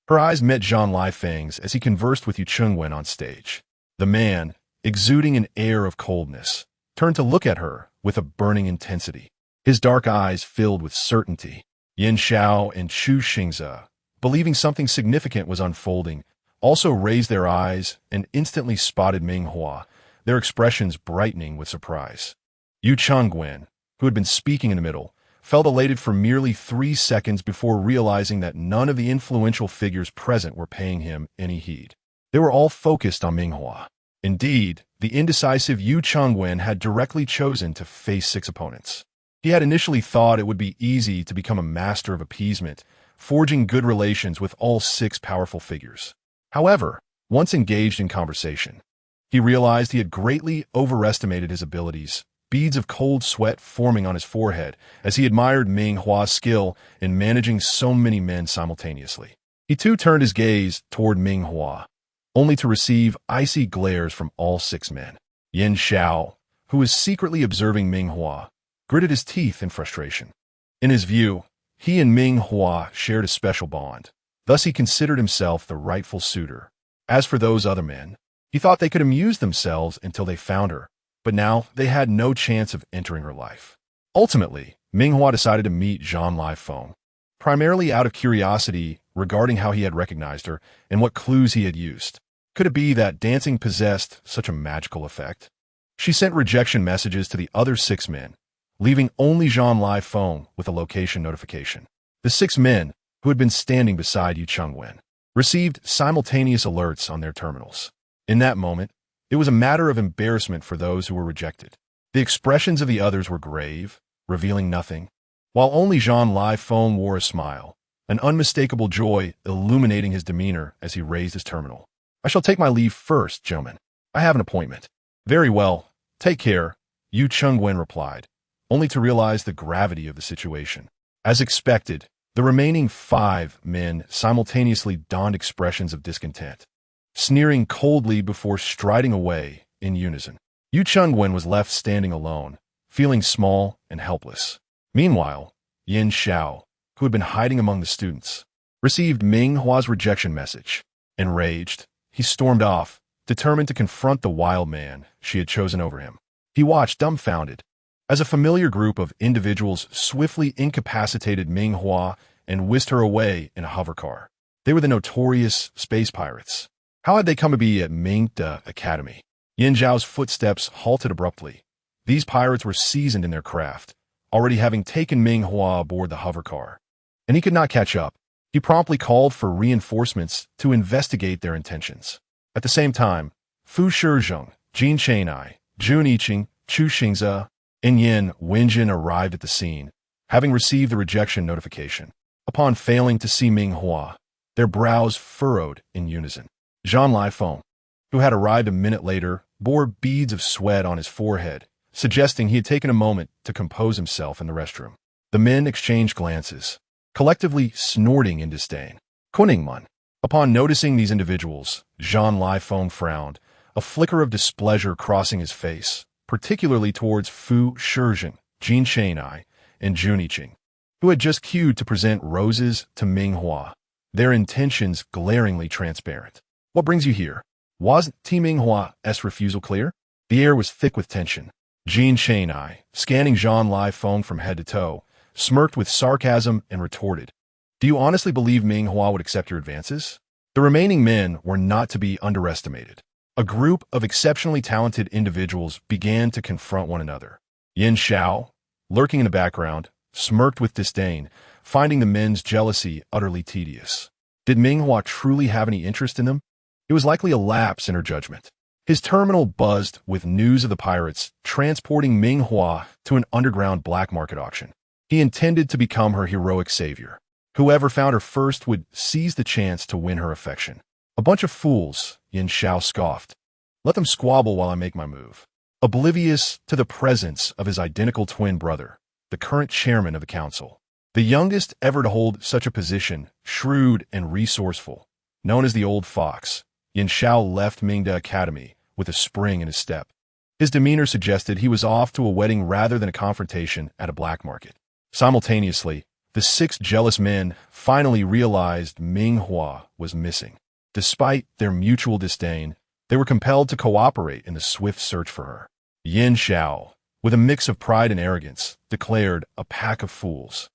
her eyes met Jean Lifeng's as he conversed with Yu Chengwen on stage. The man, exuding an air of coldness, turned to look at her with a burning intensity. His dark eyes filled with certainty. Yin Xiao and Chu Xingza, believing something significant was unfolding, also raised their eyes and instantly spotted Ming Hua, their expressions brightening with surprise. Yu Chengwen, who had been speaking in the middle, felt elated for merely 3 seconds before realizing that none of the influential figures present were paying him any heed. They were all focused on Ming Hua. Indeed, the indecisive Yu Chengwen had directly chosen to face 6 opponents. He had initially thought it would be easy to become a master of appeasement, forging good relations with all 6 powerful figures. However, once engaged in conversation, he realized he had greatly overestimated his abilities beads of cold sweat forming on his forehead as he admired Ming Hua's skill in managing so many men simultaneously. He too turned his gaze toward Ming Hua, only to receive icy glares from all 6 men. Yin Xiao, who was secretly observing Ming Hua, gritted his teeth in frustration. In his view, he and Ming Hua shared a special bond. Thus he considered himself the rightful suitor. As for those other men, he thought they could amuse themselves until they found her, but now they had no chance of entering her life. Ultimately, Ming Hua decided to meet Jean Lai Feng, primarily out of curiosity regarding how he had recognized her and what clues he had used. Could it be that dancing possessed such a magical effect? She sent rejection messages to the other 6 men, leaving only Jean Lai Feng with a location notification. The 6 men, who had been standing beside Yu Chengwen, received simultaneous alerts on their terminals. In that moment, it was a matter of embarrassment for those who were rejected. The expressions of the others were grave, revealing nothing, while only Jean Lai Feng wore a smile, an unmistakable joy illuminating his demeanor as he raised his terminal. "I shall take my leave first, gentlemen. I have an appointment." "Very well. Take care," Yu Chengwen replied, only to realize the gravity of the situation. As expected, the remaining 5 men simultaneously donned expressions of discontent, sneering coldly before striding away in unison. Yu Chengwen was left standing alone, feeling small and helpless. Meanwhile, Yin Xiao, who had been hiding among the students, received Ming Hua's rejection message. Enraged, he stormed off, determined to confront the wild man she had chosen over him. He watched dumbfounded as a familiar group of individuals swiftly incapacitated Ming Hua and whisked her away in a hovercar. They were the notorious space pirates. How had they come to be at Ming De Academy? Yin Zhao's footsteps halted abruptly. These pirates were seasoned in their craft, already having taken Ming Hua aboard the hovercar, and he could not catch up. He promptly called for reinforcements to investigate their intentions. At the same time, Fu Shizheng, Jin Chenai, Jun Yiqing, Chu Xingze, and Yin Wenjin arrived at the scene, having received the rejection notification. Upon failing to see Ming Hua, their brows furrowed in unison. Jean Lai Feng, who had arrived a minute later, bore beads of sweat on his forehead, suggesting he had taken a moment to compose himself in the restroom. The men exchanged glances, collectively snorting in disdain. Kuningman. Upon noticing these individuals, Jean Lai Feng frowned, a flicker of displeasure crossing his face, particularly towards Fu Shizheng, Jin Chenai, and Jun Yiqing, who had just queued to present roses to Ming Hua, their intentions glaringly transparent. "What brings you here? Wasn't Ming Hua's refusal clear?" The air was thick with tension. Jin Chenai, scanning Jean Lai Feng from head to toe, smirked with sarcasm and retorted, "Do you honestly believe Ming Hua would accept your advances?" The remaining men were not to be underestimated. A group of exceptionally talented individuals began to confront one another. Yin Xiao, lurking in the background, smirked with disdain, finding the men's jealousy utterly tedious. Did Ming Hua truly have any interest in them? It was likely a lapse in her judgment. His terminal buzzed with news of the pirates transporting Ming Hua to an underground black market auction. He intended to become her heroic savior. Whoever found her first would seize the chance to win her affection. "A bunch of fools," Yin Xiao scoffed. "Let them squabble while I make my move." Oblivious to the presence of his identical twin brother, the current chairman of the council, the youngest ever to hold such a position, shrewd and resourceful, known as the Old Fox, Yin Xiao left Ming De Academy with a spring in his step. His demeanor suggested he was off to a wedding rather than a confrontation at a black market. Simultaneously, the 6 jealous men finally realized Ming Hua was missing. Despite their mutual disdain, they were compelled to cooperate in the swift search for her. Yin Xiao, with a mix of pride and arrogance, declared, "A pack of fools.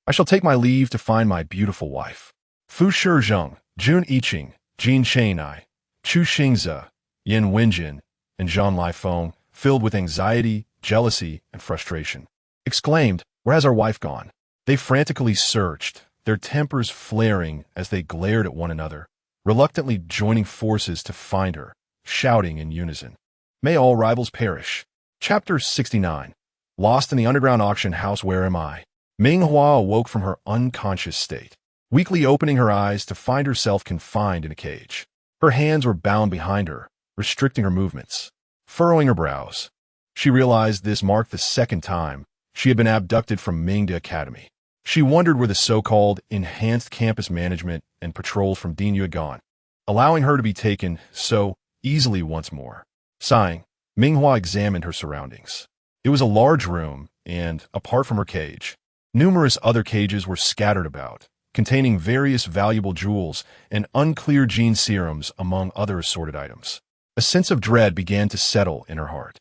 I shall take my leave to find my beautiful wife." Fu Shizheng, Jun Yiqing, Jin Chenai, Chu Xingze, Yin Wenjin, and Jean Lai Feng, filled with anxiety, jealousy, and frustration, exclaimed, "Where has our wife gone?" They frantically searched, their tempers flaring as they glared at one another, reluctantly joining forces to find her, shouting in unison, "May all rivals perish." Chapter 69. Lost in the underground auction house, where am I? Ming Hua awoke from her unconscious state, weakly opening her eyes to find herself confined in a cage. Her hands were bound behind her, restricting her movements. Furrowing her brows, She realized this marked the second time she had been abducted from Ming Academy. She wondered where the so-called enhanced campus management and patrols from Dinya had gone, allowing her to be taken so easily once more. Sighing, Ming Hua examined her surroundings. It was a large room, and, apart from her cage, numerous other cages were scattered about, containing various valuable jewels and unclear gene serums among other assorted items. A sense of dread began to settle in her heart.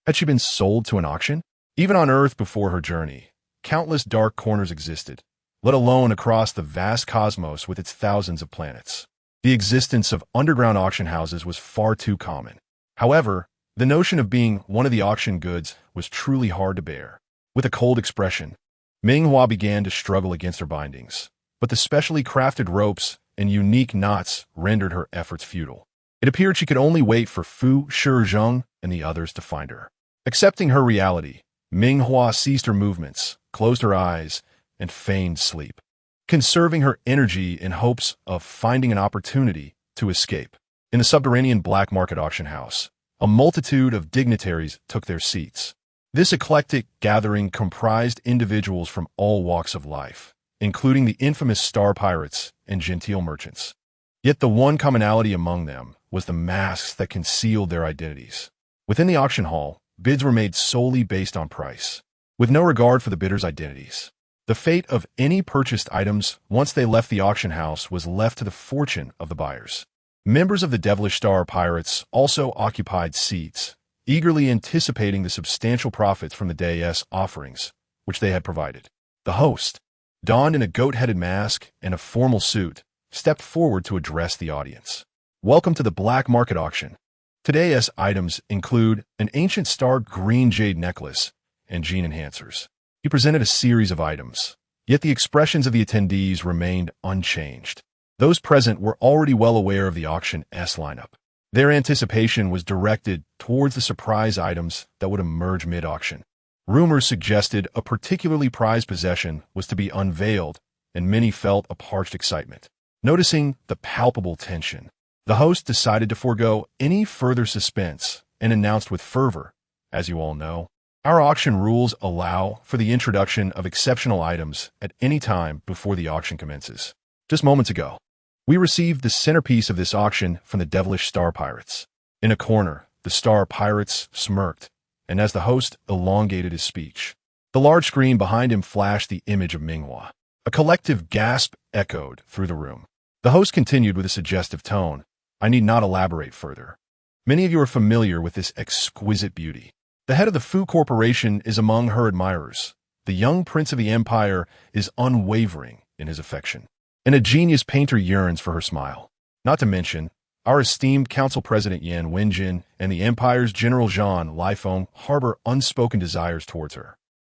Had she been sold to an auction? Even on Earth before her journey, countless dark corners existed, let alone across the vast cosmos with its thousands of planets. The existence of underground auction houses was far too common. However, the notion of being one of the auction goods was truly hard to bear. With a cold expression, Ming Hua began to struggle against her bindings, but the specially crafted ropes and unique knots rendered her efforts futile. It appeared she could only wait for Fu Shizheng and the others to find her. Accepting her reality, Ming Hua ceased her movements, closed her eyes, and feigned sleep, conserving her energy in hopes of finding an opportunity to escape. In the subterranean black market auction house, a multitude of dignitaries took their seats. This eclectic gathering comprised individuals from all walks of life, including the infamous star pirates and genteel merchants. Yet the one commonality among them was the masks that concealed their identities. Within the auction hall, bids were made solely based on price, with no regard for the bidders' identities. The fate of any purchased items once they left the auction house was left to the fortune of the buyers. Members of the Devilish Star Pirates also occupied seats, eagerly anticipating the substantial profits from the day's offerings, which they had provided. The host, donned in a goat-headed mask and a formal suit, stepped forward to address the audience. Welcome to the black market auction. Today's items include an ancient star green jade necklace and gene enhancers. He presented a series of items, yet the expressions of the attendees remained unchanged. Those present were already well aware of the auction's lineup. Their anticipation was directed towards the surprise items that would emerge mid-auction. Rumors suggested a particularly prized possession was to be unveiled, and many felt a parched excitement. Noticing the palpable tension, the host decided to forego any further suspense and announced with fervor, "As you all know, our auction rules allow for the introduction of exceptional items at any time before the auction commences. Just moments ago, we received the centerpiece of this auction from the Devilish Star Pirates." In a corner, the Star Pirates smirked, and as the host elongated his speech, the large screen behind him flashed the image of Ming Hua. A collective gasp echoed through the room. The host continued with a suggestive tone, "I need not elaborate further. Many of you are familiar with this exquisite beauty. The head of the Fu Corporation is among her admirers. The young prince of the empire is unwavering in his affection, and a genius painter yearns for her smile. Not to mention, our esteemed council president Yan Wenjin and the empire's general Zhang Lifeng harbor unspoken desires towards her.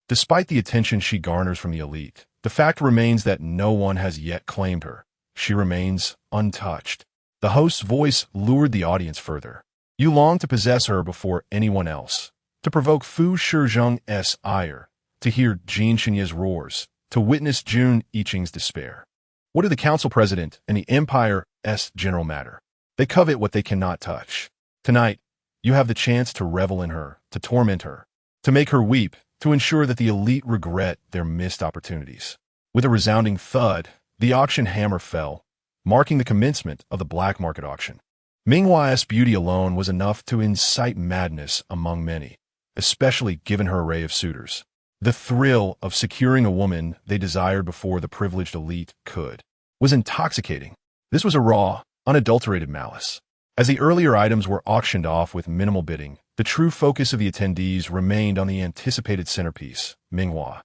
Despite the attention she garners from the elite, the fact remains that no one has yet claimed her. She remains untouched." The host's voice lured the audience further. "You long to possess her before anyone else, to provoke Fu Shizheng's ire, to hear Jin Shenye's roars, to witness Jun Yiqing's despair. What do the council president and the empire's general matter? They covet what they cannot touch. Tonight, you have the chance to revel in her, to torment her, to make her weep, to ensure that the elite regret their missed opportunities." With a resounding thud, the auction hammer fell, marking the commencement of the black market auction. Ming Hua's beauty alone was enough to incite madness among many, especially given her array of suitors. The thrill of securing a woman they desired before the privileged elite could was intoxicating. This was a raw, unadulterated malice. As the earlier items were auctioned off with minimal bidding, the true focus of the attendees remained on the anticipated centerpiece, Ming Hua.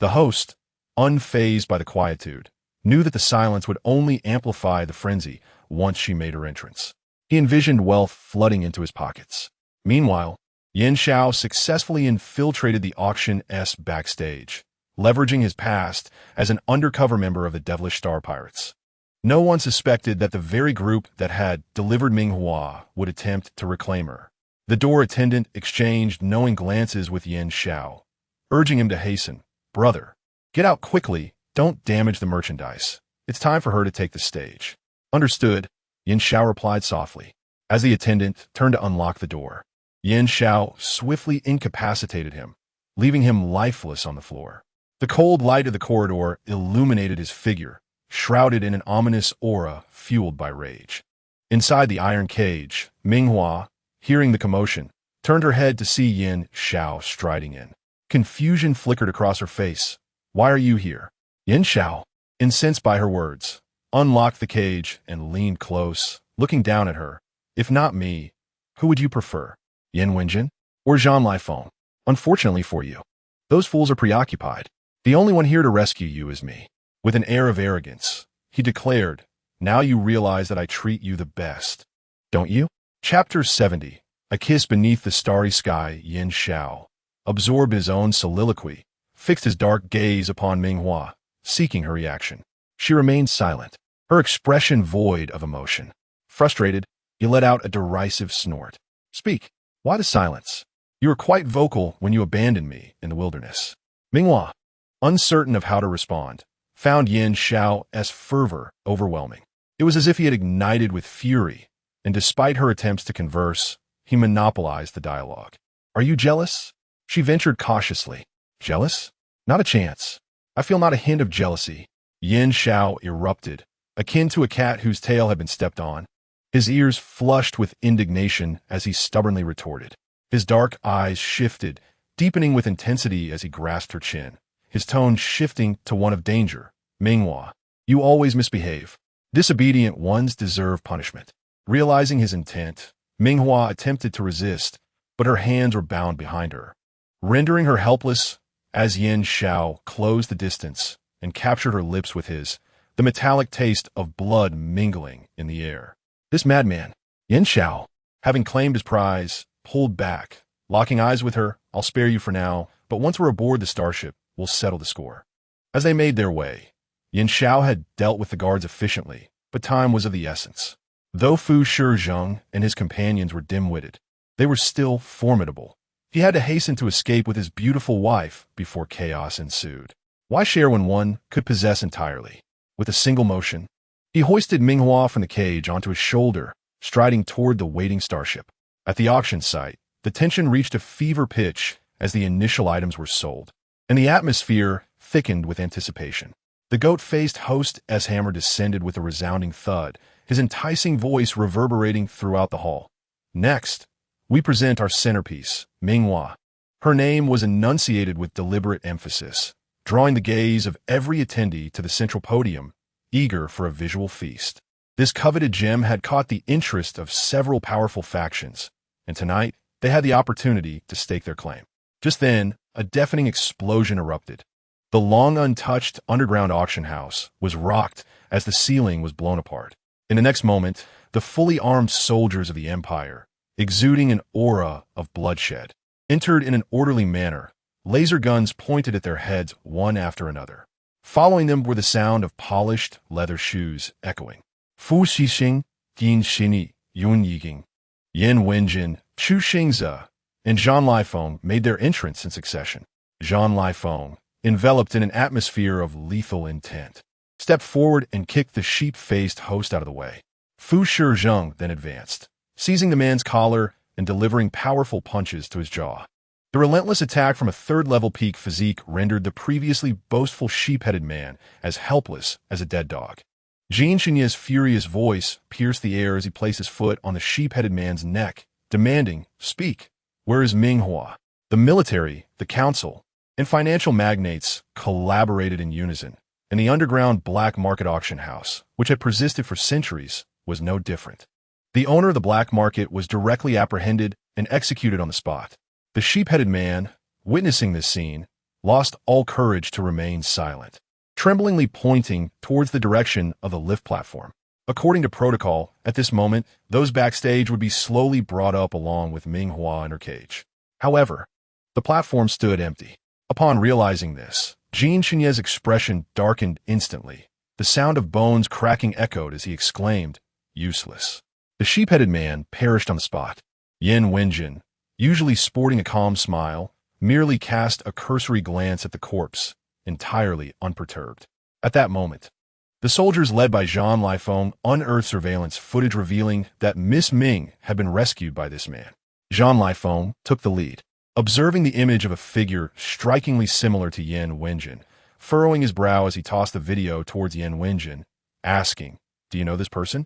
The host, unfazed by the quietude, knew that the silence would only amplify the frenzy once she made her entrance. He envisioned wealth flooding into his pockets. Meanwhile, Yen Xiao successfully infiltrated the auction's backstage, leveraging his past as an undercover member of the Devilish Star Pirates. No one suspected that the very group that had delivered Ming Hua would attempt to reclaim her. The door attendant exchanged knowing glances with Yen Xiao, urging him to hasten. "Brother, get out quickly. Don't damage the merchandise. It's time for her to take the stage." "Understood," Yen Xiao replied softly, as the attendant turned to unlock the door. Yin Xiao swiftly incapacitated him, leaving him lifeless on the floor. The cold light of the corridor illuminated his figure, shrouded in an ominous aura fueled by rage. Inside the iron cage, Ming Hua, hearing the commotion, turned her head to see Yin Xiao striding in. Confusion flickered across her face. "Why are you here?" Yin Xiao, incensed by her words, unlocked the cage and leaned close, looking down at her. "If not me, who would you prefer? Yin Wenjin or Jean Lifeng? Unfortunately for you, those fools are preoccupied. The only one here to rescue you is me." With an air of arrogance, he declared, "Now you realize that I treat you the best, don't you?" Chapter 70. A kiss beneath the starry sky. Yin Xiao absorbed his own soliloquy, fixed his dark gaze upon Ming Hua, seeking her reaction. She remained silent, her expression void of emotion. Frustrated, he let out a derisive snort. "Speak. Why the silence? You were quite vocal when you abandoned me in the wilderness." Ming Hua, uncertain of how to respond, found Yin Xiao's fervor overwhelming. It was as if he had ignited with fury, and despite her attempts to converse, he monopolized the dialogue. "Are you jealous?" She ventured cautiously. "Jealous? Not a chance. I feel not a hint of jealousy." Yin Xiao erupted, akin to a cat whose tail had been stepped on. His ears flushed with indignation as he stubbornly retorted. His dark eyes shifted, deepening with intensity as he grasped her chin, his tone shifting to one of danger. "Ming Hua, you always misbehave. Disobedient ones deserve punishment." Realizing his intent, Ming Hua attempted to resist, but her hands were bound behind her, rendering her helpless. As Yin Xiao closed the distance and captured her lips with his, the metallic taste of blood mingling in the air. This madman, Yin Xiao, having claimed his prize, pulled back, locking eyes with her. "I'll spare you for now, but once we're aboard the starship, we'll settle the score." As they made their way, Yin Xiao had dealt with the guards efficiently, but time was of the essence. Though Fu Shizheng and his companions were dim-witted, they were still formidable. He had to hasten to escape with his beautiful wife before chaos ensued. Why share when one could possess entirely? With a single motion, he hoisted Ming Hua from the cage onto his shoulder, striding toward the waiting starship. At the auction site, the tension reached a fever pitch as the initial items were sold, and the atmosphere thickened with anticipation. The goat-faced host's hammer descended with a resounding thud, his enticing voice reverberating throughout the hall. "Next, we present our centerpiece, Ming Hua." Her name was enunciated with deliberate emphasis, drawing the gaze of every attendee to the central podium, eager for a visual feast. This coveted gem had caught the interest of several powerful factions, and tonight they had the opportunity to stake their claim. Just then, a deafening explosion erupted. The long-untouched underground auction house was rocked as the ceiling was blown apart. In the next moment, the fully armed soldiers of the Empire, exuding an aura of bloodshed, entered in an orderly manner, laser guns pointed at their heads one after another. Following them were the sound of polished leather shoes echoing. Fu Xixing, Jin Xini, Yun Yiging, Yin Wenjin, Chu Xingze, and Jean Lifeng made their entrance in succession. Jean Lifeng, enveloped in an atmosphere of lethal intent, stepped forward and kicked the sheep-faced host out of the way. Fu Shizheng then advanced, seizing the man's collar and delivering powerful punches to his jaw. The relentless attack from a third-level peak physique rendered the previously boastful sheep-headed man as helpless as a dead dog. Jin Xinye's furious voice pierced the air as he placed his foot on the sheep-headed man's neck, demanding, "Speak, where is Ming Hua?" The military, the council, and financial magnates collaborated in unison, and the underground black market auction house, which had persisted for centuries, was no different. The owner of the black market was directly apprehended and executed on the spot. The sheep-headed man, witnessing this scene, lost all courage to remain silent, tremblingly pointing towards the direction of the lift platform. According to protocol, at this moment, those backstage would be slowly brought up along with Ming Hua in her cage. However, the platform stood empty. Upon realizing this, Jin Xinye's expression darkened instantly. The sound of bones cracking echoed as he exclaimed, "Useless." The sheep-headed man perished on the spot. Yin Wenjin, usually sporting a calm smile, merely cast a cursory glance at the corpse, entirely unperturbed. At that moment, the soldiers led by Jean Lifeng unearthed surveillance footage revealing that Miss Ming had been rescued by this man. Jean Lifeng took the lead. Observing the image of a figure strikingly similar to Yin Wenjin, furrowing his brow as he tossed the video towards Yin Wenjin, asking, "Do you know this person?"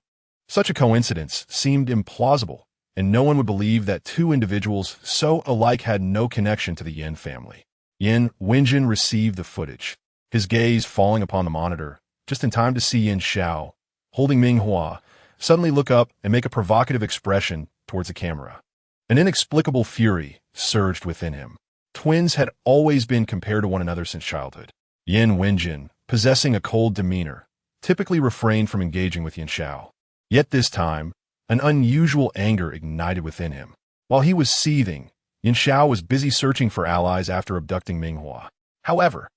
Such a coincidence seemed implausible, and no one would believe that two individuals so alike had no connection to the Yin family. Yin Wenjin received the footage, his gaze falling upon the monitor, just in time to see Yin Xiao, holding Ming Hua, suddenly look up and make a provocative expression towards the camera. An inexplicable fury surged within him. Twins had always been compared to one another since childhood. Yin Wenjin, possessing a cold demeanor, typically refrained from engaging with Yin Xiao. Yet this time, an unusual anger ignited within him. While he was seething, Yin Xiao was busy searching for allies after abducting Ming Hua. However,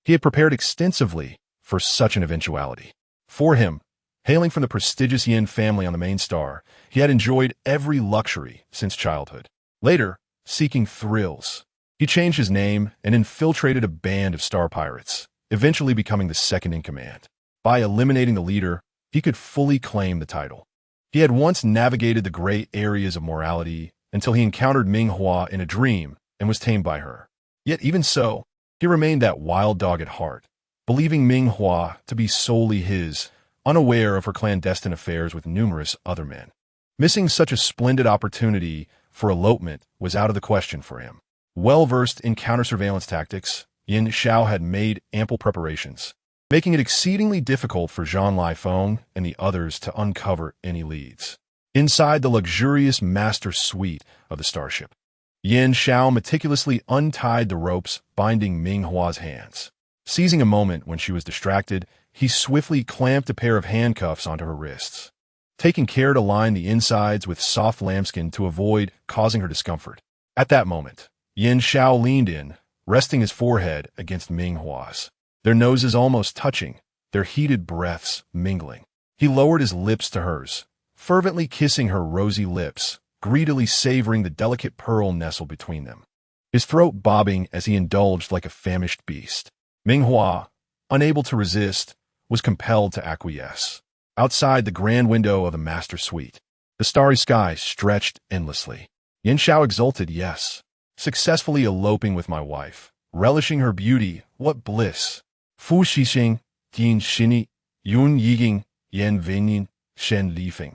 he had prepared extensively for such an eventuality. For him, hailing from the prestigious Yin family on the main star, he had enjoyed every luxury since childhood. Later, seeking thrills, he changed his name and infiltrated a band of star pirates, eventually becoming the second in command. By eliminating the leader, he could fully claim the title. He had once navigated the gray areas of morality until he encountered Ming Hua in a dream and was tamed by her. Yet even so, he remained that wild dog at heart, believing Ming Hua to be solely his, unaware of her clandestine affairs with numerous other men. Missing such a splendid opportunity for elopement was out of the question for him. Well-versed in counter-surveillance tactics, Yin Xiao had made ample preparations, making it exceedingly difficult for Jean Lifeng and the others to uncover any leads. Inside the luxurious master suite of the starship, Yin Xiao meticulously untied the ropes binding Ming Hua's hands. Seizing a moment when she was distracted, he swiftly clamped a pair of handcuffs onto her wrists, taking care to line the insides with soft lambskin to avoid causing her discomfort. At that moment, Yin Xiao leaned in, resting his forehead against Ming Hua's, their noses almost touching, their heated breaths mingling. He lowered his lips to hers, fervently kissing her rosy lips, greedily savoring the delicate pearl nestled between them, his throat bobbing as he indulged like a famished beast. Ming Hua, unable to resist, was compelled to acquiesce. Outside the grand window of the master suite, the starry sky stretched endlessly. Yin Xiao exulted, "Yes, successfully eloping with my wife, relishing her beauty, what bliss! Fu Xixing, Jin Xini, Yun Yiging, Yan Weinin, Shen Lifeng."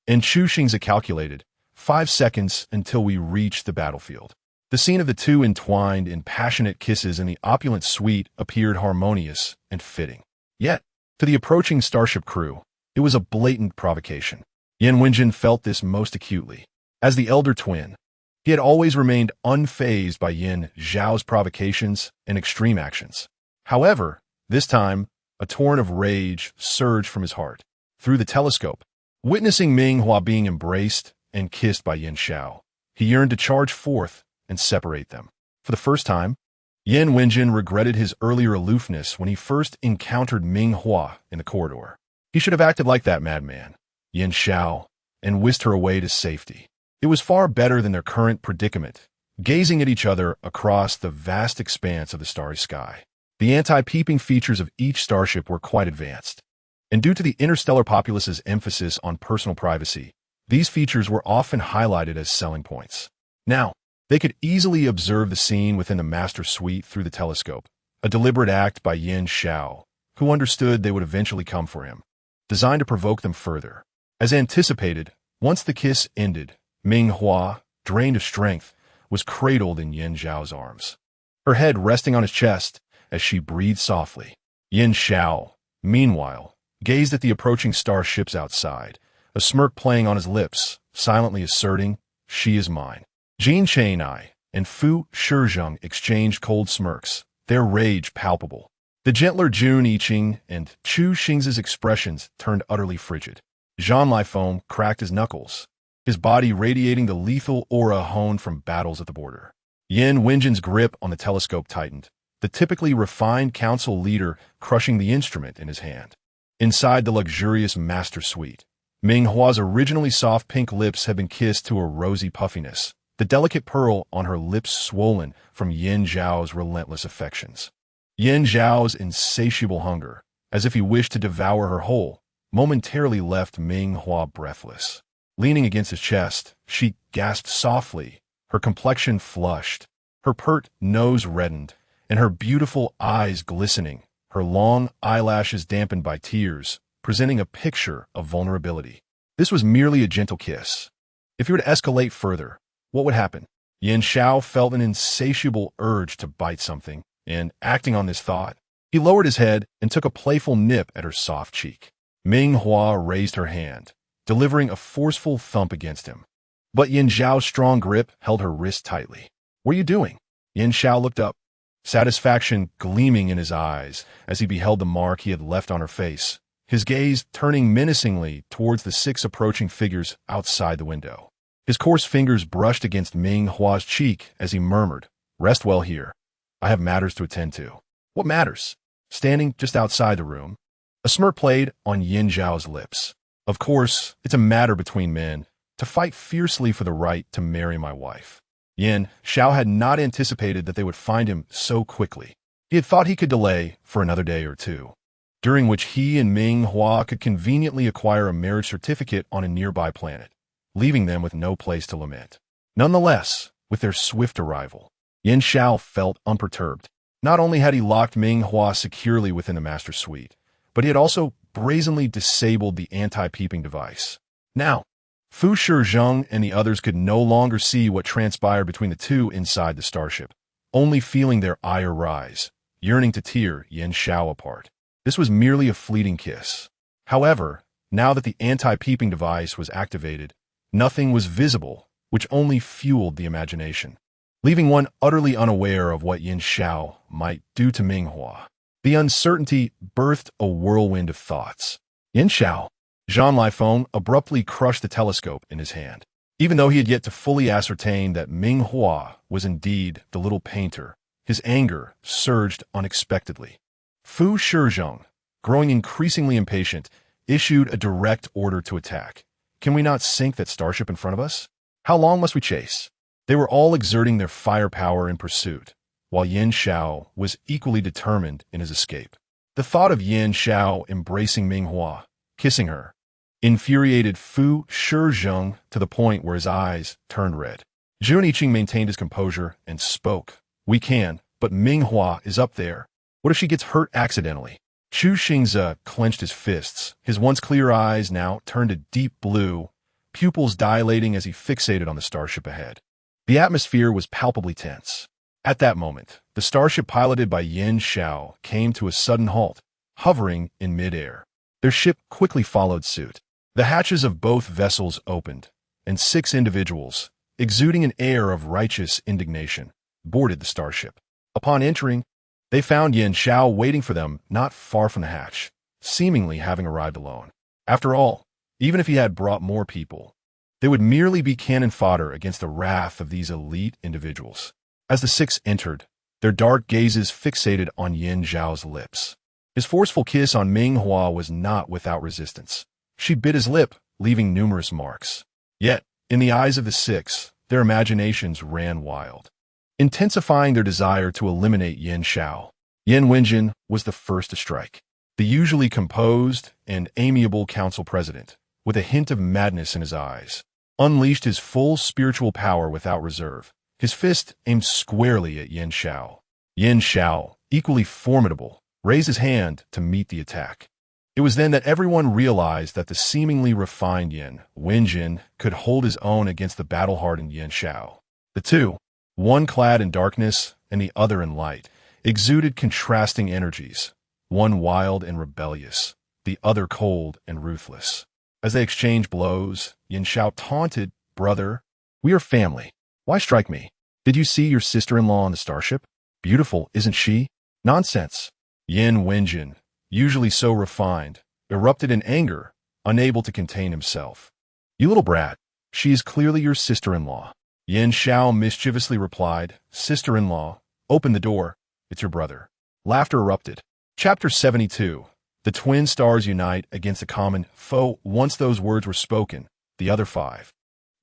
And Chu Xing's calculated 5 seconds until we reached the battlefield. The scene of the two entwined in passionate kisses in the opulent suite appeared harmonious and fitting. Yet, to the approaching starship crew, it was a blatant provocation. Yin Wenjin felt this most acutely. As the elder twin, he had always remained unfazed by Yin Zhao's provocations and extreme actions. However, this time, a torrent of rage surged from his heart. Through the telescope, witnessing Ming Hua being embraced and kissed by Yin Xiao, he yearned to charge forth and separate them. For the first time, Yin Wenjin regretted his earlier aloofness when he first encountered Ming Hua in the corridor. He should have acted like that madman, Yin Xiao, and whisked her away to safety. It was far better than their current predicament, gazing at each other across the vast expanse of the starry sky. The anti-peeping features of each starship were quite advanced, and due to the interstellar populace's emphasis on personal privacy, these features were often highlighted as selling points. Now, they could easily observe the scene within the master suite through the telescope, a deliberate act by Yin Xiao, who understood they would eventually come for him, designed to provoke them further. As anticipated, once the kiss ended, Ming Hua, drained of strength, was cradled in Yin Zhao's arms, her head resting on his chest as she breathed softly. Yin Xiao, meanwhile, gazed at the approaching starships outside, a smirk playing on his lips, silently asserting, "She is mine." Jin Chainai and Fu Shizheng exchanged cold smirks, their rage palpable. The gentler Jun Yiqing and Chu Xing's expressions turned utterly frigid. Jean Lifeng cracked his knuckles, his body radiating the lethal aura honed from battles at the border. Yin Wenjin's grip on the telescope tightened, the typically refined council leader crushing the instrument in his hand. Inside the luxurious master suite, Ming Hua's originally soft pink lips had been kissed to a rosy puffiness, the delicate pearl on her lips swollen from Yin Zhao's relentless affections. Yin Zhao's insatiable hunger, as if he wished to devour her whole, momentarily left Ming Hua breathless. Leaning against his chest, she gasped softly, her complexion flushed, her pert nose reddened, and her beautiful eyes glistening, her long eyelashes dampened by tears, presenting a picture of vulnerability. This was merely a gentle kiss. If he were to escalate further, what would happen? Yin Xiao felt an insatiable urge to bite something, and, acting on this thought, he lowered his head and took a playful nip at her soft cheek. Ming Hua raised her hand, delivering a forceful thump against him. But Yin Xiao's strong grip held her wrist tightly. "What are you doing?" Yin Xiao looked up, satisfaction gleaming in his eyes as he beheld the mark he had left on her face, his gaze turning menacingly towards the 6 approaching figures outside the window. His coarse fingers brushed against Ming Hua's cheek as he murmured, "Rest well here. I have matters to attend to." "What matters?" Standing just outside the room, a smirk played on Yin Xiao's lips. "Of course, it's a matter between men, to fight fiercely for the right to marry my wife." Yin Xiao had not anticipated that they would find him so quickly. He had thought he could delay for another day or two, during which he and Ming Hua could conveniently acquire a marriage certificate on a nearby planet, leaving them with no place to lament. Nonetheless, with their swift arrival, Yin Xiao felt unperturbed. Not only had he locked Ming Hua securely within the master suite, but he had also brazenly disabled the anti-peeping device. Now, Fu Shizheng and the others could no longer see what transpired between the two inside the starship, only feeling their ire rise, yearning to tear Yin Xiao apart. This was merely a fleeting kiss. However, now that the anti-peeping device was activated, nothing was visible, which only fueled the imagination, leaving one utterly unaware of what Yin Xiao might do to Ming Hua. The uncertainty birthed a whirlwind of thoughts. Yin Xiao. Jean Lifeng abruptly crushed the telescope in his hand. Even though he had yet to fully ascertain that Ming Hua was indeed the little painter, his anger surged unexpectedly. Fu Shizheng, growing increasingly impatient, issued a direct order to attack. "Can we not sink that starship in front of us? How long must we chase?" They were all exerting their firepower in pursuit, while Yin Xiao was equally determined in his escape. The thought of Yin Xiao embracing Ming Hua, kissing her, infuriated Fu Shizheng to the point where his eyes turned red. Juniching maintained his composure and spoke. "We can, but Ming Hua is up there. What if she gets hurt accidentally?" Chu Xingze clenched his fists, his once clear eyes now turned a deep blue, pupils dilating as he fixated on the starship ahead. The atmosphere was palpably tense. At that moment, the starship piloted by Yin Xiao came to a sudden halt, hovering in midair. Their ship quickly followed suit. The hatches of both vessels opened, and 6 individuals, exuding an air of righteous indignation, boarded the starship. Upon entering, they found Yin Xiao waiting for them not far from the hatch, seemingly having arrived alone. After all, even if he had brought more people, they would merely be cannon fodder against the wrath of these elite individuals. As the 6 entered, their dark gazes fixated on Yin Xiao's lips. His forceful kiss on Ming Hua was not without resistance. She bit his lip, leaving numerous marks. Yet, in the eyes of the 6, their imaginations ran wild, intensifying their desire to eliminate Yin Xiao. Yin Wenjin was the first to strike. The usually composed and amiable council president, with a hint of madness in his eyes, unleashed his full spiritual power without reserve, his fist aimed squarely at Yin Xiao. Yin Xiao, equally formidable, raised his hand to meet the attack. It was then that everyone realized that the seemingly refined Yin Wenjin could hold his own against the battle-hardened Yin Xiao. The two, one clad in darkness and the other in light, exuded contrasting energies, one wild and rebellious, the other cold and ruthless. As they exchanged blows, Yin Xiao taunted, "Brother, we are family. Why strike me? Did you see your sister-in-law on the starship? Beautiful, isn't she? Nonsense." Yin Wenjin, usually so refined, erupted in anger, unable to contain himself. "You little brat, she is clearly your sister-in-law." Yin Xiao mischievously replied, "Sister-in-law, open the door. It's your brother." Laughter erupted. Chapter 72. The twin stars unite against a common foe. Once those words were spoken, the other 5,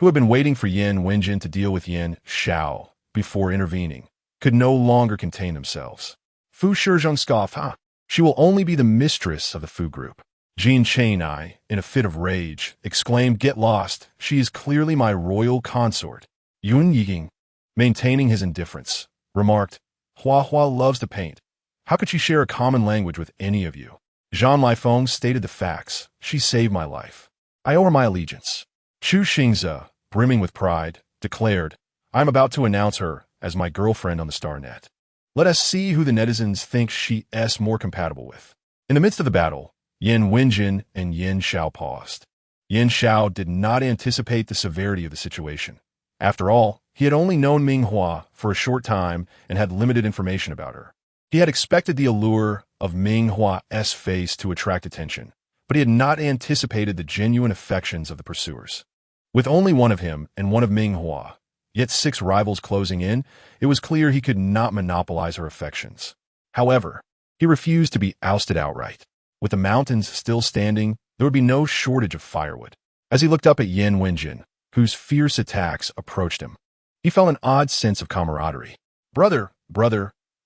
who had been waiting for Yin Wenjin to deal with Yin Xiao before intervening, could no longer contain themselves. Fu Shizheng scoffed, "She will only be the mistress of the Fu group. Jean Chainai, in a fit of rage, exclaimed, "Get lost, she is clearly my royal consort." Yun Ying, maintaining his indifference, remarked, "Hua Hua loves to paint. How could she share a common language with any of you?" Zhang Lifeng stated the facts. "She saved my life. I owe her my allegiance." Chu Xingze, brimming with pride, declared, "I am about to announce her as my girlfriend on the StarNet. Let us see who the netizens think she is more compatible with." In the midst of the battle, Yin Wenjin and Yin Xiao paused. Yin Xiao did not anticipate the severity of the situation. After all, he had only known Ming Hua for a short time and had limited information about her. He had expected the allure of Ming Hua's face to attract attention, but he had not anticipated the genuine affections of the pursuers. With only one of him and one of Ming Hua, yet 6 rivals closing in, it was clear he could not monopolize her affections. However, he refused to be ousted outright. With the mountains still standing, there would be no shortage of firewood. As he looked up at Yin Wenjin, whose fierce attacks approached him, he felt an odd sense of camaraderie. Brother,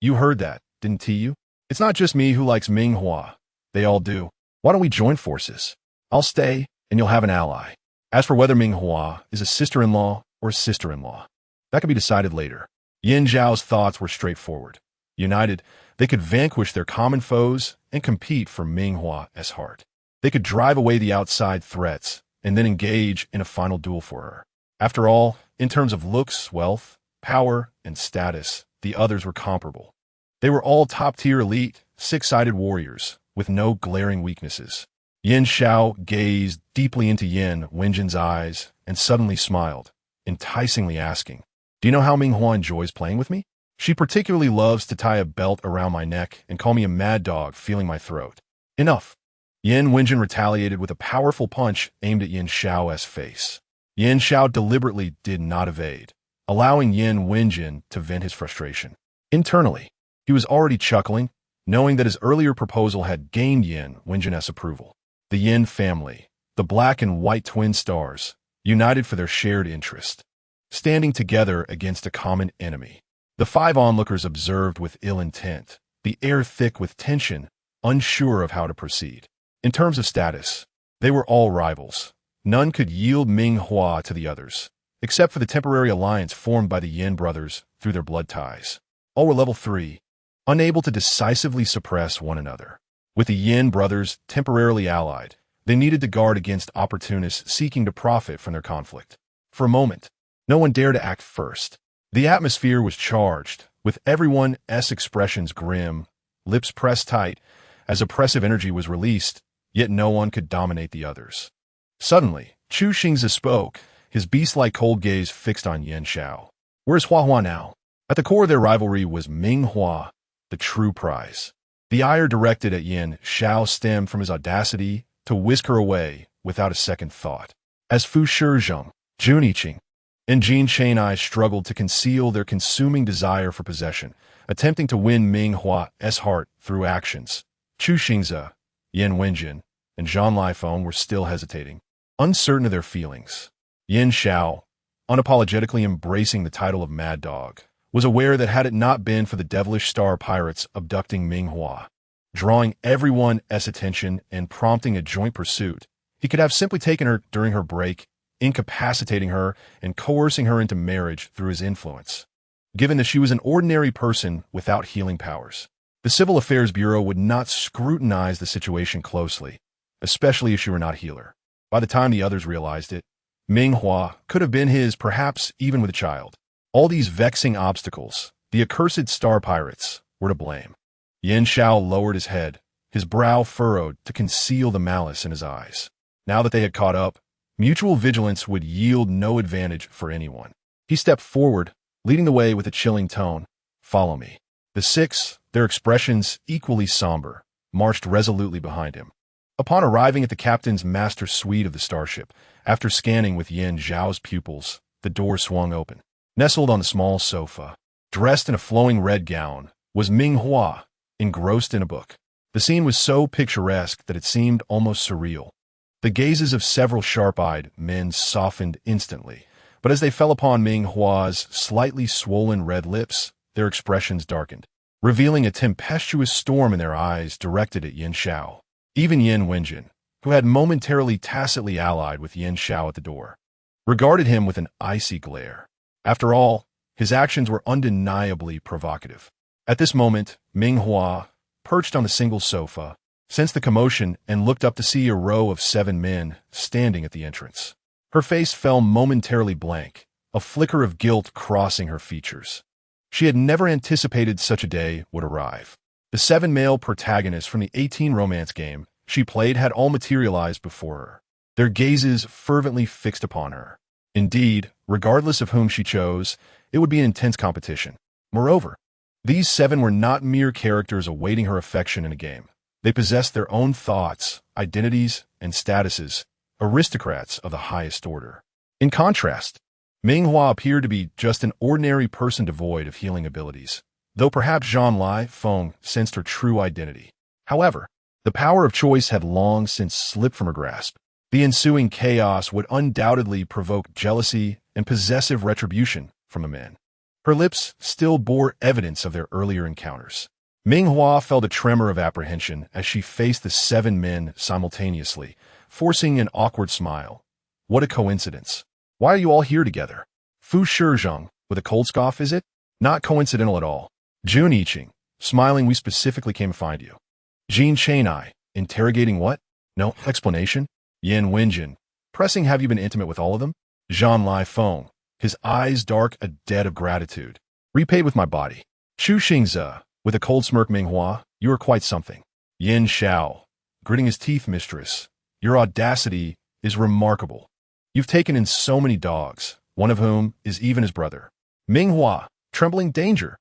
you heard that, didn't you? It's not just me who likes Ming Hua. They all do. Why don't we join forces? I'll stay, and you'll have an ally. As for whether Ming Hua is a sister-in-law or a sister-in-law, that could be decided later." Yin Zhao's thoughts were straightforward. United, they could vanquish their common foes and compete for Ming Hua's heart. They could drive away the outside threats and then engage in a final duel for her. After all, in terms of looks, wealth, power, and status, the others were comparable. They were all top-tier elite, 6-sided warriors with no glaring weaknesses. Yin Xiao gazed deeply into Yin Wenjin's eyes and suddenly smiled, enticingly asking, "Do you know how Ming Hua enjoys playing with me? She particularly loves to tie a belt around my neck and call me a mad dog feeling my throat." "Enough." Yin Wenjin retaliated with a powerful punch aimed at Yin Xiao's face. Yin Xiao deliberately did not evade, allowing Yin Wenjin to vent his frustration. Internally, he was already chuckling, knowing that his earlier proposal had gained Yin Wenjin's approval. The Yin family, the black and white twin stars, united for their shared interest, standing together against a common enemy. The 5 onlookers observed with ill intent, the air thick with tension, unsure of how to proceed. In terms of status, they were all rivals. None could yield Ming Hua to the others, except for the temporary alliance formed by the Yin brothers through their blood ties. All were level 3, unable to decisively suppress one another. With the Yin brothers temporarily allied, they needed to guard against opportunists seeking to profit from their conflict. For a moment, no one dared to act first. The atmosphere was charged, with everyone's expressions grim, lips pressed tight, as oppressive energy was released, yet no one could dominate the others. Suddenly, Chu Xingze spoke, his beast-like cold gaze fixed on Yin Xiao. "Where's Hua Hua now?" At the core of their rivalry was Ming Hua, the true prize. The ire directed at Yin Xiao stemmed from his audacity to whisk her away without a second thought. As Fu Shizheng, Jun Yiqing, and Jean Chainai struggled to conceal their consuming desire for possession, attempting to win Ming Hua's heart through actions, Chu Xingze, Yin Wenjin, and Zhang Lifeng were still hesitating, uncertain of their feelings. Yin Xiao, unapologetically embracing the title of Mad Dog, was aware that had it not been for the devilish star pirates abducting Ming Hua, drawing everyone's attention and prompting a joint pursuit, he could have simply taken her during her break, incapacitating her and coercing her into marriage through his influence. Given that she was an ordinary person without healing powers, the Civil Affairs Bureau would not scrutinize the situation closely, especially if she were not a healer. By the time the others realized it, Ming Hua could have been his, perhaps even with a child. All these vexing obstacles, the accursed star pirates, were to blame. Yin Xiao lowered his head, his brow furrowed to conceal the malice in his eyes. Now that they had caught up, mutual vigilance would yield no advantage for anyone. He stepped forward, leading the way with a chilling tone. "Follow me." The 6, their expressions equally somber, marched resolutely behind him. Upon arriving at the captain's master suite of the starship, after scanning with Yin Zhao's pupils, the door swung open. Nestled on a small sofa, dressed in a flowing red gown, was Ming Hua, engrossed in a book. The scene was so picturesque that it seemed almost surreal. The gazes of several sharp-eyed men softened instantly, but as they fell upon Ming Hua's slightly swollen red lips, their expressions darkened, revealing a tempestuous storm in their eyes directed at Yin Xiao. Even Yin Wenjin, who had momentarily tacitly allied with Yin Xiao at the door, regarded him with an icy glare. After all, his actions were undeniably provocative. At this moment, Ming Hua, perched on the single sofa, sensed the commotion and looked up to see a row of 7 men standing at the entrance. Her face fell momentarily blank, a flicker of guilt crossing her features. She had never anticipated such a day would arrive. The 7 male protagonists from the 18 romance game she played had all materialized before her, their gazes fervently fixed upon her. Indeed, regardless of whom she chose, it would be an intense competition. Moreover, these 7 were not mere characters awaiting her affection in a game. They possessed their own thoughts, identities, and statuses, aristocrats of the highest order. In contrast, Ming Hua appeared to be just an ordinary person devoid of healing abilities, though perhaps Zhang Lai Feng sensed her true identity. However, the power of choice had long since slipped from her grasp. The ensuing chaos would undoubtedly provoke jealousy and possessive retribution from the men. Her lips still bore evidence of their earlier encounters. Ming Hua felt a tremor of apprehension as she faced the 7 men simultaneously, forcing an awkward smile. What a coincidence. Why are you all here together? Fu Shizheng, with a cold scoff, is it? Not coincidental at all. Jun Yiqing, smiling, we specifically came to find you. Jin Chenai, interrogating what? No explanation. Yin Wenjin, pressing, have you been intimate with all of them? Zhang Lai Feng, his eyes dark, a debt of gratitude. Repaid with my body. Chu Xingze, with a cold smirk, Ming Hua, you are quite something. Yin Xiao, gritting his teeth, mistress, your audacity is remarkable. You've taken in so many dogs, one of whom is even his brother. Ming Hua, trembling, danger.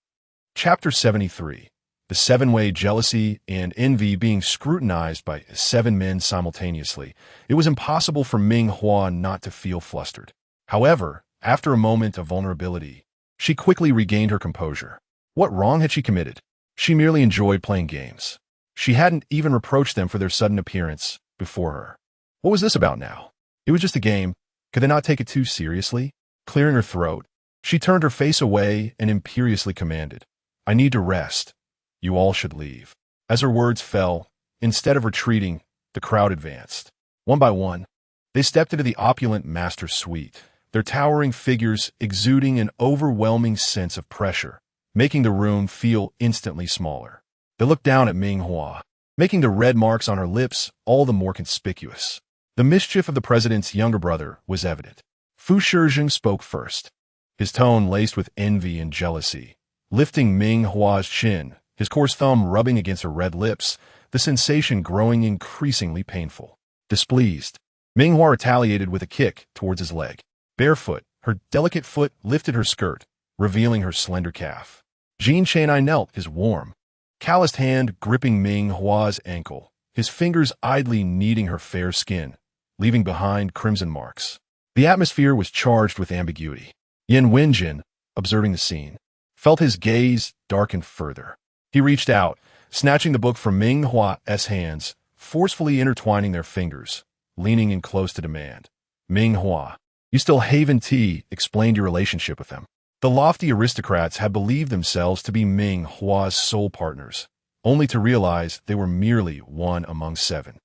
Chapter 73. The 7-way jealousy and envy being scrutinized by 7 men simultaneously. It was impossible for Ming Hua not to feel flustered. However, after a moment of vulnerability, she quickly regained her composure. What wrong had she committed? She merely enjoyed playing games. She hadn't even reproached them for their sudden appearance before her. What was this about now? It was just a game. Could they not take it too seriously? Clearing her throat, she turned her face away and imperiously commanded, I need to rest. You all should leave. As her words fell, instead of retreating, the crowd advanced. One by one, they stepped into the opulent master suite, their towering figures exuding an overwhelming sense of pressure, making the room feel instantly smaller. They looked down at Ming Hua, making the red marks on her lips all the more conspicuous. The mischief of the president's younger brother was evident. Fu Shizheng spoke first, his tone laced with envy and jealousy, lifting Ming Hua's chin, his coarse thumb rubbing against her red lips, the sensation growing increasingly painful. Displeased, Ming Hua retaliated with a kick towards his leg. Barefoot, her delicate foot lifted her skirt, revealing her slender calf. Jin Chenai knelt, his warm, calloused hand gripping Ming Hua's ankle, his fingers idly kneading her fair skin, leaving behind crimson marks. The atmosphere was charged with ambiguity. Yin Wenjin, observing the scene, felt his gaze darken further. He reached out, snatching the book from Ming Hua's hands, forcefully intertwining their fingers, leaning in close to demand. Ming Hua, you still haven't explained your relationship with them. The lofty aristocrats had believed themselves to be Ming Hua's soul partners, only to realize they were merely one among 7.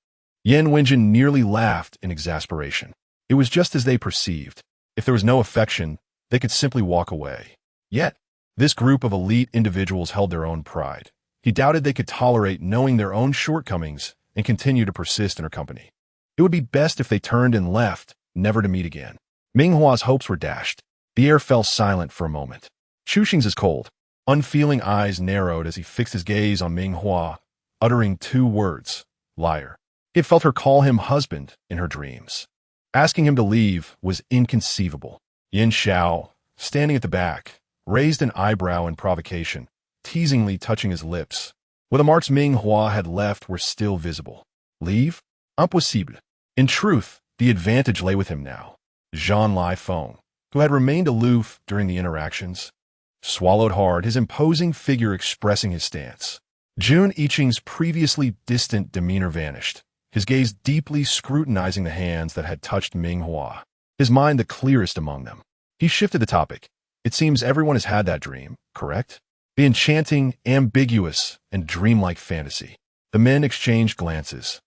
Yin Wenjin nearly laughed in exasperation. It was just as they perceived. If there was no affection, they could simply walk away. Yet, this group of elite individuals held their own pride. He doubted they could tolerate knowing their own shortcomings and continue to persist in her company. It would be best if they turned and left, never to meet again. Ming Hua's hopes were dashed. The air fell silent for a moment. Chu Xing's cold, unfeeling eyes narrowed as he fixed his gaze on Ming Hua, uttering 2 words, liar. He had felt her call him husband in her dreams. Asking him to leave was inconceivable. Yin Xiao, standing at the back, raised an eyebrow in provocation, teasingly touching his lips, where the marks Ming Hua had left were still visible. Leave? Impossible. In truth, the advantage lay with him now. Zhang Lai Feng, who had remained aloof during the interactions, swallowed hard, his imposing figure expressing his stance. Jun Yiqing's previously distant demeanor vanished, his gaze deeply scrutinizing the hands that had touched Ming Hua, his mind the clearest among them. He shifted the topic. It seems everyone has had that dream, correct? The enchanting, ambiguous, and dreamlike fantasy. The men exchanged glances.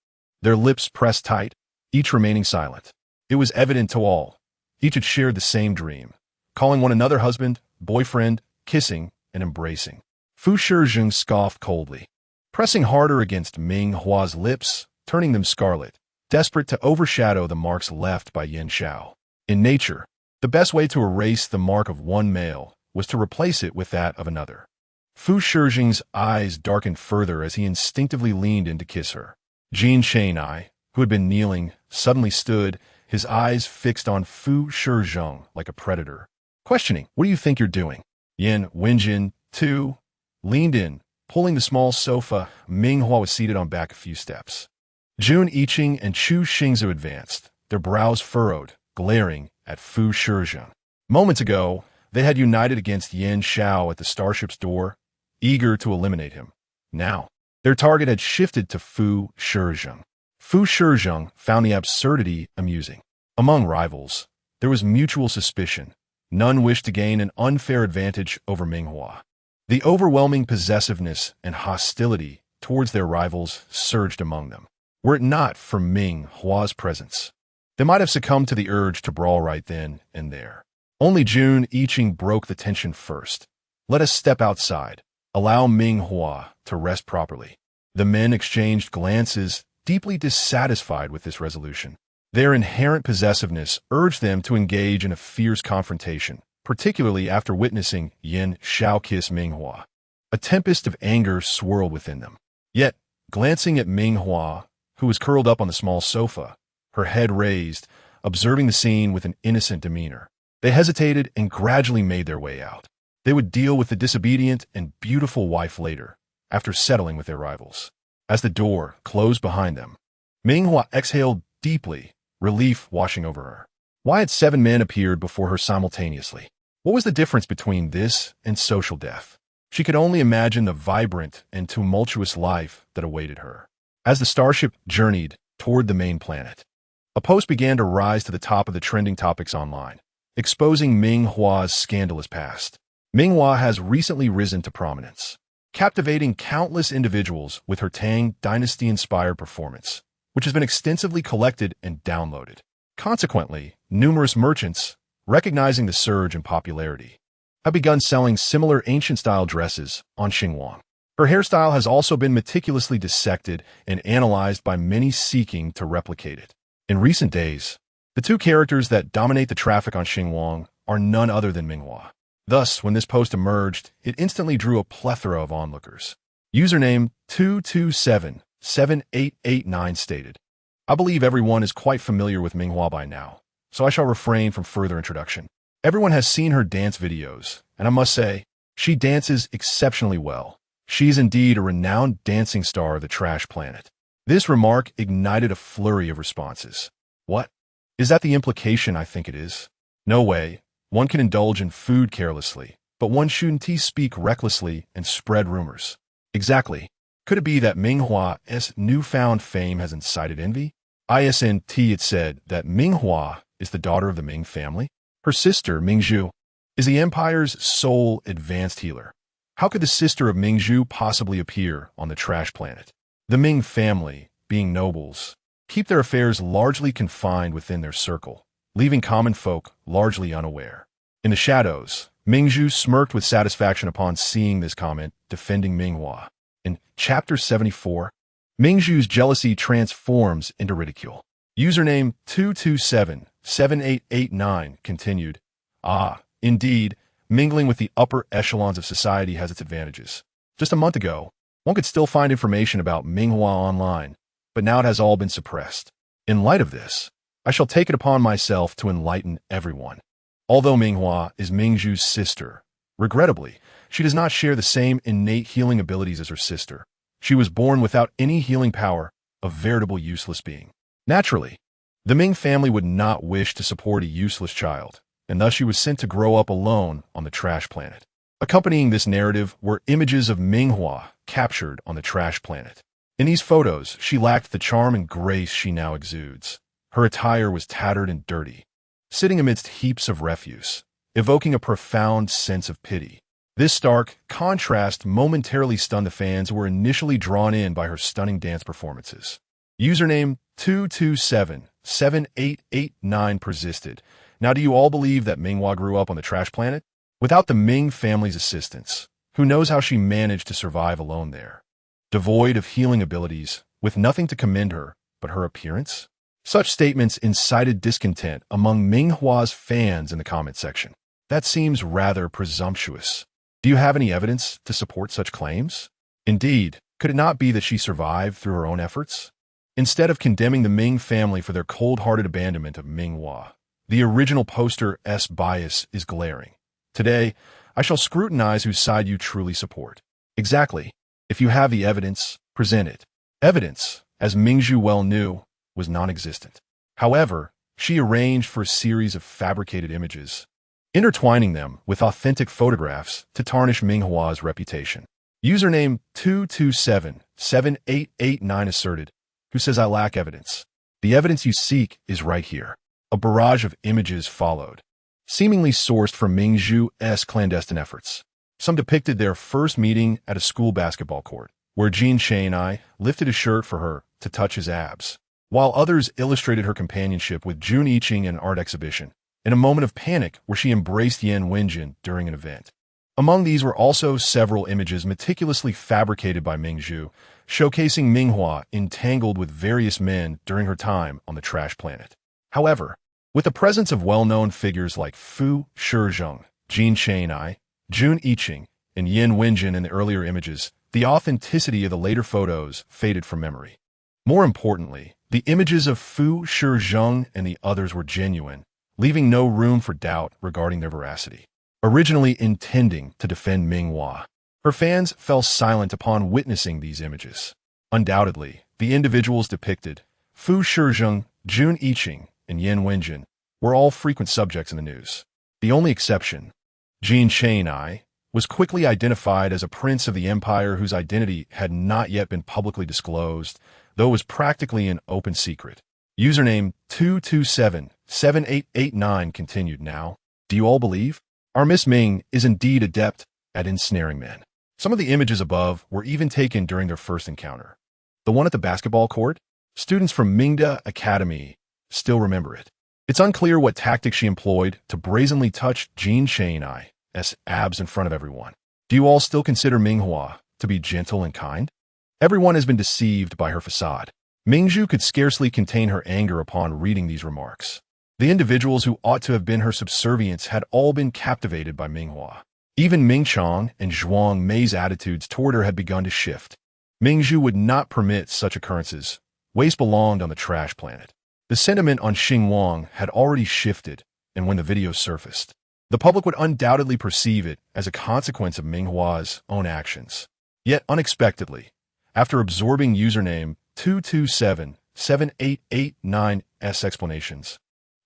their lips pressed tight, each remaining silent. It was evident to all. Each had shared the same dream, calling one another husband, boyfriend, kissing, and embracing. Fu Shizheng scoffed coldly, pressing harder against Ming Hua's lips, turning them scarlet, desperate to overshadow the marks left by Yin Xiao. In nature, the best way to erase the mark of one male was to replace it with that of another. Fu Shizheng's eyes darkened further as he instinctively leaned in to kiss her. Jin Shanai, who had been kneeling, suddenly stood, his eyes fixed on Fu Shizheng like a predator, questioning, "What do you think you're doing?" Yin Wenjin, too, leaned in, pulling the small sofa. Ming Hua was seated on back a few steps. Jun Yiqing and Chu Xingzhu advanced, their brows furrowed, glaring at Fu Shizheng. Moments ago, they had united against Yin Xiao at the starship's door, eager to eliminate him. Now, their target had shifted to Fu Shizheng. Fu Shizheng found the absurdity amusing. Among rivals, there was mutual suspicion. None wished to gain an unfair advantage over Ming Hua. The overwhelming possessiveness and hostility towards their rivals surged among them. Were it not for Ming Hua's presence, they might have succumbed to the urge to brawl right then and there. Only Jun Yiqing broke the tension first. "Let us step outside. Allow Ming Hua to rest properly." The men exchanged glances, deeply dissatisfied with this resolution. Their inherent possessiveness urged them to engage in a fierce confrontation, particularly after witnessing Yin Xiao kiss Ming Hua. A tempest of anger swirled within them. Yet, glancing at Ming Hua, who was curled up on the small sofa, her head raised, observing the scene with an innocent demeanor, they hesitated and gradually made their way out. They would deal with the disobedient and beautiful wife later, after settling with their rivals. As the door closed behind them, Ming Hua exhaled deeply, relief washing over her. Why had 7 men appeared before her simultaneously? What was the difference between this and social death? She could only imagine the vibrant and tumultuous life that awaited her. As the starship journeyed toward the main planet, a post began to rise to the top of the trending topics online, exposing Ming Hua's scandalous past. Ming Hua has recently risen to prominence, captivating countless individuals with her Tang Dynasty-inspired performance, which has been extensively collected and downloaded. Consequently, numerous merchants, recognizing the surge in popularity, have begun selling similar ancient-style dresses on Xinguang. Her hairstyle has also been meticulously dissected and analyzed by many seeking to replicate it. In recent days, the 2 characters that dominate the traffic on Xinguang are none other than Ming Hua. Thus, when this post emerged, it instantly drew a plethora of onlookers. Username 2277889 stated, "I believe everyone is quite familiar with Ming Hua by now, so I shall refrain from further introduction. Everyone has seen her dance videos, and I must say, she dances exceptionally well. She is indeed a renowned dancing star of the trash planet." This remark ignited a flurry of responses. What? Is that the implication I think it is? No way. One can indulge in food carelessly, but one shouldn't speak recklessly and spread rumors. Exactly. Could it be that Ming Hua's newfound fame has incited envy? It said that Ming Hua is the daughter of the Ming family. Her sister, Ming Zhu, is the empire's sole advanced healer. How could the sister of Ming Zhu possibly appear on the trash planet? The Ming family, being nobles, keep their affairs largely confined within their circle, leaving common folk largely unaware. In the shadows, Ming Zhu smirked with satisfaction upon seeing this comment, defending Ming Hua. In Chapter 74, Ming Zhu's jealousy transforms into ridicule. Username 2277889 continued, Indeed, mingling with the upper echelons of society has its advantages. Just a month ago, one could still find information about Ming Hua online, but now it has all been suppressed. In light of this, I shall take it upon myself to enlighten everyone. Although Ming Hua is Ming Zhu's sister, regrettably, she does not share the same innate healing abilities as her sister. She was born without any healing power, a veritable useless being. Naturally, the Ming family would not wish to support a useless child, and thus she was sent to grow up alone on the trash planet. Accompanying this narrative were images of Ming Hua captured on the trash planet. In these photos, she lacked the charm and grace she now exudes. Her attire was tattered and dirty, sitting amidst heaps of refuse, evoking a profound sense of pity. This stark contrast momentarily stunned the fans who were initially drawn in by her stunning dance performances. Username 2277889 persisted. Now, do you all believe that Ming Hua grew up on the trash planet? Without the Ming family's assistance, who knows how she managed to survive alone there? Devoid of healing abilities, with nothing to commend her but her appearance? Such statements incited discontent among Ming Hua's fans in the comment section. That seems rather presumptuous. Do you have any evidence to support such claims? Indeed, could it not be that she survived through her own efforts? Instead of condemning the Ming family for their cold-hearted abandonment of Ming Hua, the original poster's bias is glaring. Today, I shall scrutinize whose side you truly support. Exactly. If you have the evidence, present it. Evidence, as Mingzhu well knew, was non-existent. However, she arranged for a series of fabricated images, intertwining them with authentic photographs to tarnish Ming Hua's reputation. Username 2277889 asserted, who says I lack evidence. The evidence you seek is right here. A barrage of images followed, seemingly sourced from Mingzhu's clandestine efforts. Some depicted their first meeting at a school basketball court, where Jin Chai lifted his shirt for her to touch his abs, while others illustrated her companionship with Jun Yiqing in an art exhibition, in a moment of panic where she embraced Yan Wenjin during an event. Among these were also several images meticulously fabricated by Mingzhu, showcasing Ming Hua entangled with various men during her time on the trash planet. However, with the presence of well-known figures like Fu Shizheng, Jin Chai, Jun Yiqing, and Yan Wenjin in the earlier images, the authenticity of the later photos faded from memory. More importantly, the images of Fu Shizheng and the others were genuine, leaving no room for doubt regarding their veracity. Originally intending to defend Ming Hua, her fans fell silent upon witnessing these images. Undoubtedly, the individuals depicted, Fu Shizheng, Jun Yiqing, and Yan Wenjin, were all frequent subjects in the news. The only exception, Jin Chai, was quickly identified as a prince of the empire whose identity had not yet been publicly disclosed, though it was practically an open secret. Username 2277889 continued now. Do you all believe? Our Miss Ming is indeed adept at ensnaring men. Some of the images above were even taken during their first encounter. The one at the basketball court? Students from Mingda Academy still remember it. It's unclear what tactic she employed to brazenly touch Jin Chai's abs in front of everyone. Do you all still consider Ming Hua to be gentle and kind? Everyone has been deceived by her facade. Mingzhu could scarcely contain her anger upon reading these remarks. The individuals who ought to have been her subservients had all been captivated by Ming Hua. Even Ming Chang and Zhuang Mei's attitudes toward her had begun to shift. Mingzhu would not permit such occurrences. Waste belonged on the trash planet. The sentiment on Xing Wang had already shifted, and when the video surfaced, the public would undoubtedly perceive it as a consequence of Ming Hua's own actions. Yet unexpectedly, after absorbing username 2277889's explanations,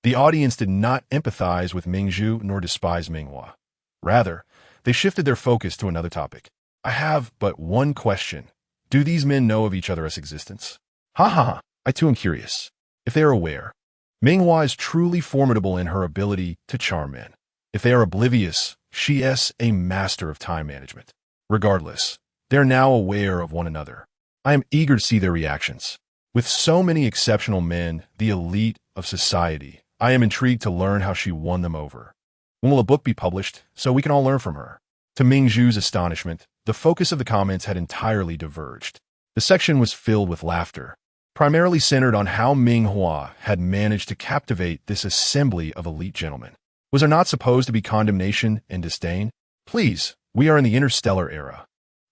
the audience did not empathize with Mingzhu nor despise Ming Hua. Rather, they shifted their focus to another topic. I have but one question. Do these men know of each other's existence? Ha ha ha, I too am curious. If they are aware, Ming Hua is truly formidable in her ability to charm men. If they are oblivious, she is a master of time management. Regardless, they are now aware of one another. I am eager to see their reactions. With so many exceptional men, the elite of society, I am intrigued to learn how she won them over. When will a book be published so we can all learn from her? To Mingzhu's astonishment, the focus of the comments had entirely diverged. The section was filled with laughter, primarily centered on how Ming Hua had managed to captivate this assembly of elite gentlemen. Was there not supposed to be condemnation and disdain? Please, we are in the Interstellar era.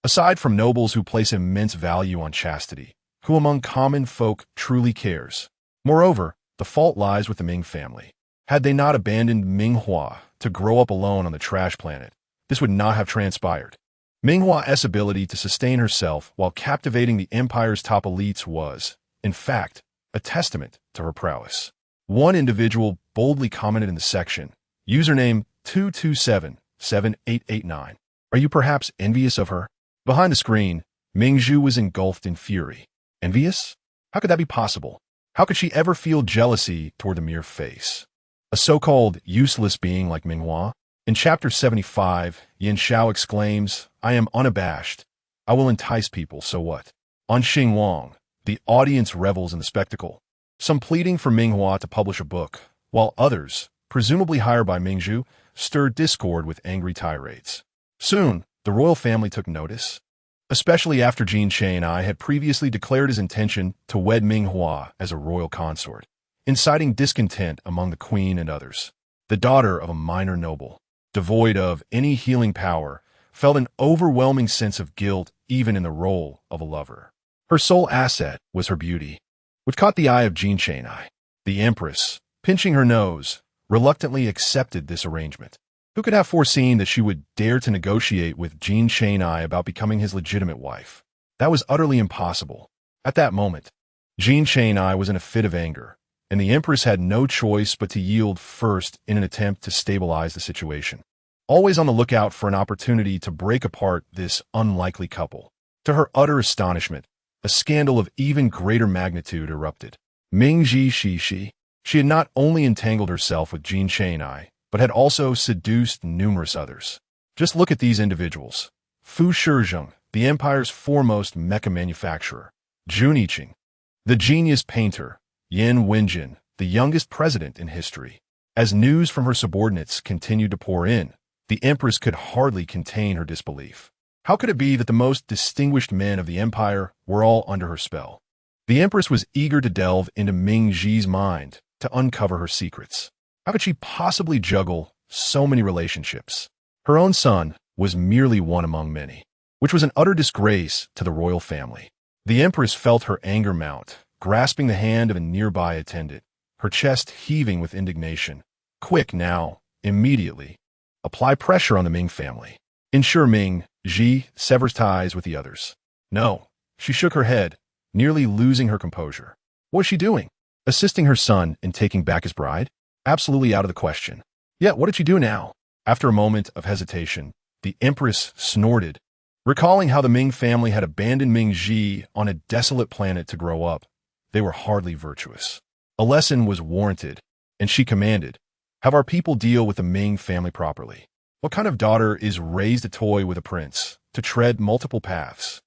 Aside from nobles who place immense value on chastity, who among common folk truly cares? Moreover, the fault lies with the Ming family. Had they not abandoned Ming Hua to grow up alone on the trash planet, this would not have transpired. Ming Hua's ability to sustain herself while captivating the empire's top elites was, in fact, a testament to her prowess. One individual boldly commented in the section, username 2277889. Are you perhaps envious of her? Behind the screen, Mingzhu was engulfed in fury. Envious? How could that be possible? How could she ever feel jealousy toward the mere face? A so-called useless being like Ming Hua? In Chapter 75, Yin Xiao exclaims, I am unabashed. I will entice people, so what? On Xing Wang, The audience revels in the spectacle, some pleading for Ming Hua to publish a book, while others, presumably hired by Ming Zhu, stirred discord with angry tirades. Soon, the royal family took notice, especially after Jin Cheng-ai had previously declared his intention to wed Ming Hua as a royal consort, inciting discontent among the queen and others. The daughter of a minor noble, devoid of any healing power, felt an overwhelming sense of guilt even in the role of a lover. Her sole asset was her beauty, which caught the eye of Jin Cheng-ai. The empress, pinching her nose, reluctantly accepted this arrangement. Who could have foreseen that she would dare to negotiate with Jin Cheng-ai about becoming his legitimate wife? That was utterly impossible. At that moment, Jin Cheng-ai was in a fit of anger, and the empress had no choice but to yield first in an attempt to stabilize the situation. Always on the lookout for an opportunity to break apart this unlikely couple. To her utter astonishment, a scandal of even greater magnitude erupted. Ming Ji Shi. She had not only entangled herself with Jin Cheng-ai, but had also seduced numerous others. Just look at these individuals. Fu Shizheng, the empire's foremost mecha manufacturer. Jun Yiqing, the genius painter. Yin Wenjin, the youngest president in history. As news from her subordinates continued to pour in, the empress could hardly contain her disbelief. How could it be that the most distinguished men of the empire were all under her spell? The empress was eager to delve into Ming Ji's mind to uncover her secrets. How could she possibly juggle so many relationships? Her own son was merely one among many, which was an utter disgrace to the royal family. The empress felt her anger mount, grasping the hand of a nearby attendant, her chest heaving with indignation. Quick now, immediately. Apply pressure on the Ming family. Ensure Ming Ji severs ties with the others. No, she shook her head, nearly losing her composure. What was she doing? Assisting her son in taking back his bride? Absolutely out of the question. Yet what did she do now? After a moment of hesitation, the empress snorted, recalling how the Ming family had abandoned Ming Ji on a desolate planet to grow up. They were hardly virtuous. A lesson was warranted, and she commanded, have our people deal with the Ming family properly. What kind of daughter is raised a toy with a prince, to tread multiple paths?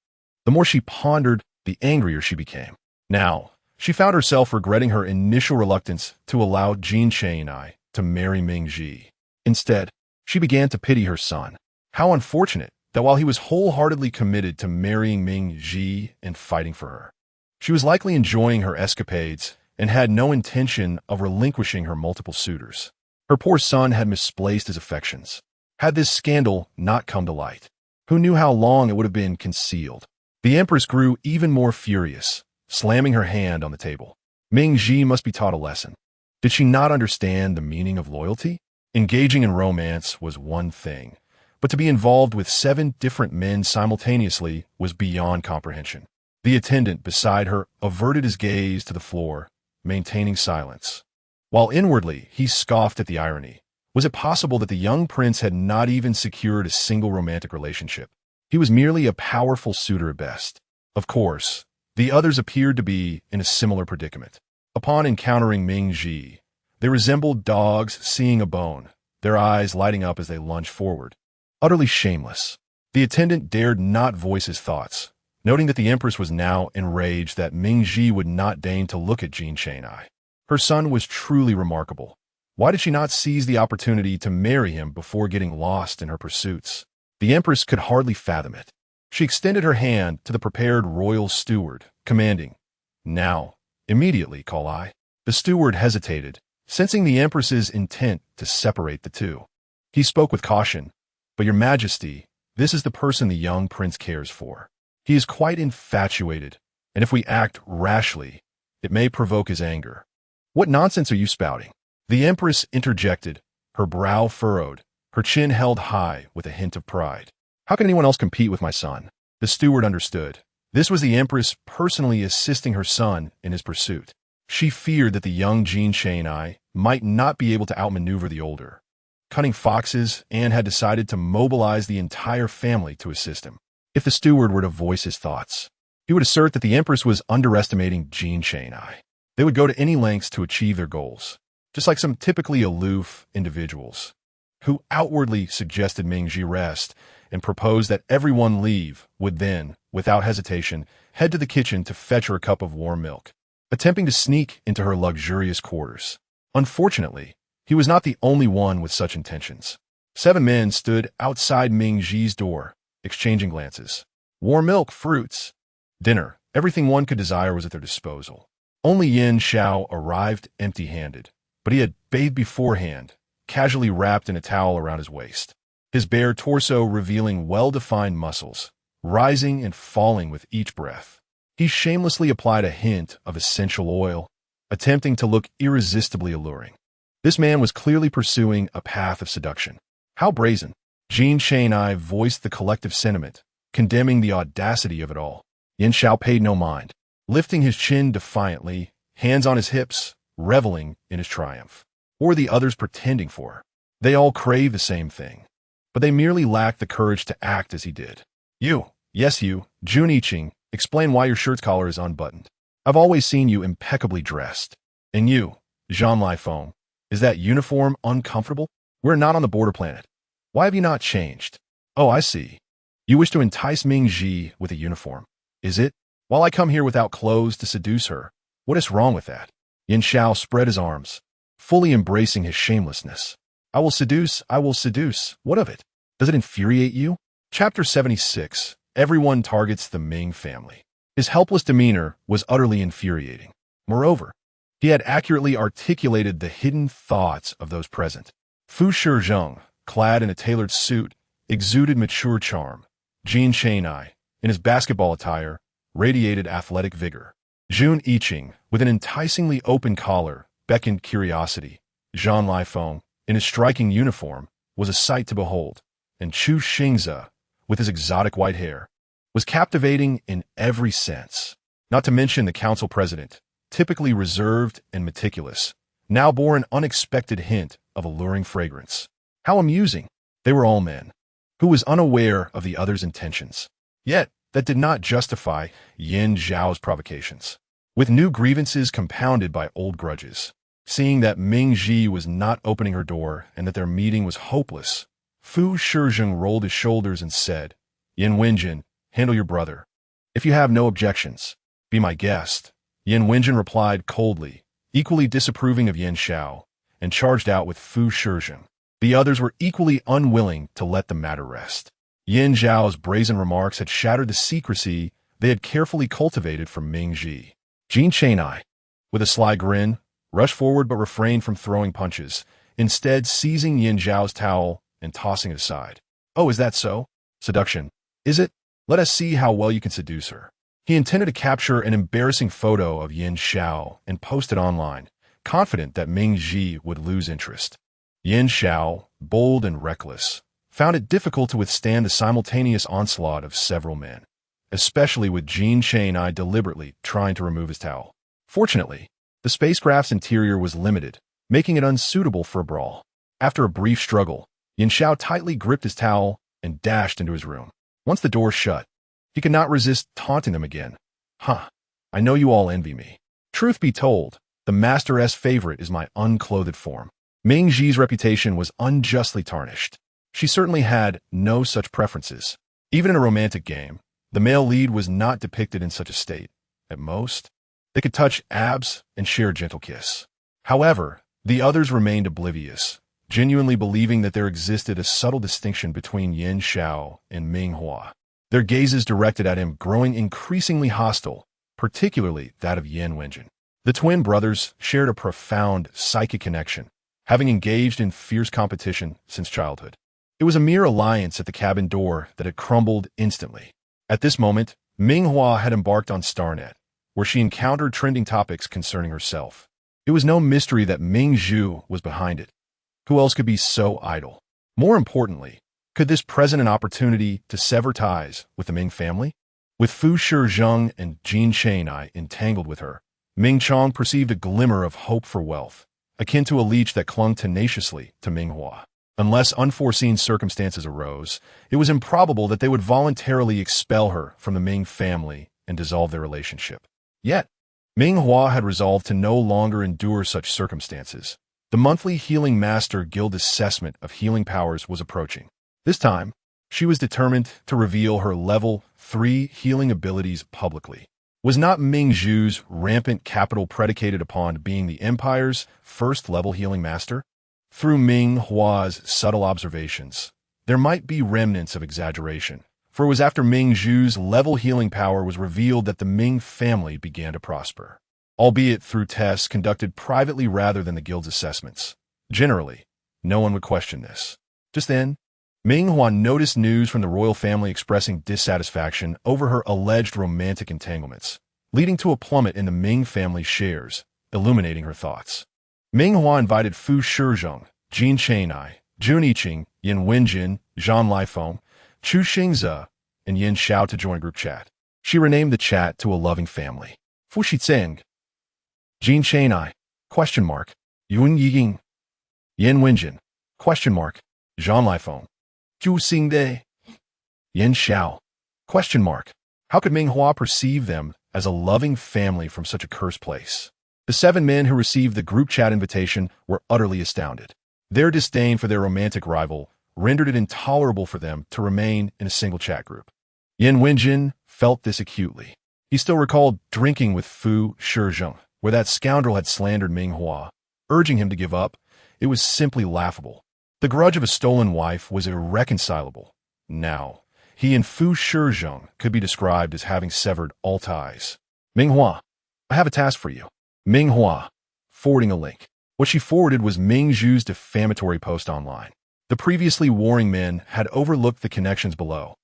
The more she pondered, the angrier she became. Now, she found herself regretting her initial reluctance to allow Jin Cheng-ai to marry Ming Ji. Instead, she began to pity her son. How unfortunate that while he was wholeheartedly committed to marrying Ming Ji and fighting for her, she was likely enjoying her escapades and had no intention of relinquishing her multiple suitors. Her poor son had misplaced his affections. Had this scandal not come to light, who knew how long it would have been concealed? The empress grew even more furious, slamming her hand on the table. Ming Ji must be taught a lesson. Did she not understand the meaning of loyalty? Engaging in romance was one thing, but to be involved with 7 different men simultaneously was beyond comprehension. The attendant beside her averted his gaze to the floor, maintaining silence. While inwardly he scoffed at the irony. Was it possible that the young prince had not even secured a single romantic relationship? He was merely a powerful suitor at best. Of course, the others appeared to be in a similar predicament. Upon encountering Ming Ji, they resembled dogs seeing a bone, their eyes lighting up as they lunged forward. Utterly shameless. The attendant dared not voice his thoughts, noting that the empress was now enraged that Ming Ji would not deign to look at Jin Cheng-ai. Her son was truly remarkable. Why did she not seize the opportunity to marry him before getting lost in her pursuits? The empress could hardly fathom it. She extended her hand to the prepared royal steward, commanding, now, immediately, call I. The steward hesitated, sensing the empress's intent to separate the two. He spoke with caution, but your majesty, this is the person the young prince cares for. He is quite infatuated, and if we act rashly, it may provoke his anger. What nonsense are you spouting? The empress interjected, her brow furrowed, her chin held high with a hint of pride. How can anyone else compete with my son? The steward understood. This was the empress personally assisting her son in his pursuit. She feared that the young Jin Cheng-ai might not be able to outmaneuver the older. Cunning foxes, and had decided to mobilize the entire family to assist him. If the steward were to voice his thoughts, he would assert that the empress was underestimating Jin Cheng-ai. They would go to any lengths to achieve their goals, just like some typically aloof individuals, who outwardly suggested Ming Ji rest and proposed that everyone leave, would then, without hesitation, head to the kitchen to fetch her a cup of warm milk, attempting to sneak into her luxurious quarters. Unfortunately, he was not the only one with such intentions. 7 men stood outside Ming Ji's door, exchanging glances. Warm milk, fruits, dinner, everything one could desire was at their disposal. Only Yin Xiao arrived empty-handed, but he had bathed beforehand, casually wrapped in a towel around his waist, his bare torso revealing well-defined muscles, rising and falling with each breath. He shamelessly applied a hint of essential oil, attempting to look irresistibly alluring. This man was clearly pursuing a path of seduction. How brazen! Jean Cheng voiced the collective sentiment, condemning the audacity of it all. Yin Xiao paid no mind, lifting his chin defiantly, hands on his hips, reveling in his triumph. Or the others pretending for her. They all crave the same thing, but they merely lacked the courage to act as he did. You, yes you, Jun Yiqing, explain why your shirt's collar is unbuttoned. I've always seen you impeccably dressed. And you, Jean Lifeng, is that uniform uncomfortable? We're not on the border planet. Why have you not changed? Oh, I see. You wish to entice Ming Ji with a uniform. Is it? While I come here without clothes to seduce her, what is wrong with that? Yin Xiao spread his arms, fully embracing his shamelessness. I will seduce, what of it? Does it infuriate you? Chapter 76. Everyone targets the Ming family. His helpless demeanor was utterly infuriating. Moreover, he had accurately articulated the hidden thoughts of those present. Fu Shizheng, clad in a tailored suit, exuded mature charm. Jean Cheng, in his basketball attire, radiated athletic vigor. Jun Yiqing, with an enticingly open collar, beckoned curiosity. Jean Lifeng, in his striking uniform, was a sight to behold. And Chu Xingze, with his exotic white hair, was captivating in every sense. Not to mention the council president, typically reserved and meticulous, now bore an unexpected hint of alluring fragrance. How amusing! They were all men, who was unaware of the other's intentions. Yet, that did not justify Yin Zhao's provocations. With new grievances compounded by old grudges, seeing that Ming Ji was not opening her door and that their meeting was hopeless, Fu Shizheng rolled his shoulders and said, Yin Wenjin, handle your brother. If you have no objections, be my guest. Yin Wenjin replied coldly, equally disapproving of Yin Xiao, and charged out with Fu Shizheng. The others were equally unwilling to let the matter rest. Yin Zhao's brazen remarks had shattered the secrecy they had carefully cultivated from Ming Ji. Jean Cheng, with a sly grin, rushed forward but refrained from throwing punches, instead seizing Yin Zhao's towel and tossing it aside. Oh, is that so? Seduction. Is it? Let us see how well you can seduce her. He intended to capture an embarrassing photo of Yin Xiao and post it online, confident that Ming Ji would lose interest. Yin Xiao, bold and reckless, found it difficult to withstand the simultaneous onslaught of several men, especially with Jean Cheng deliberately trying to remove his towel. Fortunately, the spacecraft's interior was limited, making it unsuitable for a brawl. After a brief struggle, Yin Xiao tightly gripped his towel and dashed into his room. Once the door shut, he could not resist taunting them again. Huh, I know you all envy me. Truth be told, the Master-S favorite is my unclothed form. Ming Ji's reputation was unjustly tarnished. She certainly had no such preferences. Even in a romantic game, the male lead was not depicted in such a state. At most, they could touch abs and share a gentle kiss. However, the others remained oblivious, genuinely believing that there existed a subtle distinction between Yin Xiao and Ming Hua. Their gazes directed at him growing increasingly hostile, particularly that of Yin Wenjin. The twin brothers shared a profound psychic connection, having engaged in fierce competition since childhood. It was a mere alliance at the cabin door that had crumbled instantly. At this moment, Ming Hua had embarked on StarNet, where she encountered trending topics concerning herself. It was no mystery that Ming Zhu was behind it. Who else could be so idle? More importantly, could this present an opportunity to sever ties with the Ming family? With Fu Shizheng and Jean Cheng entangled with her, Ming Chong perceived a glimmer of hope for wealth, akin to a leech that clung tenaciously to Ming Hua. Unless unforeseen circumstances arose, it was improbable that they would voluntarily expel her from the Ming family and dissolve their relationship. Yet, Ming Hua had resolved to no longer endure such circumstances. The monthly Healing Master Guild assessment of healing powers was approaching. This time, She was determined to reveal her level 3 healing abilities publicly. Was not Ming Hua's rampant capital predicated upon being the Empire's first-level healing master? Through Ming Hua's subtle observations, there might be remnants of exaggeration, for it was after Ming Hua's level healing power was revealed that the Ming family began to prosper, albeit through tests conducted privately rather than the guild's assessments. Generally, no one would question this. Just then, Ming Hua noticed news from the royal family expressing dissatisfaction over her alleged romantic entanglements, leading to a plummet in the Ming family shares, illuminating her thoughts. Ming Hua invited Fu Shizhong, Jin Chenai, Jun Yiqing, Yin Wenjin, Zhang Lifeng, Chu Xingze, and Yin Xiao to join a group chat. She renamed the chat to a loving family. Fu Shizheng, Jin Chenai, question mark, Yun Ying, Yin Wenjin, question mark, Zhang Lifeng, Zhu Xingde, Yin Xiao, question mark. How could Ming Hua perceive them as a loving family from such a cursed place? The 7 men who received the group chat invitation were utterly astounded. Their disdain for their romantic rival rendered it intolerable for them to remain in a single chat group. Yin Wenjin felt this acutely. He still recalled drinking with Fu Shizhong, where that scoundrel had slandered Ming Hua, urging him to give up. It was simply laughable. The grudge of a stolen wife was irreconcilable. Now, he and Fu Shizhong could be described as having severed all ties. Ming Hua, I have a task for you. Ming Hua, forwarding a link. What she forwarded was Ming Hua's defamatory post online. The previously warring men had overlooked the connections below.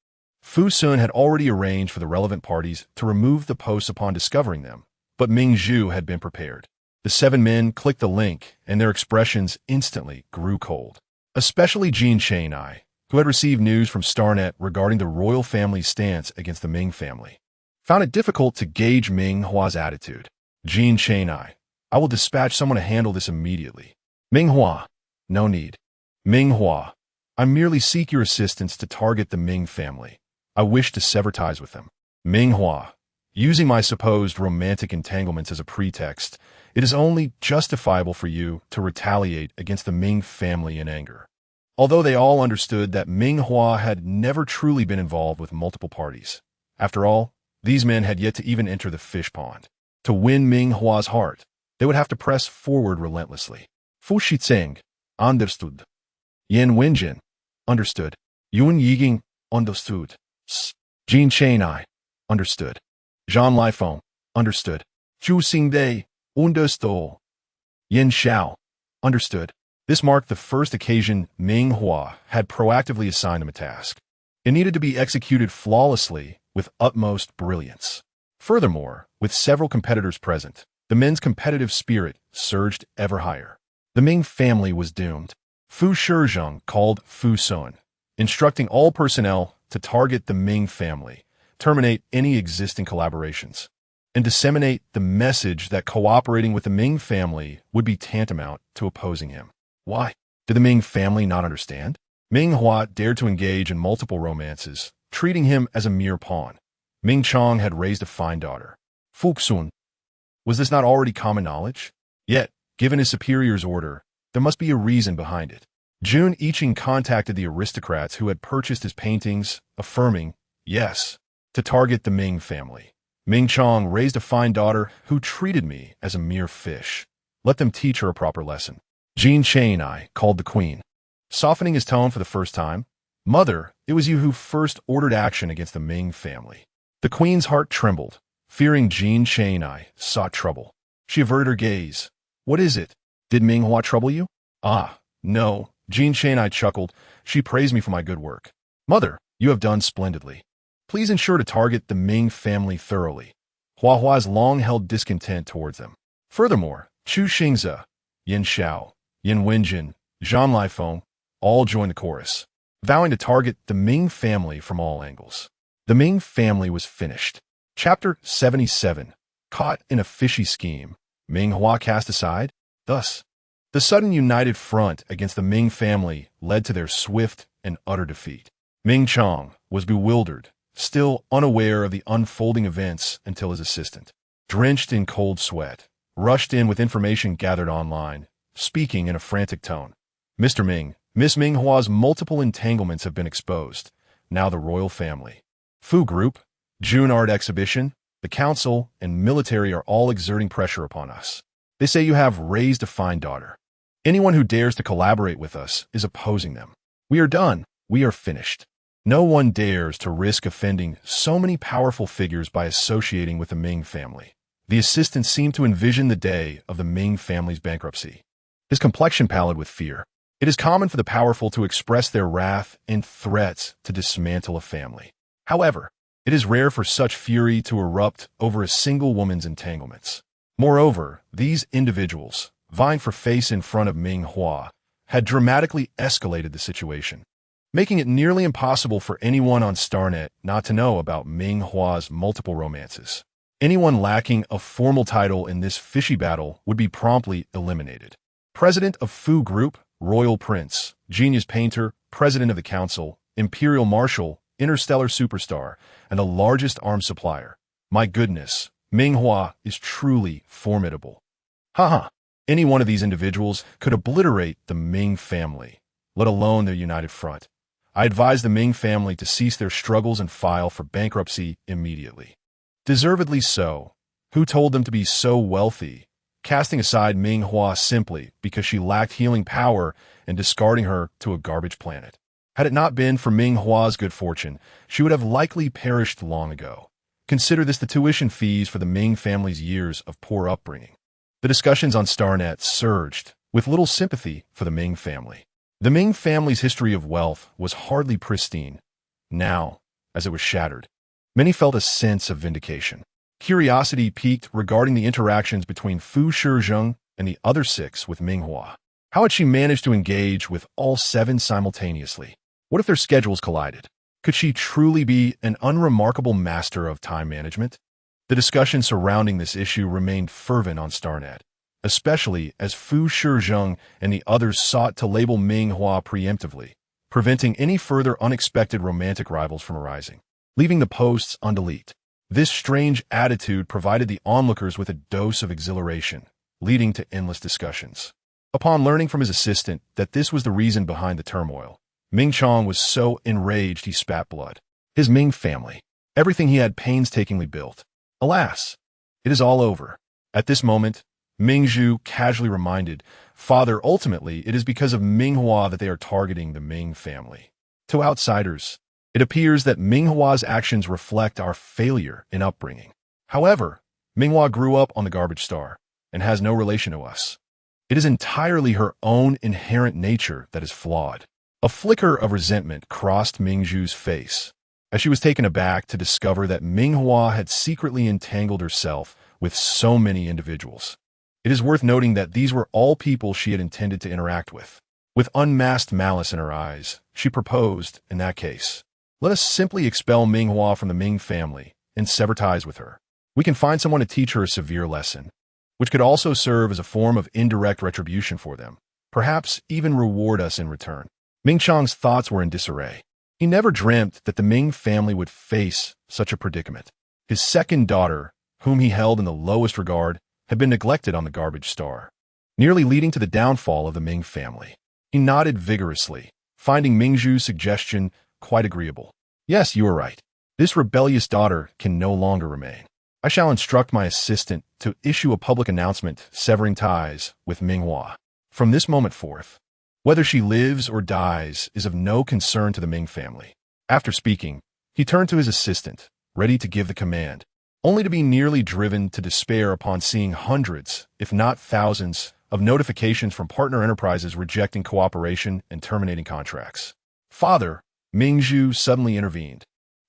Fu Sun had already arranged for the relevant parties to remove the posts upon discovering them, but Ming Hua had been prepared. The 7 men clicked the link, and their expressions instantly grew cold. Especially Jin Chenai, who had received news from Starnet regarding the royal family's stance against the Ming family, found it difficult to gauge Ming Hua's attitude. Jin Chenai, I will dispatch someone to handle this immediately. Ming Hua, no need. Ming Hua, I merely seek your assistance to target the Ming family. I wish to sever ties with them. Ming Hua, using my supposed romantic entanglements as a pretext, it is only justifiable for you to retaliate against the Ming family in anger. Although they all understood that Ming Hua had never truly been involved with multiple parties. After all, these men had yet to even enter the fish pond. To win Ming Hua's heart, they would have to press forward relentlessly. Fu Shizheng, understood. Yin Wenjin, understood. Yun Ying, understood. Jin Chenai, understood. Zhang Lifeng, understood. Zhu Xingde, understood. Yin Xiao, understood. This marked the first occasion Ming Hua had proactively assigned him a task. It needed to be executed flawlessly with utmost brilliance. Furthermore, with several competitors present, the men's competitive spirit surged ever higher. The Ming family was doomed. Fu Shizhong called Fu Sun, instructing all personnel to target the Ming family, terminate any existing collaborations, and disseminate the message that cooperating with the Ming family would be tantamount to opposing him. Why? Did the Ming family not understand? Ming Hua dared to engage in multiple romances, treating him as a mere pawn. Ming Chong had raised a fine daughter. Fu Xun. Was this not already common knowledge? Yet, given his superior's order, there must be a reason behind it. Jun Yiqing contacted the aristocrats who had purchased his paintings, affirming, yes, to target the Ming family. Ming Chong raised a fine daughter who treated me as a mere fish. Let them teach her a proper lesson. Jin Chenai called the queen. Softening his tone for the first time, Mother, it was you who first ordered action against the Ming family. The queen's heart trembled, fearing Jin Chenai sought trouble. She averted her gaze. What is it? Did Ming Hua trouble you? Ah, no. Jin Chenai chuckled. She praised me for my good work. Mother, you have done splendidly. Please ensure to target the Ming family thoroughly. Hua Hua's long-held discontent towards them. Furthermore, Chu Xingze, Yin Xiao, Yin Wenjin, Zhang Lifeng all joined the chorus, vowing to target the Ming family from all angles. The Ming family was finished. Chapter 77. Caught in a fishy scheme, Ming Hua cast aside. Thus, the sudden united front against the Ming family led to their swift and utter defeat. Ming Chong was bewildered, still unaware of the unfolding events until his assistant, drenched in cold sweat, rushed in with information gathered online, speaking in a frantic tone. Mr. Ming, Miss Ming Hua's multiple entanglements have been exposed. now the royal family. Fu Group, June Art Exhibition, the council, and military are all exerting pressure upon us. They say you have raised a fine daughter. Anyone who dares to collaborate with us is opposing them. We are done. We are finished. No one dares to risk offending so many powerful figures by associating with the Ming family. The assistant seemed to envision the day of the Ming family's bankruptcy. His complexion pallid with fear. It is common for the powerful to express their wrath in threats to dismantle a family. However, it is rare for such fury to erupt over a single woman's entanglements. Moreover, these individuals, vying for face in front of Ming Hua, had dramatically escalated the situation, making it nearly impossible for anyone on StarNet not to know about Ming Hua's multiple romances. Anyone lacking a formal title in this fishy battle would be promptly eliminated. President of Fu Group, Royal Prince, Genius Painter, President of the Council, Imperial Marshal, Interstellar Superstar, and the largest arms supplier. My goodness, Ming Hua is truly formidable. Haha, any one of these individuals could obliterate the Ming family, let alone their united front. I advise the Ming family to cease their struggles and file for bankruptcy immediately. Deservedly so. Who told them to be so wealthy, casting aside Ming Hua simply because she lacked healing power and discarding her to a garbage planet? Had it not been for Ming Hua's good fortune, she would have likely perished long ago. Consider this the tuition fees for the Ming family's years of poor upbringing. The discussions on StarNet surged, with little sympathy for the Ming family. The Ming family's history of wealth was hardly pristine. Now, as it was shattered, many felt a sense of vindication. Curiosity piqued regarding the interactions between Fu Shizheng and the other six with Ming Hua. How had she managed to engage with all seven simultaneously? What if their schedules collided? Could she truly be an unremarkable master of time management? The discussion surrounding this issue remained fervent on StarNet, especially as Fu Shizheng and the others sought to label Ming Hua preemptively, preventing any further unexpected romantic rivals from arising, leaving the posts undeleted. This strange attitude provided the onlookers with a dose of exhilaration, leading to endless discussions. Upon learning from his assistant that this was the reason behind the turmoil, Ming Chong was so enraged he spat blood. His Ming family, everything he had painstakingly built. Alas, it is all over. At this moment, Ming Zhu casually reminded, Father, ultimately, it is because of Ming Hua that they are targeting the Ming family. To outsiders, it appears that Ming Hua's actions reflect our failure in upbringing. However, Ming Hua grew up on the garbage star and has no relation to us. It is entirely her own inherent nature that is flawed. A flicker of resentment crossed Ming Zhu's face as she was taken aback to discover that Ming Hua had secretly entangled herself with so many individuals. It is worth noting that these were all people she had intended to interact with. With unmasked malice in her eyes, she proposed, in that case, let us simply expel Ming Hua from the Ming family and sever ties with her. We can find someone to teach her a severe lesson, which could also serve as a form of indirect retribution for them, perhaps even reward us in return. Ming Chong's thoughts were in disarray. He never dreamt that the Ming family would face such a predicament. His second daughter, whom he held in the lowest regard, had been neglected on the garbage star, nearly leading to the downfall of the Ming family. He nodded vigorously, finding Ming Zhu's suggestion quite agreeable. Yes, you are right. This rebellious daughter can no longer remain. I shall instruct my assistant to issue a public announcement severing ties with Ming Hua. From this moment forth, whether she lives or dies is of no concern to the Ming family. After speaking, he turned to his assistant, ready to give the command, only to be nearly driven to despair upon seeing hundreds, if not thousands, of notifications from partner enterprises rejecting cooperation and terminating contracts. Father, Ming Zhu suddenly intervened,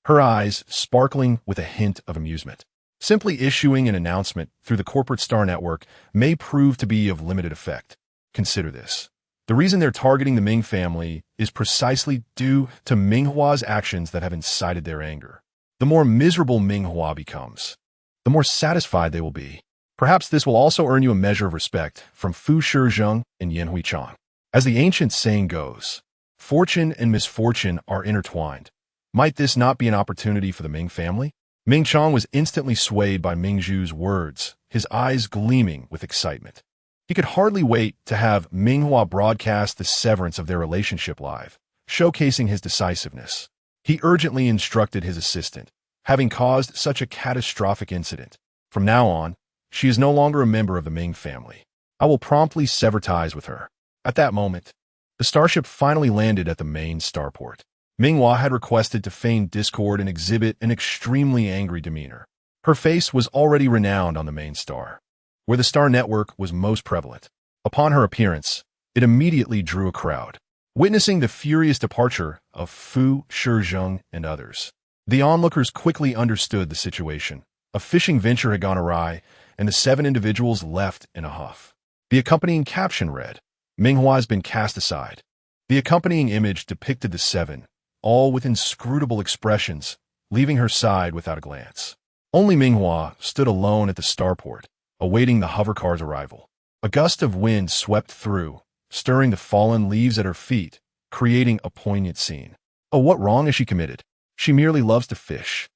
her eyes sparkling with a hint of amusement. Simply issuing an announcement through the corporate star network may prove to be of limited effect. Consider this. The reason they're targeting the Ming family is precisely due to Ming Hua's actions that have incited their anger. The more miserable Ming Hua becomes, the more satisfied they will be. Perhaps this will also earn you a measure of respect from Fu Shizheng and Yan Huichang. As the ancient saying goes, fortune and misfortune are intertwined. Might this not be an opportunity for the Ming family? Ming Chong was instantly swayed by Ming Zhu's words, his eyes gleaming with excitement. He could hardly wait to have Ming Hua broadcast the severance of their relationship live, showcasing his decisiveness. He urgently instructed his assistant, having caused such a catastrophic incident. From now on, she is no longer a member of the Ming family. I will promptly sever ties with her. At that moment, the starship finally landed at the main starport. Ming Hua had requested to feign discord and exhibit an extremely angry demeanor. Her face was already renowned on the main star, where the star network was most prevalent. Upon her appearance, it immediately drew a crowd. Witnessing the furious departure of Fu, Shizheng, and others, the onlookers quickly understood the situation. A fishing venture had gone awry, and the 7 individuals left in a huff. The accompanying caption read, "Ming Hua has been cast aside." The accompanying image depicted the 7, all with inscrutable expressions, leaving her side without a glance. Only Ming Hua stood alone at the starport, awaiting the hovercar's arrival. A gust of wind swept through, stirring the fallen leaves at her feet, creating a poignant scene. Oh, what wrong has she committed? She merely loves to fish.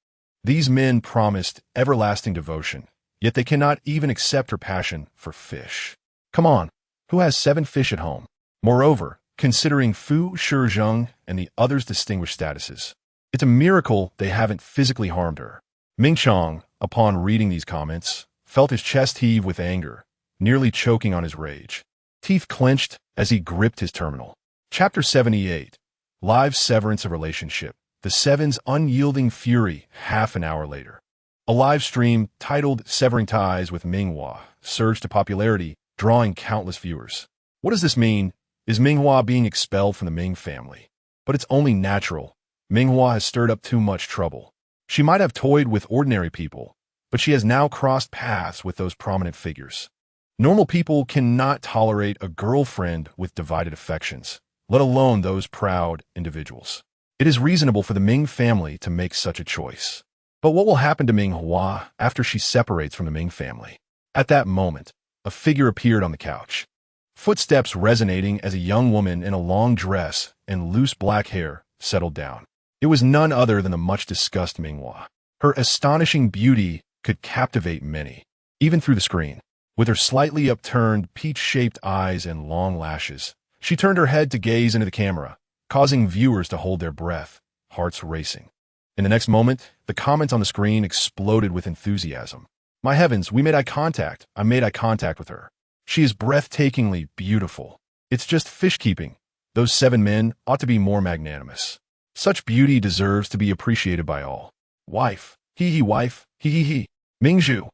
These men promised everlasting devotion, yet they cannot even accept her passion for fish. Come on, who has 7 fish at home? Moreover, considering Fu, Shizheng, and the others' distinguished statuses, it's a miracle they haven't physically harmed her. Ming Chong, upon reading these comments, felt his chest heave with anger, nearly choking on his rage. Teeth clenched as he gripped his terminal. Chapter 78. Live Severance of Relationship. The 7's unyielding fury half an hour later. A live stream titled Severing Ties with Ming Hua surged to popularity, drawing countless viewers. What does this mean? Is Ming Hua being expelled from the Ming family? But it's only natural. Ming Hua has stirred up too much trouble. She might have toyed with ordinary people, but she has now crossed paths with those prominent figures. Normal people cannot tolerate a girlfriend with divided affections, let alone those proud individuals. It is reasonable for the Ming family to make such a choice. But what will happen to Ming Hua after she separates from the Ming family? At that moment, a figure appeared on the couch. Footsteps resonating as a young woman in a long dress and loose black hair settled down. It was none other than the much-discussed Ming Hua. Her astonishing beauty could captivate many, even through the screen. With her slightly upturned, peach-shaped eyes and long lashes, she turned her head to gaze into the camera, causing viewers to hold their breath, hearts racing. In the next moment, the comments on the screen exploded with enthusiasm. My heavens, we made eye contact. I made eye contact with her. She is breathtakingly beautiful. It's just fish-keeping. Those 7 men ought to be more magnanimous. Such beauty deserves to be appreciated by all. Wife. Hee wife. Hee. Mingzhu,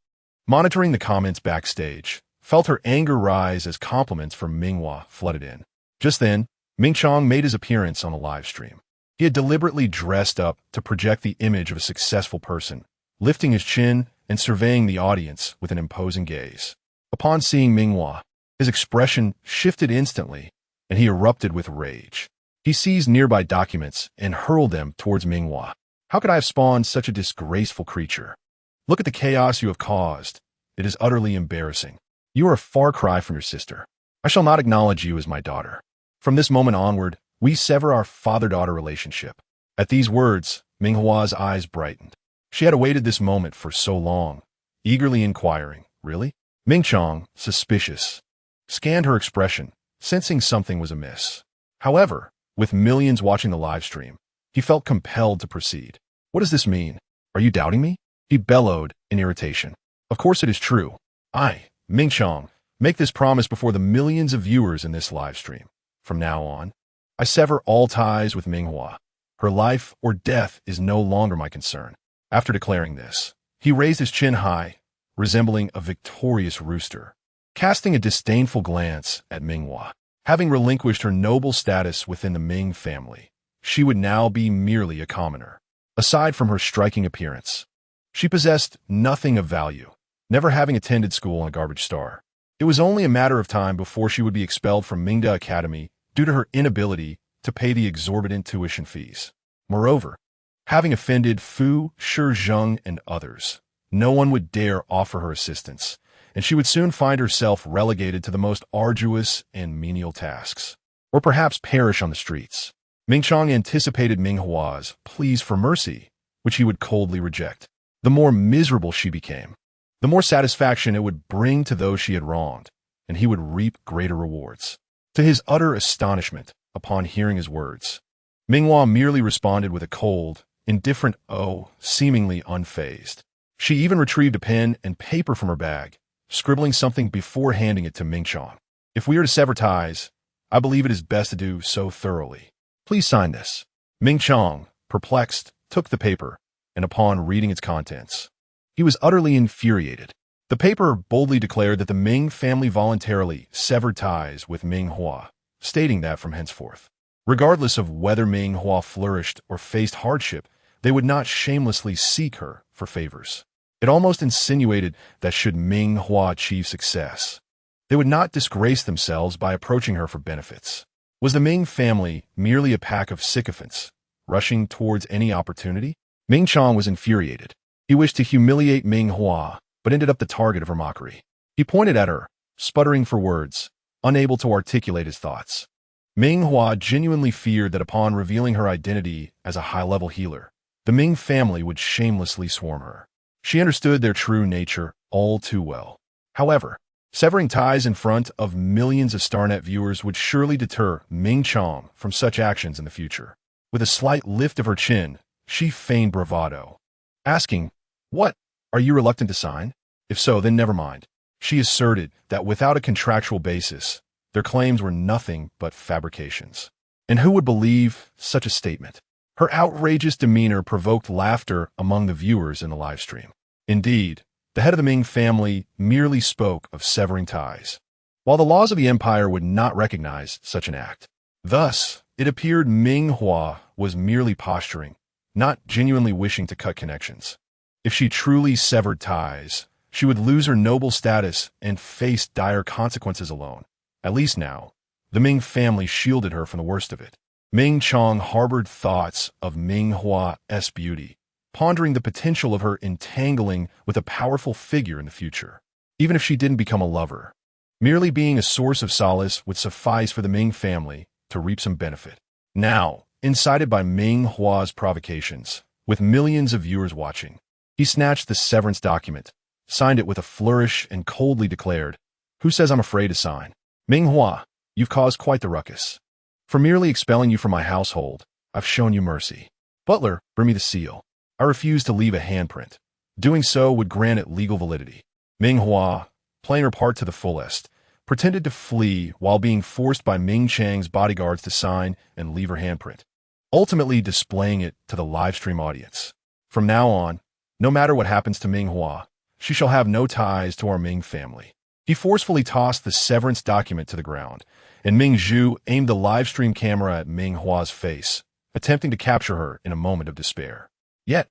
monitoring the comments backstage, felt her anger rise as compliments from Ming Hua flooded in. Just then, Ming Chong made his appearance on the live stream. He had deliberately dressed up to project the image of a successful person, lifting his chin and surveying the audience with an imposing gaze. Upon seeing Ming Hua, his expression shifted instantly, and he erupted with rage. He seized nearby documents and hurled them towards Ming Hua. How could I have spawned such a disgraceful creature? Look at the chaos you have caused. It is utterly embarrassing. You are a far cry from your sister. I shall not acknowledge you as my daughter. From this moment onward, we sever our father-daughter relationship. At these words, Ming Hua's eyes brightened. She had awaited this moment for so long, eagerly inquiring, really? Ming Chong, suspicious, scanned her expression, sensing something was amiss. However, with millions watching the live stream, he felt compelled to proceed. What does this mean? Are you doubting me? He bellowed in irritation. Of course it is true. I, Ming Chong, make this promise before the millions of viewers in this live stream. From now on, I sever all ties with Ming Hua. Her life or death is no longer my concern. After declaring this, he raised his chin high, resembling a victorious rooster, casting a disdainful glance at Ming Hua. Having relinquished her noble status within the Ming family, she would now be merely a commoner. Aside from her striking appearance, she possessed nothing of value, never having attended school on a garbage star. It was only a matter of time before she would be expelled from Mingda Academy due to her inability to pay the exorbitant tuition fees. Moreover, having offended Fu, Shizheng, and others, no one would dare offer her assistance, and she would soon find herself relegated to the most arduous and menial tasks, or perhaps perish on the streets. Ming Chong anticipated Ming Hua's pleas for mercy, which he would coldly reject. The more miserable she became, the more satisfaction it would bring to those she had wronged, and he would reap greater rewards. To his utter astonishment, upon hearing his words, Ming Hua merely responded with a cold, indifferent "oh," seemingly unfazed. She even retrieved a pen and paper from her bag, scribbling something before handing it to Ming Chong. "If we are to sever ties, I believe it is best to do so thoroughly. Please sign this." Ming Chong, perplexed, took the paper, and upon reading its contents, he was utterly infuriated. The paper boldly declared that the Ming family voluntarily severed ties with Ming Hua, stating that from henceforth, regardless of whether Ming Hua flourished or faced hardship, they would not shamelessly seek her for favors. It almost insinuated that should Ming Hua achieve success, they would not disgrace themselves by approaching her for benefits. Was the Ming family merely a pack of sycophants, rushing towards any opportunity? Ming Chong was infuriated. He wished to humiliate Ming Hua, but ended up the target of her mockery. He pointed at her, sputtering for words, unable to articulate his thoughts. Ming Hua genuinely feared that upon revealing her identity as a high-level healer, the Ming family would shamelessly swarm her. She understood their true nature all too well. However, severing ties in front of millions of StarNet viewers would surely deter Ming Chong from such actions in the future. With a slight lift of her chin, she feigned bravado, asking, "What? Are you reluctant to sign? If so, then never mind." She asserted that without a contractual basis, their claims were nothing but fabrications. And who would believe such a statement? Her outrageous demeanor provoked laughter among the viewers in the live stream. Indeed, the head of the Ming family merely spoke of severing ties, while the laws of the empire would not recognize such an act. Thus, it appeared Ming Hua was merely posturing, not genuinely wishing to cut connections. If she truly severed ties, she would lose her noble status and face dire consequences alone. At least now, the Ming family shielded her from the worst of it. Ming Chong harbored thoughts of Ming Hua's beauty, pondering the potential of her entangling with a powerful figure in the future. Even if she didn't become a lover, merely being a source of solace would suffice for the Ming family to reap some benefit. Now, incited by Ming Hua's provocations, with millions of viewers watching, he snatched the severance document, signed it with a flourish, and coldly declared, "Who says I'm afraid to sign? Ming Hua, you've caused quite the ruckus. For merely expelling you from my household, I've shown you mercy. Butler, bring me the seal. I refuse to leave a handprint. Doing so would grant it legal validity." Ming Hua, playing her part to the fullest, pretended to flee while being forced by Ming Chang's bodyguards to sign and leave her handprint, ultimately displaying it to the livestream audience. From now on, no matter what happens to Ming Hua, she shall have no ties to our Ming family. He forcefully tossed the severance document to the ground, and Ming Zhu aimed the livestream camera at Ming Hua's face, attempting to capture her in a moment of despair. Yet,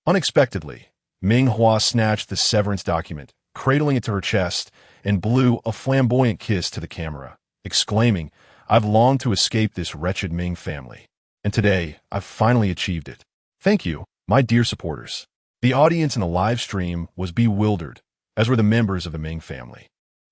unexpectedly, Ming Hua snatched the severance document, cradling it to her chest, and blew a flamboyant kiss to the camera, exclaiming, "I've longed to escape this wretched Ming family, and today I've finally achieved it. Thank you, my dear supporters." The audience in the live stream was bewildered, as were the members of the Ming family.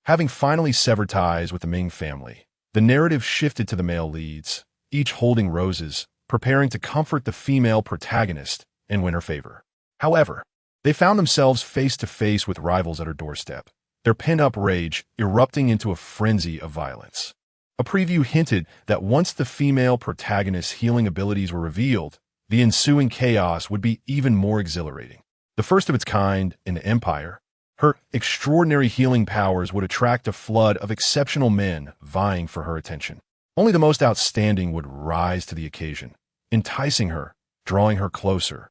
Having finally severed ties with the Ming family, the narrative shifted to the male leads, each holding roses, preparing to comfort the female protagonist and win her favor. However, they found themselves face to face with rivals at her doorstep, their pent-up rage erupting into a frenzy of violence. A preview hinted that once the female protagonist's healing abilities were revealed, the ensuing chaos would be even more exhilarating. The first of its kind in the Empire, her extraordinary healing powers would attract a flood of exceptional men vying for her attention. Only the most outstanding would rise to the occasion, enticing her, drawing her closer,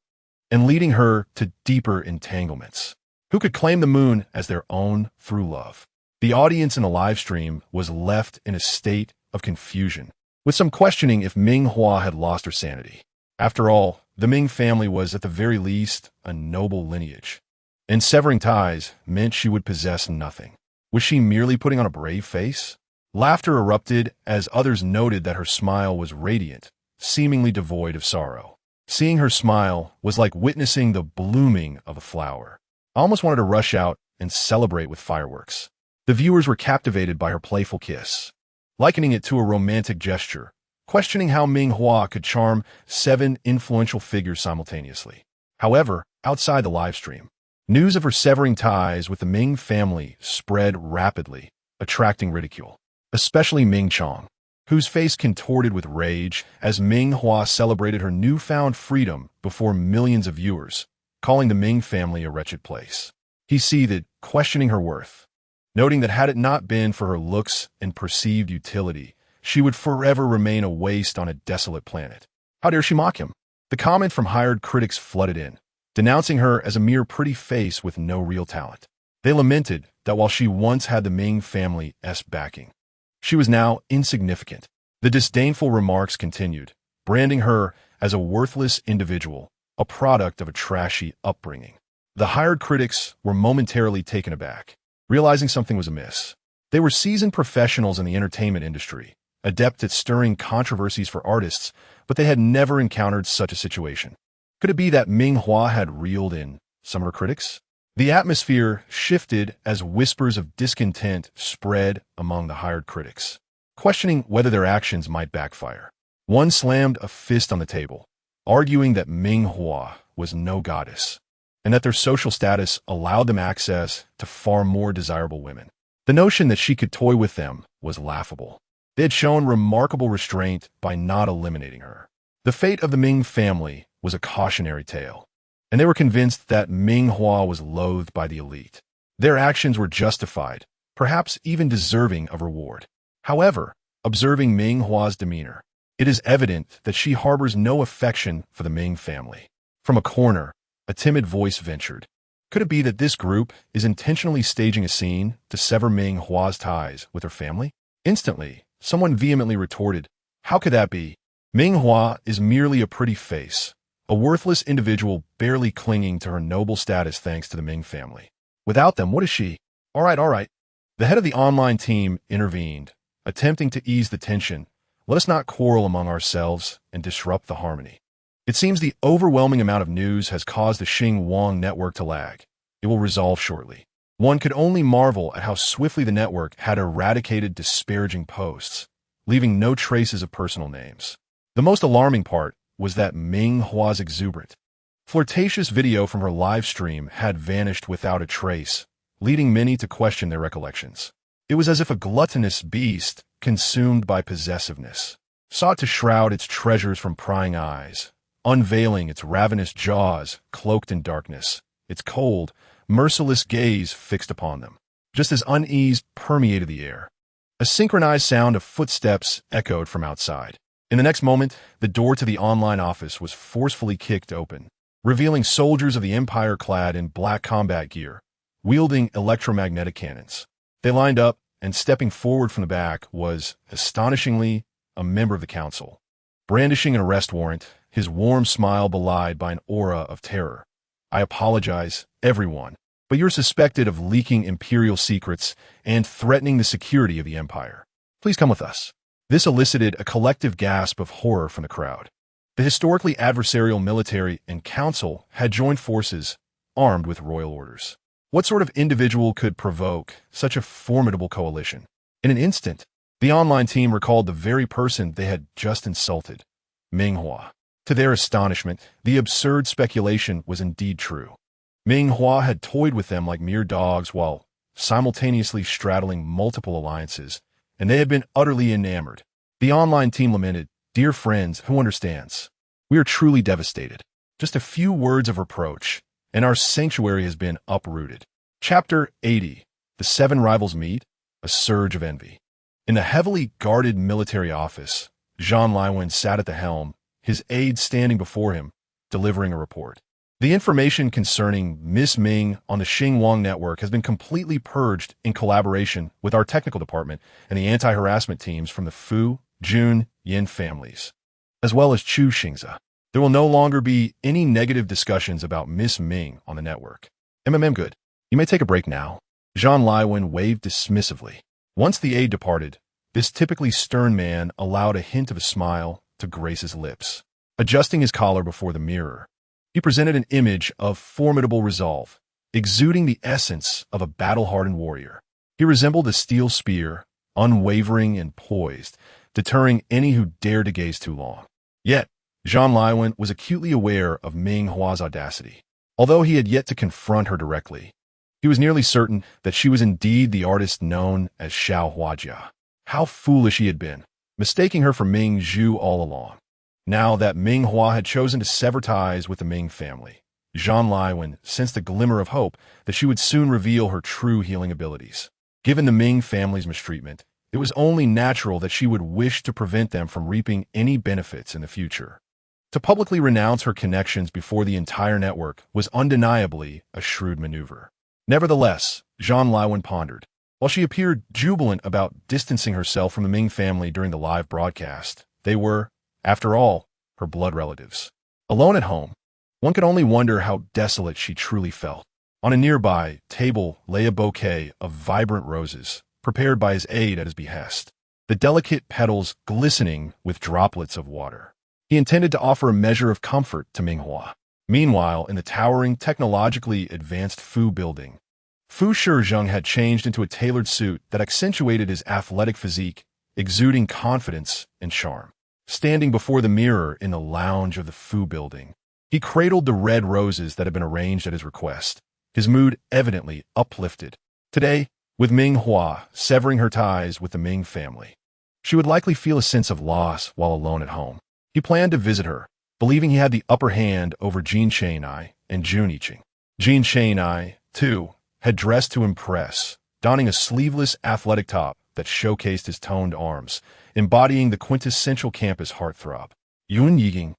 and leading her to deeper entanglements. Who could claim the moon as their own through love? The audience in the live stream was left in a state of confusion, with some questioning if Ming Hua had lost her sanity. After all, the Ming family was at the very least a noble lineage, and severing ties meant she would possess nothing. Was she merely putting on a brave face? Laughter erupted as others noted that her smile was radiant, seemingly devoid of sorrow. Seeing her smile was like witnessing the blooming of a flower. I almost wanted to rush out and celebrate with fireworks. The viewers were captivated by her playful kiss, likening it to a romantic gesture, questioning how Ming Hua could charm 7 influential figures simultaneously. However, outside the livestream, news of her severing ties with the Ming family spread rapidly, attracting ridicule, especially Ming Chong, whose face contorted with rage as Ming Hua celebrated her newfound freedom before millions of viewers, calling the Ming family a wretched place. He seethed, questioning her worth, noting that had it not been for her looks and perceived utility, she would forever remain a waste on a desolate planet. How dare she mock him? The comment from hired critics flooded in, denouncing her as a mere pretty face with no real talent. They lamented that while she once had the Ming family's backing, she was now insignificant. The disdainful remarks continued, branding her as a worthless individual, a product of a trashy upbringing. The hired critics were momentarily taken aback, realizing something was amiss. They were seasoned professionals in the entertainment industry, adept at stirring controversies for artists, but they had never encountered such a situation. Could it be that Ming Hua had reeled in some of her critics? The atmosphere shifted as whispers of discontent spread among the hired critics, questioning whether their actions might backfire. One slammed a fist on the table, arguing that Ming Hua was no goddess, and that their social status allowed them access to far more desirable women. The notion that she could toy with them was laughable. They had shown remarkable restraint by not eliminating her. The fate of the Ming family was a cautionary tale, and they were convinced that Ming Hua was loathed by the elite. Their actions were justified, perhaps even deserving of reward. However, observing Ming Hua's demeanor, it is evident that she harbors no affection for the Ming family. From a corner, a timid voice ventured, could it be that this group is intentionally staging a scene to sever Ming Hua's ties with her family? Instantly, someone vehemently retorted, how could that be? Ming Hua is merely a pretty face, a worthless individual barely clinging to her noble status thanks to the Ming family. Without them, what is she? All right. The head of the online team intervened, attempting to ease the tension. Let us not quarrel among ourselves and disrupt the harmony. It seems the overwhelming amount of news has caused the Xing Wang network to lag. It will resolve shortly. One could only marvel at how swiftly the network had eradicated disparaging posts, leaving no traces of personal names. The most alarming part was that Ming Hua's exuberant, flirtatious video from her live stream had vanished without a trace, leading many to question their recollections. It was as if a gluttonous beast, consumed by possessiveness, sought to shroud its treasures from prying eyes, unveiling its ravenous jaws cloaked in darkness, its cold, merciless gaze fixed upon them. Just as unease permeated the air, a synchronized sound of footsteps echoed from outside. In the next moment, the door to the online office was forcefully kicked open, revealing soldiers of the Empire clad in black combat gear, wielding electromagnetic cannons. They lined up, and stepping forward from the back was, astonishingly, a member of the council. Brandishing an arrest warrant, his warm smile belied by an aura of terror. I apologize, everyone, but you're suspected of leaking imperial secrets and threatening the security of the Empire. Please come with us. This elicited a collective gasp of horror from the crowd. The historically adversarial military and council had joined forces, armed with royal orders. What sort of individual could provoke such a formidable coalition? In an instant, the online team recalled the very person they had just insulted, Ming Hua. To their astonishment, the absurd speculation was indeed true. Ming Hua had toyed with them like mere dogs while simultaneously straddling multiple alliances, and they had been utterly enamored. The online team lamented, "Dear friends, who understands? We are truly devastated. Just a few words of reproach, and our sanctuary has been uprooted." Chapter 80. The Seven Rivals Meet, a Surge of Envy. In the heavily guarded military office, Zhang Liwen sat at the helm, his aides standing before him, delivering a report. The information concerning Miss Ming on the Xing Wang network has been completely purged in collaboration with our technical department and the anti-harassment teams from the Fu, Jun, Yin families, as well as Chu Xingza. There will no longer be any negative discussions about Miss Ming on the network. Good. You may take a break now. Zhang Liwen waved dismissively. Once the aide departed, this typically stern man allowed a hint of a smile to grace his lips. Adjusting his collar before the mirror, he presented an image of formidable resolve, exuding the essence of a battle-hardened warrior. He resembled a steel spear, unwavering and poised, deterring any who dared to gaze too long. Yet, Zhang Liwen was acutely aware of Ming Hua's audacity. Although he had yet to confront her directly, he was nearly certain that she was indeed the artist known as Xiao Huajia. How foolish he had been. mistaking her for Ming Zhu all along. Now that Ming Hua had chosen to sever ties with the Ming family, Zhang Liwen sensed a glimmer of hope that she would soon reveal her true healing abilities. Given the Ming family's mistreatment, it was only natural that she would wish to prevent them from reaping any benefits in the future. To publicly renounce her connections before the entire network was undeniably a shrewd maneuver. Nevertheless, Zhang Liwen pondered. While she appeared jubilant about distancing herself from the Ming family during the live broadcast, they were, after all, her blood relatives. Alone at home, one could only wonder how desolate she truly felt. On a nearby table lay a bouquet of vibrant roses, prepared by his aide at his behest, the delicate petals glistening with droplets of water. He intended to offer a measure of comfort to Ming Hua. Meanwhile, in the towering, technologically advanced Fu building, Fu Shizheng had changed into a tailored suit that accentuated his athletic physique, exuding confidence and charm. Standing before the mirror in the lounge of the Fu building, he cradled the red roses that had been arranged at his request, his mood evidently uplifted. Today, with Ming Hua severing her ties with the Ming family, she would likely feel a sense of loss while alone at home. He planned to visit her, believing he had the upper hand over Jin Chang'ai and Jun Yiqing. Jin Chang'ai, too, had dressed to impress, donning a sleeveless athletic top that showcased his toned arms, embodying the quintessential campus heartthrob. Yun Yiqing,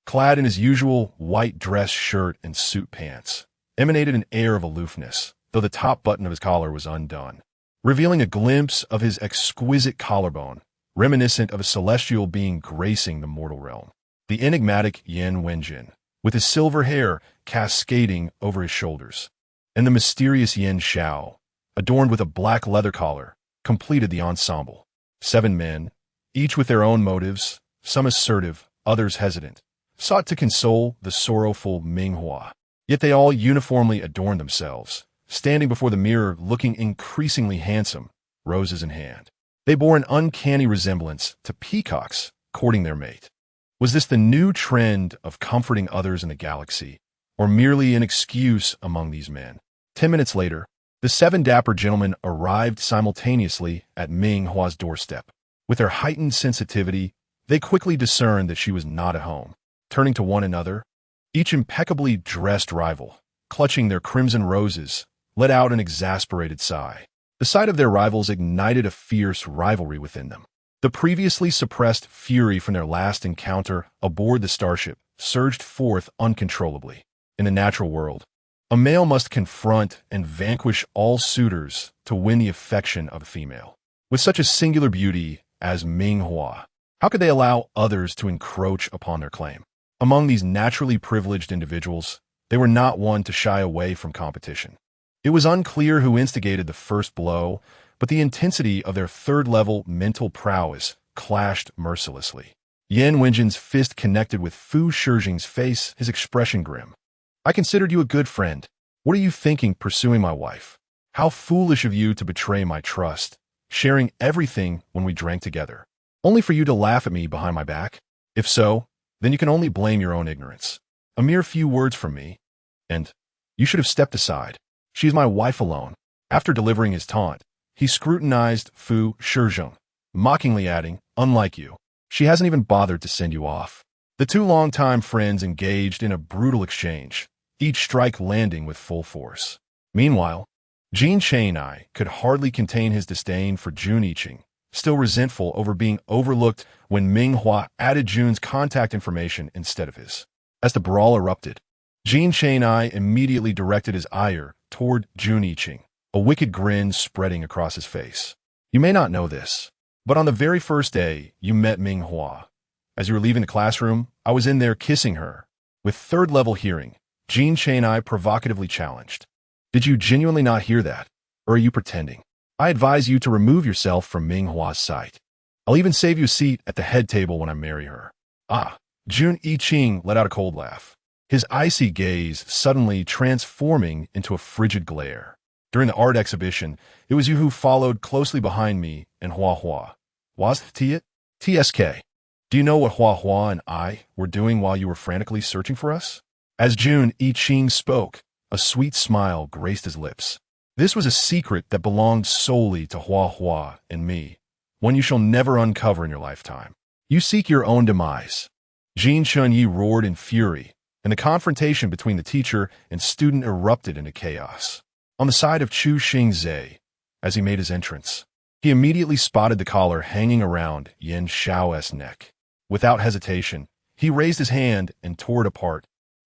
clad in his usual white dress shirt and suit pants, emanated an air of aloofness, though the top button of his collar was undone, revealing a glimpse of his exquisite collarbone, reminiscent of a celestial being gracing the mortal realm. The enigmatic Yan Wenjin, with his silver hair cascading over his shoulders, and the mysterious Yan Xiao, adorned with a black leather collar, completed the ensemble. 7 men, each with their own motives, some assertive, others hesitant, sought to console the sorrowful Ming Hua. Yet they all uniformly adorned themselves, standing before the mirror looking increasingly handsome, roses in hand. They bore an uncanny resemblance to peacocks courting their mate. Was this the new trend of comforting others in the galaxy, or merely an excuse among these men? 10 minutes later, the 7 dapper gentlemen arrived simultaneously at Ming Hua's doorstep. With their heightened sensitivity, they quickly discerned that she was not at home. Turning to one another, each impeccably dressed rival, clutching their crimson roses, let out an exasperated sigh. The sight of their rivals ignited a fierce rivalry within them. The previously suppressed fury from their last encounter aboard the starship surged forth uncontrollably. In the natural world, a male must confront and vanquish all suitors to win the affection of a female. With such a singular beauty as Ming Hua, how could they allow others to encroach upon their claim? Among these naturally privileged individuals, they were not one to shy away from competition. It was unclear who instigated the first blow, but the intensity of their third-level mental prowess clashed mercilessly. Yan Wenjin's fist connected with Fu Shizheng's face, his expression grim. "I considered you a good friend. What are you thinking pursuing my wife? How foolish of you to betray my trust, sharing everything when we drank together, only for you to laugh at me behind my back? If so, then you can only blame your own ignorance. A mere few words from me, and you should have stepped aside. She is my wife alone." After delivering his taunt, he scrutinized Fu Shizheng, mockingly adding, "Unlike you, she hasn't even bothered to send you off." The 2 longtime friends engaged in a brutal exchange, each strike landing with full force. Meanwhile, Jin Chang'ai could hardly contain his disdain for Jun Yiqing, still resentful over being overlooked when Ming Hua added Jun's contact information instead of his. As the brawl erupted, Jin Chang'ai immediately directed his ire toward Jun Yiqing, a wicked grin spreading across his face. "You may not know this, but on the very first day you met Ming Hua, as you were leaving the classroom, I was in there kissing her." With third-level hearing, Jin Chang'ai provocatively challenged, "Did you genuinely not hear that, or are you pretending? I advise you to remove yourself from Ming Hua's sight. I'll even save you a seat at the head table when I marry her." "Ah!" Jun Yiqing let out a cold laugh, his icy gaze suddenly transforming into a frigid glare. "During the art exhibition, it was you who followed closely behind me and Hua Hua. Was it? TSK. Do you know what Hua Hua and I were doing while you were frantically searching for us?" As Jun Yiqing spoke, a sweet smile graced his lips. This was a secret that belonged solely to Hua Hua and me. one you shall never uncover in your lifetime. You seek your own demise. Jin Chunyi roared in fury, and the confrontation between the teacher and student erupted into chaos. On the side of Chu Xingzhe, as he made his entrance, he immediately spotted the collar hanging around Yin Xiao's neck. Without hesitation, he raised his hand and tore it apart,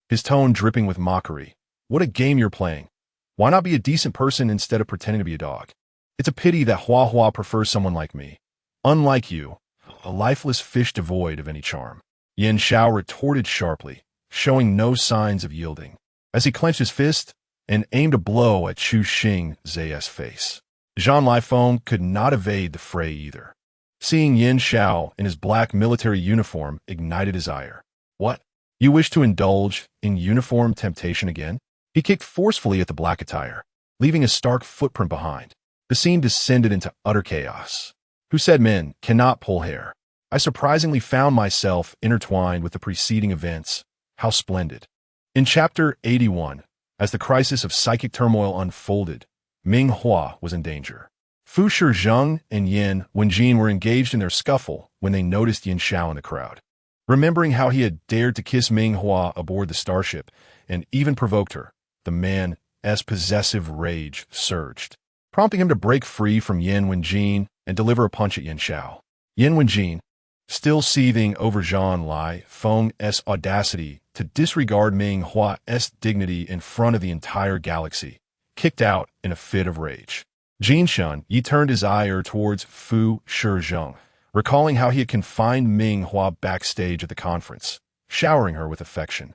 his tone dripping with mockery. What a game you're playing. Why not be a decent person instead of pretending to be a dog? It's a pity that Hua Hua prefers someone like me. Unlike you, a lifeless fish devoid of any charm. Yin Xiao retorted sharply, showing no signs of yielding, as he clenched his fist and aimed a blow at Chu Xingze's face. Zhang Lifeng could not evade the fray either. Seeing Yin Xiao in his black military uniform ignited his ire. What? You wish to indulge in uniform temptation again? He kicked forcefully at the black attire, leaving a stark footprint behind. The scene descended into utter chaos. Who said men cannot pull hair? I surprisingly found myself intertwined with the preceding events. How splendid. In Chapter 81, as the crisis of psychic turmoil unfolded, Ming Hua was in danger. Fu Shizheng and Yin Wenjin were engaged in their scuffle when they noticed Yin Xiao in the crowd. Remembering how he had dared to kiss Ming Hua aboard the starship and even provoked her, the man's possessive rage surged, prompting him to break free from Yin Wenjin and deliver a punch at Yin Xiao. Yin Wenjin, still seething over Zhang Lifeng's audacity to disregard Ming Hua's dignity in front of the entire galaxy, kicked out in a fit of rage. Jin Chunyi turned his ire towards Fu Shizheng, recalling how he had confined Ming Hua backstage at the conference, showering her with affection.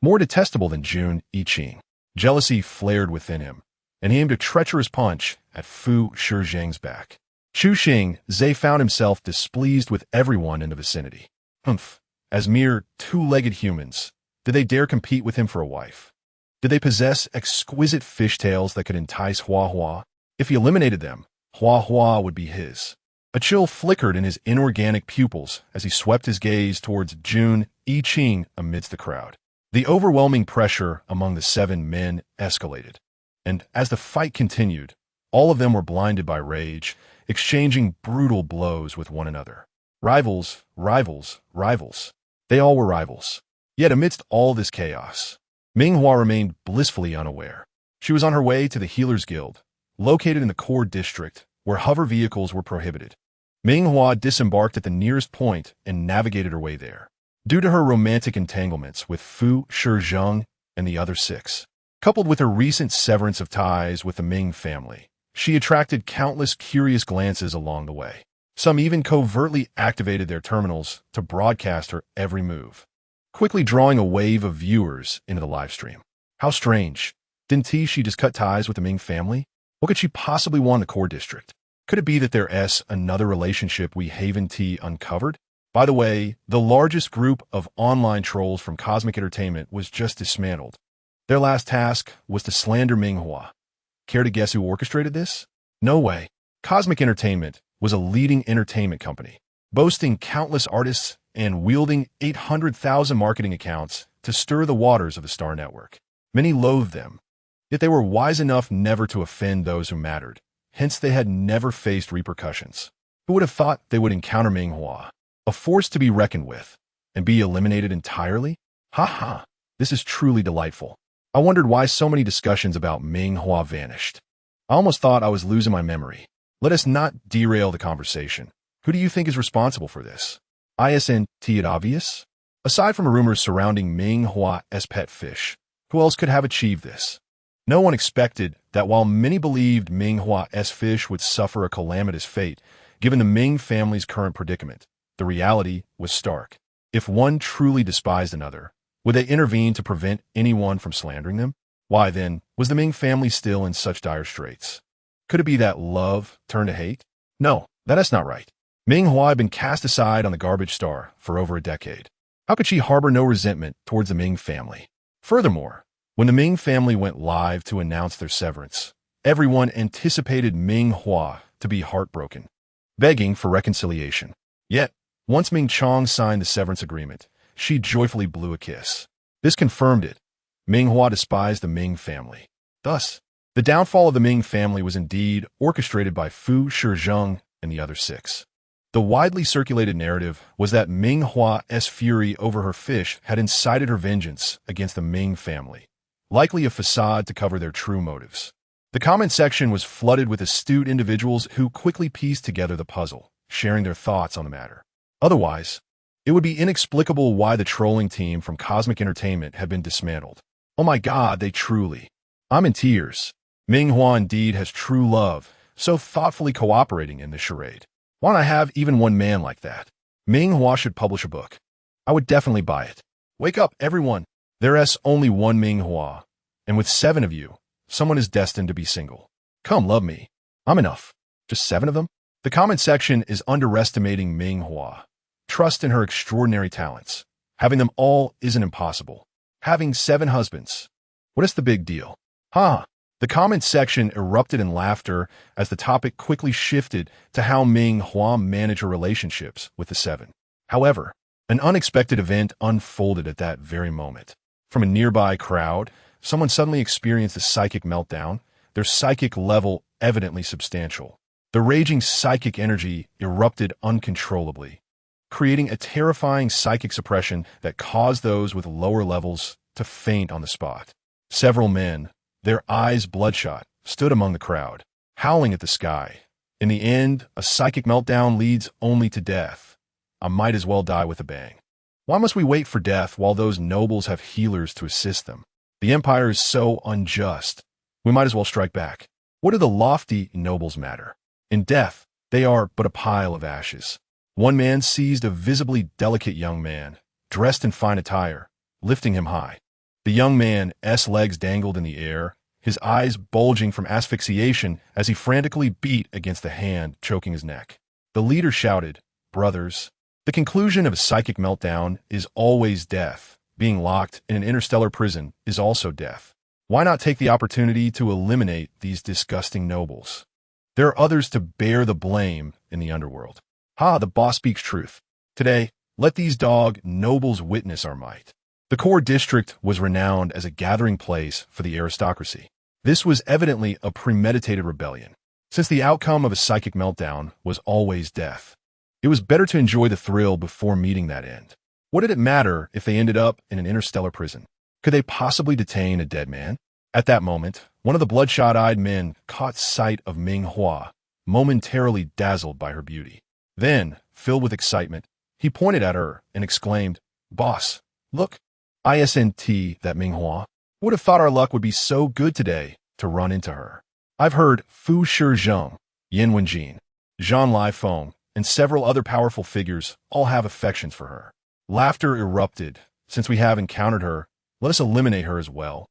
More detestable than Jun Yiqing, jealousy flared within him, and he aimed a treacherous punch at Fu Shizheng's back. Chu Xingzhe found himself displeased with everyone in the vicinity. As mere two-legged humans, did they dare compete with him for a wife? Did they possess exquisite fishtails that could entice Hua Hua? If he eliminated them, Hua Hua would be his. A chill flickered in his inorganic pupils as he swept his gaze towards Jun Yiqing amidst the crowd. The overwhelming pressure among the 7 men escalated, and as the fight continued, all of them were blinded by rage, exchanging brutal blows with one another. Rivals, rivals, rivals. They all were rivals. Yet amidst all this chaos, Ming Hua remained blissfully unaware. She was on her way to the Healers Guild, located in the core district, where hover vehicles were prohibited. Ming Hua disembarked at the nearest point and navigated her way there. Due to her romantic entanglements with Fu Shizheng and the other 6, coupled with her recent severance of ties with the Ming family, she attracted countless curious glances along the way. Some even covertly activated their terminals to broadcast her every move, quickly drawing a wave of viewers into the livestream. How strange. Didn't she just cut ties with the Ming family? What could she possibly want in the core district? Could it be that there's another relationship we Haven T uncovered? By the way, the largest group of online trolls from Cosmic Entertainment was just dismantled. Their last task was to slander Ming Hua. Care to guess who orchestrated this? No way. Cosmic Entertainment was a leading entertainment company, boasting countless artists and wielding 800,000 marketing accounts to stir the waters of the Star Network. Many loathed them, yet they were wise enough never to offend those who mattered, hence they had never faced repercussions. Who would have thought they would encounter Ming Hua, a force to be reckoned with, and be eliminated entirely? Ha ha, this is truly delightful. I wondered why so many discussions about Ming Hua vanished. I almost thought I was losing my memory. Let us not derail the conversation. Who do you think is responsible for this? Isn't it obvious? Aside from rumors surrounding Ming Hua's pet fish, who else could have achieved this? No one expected that while many believed Ming Hua's fish would suffer a calamitous fate, given the Ming family's current predicament, the reality was stark. If one truly despised another, would they intervene to prevent anyone from slandering them? Why then, was the Ming family still in such dire straits? Could it be that love turned to hate? No, that's not right. Ming Hua had been cast aside on the garbage star for over a decade. How could she harbor no resentment towards the Ming family? Furthermore, when the Ming family went live to announce their severance, everyone anticipated Ming Hua to be heartbroken, begging for reconciliation. Yet, once Ming Chong signed the severance agreement, she joyfully blew a kiss. This confirmed it. Ming Hua despised the Ming family. Thus, the downfall of the Ming family was indeed orchestrated by Fu Shizheng and the other 6. The widely circulated narrative was that Ming Hua's fury over her fish had incited her vengeance against the Ming family, likely a facade to cover their true motives. The comment section was flooded with astute individuals who quickly pieced together the puzzle, sharing their thoughts on the matter. Otherwise, it would be inexplicable why the trolling team from Cosmic Entertainment had been dismantled. Oh my god, they truly. I'm in tears. Ming Hua indeed has true love, so thoughtfully cooperating in this charade. Why don't I have even one man like that? Ming Hua should publish a book. I would definitely buy it. Wake up, everyone. There's only one Ming Hua, and with 7 of you, someone is destined to be single. Come, love me. I'm enough. Just 7 of them? The comment section is underestimating Ming Hua. Trust in her extraordinary talents. Having them all isn't impossible. Having 7 husbands. What is the big deal? Huh? The comment section erupted in laughter as the topic quickly shifted to how Ming Hua managed her relationships with the 7. However, an unexpected event unfolded at that very moment. From a nearby crowd, someone suddenly experienced a psychic meltdown, their psychic level evidently substantial. The raging psychic energy erupted uncontrollably, creating a terrifying psychic suppression that caused those with lower levels to faint on the spot. Several men, their eyes bloodshot, stood among the crowd, howling at the sky. In the end, a psychic meltdown leads only to death. I might as well die with a bang. Why must we wait for death while those nobles have healers to assist them? The empire is so unjust. We might as well strike back. What do the lofty nobles matter? In death, they are but a pile of ashes. One man seized a visibly delicate young man, dressed in fine attire, lifting him high. The young man's legs dangled in the air, his eyes bulging from asphyxiation as he frantically beat against the hand choking his neck. The leader shouted, "Brothers, the conclusion of a psychic meltdown is always death. Being locked in an interstellar prison is also death. Why not take the opportunity to eliminate these disgusting nobles? There are others to bear the blame in the underworld." Ha, the boss speaks truth. Today, let these dog nobles witness our might. The core district was renowned as a gathering place for the aristocracy. This was evidently a premeditated rebellion, since the outcome of a psychic meltdown was always death. It was better to enjoy the thrill before meeting that end. What did it matter if they ended up in an interstellar prison? Could they possibly detain a dead man? At that moment, one of the bloodshot-eyed men caught sight of Ming Hua, momentarily dazzled by her beauty. Then, filled with excitement, he pointed at her and exclaimed, "Boss, look, ISNT, that Ming Hua. Would have thought our luck would be so good today to run into her. I've heard Fu Shizheng, Yin Wenjin, Zhang Lai Feng, and several other powerful figures all have affections for her." Laughter erupted. Since we have encountered her, let us eliminate her as well,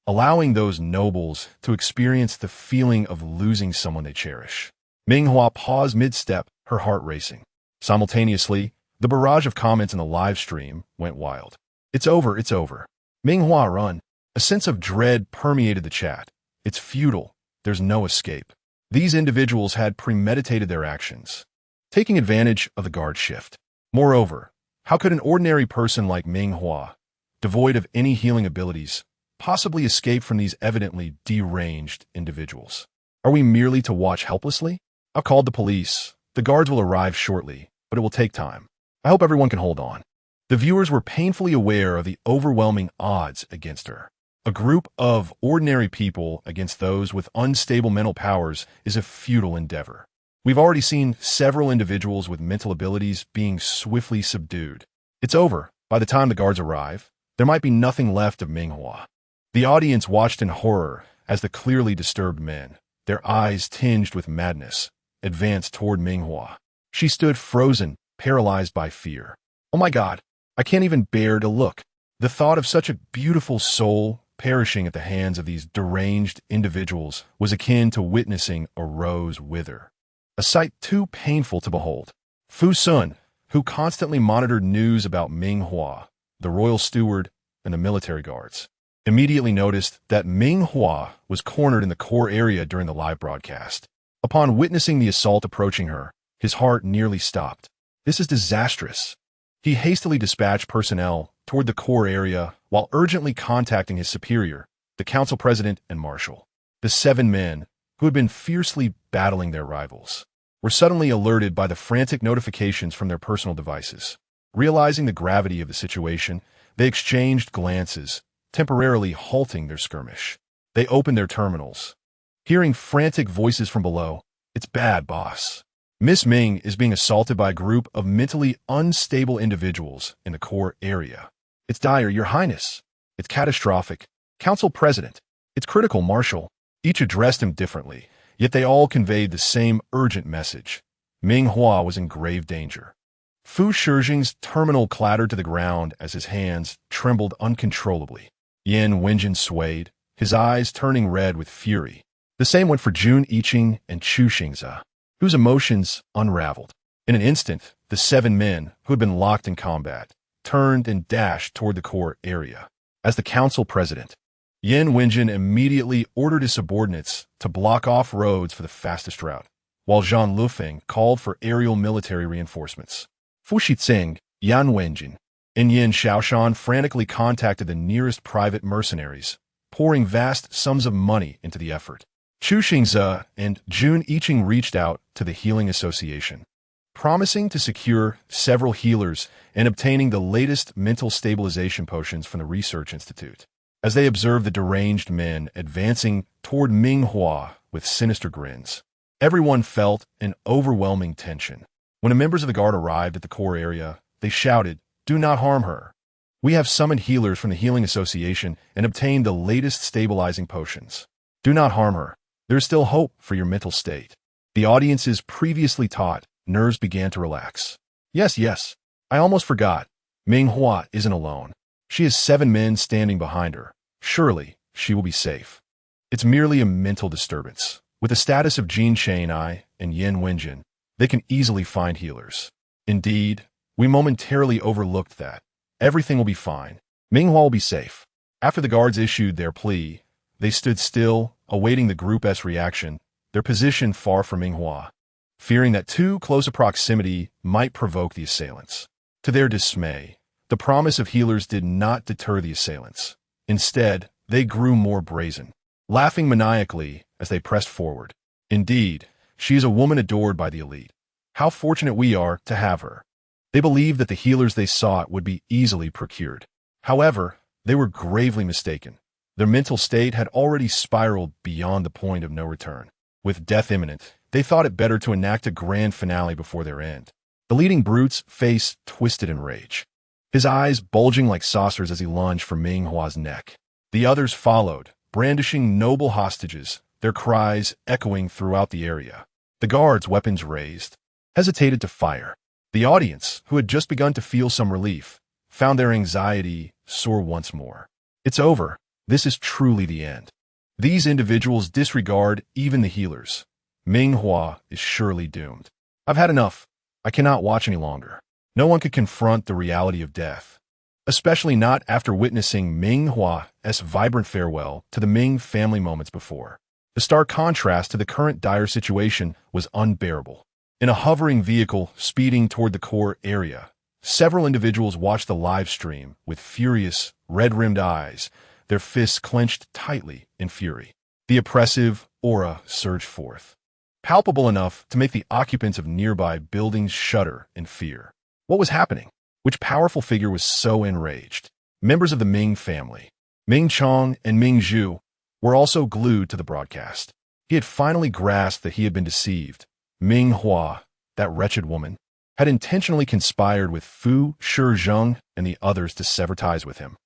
allowing those nobles to experience the feeling of losing someone they cherish. Ming Hua paused mid-step, her heart racing. Simultaneously, the barrage of comments in the live stream went wild. "It's over, it's over. Ming Hua, run." A sense of dread permeated the chat. It's futile. There's no escape. These individuals had premeditated their actions, taking advantage of the guard shift. Moreover, how could an ordinary person like Ming Hua, devoid of any healing abilities, possibly escape from these evidently deranged individuals? Are we merely to watch helplessly? I've called the police. The guards will arrive shortly, but it will take time. I hope everyone can hold on. The viewers were painfully aware of the overwhelming odds against her. A group of ordinary people against those with unstable mental powers is a futile endeavor. We've already seen several individuals with mental abilities being swiftly subdued. It's over. By the time the guards arrive, there might be nothing left of Ming Hua. The audience watched in horror as the clearly disturbed men, their eyes tinged with madness, advanced toward Ming Hua. She stood frozen, paralyzed by fear. Oh my God, I can't even bear to look. The thought of such a beautiful soul perishing at the hands of these deranged individuals was akin to witnessing a rose wither. A sight too painful to behold. Fu Sun, who constantly monitored news about Ming Hua, the royal steward, and the military guards, immediately noticed that Ming Hua was cornered in the core area during the live broadcast. Upon witnessing the assault approaching her, his heart nearly stopped. This is disastrous. He hastily dispatched personnel toward the core area while urgently contacting his superior, the council president and marshal. The 7 men, who had been fiercely battling their rivals, were suddenly alerted by the frantic notifications from their personal devices. Realizing the gravity of the situation, they exchanged glances, temporarily halting their skirmish. They opened their terminals. Hearing frantic voices from below, "It's bad, boss. Miss Ming is being assaulted by a group of mentally unstable individuals in the core area. It's dire, Your Highness. It's catastrophic. Council President. It's critical, Marshal." Each addressed him differently, yet they all conveyed the same urgent message. Ming Hua was in grave danger. Fu Shijing's terminal clattered to the ground as his hands trembled uncontrollably. Yan Wenjin swayed, his eyes turning red with fury. The same went for Jun Yiqing and Chu Xingze, whose emotions unraveled. In an instant, the 7 men, who had been locked in combat, turned and dashed toward the core area. As the council president, Yan Wenjin immediately ordered his subordinates to block off roads for the fastest route, while Zhang Lufeng called for aerial military reinforcements. Fu Shizing, Yan Wenjin, and Yin Shaoshan frantically contacted the nearest private mercenaries, pouring vast sums of money into the effort. Chu Xingze and Jun Yiqing reached out to the Healing Association, promising to secure several healers and obtaining the latest mental stabilization potions from the Research Institute. As they observed the deranged men advancing toward Ming Hua with sinister grins, everyone felt an overwhelming tension. When the members of the guard arrived at the core area, they shouted, "Do not harm her. We have summoned healers from the Healing Association and obtained the latest stabilizing potions. Do not harm her. There is still hope for your mental state." The audience's previously taut nerves began to relax. Yes, I almost forgot. Ming Hua isn't alone. She has 7 men standing behind her. Surely, she will be safe. It's merely a mental disturbance. With the status of Jin Chang'ai and Yan Wenjin, they can easily find healers. Indeed, we momentarily overlooked that. Everything will be fine. Ming Hua will be safe. After the guards issued their plea, they stood still, awaiting the group's reaction, their position far from Ming Hua, fearing that too close a proximity might provoke the assailants. To their dismay, the promise of healers did not deter the assailants. Instead, they grew more brazen, laughing maniacally as they pressed forward. Indeed, she is a woman adored by the elite. How fortunate we are to have her. They believed that the healers they sought would be easily procured. However, they were gravely mistaken. Their mental state had already spiraled beyond the point of no return. With death imminent, they thought it better to enact a grand finale before their end. The leading brute's face twisted in rage, his eyes bulging like saucers as he lunged for Ming Hua's neck. The others followed, brandishing noble hostages, their cries echoing throughout the area. The guards, weapons raised, hesitated to fire. The audience, who had just begun to feel some relief, found their anxiety soar once more. It's over. This is truly the end. These individuals disregard even the healers. Ming Hua is surely doomed. I've had enough. I cannot watch any longer. No one could confront the reality of death, especially not after witnessing Ming Hua's vibrant farewell to the Ming family moments before. The stark contrast to the current dire situation was unbearable. In a hovering vehicle speeding toward the core area, several individuals watched the live stream with furious, red-rimmed eyes, their fists clenched tightly in fury. The oppressive aura surged forth, palpable enough to make the occupants of nearby buildings shudder in fear. What was happening? Which powerful figure was so enraged? Members of the Ming family, Ming Chong and Ming Zhu, were also glued to the broadcast. He had finally grasped that he had been deceived. Ming Hua, that wretched woman, had intentionally conspired with Fu Shijing and the others to sever ties with him.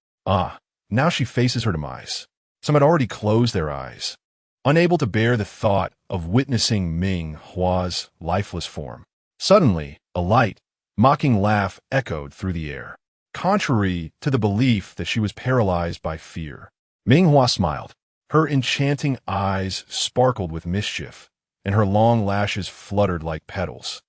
Now she faces her demise. Some had already closed their eyes, unable to bear the thought of witnessing Ming Hua's lifeless form. Suddenly, a light, mocking laugh echoed through the air. Contrary to the belief that she was paralyzed by fear, Ming Hua smiled. Her enchanting eyes sparkled with mischief, and her long lashes fluttered like petals.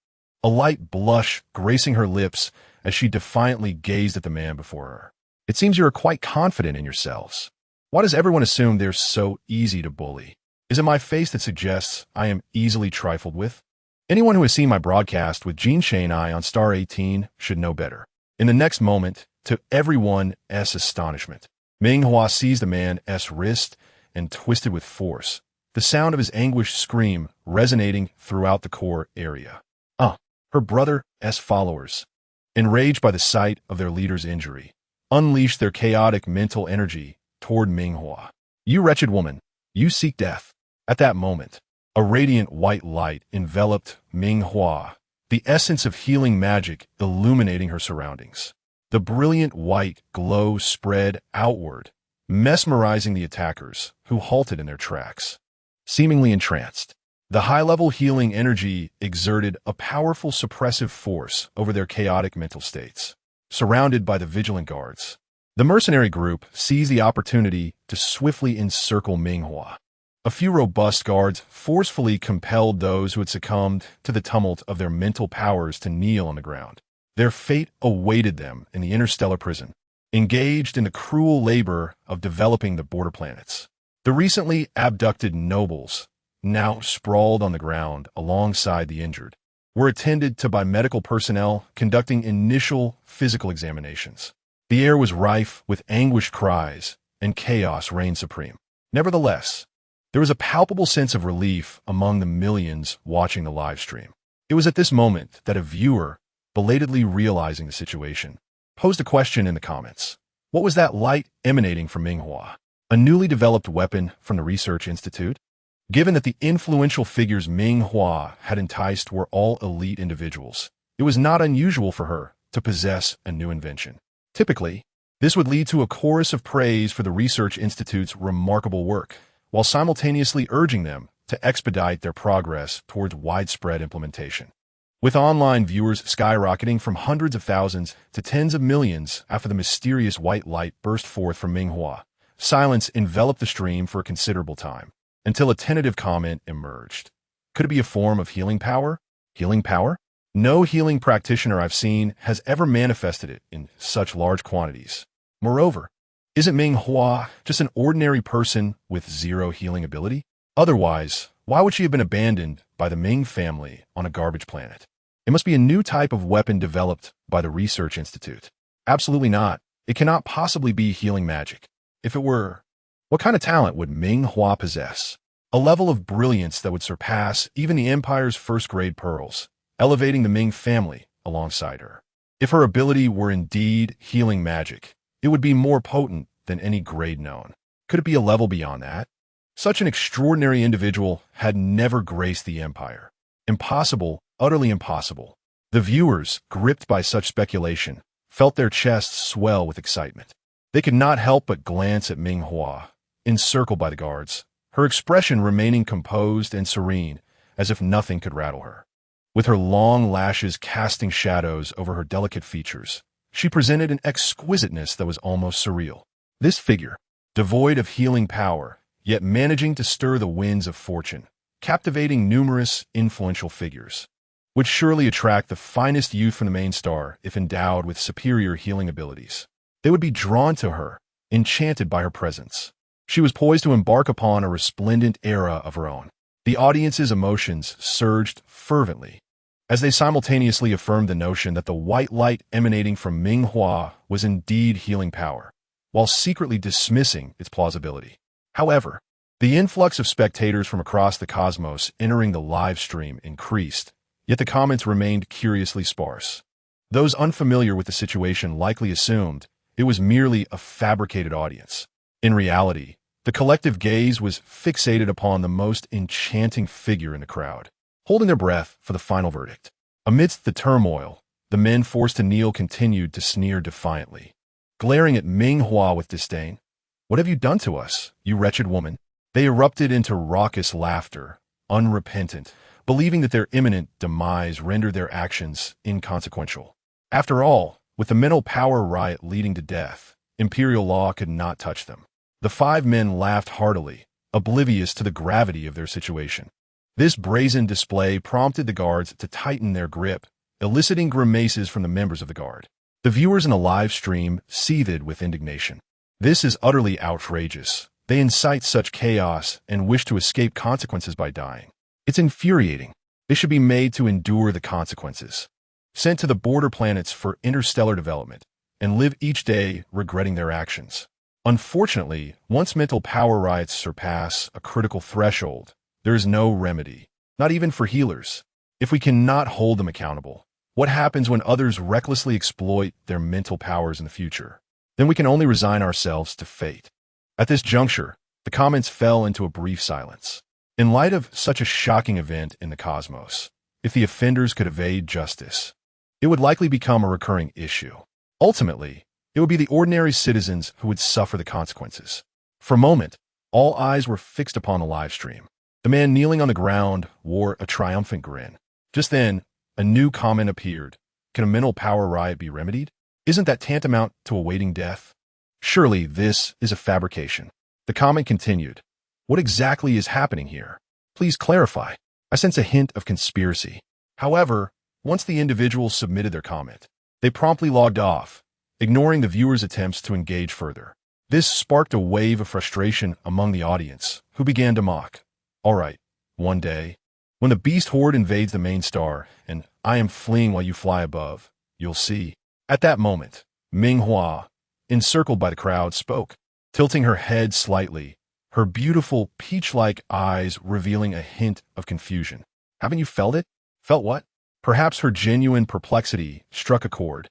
A light blush gracing her lips as she defiantly gazed at the man before her. It seems you are quite confident in yourselves. Why does everyone assume they're so easy to bully? Is it my face that suggests I am easily trifled with? Anyone who has seen my broadcast with Jin Chang'ai on Star 18 should know better. In the next moment, to everyone's astonishment, Ming Hua seized the man's wrist and twisted with force, the sound of his anguished scream resonating throughout the core area. Her brother's followers, enraged by the sight of their leader's injury, unleashed their chaotic mental energy toward Ming Hua. "You wretched woman, you seek death." At that moment, a radiant white light enveloped Ming Hua, the essence of healing magic illuminating her surroundings. The brilliant white glow spread outward, mesmerizing the attackers, who halted in their tracks, seemingly entranced. The high-level healing energy exerted a powerful suppressive force over their chaotic mental states. Surrounded by the vigilant guards, the mercenary group seized the opportunity to swiftly encircle Ming Hua. A few robust guards forcefully compelled those who had succumbed to the tumult of their mental powers to kneel on the ground. Their fate awaited them in the interstellar prison, engaged in the cruel labor of developing the border planets. The recently abducted nobles, now sprawled on the ground alongside the injured, were attended to by medical personnel conducting initial physical examinations. The air was rife with anguished cries, and chaos reigned supreme. Nevertheless, there was a palpable sense of relief among the millions watching the live stream. It was at this moment that a viewer, belatedly realizing the situation, posed a question in the comments. What was that light emanating from Ming Hua? A newly developed weapon from the Research Institute? Given that the influential figures Ming Hua had enticed were all elite individuals, it was not unusual for her to possess a new invention. Typically, this would lead to a chorus of praise for the Research Institute's remarkable work, while simultaneously urging them to expedite their progress towards widespread implementation. With online viewers skyrocketing from hundreds of thousands to tens of millions after the mysterious white light burst forth from Ming Hua, silence enveloped the stream for a considerable time, until a tentative comment emerged. Could it be a form of healing power? Healing power? No healing practitioner I've seen has ever manifested it in such large quantities. Moreover, isn't Ming Hua just an ordinary person with zero healing ability? Otherwise, why would she have been abandoned by the Ming family on a garbage planet? It must be a new type of weapon developed by the Research Institute. Absolutely not. It cannot possibly be healing magic. If it were, what kind of talent would Ming Hua possess? A level of brilliance that would surpass even the Empire's first-grade pearls, elevating the Ming family alongside her. If her ability were indeed healing magic, it would be more potent than any grade known. Could it be a level beyond that? Such an extraordinary individual had never graced the Empire. Impossible, utterly impossible. The viewers, gripped by such speculation, felt their chests swell with excitement. They could not help but glance at Ming Hua, encircled by the guards, her expression remaining composed and serene, as if nothing could rattle her. With her long lashes casting shadows over her delicate features, she presented an exquisiteness that was almost surreal. This figure, devoid of healing power, yet managing to stir the winds of fortune, captivating numerous influential figures, would surely attract the finest youth from the main star if endowed with superior healing abilities. They would be drawn to her, enchanted by her presence. She was poised to embark upon a resplendent era of her own. The audience's emotions surged fervently, as they simultaneously affirmed the notion that the white light emanating from Ming Hua was indeed healing power, while secretly dismissing its plausibility. However, the influx of spectators from across the cosmos entering the live stream increased, yet the comments remained curiously sparse. Those unfamiliar with the situation likely assumed it was merely a fabricated audience. In reality, the collective gaze was fixated upon the most enchanting figure in the crowd, holding their breath for the final verdict. Amidst the turmoil, the men forced to kneel continued to sneer defiantly, glaring at Ming Hua with disdain. "What have you done to us, you wretched woman?" They erupted into raucous laughter, unrepentant, believing that their imminent demise rendered their actions inconsequential. After all, with the mental power riot leading to death, imperial law could not touch them. The five men laughed heartily, oblivious to the gravity of their situation. This brazen display prompted the guards to tighten their grip, eliciting grimaces from the members of the guard. The viewers in the live stream seethed with indignation. This is utterly outrageous. They incite such chaos and wish to escape consequences by dying. It's infuriating. They should be made to endure the consequences, sent to the border planets for interstellar development, and live each day regretting their actions. Unfortunately, once mental power riots surpass a critical threshold, there is no remedy, not even for healers. If we cannot hold them accountable, what happens when others recklessly exploit their mental powers in the future? Then we can only resign ourselves to fate. At this juncture, the comments fell into a brief silence. In light of such a shocking event in the cosmos, if the offenders could evade justice, it would likely become a recurring issue. Ultimately, it would be the ordinary citizens who would suffer the consequences. For a moment, all eyes were fixed upon the live stream. The man kneeling on the ground wore a triumphant grin. Just then, a new comment appeared. Can a mental power riot be remedied? Isn't that tantamount to awaiting death? Surely this is a fabrication. The comment continued. What exactly is happening here? Please clarify. I sense a hint of conspiracy. However, once the individuals submitted their comment, they promptly logged off, ignoring the viewers' attempts to engage further. This sparked a wave of frustration among the audience, who began to mock. All right, one day, when the beast horde invades the main star, and I am fleeing while you fly above, you'll see. At that moment, Ming Hua, encircled by the crowd, spoke, tilting her head slightly, her beautiful peach-like eyes revealing a hint of confusion. Haven't you felt it? Felt what? Perhaps her genuine perplexity struck a chord,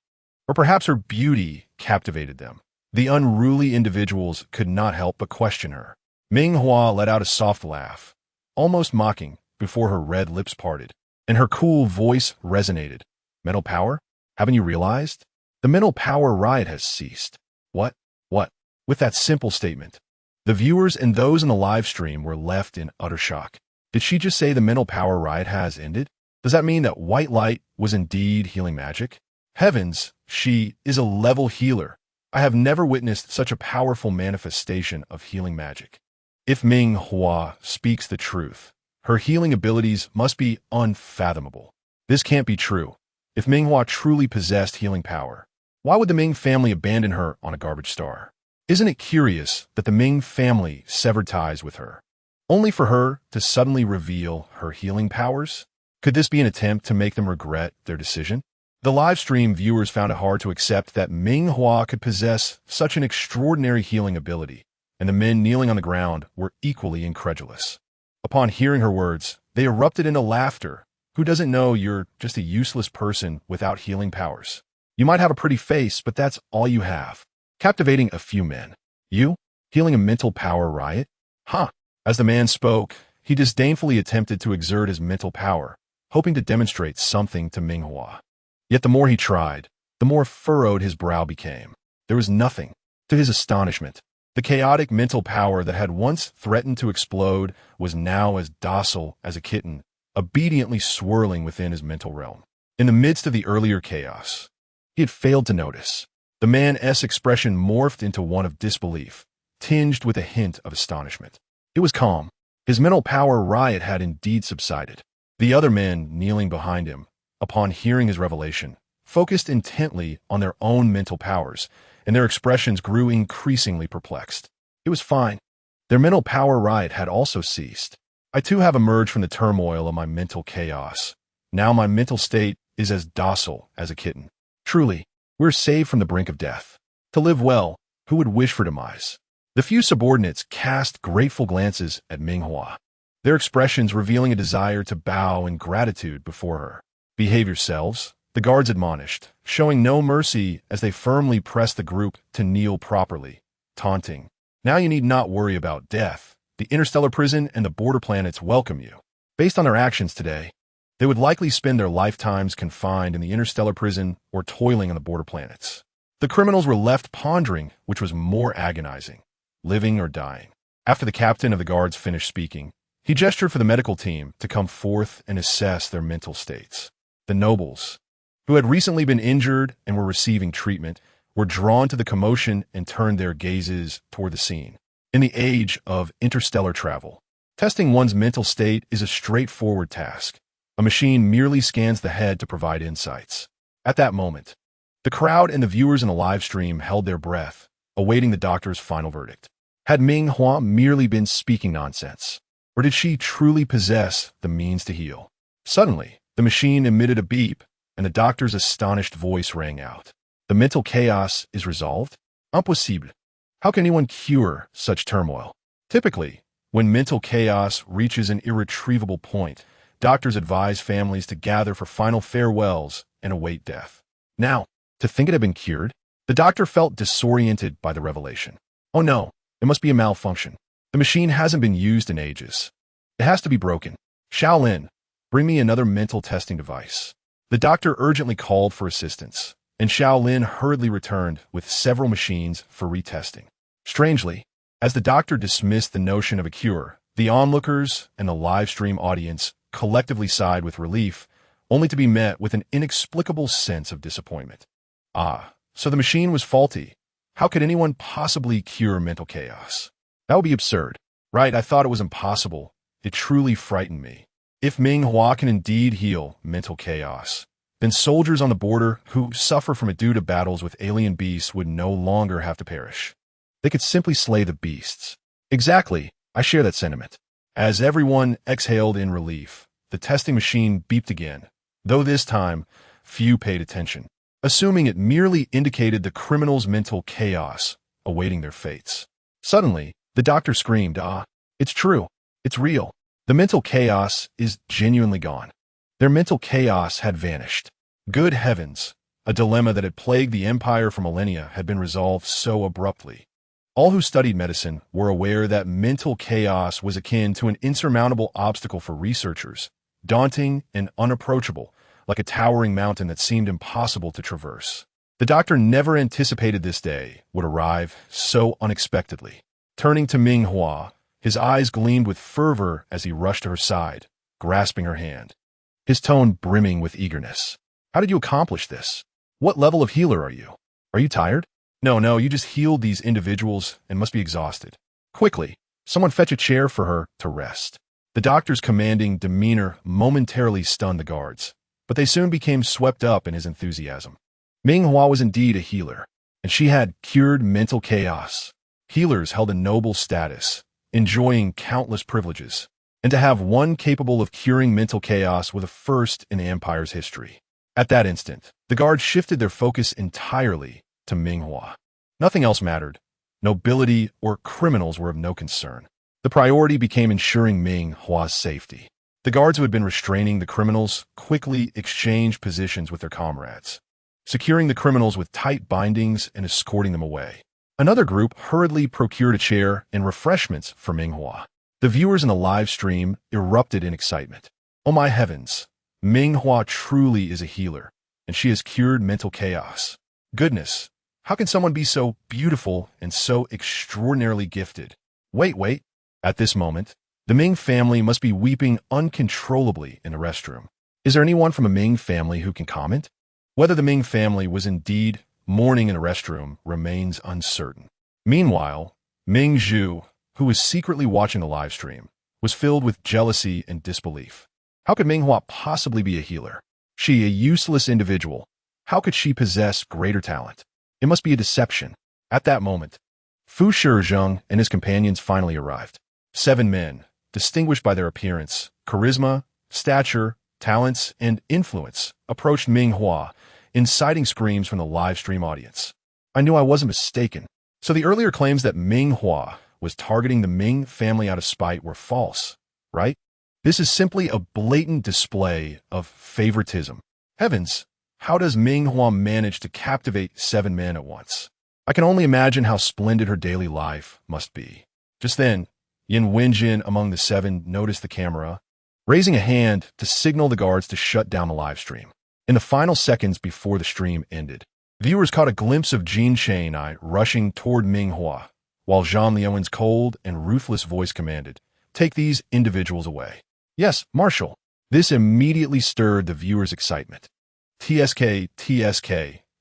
or perhaps her beauty captivated them. The unruly individuals could not help but question her. Ming Hua let out a soft laugh, almost mocking, before her red lips parted, and her cool voice resonated. Mental power? Haven't you realized? The mental power riot has ceased. What? What? With that simple statement, the viewers and those in the live stream were left in utter shock. Did she just say the mental power riot has ended? Does that mean that white light was indeed healing magic? Heavens, she is a level healer. I have never witnessed such a powerful manifestation of healing magic. If Ming Hua speaks the truth, her healing abilities must be unfathomable. This can't be true. If Ming Hua truly possessed healing power, why would the Ming family abandon her on a garbage star? Isn't it curious that the Ming family severed ties with her, only for her to suddenly reveal her healing powers? Could this be an attempt to make them regret their decision? The live stream viewers found it hard to accept that Ming Hua could possess such an extraordinary healing ability, and the men kneeling on the ground were equally incredulous. Upon hearing her words, they erupted into laughter. Who doesn't know you're just a useless person without healing powers? You might have a pretty face, but that's all you have. Captivating a few men. You? Healing a mental power riot? Huh. As the man spoke, he disdainfully attempted to exert his mental power, hoping to demonstrate something to Ming Hua. Yet the more he tried, the more furrowed his brow became. There was nothing. To his astonishment, the chaotic mental power that had once threatened to explode was now as docile as a kitten, obediently swirling within his mental realm. In the midst of the earlier chaos, he had failed to notice. The man's expression morphed into one of disbelief, tinged with a hint of astonishment. It was calm. His mental power riot had indeed subsided. The other men kneeling behind him, upon hearing his revelation, focused intently on their own mental powers, and their expressions grew increasingly perplexed. It was fine. Their mental power riot had also ceased. I too have emerged from the turmoil of my mental chaos. Now my mental state is as docile as a kitten. Truly, we're saved from the brink of death. To live well, who would wish for demise? The few subordinates cast grateful glances at Ming Hua, their expressions revealing a desire to bow in gratitude before her. Behave yourselves, the guards admonished, showing no mercy as they firmly pressed the group to kneel properly, taunting. Now you need not worry about death. The interstellar prison and the border planets welcome you. Based on their actions today, they would likely spend their lifetimes confined in the interstellar prison or toiling on the border planets. The criminals were left pondering which was more agonizing, living or dying. After the captain of the guards finished speaking, he gestured for the medical team to come forth and assess their mental states. The nobles, who had recently been injured and were receiving treatment, were drawn to the commotion and turned their gazes toward the scene. In the age of interstellar travel, testing one's mental state is a straightforward task. A machine merely scans the head to provide insights. At that moment, the crowd and the viewers in the live stream held their breath, awaiting the doctor's final verdict. Had Ming Hua merely been speaking nonsense, or did she truly possess the means to heal? Suddenly, the machine emitted a beep, and the doctor's astonished voice rang out. The mental chaos is resolved? Impossible. How can anyone cure such turmoil? Typically, when mental chaos reaches an irretrievable point, doctors advise families to gather for final farewells and await death. Now, to think it had been cured, the doctor felt disoriented by the revelation. Oh no, it must be a malfunction. The machine hasn't been used in ages. It has to be broken. Shaolin, bring me another mental testing device. The doctor urgently called for assistance, and Shaolin hurriedly returned with several machines for retesting. Strangely, as the doctor dismissed the notion of a cure, the onlookers and the live stream audience collectively sighed with relief, only to be met with an inexplicable sense of disappointment. Ah, so the machine was faulty. How could anyone possibly cure mental chaos? That would be absurd. Right, I thought it was impossible. It truly frightened me. If Ming Hua can indeed heal mental chaos, then soldiers on the border who suffer from it due to battles with alien beasts would no longer have to perish. They could simply slay the beasts. Exactly, I share that sentiment. As everyone exhaled in relief, the testing machine beeped again, though this time, few paid attention, assuming it merely indicated the criminals' mental chaos awaiting their fates. Suddenly, the doctor screamed, "Ah, it's true. It's real. The mental chaos is genuinely gone." Their mental chaos had vanished. Good heavens, a dilemma that had plagued the empire for millennia had been resolved so abruptly. All who studied medicine were aware that mental chaos was akin to an insurmountable obstacle for researchers, daunting and unapproachable, like a towering mountain that seemed impossible to traverse. The doctor never anticipated this day would arrive so unexpectedly. Turning to Ming Hua, his eyes gleamed with fervor as he rushed to her side, grasping her hand, his tone brimming with eagerness. "How did you accomplish this? What level of healer are you? Are you tired?" No, you just healed these individuals and must be exhausted. Quickly, someone fetch a chair for her to rest." The doctor's commanding demeanor momentarily stunned the guards, but they soon became swept up in his enthusiasm. Ming Hua was indeed a healer, and she had cured mental chaos. Healers held a noble status, enjoying countless privileges, and to have one capable of curing mental chaos was a first in the Empire's history. At that instant, the guards shifted their focus entirely to Ming Hua. Nothing else mattered. Nobility or criminals were of no concern. The priority became ensuring Ming Hua's safety. The guards who had been restraining the criminals quickly exchanged positions with their comrades, securing the criminals with tight bindings and escorting them away. Another group hurriedly procured a chair and refreshments for Ming Hua. The viewers in the live stream erupted in excitement. Oh my heavens, Ming Hua truly is a healer, and she has cured mental chaos. Goodness, how can someone be so beautiful and so extraordinarily gifted? Wait. At this moment, the Ming family must be weeping uncontrollably in the restroom. Is there anyone from a Ming family who can comment? Whether the Ming family was indeed mourning in a restroom remains uncertain. Meanwhile, Ming Zhu, who was secretly watching the live stream, was filled with jealousy and disbelief. How could Ming Hua possibly be a healer? She, a useless individual. How could she possess greater talent? It must be a deception. At that moment, Fu Shizheng and his companions finally arrived. 7 men, distinguished by their appearance, charisma, stature, talents, and influence, approached Ming Hua, inciting screams from the live stream audience. I knew I wasn't mistaken. So the earlier claims that Ming Hua was targeting the Ming family out of spite were false, right? This is simply a blatant display of favoritism. Heavens, how does Ming Hua manage to captivate 7 men at once? I can only imagine how splendid her daily life must be. Just then, Yin Wenjin among the 7 noticed the camera, raising a hand to signal the guards to shut down the live stream. In the final seconds before the stream ended, viewers caught a glimpse of Jin Chang'ai rushing toward Ming Hua, while Zhang Liuwen's cold and ruthless voice commanded, "Take these individuals away." "Yes, Marshal." This immediately stirred the viewers' excitement. TSK,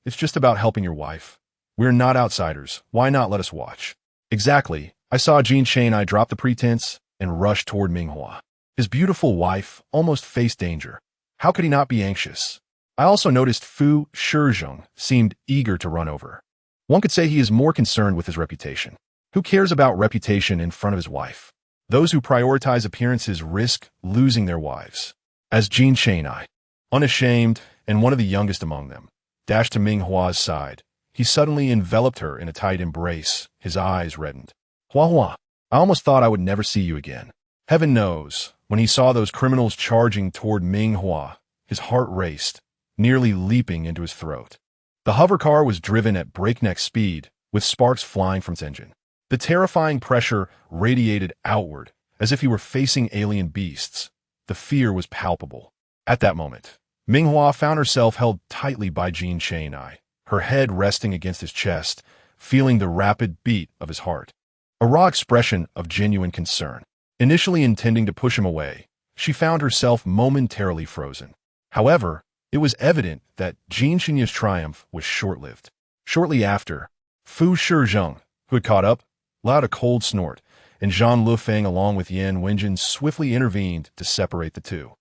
it's just about helping your wife. We're not outsiders. Why not let us watch? Exactly. I saw Jin Chang'ai drop the pretense and rush toward Ming Hua. His beautiful wife almost faced danger. How could he not be anxious? I also noticed Fu Shizheng seemed eager to run over. One could say he is more concerned with his reputation. Who cares about reputation in front of his wife? Those who prioritize appearances risk losing their wives. As Jin Chang'ai, unashamed and one of the youngest among them, dashed to Ming Hua's side, he suddenly enveloped her in a tight embrace, his eyes reddened. Hua Hua, I almost thought I would never see you again. Heaven knows, when he saw those criminals charging toward Ming Hua, his heart raced, nearly leaping into his throat. The hovercar was driven at breakneck speed, with sparks flying from its engine. The terrifying pressure radiated outward, as if he were facing alien beasts. The fear was palpable. At that moment, Ming Hua found herself held tightly by Jin Cheng-ai, her head resting against his chest, feeling the rapid beat of his heart. A raw expression of genuine concern. Initially intending to push him away, she found herself momentarily frozen. However, it was evident that Jin Cheng's triumph was short-lived. Shortly after, Fu Shizheng, who had caught up, let out a cold snort, and Zhang Lufeng along with Yan Wenjin swiftly intervened to separate the two.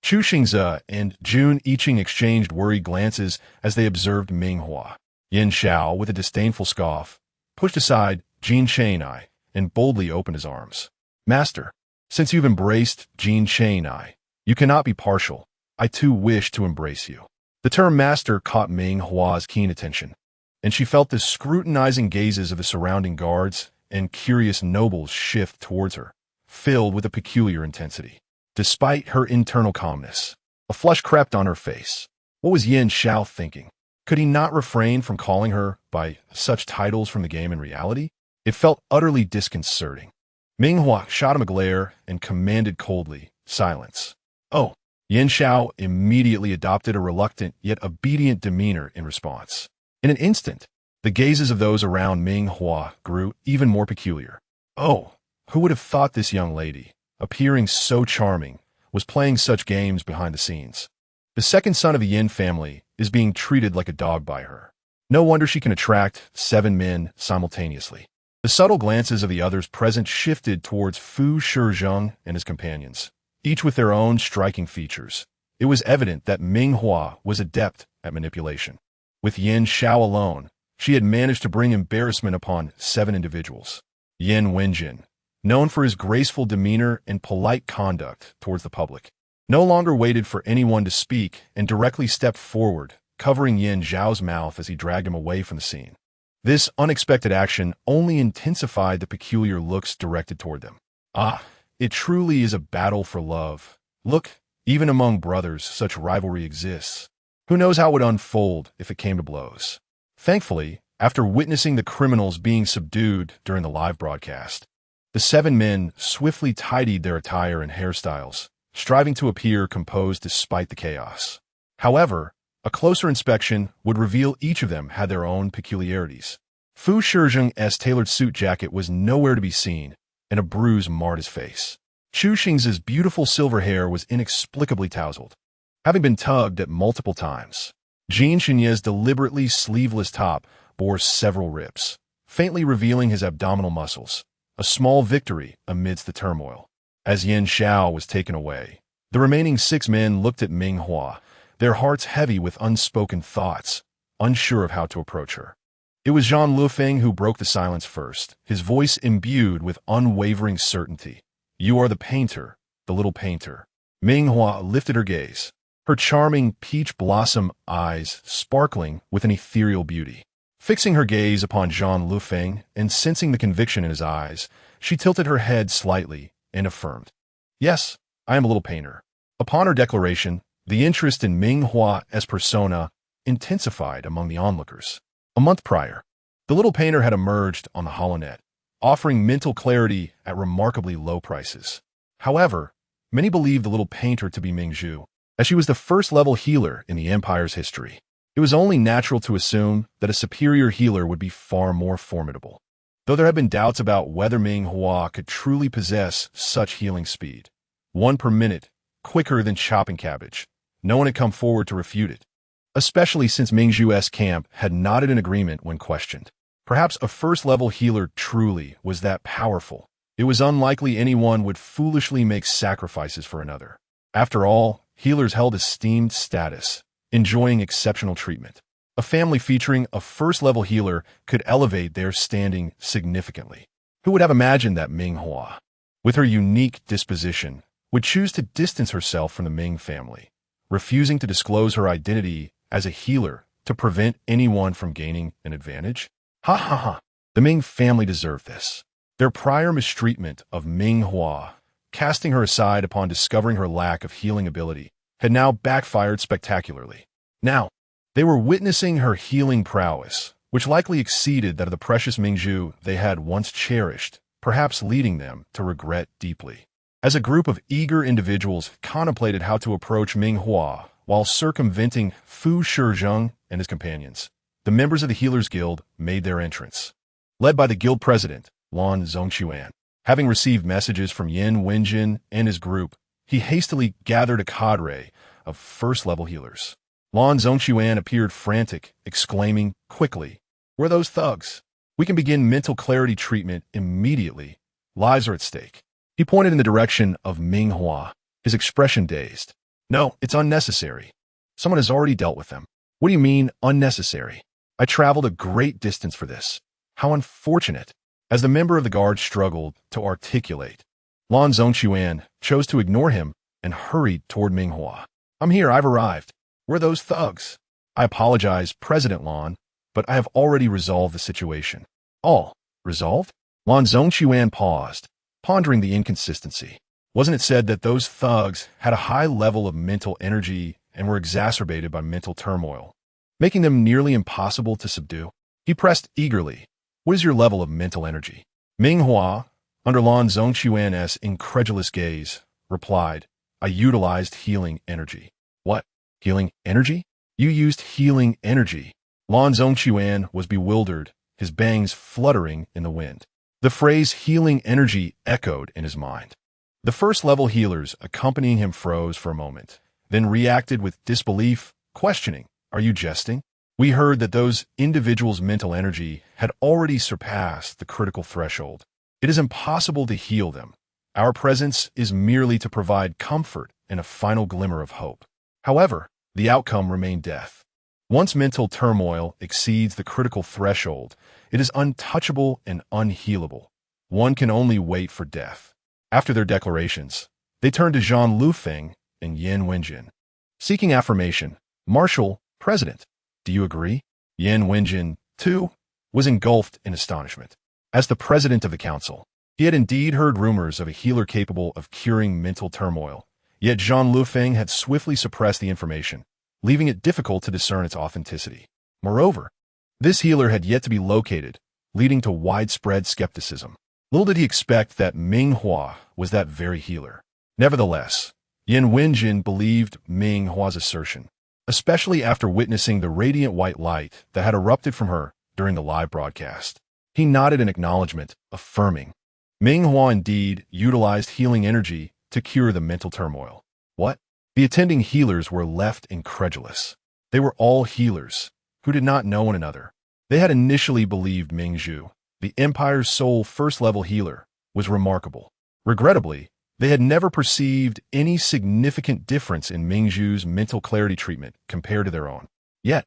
Chu Xingze and Jun Yiqing exchanged worried glances as they observed Ming Hua. Yin Xiao, with a disdainful scoff, pushed aside Jin Cheng-ai and boldly opened his arms. Master, since you've embraced Jin Cheng-ai, you cannot be partial. I too wish to embrace you. The term master caught Ming Hua's keen attention, and she felt the scrutinizing gazes of the surrounding guards and curious nobles shift towards her, filled with a peculiar intensity. Despite her internal calmness, a flush crept on her face. What was Yin Xiao thinking? Could he not refrain from calling her by such titles from the game in reality? It felt utterly disconcerting. Ming Hua shot him a glare and commanded coldly, silence. Oh! Yin Xiao immediately adopted a reluctant yet obedient demeanor in response. In an instant, the gazes of those around Ming Hua grew even more peculiar. Oh, who would have thought this young lady, appearing so charming, was playing such games behind the scenes? The second son of the Yin family is being treated like a dog by her. No wonder she can attract 7 men simultaneously. The subtle glances of the others present shifted towards Fu Shizheng and his companions, each with their own striking features. It was evident that Ming Hua was adept at manipulation. With Yin Xiao alone, she had managed to bring embarrassment upon 7 individuals. Yan Wenjin, known for his graceful demeanor and polite conduct towards the public, no longer waited for anyone to speak and directly stepped forward, covering Yin Zhao's mouth as he dragged him away from the scene. This unexpected action only intensified the peculiar looks directed toward them. Ah, it truly is a battle for love. Look, even among brothers, such rivalry exists. Who knows how it would unfold if it came to blows? Thankfully, after witnessing the criminals being subdued during the live broadcast, the 7 men swiftly tidied their attire and hairstyles, striving to appear composed despite the chaos. However, a closer inspection would reveal each of them had their own peculiarities. Fu Shizheng's tailored suit jacket was nowhere to be seen, and a bruise marred his face. Chu Xingze's beautiful silver hair was inexplicably tousled, having been tugged at multiple times. Jin Cheng's deliberately sleeveless top bore several rips, faintly revealing his abdominal muscles, a small victory amidst the turmoil. As Yin Xiao was taken away, the remaining 6 men looked at Ming Hua, their hearts heavy with unspoken thoughts, unsure of how to approach her. It was Zhang Lufeng who broke the silence first, his voice imbued with unwavering certainty. You are the painter, the little painter. Ming Hua lifted her gaze, her charming peach blossom eyes sparkling with an ethereal beauty. Fixing her gaze upon Zhang Lufeng and sensing the conviction in his eyes, she tilted her head slightly and affirmed, Yes, I am a little painter. Upon her declaration, the interest in Ming Hua as persona intensified among the onlookers. A month prior, the little painter had emerged on the HoloNet, offering mental clarity at remarkably low prices. However, many believed the little painter to be Ming Zhu, as she was the first-level healer in the Empire's history. It was only natural to assume that a superior healer would be far more formidable. Though there had been doubts about whether Ming Hua could truly possess such healing speed, 1 per minute, quicker than chopping cabbage, no one had come forward to refute it, especially since Ming Zhu's camp had nodded in agreement when questioned. Perhaps a first-level healer truly was that powerful. It was unlikely anyone would foolishly make sacrifices for another. After all, healers held esteemed status, enjoying exceptional treatment. A family featuring a first-level healer could elevate their standing significantly. Who would have imagined that Ming Hua, with her unique disposition, would choose to distance herself from the Ming family, refusing to disclose her identity as a healer to prevent anyone from gaining an advantage? Ha ha ha. The Ming family deserved this. Their prior mistreatment of Ming Hua, casting her aside upon discovering her lack of healing ability, had now backfired spectacularly. Now, they were witnessing her healing prowess, which likely exceeded that of the precious Mingzhu they had once cherished, perhaps leading them to regret deeply. As a group of eager individuals contemplated how to approach Ming Hua while circumventing Fu Shizheng and his companions, the members of the Healers Guild made their entrance. Led by the guild president, Lan Zhongquan, having received messages from Yin Wenjin and his group, he hastily gathered a cadre of first-level healers. Lan Zhongquan appeared frantic, exclaiming quickly, "We're those thugs. We can begin mental clarity treatment immediately. Lives are at stake." He pointed in the direction of Ming Hua, his expression dazed. "No, it's unnecessary. Someone has already dealt with them." "What do you mean, unnecessary? I traveled a great distance for this. How unfortunate." As the member of the guard struggled to articulate, Lan Zhongquan chose to ignore him and hurried toward Ming Hua. "I'm here, I've arrived. We're those thugs." "I apologize, President Lan, but I have already resolved the situation." "All resolved?" Lan Zhongquan paused, pondering the inconsistency. Wasn't it said that those thugs had a high level of mental energy and were exacerbated by mental turmoil, making them nearly impossible to subdue? He pressed eagerly, "What is your level of mental energy?" Ming Hua, under Lan Zhongquan's incredulous gaze, replied, "I utilized healing energy." "What? Healing energy? You used healing energy?" Lan Zhongquan was bewildered, his bangs fluttering in the wind. The phrase healing energy echoed in his mind. The first-level healers accompanying him froze for a moment, then reacted with disbelief, questioning, "Are you jesting? We heard that those individuals' mental energy had already surpassed the critical threshold. It is impossible to heal them. Our presence is merely to provide comfort and a final glimmer of hope." However, the outcome remained death. Once mental turmoil exceeds the critical threshold, it is untouchable and unhealable. One can only wait for death. After their declarations, they turned to Zhang Lufeng and Yin Wenjin, seeking affirmation. "Marshal, President, do you agree?" Yin Wenjin, too, was engulfed in astonishment. As the president of the council, he had indeed heard rumors of a healer capable of curing mental turmoil, yet Zhang Lufeng had swiftly suppressed the information, leaving it difficult to discern its authenticity. Moreover, this healer had yet to be located, leading to widespread skepticism. Little did he expect that Ming Hua was that very healer. Nevertheless, Yin Wenjin believed Ming Hua's assertion, especially after witnessing the radiant white light that had erupted from her during the live broadcast. He nodded in acknowledgement, affirming, Ming Hua indeed utilized healing energy to cure the mental turmoil. What? The attending healers were left incredulous. They were all healers, who did not know one another. They had initially believed Mingzhu, the Empire's sole first-level healer, was remarkable. Regrettably, they had never perceived any significant difference in Mingzhu's mental clarity treatment compared to their own. Yet,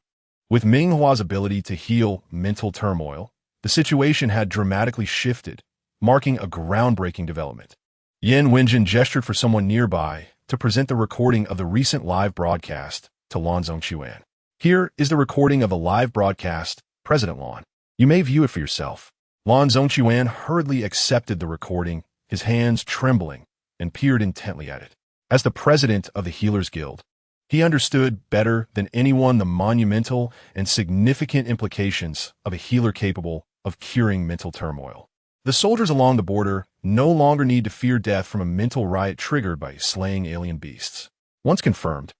with Ming Hua's ability to heal mental turmoil, the situation had dramatically shifted, marking a groundbreaking development. Yin Wenjin gestured for someone nearby to present the recording of the recent live broadcast to Lan Zhongquan. Here is the recording of a live broadcast, President Lan. You may view it for yourself. Lan Zhongquan hurriedly accepted the recording, his hands trembling, and peered intently at it. As the president of the Healers Guild, he understood better than anyone the monumental and significant implications of a healer capable of curing mental turmoil. The soldiers along the border no longer need to fear death from a mental riot triggered by slaying alien beasts. Once confirmed,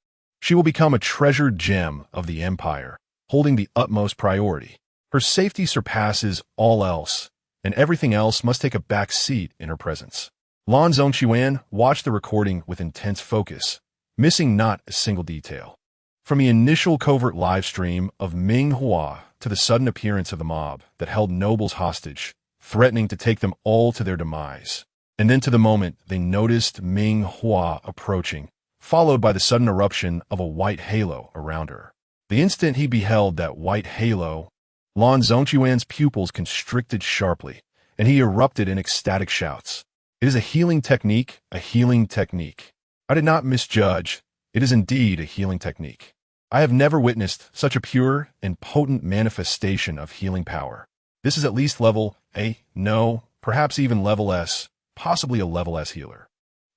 she will become a treasured gem of the Empire, holding the utmost priority. Her safety surpasses all else, and everything else must take a back seat in her presence. Lan Zhongquan watched the recording with intense focus, missing not a single detail. From the initial covert live stream of Ming Hua to the sudden appearance of the mob that held nobles hostage, threatening to take them all to their demise, and then to the moment they noticed Ming Hua approaching, followed by the sudden eruption of a white halo around her. The instant he beheld that white halo, Lan Zhongquan's pupils constricted sharply, and he erupted in ecstatic shouts. It is a healing technique, a healing technique. I did not misjudge. It is indeed a healing technique. I have never witnessed such a pure and potent manifestation of healing power. This is at least level A, no, perhaps even level S, possibly a level S healer.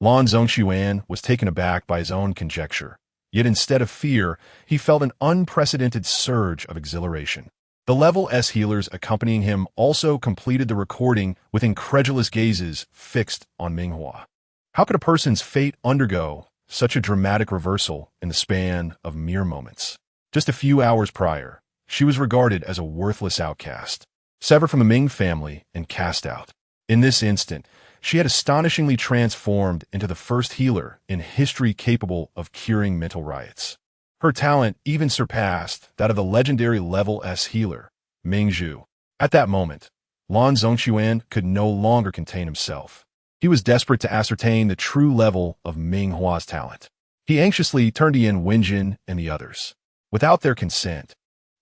Lan Zhongxuan was taken aback by his own conjecture, yet instead of fear, he felt an unprecedented surge of exhilaration. The level S healers accompanying him also completed the recording with incredulous gazes fixed on Ming Hua. How could a person's fate undergo such a dramatic reversal in the span of mere moments? Just a few hours prior, she was regarded as a worthless outcast, severed from the Ming family and cast out. In this instant, she had astonishingly transformed into the first healer in history capable of curing mental riots. Her talent even surpassed that of the legendary level S healer, Ming Zhu. At that moment, Lan Zhongxuan could no longer contain himself. He was desperate to ascertain the true level of Ming Hua's talent. He anxiously turned to Yan Wenjin and the others. Without their consent,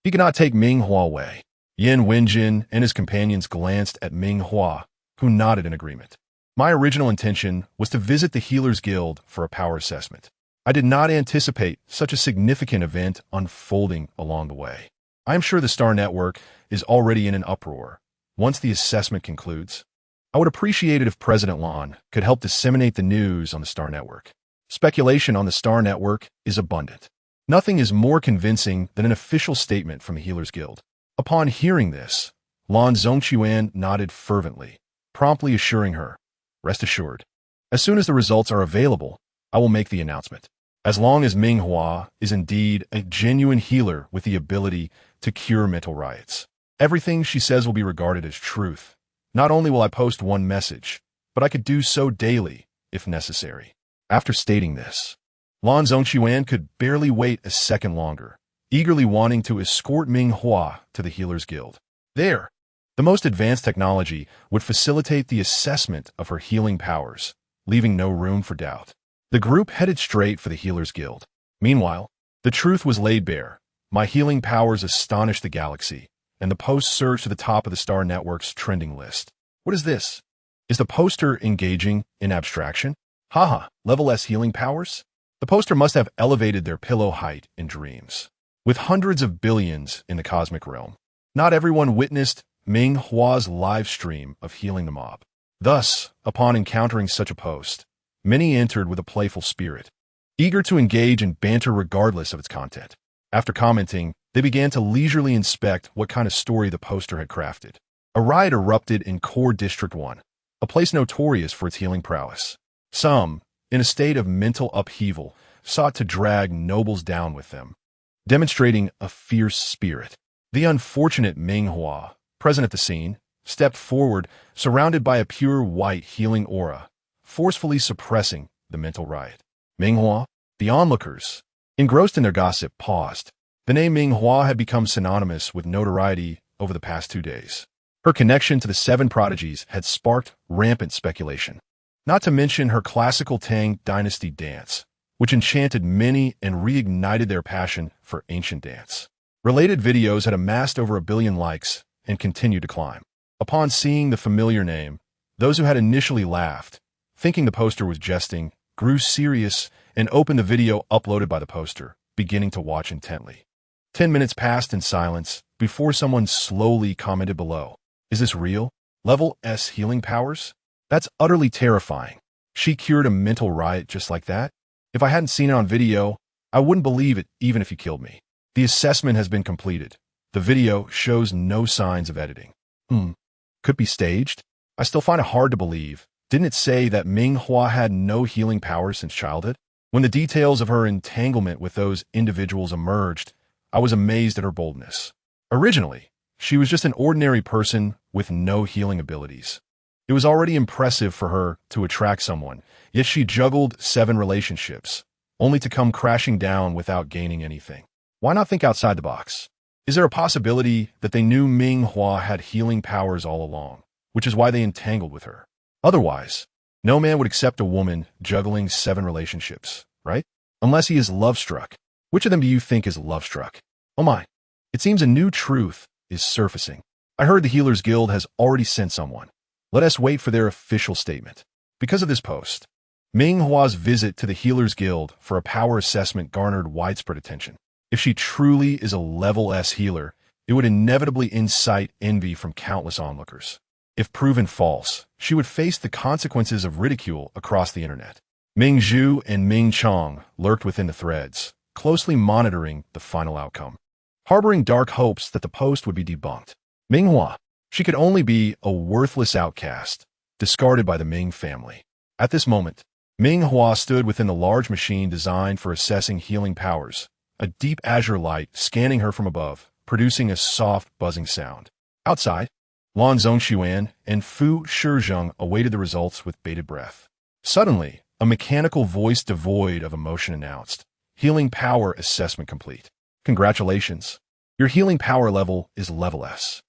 he could not take Ming Hua away. Yan Wenjin and his companions glanced at Ming Hua, who nodded in agreement. My original intention was to visit the Healers Guild for a power assessment. I did not anticipate such a significant event unfolding along the way. I am sure the Star Network is already in an uproar. Once the assessment concludes, I would appreciate it if President Lan could help disseminate the news on the Star Network. Speculation on the Star Network is abundant. Nothing is more convincing than an official statement from the Healers Guild. Upon hearing this, Lan Zhongxuan nodded fervently, promptly assuring her, "Rest assured, as soon as the results are available, I will make the announcement." As long as Ming Hua is indeed a genuine healer with the ability to cure mental riots, everything she says will be regarded as truth. Not only will I post one message, but I could do so daily, if necessary. After stating this, Lan Zhongxuan could barely wait a second longer, eagerly wanting to escort Ming Hua to the Healers Guild. There, the most advanced technology would facilitate the assessment of her healing powers, leaving no room for doubt. The group headed straight for the Healers Guild. Meanwhile, the truth was laid bare. My healing powers astonished the galaxy, and the post surged to the top of the Star Network's trending list. What is this? Is the poster engaging in abstraction? Haha, level S healing powers? The poster must have elevated their pillow height in dreams. With hundreds of billions in the cosmic realm, not everyone witnessed Ming Hua's live stream of healing the mob. Thus, upon encountering such a post, many entered with a playful spirit, eager to engage in banter regardless of its content. After commenting, they began to leisurely inspect what kind of story the poster had crafted. A riot erupted in Core District 1, a place notorious for its healing prowess. Some, in a state of mental upheaval, sought to drag nobles down with them, demonstrating a fierce spirit. The unfortunate Ming Hua, present at the scene, stepped forward, surrounded by a pure white healing aura, forcefully suppressing the mental riot. Ming Hua, the onlookers, engrossed in their gossip, paused. The name Ming Hua had become synonymous with notoriety over the past 2 days. Her connection to the 7 prodigies had sparked rampant speculation. Not to mention her classical Tang dynasty dance, which enchanted many and reignited their passion for ancient dance. Related videos had amassed over 1 billion likes and continued to climb. Upon seeing the familiar name, those who had initially laughed, thinking the poster was jesting, grew serious and opened the video uploaded by the poster, beginning to watch intently. 10 minutes passed in silence before someone slowly commented below, "Is this real? Level S healing powers? That's utterly terrifying. She cured a mental riot just like that? If I hadn't seen it on video, I wouldn't believe it even if you killed me." The assessment has been completed. The video shows no signs of editing. Could be staged? I still find it hard to believe. Didn't it say that Ming Hua had no healing powers since childhood? When the details of her entanglement with those individuals emerged, I was amazed at her boldness. Originally, she was just an ordinary person with no healing abilities. It was already impressive for her to attract someone, yet she juggled 7 relationships, only to come crashing down without gaining anything. Why not think outside the box? Is there a possibility that they knew Ming Hua had healing powers all along, which is why they entangled with her? Otherwise, no man would accept a woman juggling 7 relationships, right? Unless he is love-struck. Which of them do you think is love-struck? Oh my, it seems a new truth is surfacing. I heard the Healers Guild has already sent someone. Let us wait for their official statement. Because of this post, Ming Hua's visit to the Healers Guild for a power assessment garnered widespread attention. If she truly is a level S healer, it would inevitably incite envy from countless onlookers. If proven false, she would face the consequences of ridicule across the internet. Ming Zhu and Ming Chong lurked within the threads, closely monitoring the final outcome, harboring dark hopes that the post would be debunked. Ming Hua, she could only be a worthless outcast, discarded by the Ming family. At this moment, Ming Hua stood within the large machine designed for assessing healing powers, a deep azure light scanning her from above, producing a soft, buzzing sound. Outside, Lan Zhongxuan and Fu Shizheng awaited the results with bated breath. Suddenly, a mechanical voice devoid of emotion announced, "Healing power assessment complete. Congratulations. Your healing power level is level S."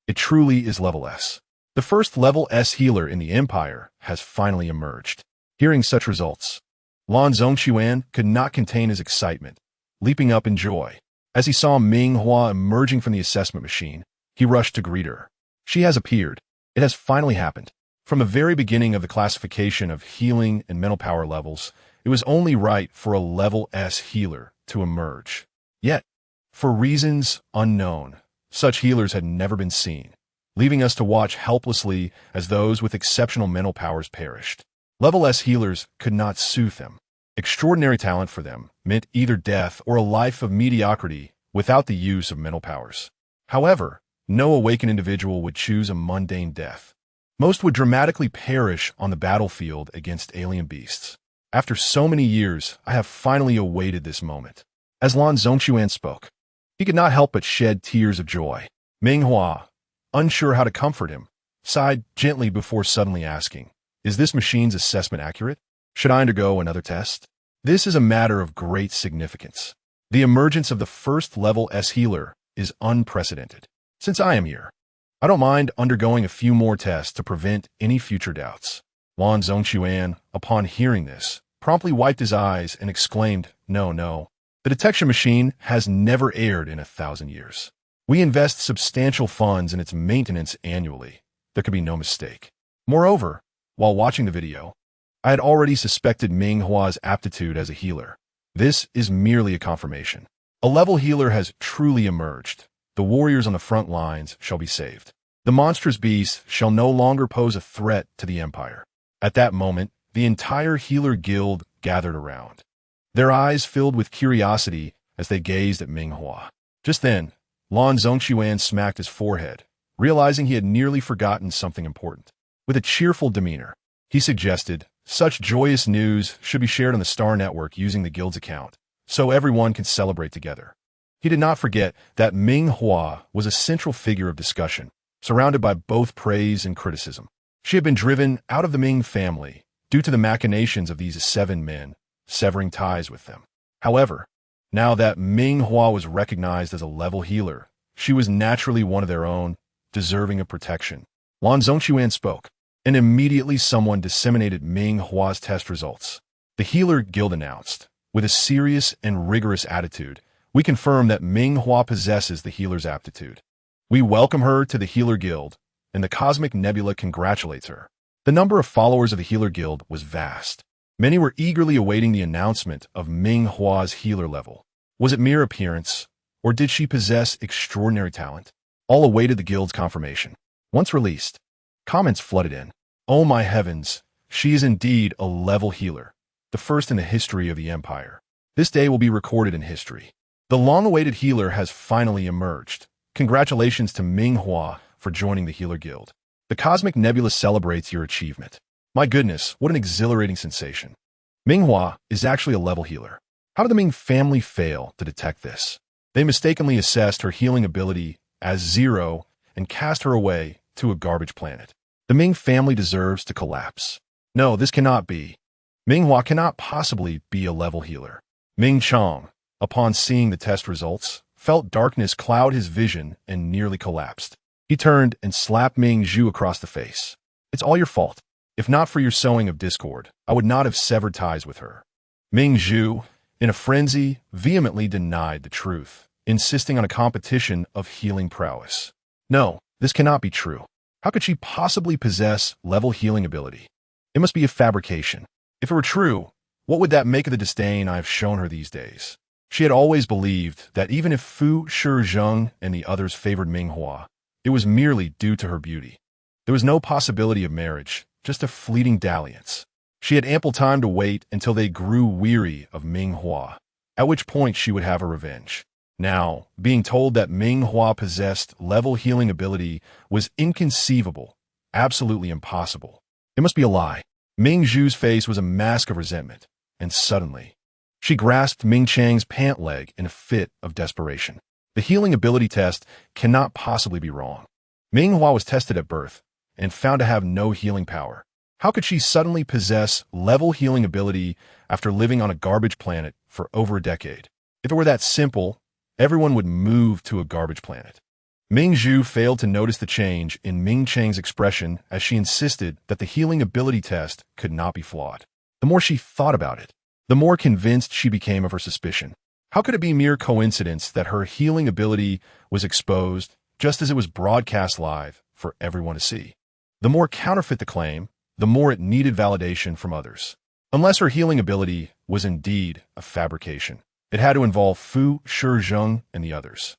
It truly is level S. The first level S healer in the Empire has finally emerged. Hearing such results, Lan Zhongxuan could not contain his excitement, leaping up in joy. As he saw Ming Hua emerging from the assessment machine, he rushed to greet her. She has appeared. It has finally happened. From the very beginning of the classification of healing and mental power levels, it was only right for a level S healer to emerge. Yet, for reasons unknown, such healers had never been seen, leaving us to watch helplessly as those with exceptional mental powers perished. Level S healers could not soothe them. Extraordinary talent for them meant either death or a life of mediocrity without the use of mental powers. However, no awakened individual would choose a mundane death. Most would dramatically perish on the battlefield against alien beasts. After so many years, I have finally awaited this moment. As Lan Zhongxuan spoke, he could not help but shed tears of joy. Ming Hua, unsure how to comfort him, sighed gently before suddenly asking, "Is this machine's assessment accurate? Should I undergo another test?" This is a matter of great significance. The emergence of the first level S healer is unprecedented. Since I am here, I don't mind undergoing a few more tests to prevent any future doubts. Lan Zhongxuan, upon hearing this, promptly wiped his eyes and exclaimed, No. The detection machine has never erred in 1,000 years. We invest substantial funds in its maintenance annually. There could be no mistake. Moreover, while watching the video, I had already suspected Ming Hua's aptitude as a healer. This is merely a confirmation. A level healer has truly emerged. The warriors on the front lines shall be saved. The monstrous beasts shall no longer pose a threat to the Empire. At that moment, the entire healer guild gathered around, their eyes filled with curiosity as they gazed at Ming Hua. Just then, Lan Zhongxuan smacked his forehead, realizing he had nearly forgotten something important. With a cheerful demeanor, he suggested, "Such joyous news should be shared on the Star Network using the guild's account, so everyone can celebrate together." He did not forget that Ming Hua was a central figure of discussion, surrounded by both praise and criticism. She had been driven out of the Ming family due to the machinations of these 7 men, severing ties with them. However, now that Ming Hua was recognized as a level healer, she was naturally one of their own, deserving of protection. Lan Zhongxuan spoke, and immediately someone disseminated Ming Hua's test results. The Healer Guild announced, with a serious and rigorous attitude, "We confirm that Ming Hua possesses the healer's aptitude. We welcome her to the Healer Guild, and the Cosmic Nebula congratulates her." The number of followers of the Healer Guild was vast. Many were eagerly awaiting the announcement of Ming Hua's healer level. Was it mere appearance, or did she possess extraordinary talent? All awaited the guild's confirmation. Once released, comments flooded in. "Oh my heavens, she is indeed a level healer, the first in the history of the Empire. This day will be recorded in history. The long-awaited healer has finally emerged. Congratulations to Ming Hua for joining the Healer Guild. The Cosmic Nebula celebrates your achievement. My goodness, what an exhilarating sensation. Ming Hua is actually a level healer. How did the Ming family fail to detect this? They mistakenly assessed her healing ability as 0 and cast her away to a garbage planet. The Ming family deserves to collapse. No, this cannot be. Ming Hua cannot possibly be a level healer." Ming Chong, upon seeing the test results, felt darkness cloud his vision and nearly collapsed. He turned and slapped Ming Zhu across the face. "It's all your fault. If not for your sowing of discord, I would not have severed ties with her." Ming Zhu, in a frenzy, vehemently denied the truth, insisting on a competition of healing prowess. "No, this cannot be true. How could she possibly possess level healing ability? It must be a fabrication. If it were true, what would that make of the disdain I have shown her these days?" She had always believed that even if Fu Shizheng and the others favored Ming Hua, it was merely due to her beauty. There was no possibility of marriage, just a fleeting dalliance. She had ample time to wait until they grew weary of Ming Hua, at which point she would have her revenge. Now, being told that Ming Hua possessed level healing ability was inconceivable, absolutely impossible. It must be a lie. Ming Zhu's face was a mask of resentment, and suddenly, she grasped Ming Chang's pant leg in a fit of desperation. The healing ability test cannot possibly be wrong. Ming Hua was tested at birth and found to have no healing power. How could she suddenly possess level healing ability after living on a garbage planet for over a decade? If it were that simple, everyone would move to a garbage planet. Ming Zhu failed to notice the change in Ming Chang's expression as she insisted that the healing ability test could not be flawed. The more she thought about it, the more convinced she became of her suspicion. How could it be mere coincidence that her healing ability was exposed just as it was broadcast live for everyone to see? The more counterfeit the claim, the more it needed validation from others. Unless her healing ability was indeed a fabrication, it had to involve Fu Shizheng and the others.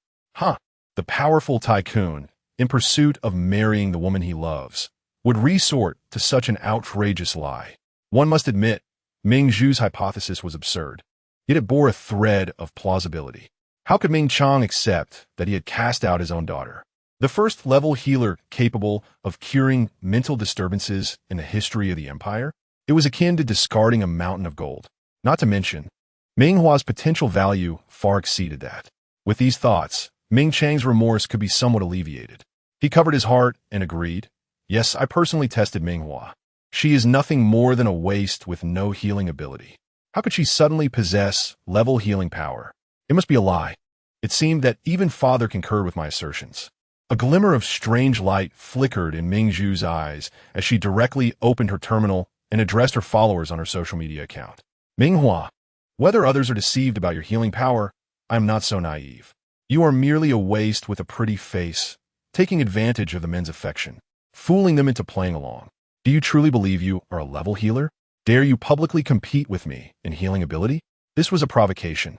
The powerful tycoon, in pursuit of marrying the woman he loves, would resort to such an outrageous lie. One must admit, Ming Zhu's hypothesis was absurd, yet it bore a thread of plausibility. How could Ming Chang accept that he had cast out his own daughter? The first level healer capable of curing mental disturbances in the history of the empire? It was akin to discarding a mountain of gold. Not to mention, Ming Hua's potential value far exceeded that. With these thoughts, Ming Chang's remorse could be somewhat alleviated. He covered his heart and agreed, "Yes, I personally tested Ming Hua. She is nothing more than a waste with no healing ability. How could she suddenly possess level healing power? It must be a lie." It seemed that even father concurred with my assertions. A glimmer of strange light flickered in Ming Zhu's eyes as she directly opened her terminal and addressed her followers on her social media account. "Ming Hua, whether others are deceived about your healing power, I am not so naive. You are merely a waste with a pretty face, taking advantage of the men's affection, fooling them into playing along. Do you truly believe you are a level healer? Dare you publicly compete with me in healing ability?" This was a provocation,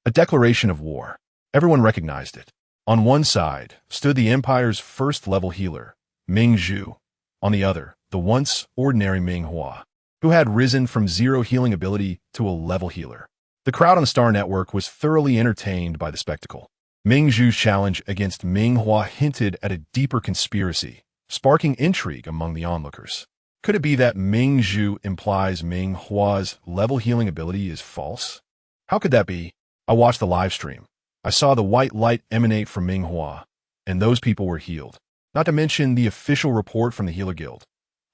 a declaration of war. Everyone recognized it. On one side stood the Empire's first level healer, Ming Zhu. On the other, the once ordinary Ming Hua, who had risen from zero healing ability to a level healer. The crowd on the Star Network was thoroughly entertained by the spectacle. Ming Zhu's challenge against Ming Hua hinted at a deeper conspiracy, sparking intrigue among the onlookers. Could it be that Ming Zhu implies Ming Hua's level healing ability is false? How could that be? I watched the live stream. I saw the white light emanate from Ming Hua, and those people were healed. Not to mention the official report from the Healer Guild.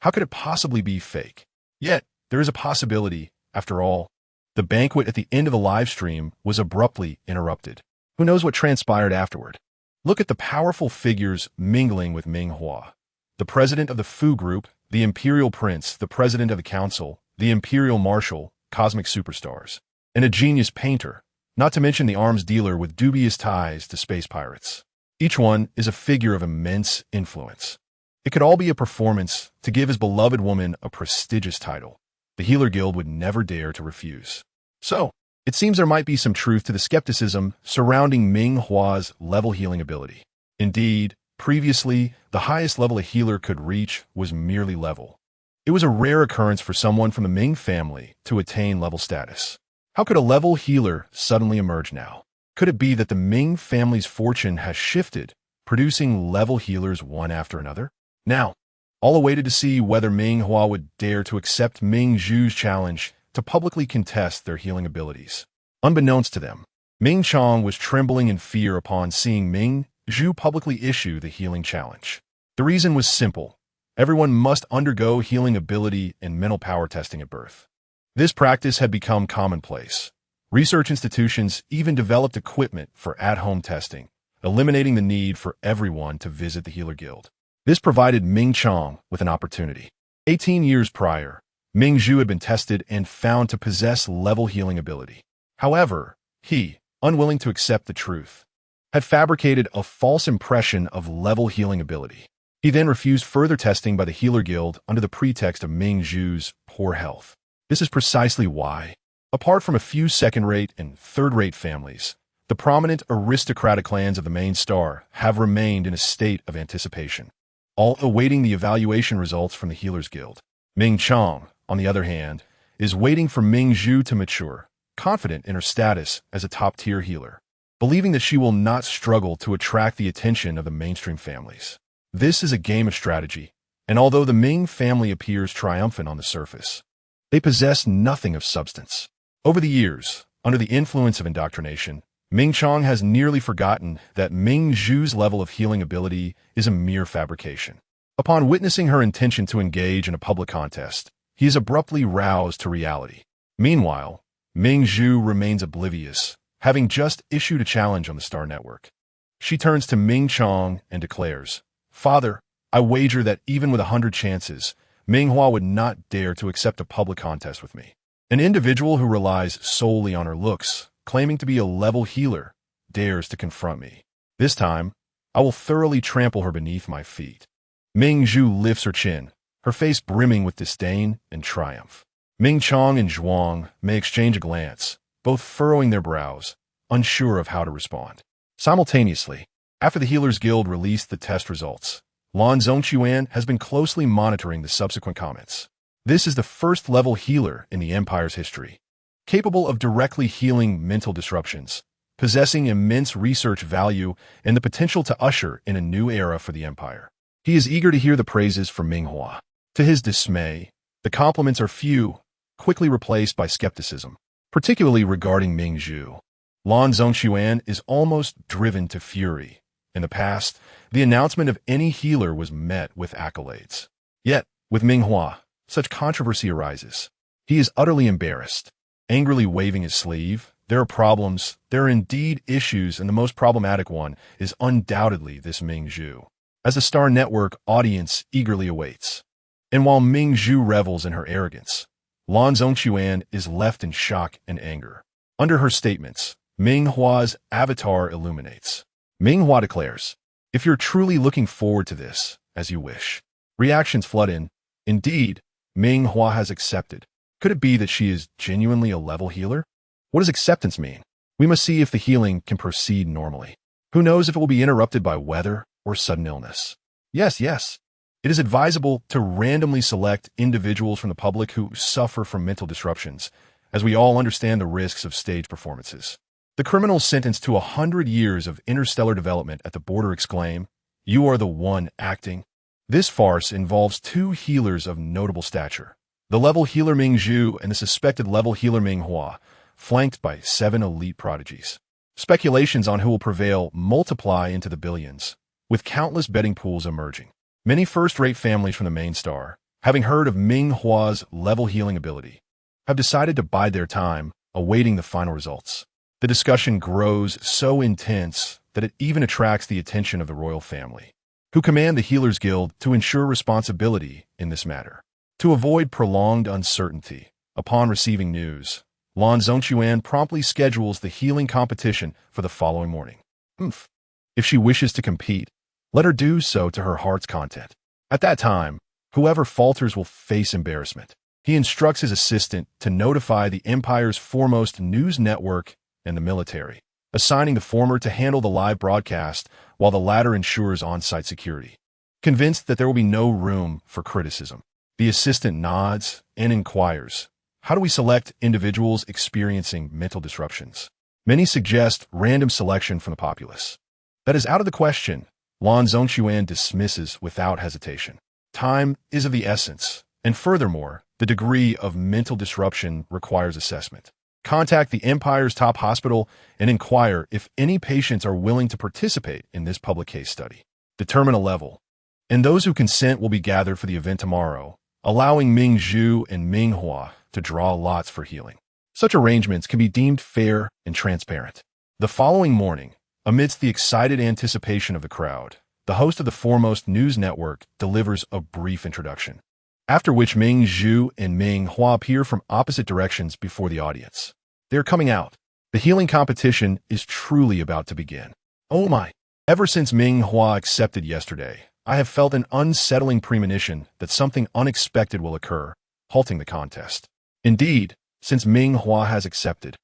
How could it possibly be fake? Yet, there is a possibility, after all. The banquet at the end of the live stream was abruptly interrupted. Who knows what transpired afterward? Look at the powerful figures mingling with Ming Hua. The president of the Fu Group, the Imperial Prince, the president of the Council, the Imperial Marshal, cosmic superstars, and a genius painter, not to mention the arms dealer with dubious ties to space pirates. Each one is a figure of immense influence. It could all be a performance to give his beloved woman a prestigious title. The Healer Guild would never dare to refuse. So, it seems there might be some truth to the skepticism surrounding Ming Hua's level healing ability. Indeed, previously, the highest level a healer could reach was merely level. It was a rare occurrence for someone from the Ming family to attain level status. How could a level healer suddenly emerge now? Could it be that the Ming family's fortune has shifted, producing level healers one after another? Now, all awaited to see whether Ming Hua would dare to accept Ming Zhu's challenge to publicly contest their healing abilities. Unbeknownst to them, Ming Chang was trembling in fear upon seeing Ming Zhu publicly issue the healing challenge. The reason was simple. Everyone must undergo healing ability and mental power testing at birth. This practice had become commonplace. Research institutions even developed equipment for at-home testing, eliminating the need for everyone to visit the Healer Guild. This provided Ming Chang with an opportunity. 18 years prior, Ming Zhu had been tested and found to possess level healing ability. However, he, unwilling to accept the truth, had fabricated a false impression of level healing ability. He then refused further testing by the Healer Guild under the pretext of Ming Zhu's poor health. This is precisely why Apart from a few second-rate and third-rate families, the prominent aristocratic clans of the main star have remained in a state of anticipation, all awaiting the evaluation results from the Healers Guild. Ming Chong, on the other hand, is waiting for Ming Zhu to mature, confident in her status as a top-tier healer, believing that she will not struggle to attract the attention of the mainstream families. This is a game of strategy, and although the Ming family appears triumphant on the surface, they possess nothing of substance. Over the years, under the influence of indoctrination, Ming Chong has nearly forgotten that Ming Zhu's level of healing ability is a mere fabrication. Upon witnessing her intention to engage in a public contest, he is abruptly roused to reality. Meanwhile, Ming Zhu remains oblivious, having just issued a challenge on the Star Network. She turns to Ming Chong and declares, "Father, I wager that even with 100 chances, Ming Hua would not dare to accept a public contest with me. An individual who relies solely on her looks, claiming to be a level healer, dares to confront me. This time, I will thoroughly trample her beneath my feet." Ming Zhu lifts her chin, her face brimming with disdain and triumph. Ming Chong and Zhuang may exchange a glance, both furrowing their brows, unsure of how to respond. Simultaneously, after the Healers Guild released the test results, Lan Zhongquan has been closely monitoring the subsequent comments. This is the first-level healer in the Empire's history, capable of directly healing mental disruptions, possessing immense research value and the potential to usher in a new era for the Empire. He is eager to hear the praises from Ming Hua. To his dismay, the compliments are few, quickly replaced by skepticism, particularly regarding Ming Zhu. Lan Zhongquan is almost driven to fury. In the past, the announcement of any healer was met with accolades. Yet, with Ming Hua, such controversy arises. He is utterly embarrassed, angrily waving his sleeve. There are problems, there are indeed issues, and the most problematic one is undoubtedly this Ming Zhu, as the Star Network audience eagerly awaits. And while Ming Zhu revels in her arrogance, Lan Zhongquan is left in shock and anger. Under her statements, Ming Hua's avatar illuminates. Ming Hua declares, "If you're truly looking forward to this, as you wish." Reactions flood in. Indeed, Ming Hua has accepted. Could it be that she is genuinely a level healer? What does acceptance mean? We must see if the healing can proceed normally. Who knows if it will be interrupted by weather or sudden illness? Yes. It is advisable to randomly select individuals from the public who suffer from mental disruptions, as we all understand the risks of stage performances. The criminals sentenced to 100 years of interstellar development at the border exclaim, "You are the one acting." This farce involves two healers of notable stature, the level healer Ming Zhu and the suspected level healer Ming Hua, flanked by 7 elite prodigies. Speculations on who will prevail multiply into the billions, with countless betting pools emerging. Many first-rate families from the main star, having heard of Ming Hua's level healing ability, have decided to bide their time, awaiting the final results. The discussion grows so intense that it even attracts the attention of the royal family, who command the Healers Guild to ensure responsibility in this matter. To avoid prolonged uncertainty, upon receiving news, Lan Zhongquan promptly schedules the healing competition for the following morning. If she wishes to compete, let her do so to her heart's content. At that time, whoever falters will face embarrassment. He instructs his assistant to notify the Empire's foremost news network and the military, assigning the former to handle the live broadcast while the latter ensures on-site security. Convinced that there will be no room for criticism, the assistant nods and inquires, "How do we select individuals experiencing mental disruptions?" Many suggest random selection from the populace. That is out of the question. Lan Zhongquan dismisses without hesitation. Time is of the essence, and furthermore, the degree of mental disruption requires assessment. Contact the Empire's top hospital and inquire if any patients are willing to participate in this public case study. Determine a level, and those who consent will be gathered for the event tomorrow, allowing Ming Zhu and Ming Hua to draw lots for healing. Such arrangements can be deemed fair and transparent. The following morning, amidst the excited anticipation of the crowd, the host of the foremost news network delivers a brief introduction, after which Ming Zhu and Ming Hua appear from opposite directions before the audience. They are coming out. The healing competition is truly about to begin. Oh my! Ever since Ming Hua accepted yesterday, I have felt an unsettling premonition that something unexpected will occur, halting the contest. Indeed, since Ming Hua has accepted.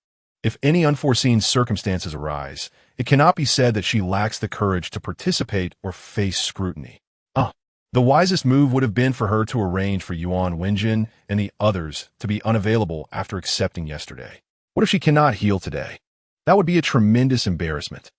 If any unforeseen circumstances arise, it cannot be said that she lacks the courage to participate or face scrutiny. The wisest move would have been for her to arrange for Yuan Wenjin and the others to be unavailable after accepting yesterday. What if she cannot heal today? That would be a tremendous embarrassment.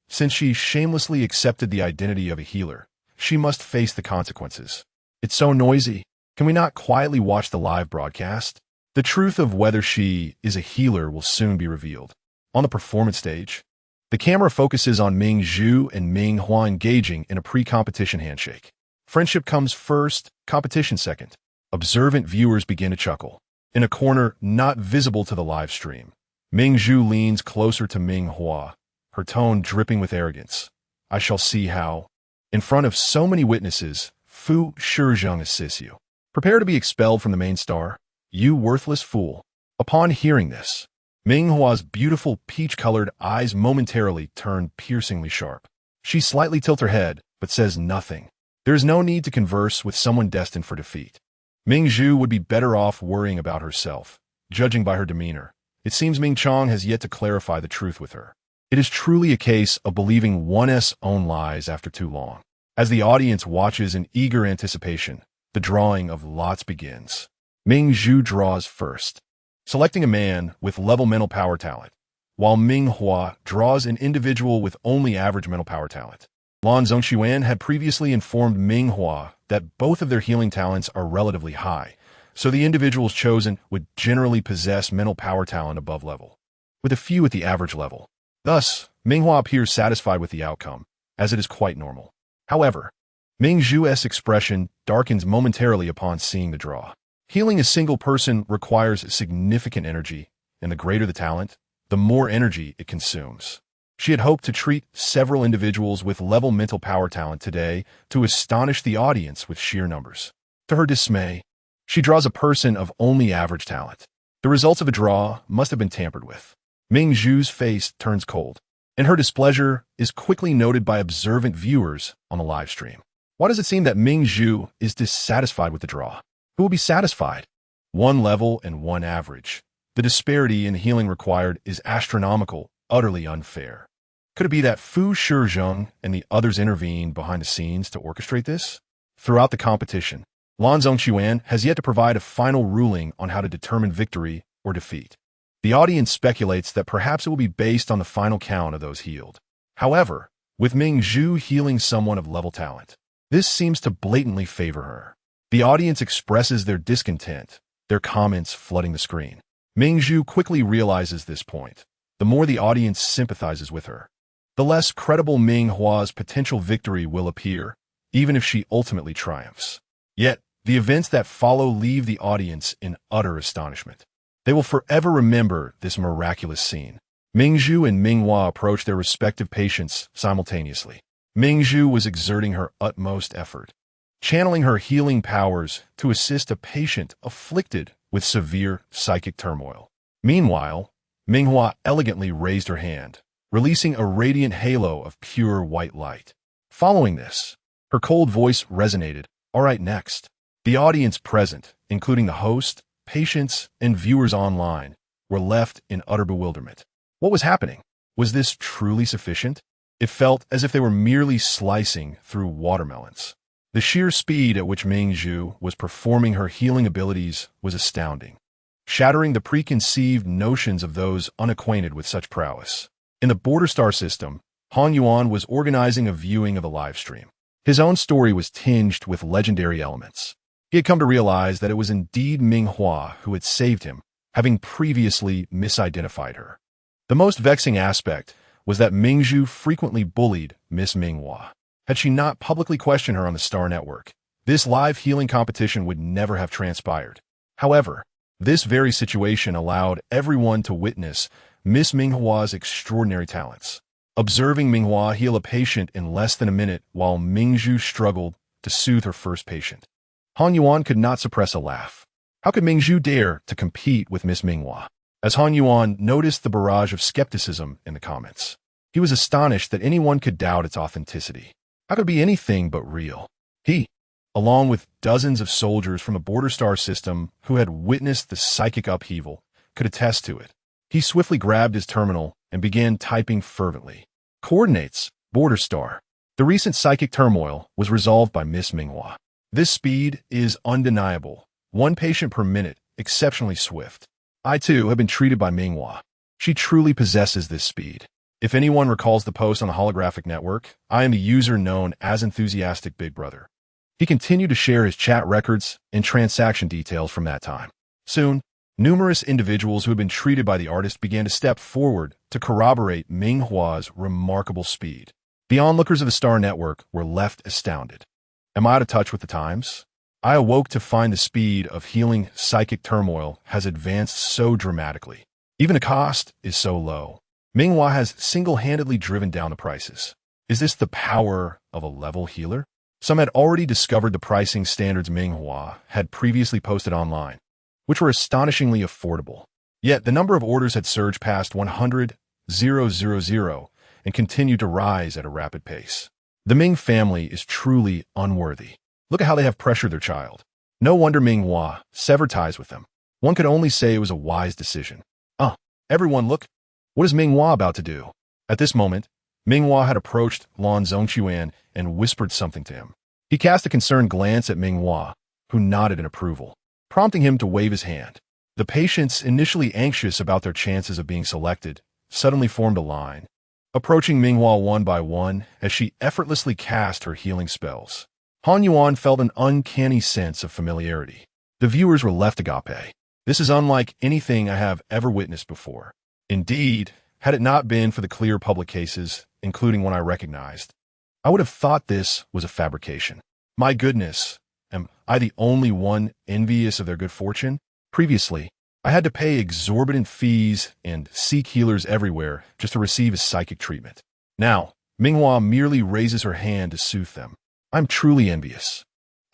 Since she shamelessly accepted the identity of a healer, she must face the consequences. It's so noisy. Can we not quietly watch the live broadcast? The truth of whether she is a healer will soon be revealed. On the performance stage, the camera focuses on Ming Zhu and Ming Hua engaging in a pre-competition handshake. Friendship comes first, competition second. Observant viewers begin to chuckle. In a corner not visible to the live stream, Ming Zhu leans closer to Ming Hua, her tone dripping with arrogance. I shall see how. In front of so many witnesses, Fu Shizheng assists you. Prepare to be expelled from the main star, you worthless fool. Upon hearing this, Ming Hua's beautiful peach-colored eyes momentarily turn piercingly sharp. She slightly tilts her head, but says nothing. There is no need to converse with someone destined for defeat. Ming Zhu would be better off worrying about herself, judging by her demeanor. It seems Ming Chong has yet to clarify the truth with her. It is truly a case of believing one's own lies after too long. As the audience watches in eager anticipation, the drawing of lots begins. Ming Zhu draws first, selecting a man with level mental power talent, while Ming Hua draws an individual with only average mental power talent. Lan Zhongxuan had previously informed Ming Hua that both of their healing talents are relatively high, so the individuals chosen would generally possess mental power talent above level, with a few at the average level. Thus, Ming Hua appears satisfied with the outcome, as it is quite normal. However, Ming Zhu's expression darkens momentarily upon seeing the draw. Healing a single person requires significant energy, and the greater the talent, the more energy it consumes. She had hoped to treat several individuals with level mental power talent today to astonish the audience with sheer numbers. To her dismay, she draws a person of only average talent. The results of a draw must have been tampered with. Ming Zhu's face turns cold, and her displeasure is quickly noted by observant viewers on the live stream. Why does it seem that Ming Zhu is dissatisfied with the draw? Who will be satisfied? One level and one average. The disparity in healing required is astronomical, utterly unfair. Could it be that Fu Shizheng and the others intervened behind the scenes to orchestrate this? Throughout the competition, Lan Zhongxuan has yet to provide a final ruling on how to determine victory or defeat. The audience speculates that perhaps it will be based on the final count of those healed. However, with Ming Zhu healing someone of level talent, this seems to blatantly favor her. The audience expresses their discontent, their comments flooding the screen. Ming Zhu quickly realizes this point. The more the audience sympathizes with her, the less credible Ming Hua's potential victory will appear, even if she ultimately triumphs. Yet, the events that follow leave the audience in utter astonishment. They will forever remember this miraculous scene. Ming Zhu and Ming Hua approached their respective patients simultaneously. Ming Zhu was exerting her utmost effort, channeling her healing powers to assist a patient afflicted with severe psychic turmoil. Meanwhile, Ming Hua elegantly raised her hand, releasing a radiant halo of pure white light. Following this, her cold voice resonated. All right, next. The audience present, including the host, patients, and viewers online, were left in utter bewilderment. What was happening? Was this truly sufficient? It felt as if they were merely slicing through watermelons. The sheer speed at which Ming Zhu was performing her healing abilities was astounding, shattering the preconceived notions of those unacquainted with such prowess. In the Border Star system, Han Yuan was organizing a viewing of the live stream. His own story was tinged with legendary elements. He had come to realize that it was indeed Ming Hua who had saved him, having previously misidentified her. The most vexing aspect was that Ming Zhu frequently bullied Miss Ming Hua. Had she not publicly questioned her on the Star Network, this live healing competition would never have transpired. However, this very situation allowed everyone to witness Miss Ming Hua's extraordinary talents. Observing Ming Hua heal a patient in less than a minute while Ming Zhu struggled to soothe her first patient, Han Yuan could not suppress a laugh. How could Ming Zhu dare to compete with Miss Ming Hua? As Han Yuan noticed the barrage of skepticism in the comments, he was astonished that anyone could doubt its authenticity. How could it be anything but real? He, along with dozens of soldiers from the border star system who had witnessed the psychic upheaval, could attest to it. He swiftly grabbed his terminal and began typing fervently. Coordinates, border star. The recent psychic turmoil was resolved by Miss Ming Hua. This speed is undeniable. 1 patient per minute, exceptionally swift. I too have been treated by Ming Hua. She truly possesses this speed. If anyone recalls the post on the holographic network, I am the user known as Enthusiastic Big Brother. He continued to share his chat records and transaction details from that time. Soon, numerous individuals who had been treated by the artist began to step forward to corroborate Ming Hua's remarkable speed. The onlookers of the Star Network were left astounded. Am I out of touch with the times? I awoke to find the speed of healing psychic turmoil has advanced so dramatically. Even the cost is so low. Ming Hua has single-handedly driven down the prices. Is this the power of a level healer? Some had already discovered the pricing standards Ming Hua had previously posted online, which were astonishingly affordable. Yet the number of orders had surged past 100,000 and continued to rise at a rapid pace. The Ming family is truly unworthy. Look at how they have pressured their child. No wonder Ming Hua severed ties with them. One could only say it was a wise decision. Everyone look. What is Ming Hua about to do? At this moment, Ming Hua had approached Lan Zhongquan and whispered something to him. He cast a concerned glance at Ming Hua, who nodded in approval, prompting him to wave his hand. The patients, initially anxious about their chances of being selected, suddenly formed a line, approaching Ming Hua one by one as she effortlessly cast her healing spells. Han Yuan felt an uncanny sense of familiarity. The viewers were left agape. This is unlike anything I have ever witnessed before. Indeed, had it not been for the clear public cases, including one I recognized, I would have thought this was a fabrication. My goodness, am I the only one envious of their good fortune? Previously, I had to pay exorbitant fees and seek healers everywhere just to receive his psychic treatment. Now, Ming Hua merely raises her hand to soothe them. I'm truly envious.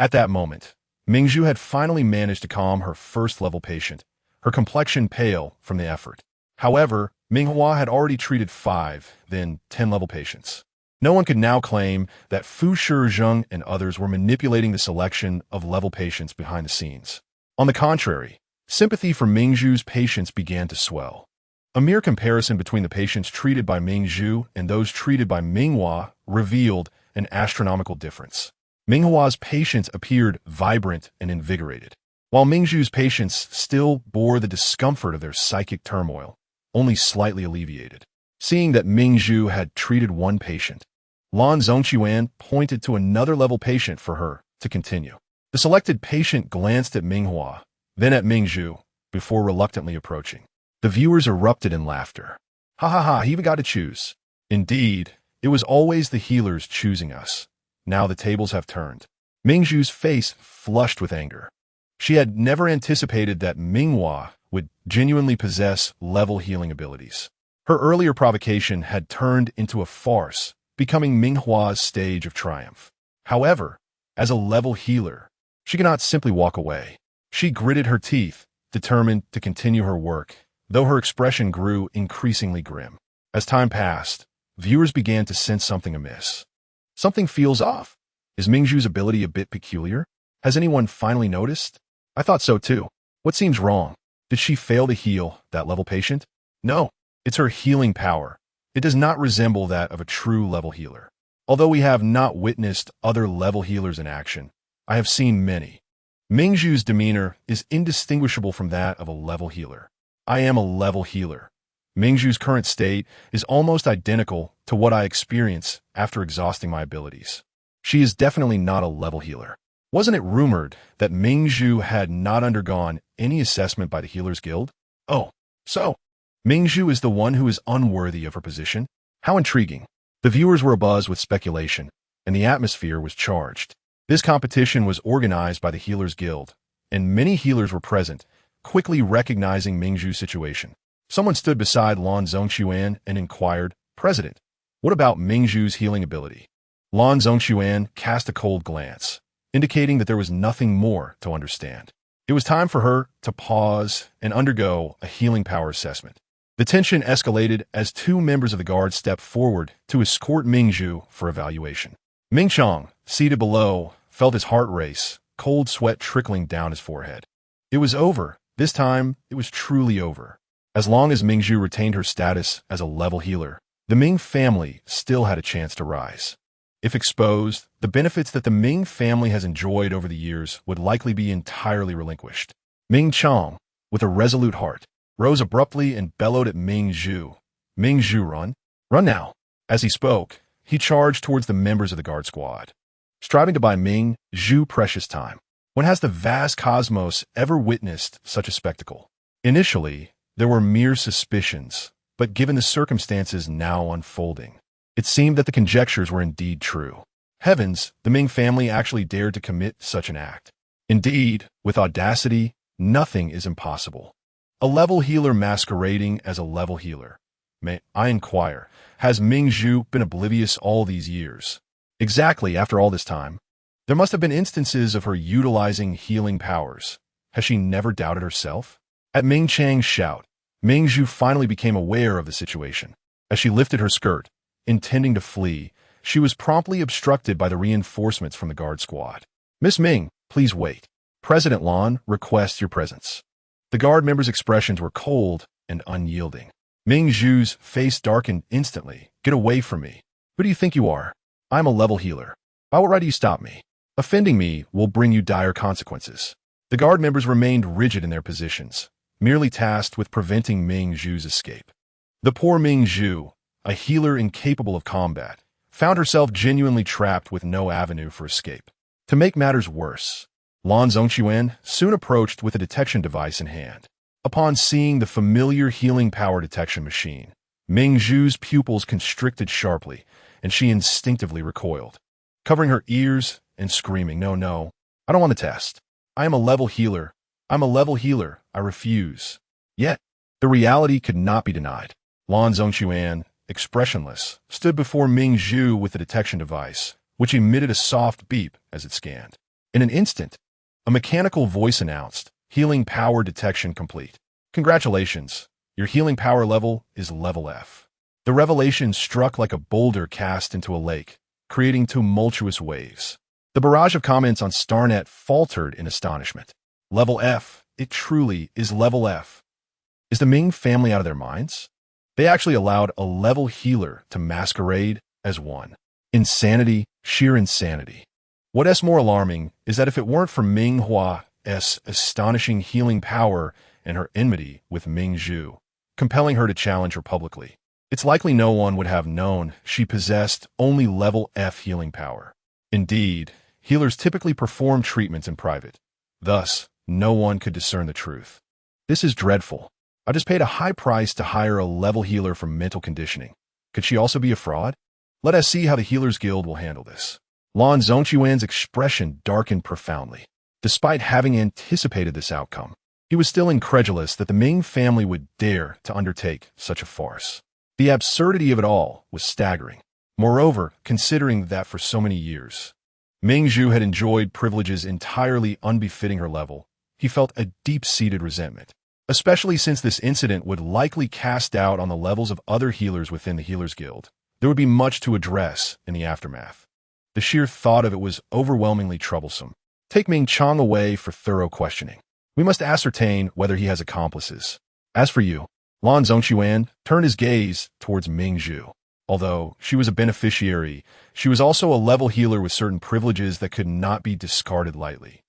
At that moment, Mingzhu had finally managed to calm her first-level patient, her complexion pale from the effort. However, Ming Hua had already treated 5, then 10-level patients. No one could now claim that Fu Shizheng and others were manipulating the selection of level patients behind the scenes. On the contrary, sympathy for Mingzhu's patients began to swell. A mere comparison between the patients treated by Mingzhu and those treated by Ming Hua revealed an astronomical difference. Ming Hua's patients appeared vibrant and invigorated, while Mingzhu's patients still bore the discomfort of their psychic turmoil, only slightly alleviated. Seeing that Mingzhu had treated 1 patient, Lan Zhongquan pointed to another level patient for her to continue. The selected patient glanced at Ming Hua, then at Mingzhu, before reluctantly approaching. The viewers erupted in laughter. Ha ha ha, he even got to choose. Indeed, it was always the healers choosing us. Now the tables have turned. Mingzhu's face flushed with anger. She had never anticipated that Ming Hua would genuinely possess level healing abilities. Her earlier provocation had turned into a farce, becoming Ming Hua's stage of triumph. However, as a level healer, she could not simply walk away. She gritted her teeth, determined to continue her work, though her expression grew increasingly grim. As time passed, viewers began to sense something amiss. Something feels off. Is Mingzhu's ability a bit peculiar? Has anyone finally noticed? I thought so too. What seems wrong? Did she fail to heal that level patient? No, it's her healing power. It does not resemble that of a true level healer. Although we have not witnessed other level healers in action, I have seen many. Mingzhu's demeanor is indistinguishable from that of a level healer. I am a level healer. Mingzhu's current state is almost identical to what I experience after exhausting my abilities. She is definitely not a level healer. Wasn't it rumored that Mingzhu had not undergone any assessment by the Healers Guild? Oh, so Mingzhu is the one who is unworthy of her position? How intriguing. The viewers were abuzz with speculation, and the atmosphere was charged. This competition was organized by the Healers Guild, and many healers were present, quickly recognizing Mingzhu's situation. Someone stood beside Lan Zhongquan and inquired, President, what about Mingzhu's healing ability? Lan Zhongquan cast a cold glance, indicating that there was nothing more to understand. It was time for her to pause and undergo a healing power assessment. The tension escalated as 2 members of the guard stepped forward to escort Mingzhu for evaluation. Ming Chang, seated below, felt his heart race, cold sweat trickling down his forehead. It was over. This time, it was truly over. As long as Ming Hua retained her status as a level healer, the Ming family still had a chance to rise. If exposed, the benefits that the Ming family has enjoyed over the years would likely be entirely relinquished. Ming Chong, with a resolute heart, rose abruptly and bellowed at Ming Hua. Ming Hua, run! Run now! As he spoke, he charged towards the members of the guard squad, striving to buy Ming Hua precious time. When has the vast cosmos ever witnessed such a spectacle? Initially, there were mere suspicions, but given the circumstances now unfolding, it seemed that the conjectures were indeed true. Heavens, the Ming family actually dared to commit such an act. Indeed, with audacity, nothing is impossible. A level healer masquerading as a level healer. May I inquire, has Ming Hua been oblivious all these years? Exactly after all this time? There must have been instances of her utilizing healing powers. Has she never doubted herself? At Ming Chang's shout, Ming Hua finally became aware of the situation. As she lifted her skirt, intending to flee, she was promptly obstructed by the reinforcements from the guard squad. Miss Ming, please wait. President Lan requests your presence. The guard members' expressions were cold and unyielding. Ming Hua's face darkened instantly. Get away from me. Who do you think you are? I'm a level healer. By what right do you stop me? Offending me will bring you dire consequences. The guard members remained rigid in their positions, merely tasked with preventing Ming Hua's escape. The poor Ming Hua, a healer incapable of combat, found herself genuinely trapped with no avenue for escape. To make matters worse, Lan Zhongquan soon approached with a detection device in hand. Upon seeing the familiar healing power detection machine, Ming Hua's pupils constricted sharply, and she instinctively recoiled, covering her ears and screaming, No, I don't want to test. I am a level healer. I'm a level healer. I refuse. Yet, the reality could not be denied. Lan Zhongquan, expressionless, stood before Ming Hua with the detection device, which emitted a soft beep as it scanned. In an instant, a mechanical voice announced, Healing power detection complete. Congratulations, your healing power level is level F. The revelation struck like a boulder cast into a lake, creating tumultuous waves. The barrage of comments on StarNet faltered in astonishment. Level F, it truly is level F. Is the Ming family out of their minds? They actually allowed a level healer to masquerade as one. Insanity, sheer insanity. What's more alarming is that if it weren't for Ming Hua's astonishing healing power and her enmity with Ming Hua, compelling her to challenge her publicly, it's likely no one would have known she possessed only level F healing power. Indeed, healers typically perform treatments in private. Thus, no one could discern the truth. This is dreadful. I just paid a high price to hire a level healer for mental conditioning. Could she also be a fraud? Let us see how the Healers Guild will handle this. Lan Zhongquan's expression darkened profoundly. Despite having anticipated this outcome, he was still incredulous that the Ming family would dare to undertake such a farce. The absurdity of it all was staggering. Moreover, considering that for so many years, Ming Hua had enjoyed privileges entirely unbefitting her level, he felt a deep-seated resentment, especially since this incident would likely cast doubt on the levels of other healers within the Healers Guild. There would be much to address in the aftermath. The sheer thought of it was overwhelmingly troublesome. Take Ming Chong away for thorough questioning. We must ascertain whether he has accomplices. As for you, Lan Zhongquan turned his gaze towards Ming Hua. Although she was a beneficiary, she was also a level healer with certain privileges that could not be discarded lightly.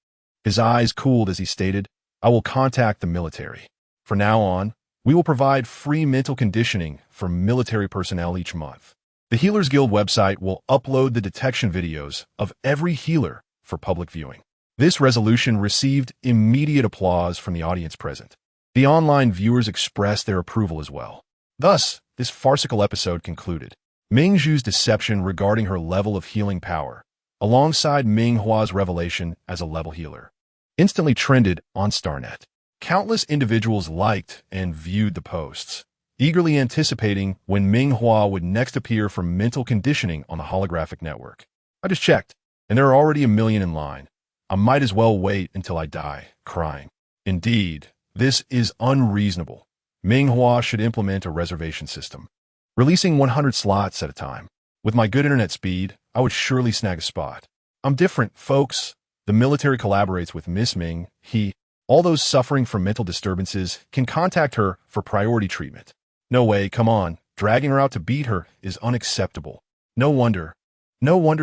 His eyes cooled as he stated, I will contact the military. From now on, we will provide free mental conditioning for military personnel each month. The Healers Guild website will upload the detection videos of every healer for public viewing. This resolution received immediate applause from the audience present. The online viewers expressed their approval as well. Thus, this farcical episode concluded. Ming Hua's deception regarding her level of healing power, alongside Ming Hua's revelation as a level healer, instantly trended on StarNet. Countless individuals liked and viewed the posts, eagerly anticipating when Ming Hua would next appear for mental conditioning on the holographic network. I just checked, and there are already 1 million in line. I might as well wait until I die, crying. Indeed, this is unreasonable. Ming Hua should implement a reservation system, releasing 100 slots at a time. With my good internet speed, I would surely snag a spot. I'm different, folks. The military collaborates with Miss Ming. All those suffering from mental disturbances can contact her for priority treatment. No way, come on. Dragging her out to beat her is unacceptable. No wonder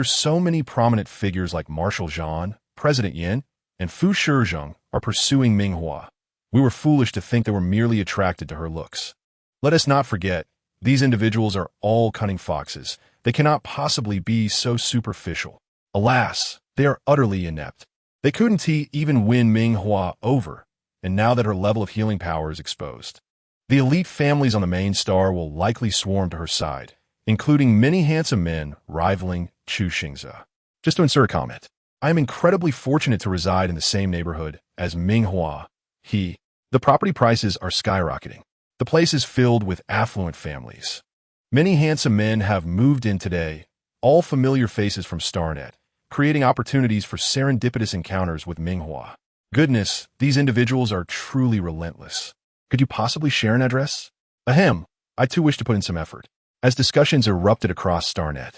so many prominent figures like Marshal Zhang, President Yin, and Fu Shizheng are pursuing Ming Hua. We were foolish to think they were merely attracted to her looks. Let us not forget, these individuals are all cunning foxes. They cannot possibly be so superficial. Alas, they are utterly inept. They couldn't even win Ming Hua over, and now that her level of healing power is exposed, the elite families on the main star will likely swarm to her side, including many handsome men rivaling Chu Xingze. Just to insert a comment, I am incredibly fortunate to reside in the same neighborhood as Ming Hua. The property prices are skyrocketing. The place is filled with affluent families. Many handsome men have moved in today, all familiar faces from StarNet, creating opportunities for serendipitous encounters with Ming Hua. Goodness, these individuals are truly relentless. Could you possibly share an address? Ahem, I too wish to put in some effort. As discussions erupted across StarNet,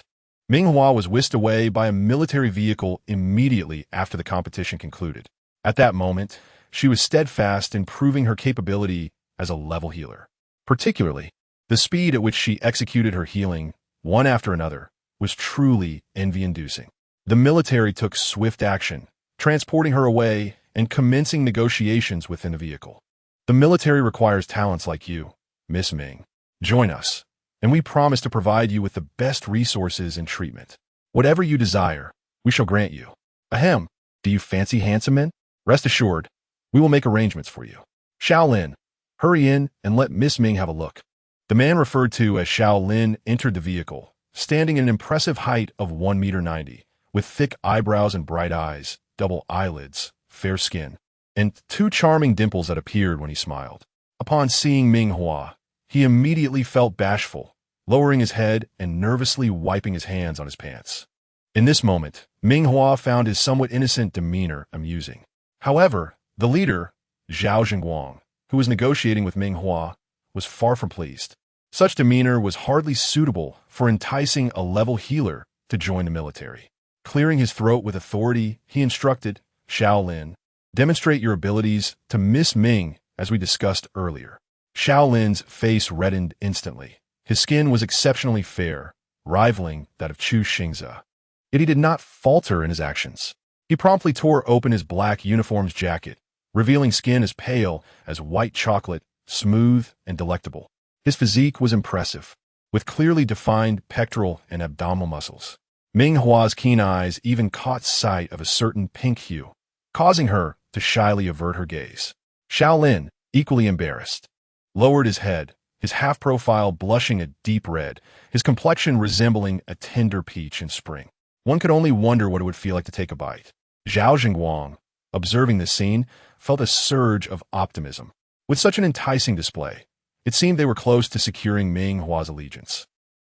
Ming Hua was whisked away by a military vehicle immediately after the competition concluded. At that moment, she was steadfast in proving her capability as a level healer. Particularly, the speed at which she executed her healing, one after another, was truly envy-inducing. The military took swift action, transporting her away and commencing negotiations within the vehicle. The military requires talents like you, Miss Ming. Join us, and we promise to provide you with the best resources and treatment. Whatever you desire, we shall grant you. Ahem, do you fancy handsome men? Rest assured, we will make arrangements for you. Shaolin, hurry in and let Miss Ming have a look. The man referred to as Shaolin entered the vehicle, standing at an impressive height of 1.90 meters, with thick eyebrows and bright eyes, double eyelids, fair skin, and two charming dimples that appeared when he smiled. Upon seeing Ming Hua, he immediately felt bashful, lowering his head and nervously wiping his hands on his pants. In this moment, Ming Hua found his somewhat innocent demeanor amusing. However, the leader, Zhao Jingguang, who was negotiating with Ming Hua, was far from pleased. Such demeanor was hardly suitable for enticing a level healer to join the military. Clearing his throat with authority, he instructed, Shaolin, demonstrate your abilities to Miss Ming as we discussed earlier. Shaolin's face reddened instantly. His skin was exceptionally fair, rivaling that of Chu Xingze. Yet he did not falter in his actions. He promptly tore open his black uniform's jacket, revealing skin as pale as white chocolate, smooth and delectable. His physique was impressive, with clearly defined pectoral and abdominal muscles. Ming Hua's keen eyes even caught sight of a certain pink hue, causing her to shyly avert her gaze. Shaolin, equally embarrassed, lowered his head, his half-profile blushing a deep red, his complexion resembling a tender peach in spring. One could only wonder what it would feel like to take a bite. Zhao Jingguang, observing this scene, felt a surge of optimism. With such an enticing display, it seemed they were close to securing Ming Hua's allegiance.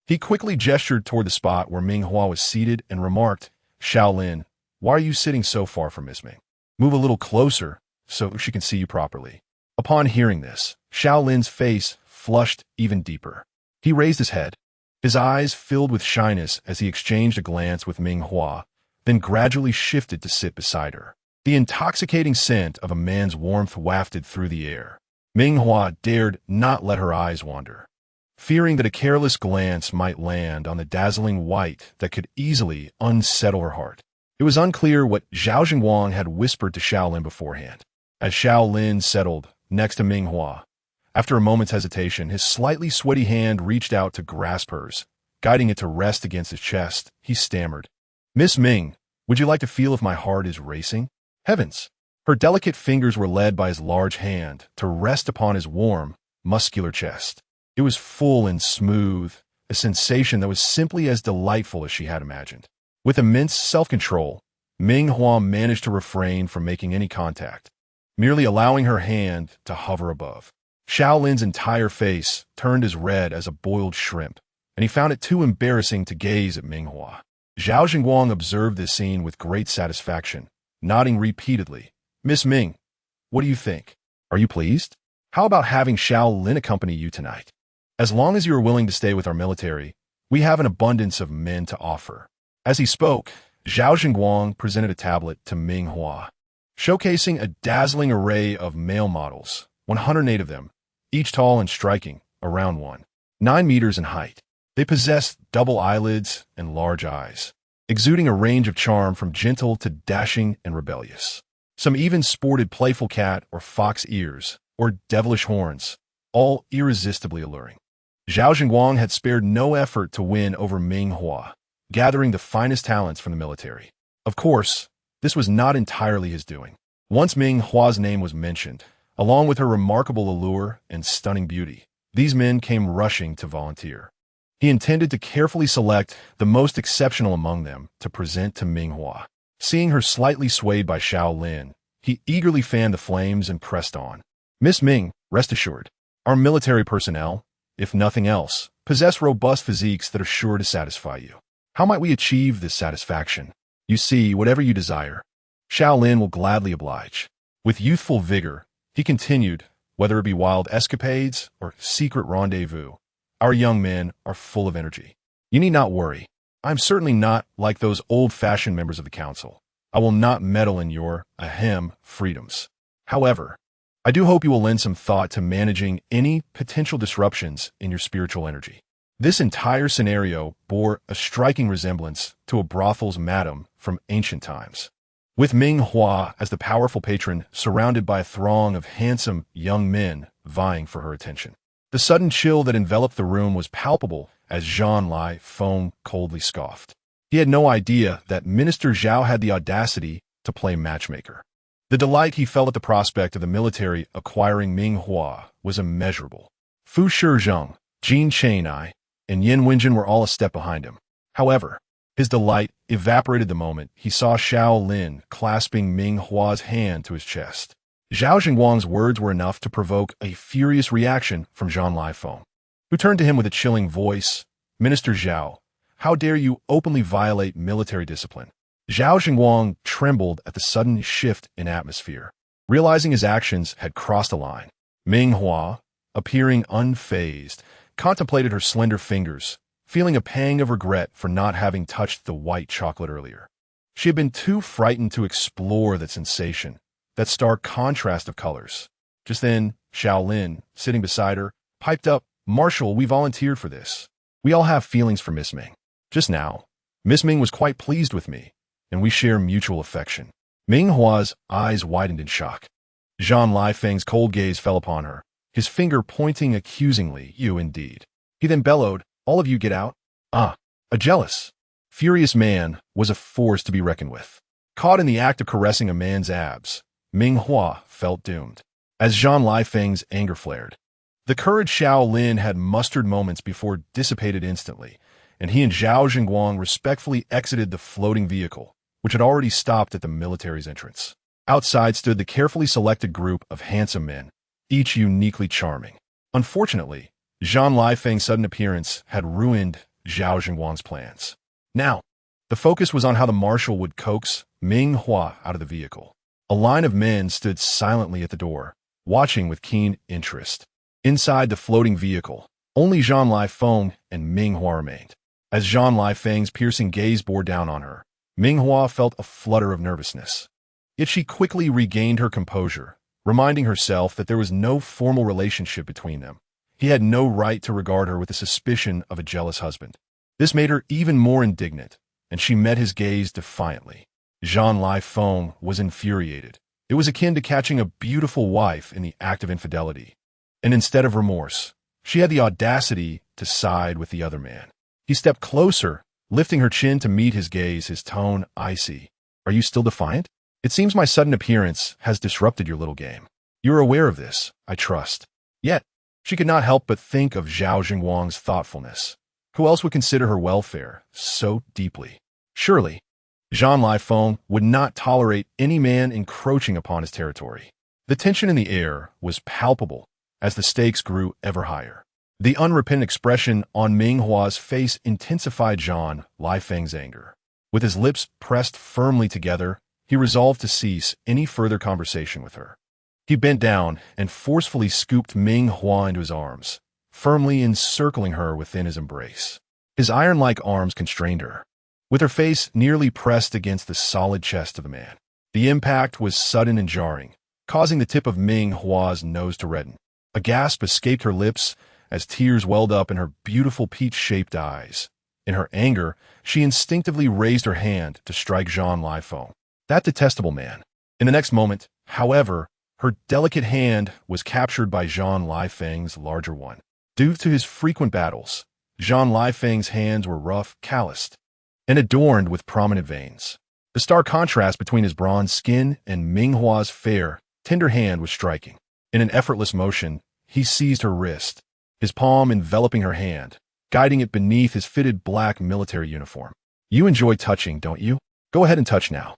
He quickly gestured toward the spot where Ming Hua was seated and remarked, Shaolin, why are you sitting so far from Miss Ming? Move a little closer so she can see you properly. Upon hearing this, Shaolin's face flushed even deeper. He raised his head. His eyes filled with shyness as he exchanged a glance with Ming Hua, then gradually shifted to sit beside her. The intoxicating scent of a man's warmth wafted through the air. Ming Hua dared not let her eyes wander, fearing that a careless glance might land on the dazzling white that could easily unsettle her heart. It was unclear what Zhao Jingguang had whispered to Shaolin beforehand. As Shaolin settled next to Ming Hua, after a moment's hesitation, his slightly sweaty hand reached out to grasp hers. Guiding it to rest against his chest, he stammered, Miss Ming, would you like to feel if my heart is racing? Heavens! Her delicate fingers were led by his large hand to rest upon his warm, muscular chest. It was full and smooth, a sensation that was simply as delightful as she had imagined. With immense self-control, Ming Hua managed to refrain from making any contact, merely allowing her hand to hover above. Shaolin's entire face turned as red as a boiled shrimp, and he found it too embarrassing to gaze at Ming Hua. Zhao Jingguang observed this scene with great satisfaction, nodding repeatedly. Miss Ming, what do you think? Are you pleased? How about having Shaolin accompany you tonight? As long as you are willing to stay with our military, we have an abundance of men to offer. As he spoke, Zhao Jingguang presented a tablet to Ming Hua, showcasing a dazzling array of male models, 108 of them, each tall and striking, around 9 meters in height. They possessed double eyelids and large eyes, exuding a range of charm from gentle to dashing and rebellious. Some even sported playful cat or fox ears, or devilish horns, all irresistibly alluring. Zhao Jingguang had spared no effort to win over Ming Hua, gathering the finest talents from the military. Of course, this was not entirely his doing. Once Ming Hua's name was mentioned, along with her remarkable allure and stunning beauty, these men came rushing to volunteer. He intended to carefully select the most exceptional among them to present to Ming Hua. Seeing her slightly swayed by Xiao Lin, he eagerly fanned the flames and pressed on. Miss Ming, rest assured, our military personnel, if nothing else, possess robust physiques that are sure to satisfy you. How might we achieve this satisfaction? You see, whatever you desire, Xiao Lin will gladly oblige. With youthful vigor, he continued, whether it be wild escapades or secret rendezvous, our young men are full of energy. You need not worry. I'm certainly not like those old-fashioned members of the council. I will not meddle in your, freedoms. However, I do hope you will lend some thought to managing any potential disruptions in your spiritual energy. This entire scenario bore a striking resemblance to a brothel's madam from ancient times, with Ming Hua as the powerful patron surrounded by a throng of handsome young men vying for her attention. The sudden chill that enveloped the room was palpable as Zhang Lai Feng coldly scoffed. He had no idea that Minister Zhao had the audacity to play matchmaker. The delight he felt at the prospect of the military acquiring Ming Hua was immeasurable. Fu Shizheng, Jin Chainai, and Yin Wenjin were all a step behind him. However, his delight evaporated the moment he saw Xiao Lin clasping Ming Hua's hand to his chest. Zhao Jingguang's words were enough to provoke a furious reaction from Zhang Lai Feng, who turned to him with a chilling voice. Minister Zhao, how dare you openly violate military discipline? Zhao Jingguang trembled at the sudden shift in atmosphere, realizing his actions had crossed a line. Ming Hua, appearing unfazed, contemplated her slender fingers, feeling a pang of regret for not having touched the white chocolate earlier. She had been too frightened to explore that sensation, that stark contrast of colors. Just then, Xiao Lin, sitting beside her, piped up, Marshal, we volunteered for this. We all have feelings for Miss Ming. Just now, Miss Ming was quite pleased with me, and we share mutual affection. Ming Hua's eyes widened in shock. Zhang Lai Feng's cold gaze fell upon her, his finger pointing accusingly. You indeed. He then bellowed, all of you get out. A jealous, furious man was a force to be reckoned with. Caught in the act of caressing a man's abs, Ming Hua felt doomed. As Zhang Lai Feng's anger flared, the courage Xiao Lin had mustered moments before dissipated instantly, and he and Zhao Jingguang respectfully exited the floating vehicle, which had already stopped at the military's entrance. Outside stood the carefully selected group of handsome men, each uniquely charming. Unfortunately, Zhang Lai Feng's sudden appearance had ruined Zhao Jingguang's plans. Now, the focus was on how the marshal would coax Ming Hua out of the vehicle. A line of men stood silently at the door, watching with keen interest. Inside the floating vehicle, only Zhang Lai Feng and Ming Hua remained. As Zhang Lai Feng's piercing gaze bore down on her, Ming Hua felt a flutter of nervousness. Yet she quickly regained her composure, reminding herself that there was no formal relationship between them. He had no right to regard her with the suspicion of a jealous husband. This made her even more indignant, and she met his gaze defiantly. Zhang Lai Feng was infuriated. It was akin to catching a beautiful wife in the act of infidelity. And instead of remorse, she had the audacity to side with the other man. He stepped closer, lifting her chin to meet his gaze, his tone icy. Are you still defiant? It seems my sudden appearance has disrupted your little game. You are aware of this, I trust. Yet, she could not help but think of Zhao Jingguang's thoughtfulness. Who else would consider her welfare so deeply? Surely, Zhang Lai Feng would not tolerate any man encroaching upon his territory. The tension in the air was palpable as the stakes grew ever higher. The unrepentant expression on Ming Hua's face intensified Zhang Lai Feng's anger. With his lips pressed firmly together, he resolved to cease any further conversation with her. He bent down and forcefully scooped Ming Hua into his arms, firmly encircling her within his embrace. His iron-like arms constrained her, with her face nearly pressed against the solid chest of the man. The impact was sudden and jarring, causing the tip of Ming Hua's nose to redden. A gasp escaped her lips as tears welled up in her beautiful peach-shaped eyes. In her anger, she instinctively raised her hand to strike Jean Lifeng, that detestable man. In the next moment, however, her delicate hand was captured by Jean Lifeng's larger one. Due to his frequent battles, Jean Lifeng's hands were rough, calloused, and adorned with prominent veins. The stark contrast between his bronze skin and Ming Hua's fair, tender hand was striking. In an effortless motion, he seized her wrist, his palm enveloping her hand, guiding it beneath his fitted black military uniform. "You enjoy touching, don't you? Go ahead and touch now.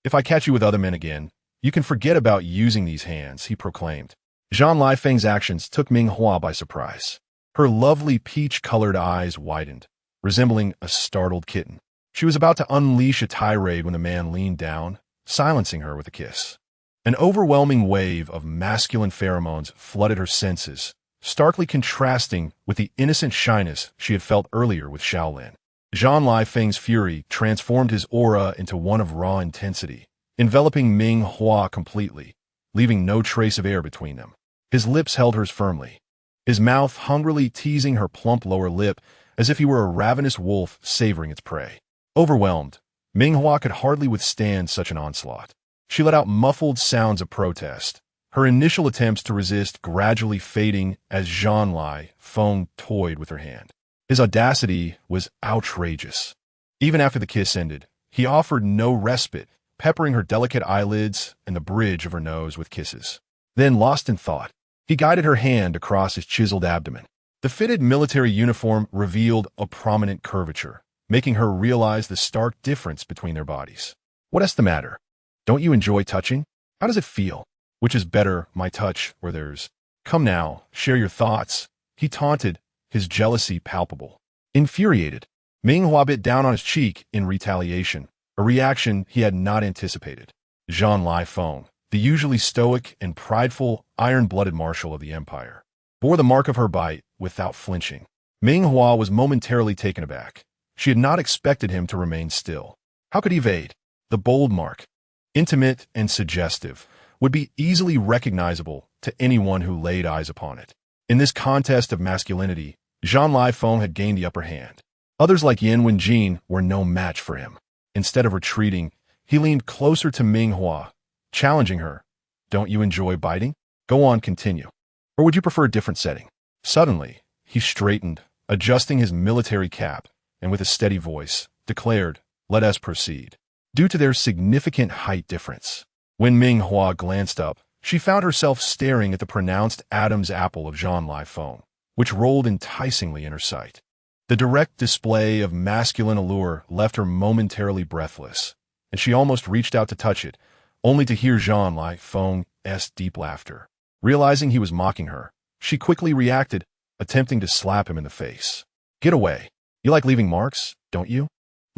If I catch you with other men again, you can forget about using these hands," he proclaimed. Jean Lifeng's actions took Ming Hua by surprise. Her lovely peach-colored eyes widened, resembling a startled kitten. She was about to unleash a tirade when the man leaned down, silencing her with a kiss. An overwhelming wave of masculine pheromones flooded her senses, starkly contrasting with the innocent shyness she had felt earlier with Shaolin. Jean Lifeng's fury transformed his aura into one of raw intensity, enveloping Ming Hua completely, leaving no trace of air between them. His lips held hers firmly, his mouth hungrily teasing her plump lower lip as if he were a ravenous wolf savoring its prey. Overwhelmed, Ming Hua could hardly withstand such an onslaught. She let out muffled sounds of protest, her initial attempts to resist gradually fading as Jean Lifeng toyed with her hand. His audacity was outrageous. Even after the kiss ended, he offered no respite, peppering her delicate eyelids and the bridge of her nose with kisses. Then, lost in thought, he guided her hand across his chiseled abdomen. The fitted military uniform revealed a prominent curvature, making her realize the stark difference between their bodies. "What's the matter? Don't you enjoy touching? How does it feel? Which is better, my touch or theirs? Come now, share your thoughts," he taunted, his jealousy palpable. Infuriated, Ming Hua bit down on his cheek in retaliation, a reaction he had not anticipated. Jean Lifeng, the usually stoic and prideful, iron-blooded marshal of the empire, bore the mark of her bite without flinching. Ming Hua was momentarily taken aback. She had not expected him to remain still. How could he evade? The bold mark, intimate and suggestive, would be easily recognizable to anyone who laid eyes upon it. In this contest of masculinity, Jean Lifeng had gained the upper hand. Others like Yan Wenjin were no match for him. Instead of retreating, he leaned closer to Ming Hua, challenging her. "Don't you enjoy biting? Go on, continue. Or would you prefer a different setting?" Suddenly, he straightened, adjusting his military cap, and with a steady voice, declared, "Let us proceed." Due to their significant height difference, when Ming Hua glanced up, she found herself staring at the pronounced Adam's apple of Jean Lifeng, which rolled enticingly in her sight. The direct display of masculine allure left her momentarily breathless, and she almost reached out to touch it, only to hear Jean Lifeng's deep laughter. Realizing he was mocking her, she quickly reacted, attempting to slap him in the face. "Get away. You like leaving marks, don't you?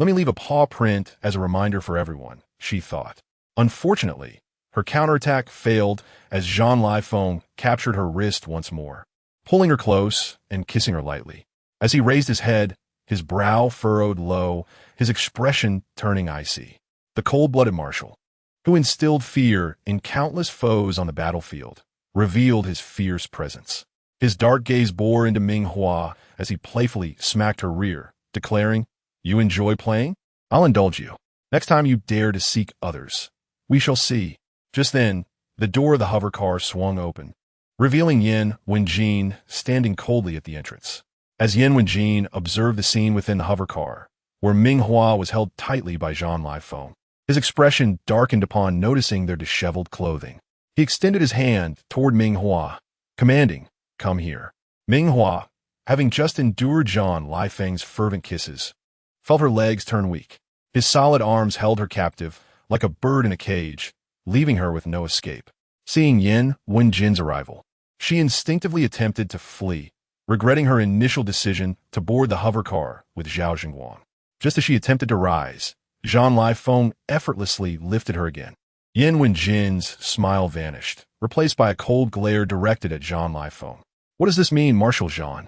Let me leave a paw print as a reminder for everyone," she thought. Unfortunately, her counterattack failed as Jean Lifeng captured her wrist once more, pulling her close and kissing her lightly. As he raised his head, his brow furrowed low, his expression turning icy. The cold-blooded marshal, who instilled fear in countless foes on the battlefield, revealed his fierce presence. His dark gaze bore into Ming Hua as he playfully smacked her rear, declaring, "You enjoy playing? I'll indulge you. Next time you dare to seek others, we shall see." Just then, the door of the hover car swung open, revealing Yan Wenjin standing coldly at the entrance. As Yan Wenjin observed the scene within the hover car, where Ming Hua was held tightly by Jean Lifeng, his expression darkened upon noticing their disheveled clothing. He extended his hand toward Ming Hua, commanding, "Come here." Ming Hua, having just endured Jean Lifeng's fervent kisses, felt her legs turn weak. His solid arms held her captive, like a bird in a cage, leaving her with no escape. Seeing Yan Wenjin's arrival, she instinctively attempted to flee, regretting her initial decision to board the hover car with Zhao Jingguang. Just as she attempted to rise, Jean Lifeng effortlessly lifted her again. Yan Wenjin's smile vanished, replaced by a cold glare directed at Jean Lifeng. "What does this mean, Marshal Jean?"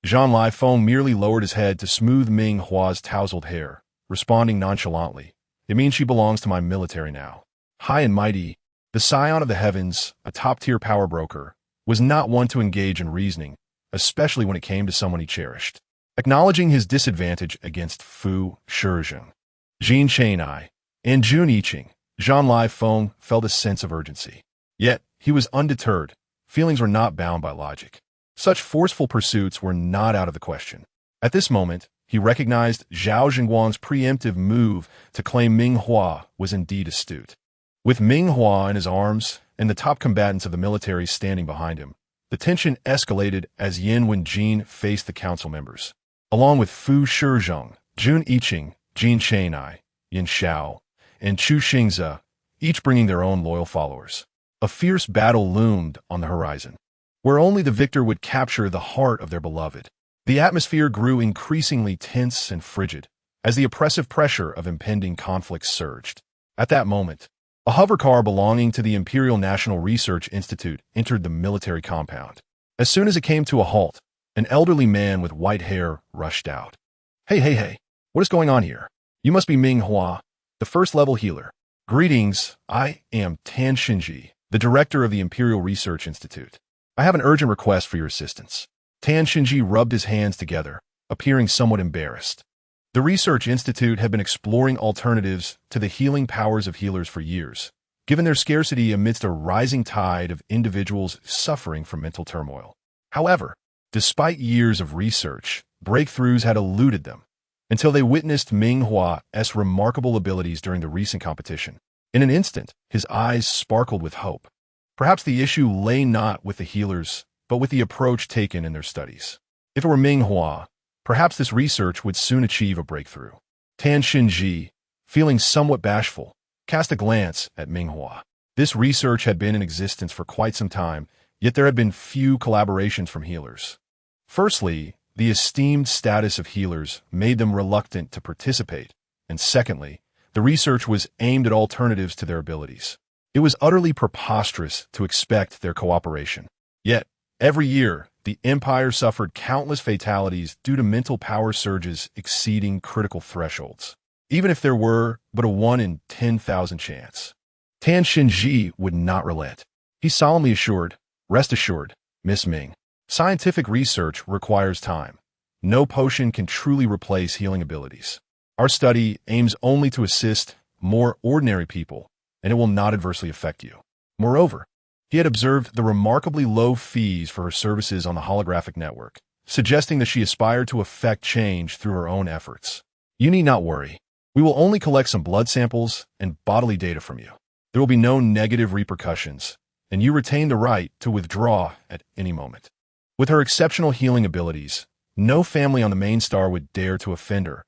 Jean Lifeng merely lowered his head to smooth Ming Hua's tousled hair, responding nonchalantly. It means she belongs to my military now. High and mighty, the scion of the heavens, a top-tier power broker, was not one to engage in reasoning, especially when it came to someone he cherished. Acknowledging his disadvantage against Fu Shizheng, Jin Chenai, and Jun Yiqing, Zhang Lai Feng felt a sense of urgency. Yet, he was undeterred. Feelings were not bound by logic. Such forceful pursuits were not out of the question. At this moment, he recognized Zhao Jingguang's preemptive move to claim Ming Hua was indeed astute. With Ming Hua in his arms and the top combatants of the military standing behind him, the tension escalated as Yin Wenjin faced the council members. Along with Fu Shizheng, Jun Yiqing, Jin Chenai, Yin Xiao, and Chu Xingze, each bringing their own loyal followers. A fierce battle loomed on the horizon, where only the victor would capture the heart of their beloved. The atmosphere grew increasingly tense and frigid as the oppressive pressure of impending conflict surged. At that moment, a hovercar belonging to the Imperial National Research Institute entered the military compound. As soon as it came to a halt, an elderly man with white hair rushed out. Hey, what is going on here? You must be Ming Hua, the first-level healer. Greetings, I am Tan Xinji, the director of the Imperial Research Institute. I have an urgent request for your assistance. Tan Xinji rubbed his hands together, appearing somewhat embarrassed. The Research Institute had been exploring alternatives to the healing powers of healers for years, given their scarcity amidst a rising tide of individuals suffering from mental turmoil. However, despite years of research, breakthroughs had eluded them, until they witnessed Ming Hua's remarkable abilities during the recent competition. In an instant, his eyes sparkled with hope. Perhaps the issue lay not with the healers, but with the approach taken in their studies. If it were Ming Hua, perhaps this research would soon achieve a breakthrough. Tan Xinji, feeling somewhat bashful, cast a glance at Ming Hua. This research had been in existence for quite some time, yet there had been few collaborations from healers. Firstly, the esteemed status of healers made them reluctant to participate, and secondly, the research was aimed at alternatives to their abilities. It was utterly preposterous to expect their cooperation. Yet, every year, the Empire suffered countless fatalities due to mental power surges exceeding critical thresholds, even if there were but a 1 in 10,000 chance. Tan Xinji would not relent. He solemnly assured, "Rest assured, Miss Ming. Scientific research requires time. No potion can truly replace healing abilities. Our study aims only to assist more ordinary people, and it will not adversely affect you." Moreover, he had observed the remarkably low fees for her services on the holographic network, suggesting that she aspired to effect change through her own efforts. "You need not worry. We will only collect some blood samples and bodily data from you. There will be no negative repercussions, and you retain the right to withdraw at any moment." With her exceptional healing abilities, no family on the main star would dare to offend her,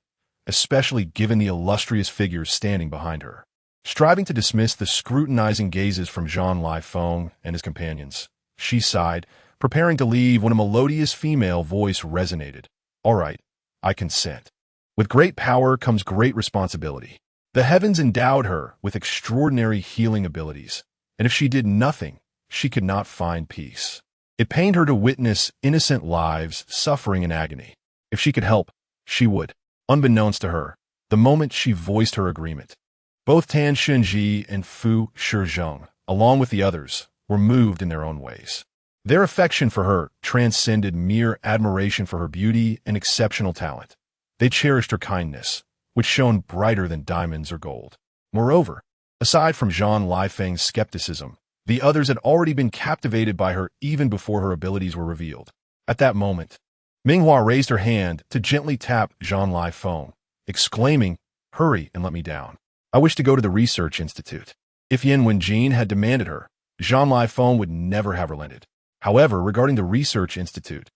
especially given the illustrious figures standing behind her. Striving to dismiss the scrutinizing gazes from Zhang Lai Feng and his companions, she sighed, preparing to leave when a melodious female voice resonated. "All right, I consent. With great power comes great responsibility." The heavens endowed her with extraordinary healing abilities, and if she did nothing, she could not find peace. It pained her to witness innocent lives suffering in agony. If she could help, she would. Unbeknownst to her, the moment she voiced her agreement, both Tan Xinji and Fu Shizheng, along with the others, were moved in their own ways. Their affection for her transcended mere admiration for her beauty and exceptional talent. They cherished her kindness, which shone brighter than diamonds or gold. Moreover, aside from Zhang Laifeng's skepticism, the others had already been captivated by her even before her abilities were revealed. At that moment, Ming Hua raised her hand to gently tap Zhang Lai Feng, exclaiming, "Hurry and let me down. I wish to go to the Research Institute." If Yin Wenjin had demanded her, Zhang Lai Feng would never have relented. However, regarding the Research Institute,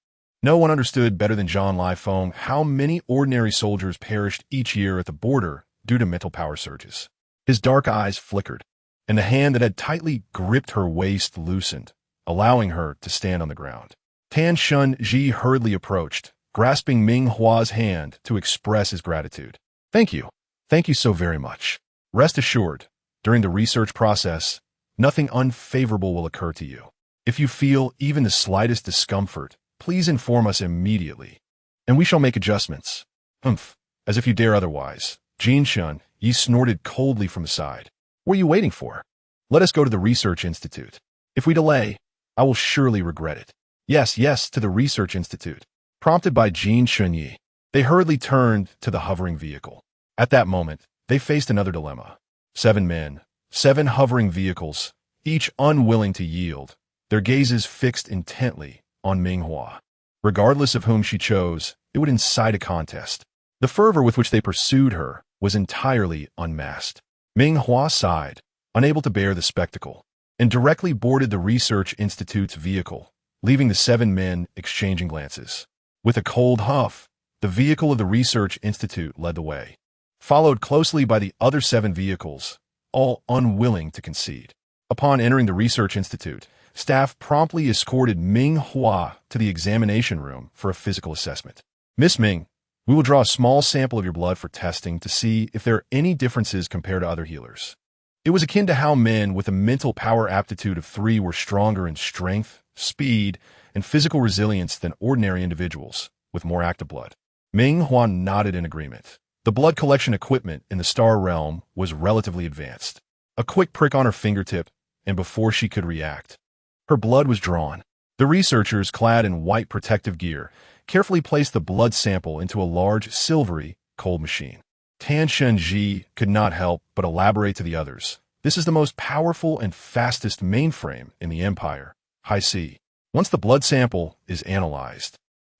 no one understood better than Zhang Lai Feng how many ordinary soldiers perished each year at the border due to mental power surges. His dark eyes flickered, and the hand that had tightly gripped her waist loosened, allowing her to stand on the ground. Tan Xinji hurriedly approached, grasping Ming Hua's hand to express his gratitude. "Thank you. Thank you so very much. Rest assured, during the research process, nothing unfavorable will occur to you. If you feel even the slightest discomfort, please inform us immediately, and we shall make adjustments." "As if you dare otherwise," Jin Shun, Yi snorted coldly from the side. What are you waiting for? Let us go to the Research Institute. If we delay, I will surely regret it. Yes, yes, to the Research Institute. Prompted by Jin Shun Yi, they hurriedly turned to the hovering vehicle. At that moment, they faced another dilemma. 7 men, 7 hovering vehicles, each unwilling to yield, their gazes fixed intently on Ming Hua. Regardless of whom she chose, it would incite a contest. The fervor with which they pursued her was entirely unmasked. Ming Hua sighed, unable to bear the spectacle, and directly boarded the Research Institute's vehicle, leaving the 7 men exchanging glances. With a cold huff, the vehicle of the Research Institute led the way, followed closely by the other 7 vehicles, all unwilling to concede. Upon entering the Research Institute, staff promptly escorted Ming Hua to the examination room for a physical assessment. Miss Ming, we will draw a small sample of your blood for testing to see if there are any differences compared to other healers. It was akin to how men with a mental power aptitude of 3 were stronger in strength, speed, and physical resilience than ordinary individuals with more active blood. Ming Hua nodded in agreement. The blood collection equipment in the Star Realm was relatively advanced. A quick prick on her fingertip, and before she could react, her blood was drawn. The researchers, clad in white protective gear, carefully placed the blood sample into a large, silvery, cold machine. Tan Shenji could not help but elaborate to the others. This is the most powerful and fastest mainframe in the Empire, High C. Once the blood sample is analyzed,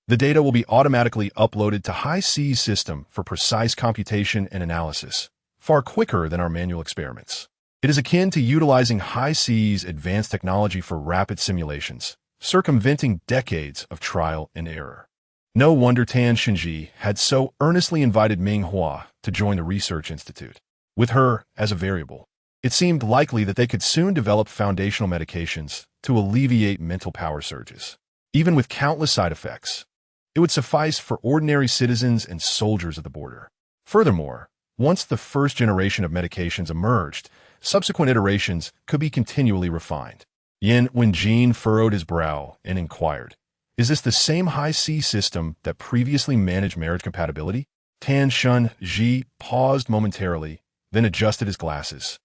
the data will be automatically uploaded to High C's system for precise computation and analysis, far quicker than our manual experiments. It is akin to utilizing High C's advanced technology for rapid simulations, circumventing decades of trial and error. No wonder Tan Shenji had so earnestly invited Ming Hua to join the Research Institute. With her as a variable, it seemed likely that they could soon develop foundational medications to alleviate mental power surges. Even with countless side effects, it would suffice for ordinary citizens and soldiers at the border. Furthermore, once the first generation of medications emerged, subsequent iterations could be continually refined. Yin Wenjin furrowed his brow and inquired, "Is this the same High C system that previously managed marriage compatibility?" Tan Shun Ji paused momentarily, then adjusted his glasses.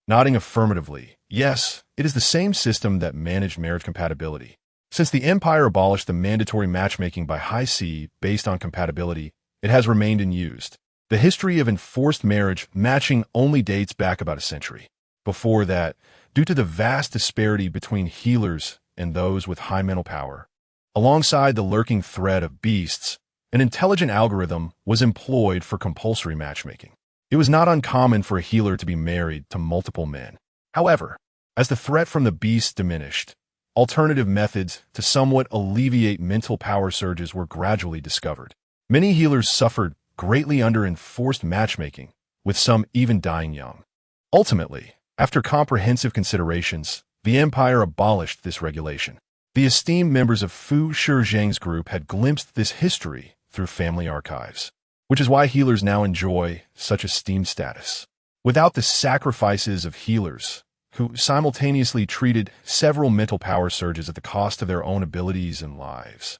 Nodding affirmatively, yes, it is the same system that managed marriage compatibility. Since the Empire abolished the mandatory matchmaking by High C based on compatibility, it has remained in use. The history of enforced marriage matching only dates back about a century. Before that, due to the vast disparity between healers and those with high mental power, alongside the lurking threat of beasts, an intelligent algorithm was employed for compulsory matchmaking. It was not uncommon for a healer to be married to multiple men. However, as the threat from the beasts diminished, alternative methods to somewhat alleviate mental power surges were gradually discovered. Many healers suffered greatly under enforced matchmaking, with some even dying young. Ultimately, after comprehensive considerations, the Empire abolished this regulation. The esteemed members of Fu Shizhang's group had glimpsed this history through family archives, which is why healers now enjoy such esteemed status. Without the sacrifices of healers, who simultaneously treated several mental power surges at the cost of their own abilities and lives,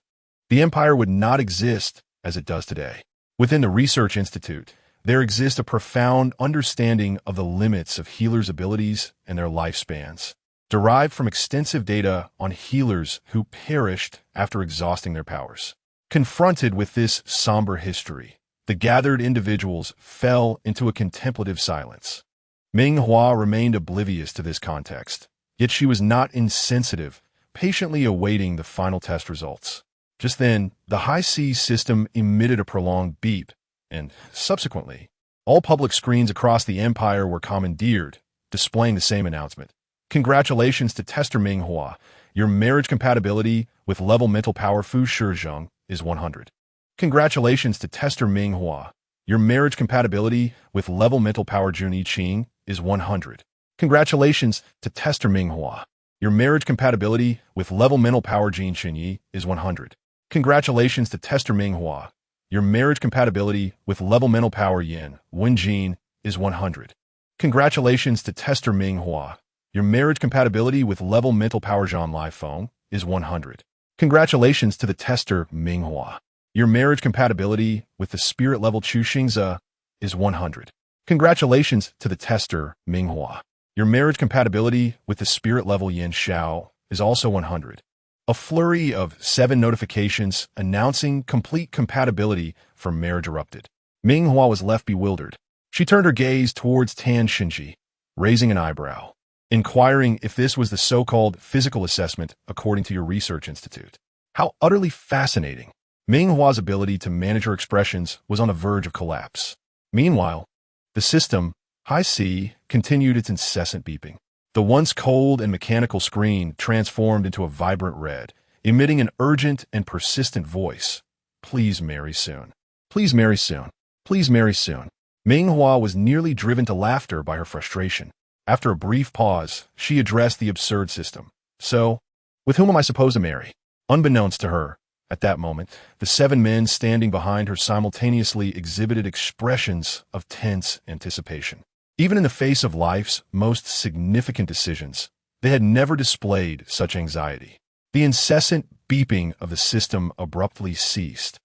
the Empire would not exist as it does today. Within the Research Institute, there exists a profound understanding of the limits of healers' abilities and their lifespans, derived from extensive data on healers who perished after exhausting their powers. Confronted with this somber history, the gathered individuals fell into a contemplative silence. Ming Hua remained oblivious to this context, yet she was not insensitive, patiently awaiting the final test results. Just then, the High C system emitted a prolonged beep, and, subsequently, all public screens across the Empire were commandeered, displaying the same announcement. Congratulations to Tester Ming Hua. Your marriage compatibility with level mental power Fu Shizhang is 100. Congratulations to Tester Ming Hua. Your marriage compatibility with level mental power Jun Yiqing is 100. Congratulations to Tester Ming Hua. Your marriage compatibility with level mental power Jin Xinyi is 100. Congratulations to Tester Ming Hua. Your marriage compatibility with level mental power Yin Wenjin is 100. Congratulations to Tester Ming Hua. Your marriage compatibility with level mental power Zhan Lai Feng is 100. Congratulations to the tester Ming Hua. Your marriage compatibility with the spirit level Chu Xingze is 100. Congratulations to the tester, Ming Hua. Your marriage compatibility with the spirit level Yin Xiao is also 100. A flurry of 7 notifications announcing complete compatibility for marriage erupted. Ming Hua was left bewildered. She turned her gaze towards Tan Xinji, raising an eyebrow, inquiring if this was the so-called physical assessment according to your research institute. How utterly fascinating. Ming Hua's ability to manage her expressions was on the verge of collapse. Meanwhile, the system, High C, continued its incessant beeping. The once cold and mechanical screen transformed into a vibrant red, emitting an urgent and persistent voice. Please marry soon. Please marry soon. Please marry soon. Ming Hua was nearly driven to laughter by her frustration. After a brief pause, she addressed the absurd system. So, with whom am I supposed to marry? Unbeknownst to her, at that moment, the 7 men standing behind her simultaneously exhibited expressions of tense anticipation. Even in the face of life's most significant decisions, they had never displayed such anxiety. The incessant beeping of the system abruptly ceased,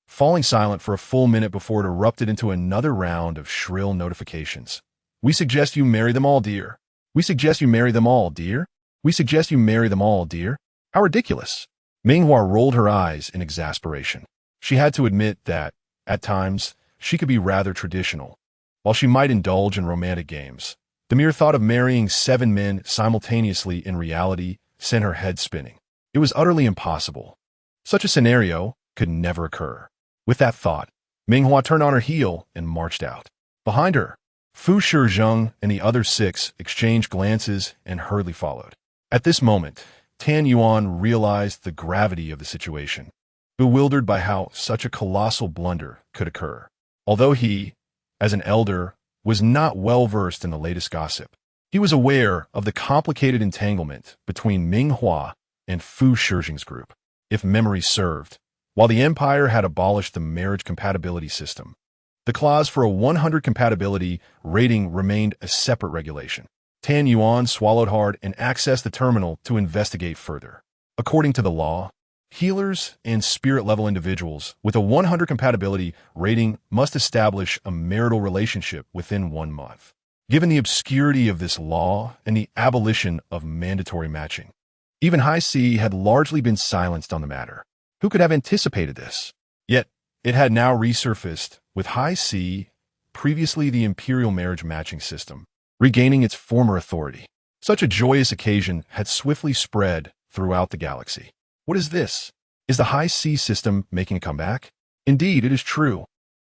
falling silent for a full minute before it erupted into another round of shrill notifications. We suggest you marry them all, dear. We suggest you marry them all, dear. We suggest you marry them all, dear. How ridiculous. Ming Hua rolled her eyes in exasperation. She had to admit that, at times, she could be rather traditional. While she might indulge in romantic games, the mere thought of marrying 7 men simultaneously in reality sent her head spinning. It was utterly impossible. Such a scenario could never occur. With that thought, Ming Hua turned on her heel and marched out. Behind her, Fu Shizheng and the other 6 exchanged glances and hurriedly followed. At this moment, Tan Yuan realized the gravity of the situation, bewildered by how such a colossal blunder could occur. Although he, as an elder, was not well versed in the latest gossip, he was aware of the complicated entanglement between Ming Hua and Fu Shizheng's group. If memory served, while the Empire had abolished the marriage compatibility system, the clause for a 100 compatibility rating remained a separate regulation. Tan Yuan swallowed hard and accessed the terminal to investigate further. According to the law, healers and spirit-level individuals with a 100 compatibility rating must establish a marital relationship within 1 month. Given the obscurity of this law and the abolition of mandatory matching, even High C had largely been silenced on the matter. Who could have anticipated this? Yet, it had now resurfaced, with High C, previously the imperial marriage matching system, regaining its former authority. Such a joyous occasion had swiftly spread throughout the galaxy. What is this? Is the High C system making a comeback? Indeed, it is true.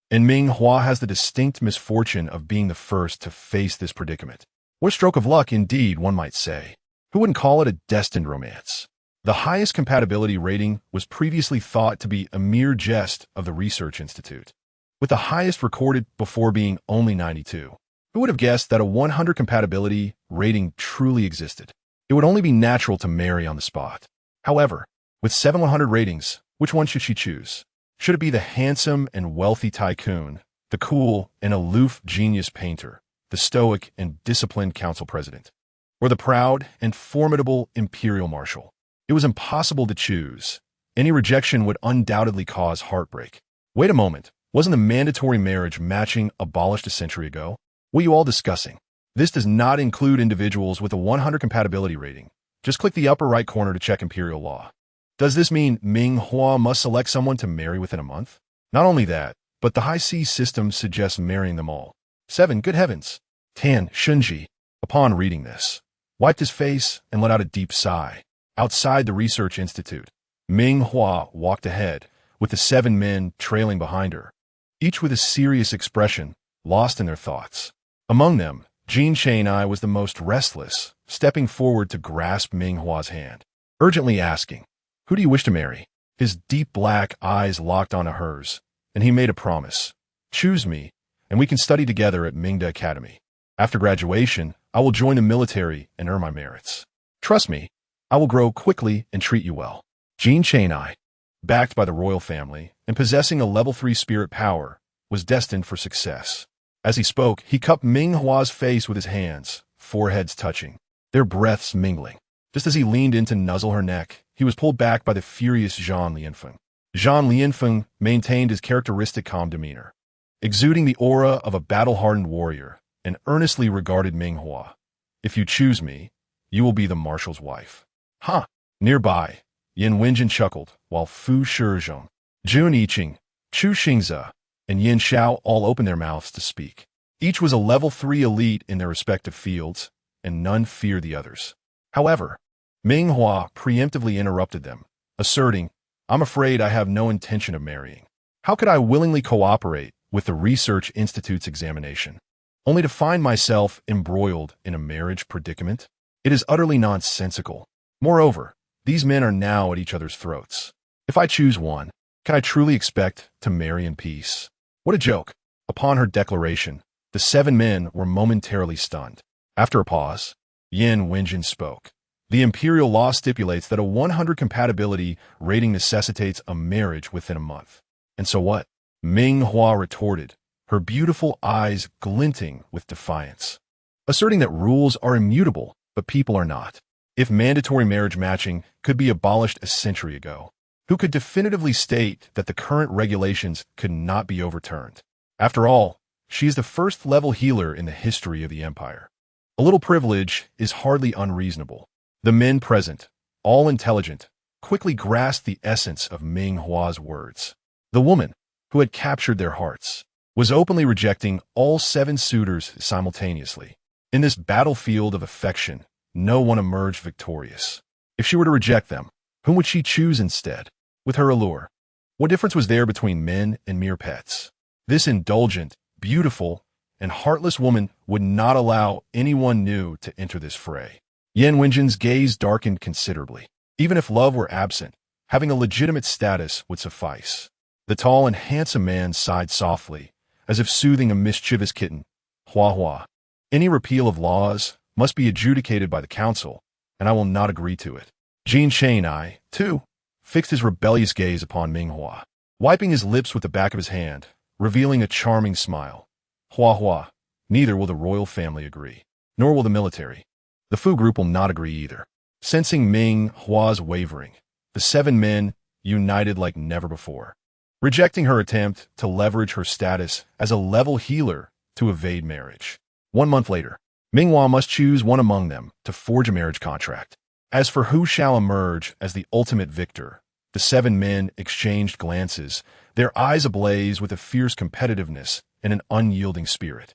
And Ming Hua has the distinct misfortune of being the first to face this predicament. What a stroke of luck, indeed, one might say. Who wouldn't call it a destined romance? The highest compatibility rating was previously thought to be a mere jest of the Research Institute, with the highest recorded before being only 92. Who would have guessed that a 100 compatibility rating truly existed? It would only be natural to marry on the spot. However, with 700 ratings, which one should she choose? Should it be the handsome and wealthy tycoon, the cool and aloof genius painter, the stoic and disciplined council president, or the proud and formidable imperial marshal? It was impossible to choose. Any rejection would undoubtedly cause heartbreak. Wait a moment, wasn't the mandatory marriage matching abolished a century ago? What are you all discussing? This does not include individuals with a 100 compatibility rating. Just click the upper right corner to check imperial law. Does this mean Ming Hua must select someone to marry within a month? Not only that, but the High C system suggests marrying them all. 7, good heavens. Tan Xinji, upon reading this, wiped his face and let out a deep sigh. Outside the Research Institute, Ming Hua walked ahead, with the 7 men trailing behind her, each with a serious expression, lost in their thoughts. Among them, Jean Chainai was the most restless, stepping forward to grasp Ming Hua's hand, urgently asking, "Who do you wish to marry?" His deep black eyes locked onto hers, and he made a promise. "Choose me, and we can study together at Mingda Academy. After graduation, I will join the military and earn my merits. Trust me, I will grow quickly and treat you well." Jean Chainai, backed by the royal family and possessing a level 3 spirit power, was destined for success. As he spoke, he cupped Ming Hua's face with his hands, foreheads touching, their breaths mingling. Just as he leaned in to nuzzle her neck, he was pulled back by the furious Zhang Lianfeng. Zhang Lianfeng maintained his characteristic calm demeanor. exuding the aura of a battle-hardened warrior, and earnestly regarded Ming Hua. "If you choose me, you will be the marshal's wife." "Huh." Nearby, Yin Wenjin chuckled, while Fu Shizhong, Jun Yiqing, Chu Xingze, and Yin Xiao all opened their mouths to speak. Each was a level 3 elite in their respective fields, and none feared the others. However, Ming Hua preemptively interrupted them, asserting, "I'm afraid I have no intention of marrying. How could I willingly cooperate with the Research Institute's examination, only to find myself embroiled in a marriage predicament? It is utterly nonsensical. Moreover, these men are now at each other's throats. If I choose one, can I truly expect to marry in peace? What a joke." Upon her declaration, the 7 men were momentarily stunned. After a pause, Yin Wenjin spoke. "The imperial law stipulates that a 100 compatibility rating necessitates a marriage within a month. And so what?" Ming Hua retorted, her beautiful eyes glinting with defiance, asserting that rules are immutable, but people are not. If mandatory marriage matching could be abolished a century ago, who could definitively state that the current regulations could not be overturned? After all, she is the first-level healer in the history of the Empire. A little privilege is hardly unreasonable. The men present, all intelligent, quickly grasped the essence of Ming Hua's words. The woman, who had captured their hearts, was openly rejecting all 7 suitors simultaneously. In this battlefield of affection, no one emerged victorious. If she were to reject them, whom would she choose instead? With her allure, what difference was there between men and mere pets? This indulgent, beautiful, and heartless woman would not allow anyone new to enter this fray. Yin Wenjin's gaze darkened considerably. Even if love were absent, having a legitimate status would suffice. The tall and handsome man sighed softly, as if soothing a mischievous kitten. "Hua Hua, any repeal of laws must be adjudicated by the council, and I will not agree to it." Jin Cheng, too, fixed his rebellious gaze upon Ming Hua, wiping his lips with the back of his hand, revealing a charming smile. "Hua Hua, neither will the royal family agree, nor will the military. The Fu group will not agree either." Sensing Ming Hua's wavering, the 7 men united like never before, rejecting her attempt to leverage her status as a level healer to evade marriage. 1 month later, Ming Hua must choose one among them to forge a marriage contract. As for who shall emerge as the ultimate victor, the 7 men exchanged glances, their eyes ablaze with a fierce competitiveness and an unyielding spirit.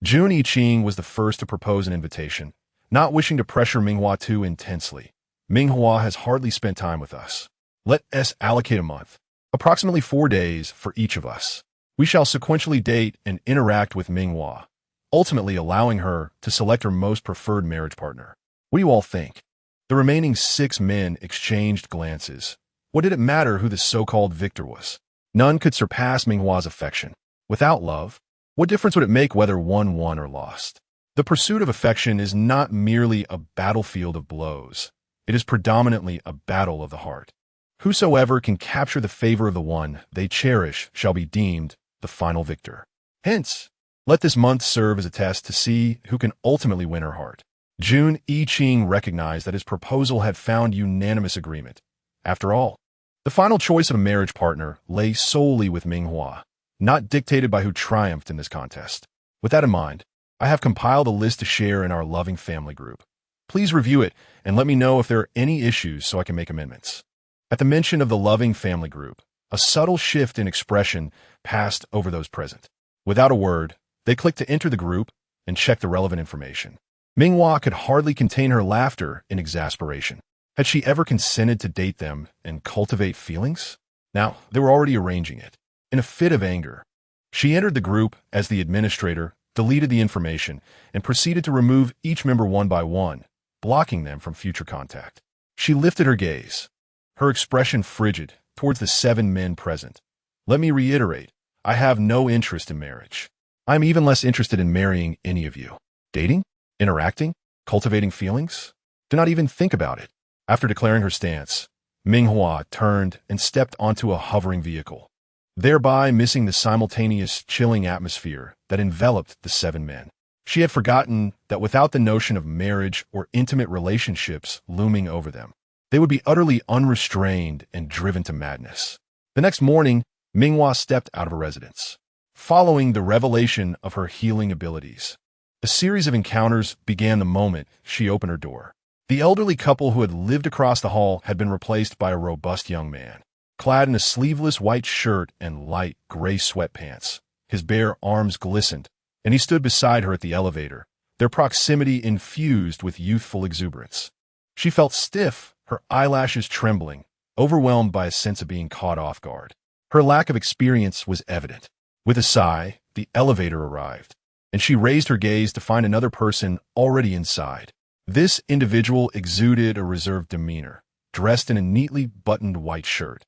Jun Yiqing was the first to propose an invitation, not wishing to pressure Ming Hua too intensely. "Ming Hua has hardly spent time with us. Let us allocate a month, approximately 4 days for each of us. We shall sequentially date and interact with Ming Hua, ultimately allowing her to select her most preferred marriage partner. What do you all think?" The remaining 6 men exchanged glances. What did it matter who the so-called victor was? None could surpass Ming Hua's affection. Without love, what difference would it make whether one won or lost? The pursuit of affection is not merely a battlefield of blows. It is predominantly a battle of the heart. Whosoever can capture the favor of the one they cherish shall be deemed the final victor. Hence, let this month serve as a test to see who can ultimately win her heart. Jun Yiqing recognized that his proposal had found unanimous agreement. After all, the final choice of a marriage partner lay solely with Ming Hua, not dictated by who triumphed in this contest. With that in mind, I have compiled a list to share in our loving family group. Please review it and let me know if there are any issues so I can make amendments. At the mention of the loving family group, a subtle shift in expression passed over those present. Without a word, they clicked to enter the group and check the relevant information. Ming Hua could hardly contain her laughter in exasperation. Had she ever consented to date them and cultivate feelings? Now, they were already arranging it. In a fit of anger, she entered the group as the administrator, deleted the information, and proceeded to remove each member one by one, blocking them from future contact. She lifted her gaze, her expression frigid, towards the 7 men present. "Let me reiterate, I have no interest in marriage. I am even less interested in marrying any of you. Dating? Interacting? Cultivating feelings? Do not even think about it." After declaring her stance, Ming Hua turned and stepped onto a hovering vehicle, thereby missing the simultaneous chilling atmosphere that enveloped the 7 men. She had forgotten that without the notion of marriage or intimate relationships looming over them, they would be utterly unrestrained and driven to madness. The next morning, Ming Hua stepped out of her residence. following the revelation of her healing abilities. A series of encounters began the moment she opened her door. The elderly couple who had lived across the hall had been replaced by a robust young man, clad in a sleeveless white shirt and light gray sweatpants. His bare arms glistened, and he stood beside her at the elevator, their proximity infused with youthful exuberance. She felt stiff, her eyelashes trembling, overwhelmed by a sense of being caught off guard. Her lack of experience was evident. With a sigh, the elevator arrived, and she raised her gaze to find another person already inside. This individual exuded a reserved demeanor, dressed in a neatly buttoned white shirt,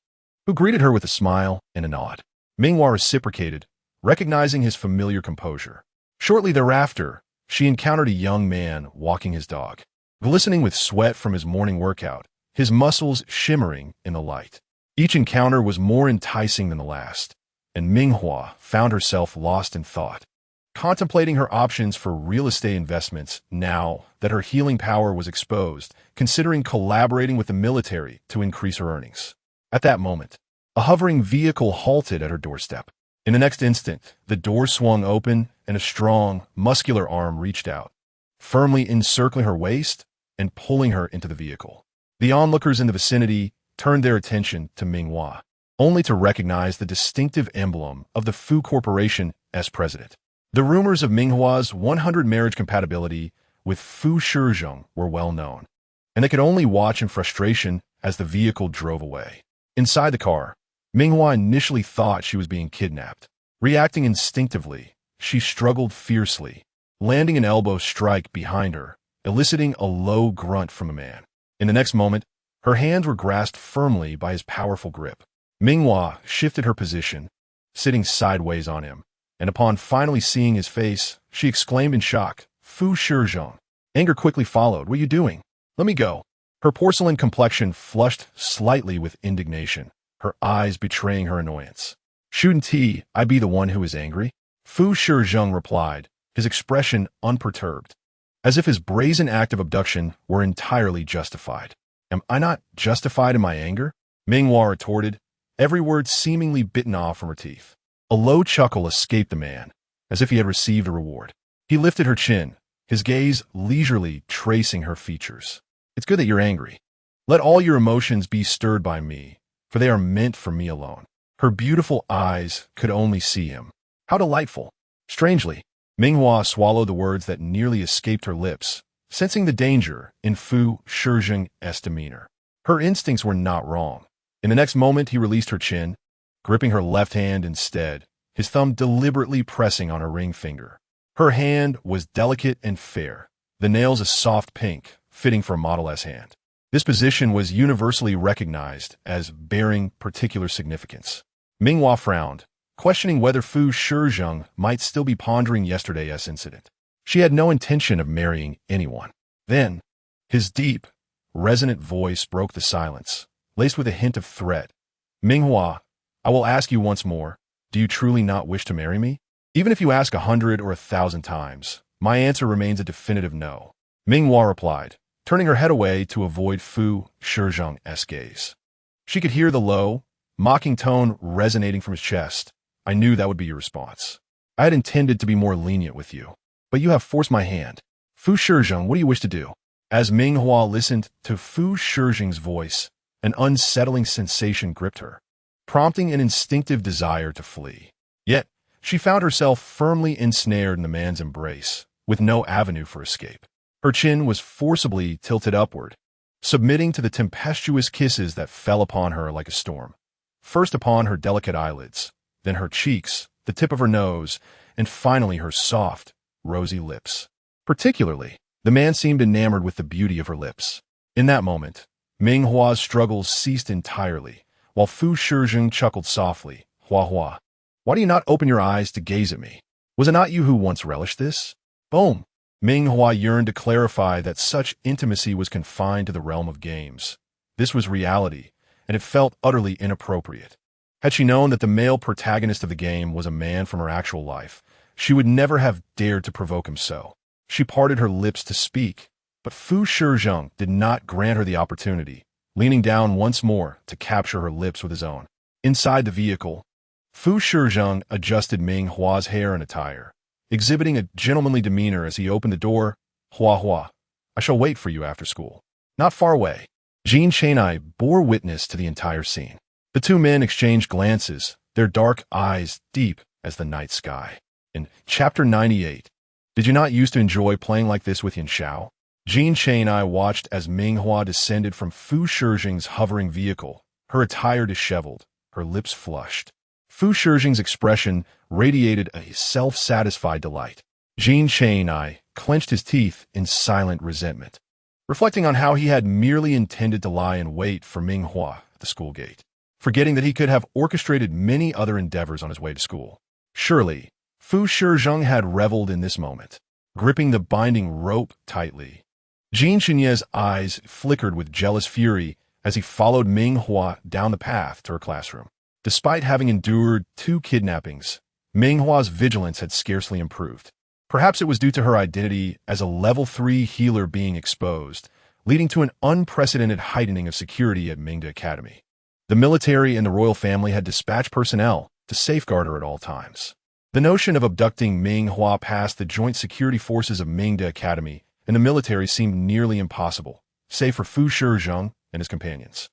who greeted her with a smile and a nod. Ming Hua reciprocated, recognizing his familiar composure. Shortly thereafter, she encountered a young man walking his dog, glistening with sweat from his morning workout, his muscles shimmering in the light. Each encounter was more enticing than the last, and Ming Hua found herself lost in thought, contemplating her options for real estate investments now that her healing power was exposed, considering collaborating with the military to increase her earnings. At that moment, a hovering vehicle halted at her doorstep. In the next instant, the door swung open and a strong, muscular arm reached out, firmly encircling her waist and pulling her into the vehicle. The onlookers in the vicinity turned their attention to Ming Hua, only to recognize the distinctive emblem of the Fu Corporation as president. The rumors of Ming Hua's 100 marriage compatibility with Fu Shizhong were well known, and they could only watch in frustration as the vehicle drove away. Inside the car, Ming Hua initially thought she was being kidnapped. Reacting instinctively, she struggled fiercely, landing an elbow strike behind her, eliciting a low grunt from a man. In the next moment, her hands were grasped firmly by his powerful grip. Ming Hua shifted her position, sitting sideways on him, and upon finally seeing his face, she exclaimed in shock, "Fu Shizhong." Anger quickly followed. "What are you doing? Let me go." Her porcelain complexion flushed slightly with indignation, her eyes betraying her annoyance. "Shouldn't I be the one who is angry?" Fu Shizhong replied, his expression unperturbed, as if his brazen act of abduction were entirely justified. "Am I not justified in my anger?" Ming Hua retorted, every word seemingly bitten off from her teeth. A low chuckle escaped the man, as if he had received a reward. He lifted her chin, his gaze leisurely tracing her features. "It's good that you're angry. Let all your emotions be stirred by me, for they are meant for me alone." Her beautiful eyes could only see him. How delightful! Strangely, Ming Hua swallowed the words that nearly escaped her lips, sensing the danger in Fu Shizhong's demeanor. Her instincts were not wrong. In the next moment, he released her chin, gripping her left hand instead, his thumb deliberately pressing on her ring finger. Her hand was delicate and fair, the nails a soft pink, fitting for a Model S hand. This position was universally recognized as bearing particular significance. Ming Hua frowned, questioning whether Fu Shizhong might still be pondering yesterday's incident. She had no intention of marrying anyone. Then, his deep, resonant voice broke the silence, laced with a hint of threat. "Ming Hua, I will ask you once more, do you truly not wish to marry me? Even if you ask 100 or 1,000 times, my answer remains a definitive no." Ming Hua replied, turning her head away to avoid Fu Shizhong's gaze. She could hear the low, mocking tone resonating from his chest. "I knew that would be your response. I had intended to be more lenient with you, but you have forced my hand. Fu Shizhong, what do you wish to do?" As Ming Hua listened to Fu Shizhong's voice, an unsettling sensation gripped her, prompting an instinctive desire to flee. Yet, she found herself firmly ensnared in the man's embrace, with no avenue for escape. Her chin was forcibly tilted upward, submitting to the tempestuous kisses that fell upon her like a storm. First upon her delicate eyelids, then her cheeks, the tip of her nose, and finally her soft, rosy lips. Particularly, the man seemed enamored with the beauty of her lips. In that moment, Ming Hua's struggles ceased entirely, while Fu Shizhong chuckled softly. "Hua Hua, why do you not open your eyes to gaze at me? Was it not you who once relished this?" Boom! Ming Hua yearned to clarify that such intimacy was confined to the realm of games. This was reality, and it felt utterly inappropriate. Had she known that the male protagonist of the game was a man from her actual life, she would never have dared to provoke him so. She parted her lips to speak, but Fu Shizhong did not grant her the opportunity, leaning down once more to capture her lips with his own. Inside the vehicle, Fu Shizheng adjusted Ming Hua's hair and attire, exhibiting a gentlemanly demeanor as he opened the door. Hua Hua, I shall wait for you after school. Not far away. Jean Shanai bore witness to the entire scene. The two men exchanged glances, their dark eyes deep as the night sky. In Chapter 98, did you not used to enjoy playing like this with Yin Xiao? Jean Shanai watched as Ming Hua descended from Fu Shizheng's hovering vehicle, her attire disheveled, her lips flushed. Fu Shizheng's expression radiated a self-satisfied delight. Jean Shanai clenched his teeth in silent resentment, reflecting on how he had merely intended to lie in wait for Ming Hua at the school gate, forgetting that he could have orchestrated many other endeavors on his way to school. Surely, Fu Shizheng had reveled in this moment, gripping the binding rope tightly. Jean Shanai's eyes flickered with jealous fury as he followed Ming Hua down the path to her classroom. Despite having endured 2 kidnappings, Ming Hua's vigilance had scarcely improved. Perhaps it was due to her identity as a level 3 healer being exposed, leading to an unprecedented heightening of security at Mingda Academy. The military and the royal family had dispatched personnel to safeguard her at all times. The notion of abducting Ming Hua past the joint security forces of Mingda Academy and the military seemed nearly impossible, save for Fu Shizheng and his companions.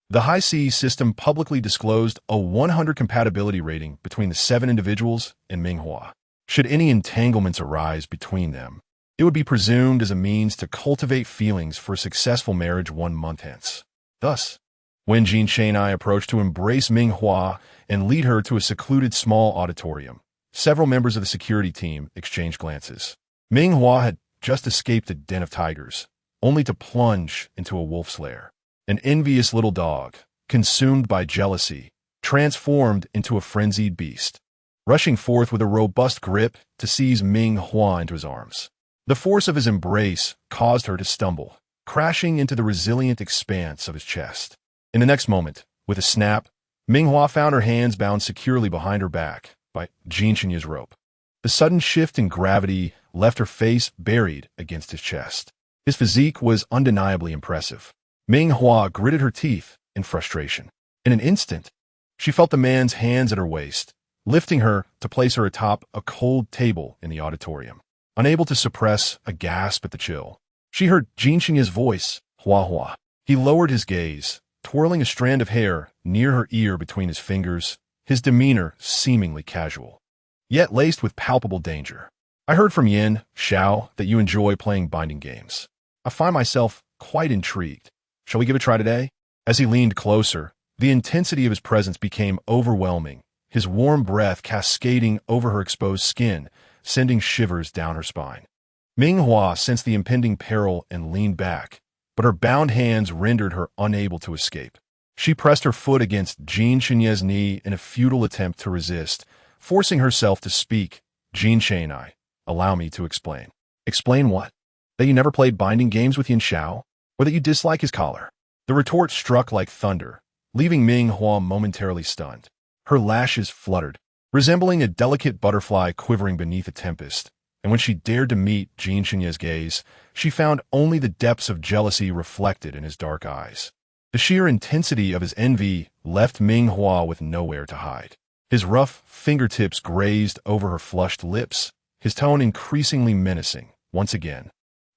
The High Seas system publicly disclosed a 100 compatibility rating between the 7 individuals and Ming Hua. Should any entanglements arise between them, it would be presumed as a means to cultivate feelings for a successful marriage 1 month hence. Thus, when Jean Shanai approached to embrace Ming Hua and lead her to a secluded small auditorium, several members of the security team exchanged glances. Ming Hua had just escaped a den of tigers, only to plunge into a wolf's lair. An envious little dog, consumed by jealousy, transformed into a frenzied beast, rushing forth with a robust grip to seize Ming Hua into his arms. The force of his embrace caused her to stumble, crashing into the resilient expanse of his chest. In the next moment, with a snap, Ming Hua found her hands bound securely behind her back by Jean Shanai's rope. The sudden shift in gravity left her face buried against his chest. His physique was undeniably impressive. Ming Hua gritted her teeth in frustration. In an instant, she felt the man's hands at her waist, lifting her to place her atop a cold table in the auditorium. Unable to suppress a gasp at the chill, she heard Jean Shanai's voice, Hua Hua. He lowered his gaze, twirling a strand of hair near her ear between his fingers, his demeanor seemingly casual, yet laced with palpable danger. I heard from Yin Xiao that you enjoy playing binding games. I find myself quite intrigued. Shall we give it a try today? As he leaned closer, the intensity of his presence became overwhelming, his warm breath cascading over her exposed skin, sending shivers down her spine. Ming Hua sensed the impending peril and leaned back, but her bound hands rendered her unable to escape. She pressed her foot against Jean Shanai's knee in a futile attempt to resist, forcing herself to speak. Jean Shanai, allow me to explain. Explain what? That you never played binding games with Yin Xiao? Or that you dislike his collar? The retort struck like thunder, leaving Ming Hua momentarily stunned. Her lashes fluttered, resembling a delicate butterfly quivering beneath a tempest, and when she dared to meet Jean Shanai's gaze, she found only the depths of jealousy reflected in his dark eyes. The sheer intensity of his envy left Ming Hua with nowhere to hide. His rough fingertips grazed over her flushed lips, his tone increasingly menacing. Once again,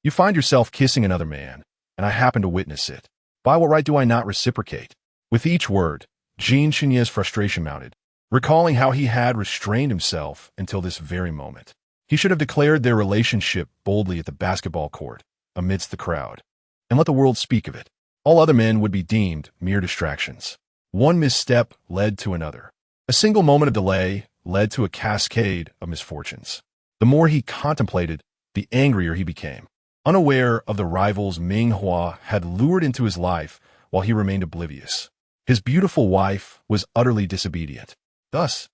you find yourself kissing another man, and I happen to witness it. By what right do I not reciprocate? With each word, Jean Shanai's frustration mounted, recalling how he had restrained himself until this very moment. He should have declared their relationship boldly at the basketball court, amidst the crowd, and let the world speak of it. All other men would be deemed mere distractions. One misstep led to another. A single moment of delay led to a cascade of misfortunes. The more he contemplated, the angrier he became. Unaware of the rivals Ming Hua had lured into his life while he remained oblivious. His beautiful wife was utterly disobedient. Thus,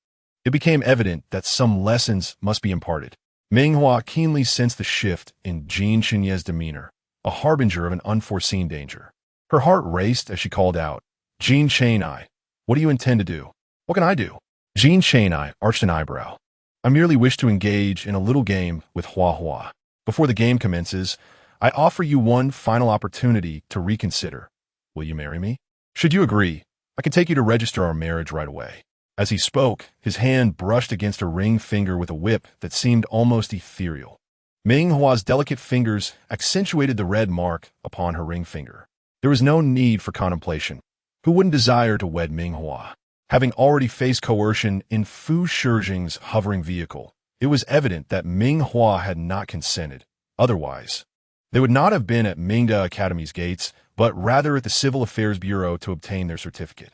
it became evident that some lessons must be imparted. Ming Hua keenly sensed the shift in Jean Shanai's demeanor, a harbinger of an unforeseen danger. Her heart raced as she called out, Jean Shanai, what do you intend to do? What can I do? Jean Shanai arched an eyebrow. I merely wish to engage in a little game with Hua Hua. Before the game commences, I offer you one final opportunity to reconsider. Will you marry me? Should you agree, I can take you to register our marriage right away. As he spoke, his hand brushed against her ring finger with a whip that seemed almost ethereal. Ming Hua's delicate fingers accentuated the red mark upon her ring finger. There was no need for contemplation. Who wouldn't desire to wed Ming Hua? Having already faced coercion in Fu Shijing's hovering vehicle, it was evident that Ming Hua had not consented. Otherwise, they would not have been at Mingda Academy's gates, but rather at the Civil Affairs Bureau to obtain their certificate.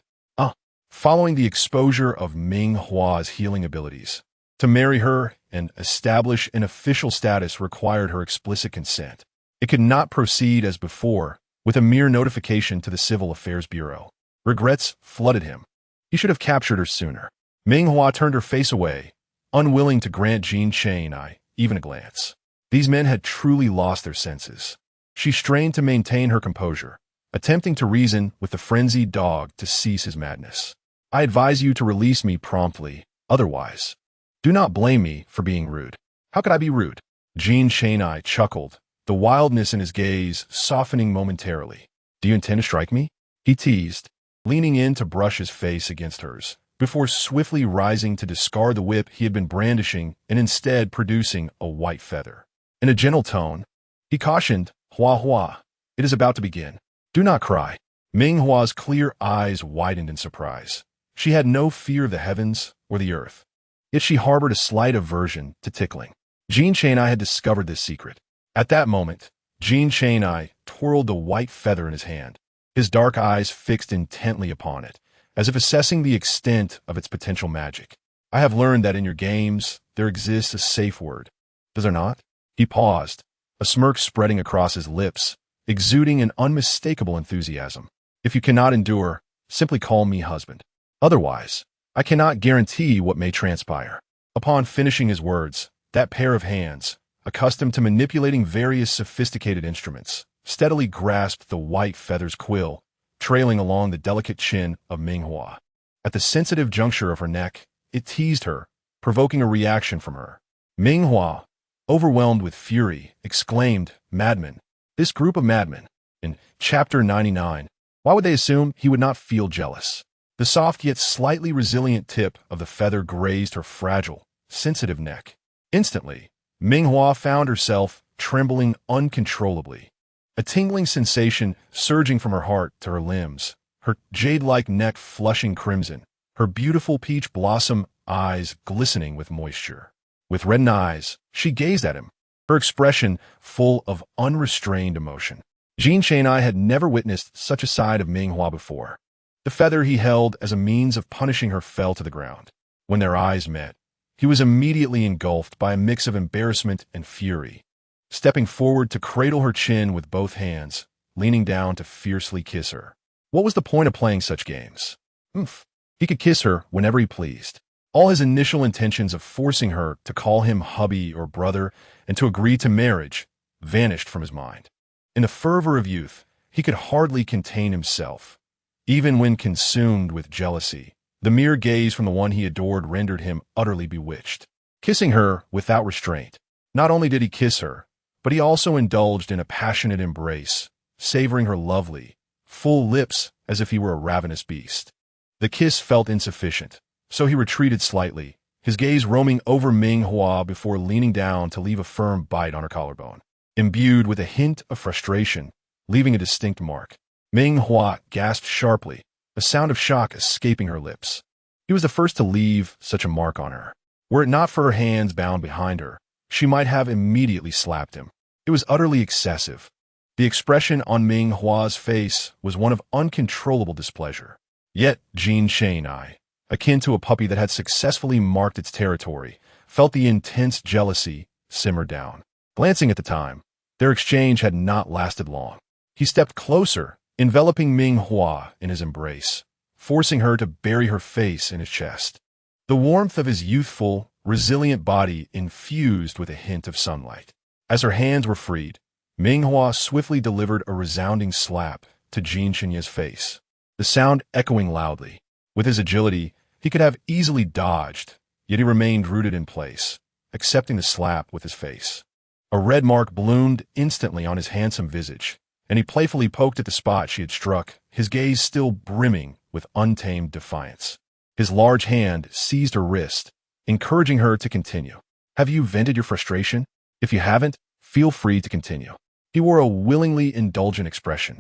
Following the exposure of Ming Hua's healing abilities, to marry her and establish an official status required her explicit consent. It could not proceed as before, with a mere notification to the Civil Affairs Bureau. Regrets flooded him. He should have captured her sooner. Ming Hua turned her face away, unwilling to grant Jean Cheng-ai even a glance. These men had truly lost their senses. She strained to maintain her composure, attempting to reason with the frenzied dog to cease his madness. I advise you to release me promptly, otherwise. Do not blame me for being rude. How could I be rude? Jean Cheng-ai chuckled, the wildness in his gaze softening momentarily. Do you intend to strike me? He teased, leaning in to brush his face against hers, before swiftly rising to discard the whip he had been brandishing and instead producing a white feather. In a gentle tone, he cautioned, Hua Hua, it is about to begin. Do not cry. Ming Hua's clear eyes widened in surprise. She had no fear of the heavens or the earth, yet she harbored a slight aversion to tickling. Jean Cheng-ai had discovered this secret. At that moment, Jean Cheng-ai twirled the white feather in his hand, his dark eyes fixed intently upon it, as if assessing the extent of its potential magic. I have learned that in your games, there exists a safe word. Does there not? He paused, a smirk spreading across his lips, exuding an unmistakable enthusiasm. If you cannot endure, simply call me husband. Otherwise, I cannot guarantee what may transpire. Upon finishing his words, that pair of hands, accustomed to manipulating various sophisticated instruments, steadily grasped the white feather's quill, trailing along the delicate chin of Ming Hua. At the sensitive juncture of her neck, it teased her, provoking a reaction from her. Ming Hua, overwhelmed with fury, exclaimed, Madmen! This group of madmen! In Chapter 99, why would they assume he would not feel jealous? The soft yet slightly resilient tip of the feather grazed her fragile, sensitive neck. Instantly, Ming Hua found herself trembling uncontrollably. A tingling sensation surging from her heart to her limbs, her jade-like neck flushing crimson, her beautiful peach blossom eyes glistening with moisture. With reddened eyes, she gazed at him, her expression full of unrestrained emotion. Jean Cheng-ai had never witnessed such a side of Ming Hua before. The feather he held as a means of punishing her fell to the ground. When their eyes met, he was immediately engulfed by a mix of embarrassment and fury. Stepping forward to cradle her chin with both hands, leaning down to fiercely kiss her. What was the point of playing such games? He could kiss her whenever he pleased. All his initial intentions of forcing her to call him hubby or brother and to agree to marriage vanished from his mind. In the fervor of youth, he could hardly contain himself. Even when consumed with jealousy, the mere gaze from the one he adored rendered him utterly bewitched. Kissing her without restraint, not only did he kiss her, but he also indulged in a passionate embrace, savoring her lovely, full lips as if he were a ravenous beast. The kiss felt insufficient, so he retreated slightly, his gaze roaming over Ming Hua before leaning down to leave a firm bite on her collarbone. Imbued with a hint of frustration, leaving a distinct mark, Ming Hua gasped sharply, a sound of shock escaping her lips. He was the first to leave such a mark on her. Were it not for her hands bound behind her, she might have immediately slapped him. It was utterly excessive. The expression on Ming Hua's face was one of uncontrollable displeasure. Yet Jean Cheng-ai, akin to a puppy that had successfully marked its territory, felt the intense jealousy simmer down. Glancing at the time, their exchange had not lasted long. He stepped closer, enveloping Ming Hua in his embrace, forcing her to bury her face in his chest. The warmth of his youthful, resilient body infused with a hint of sunlight. As her hands were freed, Ming Hua swiftly delivered a resounding slap to Jean Cheng's face, the sound echoing loudly. With his agility, he could have easily dodged, yet he remained rooted in place, accepting the slap with his face. A red mark bloomed instantly on his handsome visage, and he playfully poked at the spot she had struck, his gaze still brimming with untamed defiance. His large hand seized her wrist, encouraging her to continue. Have you vented your frustration? If you haven't, feel free to continue. He wore a willingly indulgent expression,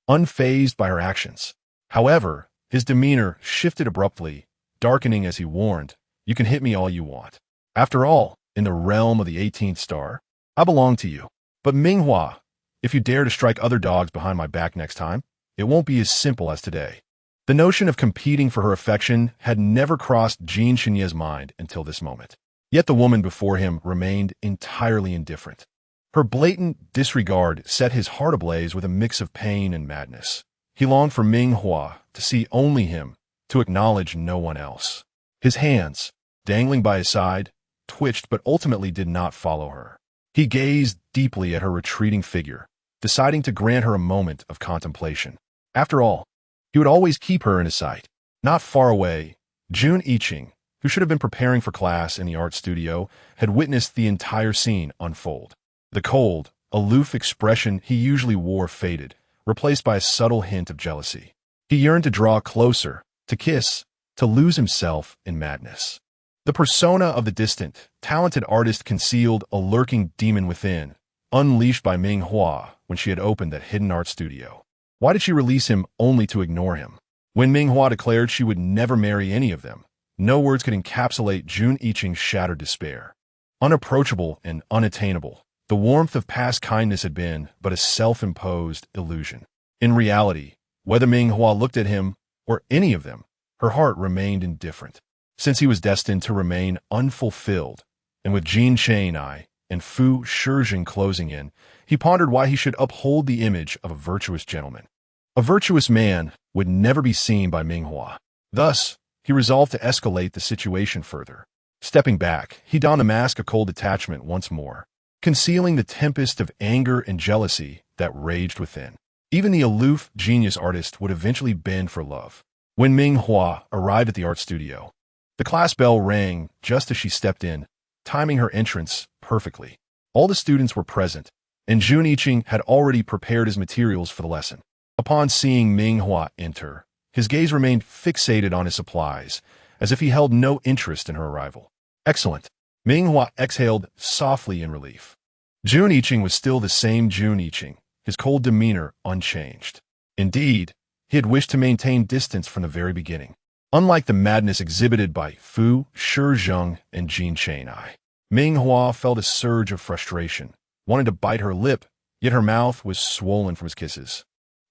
unfazed by her actions. However, his demeanor shifted abruptly, darkening as he warned, "You can hit me all you want. After all, in the realm of the 18th star, I belong to you. But Ming Hua, if you dare to strike other dogs behind my back next time, it won't be as simple as today." The notion of competing for her affection had never crossed Jean Chenie's mind until this moment. Yet the woman before him remained entirely indifferent. Her blatant disregard set his heart ablaze with a mix of pain and madness. He longed for Ming Hua to see only him, to acknowledge no one else. His hands, dangling by his side, twitched but ultimately did not follow her. He gazed deeply at her retreating figure, deciding to grant her a moment of contemplation. After all, he would always keep her in his sight. Not far away, Jun Yiqing, who should have been preparing for class in the art studio, had witnessed the entire scene unfold. The cold, aloof expression he usually wore faded, replaced by a subtle hint of jealousy. He yearned to draw closer, to kiss, to lose himself in madness. The persona of the distant, talented artist concealed a lurking demon within, unleashed by Ming Hua when she had opened that hidden art studio. Why did she release him only to ignore him? When Ming Hua declared she would never marry any of them, no words could encapsulate Jun Yiqing's shattered despair. Unapproachable and unattainable, the warmth of past kindness had been but a self-imposed illusion. In reality, whether Ming Hua looked at him or any of them, her heart remained indifferent. Since he was destined to remain unfulfilled, and with Jean Cheni and Fu Shijing closing in, he pondered why he should uphold the image of a virtuous gentleman. A virtuous man would never be seen by Ming Hua. Thus, he resolved to escalate the situation further. Stepping back, he donned the mask of cold detachment once more, concealing the tempest of anger and jealousy that raged within. Even the aloof genius artist would eventually bend for love. When Ming Hua arrived at the art studio, the class bell rang just as she stepped in, timing her entrance perfectly. All the students were present, and Jun Yiqing had already prepared his materials for the lesson. Upon seeing Ming Hua enter, his gaze remained fixated on his supplies, as if he held no interest in her arrival. Excellent. Ming Hua exhaled softly in relief. Jun Yiqing was still the same Jun Yiqing, his cold demeanor unchanged. Indeed, he had wished to maintain distance from the very beginning. Unlike the madness exhibited by Fu Shijing and Jean Cheni, Ming Hua felt a surge of frustration, wanting to bite her lip, yet her mouth was swollen from his kisses.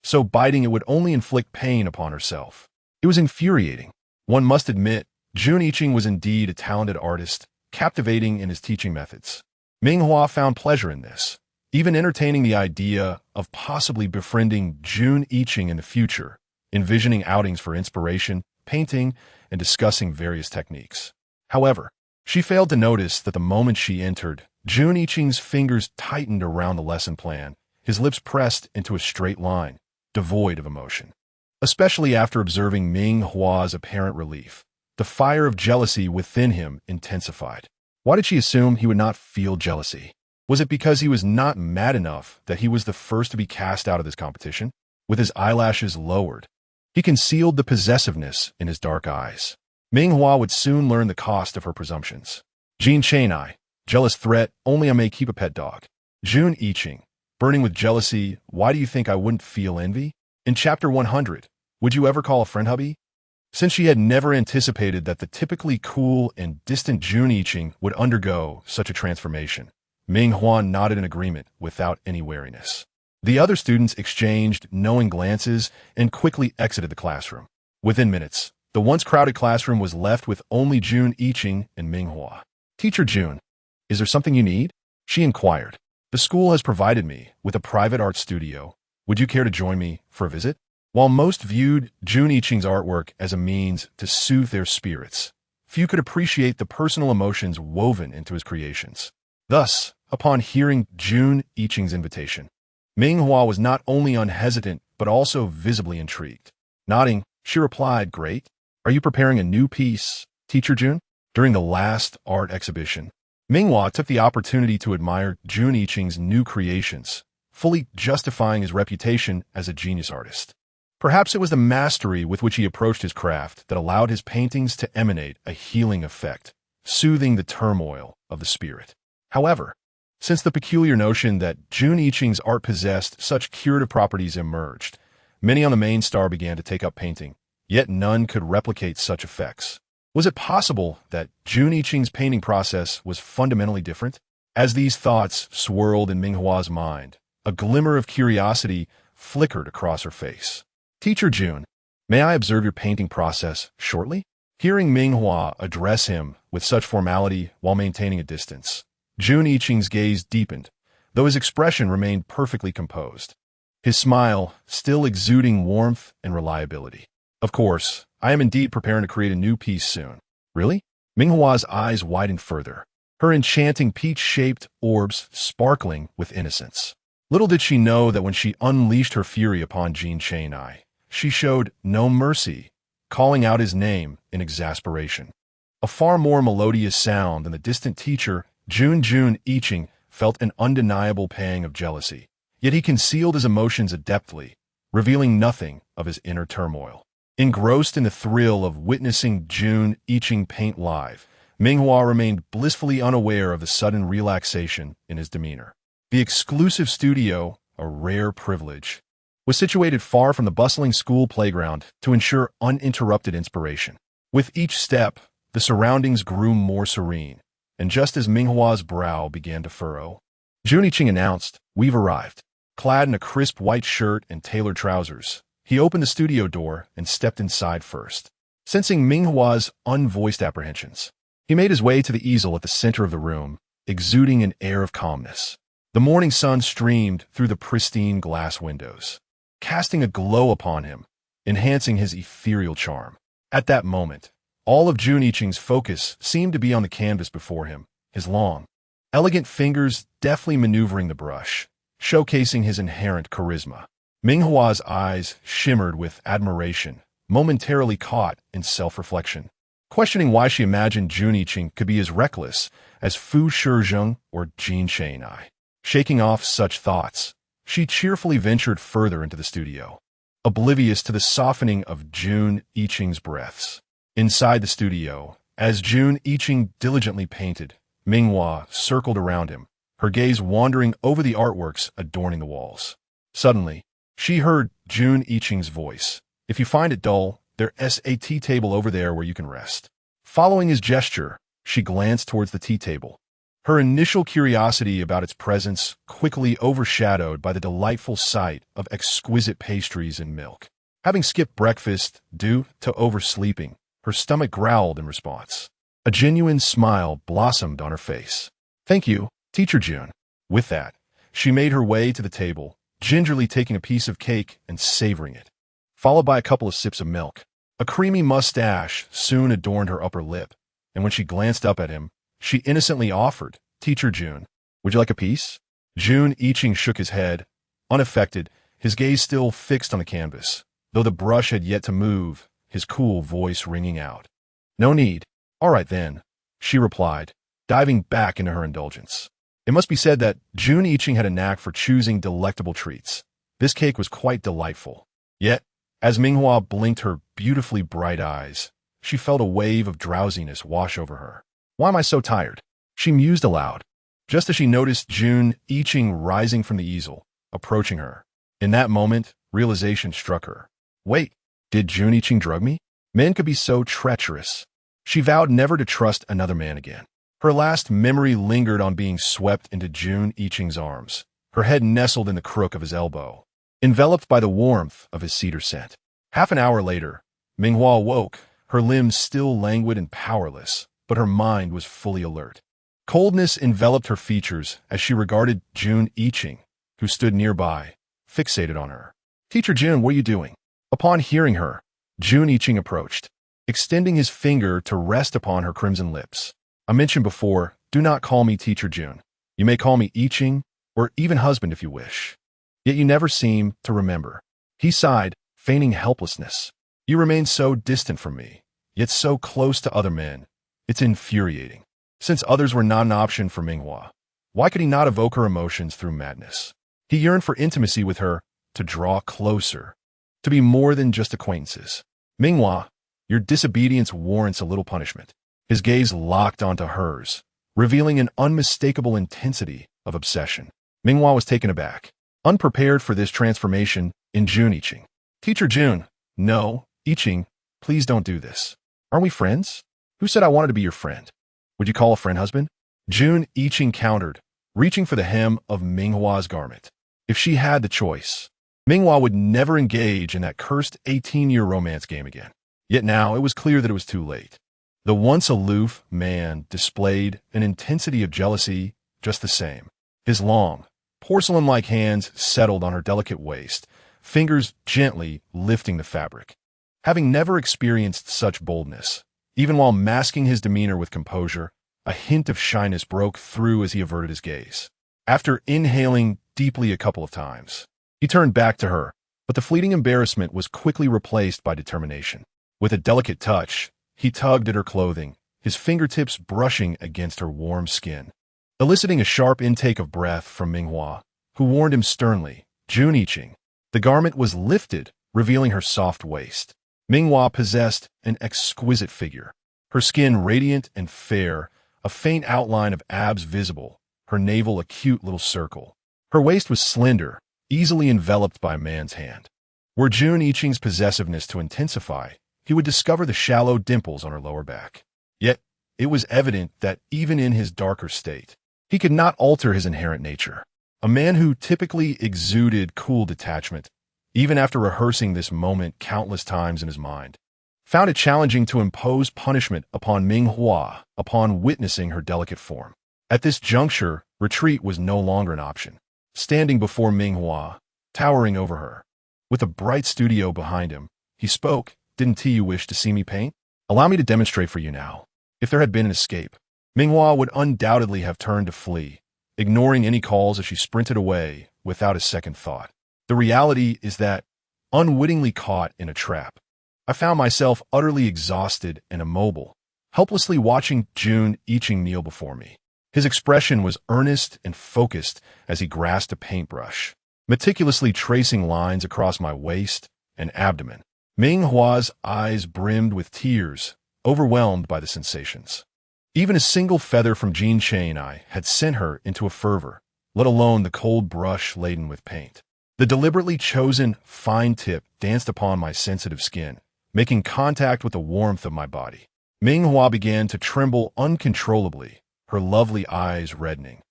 So biting it would only inflict pain upon herself. It was infuriating. One must admit, Jun Yiqing was indeed a talented artist, captivating in his teaching methods. Ming Hua found pleasure in this, even entertaining the idea of possibly befriending Jun Yiqing in the future, envisioning outings for inspiration, painting, and discussing various techniques. However, she failed to notice that the moment she entered, Jun Yiqing's fingers tightened around the lesson plan, his lips pressed into a straight line, devoid of emotion. Especially after observing Ming Hua's apparent relief, the fire of jealousy within him intensified. Why did she assume he would not feel jealousy? Was it because he was not mad enough that he was the first to be cast out of this competition? With his eyelashes lowered, he concealed the possessiveness in his dark eyes. Ming Hua would soon learn the cost of her presumptions. Jean Cheni, jealous threat, only I may keep a pet dog. Jun Yiqing, burning with jealousy, why do you think I wouldn't feel envy? In chapter 100, would you ever call a friend hubby? Since she had never anticipated that the typically cool and distant Jun Yiqing would undergo such a transformation, Ming Hua nodded in agreement without any wariness. The other students exchanged knowing glances and quickly exited the classroom. Within minutes, the once crowded classroom was left with only Jun Yiqing and Ming Hua. "Teacher Jun, is there something you need?" she inquired. "The school has provided me with a private art studio. Would you care to join me for a visit?" While most viewed Jun Yiqing's artwork as a means to soothe their spirits, few could appreciate the personal emotions woven into his creations. Thus, upon hearing Jun Yiqing's invitation, Ming Hua was not only unhesitant but also visibly intrigued. Nodding, she replied, "Great. Are you preparing a new piece, Teacher Jun?" During the last art exhibition, Ming Hua took the opportunity to admire Jun Yiqing's new creations, fully justifying his reputation as a genius artist. Perhaps it was the mastery with which he approached his craft that allowed his paintings to emanate a healing effect, soothing the turmoil of the spirit. However, since the peculiar notion that Jun Yiqing's art possessed such curative properties emerged, many on the main star began to take up painting, yet none could replicate such effects. Was it possible that Jun Yiqing's painting process was fundamentally different? As these thoughts swirled in Ming Hua's mind, a glimmer of curiosity flickered across her face. "Teacher Jun, may I observe your painting process shortly?" Hearing Ming Hua address him with such formality while maintaining a distance, Jun Yiqing's gaze deepened, though his expression remained perfectly composed, his smile still exuding warmth and reliability. "Of course, I am indeed preparing to create a new piece soon." "Really?" Ming Hua's eyes widened further, her enchanting peach-shaped orbs sparkling with innocence. Little did she know that when she unleashed her fury upon Jin Chang'ai, she showed no mercy, calling out his name in exasperation. A far more melodious sound than the distant teacher, Jun Yiqing felt an undeniable pang of jealousy, yet he concealed his emotions adeptly, revealing nothing of his inner turmoil. Engrossed in the thrill of witnessing Jun Yiqing paint live, Ming Hua remained blissfully unaware of the sudden relaxation in his demeanor. The exclusive studio, a rare privilege, was situated far from the bustling school playground to ensure uninterrupted inspiration. With each step, the surroundings grew more serene, and just as Ming Hua's brow began to furrow, Jun Yiqing announced, "We've arrived." Clad in a crisp white shirt and tailored trousers, he opened the studio door and stepped inside first. Sensing Ming Hua's unvoiced apprehensions, he made his way to the easel at the center of the room, exuding an air of calmness. The morning sun streamed through the pristine glass windows, casting a glow upon him, enhancing his ethereal charm. At that moment, all of Jun Yiqing's focus seemed to be on the canvas before him, his long, elegant fingers deftly maneuvering the brush, showcasing his inherent charisma. Ming Hua's eyes shimmered with admiration, momentarily caught in self-reflection, questioning why she imagined Jun Yiqing could be as reckless as Fu Shizheng or Jin Chang'ai. Shaking off such thoughts, she cheerfully ventured further into the studio, oblivious to the softening of Jun Yiqing's breaths. Inside the studio, as Jun Yiqing diligently painted, Ming Hua circled around him, her gaze wandering over the artworks adorning the walls. Suddenly, she heard Jun Yiqing's voice. "If you find it dull, there's a tea table over there where you can rest." Following his gesture, she glanced towards the tea table, her initial curiosity about its presence quickly overshadowed by the delightful sight of exquisite pastries and milk. Having skipped breakfast due to oversleeping, her stomach growled in response. A genuine smile blossomed on her face. "Thank you, Teacher Jun." With that, she made her way to the table, gingerly taking a piece of cake and savoring it, followed by a couple of sips of milk. A creamy mustache soon adorned her upper lip, and when she glanced up at him, she innocently offered, "Teacher Jun, would you like a piece?" Jun Yiqing shook his head, unaffected, his gaze still fixed on the canvas, though the brush had yet to move, his cool voice ringing out. "No need." "All right then," she replied, diving back into her indulgence. It must be said that Jun Yiqing had a knack for choosing delectable treats. This cake was quite delightful. Yet, as Ming Hua blinked her beautifully bright eyes, she felt a wave of drowsiness wash over her. "Why am I so tired?" she mused aloud, just as she noticed Jun Yiqing rising from the easel, approaching her. In that moment, realization struck her. Wait, did Jun Yiqing drug me? Men could be so treacherous. She vowed never to trust another man again. Her last memory lingered on being swept into Jun Yiqing's arms, her head nestled in the crook of his elbow, enveloped by the warmth of his cedar scent. Half an hour later, Ming Hua woke, her limbs still languid and powerless, but her mind was fully alert. Coldness enveloped her features as she regarded Jun Yiqing, who stood nearby, fixated on her. "Teacher Jun, what are you doing?" Upon hearing her, Jun Yiqing approached, extending his finger to rest upon her crimson lips. "I mentioned before, do not call me Teacher Jun. You may call me Yiqing, or even husband if you wish. Yet you never seem to remember." He sighed, feigning helplessness. "You remain so distant from me, yet so close to other men. It's infuriating." Since others were not an option for Ming Hua, why could he not evoke her emotions through madness? He yearned for intimacy with her, to draw closer. to be more than just acquaintances. Ming Hua, your disobedience warrants a little punishment. His gaze locked onto hers, revealing an unmistakable intensity of obsession. Ming Hua was taken aback, unprepared for this transformation in Jun Iching. Teacher Jun, no, Iching, please don't do this. Aren't we friends? Who said I wanted to be your friend? Would you call a friend husband? Jun Iching countered, reaching for the hem of Ming Hua's garment. If she had the choice, Ming Hua would never engage in that cursed 18-year romance game again. Yet now it was clear that it was too late. The once aloof man displayed an intensity of jealousy just the same. His long, porcelain-like hands settled on her delicate waist, fingers gently lifting the fabric. Having never experienced such boldness, even while masking his demeanor with composure, a hint of shyness broke through as he averted his gaze. After inhaling deeply a couple of times, he turned back to her, but the fleeting embarrassment was quickly replaced by determination. With a delicate touch, he tugged at her clothing, his fingertips brushing against her warm skin, eliciting a sharp intake of breath from Ming Hua, who warned him sternly, Jun Iching. The garment was lifted, revealing her soft waist. Ming Hua possessed an exquisite figure, her skin radiant and fair, a faint outline of abs visible, her navel a cute little circle. Her waist was slender, easily enveloped by a man's hand. Were Jun Iching's possessiveness to intensify, he would discover the shallow dimples on her lower back. Yet, it was evident that even in his darker state, he could not alter his inherent nature. A man who typically exuded cool detachment, even after rehearsing this moment countless times in his mind, found it challenging to impose punishment upon Ming Hua upon witnessing her delicate form. At this juncture, retreat was no longer an option. Standing before Ming Hua, towering over her, with a bright studio behind him, he spoke, Didn't you wish to see me paint? Allow me to demonstrate for you now. If there had been an escape, Ming Hua would undoubtedly have turned to flee, ignoring any calls as she sprinted away without a second thought. The reality is that, unwittingly caught in a trap, I found myself utterly exhausted and immobile, helplessly watching Jun Iching kneel before me. His expression was earnest and focused as he grasped a paintbrush, meticulously tracing lines across my waist and abdomen. Ming Hua's eyes brimmed with tears, overwhelmed by the sensations. Even a single feather from Jean Chain Eye had sent her into a fervor, let alone the cold brush laden with paint. The deliberately chosen fine tip danced upon my sensitive skin, making contact with the warmth of my body. Ming Hua began to tremble uncontrollably, her lovely eyes reddening,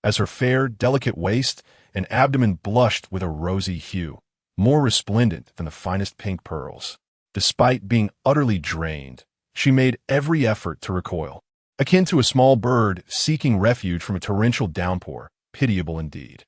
as her fair, delicate waist and abdomen blushed with a rosy hue, more resplendent than the finest pink pearls. Despite being utterly drained, she made every effort to recoil, akin to a small bird seeking refuge from a torrential downpour, pitiable indeed.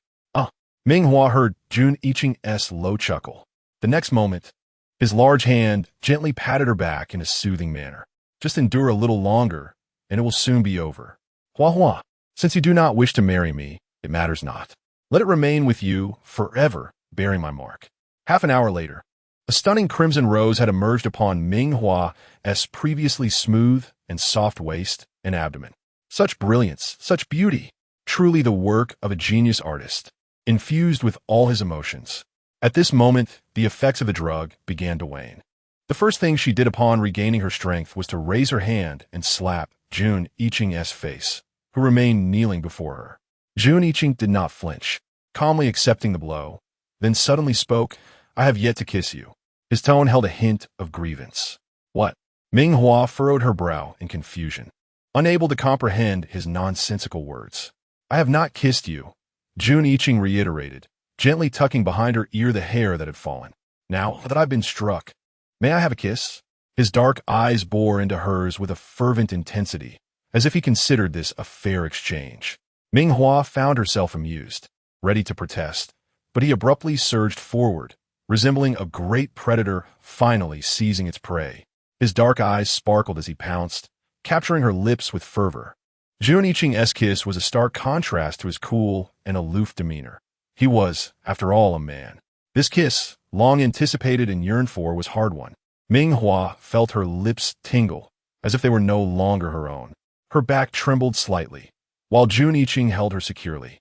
Ming Hua heard Jun Iching's low chuckle. The next moment, his large hand gently patted her back in a soothing manner. Just endure a little longer, and it will soon be over. Hua, since you do not wish to marry me, it matters not. Let it remain with you forever, bearing my mark. Half an hour later, a stunning crimson rose had emerged upon Ming Hua's previously smooth and soft waist and abdomen. Such brilliance, such beauty, truly the work of a genius artist, infused with all his emotions. At this moment, the effects of the drug began to wane. The first thing she did upon regaining her strength was to raise her hand and slap Jun Iching's face, who remained kneeling before her. Jun Iching did not flinch, calmly accepting the blow, then suddenly spoke, I have yet to kiss you. His tone held a hint of grievance. What? Ming Hua furrowed her brow in confusion, unable to comprehend his nonsensical words. I have not kissed you, Jun Iching reiterated, gently tucking behind her ear the hair that had fallen. Now that I've been struck, may I have a kiss? His dark eyes bore into hers with a fervent intensity, as if he considered this a fair exchange. Ming Hua found herself amused, ready to protest, but he abruptly surged forward, resembling a great predator finally seizing its prey. His dark eyes sparkled as he pounced, capturing her lips with fervor. Jun Iching's kiss was a stark contrast to his cool and aloof demeanor. He was, after all, a man. This kiss, long anticipated and yearned for, was hard won. Ming Hua felt her lips tingle, as if they were no longer her own. Her back trembled slightly, while Jun Iching held her securely,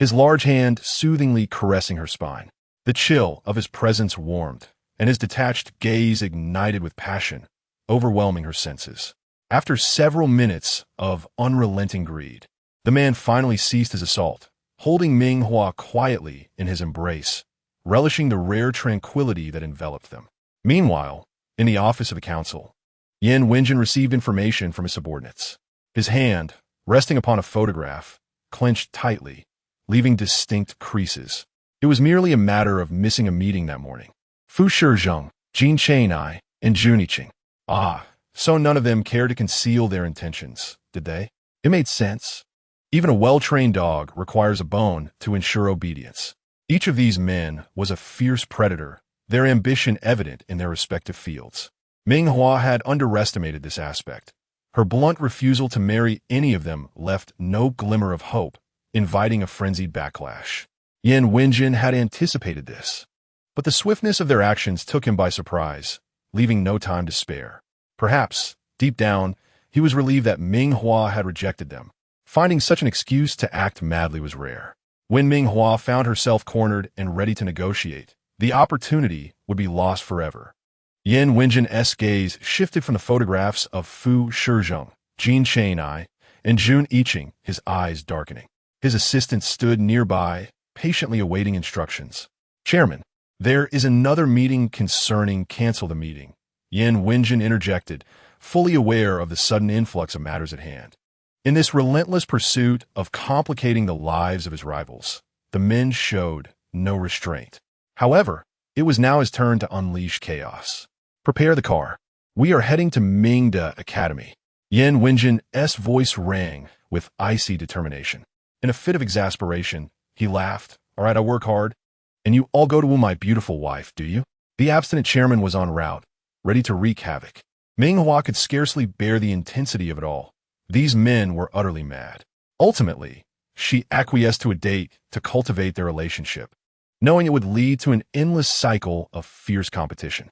his large hand soothingly caressing her spine. The chill of his presence warmed, and his detached gaze ignited with passion, overwhelming her senses. After several minutes of unrelenting greed, the man finally ceased his assault, holding Ming Hua quietly in his embrace, relishing the rare tranquility that enveloped them. Meanwhile, in the office of the council, Yan Wenjin received information from his subordinates. His hand, resting upon a photograph, clenched tightly, leaving distinct creases. It was merely a matter of missing a meeting that morning. Fu Shizheng, Jin Chang'ai, and Jun Yiqing. Ah, so none of them cared to conceal their intentions, did they? It made sense. Even a well-trained dog requires a bone to ensure obedience. Each of these men was a fierce predator, their ambition evident in their respective fields. Ming Hua had underestimated this aspect. Her blunt refusal to marry any of them left no glimmer of hope, inviting a frenzied backlash. Yan Wenjin had anticipated this, but the swiftness of their actions took him by surprise, leaving no time to spare. Perhaps, deep down, he was relieved that Ming Hua had rejected them. Finding such an excuse to act madly was rare. When Ming Hua found herself cornered and ready to negotiate, the opportunity would be lost forever. Yan Wenjin's gaze shifted from the photographs of Fu Shizheng, Jin Chang'ai, and Jun Yiqing, his eyes darkening. His assistant stood nearby, patiently awaiting instructions. Chairman, there is another meeting concerning cancel the meeting. Yan Wenjin interjected, fully aware of the sudden influx of matters at hand. In this relentless pursuit of complicating the lives of his rivals, the men showed no restraint. However, it was now his turn to unleash chaos. Prepare the car. We are heading to Mingda Academy. Yan Wenjin's voice rang with icy determination. In a fit of exasperation, he laughed. All right, I work hard. And you all go to woo my beautiful wife, do you? The abstinent chairman was en route, ready to wreak havoc. Ming Hua could scarcely bear the intensity of it all. These men were utterly mad. Ultimately, she acquiesced to a date to cultivate their relationship, knowing it would lead to an endless cycle of fierce competition.